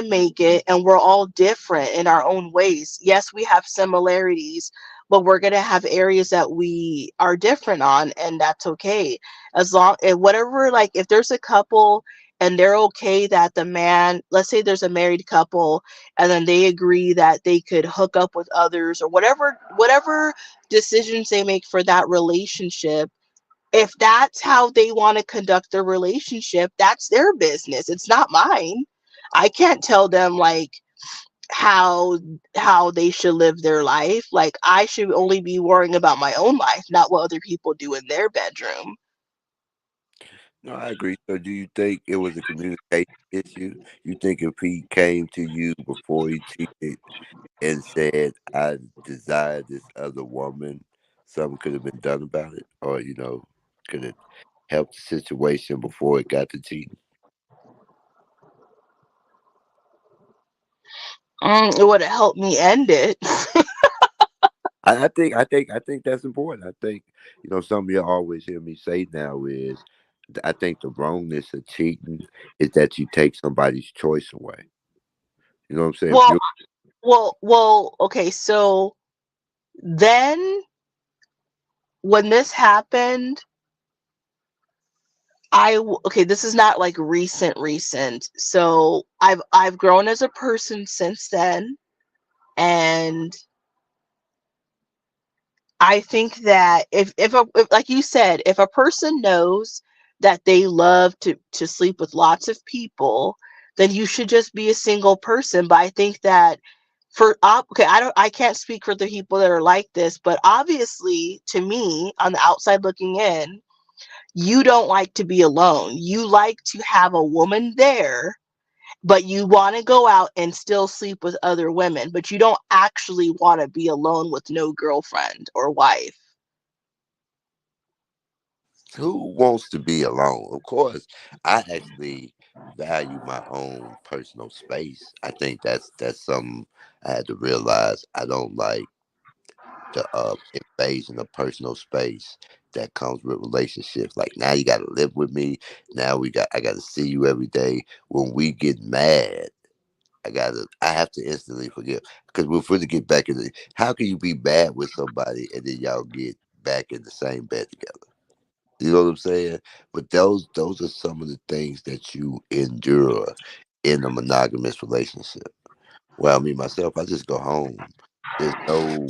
make it, and we're all different in our own ways. Yes, we have similarities, but we're going to have areas that we are different on, and that's okay. As long and whatever, like if there's a couple and they're okay that the man, let's say there's a married couple, and then they agree that they could hook up with others or whatever decisions they make for that relationship, if that's how they want to conduct their relationship, that's their business. It's not mine. I can't tell them like how how they should live their life. Like I should only be worrying about my own life, not what other people do in their bedroom. No, I agree. So, do you think it was a communication issue? You think if he came to you before he cheated and said, "I desire this other woman," something could have been done about it, or could it help the situation before it got to cheating? It would have helped me end it. I think that's important. I think something you always hear me say now is I think the wrongness of cheating is that you take somebody's choice away. You know what I'm saying? If well, you well. Okay, so then when this happened, okay, this is not like recent. So I've grown as a person since then, and I think that if like you said, if a person knows that they love to sleep with lots of people, then you should just be a single person. But I think that okay, I can't speak for the people that are like this, but obviously to me on the outside looking in, you don't like to be alone. You like to have a woman there, but you want to go out and still sleep with other women, but you don't actually want to be alone with no girlfriend or wife. who wants to be alone? Of course, I actually value my own personal space. I think that's something I had to realize I don't like the invasion of personal space that comes with relationships. Like now you got to live with me. Now I got to see you every day. When we get mad, I have to instantly forgive because we're free to get back in the. How can you be mad with somebody and then y'all get back in the same bed together? You know what I'm saying? But those are some of the things that you endure in a monogamous relationship. Well, me myself, I just go home. There's no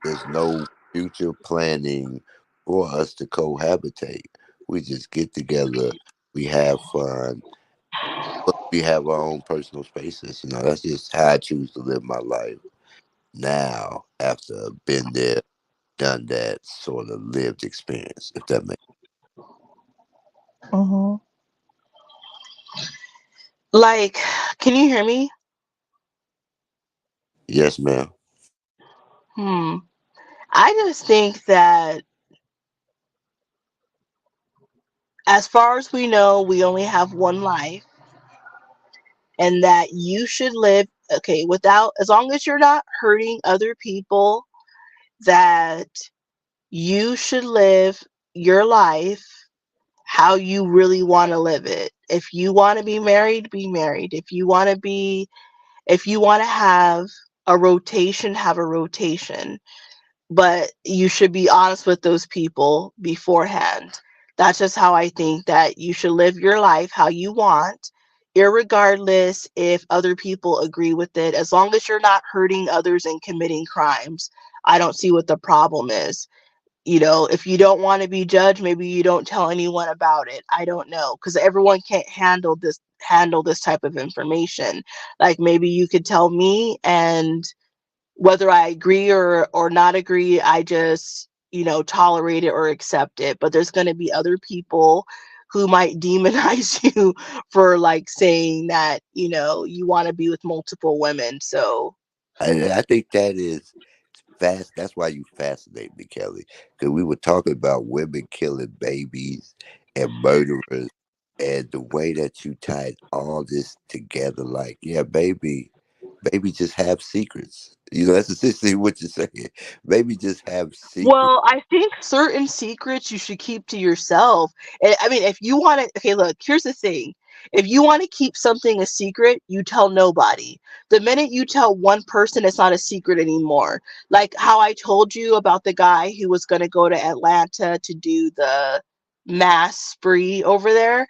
there's no future planning for us to cohabitate. We just get together, we have fun, but we have our own personal spaces. You know, that's just how I choose to live my life now after been there, done that sort of lived experience, if that makes. Hmm. Like, can you hear me? Yes, ma'am. Hmm. I just think that as far as we know, we only have one life, and that you should live, okay, without, as long as you're not hurting other people, that you should live your life how you really want to live it. If you want to be married, be married. If you want to have a rotation, but you should be honest with those people beforehand. That's just how I think that you should live your life how you want, irregardless if other people agree with it. As long as you're not hurting others and committing crimes, I don't see what the problem is. If you don't want to be judged, maybe you don't tell anyone about it. I don't know, because everyone can't handle this type of information. Like maybe you could tell me, and whether I agree or not agree, I just tolerate it or accept it. But there's going to be other people who might demonize you for like saying that you want to be with multiple women. So I think that is fast. That's why you fascinate me, Kelly. Because we were talking about women killing babies and murderers, and the way that you tied all this together. Like, yeah, baby, just have secrets. You know, that's essentially what you're saying. Baby, just have secrets. well, I think certain secrets you should keep to yourself. I mean, if you want to, okay, look, here's the thing. If you want to keep something a secret, you tell nobody. The minute you tell one person, it's not a secret anymore. Like how I told you about the guy who was going to go to Atlanta to do the mass spree over there.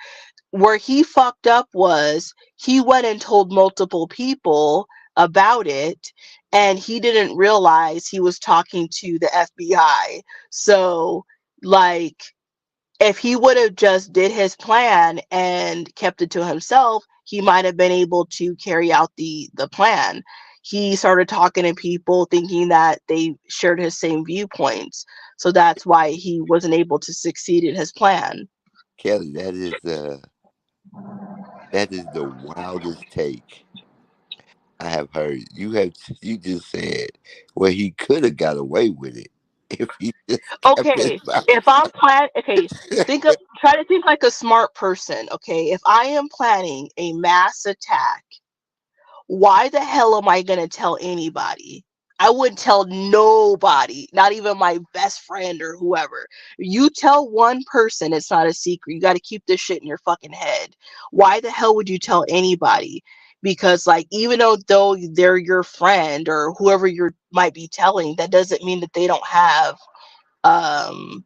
Where he fucked up was he went and told multiple people about it, and he didn't realize he was talking to the FBI. So, like, if he would have just did his plan and kept it to himself, he might have been able to carry out the plan. He started talking to people thinking that they shared his same viewpoints. So that's why he wasn't able to succeed in his plan. Kelly, that is the wildest take I have heard. You just said, well, he could have got away with it if he just kept his Okay, mouth. if I'm plan okay, try to think like a smart person. Okay, if I am planning a mass attack, why the hell am I gonna tell anybody? I wouldn't tell nobody, not even my best friend or whoever. You tell one person, it's not a secret. You got to keep this shit in your fucking head. Why the hell would you tell anybody? Because like even though they're your friend or whoever you might be telling, that doesn't mean that they don't have um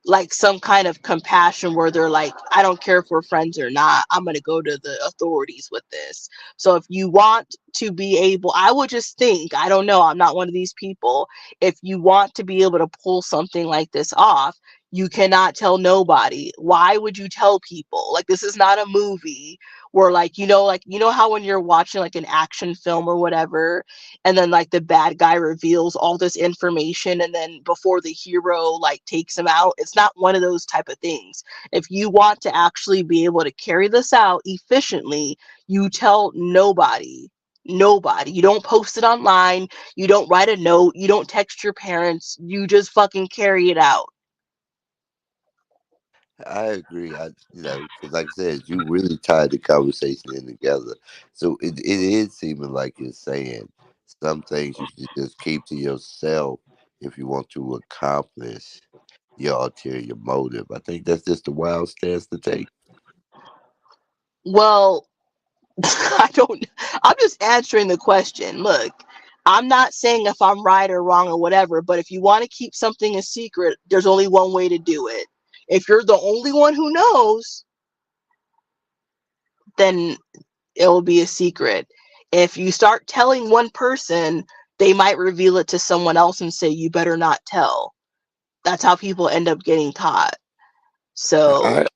like some kind of compassion where they're like, I don't care if we're friends or not, I'm going to go to the authorities with this. So if you want to be able, I would just think, I don't know, I'm not one of these people. If you want to be able to pull something like this off, you cannot tell nobody. Why would you tell people? Like this is not a movie where like how when you're watching like an action film or whatever, and then like the bad guy reveals all this information, and then before the hero like takes him out, it's not one of those type of things. If you want to actually be able to carry this out efficiently, you tell nobody. You don't post it online, you don't write a note, you don't text your parents, you just fucking carry it out. I agree. Because like I said, you really tied the conversation in together. So it is seeming like you're saying. Some things you should just keep to yourself if you want to accomplish your ulterior motive. I think that's just a wild stance to take. Well, I don't. I'm just answering the question. Look, I'm not saying if I'm right or wrong or whatever, but if you want to keep something a secret, there's only one way to do it. If you're the only one who knows, then it will be a secret. If you start telling one person, they might reveal it to someone else and say, you better not tell. That's how people end up getting caught. So, I,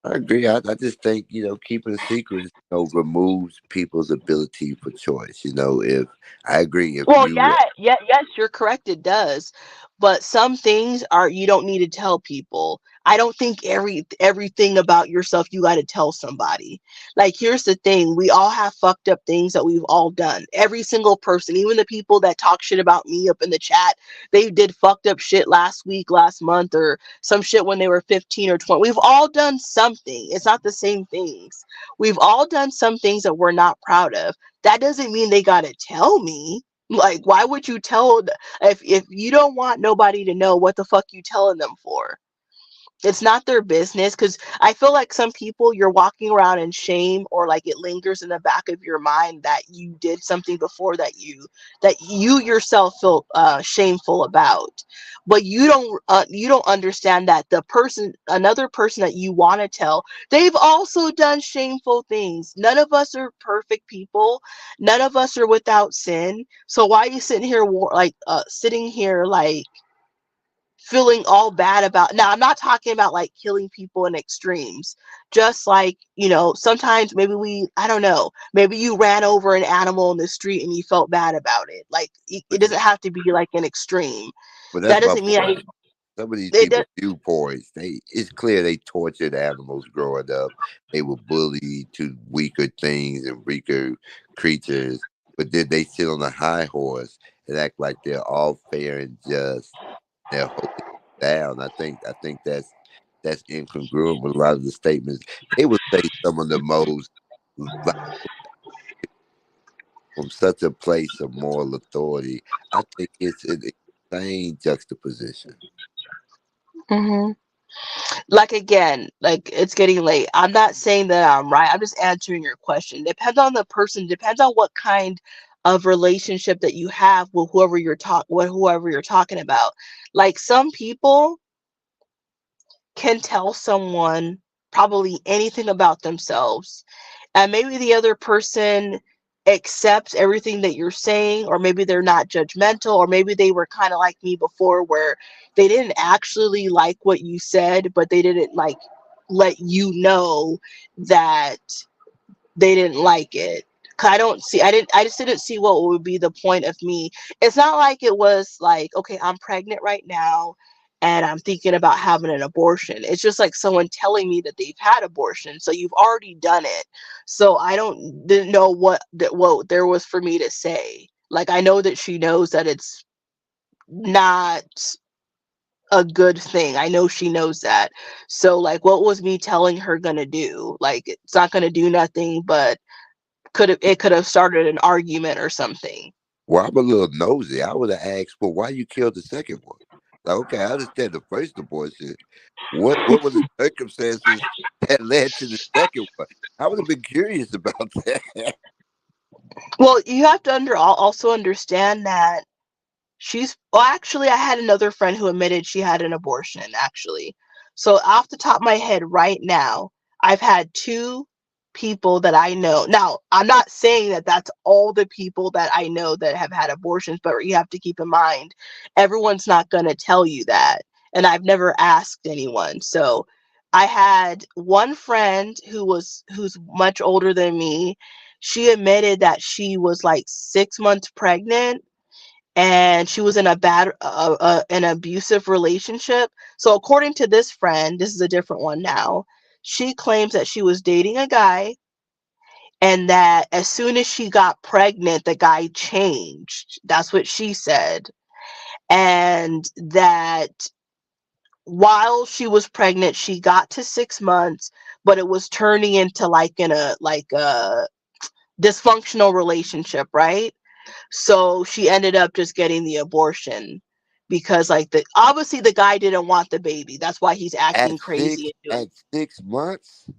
I agree. I just think, keeping a secret, removes people's ability for choice. If I agree, if well, you, yes, you're correct. It does, but some things are you don't need to tell people. I don't think everything about yourself you got to tell somebody. Like, here's the thing: we all have fucked up things that we've all done. Every single person, even the people that talk shit about me up in the chat, they did fucked up shit last week, last month, or some shit when they were 15 or 20. We've all done something. It's not the same things. We've all done some things that we're not proud of. That doesn't mean they got to tell me. Like, why would you tell if you don't want nobody to know, what the fuck you telling them for? It's not their business, because I feel like some people, you're walking around in shame, or like it lingers in the back of your mind that you did something before that you yourself feel shameful about. But you don't understand that another person that you want to tell, they've also done shameful things. None of us are perfect people. None of us are without sin. So why are you sitting here like feeling all bad about? Now, I'm not talking about like killing people in extremes, just like, sometimes maybe I don't know, maybe you ran over an animal in the street and you felt bad about it. Like, it but, doesn't have to be like an extreme. but That that's my doesn't mean point. Some of these it people does. viewpoints, it's clear they tortured animals growing up. They were bullied to weaker things and weaker creatures, but then they sit on a high horse and act like they're all fair and just. They're holding it down. I think that's incongruent with a lot of the statements. They would say some of the most vi- from such a place of moral authority. I think it's an insane juxtaposition. Mhm. Like, again, like, it's getting late. I'm not saying that I'm right. I'm just answering your question. Depends on the person. Depends on what kind of relationship that you have with whoever you're talking about. Like, some people can tell someone probably anything about themselves, and maybe the other person accepts everything that you're saying, or maybe they're not judgmental, or maybe they were kind of like me before, where they didn't actually like what you said, but they didn't like let you know that they didn't like it. 'Cause I just didn't see what would be the point of me. It's not like it was like, okay, I'm pregnant right now and I'm thinking about having an abortion. It's just like someone telling me that they've had abortion. So you've already done it. So I didn't know what there was for me to say. Like, I know that she knows that it's not a good thing. I know she knows that. So, like, what was me telling her gonna do? Like, it's not gonna do nothing, but could have started an argument or something. Well, I'm a little nosy. I would have asked, well, why you killed the second one? Like, okay, I understand the first abortion. What were the circumstances that led to the second one? I would have been curious about that. Well, you have to also understand that actually, I had another friend who admitted she had an abortion, actually. So, off the top of my head right now, I've had two people that I know. Now, I'm not saying that that's all the people that I know that have had abortions, but you have to keep in mind, everyone's not going to tell you that. And I've never asked anyone. So, I had one friend who's much older than me. She admitted that she was like 6 months pregnant, and she was in an abusive relationship. So, according to this friend, this is a different one now. She claims that she was dating a guy, and that as soon as she got pregnant, the guy changed. That's what she said. And that while she was pregnant, she got to 6 months, but it was turning into like a dysfunctional relationship, right? So she ended up just getting the abortion because like the obviously the guy didn't want the baby. That's why he's acting crazy and doing. At 6 months.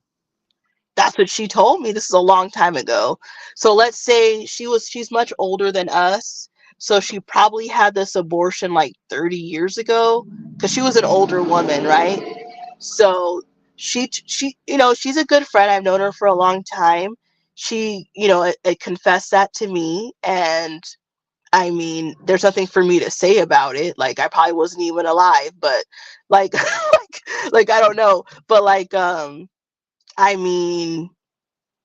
That's what she told me. This is a long time ago. So let's say she's much older than us. So she probably had this abortion like 30 years ago because she was an older woman, right? So she she's a good friend. I've known her for a long time. She it confessed that to me, and I mean, there's nothing for me to say about it. Like I probably wasn't even alive, but like like I don't know, but like I mean,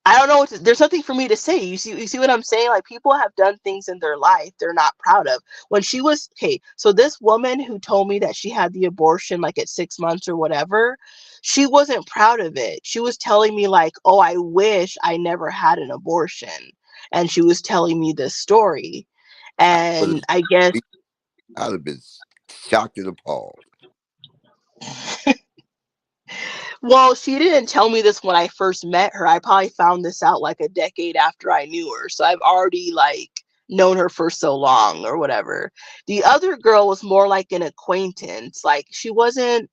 I don't know there's nothing for me to say. You see what I'm saying? Like people have done things in their life they're not proud of. When she was okay, so this woman who told me that she had the abortion like at 6 months or whatever, she wasn't proud of it. She was telling me like, "Oh, I wish I never had an abortion." And she was telling me this story. I would And I guess have. I'd have been shocked and appalled. well, she didn't tell me this when I first met her. I probably found this out like a decade after I knew her. So I've already like known her for so long or whatever. The other girl was more like an acquaintance. Like she wasn't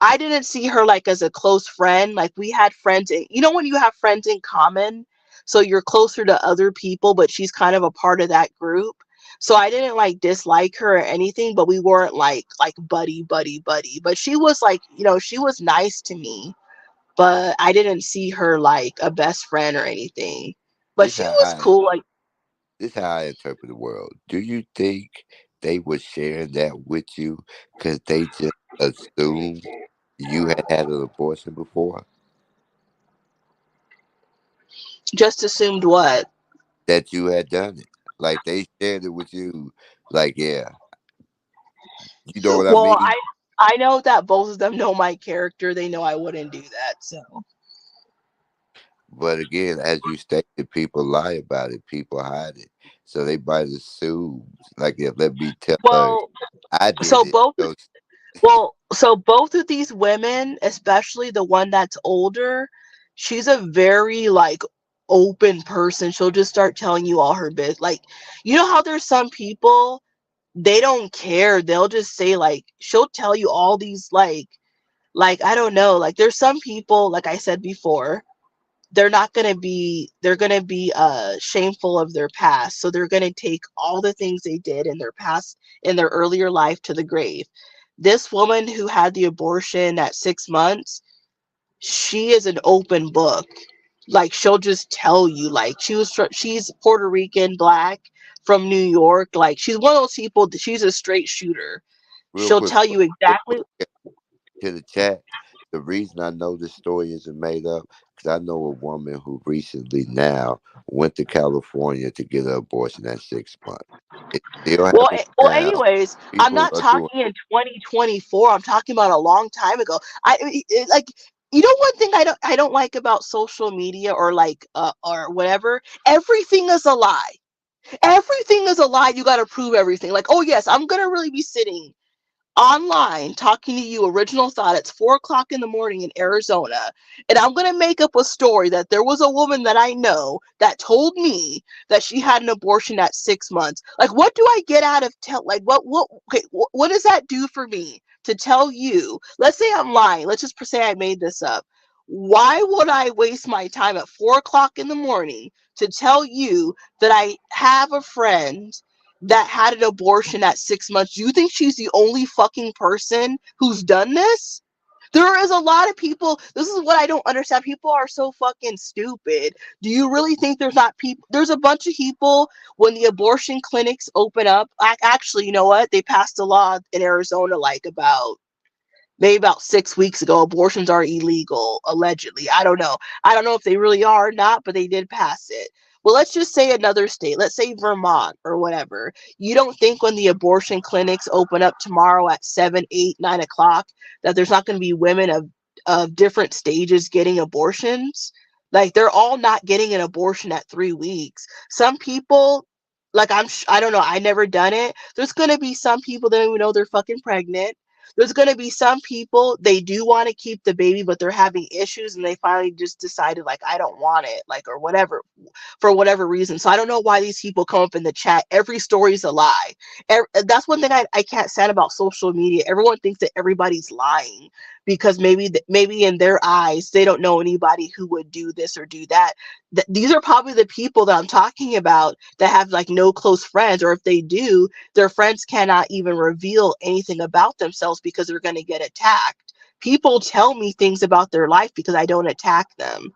I didn't see her like as a close friend. Like we had friends when you have friends in common, so you're closer to other people, but she's kind of a part of that group. So I didn't like dislike her or anything, but we weren't like buddy. But she was like, she was nice to me, but I didn't see her like a best friend or anything. But This she how was I cool. Like, this how I interpret the world. Do you think they were sharing that with you because they just assumed you had an abortion before? just assumed what? That you had done it. Like they shared it with you. Like, yeah, you know what I Well, mean? I know that both of them know my character. They know I wouldn't do that. So, But again, as you stated, people lie about it. People hide it. So they might assume, like, if let me tell her well, I did so it. both So so both of these women, especially the one that's older, she's a very like open person. She'll just start telling you all her bit. Like, you know how there's some people they don't care. They'll just say like she'll tell you all these like I don't know. Like there's some people, like I said before, they're gonna be shameful of their past. So they're gonna take all the things they did in their past in their earlier life to the grave. This woman who had the abortion at 6 months, she is an open book. Like she'll just tell you like she's Puerto Rican, black, from New York. Like she's one of those people, she's a straight shooter. real She'll quick, tell you real exactly. quick to the chat. The reason I know this story isn't made up because I know a woman who recently now went to California to get an abortion at 6 months. It's still Well, happening well. now. Anyways, I'm People not are doing. talking in 2024. I'm talking about a long time ago. Like, one thing I don't like about social media or like or whatever. Everything is a lie. Everything is a lie. You got to prove everything. Like, oh yes, I'm gonna really be sitting online talking to you, original thought. It's 4 o'clock in the morning in Arizona, and I'm gonna make up a story that there was a woman that I know that told me that she had an abortion at 6 months. Like, what do I get out of like what okay, what does that do for me to tell you? Let's say I'm lying. Let's just say I made this up. Why would I waste my time at 4 o'clock in the morning to tell you that I have a friend that had an abortion at 6 months? You think she's the only fucking person who's done this? There is a lot of people. This is what I don't understand. People are so fucking stupid. Do you really think there's not people? There's a bunch of people when the abortion clinics open up. Actually, you know what? They passed a law in Arizona like about maybe about 6 weeks ago. Abortions are illegal, allegedly. I don't know if they really are or not, but they did pass it. Well, let's just say another state, let's say Vermont or whatever. You don't think when the abortion clinics open up tomorrow at 7, 8, 9 o'clock that there's not going to be women of different stages getting abortions? Like they're all not getting an abortion at 3 weeks. Some people, like I don't know, I never done it. There's gonna be some people that don't even know they're fucking pregnant. There's going to be some people, they do want to keep the baby, but they're having issues and they finally just decided like I don't want it, like, or whatever for whatever reason. So I don't know why these people come up in the chat. Every story's a lie. That's one thing I can't stand about social media. Everyone thinks that everybody's lying because maybe in their eyes they don't know anybody who would do this or do that. These are probably the people that I'm talking about that have like no close friends, or if they do, their friends cannot even reveal anything about themselves because they're going to get attacked. People tell me things about their life because I don't attack them.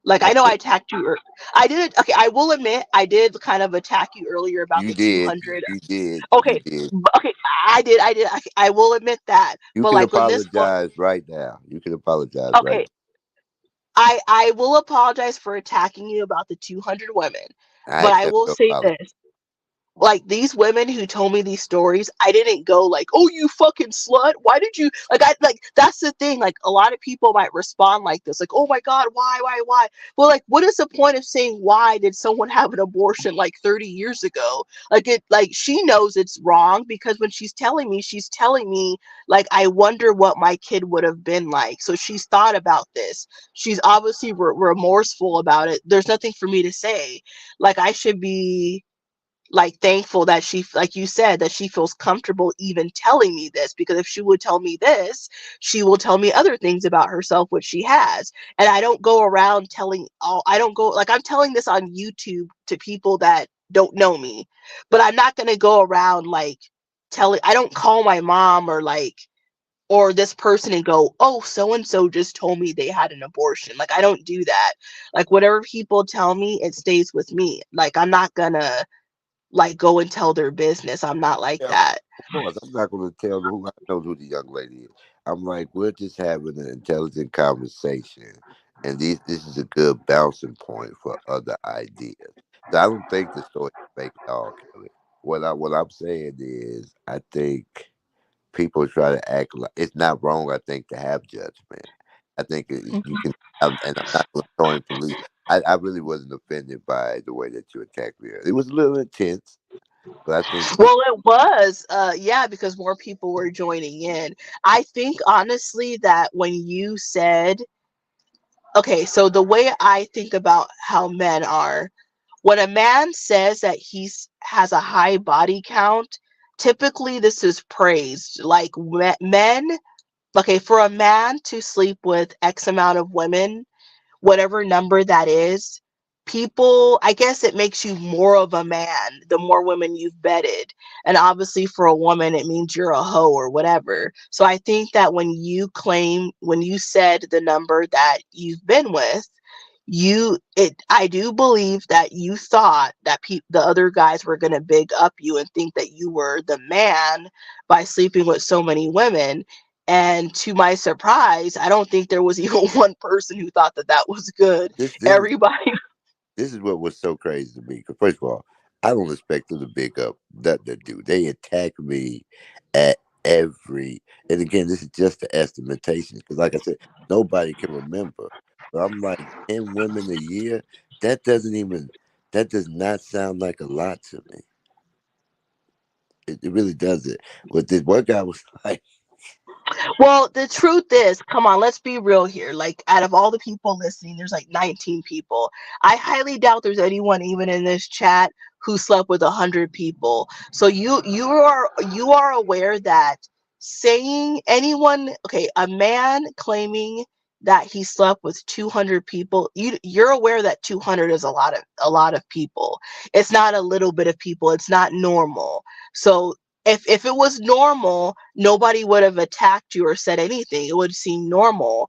Like I I know I think attacked you. I did. Okay, I will admit I did kind of attack you earlier about you the did. 200. You did. You Okay, did. okay, I did. I did. I will admit that. You But can like when this book, apologize right now. You can apologize right okay, I will apologize for attacking you about the 200 women. now. I But I accept will your say apology. this: like these women who told me these stories, I didn't go like, "Oh, you fucking slut! Why did you like?" I like that's the thing. Like a lot of people might respond like this, like, "Oh my god, why?" Well, like, what is the point of saying why did someone have an abortion like 30 years ago? Like she knows it's wrong because when she's telling me like, I wonder what my kid would have been like. So she's thought about this. She's obviously remorseful about it. There's nothing for me to say. Like I should be like thankful that she, like you said, that she feels comfortable even telling me this, because if she would tell me this, she will tell me other things about herself, which she has. And I don't go around telling all, I don't go like, I'm telling this on YouTube to people that don't know me, but I'm not going to go around like telling, I don't call my mom or like, or this person and go, "Oh, so and so just told me they had an abortion." Like I don't do that. Like whatever people tell me, it stays with me. Like I'm not gonna like go and tell their business. I'm not like Yeah, that. of course. I'm not going to tell who I know who the young lady is. I'm like, we're just having an intelligent conversation, and this is a good bouncing point for other ideas. So I don't think the story is fake at all, Kelly. What I'm saying is, I think people try to act like it's not wrong. I think to have judgment. I think you can, and I'm not going to join police. I really wasn't offended by the way that you attacked me. It was a little intense, but I think Well, it was, yeah, because more people were joining in. I think honestly that when you said, okay, so the way I think about how men are, when a man says that he's has a high body count, typically this is praised. Like men, okay, for a man to sleep with X amount of women, whatever number that is, people, I guess it makes you more of a man the more women you've bedded. And obviously for a woman it means you're a hoe or whatever. So I think that when you said the number that you've been with, I do believe that you thought that the other guys were going to big up you and think that you were the man by sleeping with so many women. And to my surprise, I don't think there was even one person who thought that that was good. this Everybody, this is what was so crazy to me. Because first of all, I don't expect them to big up that they do. They attack me at every, and again, this is just the estimation. Because like I said, nobody can remember. But I'm like 10 women a year. That doesn't even. That does not sound like a lot to me. It really doesn't. But this one guy was like, well, the truth is, come on, let's be real here. Like, out of all the people listening, there's like 19 people. I highly doubt there's anyone even in this chat who slept with 100 people. So you are aware that saying anyone, okay, a man claiming that he slept with 200 people, you're aware that 200 is a lot of people. It's not a little bit of people. It's not normal. So if it was normal, nobody would have attacked you or said anything. It would seem normal.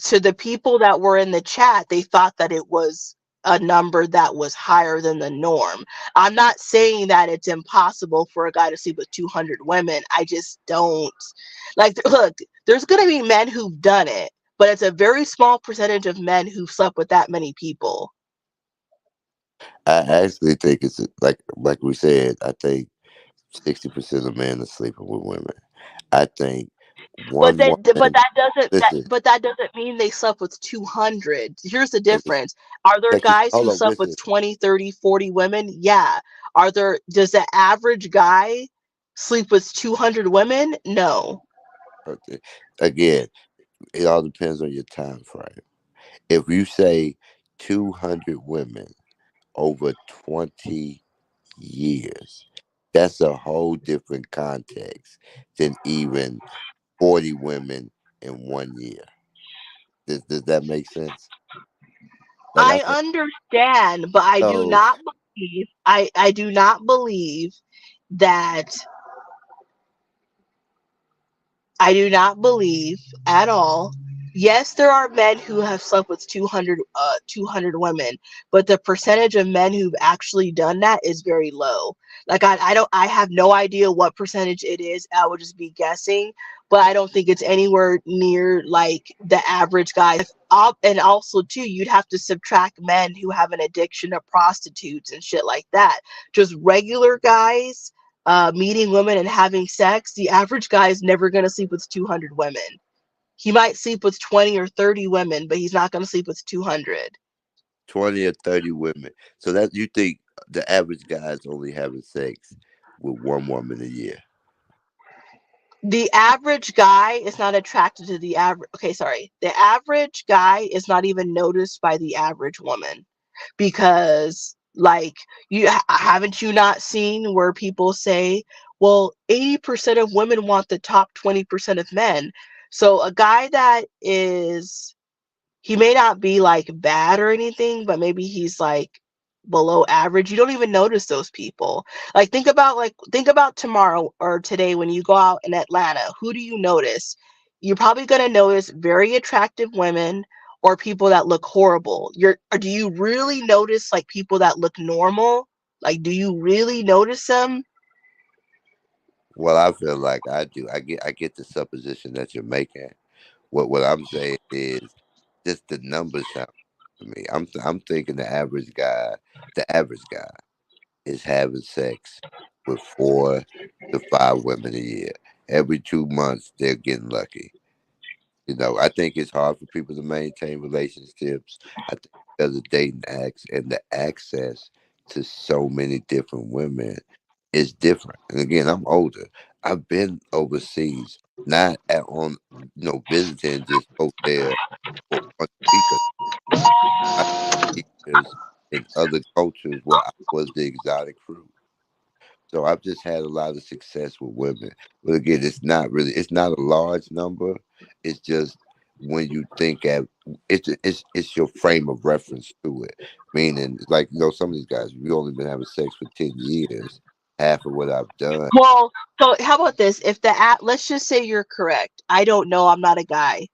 To the people that were in the chat, they thought that it was a number that was higher than the norm. I'm not saying that it's impossible for a guy to sleep with 200 women. I just don't like, look, there's going to be men who've done it, but it's a very small percentage of men who've slept with that many people. I actually think it's like we said. I think 60% of men are sleeping with women. I think But one that but woman. that doesn't that Listen, but that doesn't mean they slept with 200. Here's the listen, difference. Are there check this. guys Hold who on, slept listen. with 20, 30, 40 women? Yeah. Does the average guy sleep with 200 women? No. Again, it all depends on your time frame. If you say 200 women over 20 years. That's a whole different context than even 40 women in 1 year. Does that make sense? Like I I think understand, but I do so. not believe I do not believe that I do not believe at all. Yes, there are men who have slept with 200 women, but the percentage of men who've actually done that is very low. Like I don't I have no idea what percentage it is. I would just be guessing, but I don't think it's anywhere near like the average guy. And also too, you'd have to subtract men who have an addiction to prostitutes and shit like that. Just regular guys meeting women and having sex, the average guy is never going to sleep with 200 women. He might sleep with 20 or 30 women, but he's not going to sleep with 200. 20 or 30 women. So that you think the average guy is only having sex with one woman a year. The average guy is not attracted to the average. Okay, sorry. The average guy is not even noticed by the average woman because, like, haven't you not seen where people say, well, 80% of women want the top 20% of men. So a guy that is he may not be like bad or anything, but maybe he's like below average. You don't even notice those people. Like think about tomorrow or today when you go out in Atlanta. Who do you notice? You're probably going to notice very attractive women or people that look horrible. Or do you really notice like people that look normal? Like do you really notice them? Well, I feel like I do. I get the supposition that you're making. What I'm saying is just the numbers sound to me. I'm thinking the average guy is having sex with 4 to 5 women a year. Every 2 months they're getting lucky. I think it's hard for people to maintain relationships. I think because of dating acts and the access to so many different women is different. And again, I'm older. I've been overseas, not visiting, just go there for 1 week. I spent years in other cultures where I was the exotic fruit. So I've just had a lot of success with women. But again, it's not a large number. It's just when you think at it's your frame of reference to it. Meaning, like some of these guys, we only been having sex for 10 years. Half of what I've done. Well, so how about this? If the let's just say you're correct. I don't know. I'm not a guy.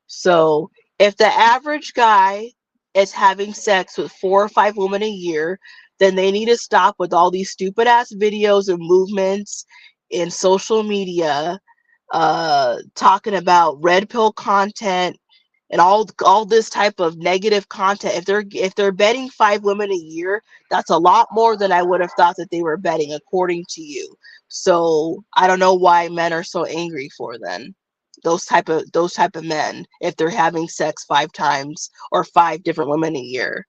So if the average guy is having sex with 4 or 5 women a year, then they need to stop with all these stupid ass videos and movements in social media, talking about red pill content and all this type of negative content. If they're betting 5 women a year, that's a lot more than I would have thought that they were betting, according to you. So I don't know why men are so angry for then those type of men if they're having sex 5 times or 5 different women a year.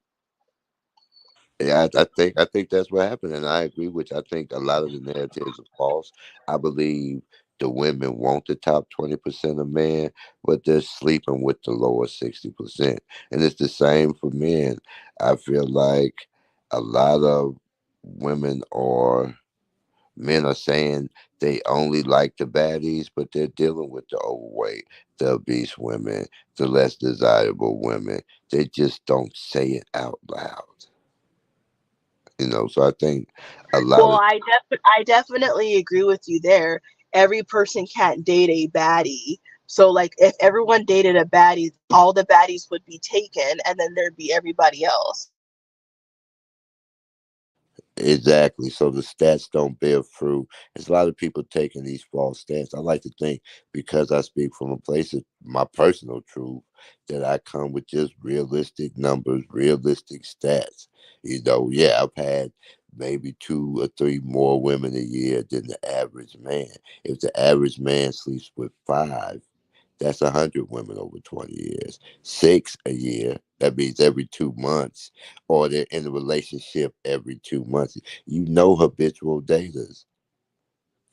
Yeah, I think that's what happened, and I agree with you. I think a lot of the narratives are false. I believe the women want the top 20% of men, but they're sleeping with the lower 60%, and it's the same for men. I feel like a lot of women or men are saying they only like the baddies, but they're dealing with the overweight, the obese women, the less desirable women. They just don't say it out loud. So I think a lot Well, of I definitely agree with you there. Every person can't date a baddie. So like if everyone dated a baddie, all the baddies would be taken and then there'd be everybody else. exactly. So the stats don't bear fruit. There's a lot of people taking these false stats. I like to think because I speak from a place of my personal truth that I come with just realistic numbers, realistic stats. Yeah, I've had maybe 2 or 3 more women a year than the average man. If the average man sleeps with 5, that's 100 women over 20 years. 6 a year, that means every 2 months, or they're in a relationship every 2 months. Habitual daters.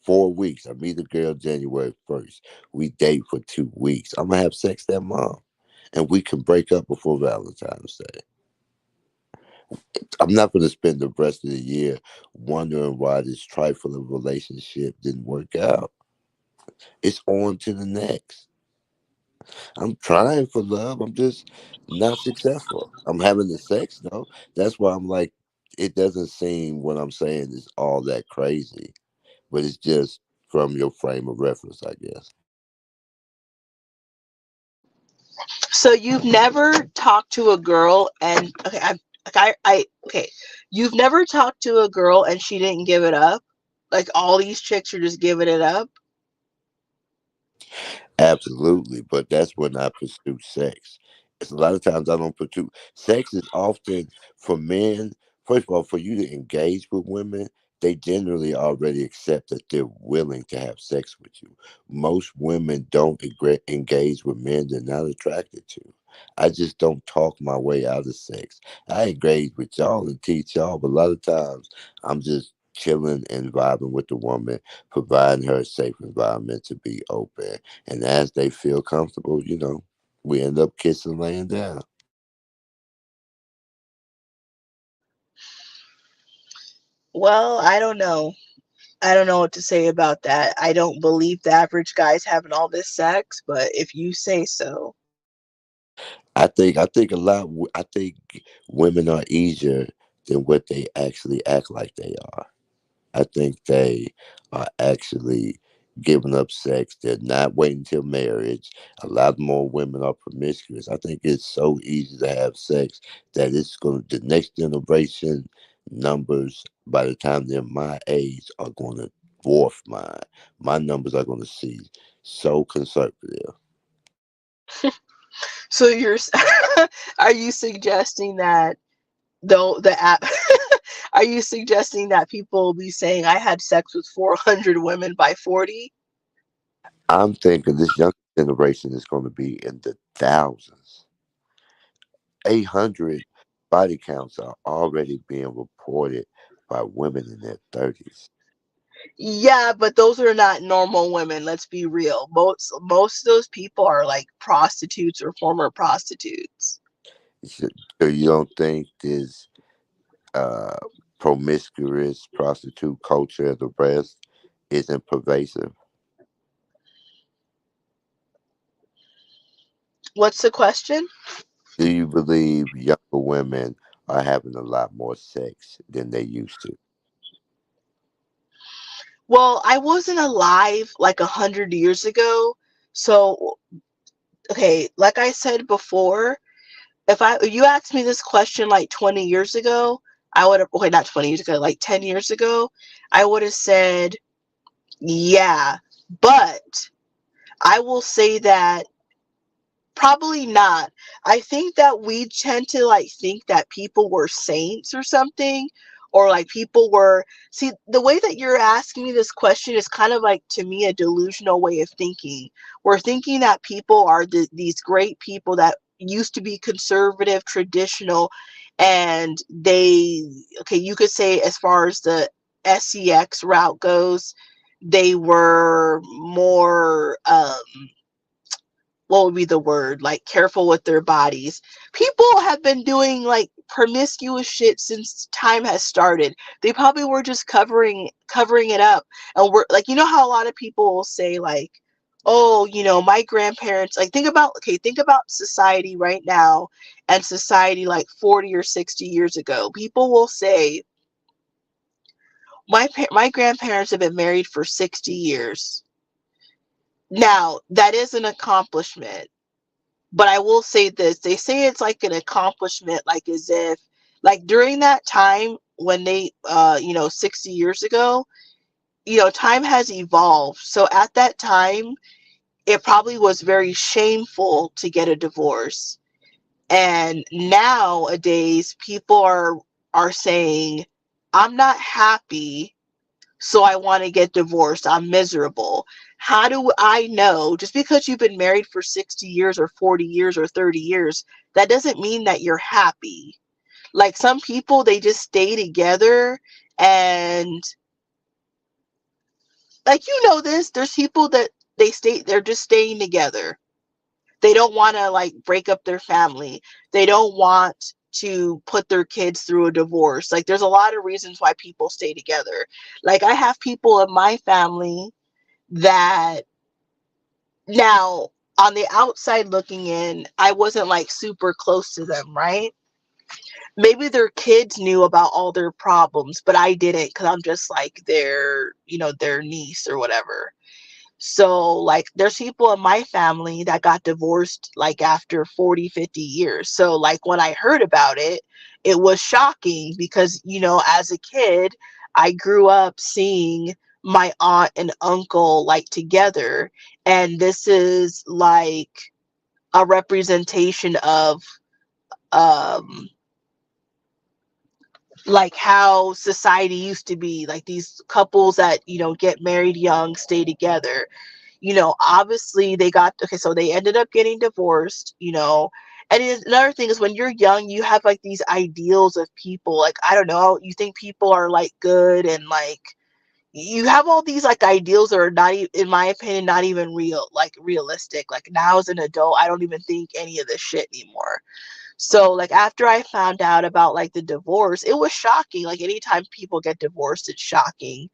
4 weeks. I meet a girl January 1st. We date for 2 weeks. I'm going to have sex that month. And we can break up before Valentine's Day. I'm not going to spend the rest of the year wondering why this trifling relationship didn't work out. It's on to the next. I'm trying for love. I'm just not successful. I'm having the sex though. That's why I'm like, it doesn't seem what I'm saying is all that crazy, but it's just from your frame of reference, I guess. So you've never talked to a girl and okay, I okay, you've never talked to a girl and she didn't give it up. Like all these chicks are just giving it up. Absolutely, but that's when I pursue sex. It's a lot of times I don't pursue sex is often for men. First of all, for you to engage with women, they generally already accept that they're willing to have sex with you. Most women don't engage with men they're not attracted to. I just don't talk my way out of sex. I engage with y'all and teach y'all, but a lot of times I'm just chilling and vibing with the woman, providing her a safe environment to be open, and as they feel comfortable, we end up kissing laying down. Well, I don't know. I don't know what to say about that. I don't believe the average guy's having all this sex, but if you say so. I think women are easier than what they actually act like they are. I think they are actually giving up sex. They're not waiting till marriage. A lot more women are promiscuous. I think it's so easy to have sex that the next generation numbers by the time they're my age are going to dwarf mine. My numbers are going to see so conservative. So you're are you suggesting that though the app are you suggesting that people will be saying I had sex with 400 women by 40? I'm thinking this young generation is going to be in the thousands. 800 body counts are already being reported by women in their 30s. Yeah, but those are not normal women, let's be real. Most of those people are like prostitutes or former prostitutes. So so you don't think this uh, promiscuous prostitute culture of the West isn't pervasive? What's the question? Do you believe younger women are having a lot more sex than they used to? Well, I wasn't alive like 100 years ago. So, okay, like I said before, if you asked me this question like 20 years ago, I would have, okay, not 20 years ago, like 10 years ago, I would have said, yeah. But I will say that probably not. I think that we tend to like think that people were saints or something, or like people were. See, the way that you're asking me this question is kind of like to me a delusional way of thinking. We're thinking that people are these great people that used to be conservative, traditional, and okay, you could say as far as the sex route goes, they were more what would be the word, like careful with their bodies. People have been doing like promiscuous shit since time has started. They probably were just covering it up. And we're like, you know how a lot of people will say like, oh, my grandparents, like think about society right now and society like 40 or 60 years ago. People will say my grandparents have been married for 60 years. Now, that is an accomplishment. But I will say this, they say it's like an accomplishment, like as if like during that time when they 60 years ago, time has evolved. So at that time, it probably was very shameful to get a divorce. And nowadays people are saying, I'm not happy, so I want to get divorced. I'm miserable. How do I know? Just because you've been married for 60 years or 40 years or 30 years, that doesn't mean that you're happy. Like some people, they just stay together and like this, there's people that they're just staying together. They don't want to like break up their family. They don't want to put their kids through a divorce. Like there's a lot of reasons why people stay together. Like I have people in my family that now on the outside looking in, I wasn't like super close to them, right? Maybe their kids knew about all their problems, but I didn't because I'm just like their, their niece or whatever. So like there's people in my family that got divorced like after 40, 50 years. So like when I heard about it, it was shocking because, as a kid, I grew up seeing my aunt and uncle like together. And this is like a representation of um like how society used to be, like these couples that get married young, stay together. Obviously they got okay, so they ended up getting divorced. And another thing is when you're young, you have like these ideals of people, like I don't know, you think people are like good, and like you have all these like ideals that are not in my opinion not even realistic. Like now as an adult, I don't even think any of this shit anymore. So like after I found out about like the divorce, it was shocking. Like anytime people get divorced, it's shocking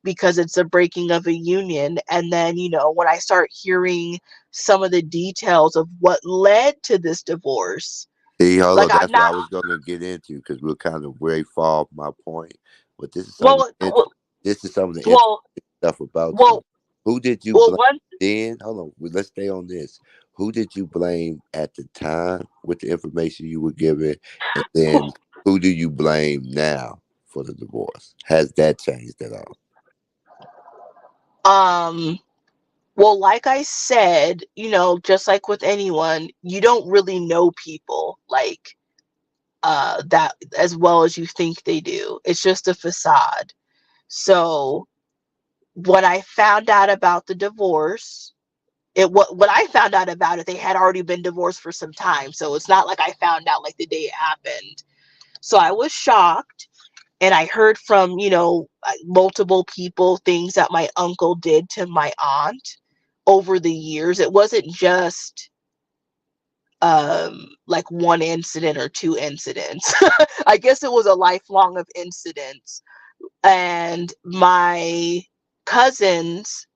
because it's a breaking of a union. And then, when I start hearing some of the details of what led to this divorce, See, hold like on. I'm That's what not I was going to get into because we're kind of very far off my point. But this is some of well the well this is some of the interesting well stuff about you. well, Who did you well blame one then? Hold on. Let's stay on this. Who did you blame at the time with the information you were given, and then who do you blame now for the divorce? Has that changed at all? um well, like I said, just like with anyone, you don't really know people like that as well as you think they do. It's just a facade. So when I found out about the divorce, when I found out about it, they had already been divorced for some time. So it's not like I found out like the day it happened. So I was shocked, and I heard from, like, multiple people things that my uncle did to my aunt over the years. It wasn't just like one incident or two incidents. I guess it was a lifelong of incidents. And my cousins,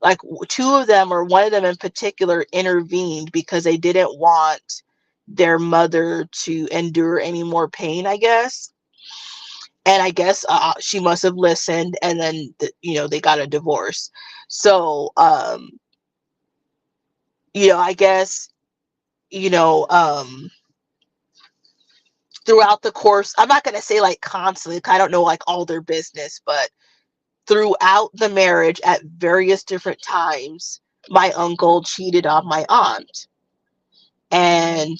like two of them or one of them in particular, intervened because they didn't want their mother to endure any more pain, I guess. And I guess she must have listened, and then they got a divorce. So I guess you know um throughout the course, I'm not going to say like constantly, I don't know like all their business, but throughout the marriage at various different times, my uncle cheated on my aunt. And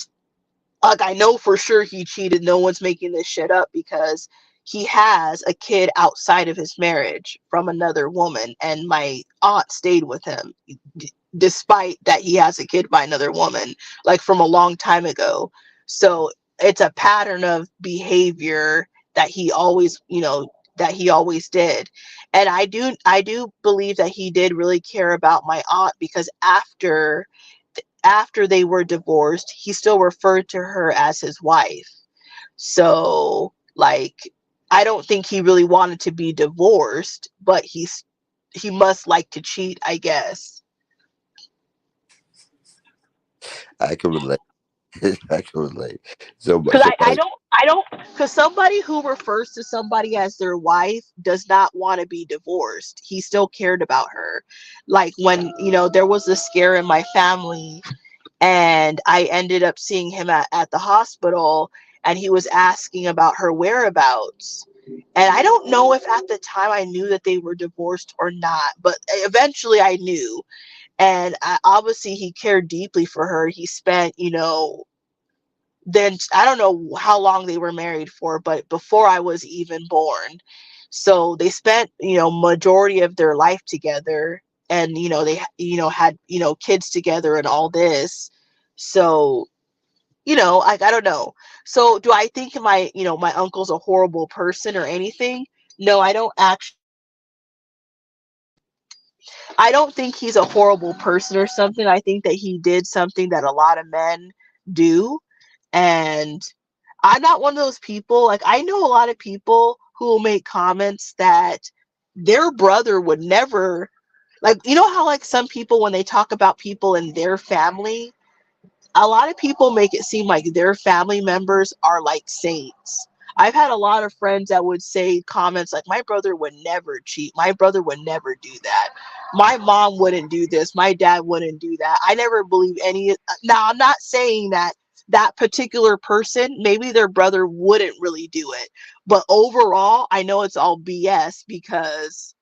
like I know for sure he cheated. No one's making this shit up because he has a kid outside of his marriage from another woman, and my aunt stayed with him despite that he has a kid by another woman, like from a long time ago. So it's a pattern of behavior that he always did. And I do believe that he did really care about my aunt because after they were divorced, he still referred to her as his wife. So, like, I don't think he really wanted to be divorced, but he must like to cheat, I guess. I can relate. I can relate. So, Because so because somebody who refers to somebody as their wife does not want to be divorced. He still cared about her. Like when, there was a scare in my family, and I ended up seeing him at the hospital, and he was asking about her whereabouts. And I don't know if at the time I knew that they were divorced or not, but eventually I knew. And obviously he cared deeply for her. He spent, then I don't know how long they were married for, but before I was even born. So they spent, majority of their life together, and they had kids together and all this. So I don't know. So do I think my uncle's a horrible person or anything? No, I don't think he's a horrible person or something. I think that he did something that a lot of men do, and I'm not one of those people. Like, I know a lot of people who will make comments that their brother would never, like, you know how, like, some people, when they talk about people in their family, a lot of people make it seem like their family members are like saints. I've had a lot of friends that would say comments like, my brother would never cheat. My brother would never do that. My mom wouldn't do this. My dad wouldn't do that. I never believe any. Now, I'm not saying that that particular person, maybe their brother wouldn't really do it. But overall, I know it's all BS because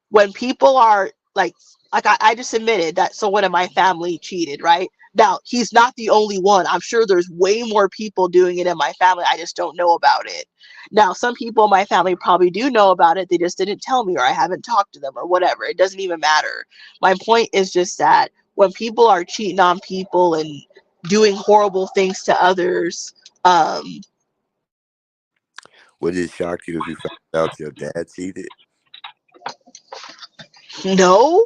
when people are like I just admitted that someone in my family cheated, right? Now he's not the only one. I'm sure there's way more people doing it in my family. I just don't know about it. Now some people in my family probably do know about it. They just didn't tell me, or I haven't talked to them, or whatever. It doesn't even matter. My point is just that when people are cheating on people and doing horrible things to others, um, Would it shock you if you found out your dad cheated? no,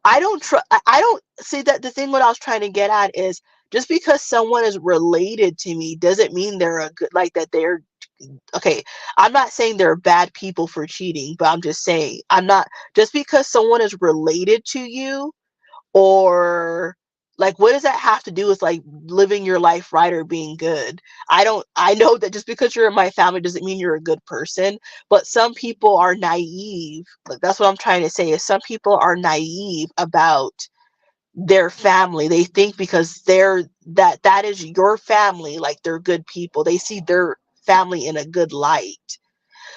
I don't I don't see that. The thing what I was trying to get at is just because someone is related to me doesn't mean they're a good, like that they're okay. I'm not saying they're bad people for cheating, but I'm just saying I'm not, just because someone is related to you, or like, what does that have to do with like living your life right or being good? I know that just because you're in my family doesn't mean you're a good person, but some people are naive. Like, that's what I'm trying to say, is some people are naive about their family. They think because that is your family, like they're good people. They see their family in a good light,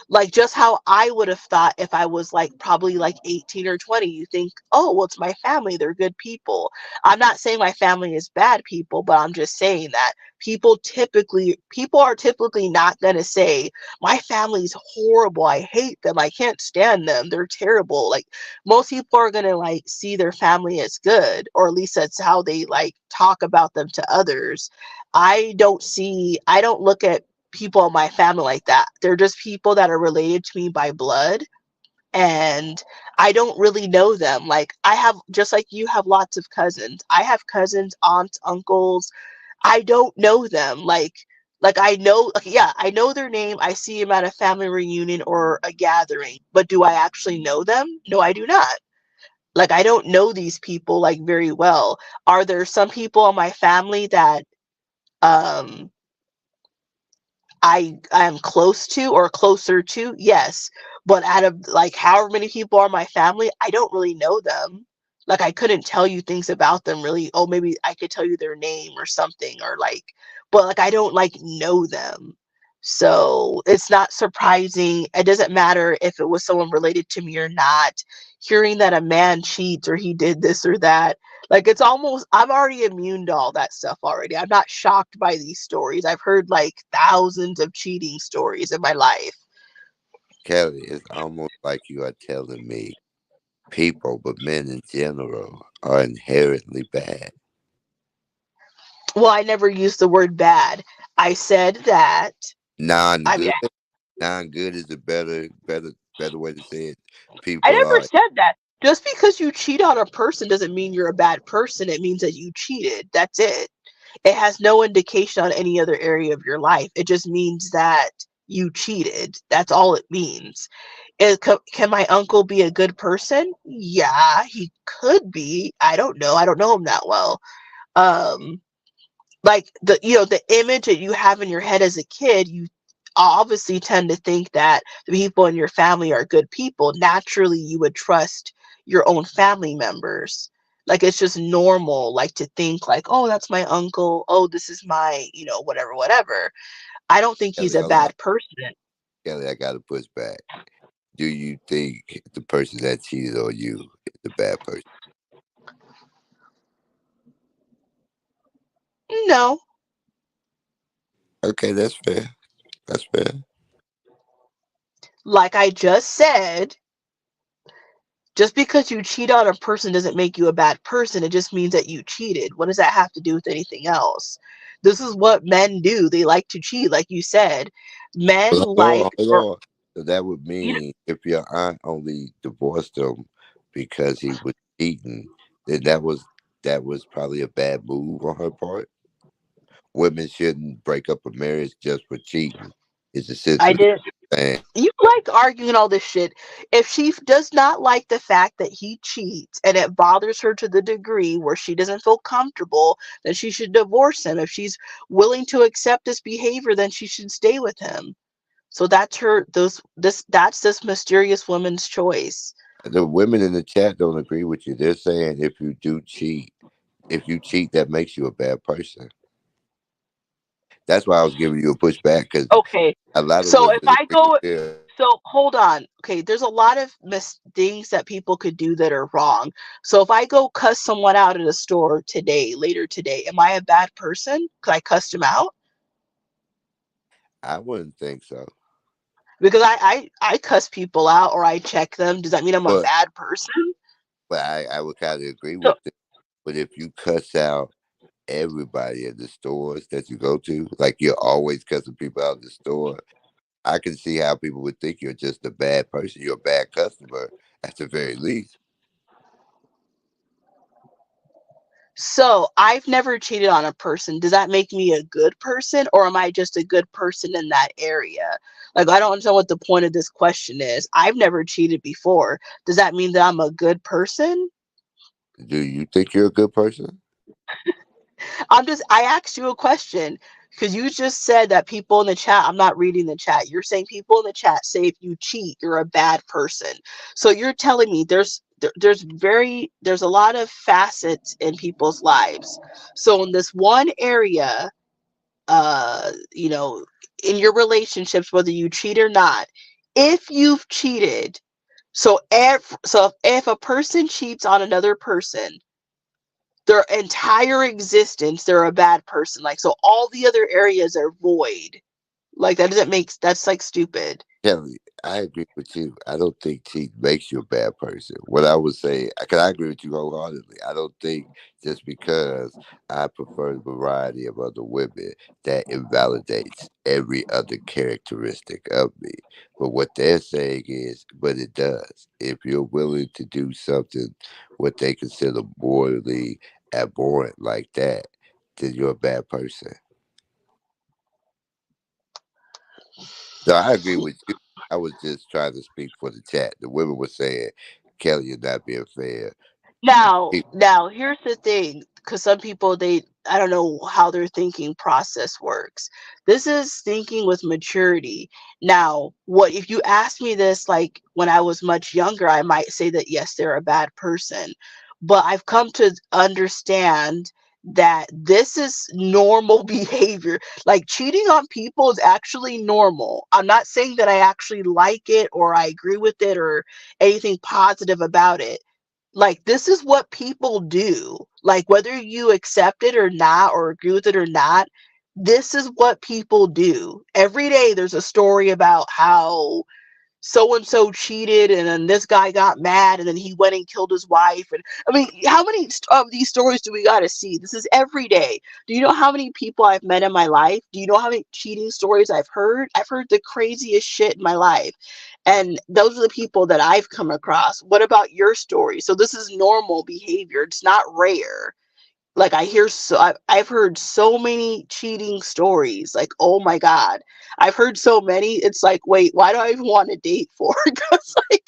like just how I would have thought if I was like probably like 18 or 20. You think, oh, well, it's my family, they're good people. I'm not saying my family is bad people, but I'm just saying that people are typically not going to say my family's horrible, I hate them, I can't stand them, they're terrible. Like, most people are going to like see their family as good, or at least that's how they like talk about them to others. I don't look at people in my family like that. They're just people that are related to me by blood, and I don't really know them. Like, I have, just like you have lots of cousins. I have cousins, aunts, uncles. I don't know them. Like I know, like, yeah, I know their name. I see them at a family reunion or a gathering, but do I actually know them? No, I do not. Like, I don't know these people like very well. Are there some people in my family that um I am close to or closer to? Yes. But out of like however many people are my family, I don't really know them. Like, I couldn't tell you things about them really. Oh, maybe I could tell you their name or something, or like, but like I don't like know them. So it's not surprising. It doesn't matter if it was someone related to me or not. Hearing that a man cheats or he did this or that, like, it's almost, I'm already immune to all that stuff already. I'm not shocked by these stories. I've heard like thousands of cheating stories in my life. Kelly, it's almost like you are telling me people, but men in general, are inherently bad. Well, I never used the word bad. I said that, I mean, Non-good, non-good is a better way to say it. I People never are said that. Just because you cheat on a person doesn't mean you're a bad person. It means that you cheated. That's it. It has no indication on any other area of your life. It just means that you cheated. That's all it means. Can my uncle be a good person? Yeah, he could be. I don't know. I don't know him that well. Um, like, the image that you have in your head as a kid, you obviously tend to think that the people in your family are good people. Naturally, you would trust your own family members. Like, it's just normal, like, to think like, oh, that's my uncle, oh, this is my, whatever, whatever. I don't think he's Kelly. a Hold on, bad person. Kelly. I got to push back. Do you think the person that cheated on you is a bad person? No. Okay, that's fair. That's fair. Like I just said, just because you cheat on a person doesn't make you a bad person. It just means that you cheated. What does that have to do with anything else? This is what men do. They like to cheat, like you said. Men But hold like, on, hold or on. So that would you mean if your aunt only divorced him because he was cheating, then that was probably a bad move on her part. Women shouldn't break up a marriage just for cheating. Is I essentially did. saying. You like arguing all this shit. If she does not like the fact that he cheats and it bothers her to the degree where she doesn't feel comfortable, then she should divorce him. If she's willing to accept this behavior, then she should stay with him. So that's her that's this mysterious woman's choice. The women in the chat don't agree with you. They're saying if you cheat, that makes you a bad person. That's why I was giving you a pushback because Okay. a lot of So if women I agree go, with them. so hold on. Okay, there's a lot of things that people could do that are wrong. So if I go cuss someone out at a store today, later today, am I a bad person? Could I cuss him out? I wouldn't think so. Because I cuss people out or I check them. Does that mean I'm a But bad person? I would kind of agree So with them. But if you cuss out everybody at the stores that you go to, like you're always cussing people out of the store, I can see how people would think you're just a bad person. You're a bad customer at the very least. so I've never cheated on a person. Does that make me a good person or am I just a good person in that area? Like I don't understand what the point of this question is. I've never cheated before. Does that mean that I'm a good person? Do you think you're a good person? I asked you a question because you just said that people in the chat, I'm not reading the chat. You're saying people in the chat say if you cheat, you're a bad person. So you're telling me there's a lot of facets in people's lives. So in this one area, you know, in your relationships, whether you cheat or not, if you've cheated, so if a person cheats on another person, their entire existence, they're a bad person. Like, so all the other areas are void. Like, that doesn't make, that's like stupid. Kelly, I agree with you. I don't think cheating makes you a bad person. What I would say, because I agree with you wholeheartedly. I don't think just because I prefer the variety of other women that invalidates every other characteristic of me. But what they're saying is, but it does. If you're willing to do something what they consider morally abhorrent like that, then you're a bad person. So I agree with you. I was just trying to speak for the chat. The women were saying, Kelly, you're not being fair. Now, here's the thing, because some people I don't know how their thinking process works. This is thinking with maturity. Now, what if you asked me this like when I was much younger, I might say that yes, they're a bad person. But I've come to understand that this is normal behavior. Like cheating on people is actually normal. I'm not saying that I actually like it or I agree with it or anything positive about it. Like this is what people do, like whether you accept it or not or agree with it or not, this is what people do every day. There's a story about how so and so cheated and then this guy got mad and then he went and killed his wife. And I mean, how many of these stories do we got to see? This is every day. Do you know how many people I've met in my life? Do you know how many cheating stories I've heard the craziest shit in my life, and those are the people that I've come across. What about your story? So this is normal behavior, it's not rare. Like I've heard so many cheating stories, like oh my god, I've heard so many, it's like wait, why do I even want to date for? Because like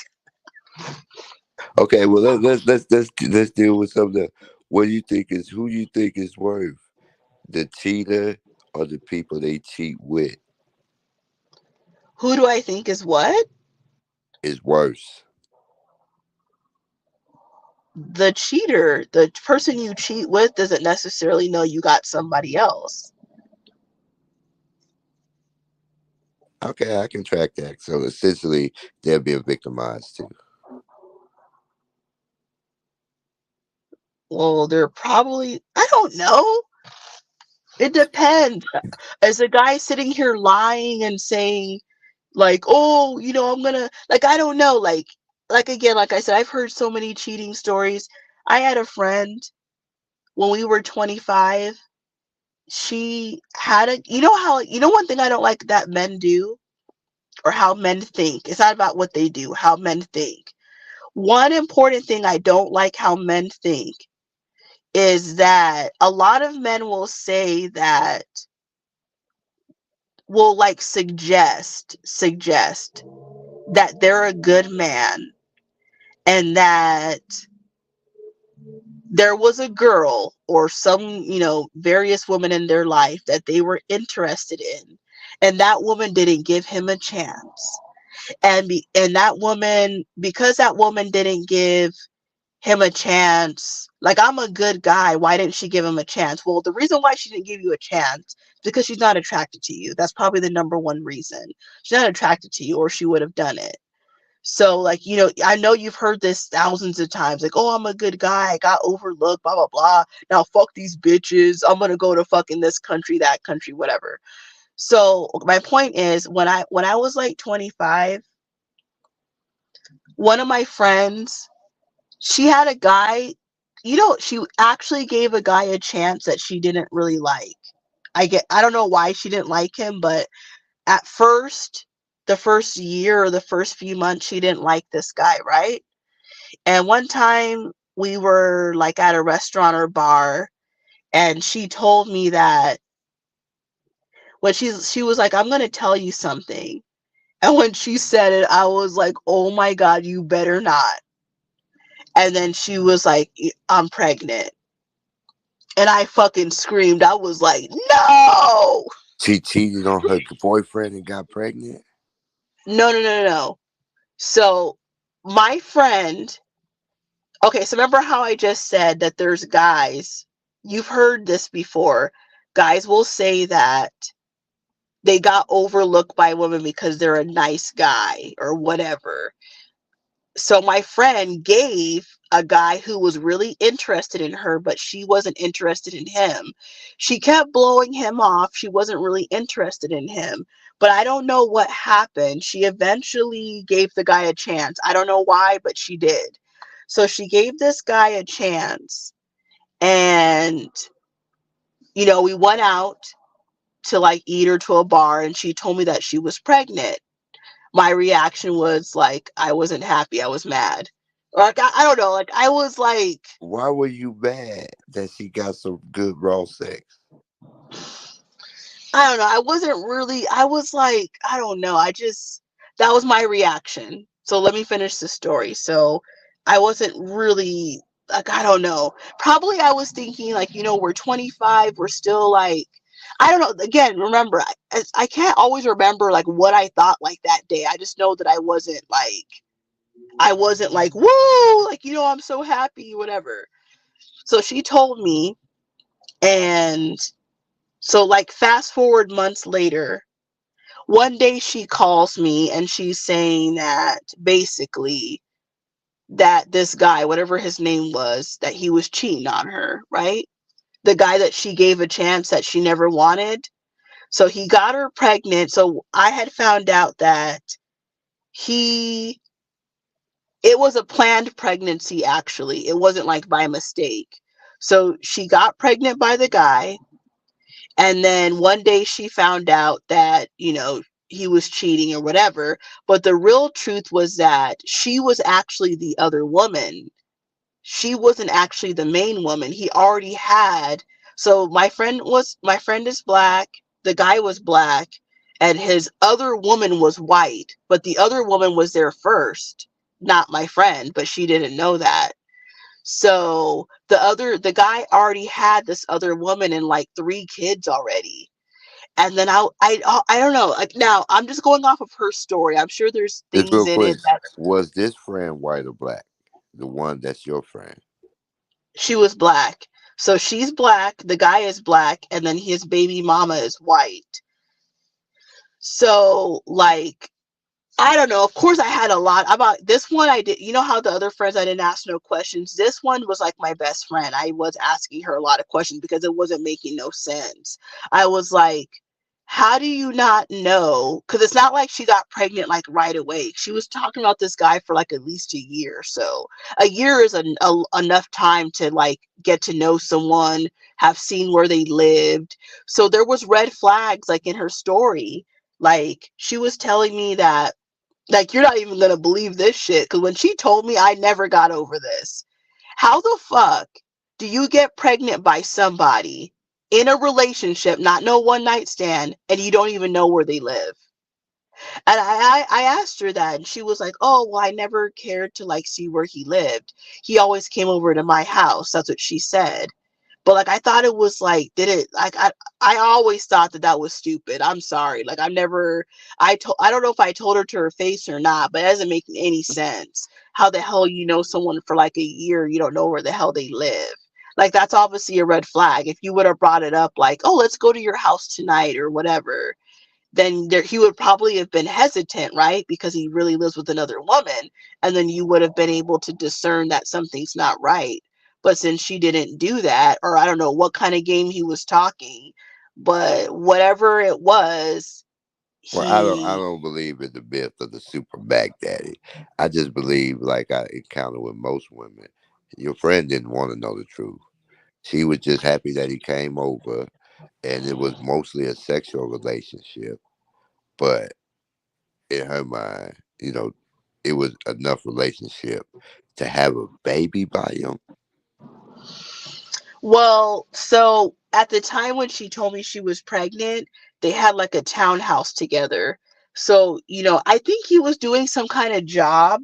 Okay, well let's deal with something. What do you think is who you think is worse, the cheater or the people they cheat with who do I think is what? is worse? The cheater. The person you cheat with doesn't necessarily know you got somebody else. Okay, I can track that. So essentially, they're being victimized too. Well, they're probably, I don't know, it depends. As a guy sitting here lying and saying like, oh, you know, I'm gonna, like, I don't know, like again, like I said, I've heard so many cheating stories. I had a friend when we were 25. She had a, you know how, you know, one thing I don't like that men do, or how men think, it's not about what they do, how men think. One important thing I don't like how men think is that a lot of men will say that, will like suggest that they're a good man, and that there was a girl or some, various women in their life that they were interested in, and that woman didn't give him a chance. And that woman, because that woman didn't give him a chance, like, I'm a good guy, why didn't she give him a chance? Well, the reason why she didn't give you a chance is because she's not attracted to you. That's probably the number one reason. She's not attracted to you, or she would have done it. So, like, I know you've heard this thousands of times, like, oh, I'm a good guy, I got overlooked, blah, blah, blah. Now, fuck these bitches. I'm gonna go to fucking this country, that country, whatever. So, my point is, when I was like 25, one of my friends, she had a guy, she actually gave a guy a chance that she didn't really like. I don't know why she didn't like him, but at first, the first year or the first few months, she didn't like this guy, right? And one time we were like at a restaurant or bar, and she told me that when she was like, I'm gonna tell you something. And when she said it, I was like, oh my God, you better not. And then she was like, I'm pregnant. And I fucking screamed. I was like, no! She cheated on her boyfriend and got pregnant. No, no, no, no, no. So my friend, okay, so remember how I just said that there's guys, you've heard this before. Guys will say that they got overlooked by women because they're a nice guy or whatever. So my friend gave a guy who was really interested in her, but she wasn't interested in him. She kept blowing him off. She wasn't really interested in him. But I don't know what happened. She eventually gave the guy a chance. I don't know why, but she did. So she gave this guy a chance. And, we went out to like eat or to a bar, and she told me that she was pregnant. My reaction was like, I wasn't happy. I was mad. Like, I don't know. Like, I was like, Why were you mad that she got some good raw sex? I don't know. I wasn't really, I was like, I don't know. That was my reaction. So let me finish the story. So I wasn't really, like, I don't know. Probably I was thinking, like, we're 25. We're still like, I don't know. Again, remember, I can't always remember like what I thought like that day. I just know that I wasn't like, woo, like, I'm so happy, whatever. So she told me, and so like fast forward months later, one day she calls me and she's saying that basically that this guy, whatever his name was, that he was cheating on her, right? The guy that she gave a chance that she never wanted. So he got her pregnant. So I had found out that he it was a planned pregnancy, actually. It wasn't like by mistake. So she got pregnant by the guy, and then one day she found out that, he was cheating or whatever. But the real truth was that she was actually the other woman. She wasn't actually the main woman. He already had. So my friend is black, the guy was black, and his other woman was white, but the other woman was there first, not my friend, but she didn't know that. So the guy already had this other woman and like 3 kids already. And then I don't know, like, now I'm just going off of her story. I'm sure there's Just things real in quick, it that was this friend white or black? The one that's your friend. she was black. So she's black, the guy is black, and then his baby mama is white. So, like, I don't know. Of course, I had a lot about this one. I did, how the other friends I didn't ask no questions. This one was like my best friend. I was asking her a lot of questions because it wasn't making no sense. I was like, how do you not know? Because it's not like she got pregnant like right away. She was talking about this guy for like at least a year. So a year is enough time to like get to know someone, have seen where they lived. So there was red flags like in her story. Like, she was telling me that, like, you're not even gonna believe this shit. Because when she told me, I never got over this. How the fuck Do you get pregnant by somebody in a relationship, not no one night stand, and you don't even know where they live? And I asked her that, and she was like, "Oh, well, I never cared to like see where he lived. He always came over to my house." That's what she said. But like, I thought it was like, did it like I always thought that that was stupid. I'm sorry. Like, I've never I don't know if I told her to her face or not, but it doesn't make any sense. How the hell you know someone for like a year, you don't know where the hell they live? Like, that's obviously a red flag. If you would have brought it up like, "Oh, let's go to your house tonight," or whatever, then he would probably have been hesitant, right? Because he really lives with another woman. And then you would have been able to discern that something's not right. But since she didn't do that, or I don't know what kind of game he was talking, but whatever it was, Well, I he don't believe in the myth of the super back daddy. I just believe, like I encounter with most women, your friend didn't want to know the truth. She was just happy that he came over, and it was mostly a sexual relationship. But in her mind, it was enough relationship to have a baby by him. well, so at the time when she told me she was pregnant, they had like a townhouse together. So, I think he was doing some kind of job.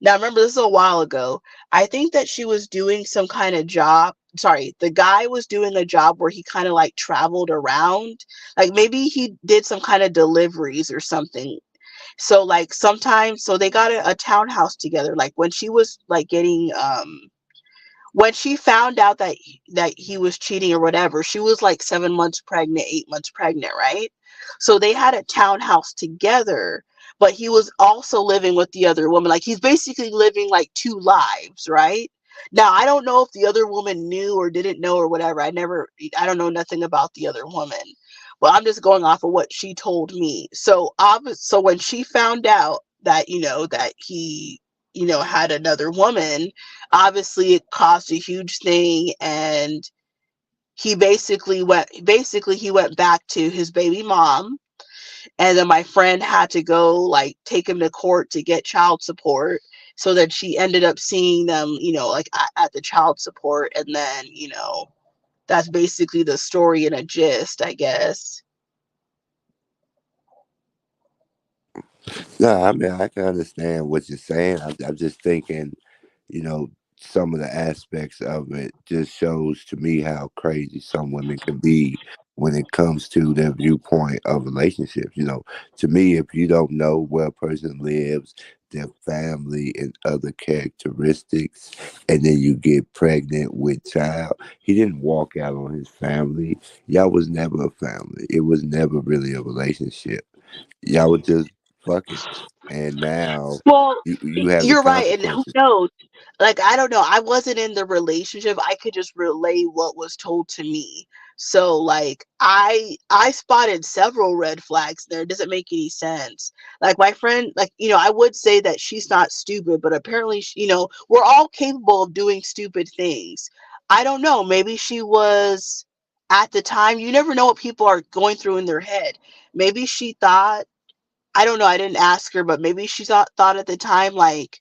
Now, remember, this is a while ago. I think that she was doing some kind of job. Sorry, the guy was doing a job where he kind of like traveled around. Like, maybe he did some kind of deliveries or something. So, like, sometimes, so they got a townhouse together. Like, when she was like getting, when she found out that he was cheating or whatever, she was like 7 months pregnant, 8 months pregnant, right? So they had a townhouse together, but he was also living with the other woman. Like, he's basically living like two lives, right? Now, I don't know if the other woman knew or didn't know or whatever. I don't know nothing about the other woman. But I'm just going off of what she told me. So when she found out that, that he, had another woman, obviously it caused a huge thing, and he went back to his baby mom, and then my friend had to go like take him to court to get child support, so that she ended up seeing them, like at the child support. And then, that's basically the story in a gist, I guess. No, I mean I can understand what you're saying. I'm just thinking, you know, some of the aspects of it just shows to me how crazy some women can be when it comes to their viewpoint of relationships. To me, if you don't know where a person lives, their family and other characteristics, and then you get pregnant with child, he didn't walk out on his family. Y'all was never a family. It was never really a relationship. Y'all were just fucking, and now Well, you have the you're right, and who consequences. knows? Like, I don't know. I wasn't in the relationship. I could just relay what was told to me. So, like, I spotted several red flags there. It doesn't make any sense. Like, my friend, like, I would say that she's not stupid, but apparently, we're all capable of doing stupid things. I don't know. Maybe she was at the time. You never know what people are going through in their head. Maybe she thought, I don't know, I didn't ask her, but maybe she thought at the time, like,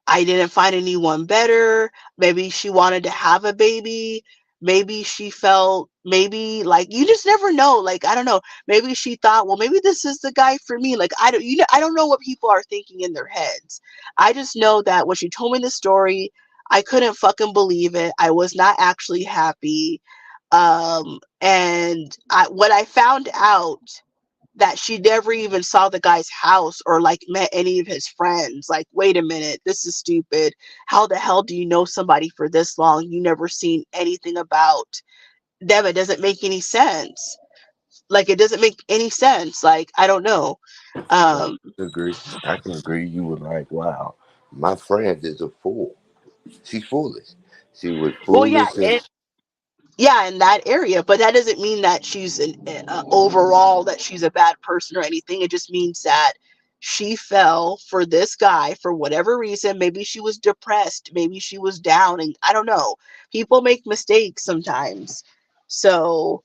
I didn't find anyone better. Maybe she wanted to have a baby. Maybe she felt, maybe, like, you just never know. Like, I don't know. Maybe she thought, well, maybe this is the guy for me. Like, I don't know what people are thinking in their heads. I just know that when she told me the story, I couldn't fucking believe it. I was not actually happy. And when I found out that she never even saw the guy's house or like met any of his friends. Like, wait a minute, this is stupid. How the hell do you know somebody for this long? You never seen anything about them. It doesn't make any sense. Like, it doesn't make any sense. Like, I don't know. No, Um, I agree. I can agree. You were like, wow, my friend is a fool. She's foolish. She was well, yeah, foolish, and yeah, in that area, but that doesn't mean that she's overall that she's a bad person or anything. It just means that she fell for this guy for whatever reason. Maybe she was depressed, maybe she was down, and I don't know. People make mistakes sometimes. So,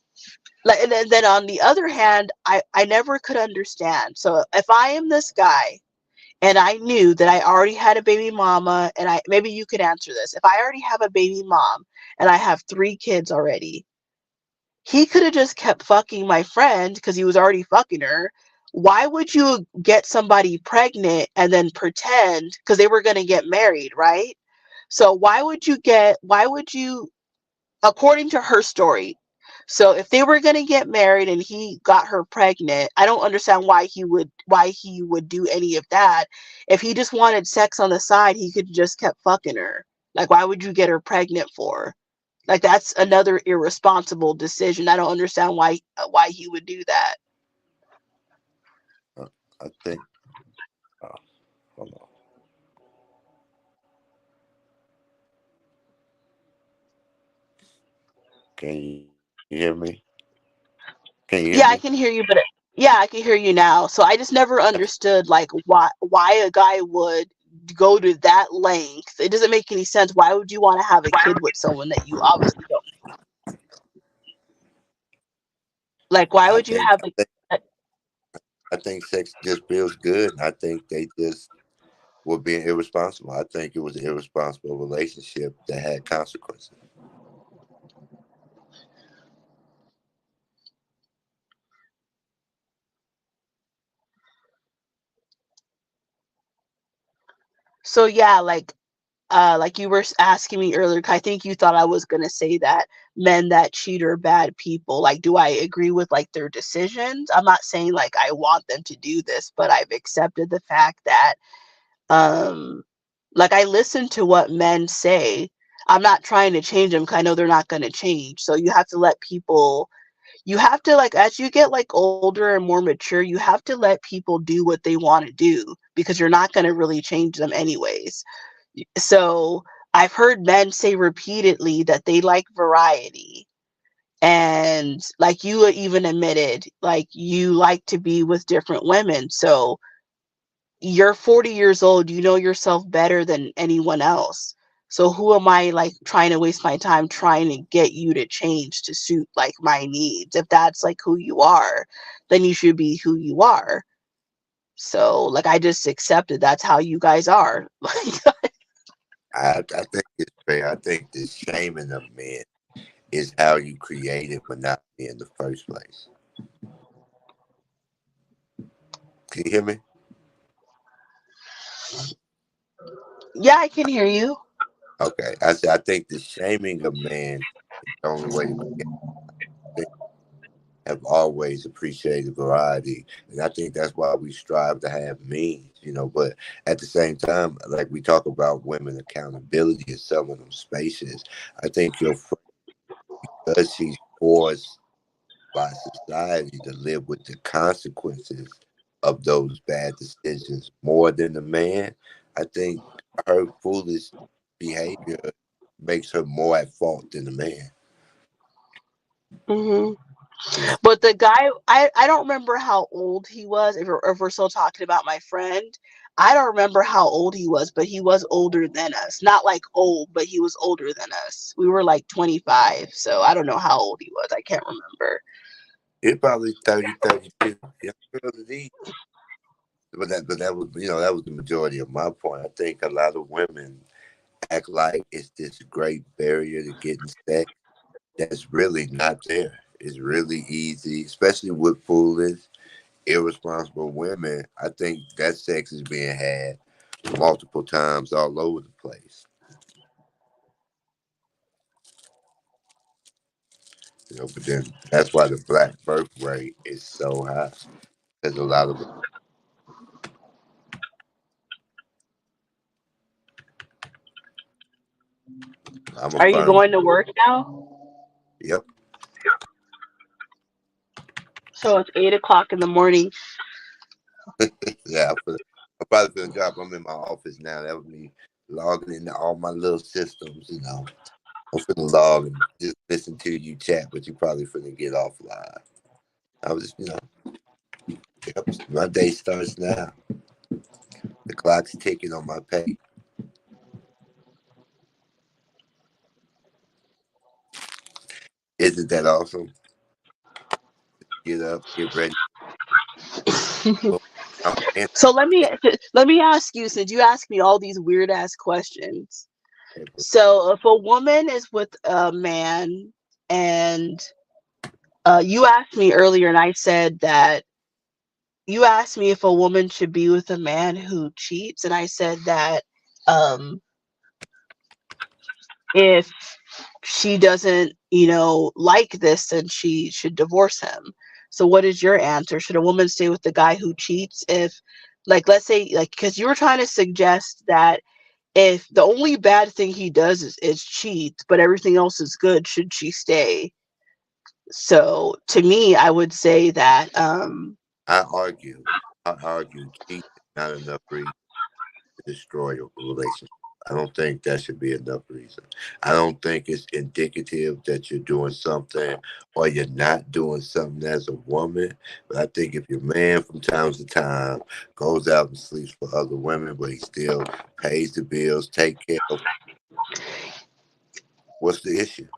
like, and then on the other hand, I never could understand. So if I am this guy and I knew that I already had a baby mama, and maybe you could answer this. If I already have a baby mom and I have 3 kids already. He could have just kept fucking my friend because he was already fucking her. Why would you get somebody pregnant and then pretend, because they were going to get married, right? So why would you, according to her story, so if they were going to get married and he got her pregnant, I don't understand why he would do any of that. If he just wanted sex on the side, he could just kept fucking her. Like, why would you get her pregnant for? Like, that's another irresponsible decision. I don't understand why he would do that. I think. Oh, hold on. Can you hear me? Can you hear me? Yeah, I can hear you, but yeah, I can hear you now. So I just never understood like why a guy would go to that length. It doesn't make any sense. Why would you want to have a kid with someone that you obviously don't like? Why would you have a I think sex just feels good. And I think they just were being irresponsible. I think it was an irresponsible relationship that had consequences. so yeah, like you were asking me earlier, I think you thought I was going to say that men that cheat are bad people. Like, do I agree with like their decisions? I'm not saying like I want them to do this, but I've accepted the fact that um like I listen to what men say. I'm not trying to change them because I know they're not going to change. So you have to let people, you have to, like, as you get like older and more mature, you have to let people do what they want to do because you're not going to really change them anyways. So I've heard men say repeatedly that they like variety. And like you even admitted, like you like to be with different women. So you're 40 years old, you know yourself better than anyone else. So who am I like trying to waste my time trying to get you to change to suit like my needs? If that's like who you are, then you should be who you are. So like I just accepted that's how you guys are. I think it's fair. I think the shaming of men is how you created monogamy in the first place. Can you hear me? Yeah, I can hear you. Okay. I said I think the shaming of man is the only way to create. Have always appreciated variety, and I think that's why we strive to have means, But at the same time, like we talk about women accountability in some of them spaces, I think your friend, because she's forced by society to live with the consequences of those bad decisions more than the man, I think her foolish behavior makes her more at fault than the man. hmm You know, But the guy, I don't remember how old he was. If we're still talking about my friend, I don't remember how old he was, but he was older than us. Not like old, but he was older than us. We were like 25, so I don't know how old he was. I can't remember. it probably 30, 32. Yeah, these. But that was that was the majority of my point. I think a lot of women act like it's this great barrier to getting sex that's really not there. It's really easy, especially with foolish, irresponsible women. I think that sex is being had multiple times all over the place. But then that's why the black birth rate is so high. There's a lot of I'm a Are you firm. going to work now? Yep. So it's 8 o'clock in the morning. Yeah, I'm probably gonna drop. I'm in my office now. That was me logging into all my little systems. I'm finna log and just listen to you chat, but you probably finna get off live. I was, yep, my day starts now. The clock's ticking on my pay. Isn't that awesome? Get up, get ready. Boom. I'm in. So let me ask you, since you asked me all these weird ass questions. Okay, but So if a woman is with a man and you asked me earlier, and I said that you asked me if a woman should be with a man who cheats, and I said that um, if she doesn't, like this, then she should divorce him. So what is your answer? Should a woman stay with the guy who cheats if, like, let's say, like, because you were trying to suggest that if the only bad thing he does is cheat, but everything else is good, should she stay? So to me, I would say that I argue, cheating is not enough reason to destroy a relationship. I don't think that should be enough reason. I don't think it's indicative that you're doing something or you're not doing something as a woman. But I think if your man from time to time goes out and sleeps with other women, but he still pays the bills, take care of, what's the issue?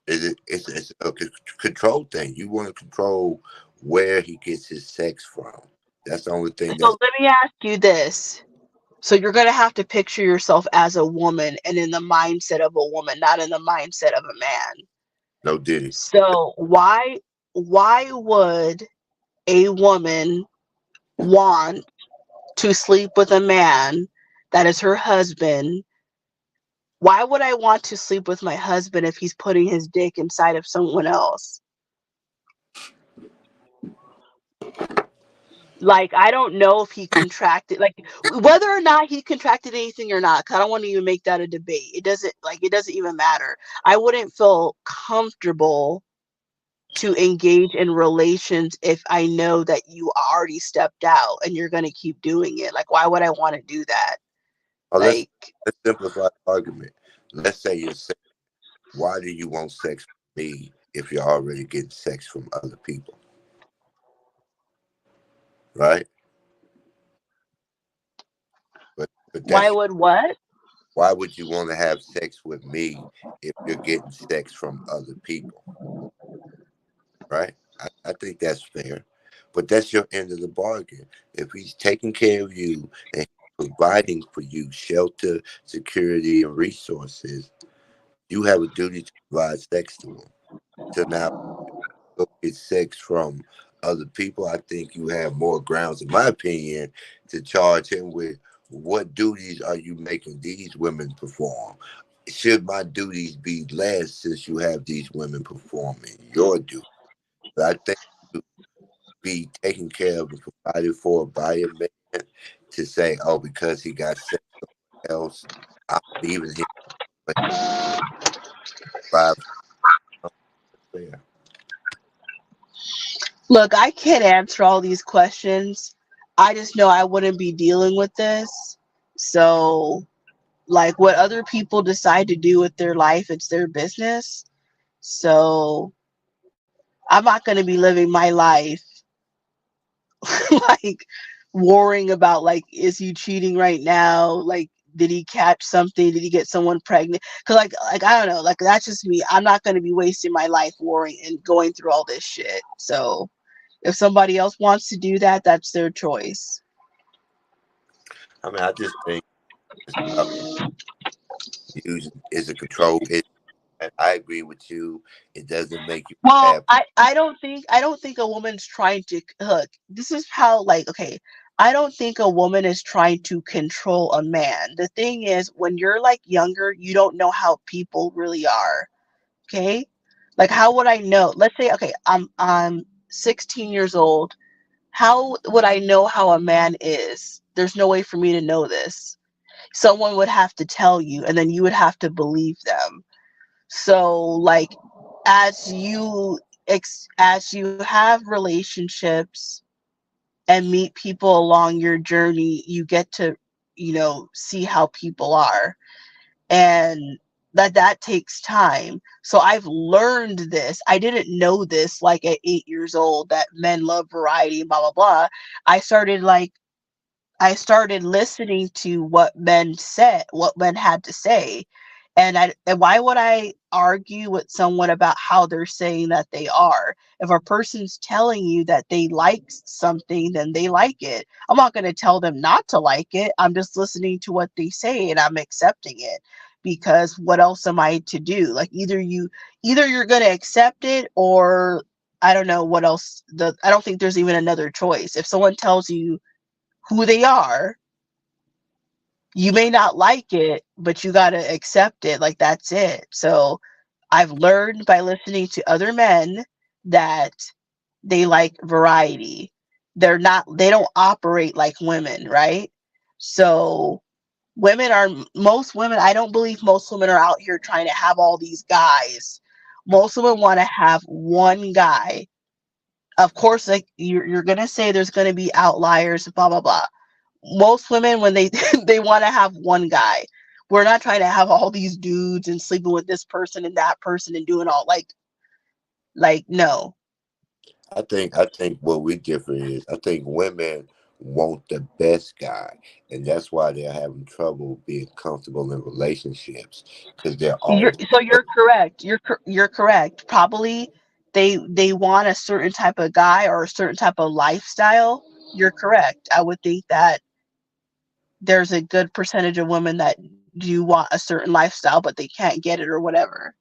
It's a control thing. You want to control where he gets his sex from. That's the only thing so that's let me ask you this. So you're going to have to picture yourself as a woman and in the mindset of a woman, not in the mindset of a man. no diddy. So why would a woman want to sleep with a man that is her husband? Why would I want to sleep with my husband if he's putting his dick inside of someone else? Like, I don't know if he contracted, like, whether or not he contracted anything or not, 'cause I don't want to even make that a debate. It doesn't even matter. I wouldn't feel comfortable to engage in relations if I know that you already stepped out and you're going to keep doing it. Like, why would I want to do that? Oh, Like, let's simplify the argument. Let's say you're saying, why do you want sex from me if you're already getting sex from other people, right? But why that's would what? why would you want to have sex with me if you're getting sex from other people, right? I think that's fair, but that's your end of the bargain. If he's taking care of you and providing for you shelter, security, and resources, you have a duty to provide sex to him. So now go get sex from other people, I think you have more grounds, in my opinion, to charge him with what duties are you making these women perform? Should my duties be less since you have these women performing your duty? But I think to be taken care of and provided for by a man to say, oh, because he got sex else, I'm leaving him for five fair. Look, I can't answer all these questions. I just know I wouldn't be dealing with this. So, like, what other people decide to do with their life, it's their business. So, I'm not going to be living my life like worrying about, like, is he cheating right now? Like, did he catch something? Did he get someone pregnant? Because, like I don't know. Like, that's just me. I'm not going to be wasting my life worrying and going through all this shit. So, if somebody else wants to do that, that's their choice. I mean, I just think it's about using is a control. I agree with you. It doesn't make you a Well, bad person. I don't think a woman's trying to look. This is how, like, okay, I don't think a woman is trying to control a man. The thing is, when you're like younger, you don't know how people really are. Okay, like, how would I know? Let's say, okay, I'm 16 years old. How would I know how a man is? There's no way for me to know this. Someone would have to tell you, and then you would have to believe them. So, like, as you have relationships and meet people along your journey, you get to, see how people are, and that takes time. So I've learned this. I didn't know this, like, at 8 years old, that men love variety, blah blah blah. I started listening to what men had to say, And why would I argue with someone about how they're saying that they are? If a person's telling you that they like something, then they like it. I'm not going to tell them not to like it. I'm just listening to what they say and I'm accepting it, because what else am I to do? Like either you're going to accept it, or I don't know what else. I don't think there's even another choice. If someone tells you who they are, you may not like it, but you got to accept it. Like, that's it. So I've learned by listening to other men that they like variety. They don't operate like women, right? So most women, I don't believe most women are out here trying to have all these guys. Most women want to have one guy. Of course, like you're going to say there's going to be outliers, blah, blah, blah. Most women, when they they want to have one guy. We're not trying to have all these dudes and sleeping with this person and that person and doing all no. I think what we differ is I think women want the best guy, and that's why they're having trouble being comfortable in relationships because they're all You're correct. You're correct. Probably they want a certain type of guy or a certain type of lifestyle. You're correct. I would think that there's a good percentage of women that do want a certain lifestyle, but they can't get it or whatever.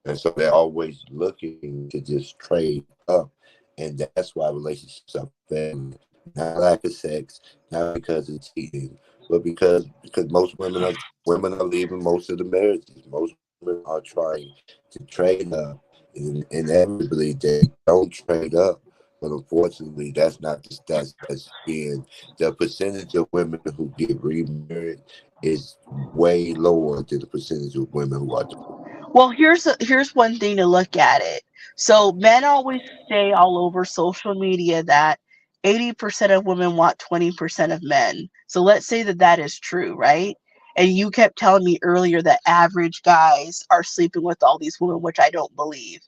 and so they're always looking to just trade up, and that's why relationships are failing. Not lack of sex, not because of cheating, but because most women are leaving most of the marriages. Most women are trying to trade up, and inevitably they don't trade up. But unfortunately, that's not the stats that's being. The percentage of women who get remarried is way lower than the percentage of women who are divorced. Well, here's one thing to look at it. So men always say all over social media that 80% of women want 20% of men. So let's say that that is true, right? And you kept telling me earlier that average guys are sleeping with all these women, which I don't believe.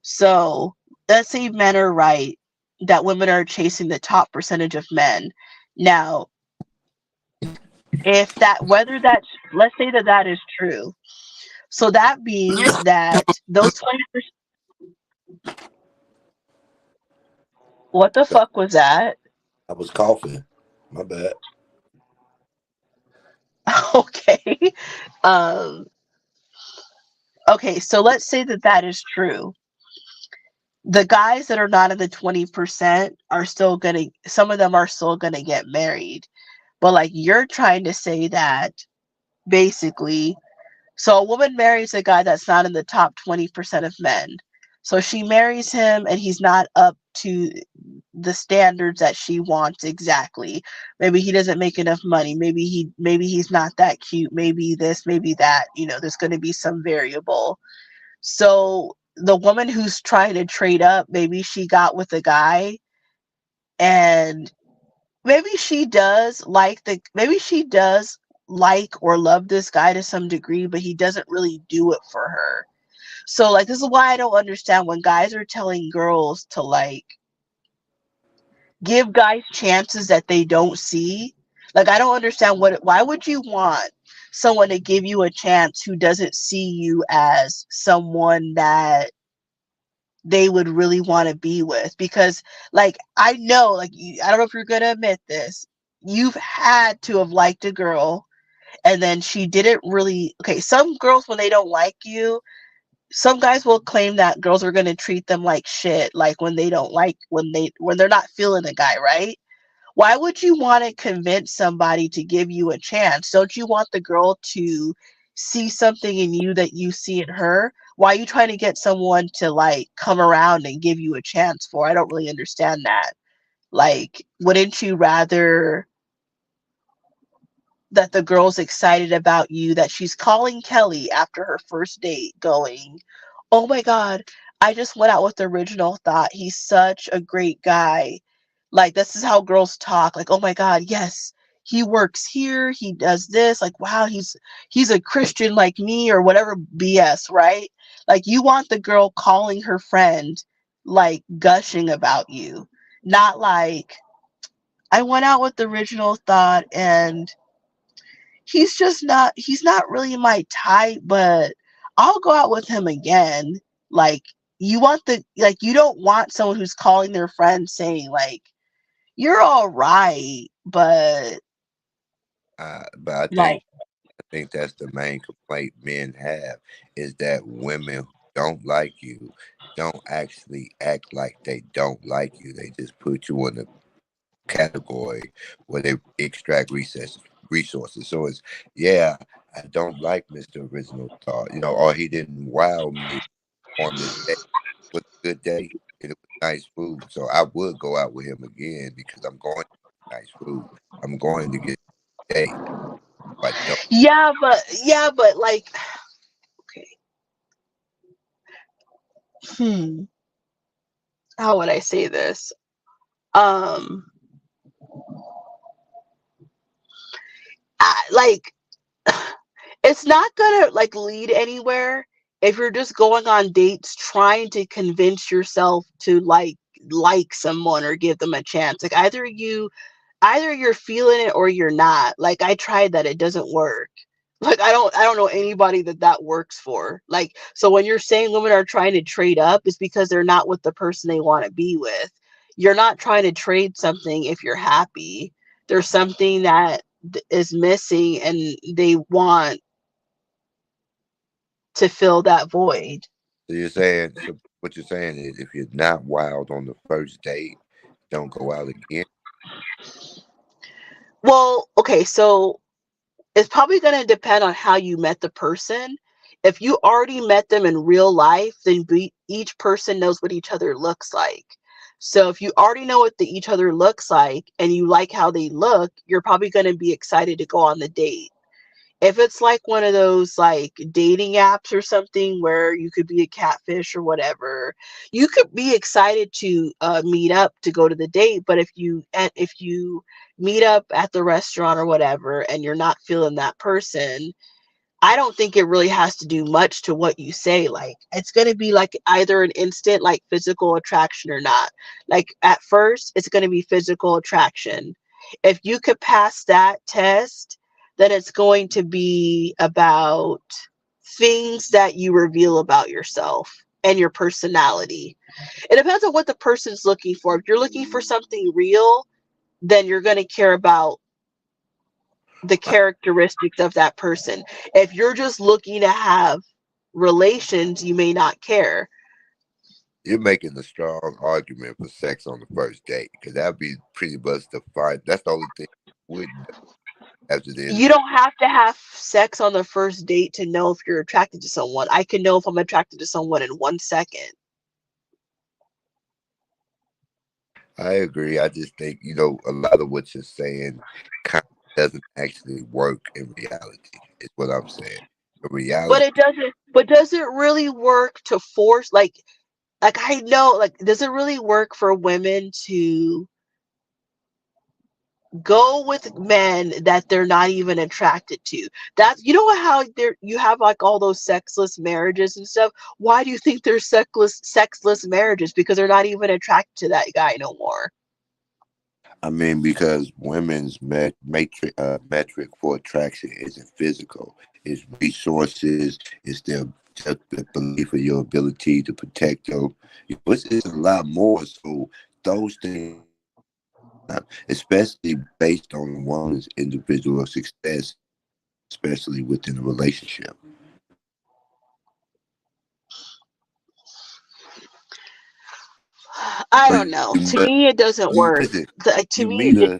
So let's say men are right, that women are chasing the top percentage of men. Now, if that whether that's let's say that that is true. So that means that those 20%. What the fuck was that? I was coughing. My bad. Okay. Um, okay, so let's say that that is true. The guys that are not in the 20% are still gonna, some of them are still gonna get married. But like you're trying to say that basically, so a woman marries a guy that's not in the top 20% of men. So she marries him and he's not up to the standards that she wants exactly. Maybe he doesn't make enough money. Maybe he's not that cute. Maybe this, maybe that. There's going to be some variable. So the woman who's trying to trade up, maybe she got with a guy and maybe she does like or love this guy to some degree, but he doesn't really do it for her. So like this is why I don't understand when guys are telling girls to like give guys chances that they don't see. Like I don't understand why would you want someone to give you a chance who doesn't see you as someone that they would really want to be with? Because like I know, like I don't know if you're going to admit this, you've had to have liked a girl and then she didn't really. Okay, some girls, when they don't like you, some guys will claim that girls are going to treat them like shit, like when they don't like when they're not feeling the guy, right? Why would you want to convince somebody to give you a chance? Don't you want the girl to see something in you that you see in her? Why are you trying to get someone to like come around and give you a chance for? I don't really understand that. Like, wouldn't you rather that the girl's excited about you, that she's calling Kelly after her first date going, "Oh my God, I just went out with the original thought. He's such a great guy." Like, this is how girls talk. Like, "Oh my God, yes, he works here, he does this. Like, wow, he's a Christian like me," or whatever BS, right? Like, you want the girl calling her friend, like, gushing about you, not like, "I went out with the original thought and he's not really my type, but I'll go out with him again. Like you don't want someone who's calling their friend saying like you're all right, but But I like think that's the main complaint men have is that women who don't like you don't actually act like they don't like you. They just put you in a category where they extract resources. So it's yeah, I don't like Mr. Original Thought, or he didn't wow me on this day. It was a good day and it was nice food. So I would go out with him again because I'm going to get nice food. I'm going to get a date. But don't. yeah, but like okay. Hmm. How would I say this? Um like it's not gonna like lead anywhere if you're just going on dates trying to convince yourself to like someone or give them a chance. Like either you're feeling it or you're not. Like I tried that, it doesn't work. Like I don't know anybody that works for. Like so when you're saying women are trying to trade up, it's because they're not with the person they want to be with. You're not trying to trade something if you're happy. There's something that is missing and they want to fill that void. So what you're saying is if you're not wild on the first date, don't go out again. Well, okay, so it's probably going to depend on how you met the person. If you already met them in real life, then each person knows what each other looks like. So if you already know what each other looks like and you like how they look, you're probably going to be excited to go on the date. If it's like one of those like dating apps or something where you could be a catfish or whatever, you could be excited to meet up to go to the date. But if you meet up at the restaurant or whatever and you're not feeling that person, I don't think it really has to do much to what you say. Like it's going to be like either an instant like physical attraction or not. Like at first it's going to be physical attraction. If you could pass that test, then it's going to be about things that you reveal about yourself and your personality. It depends on what the person's looking for. If you're looking for something real, then you're going to care about the characteristics of that person. If you're just looking to have relations, you may not care. You're making a strong argument for sex on the first date because that'd be pretty much the fine. That's the only thing you wouldn't do after the You don't have to have sex on the first date to know if you're attracted to someone. I can know if I'm attracted to someone in 1 second. I agree. I just think, a lot of what you're saying kind of doesn't actually work in reality, is what I'm saying. In But reality, it doesn't does it really work to force like I know like does it really work for women to go with men that they're not even attracted to? That's how there you have like all those sexless marriages and stuff. Why do you think they're sexless marriages? Because they're not even attracted to that guy no more. I mean, because women's metric for attraction isn't physical, it's resources, it's their belief in your ability to protect them. It's a lot more. So those things especially based on one's individual success, especially within a relationship. I So don't know. To me, it doesn't work. listen, To you me, meet her,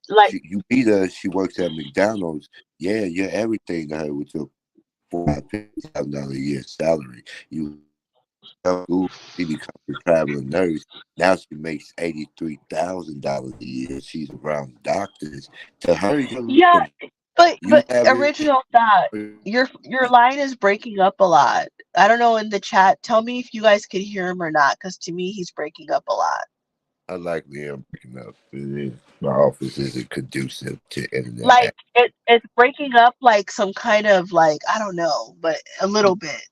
like you meet her, she works at McDonald's. Yeah, you're everything to her with your $450,000 a year salary. You school, she becomes a traveling nurse. Now she makes $83,000 a year. She's around doctors. To her, you're yeah, living. but You have original thought. Your line is breaking up a lot. I don't know in the chat. Tell me if you guys can hear him or not, because to me he's breaking up a lot. I likely am breaking up. My office isn't conducive to internet. Like it's breaking up like some kind of like I don't know, but a little bit.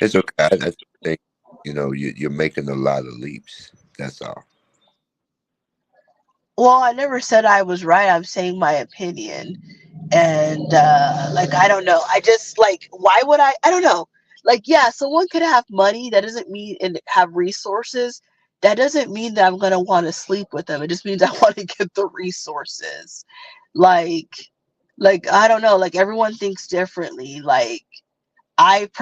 It's okay. I just think you're making a lot of leaps. That's all. Well, I never said I was right. I'm saying my opinion. And like, I don't know. I just like, why would I don't know. Like, yeah, someone could have money. That doesn't mean, and have resources. That doesn't mean that I'm going to want to sleep with them. It just means I want to get the resources. Like, I don't know. Like, everyone thinks differently. Like, I would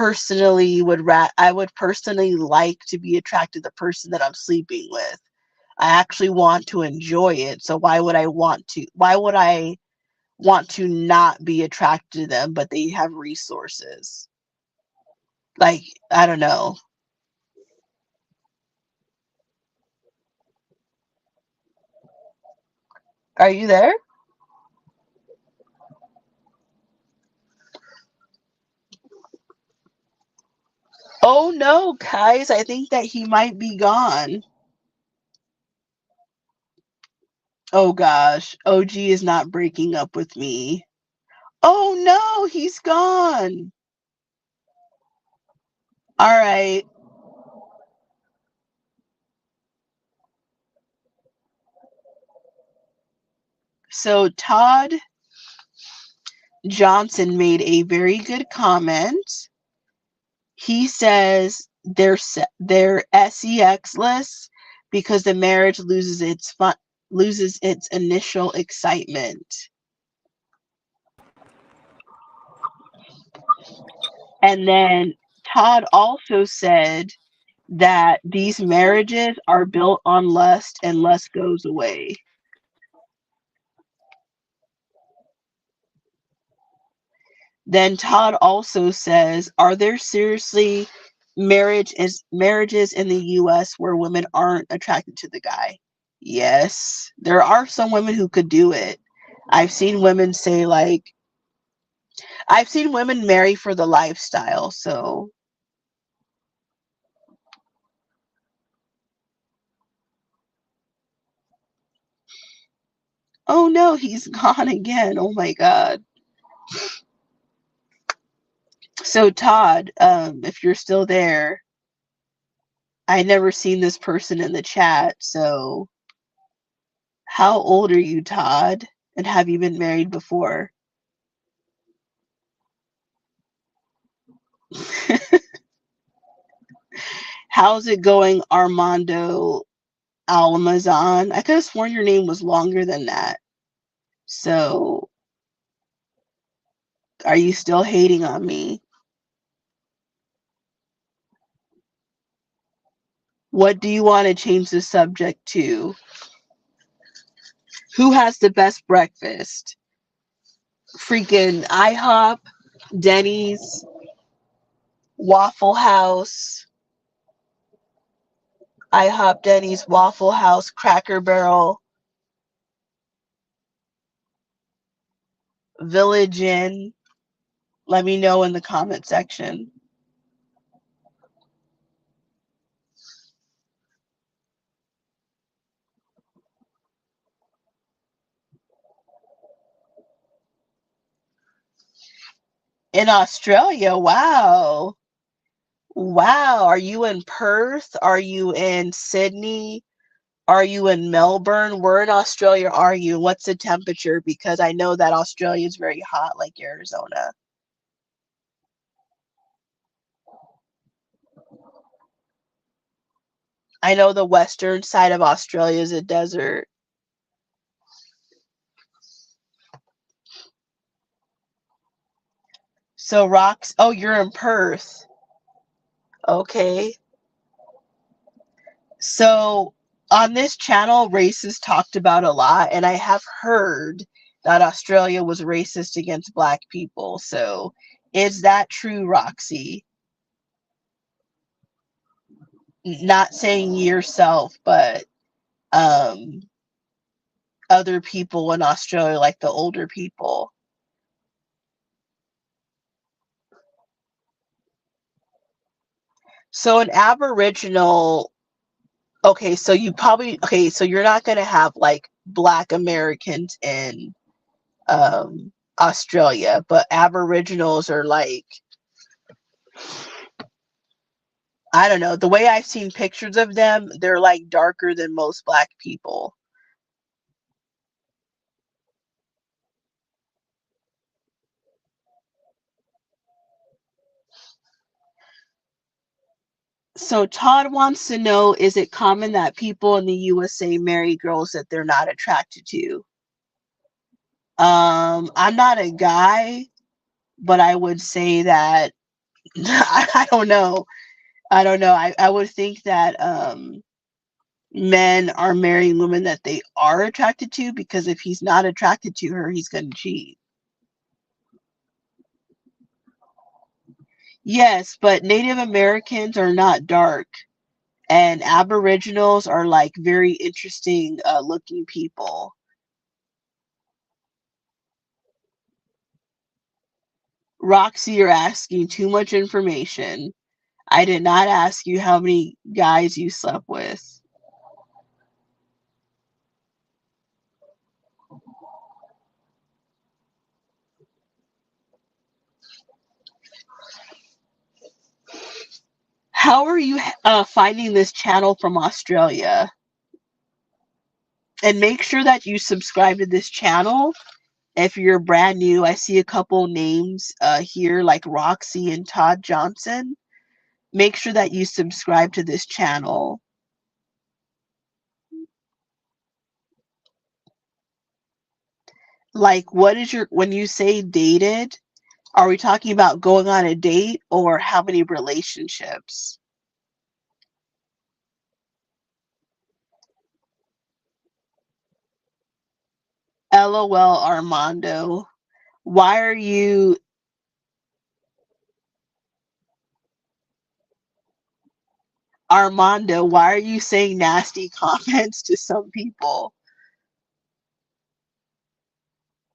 personally like to be attracted to the person that I'm sleeping with. I actually want to enjoy it. So why would I want to not be attracted to them, but they have resources? Like, I don't know. Are you there? Oh no, guys, I think that he might be gone. Oh gosh, OG is not breaking up with me. Oh no, he's gone. All right. So Todd Johnson made a very good comment. He says they're sex lists because the marriage loses its initial excitement. And then Todd also said that these marriages are built on lust and lust goes away. Then Todd also says, are there seriously marriages in the US where women aren't attracted to the guy? Yes, there are some women who could do it. I've seen women say, like, I've seen women marry for the lifestyle. So, oh no, he's gone again. Oh my God. So, Todd, if you're still there, I never seen this person in the chat. So, how old are you, Todd? And have you been married before? How's it going, Armando Almazan? I could have sworn your name was longer than that. So, are you still hating on me? What do you want to change the subject to? Who has the best breakfast? Freaking IHOP, Denny's, Waffle House, IHOP, Denny's, Waffle House, Cracker Barrel, Village Inn. Let me know in the comment section. In Australia, wow. Wow. Are you in Perth? Are you in Sydney? Are you in Melbourne? Where in Australia are you? What's the temperature? Because I know that Australia is very hot, like Arizona. I know the western side of Australia is a desert. So rocks. Oh, you're in Perth. Okay. So on this channel, race is talked about a lot, and I have heard that Australia was racist against black people. So is that true, Roxy? Not saying yourself, but um other people in Australia, like the older people. So an Aboriginal, okay, so you're not gonna have like black Americans in Australia, but Aboriginals are like, I don't know, the way I've seen pictures of them, they're like darker than most black people. So Todd wants to know, is it common that people in the USA marry girls that they're not attracted to? I'm not a guy, but I would say that I don't know. I don't know. I would think that men are marrying women that they are attracted to, because if he's not attracted to her, he's going to cheat. Yes, but Native Americans are not dark, and Aboriginals are like very interesting looking people. Roxy, you're asking too much information. I did not ask you how many guys you slept with. How are you finding this channel from Australia? And make sure that you subscribe to this channel. If you're brand new, I see a couple names here like Roxy and Todd Johnson. Make sure that you subscribe to this channel. Like, what is your, when you say dated, are we talking about going on a date or how many relationships? LOL, Armando. Why are you, Armando, why are you saying nasty comments to some people?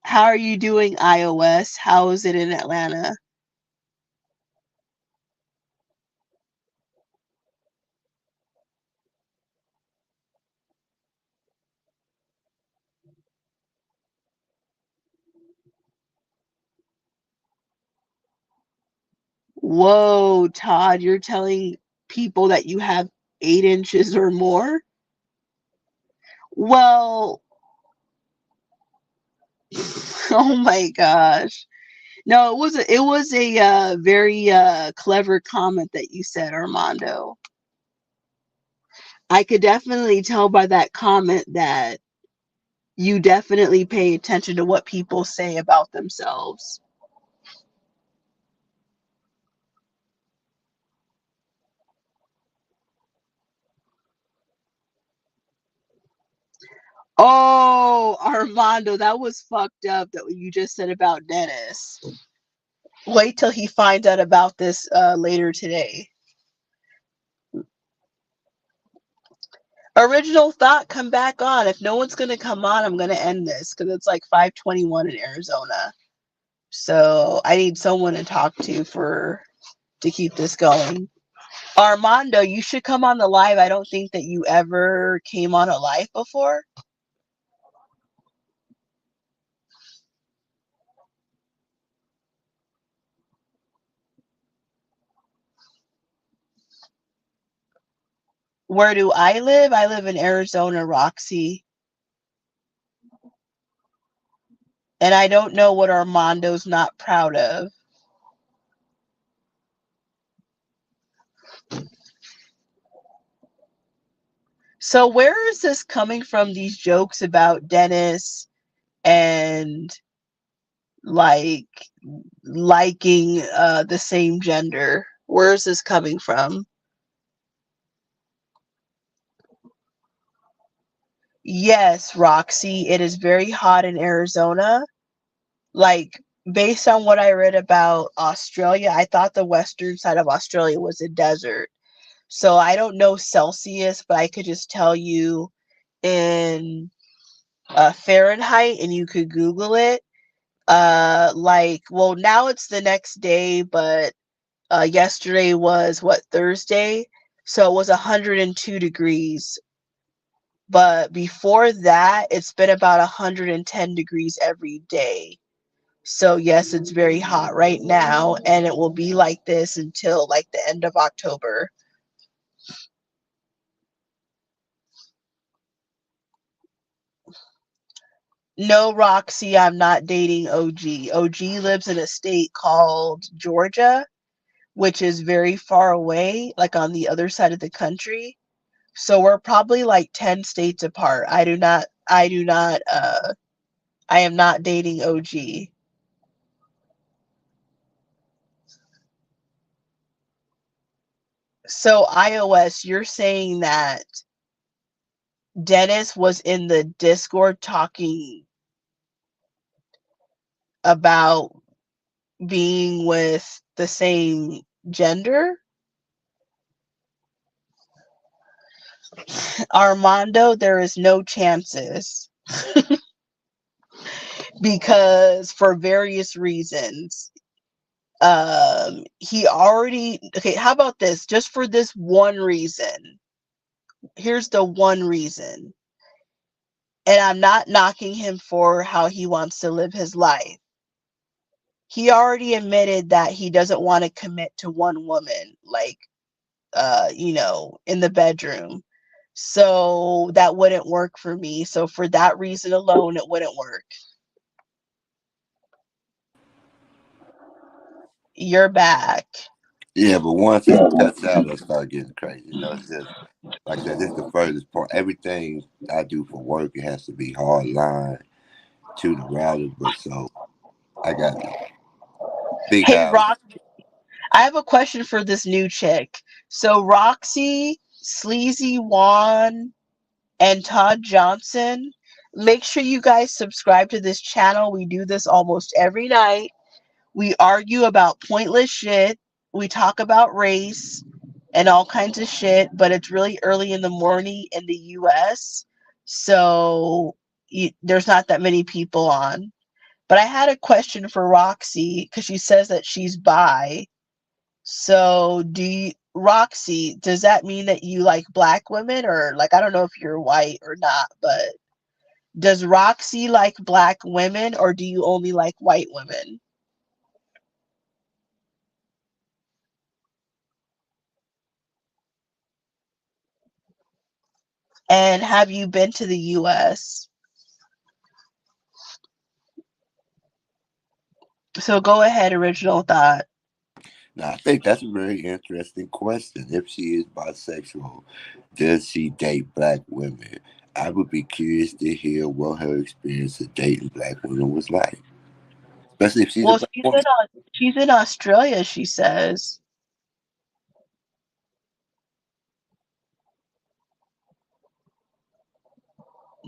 How are you doing, iOS? How is it in Atlanta? Whoa, Todd, you're telling people that you have 8 inches or more? Well, oh my gosh. No, it was a very clever comment that you said, Armando. I could definitely tell by that comment that you definitely pay attention to what people say about themselves. Oh, Armando, that was fucked up that you just said about Dennis. Wait till he finds out about this later today. Original thought, come back on. If no one's gonna come on, I'm gonna end this because it's like 5:21 in Arizona. So I need someone to talk to keep this going. Armando, you should come on the live. I don't think that you ever came on a live before. Where do I live? I live in Arizona, Roxy. And I don't know what Armando's not proud of. So where is this coming from, these jokes about Dennis and like liking the same gender? Where is this coming from? Yes, Roxy, it is very hot in Arizona. Like, based on what I read about Australia, I thought the western side of Australia was a desert. So I don't know Celsius, but I could just tell you in Fahrenheit, and you could Google it. Like, well, now it's the next day, but yesterday was what, Thursday? So it was 102 degrees. But before that, it's been about 110 degrees every day. So yes, it's very hot right now, and it will be like this until like the end of October. No, Roxy, I'm not dating OG. OG lives in a state called Georgia, which is very far away, like on the other side of the country. So we're probably like 10 states apart. I am not dating OG. So iOS, you're saying that Dennis was in the Discord talking about being with the same gender? Armando, there is no chances because for various reasons. He already, okay, how about this? Just for this one reason. Here's the one reason. And I'm not knocking him for how he wants to live his life. He already admitted that he doesn't want to commit to one woman, like, in the bedroom. So that wouldn't work for me. So for that reason alone, it wouldn't work. You're back. Yeah, but once it cuts out, it'll start getting crazy. It's just like I said, this is the furthest part. Everything I do for work, it has to be hard line to the router. But so I got a big Hey, house. Rock, I have a question for this new chick. So Roxy, Sleazy Juan, and Todd Johnson, make sure you guys subscribe to this channel. We do this almost every night. We argue about pointless shit. We talk about race and all kinds of shit, but it's really early in the morning in the US. So there's not that many people on. But I had a question for Roxy because she says that she's bi. So, Roxy, does that mean that you like black women, or like, I don't know if you're white or not, but does Roxy like black women, or do you only like white women? And have you been to the US? So go ahead, original thought. Now, I think that's a very interesting question. If she is bisexual, does she date black women? I would be curious to hear what her experience of dating black women was like, especially if she's a Well, black woman. she's in Australia, she says.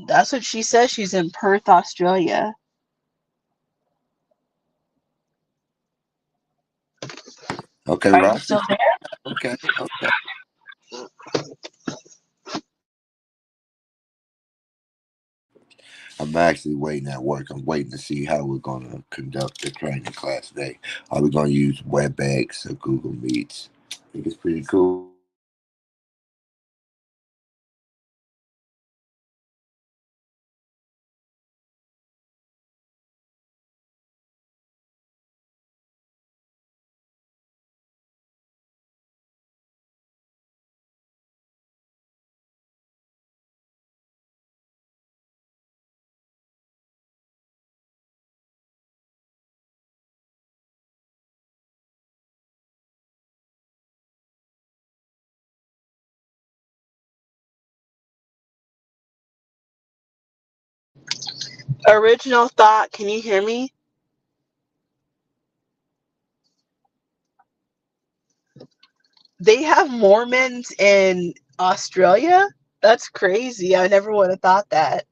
That's what she says. She's in Perth, Australia. Okay, Are you Roxy. still there? Okay, okay. I'm actually waiting at work. I'm waiting to see how we're going to conduct the training class today. Are we going to use WebEx or Google Meets? I think it's pretty cool. Original thought, can you hear me? They have Mormons in Australia? That's crazy. I never would have thought that.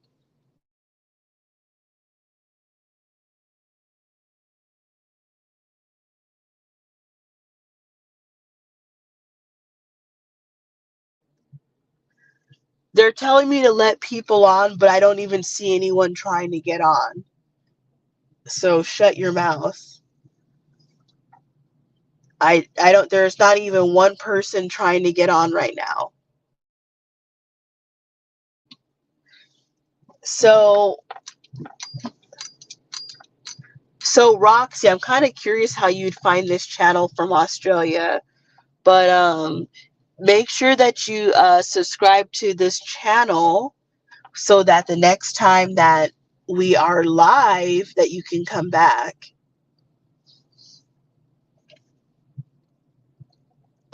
They're telling me to let people on, but I don't even see anyone trying to get on. So shut your mouth. I don't there's not even one person trying to get on right now. So Roxy, I'm kind of curious how you'd find this channel from Australia, but make sure that you subscribe to this channel so that the next time that we are live that you can come back.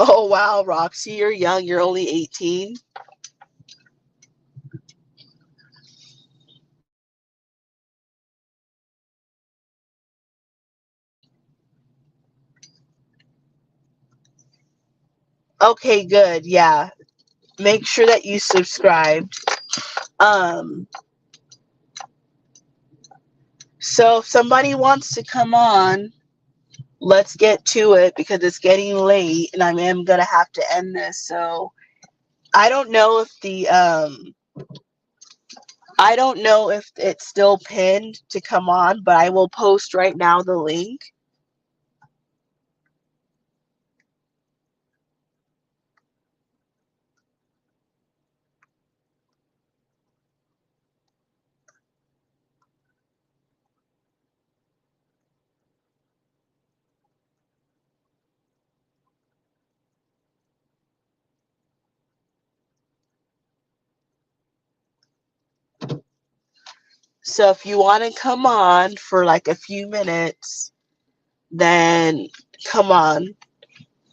Oh wow, Roxy, you're young. You're only 18. Okay, good. Yeah. Make sure that you subscribed. Um, so if somebody wants to come on, let's get to it because it's getting late and I am gonna have to end this. So I don't know if the I don't know if it's still pinned to come on, but I will post right now the link. So if you want to come on for like a few minutes, then come on.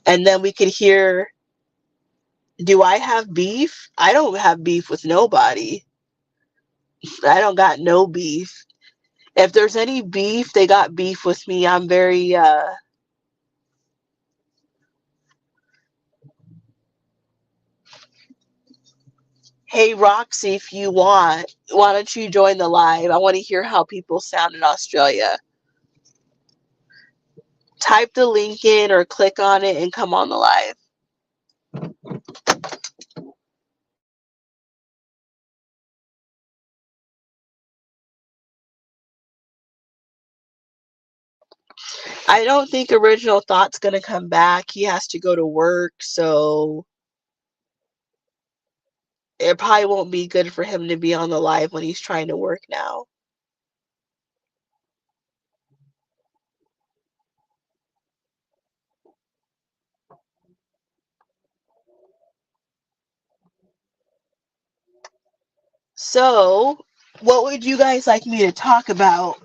And then we could hear, do I have beef? I don't have beef with nobody. I don't got no beef. If there's any beef, they got beef with me. I'm very Hey Roxy, if you want, why don't you join the live? I want to hear how people sound in Australia. Type the link in or click on it and come on the live. I don't think Original Thought's gonna come back. He has to go to work, so it probably won't be good for him to be on the live when he's trying to work now. So, what would you guys like me to talk about?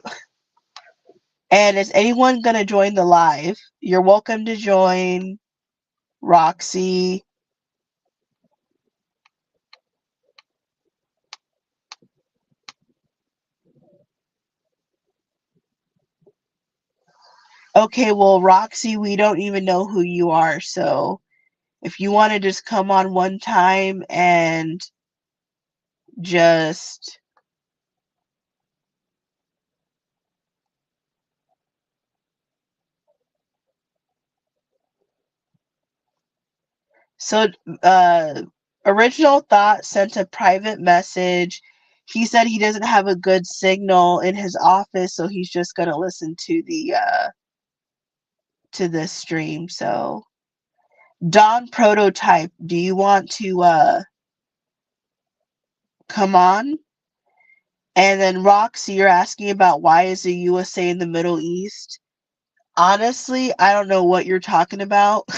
And is anyone gonna join the live? You're welcome to join, Roxy. Okay, well, Roxy, we don't even know who you are, so if you want to just come on one time and just so Original Thought sent a private message. He said he doesn't have a good signal in his office, so he's just gonna listen to this stream. So Don Prototype, do you want to come on? And then Roxy, you're asking about why is the USA in the Middle East? Honestly, I don't know what you're talking about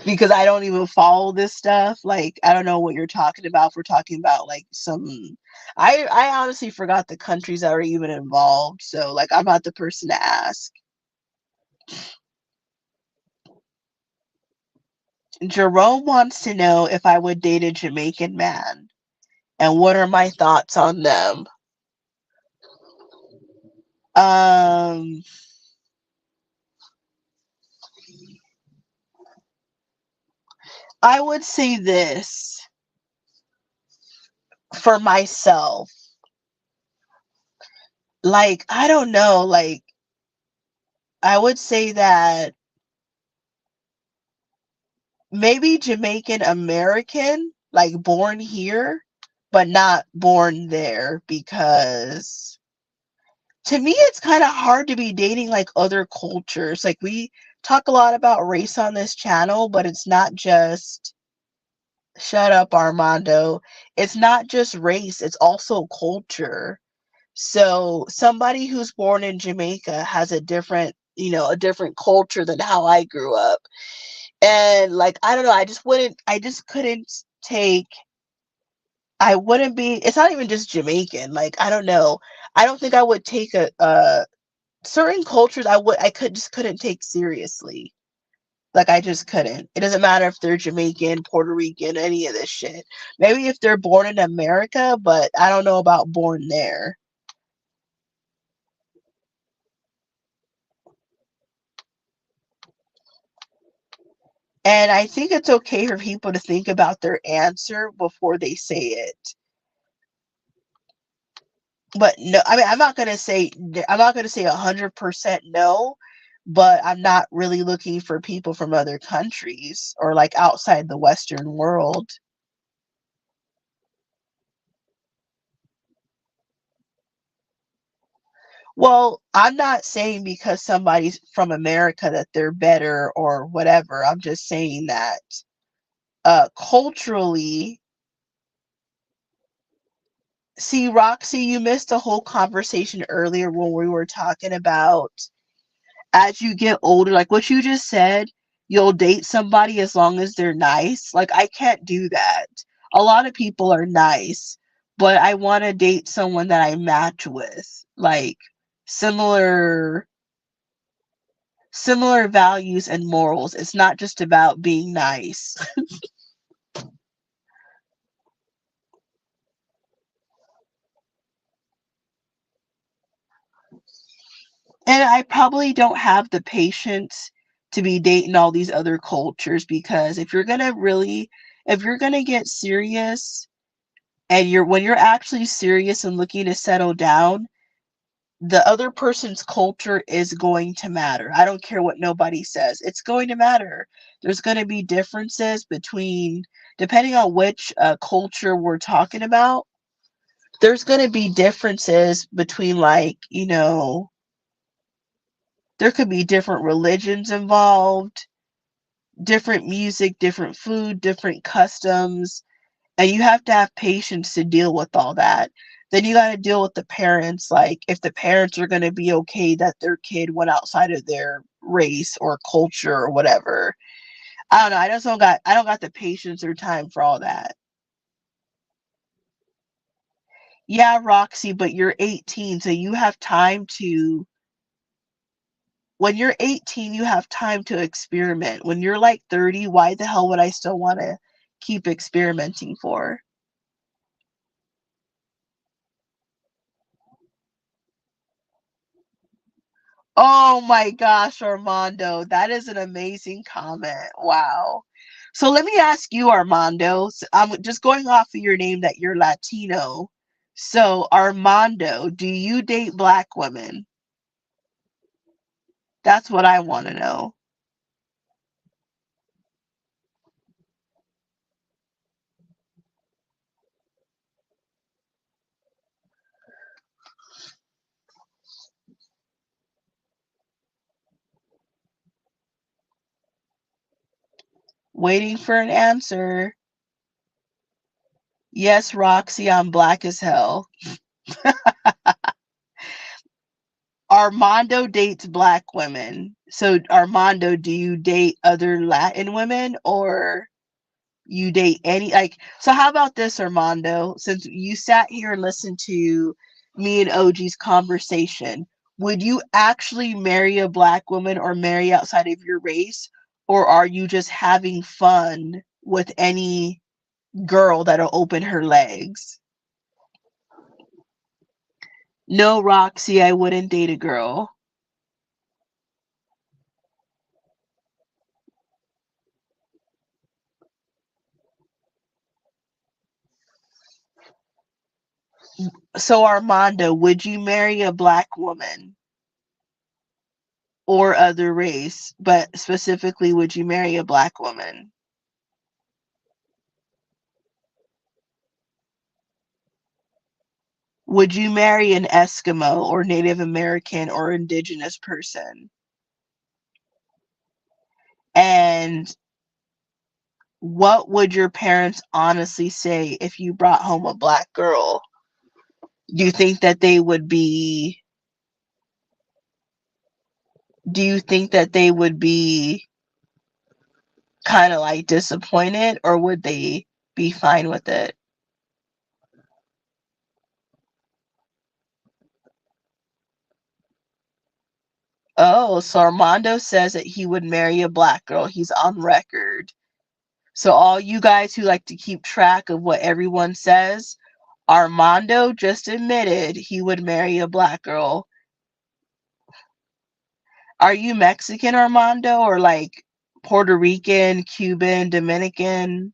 because I don't even follow this stuff. Like, I don't know what you're talking about. If we're talking about like some, I honestly forgot the countries that are even involved. So, like, I'm not the person to ask. Jerome wants to know if I would date a Jamaican man and what are my thoughts on them. Um, I would say this for myself. Like, I don't know, like, I would say that maybe Jamaican American, like born here, but not born there, because to me it's kind of hard to be dating like other cultures. Like, we talk a lot about race on this channel, but it's not just, shut up, Armando. It's not just race, it's also culture. So somebody who's born in Jamaica has a different, a different culture than how I grew up. And like, I don't know, I just couldn't take, I wouldn't be, it's not even just Jamaican. Like, I don't know. I don't think I would take a certain cultures I could just couldn't take seriously. Like I just couldn't. It doesn't matter if they're Jamaican, Puerto Rican, any of this shit. Maybe if they're born in America, but I don't know about born there. And I think it's okay for people to think about their answer before they say it. But no, I mean, I'm not gonna say 100% no, but I'm not really looking for people from other countries or like outside the Western world. Well, I'm not saying because somebody's from America that they're better or whatever. I'm just saying that culturally, see, Roxy, you missed a whole conversation earlier when we were talking about as you get older, like what you just said, you'll date somebody as long as they're nice. Like, I can't do that. A lot of people are nice, but I want to date someone that I match with. Like, similar similar values and morals. It's not just about being nice. And I probably don't have the patience to be dating all these other cultures because if you're going to get serious and when you're actually serious and looking to settle down, the other person's culture is going to matter. I don't care what nobody says. It's going to matter. There's going to be differences depending on which culture we're talking about, there's going to be differences between, like, there could be different religions involved, different music, different food, different customs, and you have to have patience to deal with all that. Then you got to deal with the parents, like if the parents are going to be okay that their kid went outside of their race or culture or whatever. I don't know. I don't got the patience or time for all that. Yeah, Roxy, but you're 18, so you have time to when you're 18, you have time to experiment. When you're like 30, why the hell would I still want to keep experimenting for? Oh my gosh, Armando, that is an amazing comment. Wow. So let me ask you, Armando. I'm just going off of your name that you're Latino. So, Armando, do you date black women? That's what I want to know. Waiting for an answer. Yes, Roxy, I'm black as hell. Armando dates black women. So, Armando, do you date other Latin women or you date any like so how about this, Armando? Since you sat here and listened to me and OG's conversation, would you actually marry a black woman or marry outside of your race? Or are you just having fun with any girl that'll open her legs? No, Roxy, I wouldn't date a girl. So, Armando, would you marry a black woman or other race, but specifically, would you marry a black woman? Would you marry an Eskimo or Native American or indigenous person? And what would your parents honestly say if you brought home a black girl? Do you think that they would be do you think that they would be kind of like disappointed, or would they be fine with it? Oh, so Armando says that he would marry a black girl. He's on record. So all you guys who like to keep track of what everyone says, Armando just admitted he would marry a black girl. Are you Mexican, Armando, or like Puerto Rican, Cuban, Dominican?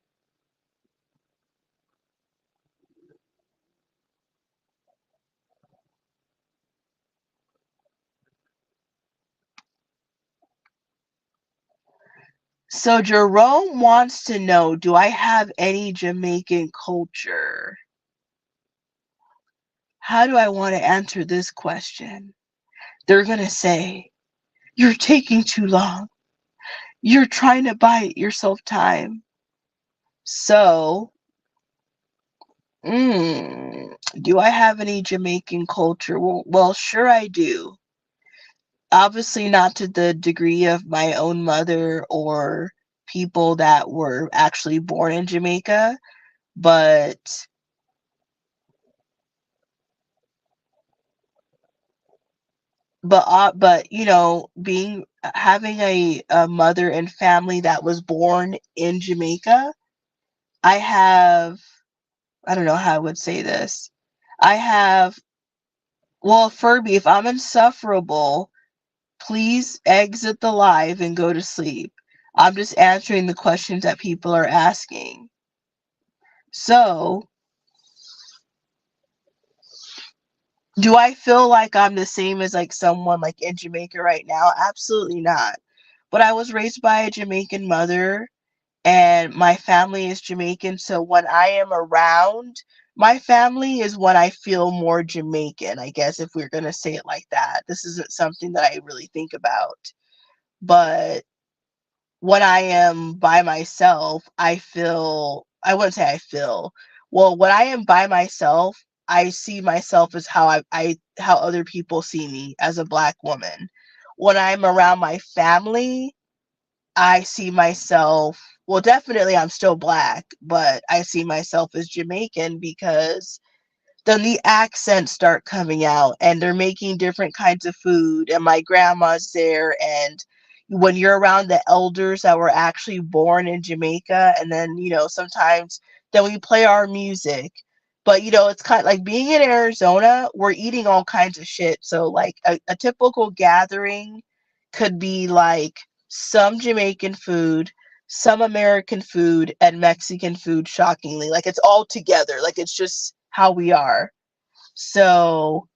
So Jerome wants to know, do I have any Jamaican culture? How do I want to answer this question? They're going to say, you're taking too long. You're trying to buy yourself time. So, do I have any Jamaican culture? Well, sure I do. Obviously, not to the degree of my own mother or people that were actually born in Jamaica, but but you know, being having a mother and family that was born in Jamaica, I have, I don't know how I would say this. I have, well, Furby, if I'm insufferable, please exit the live and go to sleep. I'm just answering the questions that people are asking. So, do I feel like I'm the same as like someone like in Jamaica right now? Absolutely not. But I was raised by a Jamaican mother and my family is Jamaican. So when I am around my family is when I feel more Jamaican, I guess, if we're going to say it like that. This isn't something that I really think about. But when I am by myself, I wouldn't say I feel, well, when I am by myself, I see myself as how other people see me as a black woman. When I'm around my family, I see myself, well, definitely I'm still black, but I see myself as Jamaican because then the accents start coming out and they're making different kinds of food and my grandma's there, and when you're around the elders that were actually born in Jamaica, and then sometimes then we play our music. But it's kind of like being in Arizona, we're eating all kinds of shit. So like a typical gathering could be like some Jamaican food, some American food, and Mexican food, shockingly. Like it's all together. Like it's just how we are. So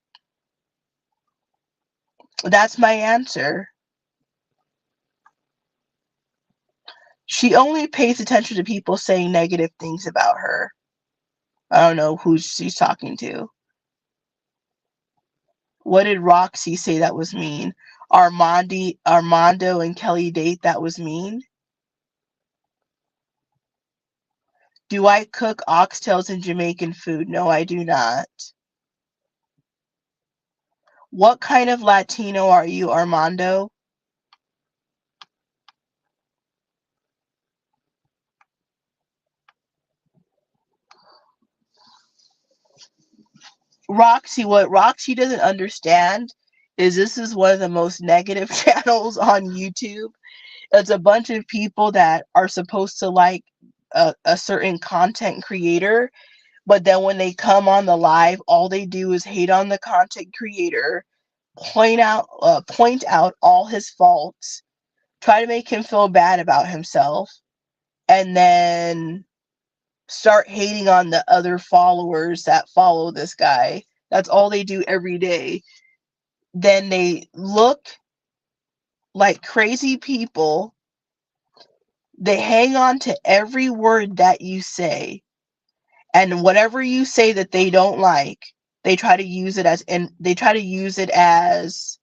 that's my answer. She only pays attention to people saying negative things about her. I don't know who she's talking to. What did Roxy say that was mean? Armando and Kelly date that was mean? Do I cook oxtails in Jamaican food? No, I do not. What kind of Latino are you, Armando? Roxy, what Roxy doesn't understand is this is one of the most negative channels on YouTube. It's a bunch of people that are supposed to like a certain content creator, but then when they come on the live, all they do is hate on the content creator, point out all his faults, try to make him feel bad about himself, and then start hating on the other followers that follow this guy. That's all they do every day. Then they look like crazy people. They hang on to every word that you say. And whatever you say that they don't like, they try to use it as, and they try to use it as,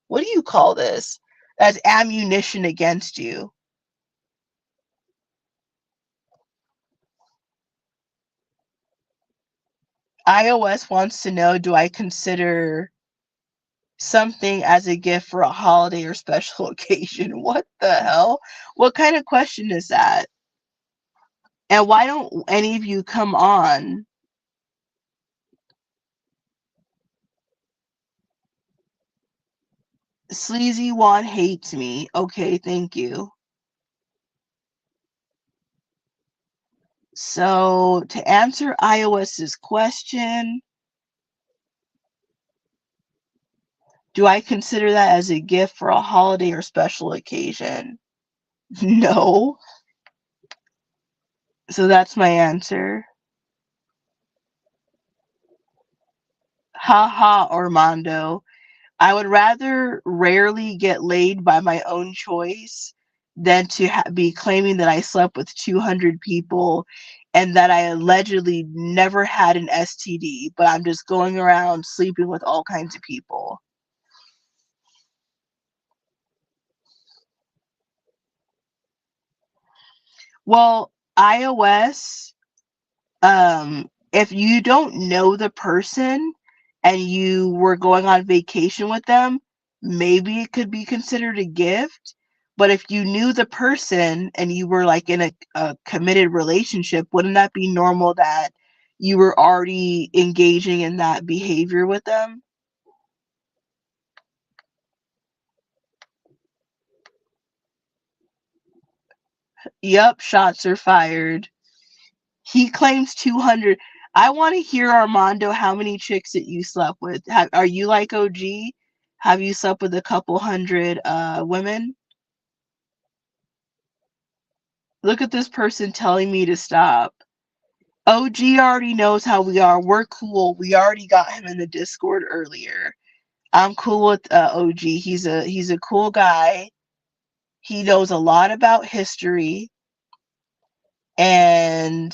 what do you call this? As ammunition against you. iOS wants to know, do I consider something as a gift for a holiday or special occasion? What the hell? What kind of question is that? And why don't any of you come on? Sleazy One hates me. Okay, thank you. So to answer iOS's question, do I consider that as a gift for a holiday or special occasion? No. So that's my answer. Haha, Armando. I would rather rarely get laid by my own choice than to be claiming that I slept with 200 people and that I allegedly never had an STD, but I'm just going around sleeping with all kinds of people. Well, iOS, if you don't know the person and you were going on vacation with them, maybe it could be considered a gift. But if you knew the person and you were like in a committed relationship, wouldn't that be normal that you were already engaging in that behavior with them? Yup, shots are fired. He claims 200. I want to hear, Armando, how many chicks that you slept with. Are you like OG? Have you slept with a couple hundred women? Look at this person telling me to stop. OG already knows how we are. We're cool. We already got him in the Discord earlier. I'm cool with OG. He's a cool guy. He knows a lot about history, and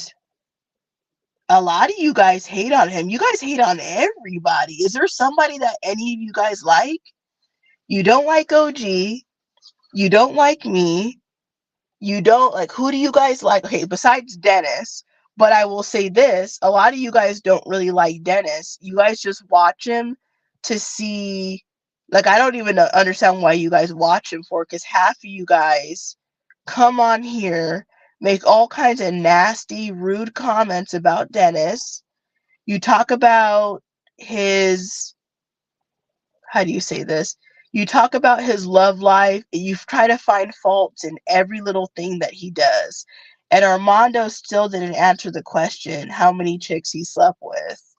a lot of you guys hate on him. You guys hate on everybody. Is there somebody that any of you guys like? You don't like OG. You don't like me. You don't like, who do you guys like? Okay, besides Dennis. But I will say this, a lot of you guys don't really like Dennis. You guys just watch him to see, like, I don't even understand why you guys watch him for, because half of you guys come on here, make all kinds of nasty, rude comments about Dennis. You talk about his, how do you say this? You talk about his love life, and you try to find faults in every little thing that he does. And Armando still didn't answer the question how many chicks he slept with.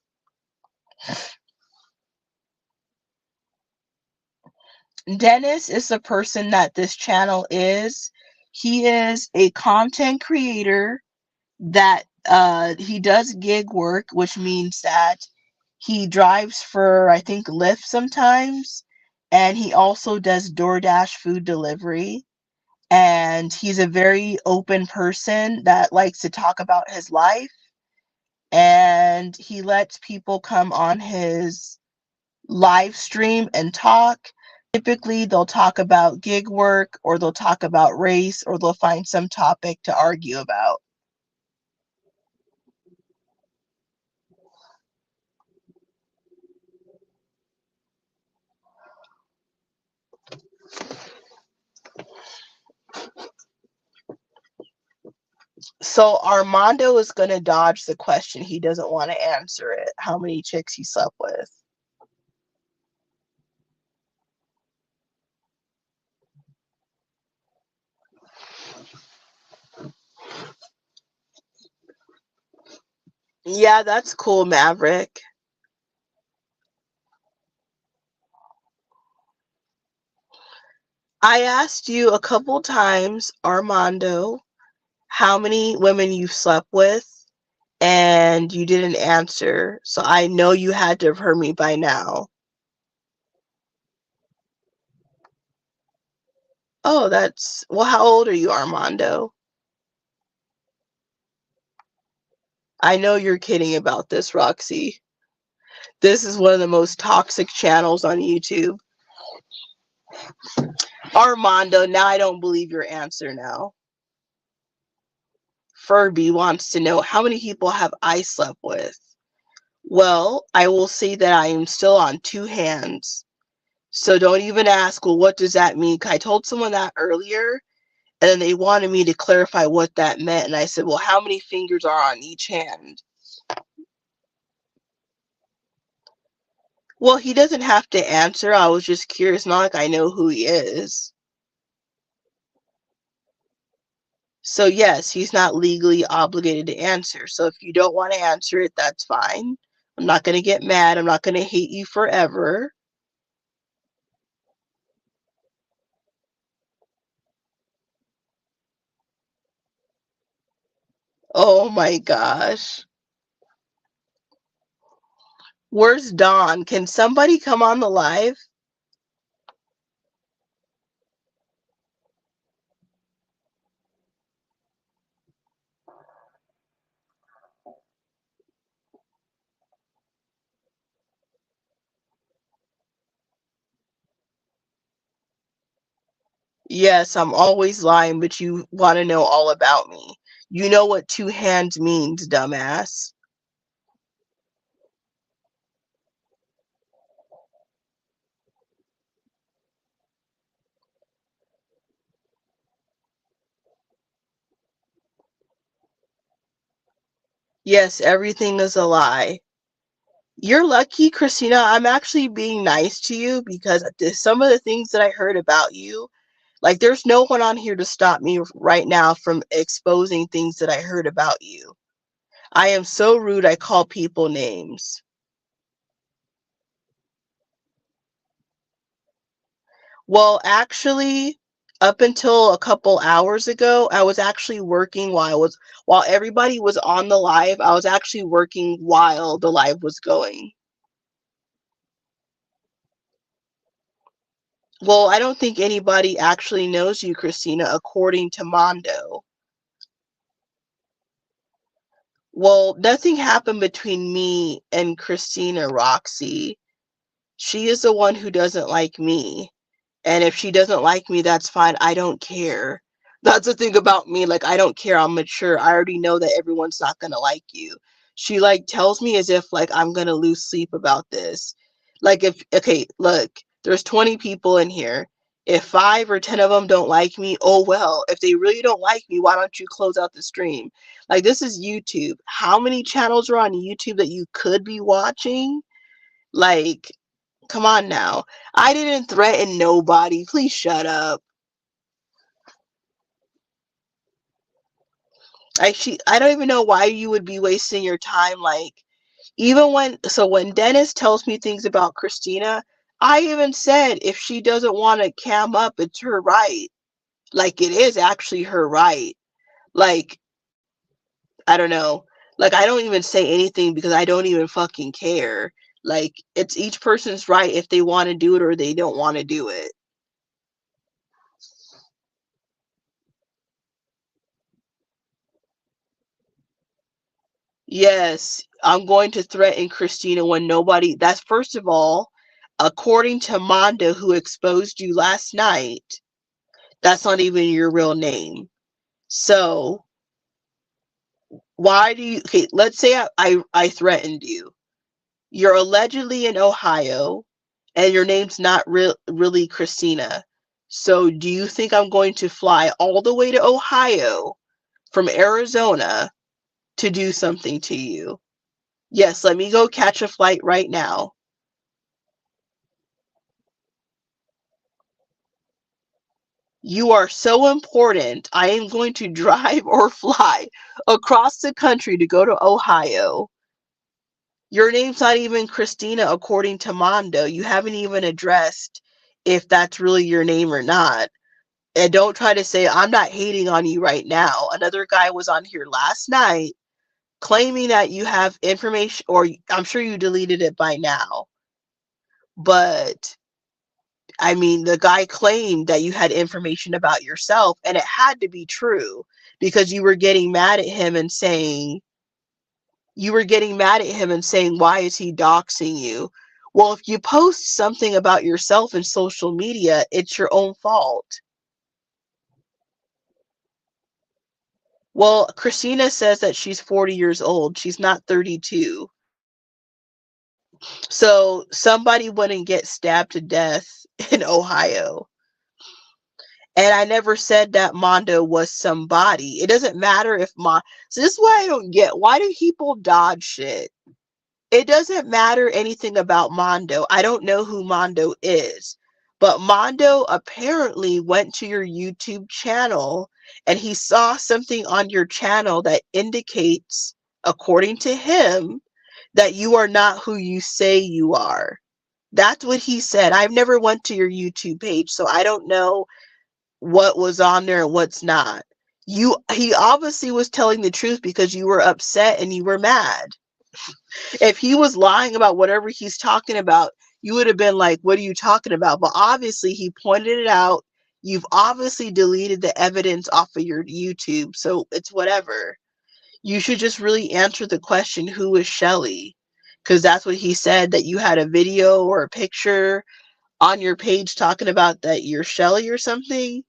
Dennis is the person that this channel is. He is a content creator that he does gig work, which means that he drives for, I think, Lyft sometimes, and he also does DoorDash food delivery. And he's a very open person that likes to talk about his life, and he lets people come on his live stream and talk. Typically, they'll talk about gig work, or they'll talk about race, or they'll find some topic to argue about. So Armando is going to dodge the question. He doesn't want to answer it. How many chicks he slept with? Yeah, that's cool, Maverick. I asked you a couple times, Armando, how many women you've slept with, and you didn't answer. So I know you had to have heard me by now. Oh, that's, well, how old are you, Armando? I know you're kidding about this, Roxy. This is one of the most toxic channels on YouTube. Armando, now I don't believe your answer now. Furby wants to know, how many people have I slept with? Well, I will say that I am still on two hands. So don't even ask, well, what does that mean? I told someone that earlier, and then they wanted me to clarify what that meant. And I said, well, how many fingers are on each hand? Well, he doesn't have to answer. I was just curious. Not like I know who he is. So yes, he's not legally obligated to answer. So if you don't want to answer it, that's fine. I'm not going to get mad. I'm not going to hate you forever. Oh my gosh. Where's Don? Can somebody come on the live? Yes, I'm always lying, but you want to know all about me. You know what two hands means, dumbass. Yes, everything is a lie. You're lucky, Christina. I'm actually being nice to you because some of the things that I heard about you, like there's no one on here to stop me right now from exposing things that I heard about you. I am so rude, I call people names. Well, actually, up until a couple hours ago, I was actually working while everybody was on the live, I was actually working while the live was going. Well, I don't think anybody actually knows you, Christina, according to Mondo. Well, nothing happened between me and Christina, Roxy. She is the one who doesn't like me. And if she doesn't like me, that's fine. I don't care. That's the thing about me. Like, I don't care. I'm mature. I already know that everyone's not going to like you. She, like, tells me as if, like, I'm going to lose sleep about this. Like, okay, look, there's 20 people in here. If 5 or 10 of them don't like me, oh well. If they really don't like me, why don't you close out the stream? Like, this is YouTube. How many channels are on YouTube that you could be watching? Like, come on now. I didn't threaten nobody. Please shut up. I don't even know why you would be wasting your time. Like, even when Dennis tells me things about Christina, I even said if she doesn't want to cam up, it's her right. Like, it is actually her right. Like, I don't know. Like, I don't even say anything because I don't even fucking care. Like, it's each person's right if they want to do it or they don't want to do it. Yes, I'm going to threaten Christina when nobody. That's first of all, according to Mondo, who exposed you last night, that's not even your real name. So why do you? Okay, let's say I threatened you. You're allegedly in Ohio, and your name's not really Christina. So do you think I'm going to fly all the way to Ohio from Arizona to do something to you? Yes, let me go catch a flight right now. You are so important. I am going to drive or fly across the country to go to Ohio. Your name's not even Christina, according to Mondo. You haven't even addressed if that's really your name or not. And don't try to say, I'm not hating on you right now. Another guy was on here last night claiming that you have information, or I'm sure you deleted it by now. But I mean, the guy claimed that you had information about yourself, and it had to be true because you were getting mad at him and saying, why is he doxing you? Well, if you post something about yourself in social media, it's your own fault. Well, Christina says that she's 40 years old. She's not 32. So somebody wouldn't get stabbed to death in Ohio. And I never said that Mondo was somebody. It doesn't matter if so this is what I don't get. Why do people dodge shit? It doesn't matter anything about Mondo. I don't know who Mondo is. But Mondo apparently went to your YouTube channel and he saw something on your channel that indicates, according to him, that you are not who you say you are. That's what he said. I've never went to your YouTube page, so I don't know what was on there and what's not. He obviously was telling the truth because you were upset and you were mad. If he was lying about whatever he's talking about, you would have been like, what are you talking about? But obviously he pointed it out. You've obviously deleted the evidence off of your YouTube, so it's whatever. You should just really answer the question, who is Shelly? Because that's what he said, that you had a video or a picture on your page talking about that you're Shelly or something.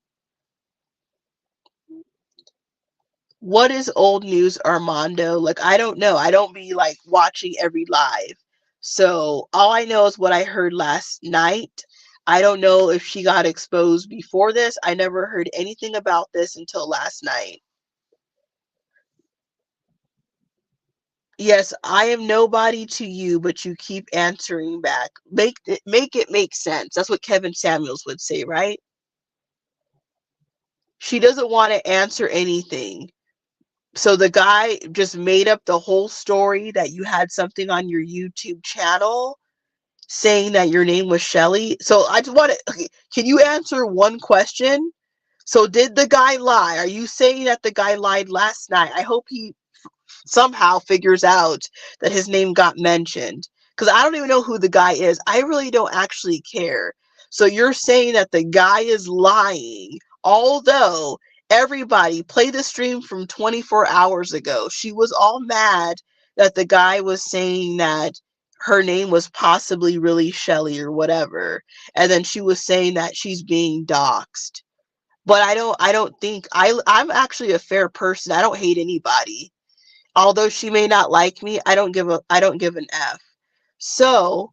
What is old news, Armando? Like, I don't know. I don't be like watching every live. So all I know is what I heard last night. I don't know if she got exposed before this. I never heard anything about this until last night. Yes, I am nobody to you, but you keep answering back. Make it make sense. That's what Kevin Samuels would say, right? She doesn't want to answer anything. So the guy just made up the whole story that you had something on your YouTube channel saying that your name was Shelly. So I just want to, okay, can you answer one question? So did the guy lie? Are you saying that the guy lied last night? I hope he somehow figures out that his name got mentioned. Because I don't even know who the guy is. I really don't actually care. So you're saying that the guy is lying, although everybody play the stream from 24 hours ago. She was all mad that the guy was saying that her name was possibly really Shelly or whatever. And then she was saying that she's being doxxed. But I don't think I'm actually a fair person. I don't hate anybody. Although she may not like me, I don't give an F. So,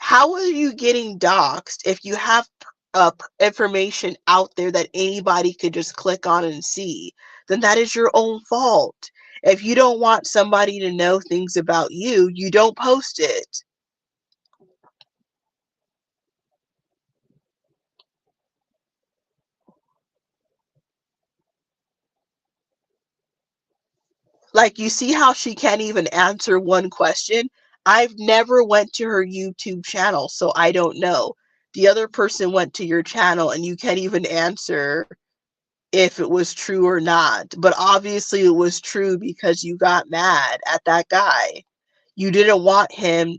how are you getting doxxed if you have information out there that anybody could just click on and see? Then that is your own fault. If you don't want somebody to know things about you, you don't post it. Like, you see how she can't even answer one question? I've never went to her YouTube channel, so I don't know. The other person went to your channel and you can't even answer if it was true or not. But obviously it was true because you got mad at that guy. You didn't want him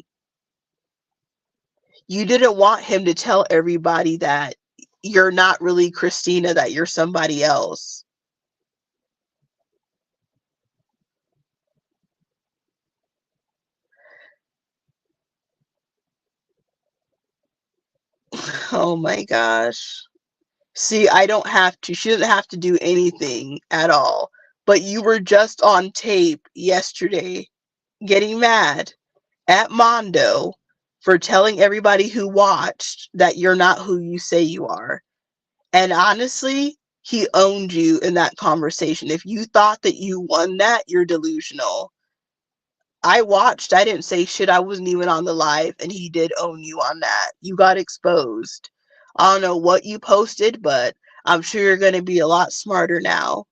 you didn't want him to tell everybody that you're not really Christina, that you're somebody else. Oh my gosh. See, I don't have to. She doesn't have to do anything at all. But you were just on tape yesterday getting mad at Mondo for telling everybody who watched that you're not who you say you are. And honestly, he owned you in that conversation. If you thought that you won that, you're delusional. I watched. I didn't say shit. I wasn't even on the live, and he did own you on that. You got exposed. I don't know what you posted, but I'm sure you're going to be a lot smarter now.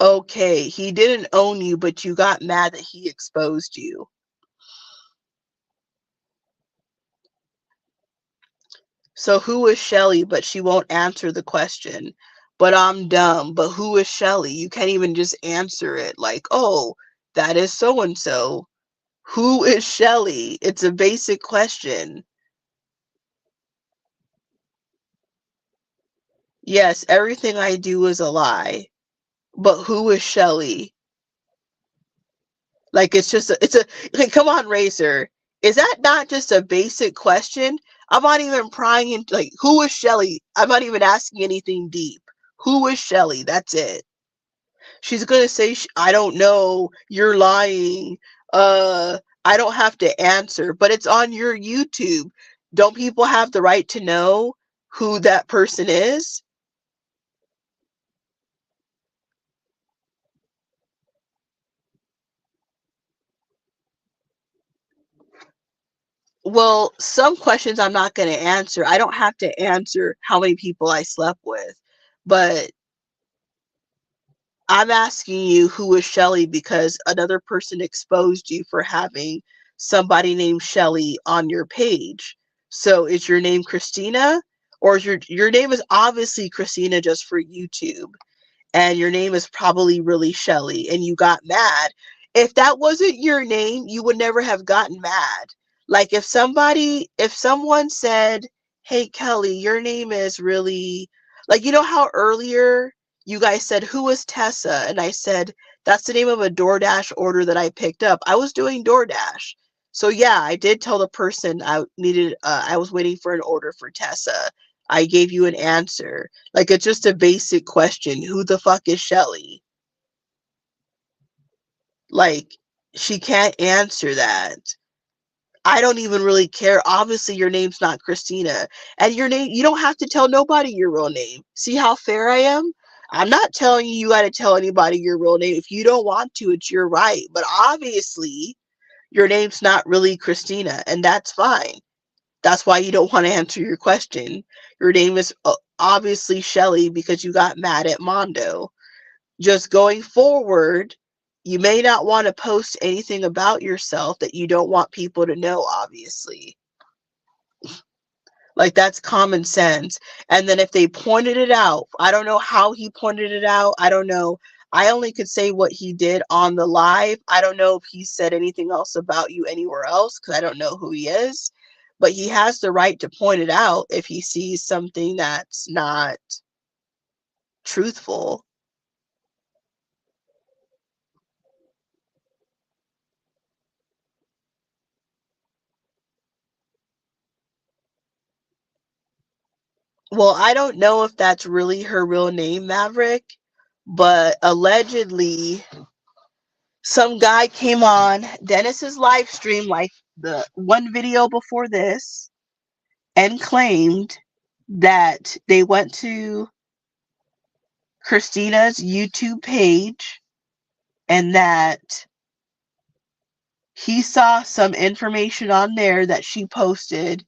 Okay, he didn't own you, but you got mad that he exposed you. So who is Shelly? But she won't answer the question. But I'm dumb. But who is Shelly? You can't even just answer it like, oh, that is so and so. Who is Shelly? It's a basic question. Yes, everything I do is a lie. But who is Shelly? Like, like, come on, Racer. Is that not just a basic question? I'm not even prying into, like, who is Shelly? I'm not even asking anything deep. Who is Shelly? That's it. She's gonna say, I don't know, you're lying. I don't have to answer, but it's on your YouTube. Don't people have the right to know who that person is? Well, some questions I'm not going to answer. I don't have to answer how many people I slept with, but I'm asking you who is Shelly because another person exposed you for having somebody named Shelly on your page. So is your name Christina, or is your name is obviously Christina just for YouTube, and your name is probably really Shelly, and you got mad. If that wasn't your name, you would never have gotten mad. Like if someone said, "Hey Kelly, your name is really," like, you know how earlier you guys said, "Who is Tessa?" And I said, "That's the name of a DoorDash order that I picked up." I was doing DoorDash. So yeah, I did tell the person I was waiting for an order for Tessa. I gave you an answer. Like, it's just a basic question. Who the fuck is Shelly? Like, she can't answer that. I don't even really care. Obviously, your name's not Christina. And your name, you don't have to tell nobody your real name. See how fair I am? I'm not telling you you got to tell anybody your real name. If you don't want to, it's your right. But obviously, your name's not really Christina, and that's fine. That's why you don't want to answer your question. Your name is obviously Shelly because you got mad at Mondo. Just going forward, you may not want to post anything about yourself that you don't want people to know, obviously. Like, that's common sense. And then if they pointed it out, I don't know how he pointed it out. I don't know. I only could say what he did on the live. I don't know if he said anything else about you anywhere else because I don't know who he is. But he has the right to point it out if he sees something that's not truthful. Well, I don't know if that's really her real name, Maverick, but allegedly some guy came on Dennis's live stream, like the one video before this, and claimed that they went to Christina's YouTube page and that he saw some information on there that she posted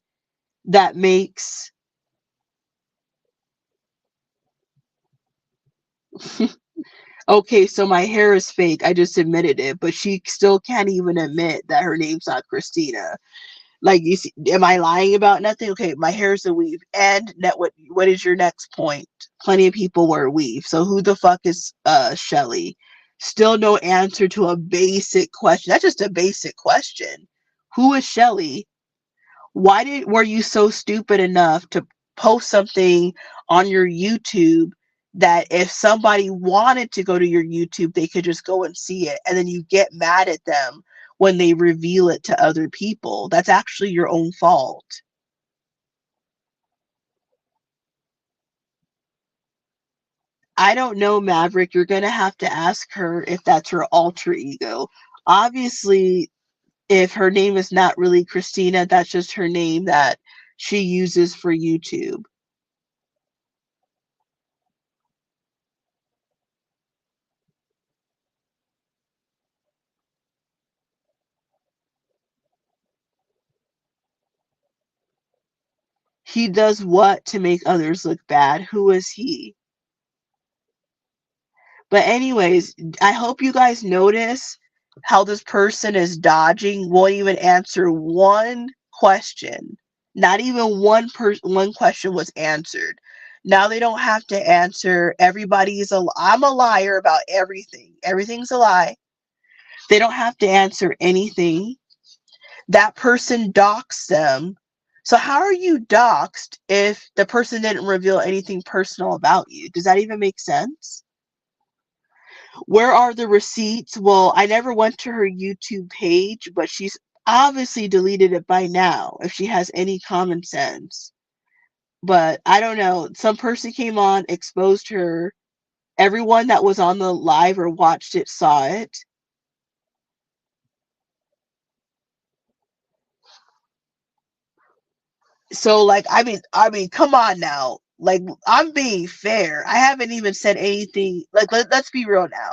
that makes okay, so my hair is fake. I just admitted it, but she still can't even admit that her name's not Christina. Like, you see, am I lying about nothing? Okay, my hair's a weave. And what is your next point? Plenty of people wear weave. So who the fuck is Shelly? Still no answer to a basic question. That's just a basic question. Who is Shelly? Were you so stupid enough to post something on your YouTube that if somebody wanted to go to your YouTube, they could just go and see it, and then you get mad at them when they reveal it to other people? That's actually your own fault. I don't know, Maverick. You're gonna have to ask her if that's her alter ego. Obviously, if her name is not really Christina, that's just her name that she uses for YouTube. He does what to make others look bad? Who is he? But anyways, I hope you guys notice how this person is dodging, won't even answer one question. Not even one question was answered. Now they don't have to answer. I'm a liar about everything. Everything's a lie. They don't have to answer anything. That person doxed them. So how are you doxed if the person didn't reveal anything personal about you? Does that even make sense? Where are the receipts? Well, I never went to her YouTube page, but she's obviously deleted it by now if she has any common sense. But I don't know. Some person came on, exposed her. Everyone that was on the live or watched it saw it. So, like, I mean, come on now. Like, I'm being fair. I haven't even said anything. Like, let's be real now.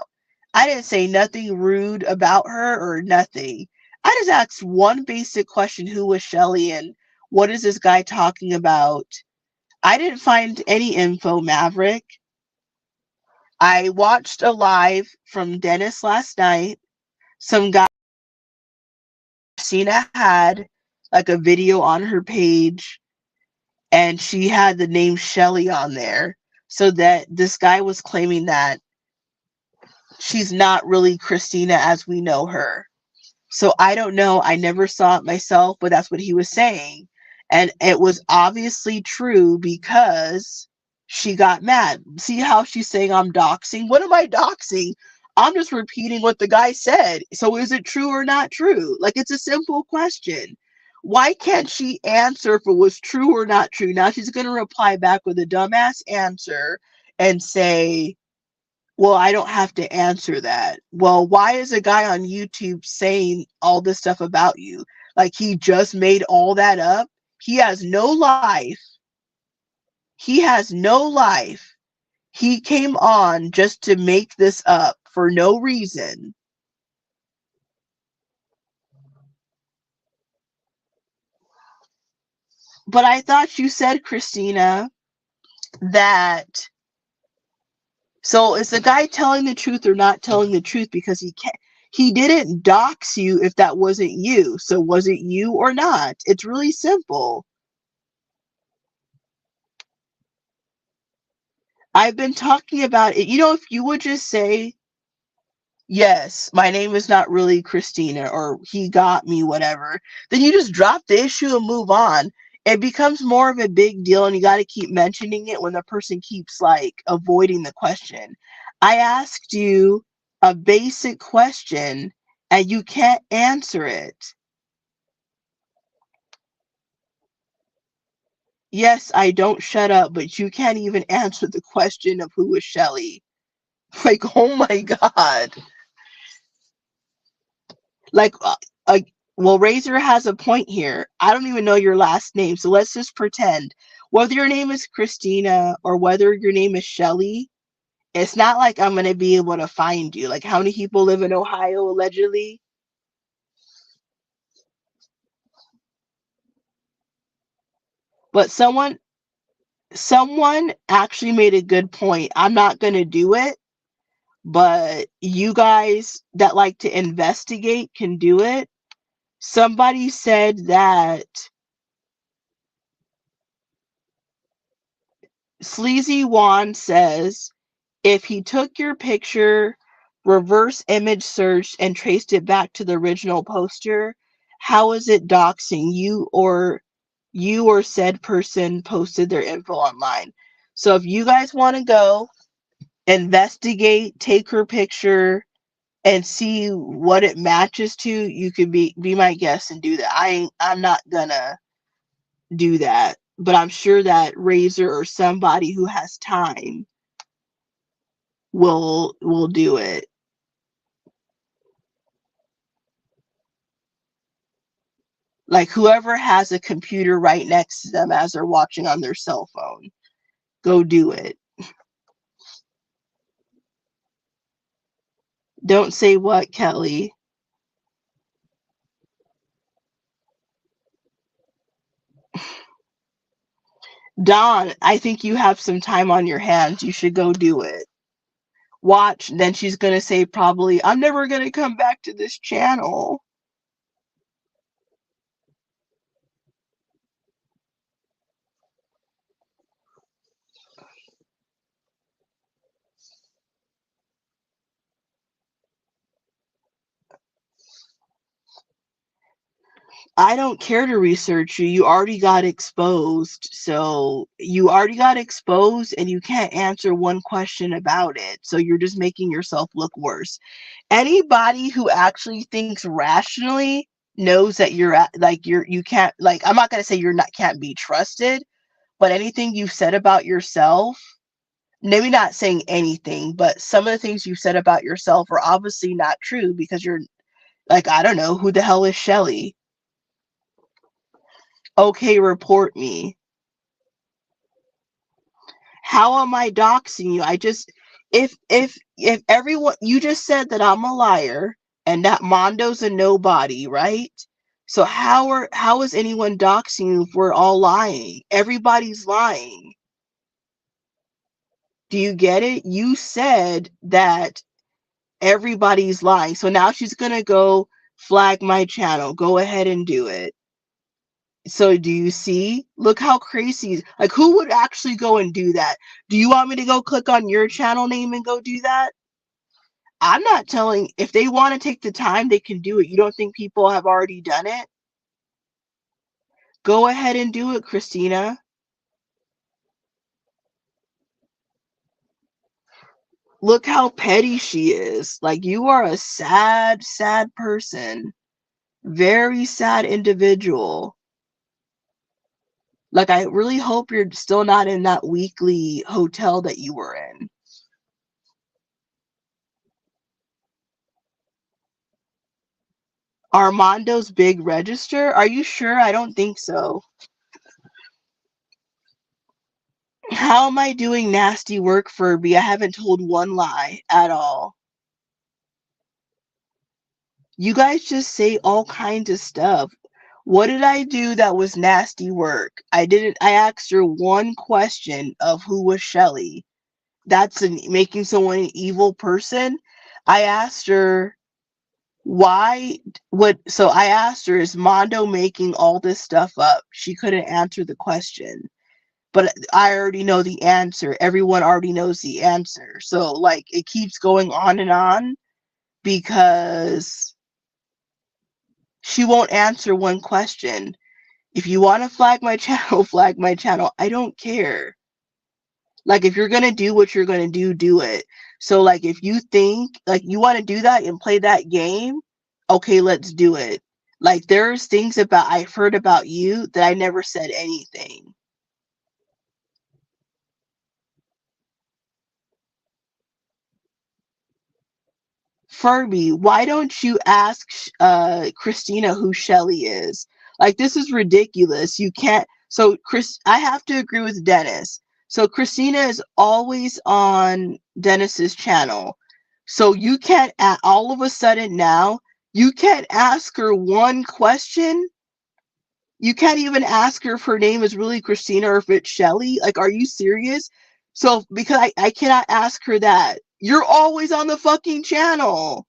I didn't say nothing rude about her or nothing. I just asked one basic question: who was Shelly, and what is this guy talking about? I didn't find any info, Maverick. I watched a live from Dennis last night. Some guy Cena had like a video on her page, and she had the name Shelly on there. So that this guy was claiming that she's not really Christina as we know her. So I don't know. I never saw it myself, but that's what he was saying. And it was obviously true because she got mad. See how she's saying I'm doxing? What am I doxing? I'm just repeating what the guy said. So is it true or not true? Like, it's a simple question. Why can't she answer if it was true or not true? Now she's going to reply back with a dumbass answer and say, well, I don't have to answer that. Well, why is a guy on YouTube saying all this stuff about you? Like, he just made all that up? He has no life. He has no life. He came on just to make this up for no reason. But I thought you said, Christina, that so is the guy telling the truth or not telling the truth? Because he didn't dox you if that wasn't you. So was it you or not? It's really simple. I've been talking about it. If you would just say, yes, my name is not really Christina, or he got me, whatever, then you just drop the issue and move on. It becomes more of a big deal, and you got to keep mentioning it when the person keeps like avoiding the question. I asked you a basic question and you can't answer it. Yes, I don't shut up, but you can't even answer the question of who is Shelly. Like, oh my God. Like, well, Razor has a point here. I don't even know your last name, so let's just pretend. Whether your name is Christina or whether your name is Shelly, it's not like I'm going to be able to find you. Like, how many people live in Ohio, allegedly? But someone actually made a good point. I'm not going to do it, but you guys that like to investigate can do it. Somebody said that Sleazy Juan says if he took your picture, reverse image searched, and traced it back to the original poster, how is it doxing you or said person posted their info online? So if you guys want to go investigate, take her picture, and see what it matches to, you could be my guest and do that. I'm not gonna do that, but I'm sure that Razor or somebody who has time will do it. Like, whoever has a computer right next to them as they're watching on their cell phone, go do it. Don't say what, Kelly? Dawn, I think you have some time on your hands. You should go do it. Watch, then she's gonna say probably, I'm never gonna come back to this channel. I don't care to research you. You already got exposed. So you already got exposed and you can't answer one question about it. So you're just making yourself look worse. Anybody who actually thinks rationally knows that you can't, like, I'm not going to say you're not can't be trusted, but anything you've said about yourself, maybe not saying anything, but some of the things you've said about yourself are obviously not true because you're like, I don't know, who the hell is Shelly? Okay, report me. How am I doxing you? If everyone, you just said that I'm a liar, and that Mondo's a nobody, right? So how is anyone doxing you if we're all lying? Everybody's lying. Do you get it? You said that everybody's lying. So now she's gonna go flag my channel. Go ahead and do it. So do you see? Look how crazy. Like, who would actually go and do that? Do you want me to go click on your channel name and go do that? I'm not telling. If they want to take the time, they can do it. You don't think people have already done it? Go ahead and do it, Christina. Look how petty she is. Like, you are a sad, sad person. Very sad individual. Like, I really hope you're still not in that weekly hotel that you were in. Armando's big register? Are you sure? I don't think so. How am I doing nasty work, Furby? I haven't told one lie at all. You guys just say all kinds of stuff. What did I do that was nasty work? I asked her one question of who was Shelly. That's making someone an evil person. I asked her so I asked her, is Mondo making all this stuff up? She couldn't answer the question. But I already know the answer. Everyone already knows the answer. So, like, it keeps going on because she won't answer one question. If you want to flag my channel, flag my channel. I don't care. Like, if you're going to do what you're going to do it. So, like, if you think, like, you want to do that and play that game, okay, let's do it. Like, there's things about I've heard about you that I never said anything. Furby, why don't you ask Christina who Shelly is? Like, this is ridiculous. You can't. So, I have to agree with Dennis. So, Christina is always on Dennis's channel. So, you can't, all of a sudden now, you can't ask her one question. You can't even ask her if her name is really Christina or if it's Shelly. Like, are you serious? So, because I cannot ask her that. You're always on the fucking channel.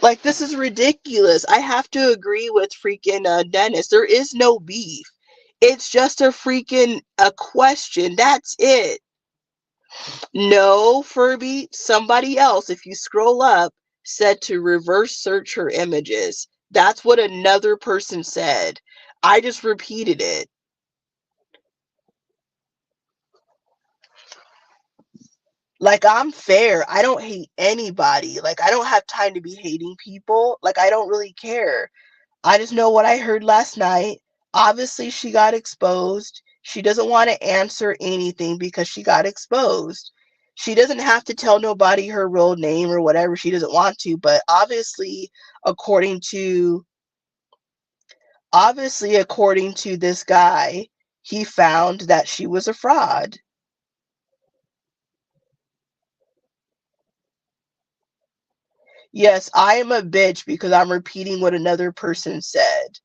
Like, this is ridiculous. I have to agree with freaking Dennis. There is no beef. It's just a freaking a question. That's it. No, Furby, somebody else, if you scroll up, said to reverse search her images. That's what another person said. I just repeated it. Like, I'm fair. I don't hate anybody. Like, I don't have time to be hating people. Like, I don't really care. I just know what I heard last night. Obviously, she got exposed. She doesn't want to answer anything because she got exposed. She doesn't have to tell nobody her real name or whatever. She doesn't want to, but according to according to this guy, he found that she was a fraud. Yes, I am a bitch because I'm repeating what another person said.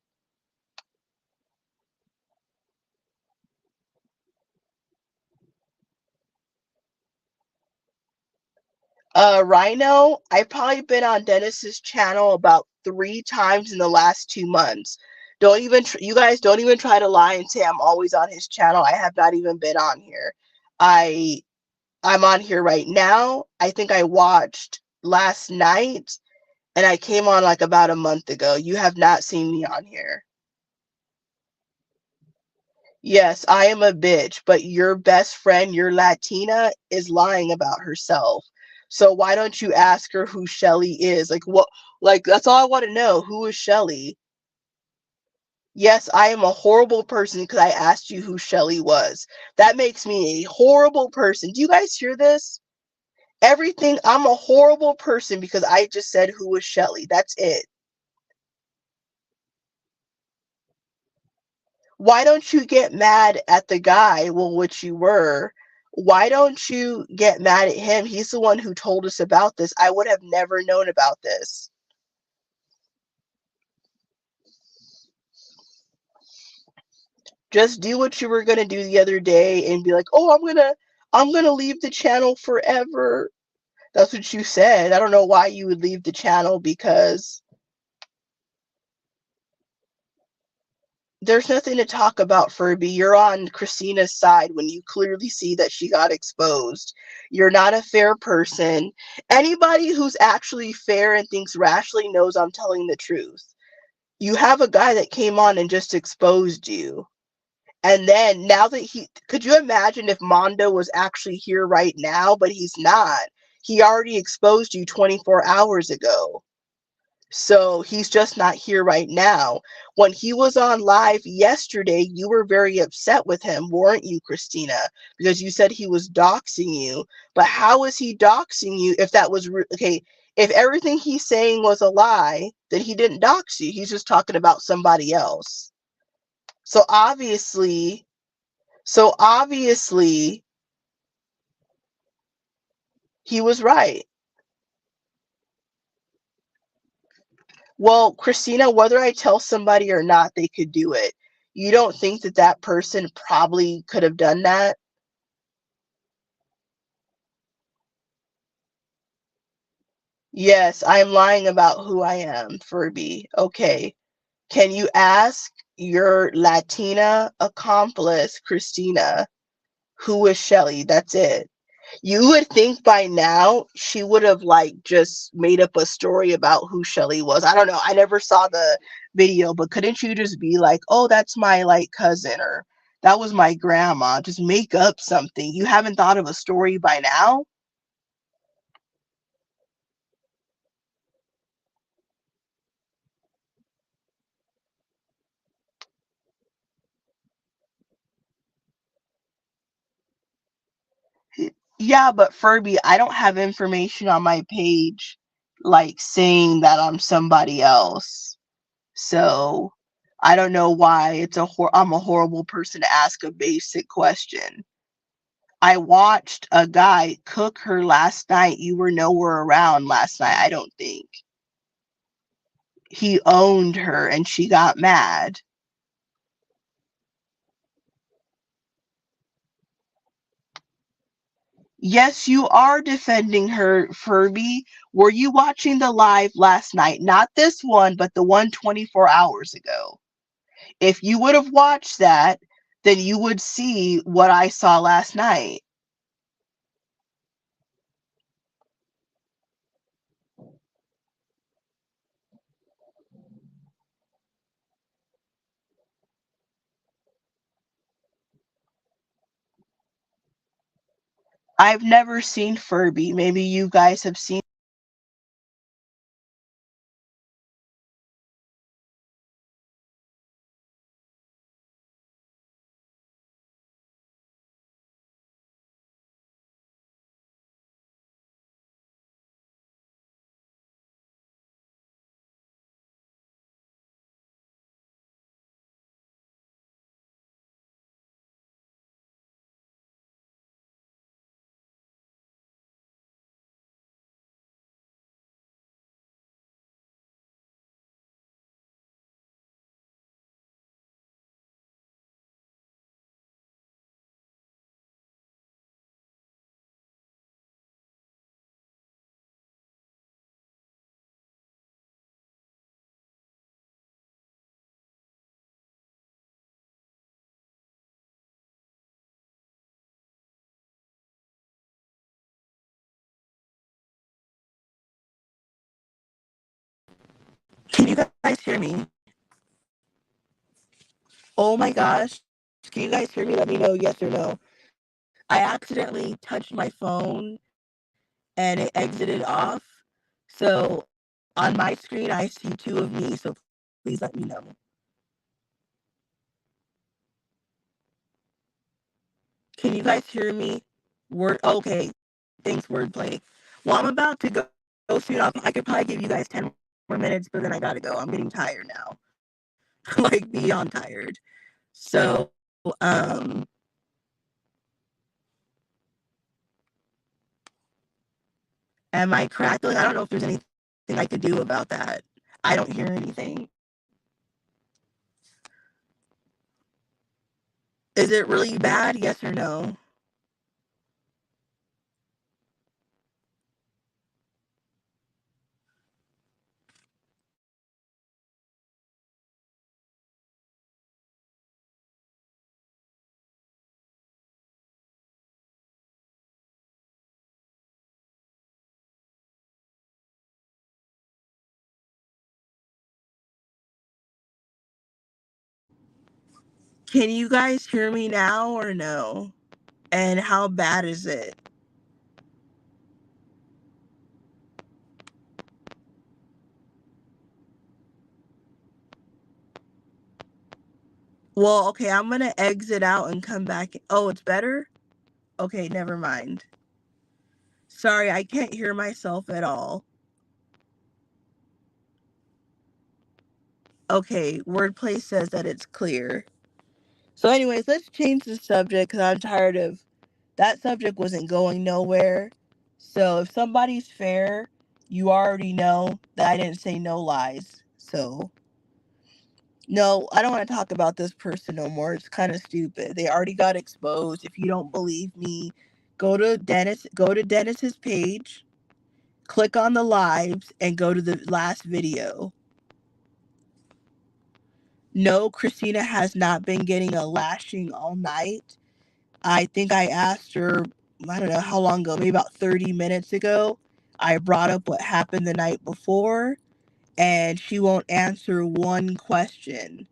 Rhino, I've probably been on Dennis's channel about 3 times in the last 2 months. Don't even you guys don't even try to lie and say I'm always on his channel. I have not even been on here. I I'm on here right now. I think I watched last night and I came on like about a month ago. You have not seen me on here. Yes, I am a bitch, but your best friend, your Latina, is lying about herself. So why don't you ask her who Shelly is? Like, what? Like, that's all I want to know. Who is Shelly? Yes, I am a horrible person because I asked you who Shelly was. That makes me a horrible person. Do you guys hear this? Everything, I'm a horrible person because I just said who was Shelly. That's it. Why don't you get mad at the guy, well, which you were, Why don't you get mad at him? He's the one who told us about this. I would have never known about this. Just do what you were gonna do the other day and be like, "Oh, I'm gonna leave the channel forever." That's what you said. I don't know why you would leave the channel because there's nothing to talk about, Furby. You're on Christina's side when you clearly see that she got exposed. You're not a fair person. Anybody who's actually fair and thinks rationally knows I'm telling the truth. You have a guy that came on and just exposed you. And then now that could you imagine if Mondo was actually here right now, but he's not. He already exposed you 24 hours ago. So he's just not here right now. When he was on live yesterday, you were very upset with him, weren't you, Christina? Because you said he was doxing you. But how is he doxing you if that was okay? If everything he's saying was a lie, then he didn't dox you. He's just talking about somebody else. So obviously, so obviously, he was right. Well, Christina, whether I tell somebody or not, they could do it. You don't think that that person probably could have done that? Yes, I'm lying about who I am, Furby. Okay. Can you ask your Latina accomplice, Christina, who is Shelly? That's it. You would think by now she would have like just made up a story about who Shelly was. I don't know. I never saw the video, but couldn't you just be like, "Oh, that's my like cousin," or "That was my grandma." Just make up something. You haven't thought of a story by now? Yeah, but Furby, I don't have information on my page like saying that I'm somebody else. So I don't know why I'm a horrible person to ask a basic question. I watched a guy cook her last night. You were nowhere around last night, I don't think. He owned her and she got mad. Yes, you are defending her, Furby. Were you watching the live last night? Not this one, but the one 24 hours ago. If you would have watched that, then you would see what I saw last night. I've never seen Furby. Maybe you guys have seen. Can you guys hear me? Oh my gosh. Can you guys hear me? Let me know yes or no. I accidentally touched my phone and it exited off. So on my screen, I see two of me. So please let me know. Can you guys hear me? Word. Okay. Thanks, wordplay. Well, I'm about to go soon. I could probably give you guys 10 more minutes, but then I gotta go. I'm getting tired now. Like beyond tired. So, um, Am I crackling? I don't know if there's anything I could do about that. I don't hear anything. Is it really bad? Yes or no? Can you guys hear me now or no? And how bad is it? Well, okay, I'm gonna exit out and come back. Oh, it's better? Okay, never mind. Sorry, I can't hear myself at all. Okay, Wordplay says that it's clear. So anyways, let's change the subject because I'm tired of that subject wasn't going nowhere. So if somebody's fair, you already know that I didn't say no lies. So no, I don't want to talk about this person no more. It's kind of stupid. They already got exposed. If you don't believe me, go to Dennis's page, click on the lives, and go to the last video. No, Christina has not been getting a lashing all night. I think I asked her, I don't know how long ago, maybe about 30 minutes ago. I brought up what happened the night before, and she won't answer one question.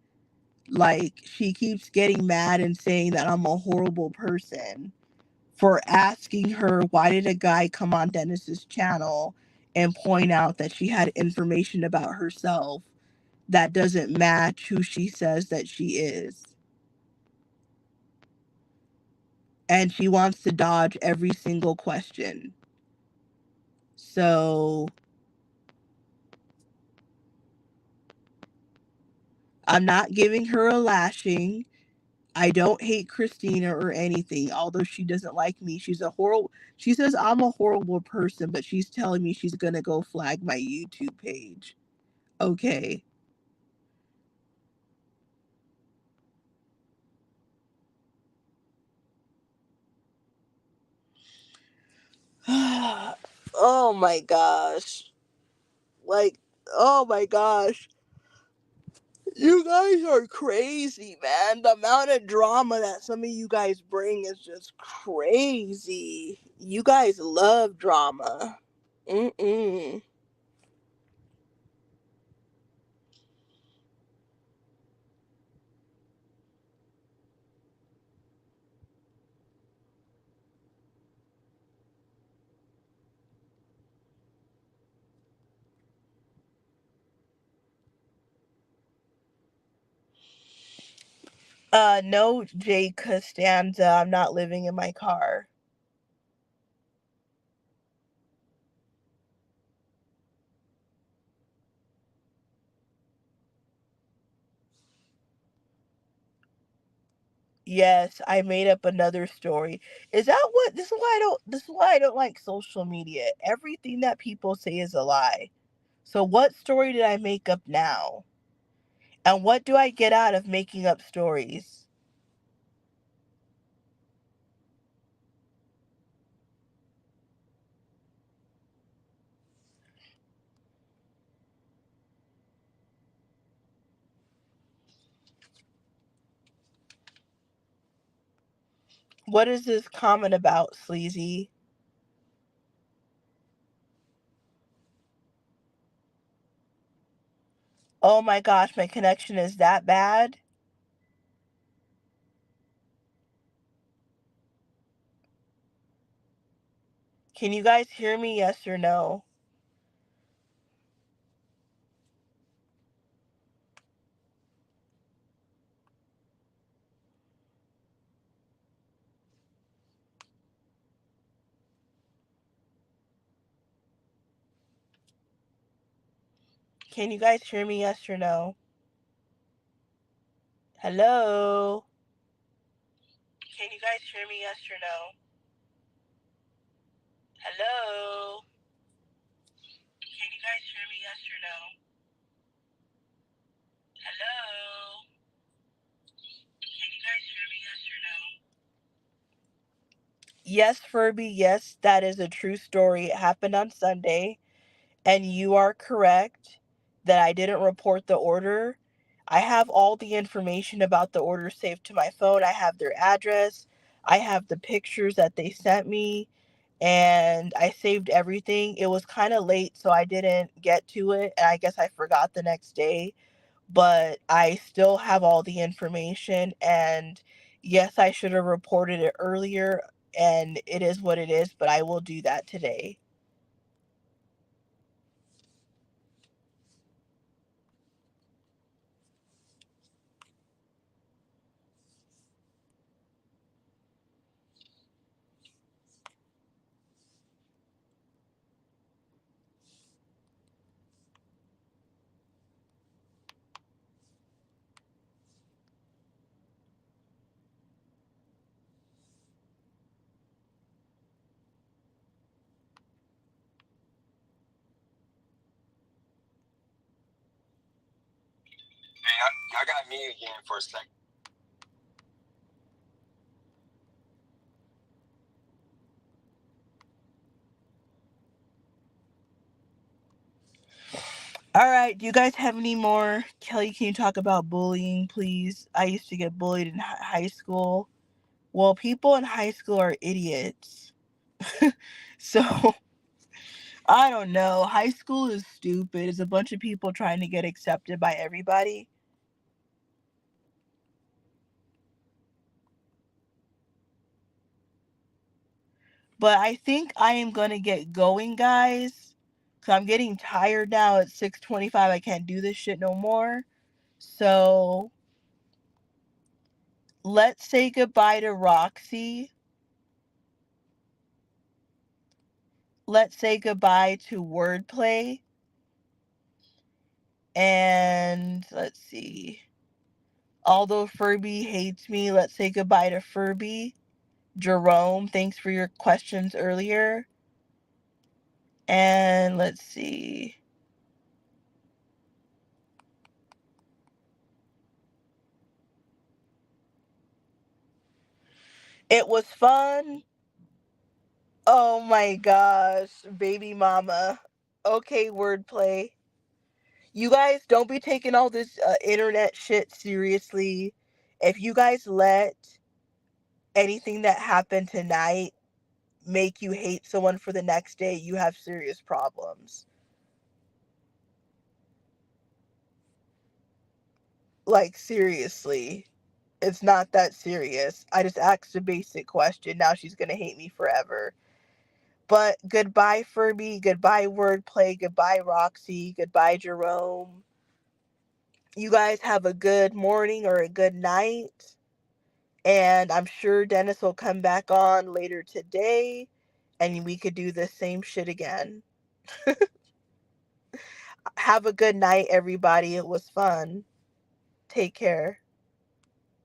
Like, she keeps getting mad and saying that I'm a horrible person for asking her why did a guy come on Dennis's channel and point out that she had information about herself that doesn't match who she says that she is. And she wants to dodge every single question. So I'm not giving her a lashing. I don't hate Christina or anything, although she doesn't like me. She says I'm a horrible person, but she's telling me she's gonna go flag my YouTube page. Okay. Oh my gosh. Like, oh my gosh. You guys are crazy, man. The amount of drama that some of you guys bring is just crazy. You guys love drama. Mm-mm. No, Jay Costanza. I'm not living in my car. Yes, I made up another story. Is that what this is why I don't like social media. Everything that people say is a lie. So what story did I make up now? And what do I get out of making up stories? What is this comment about, Sleazy? Oh my gosh, my connection is that bad? Can you guys hear me, yes or no? Can you guys hear me, yes or no? Hello? Can you guys hear me, yes or no? Hello? Yes, Furby, yes, that is a true story. It happened on Sunday. And you are correct that I didn't report the order. I have all the information about the order saved to my phone. I have their address. I have the pictures that they sent me. And I saved everything. It was kind of late, so I didn't get to it. And I guess I forgot the next day. But I still have all the information. And yes, I should have reported it earlier. And it is what it is, but I will do that today. Hey, y'all got me again for a second. All right, do you guys have any more? Kelly, can you talk about bullying, please? I used to get bullied in high school. Well, people in high school are idiots. So, I don't know. High school is stupid. It's a bunch of people trying to get accepted by everybody. But I think I am going to get going, guys. Cuz I'm getting tired now at 6:25. I can't do this shit no more. So, let's say goodbye to Roxy. Let's say goodbye to Wordplay. And let's see. Although Furby hates me, let's say goodbye to Furby. Jerome, thanks for your questions earlier. And let's see. It was fun. Oh my gosh, baby mama. Okay, Wordplay. You guys don't be taking all this internet shit seriously. If you guys let anything that happened tonight make you hate someone for the next day, you have serious problems. Like, seriously. It's not that serious. I just asked a basic question. Now she's gonna hate me forever. But goodbye, Furby. Goodbye, Wordplay. Goodbye, Roxy. Goodbye, Jerome. You guys have a good morning or a good night. And I'm sure Dennis will come back on later today and we could do the same shit again. Have a good night, everybody. It was fun. Take care.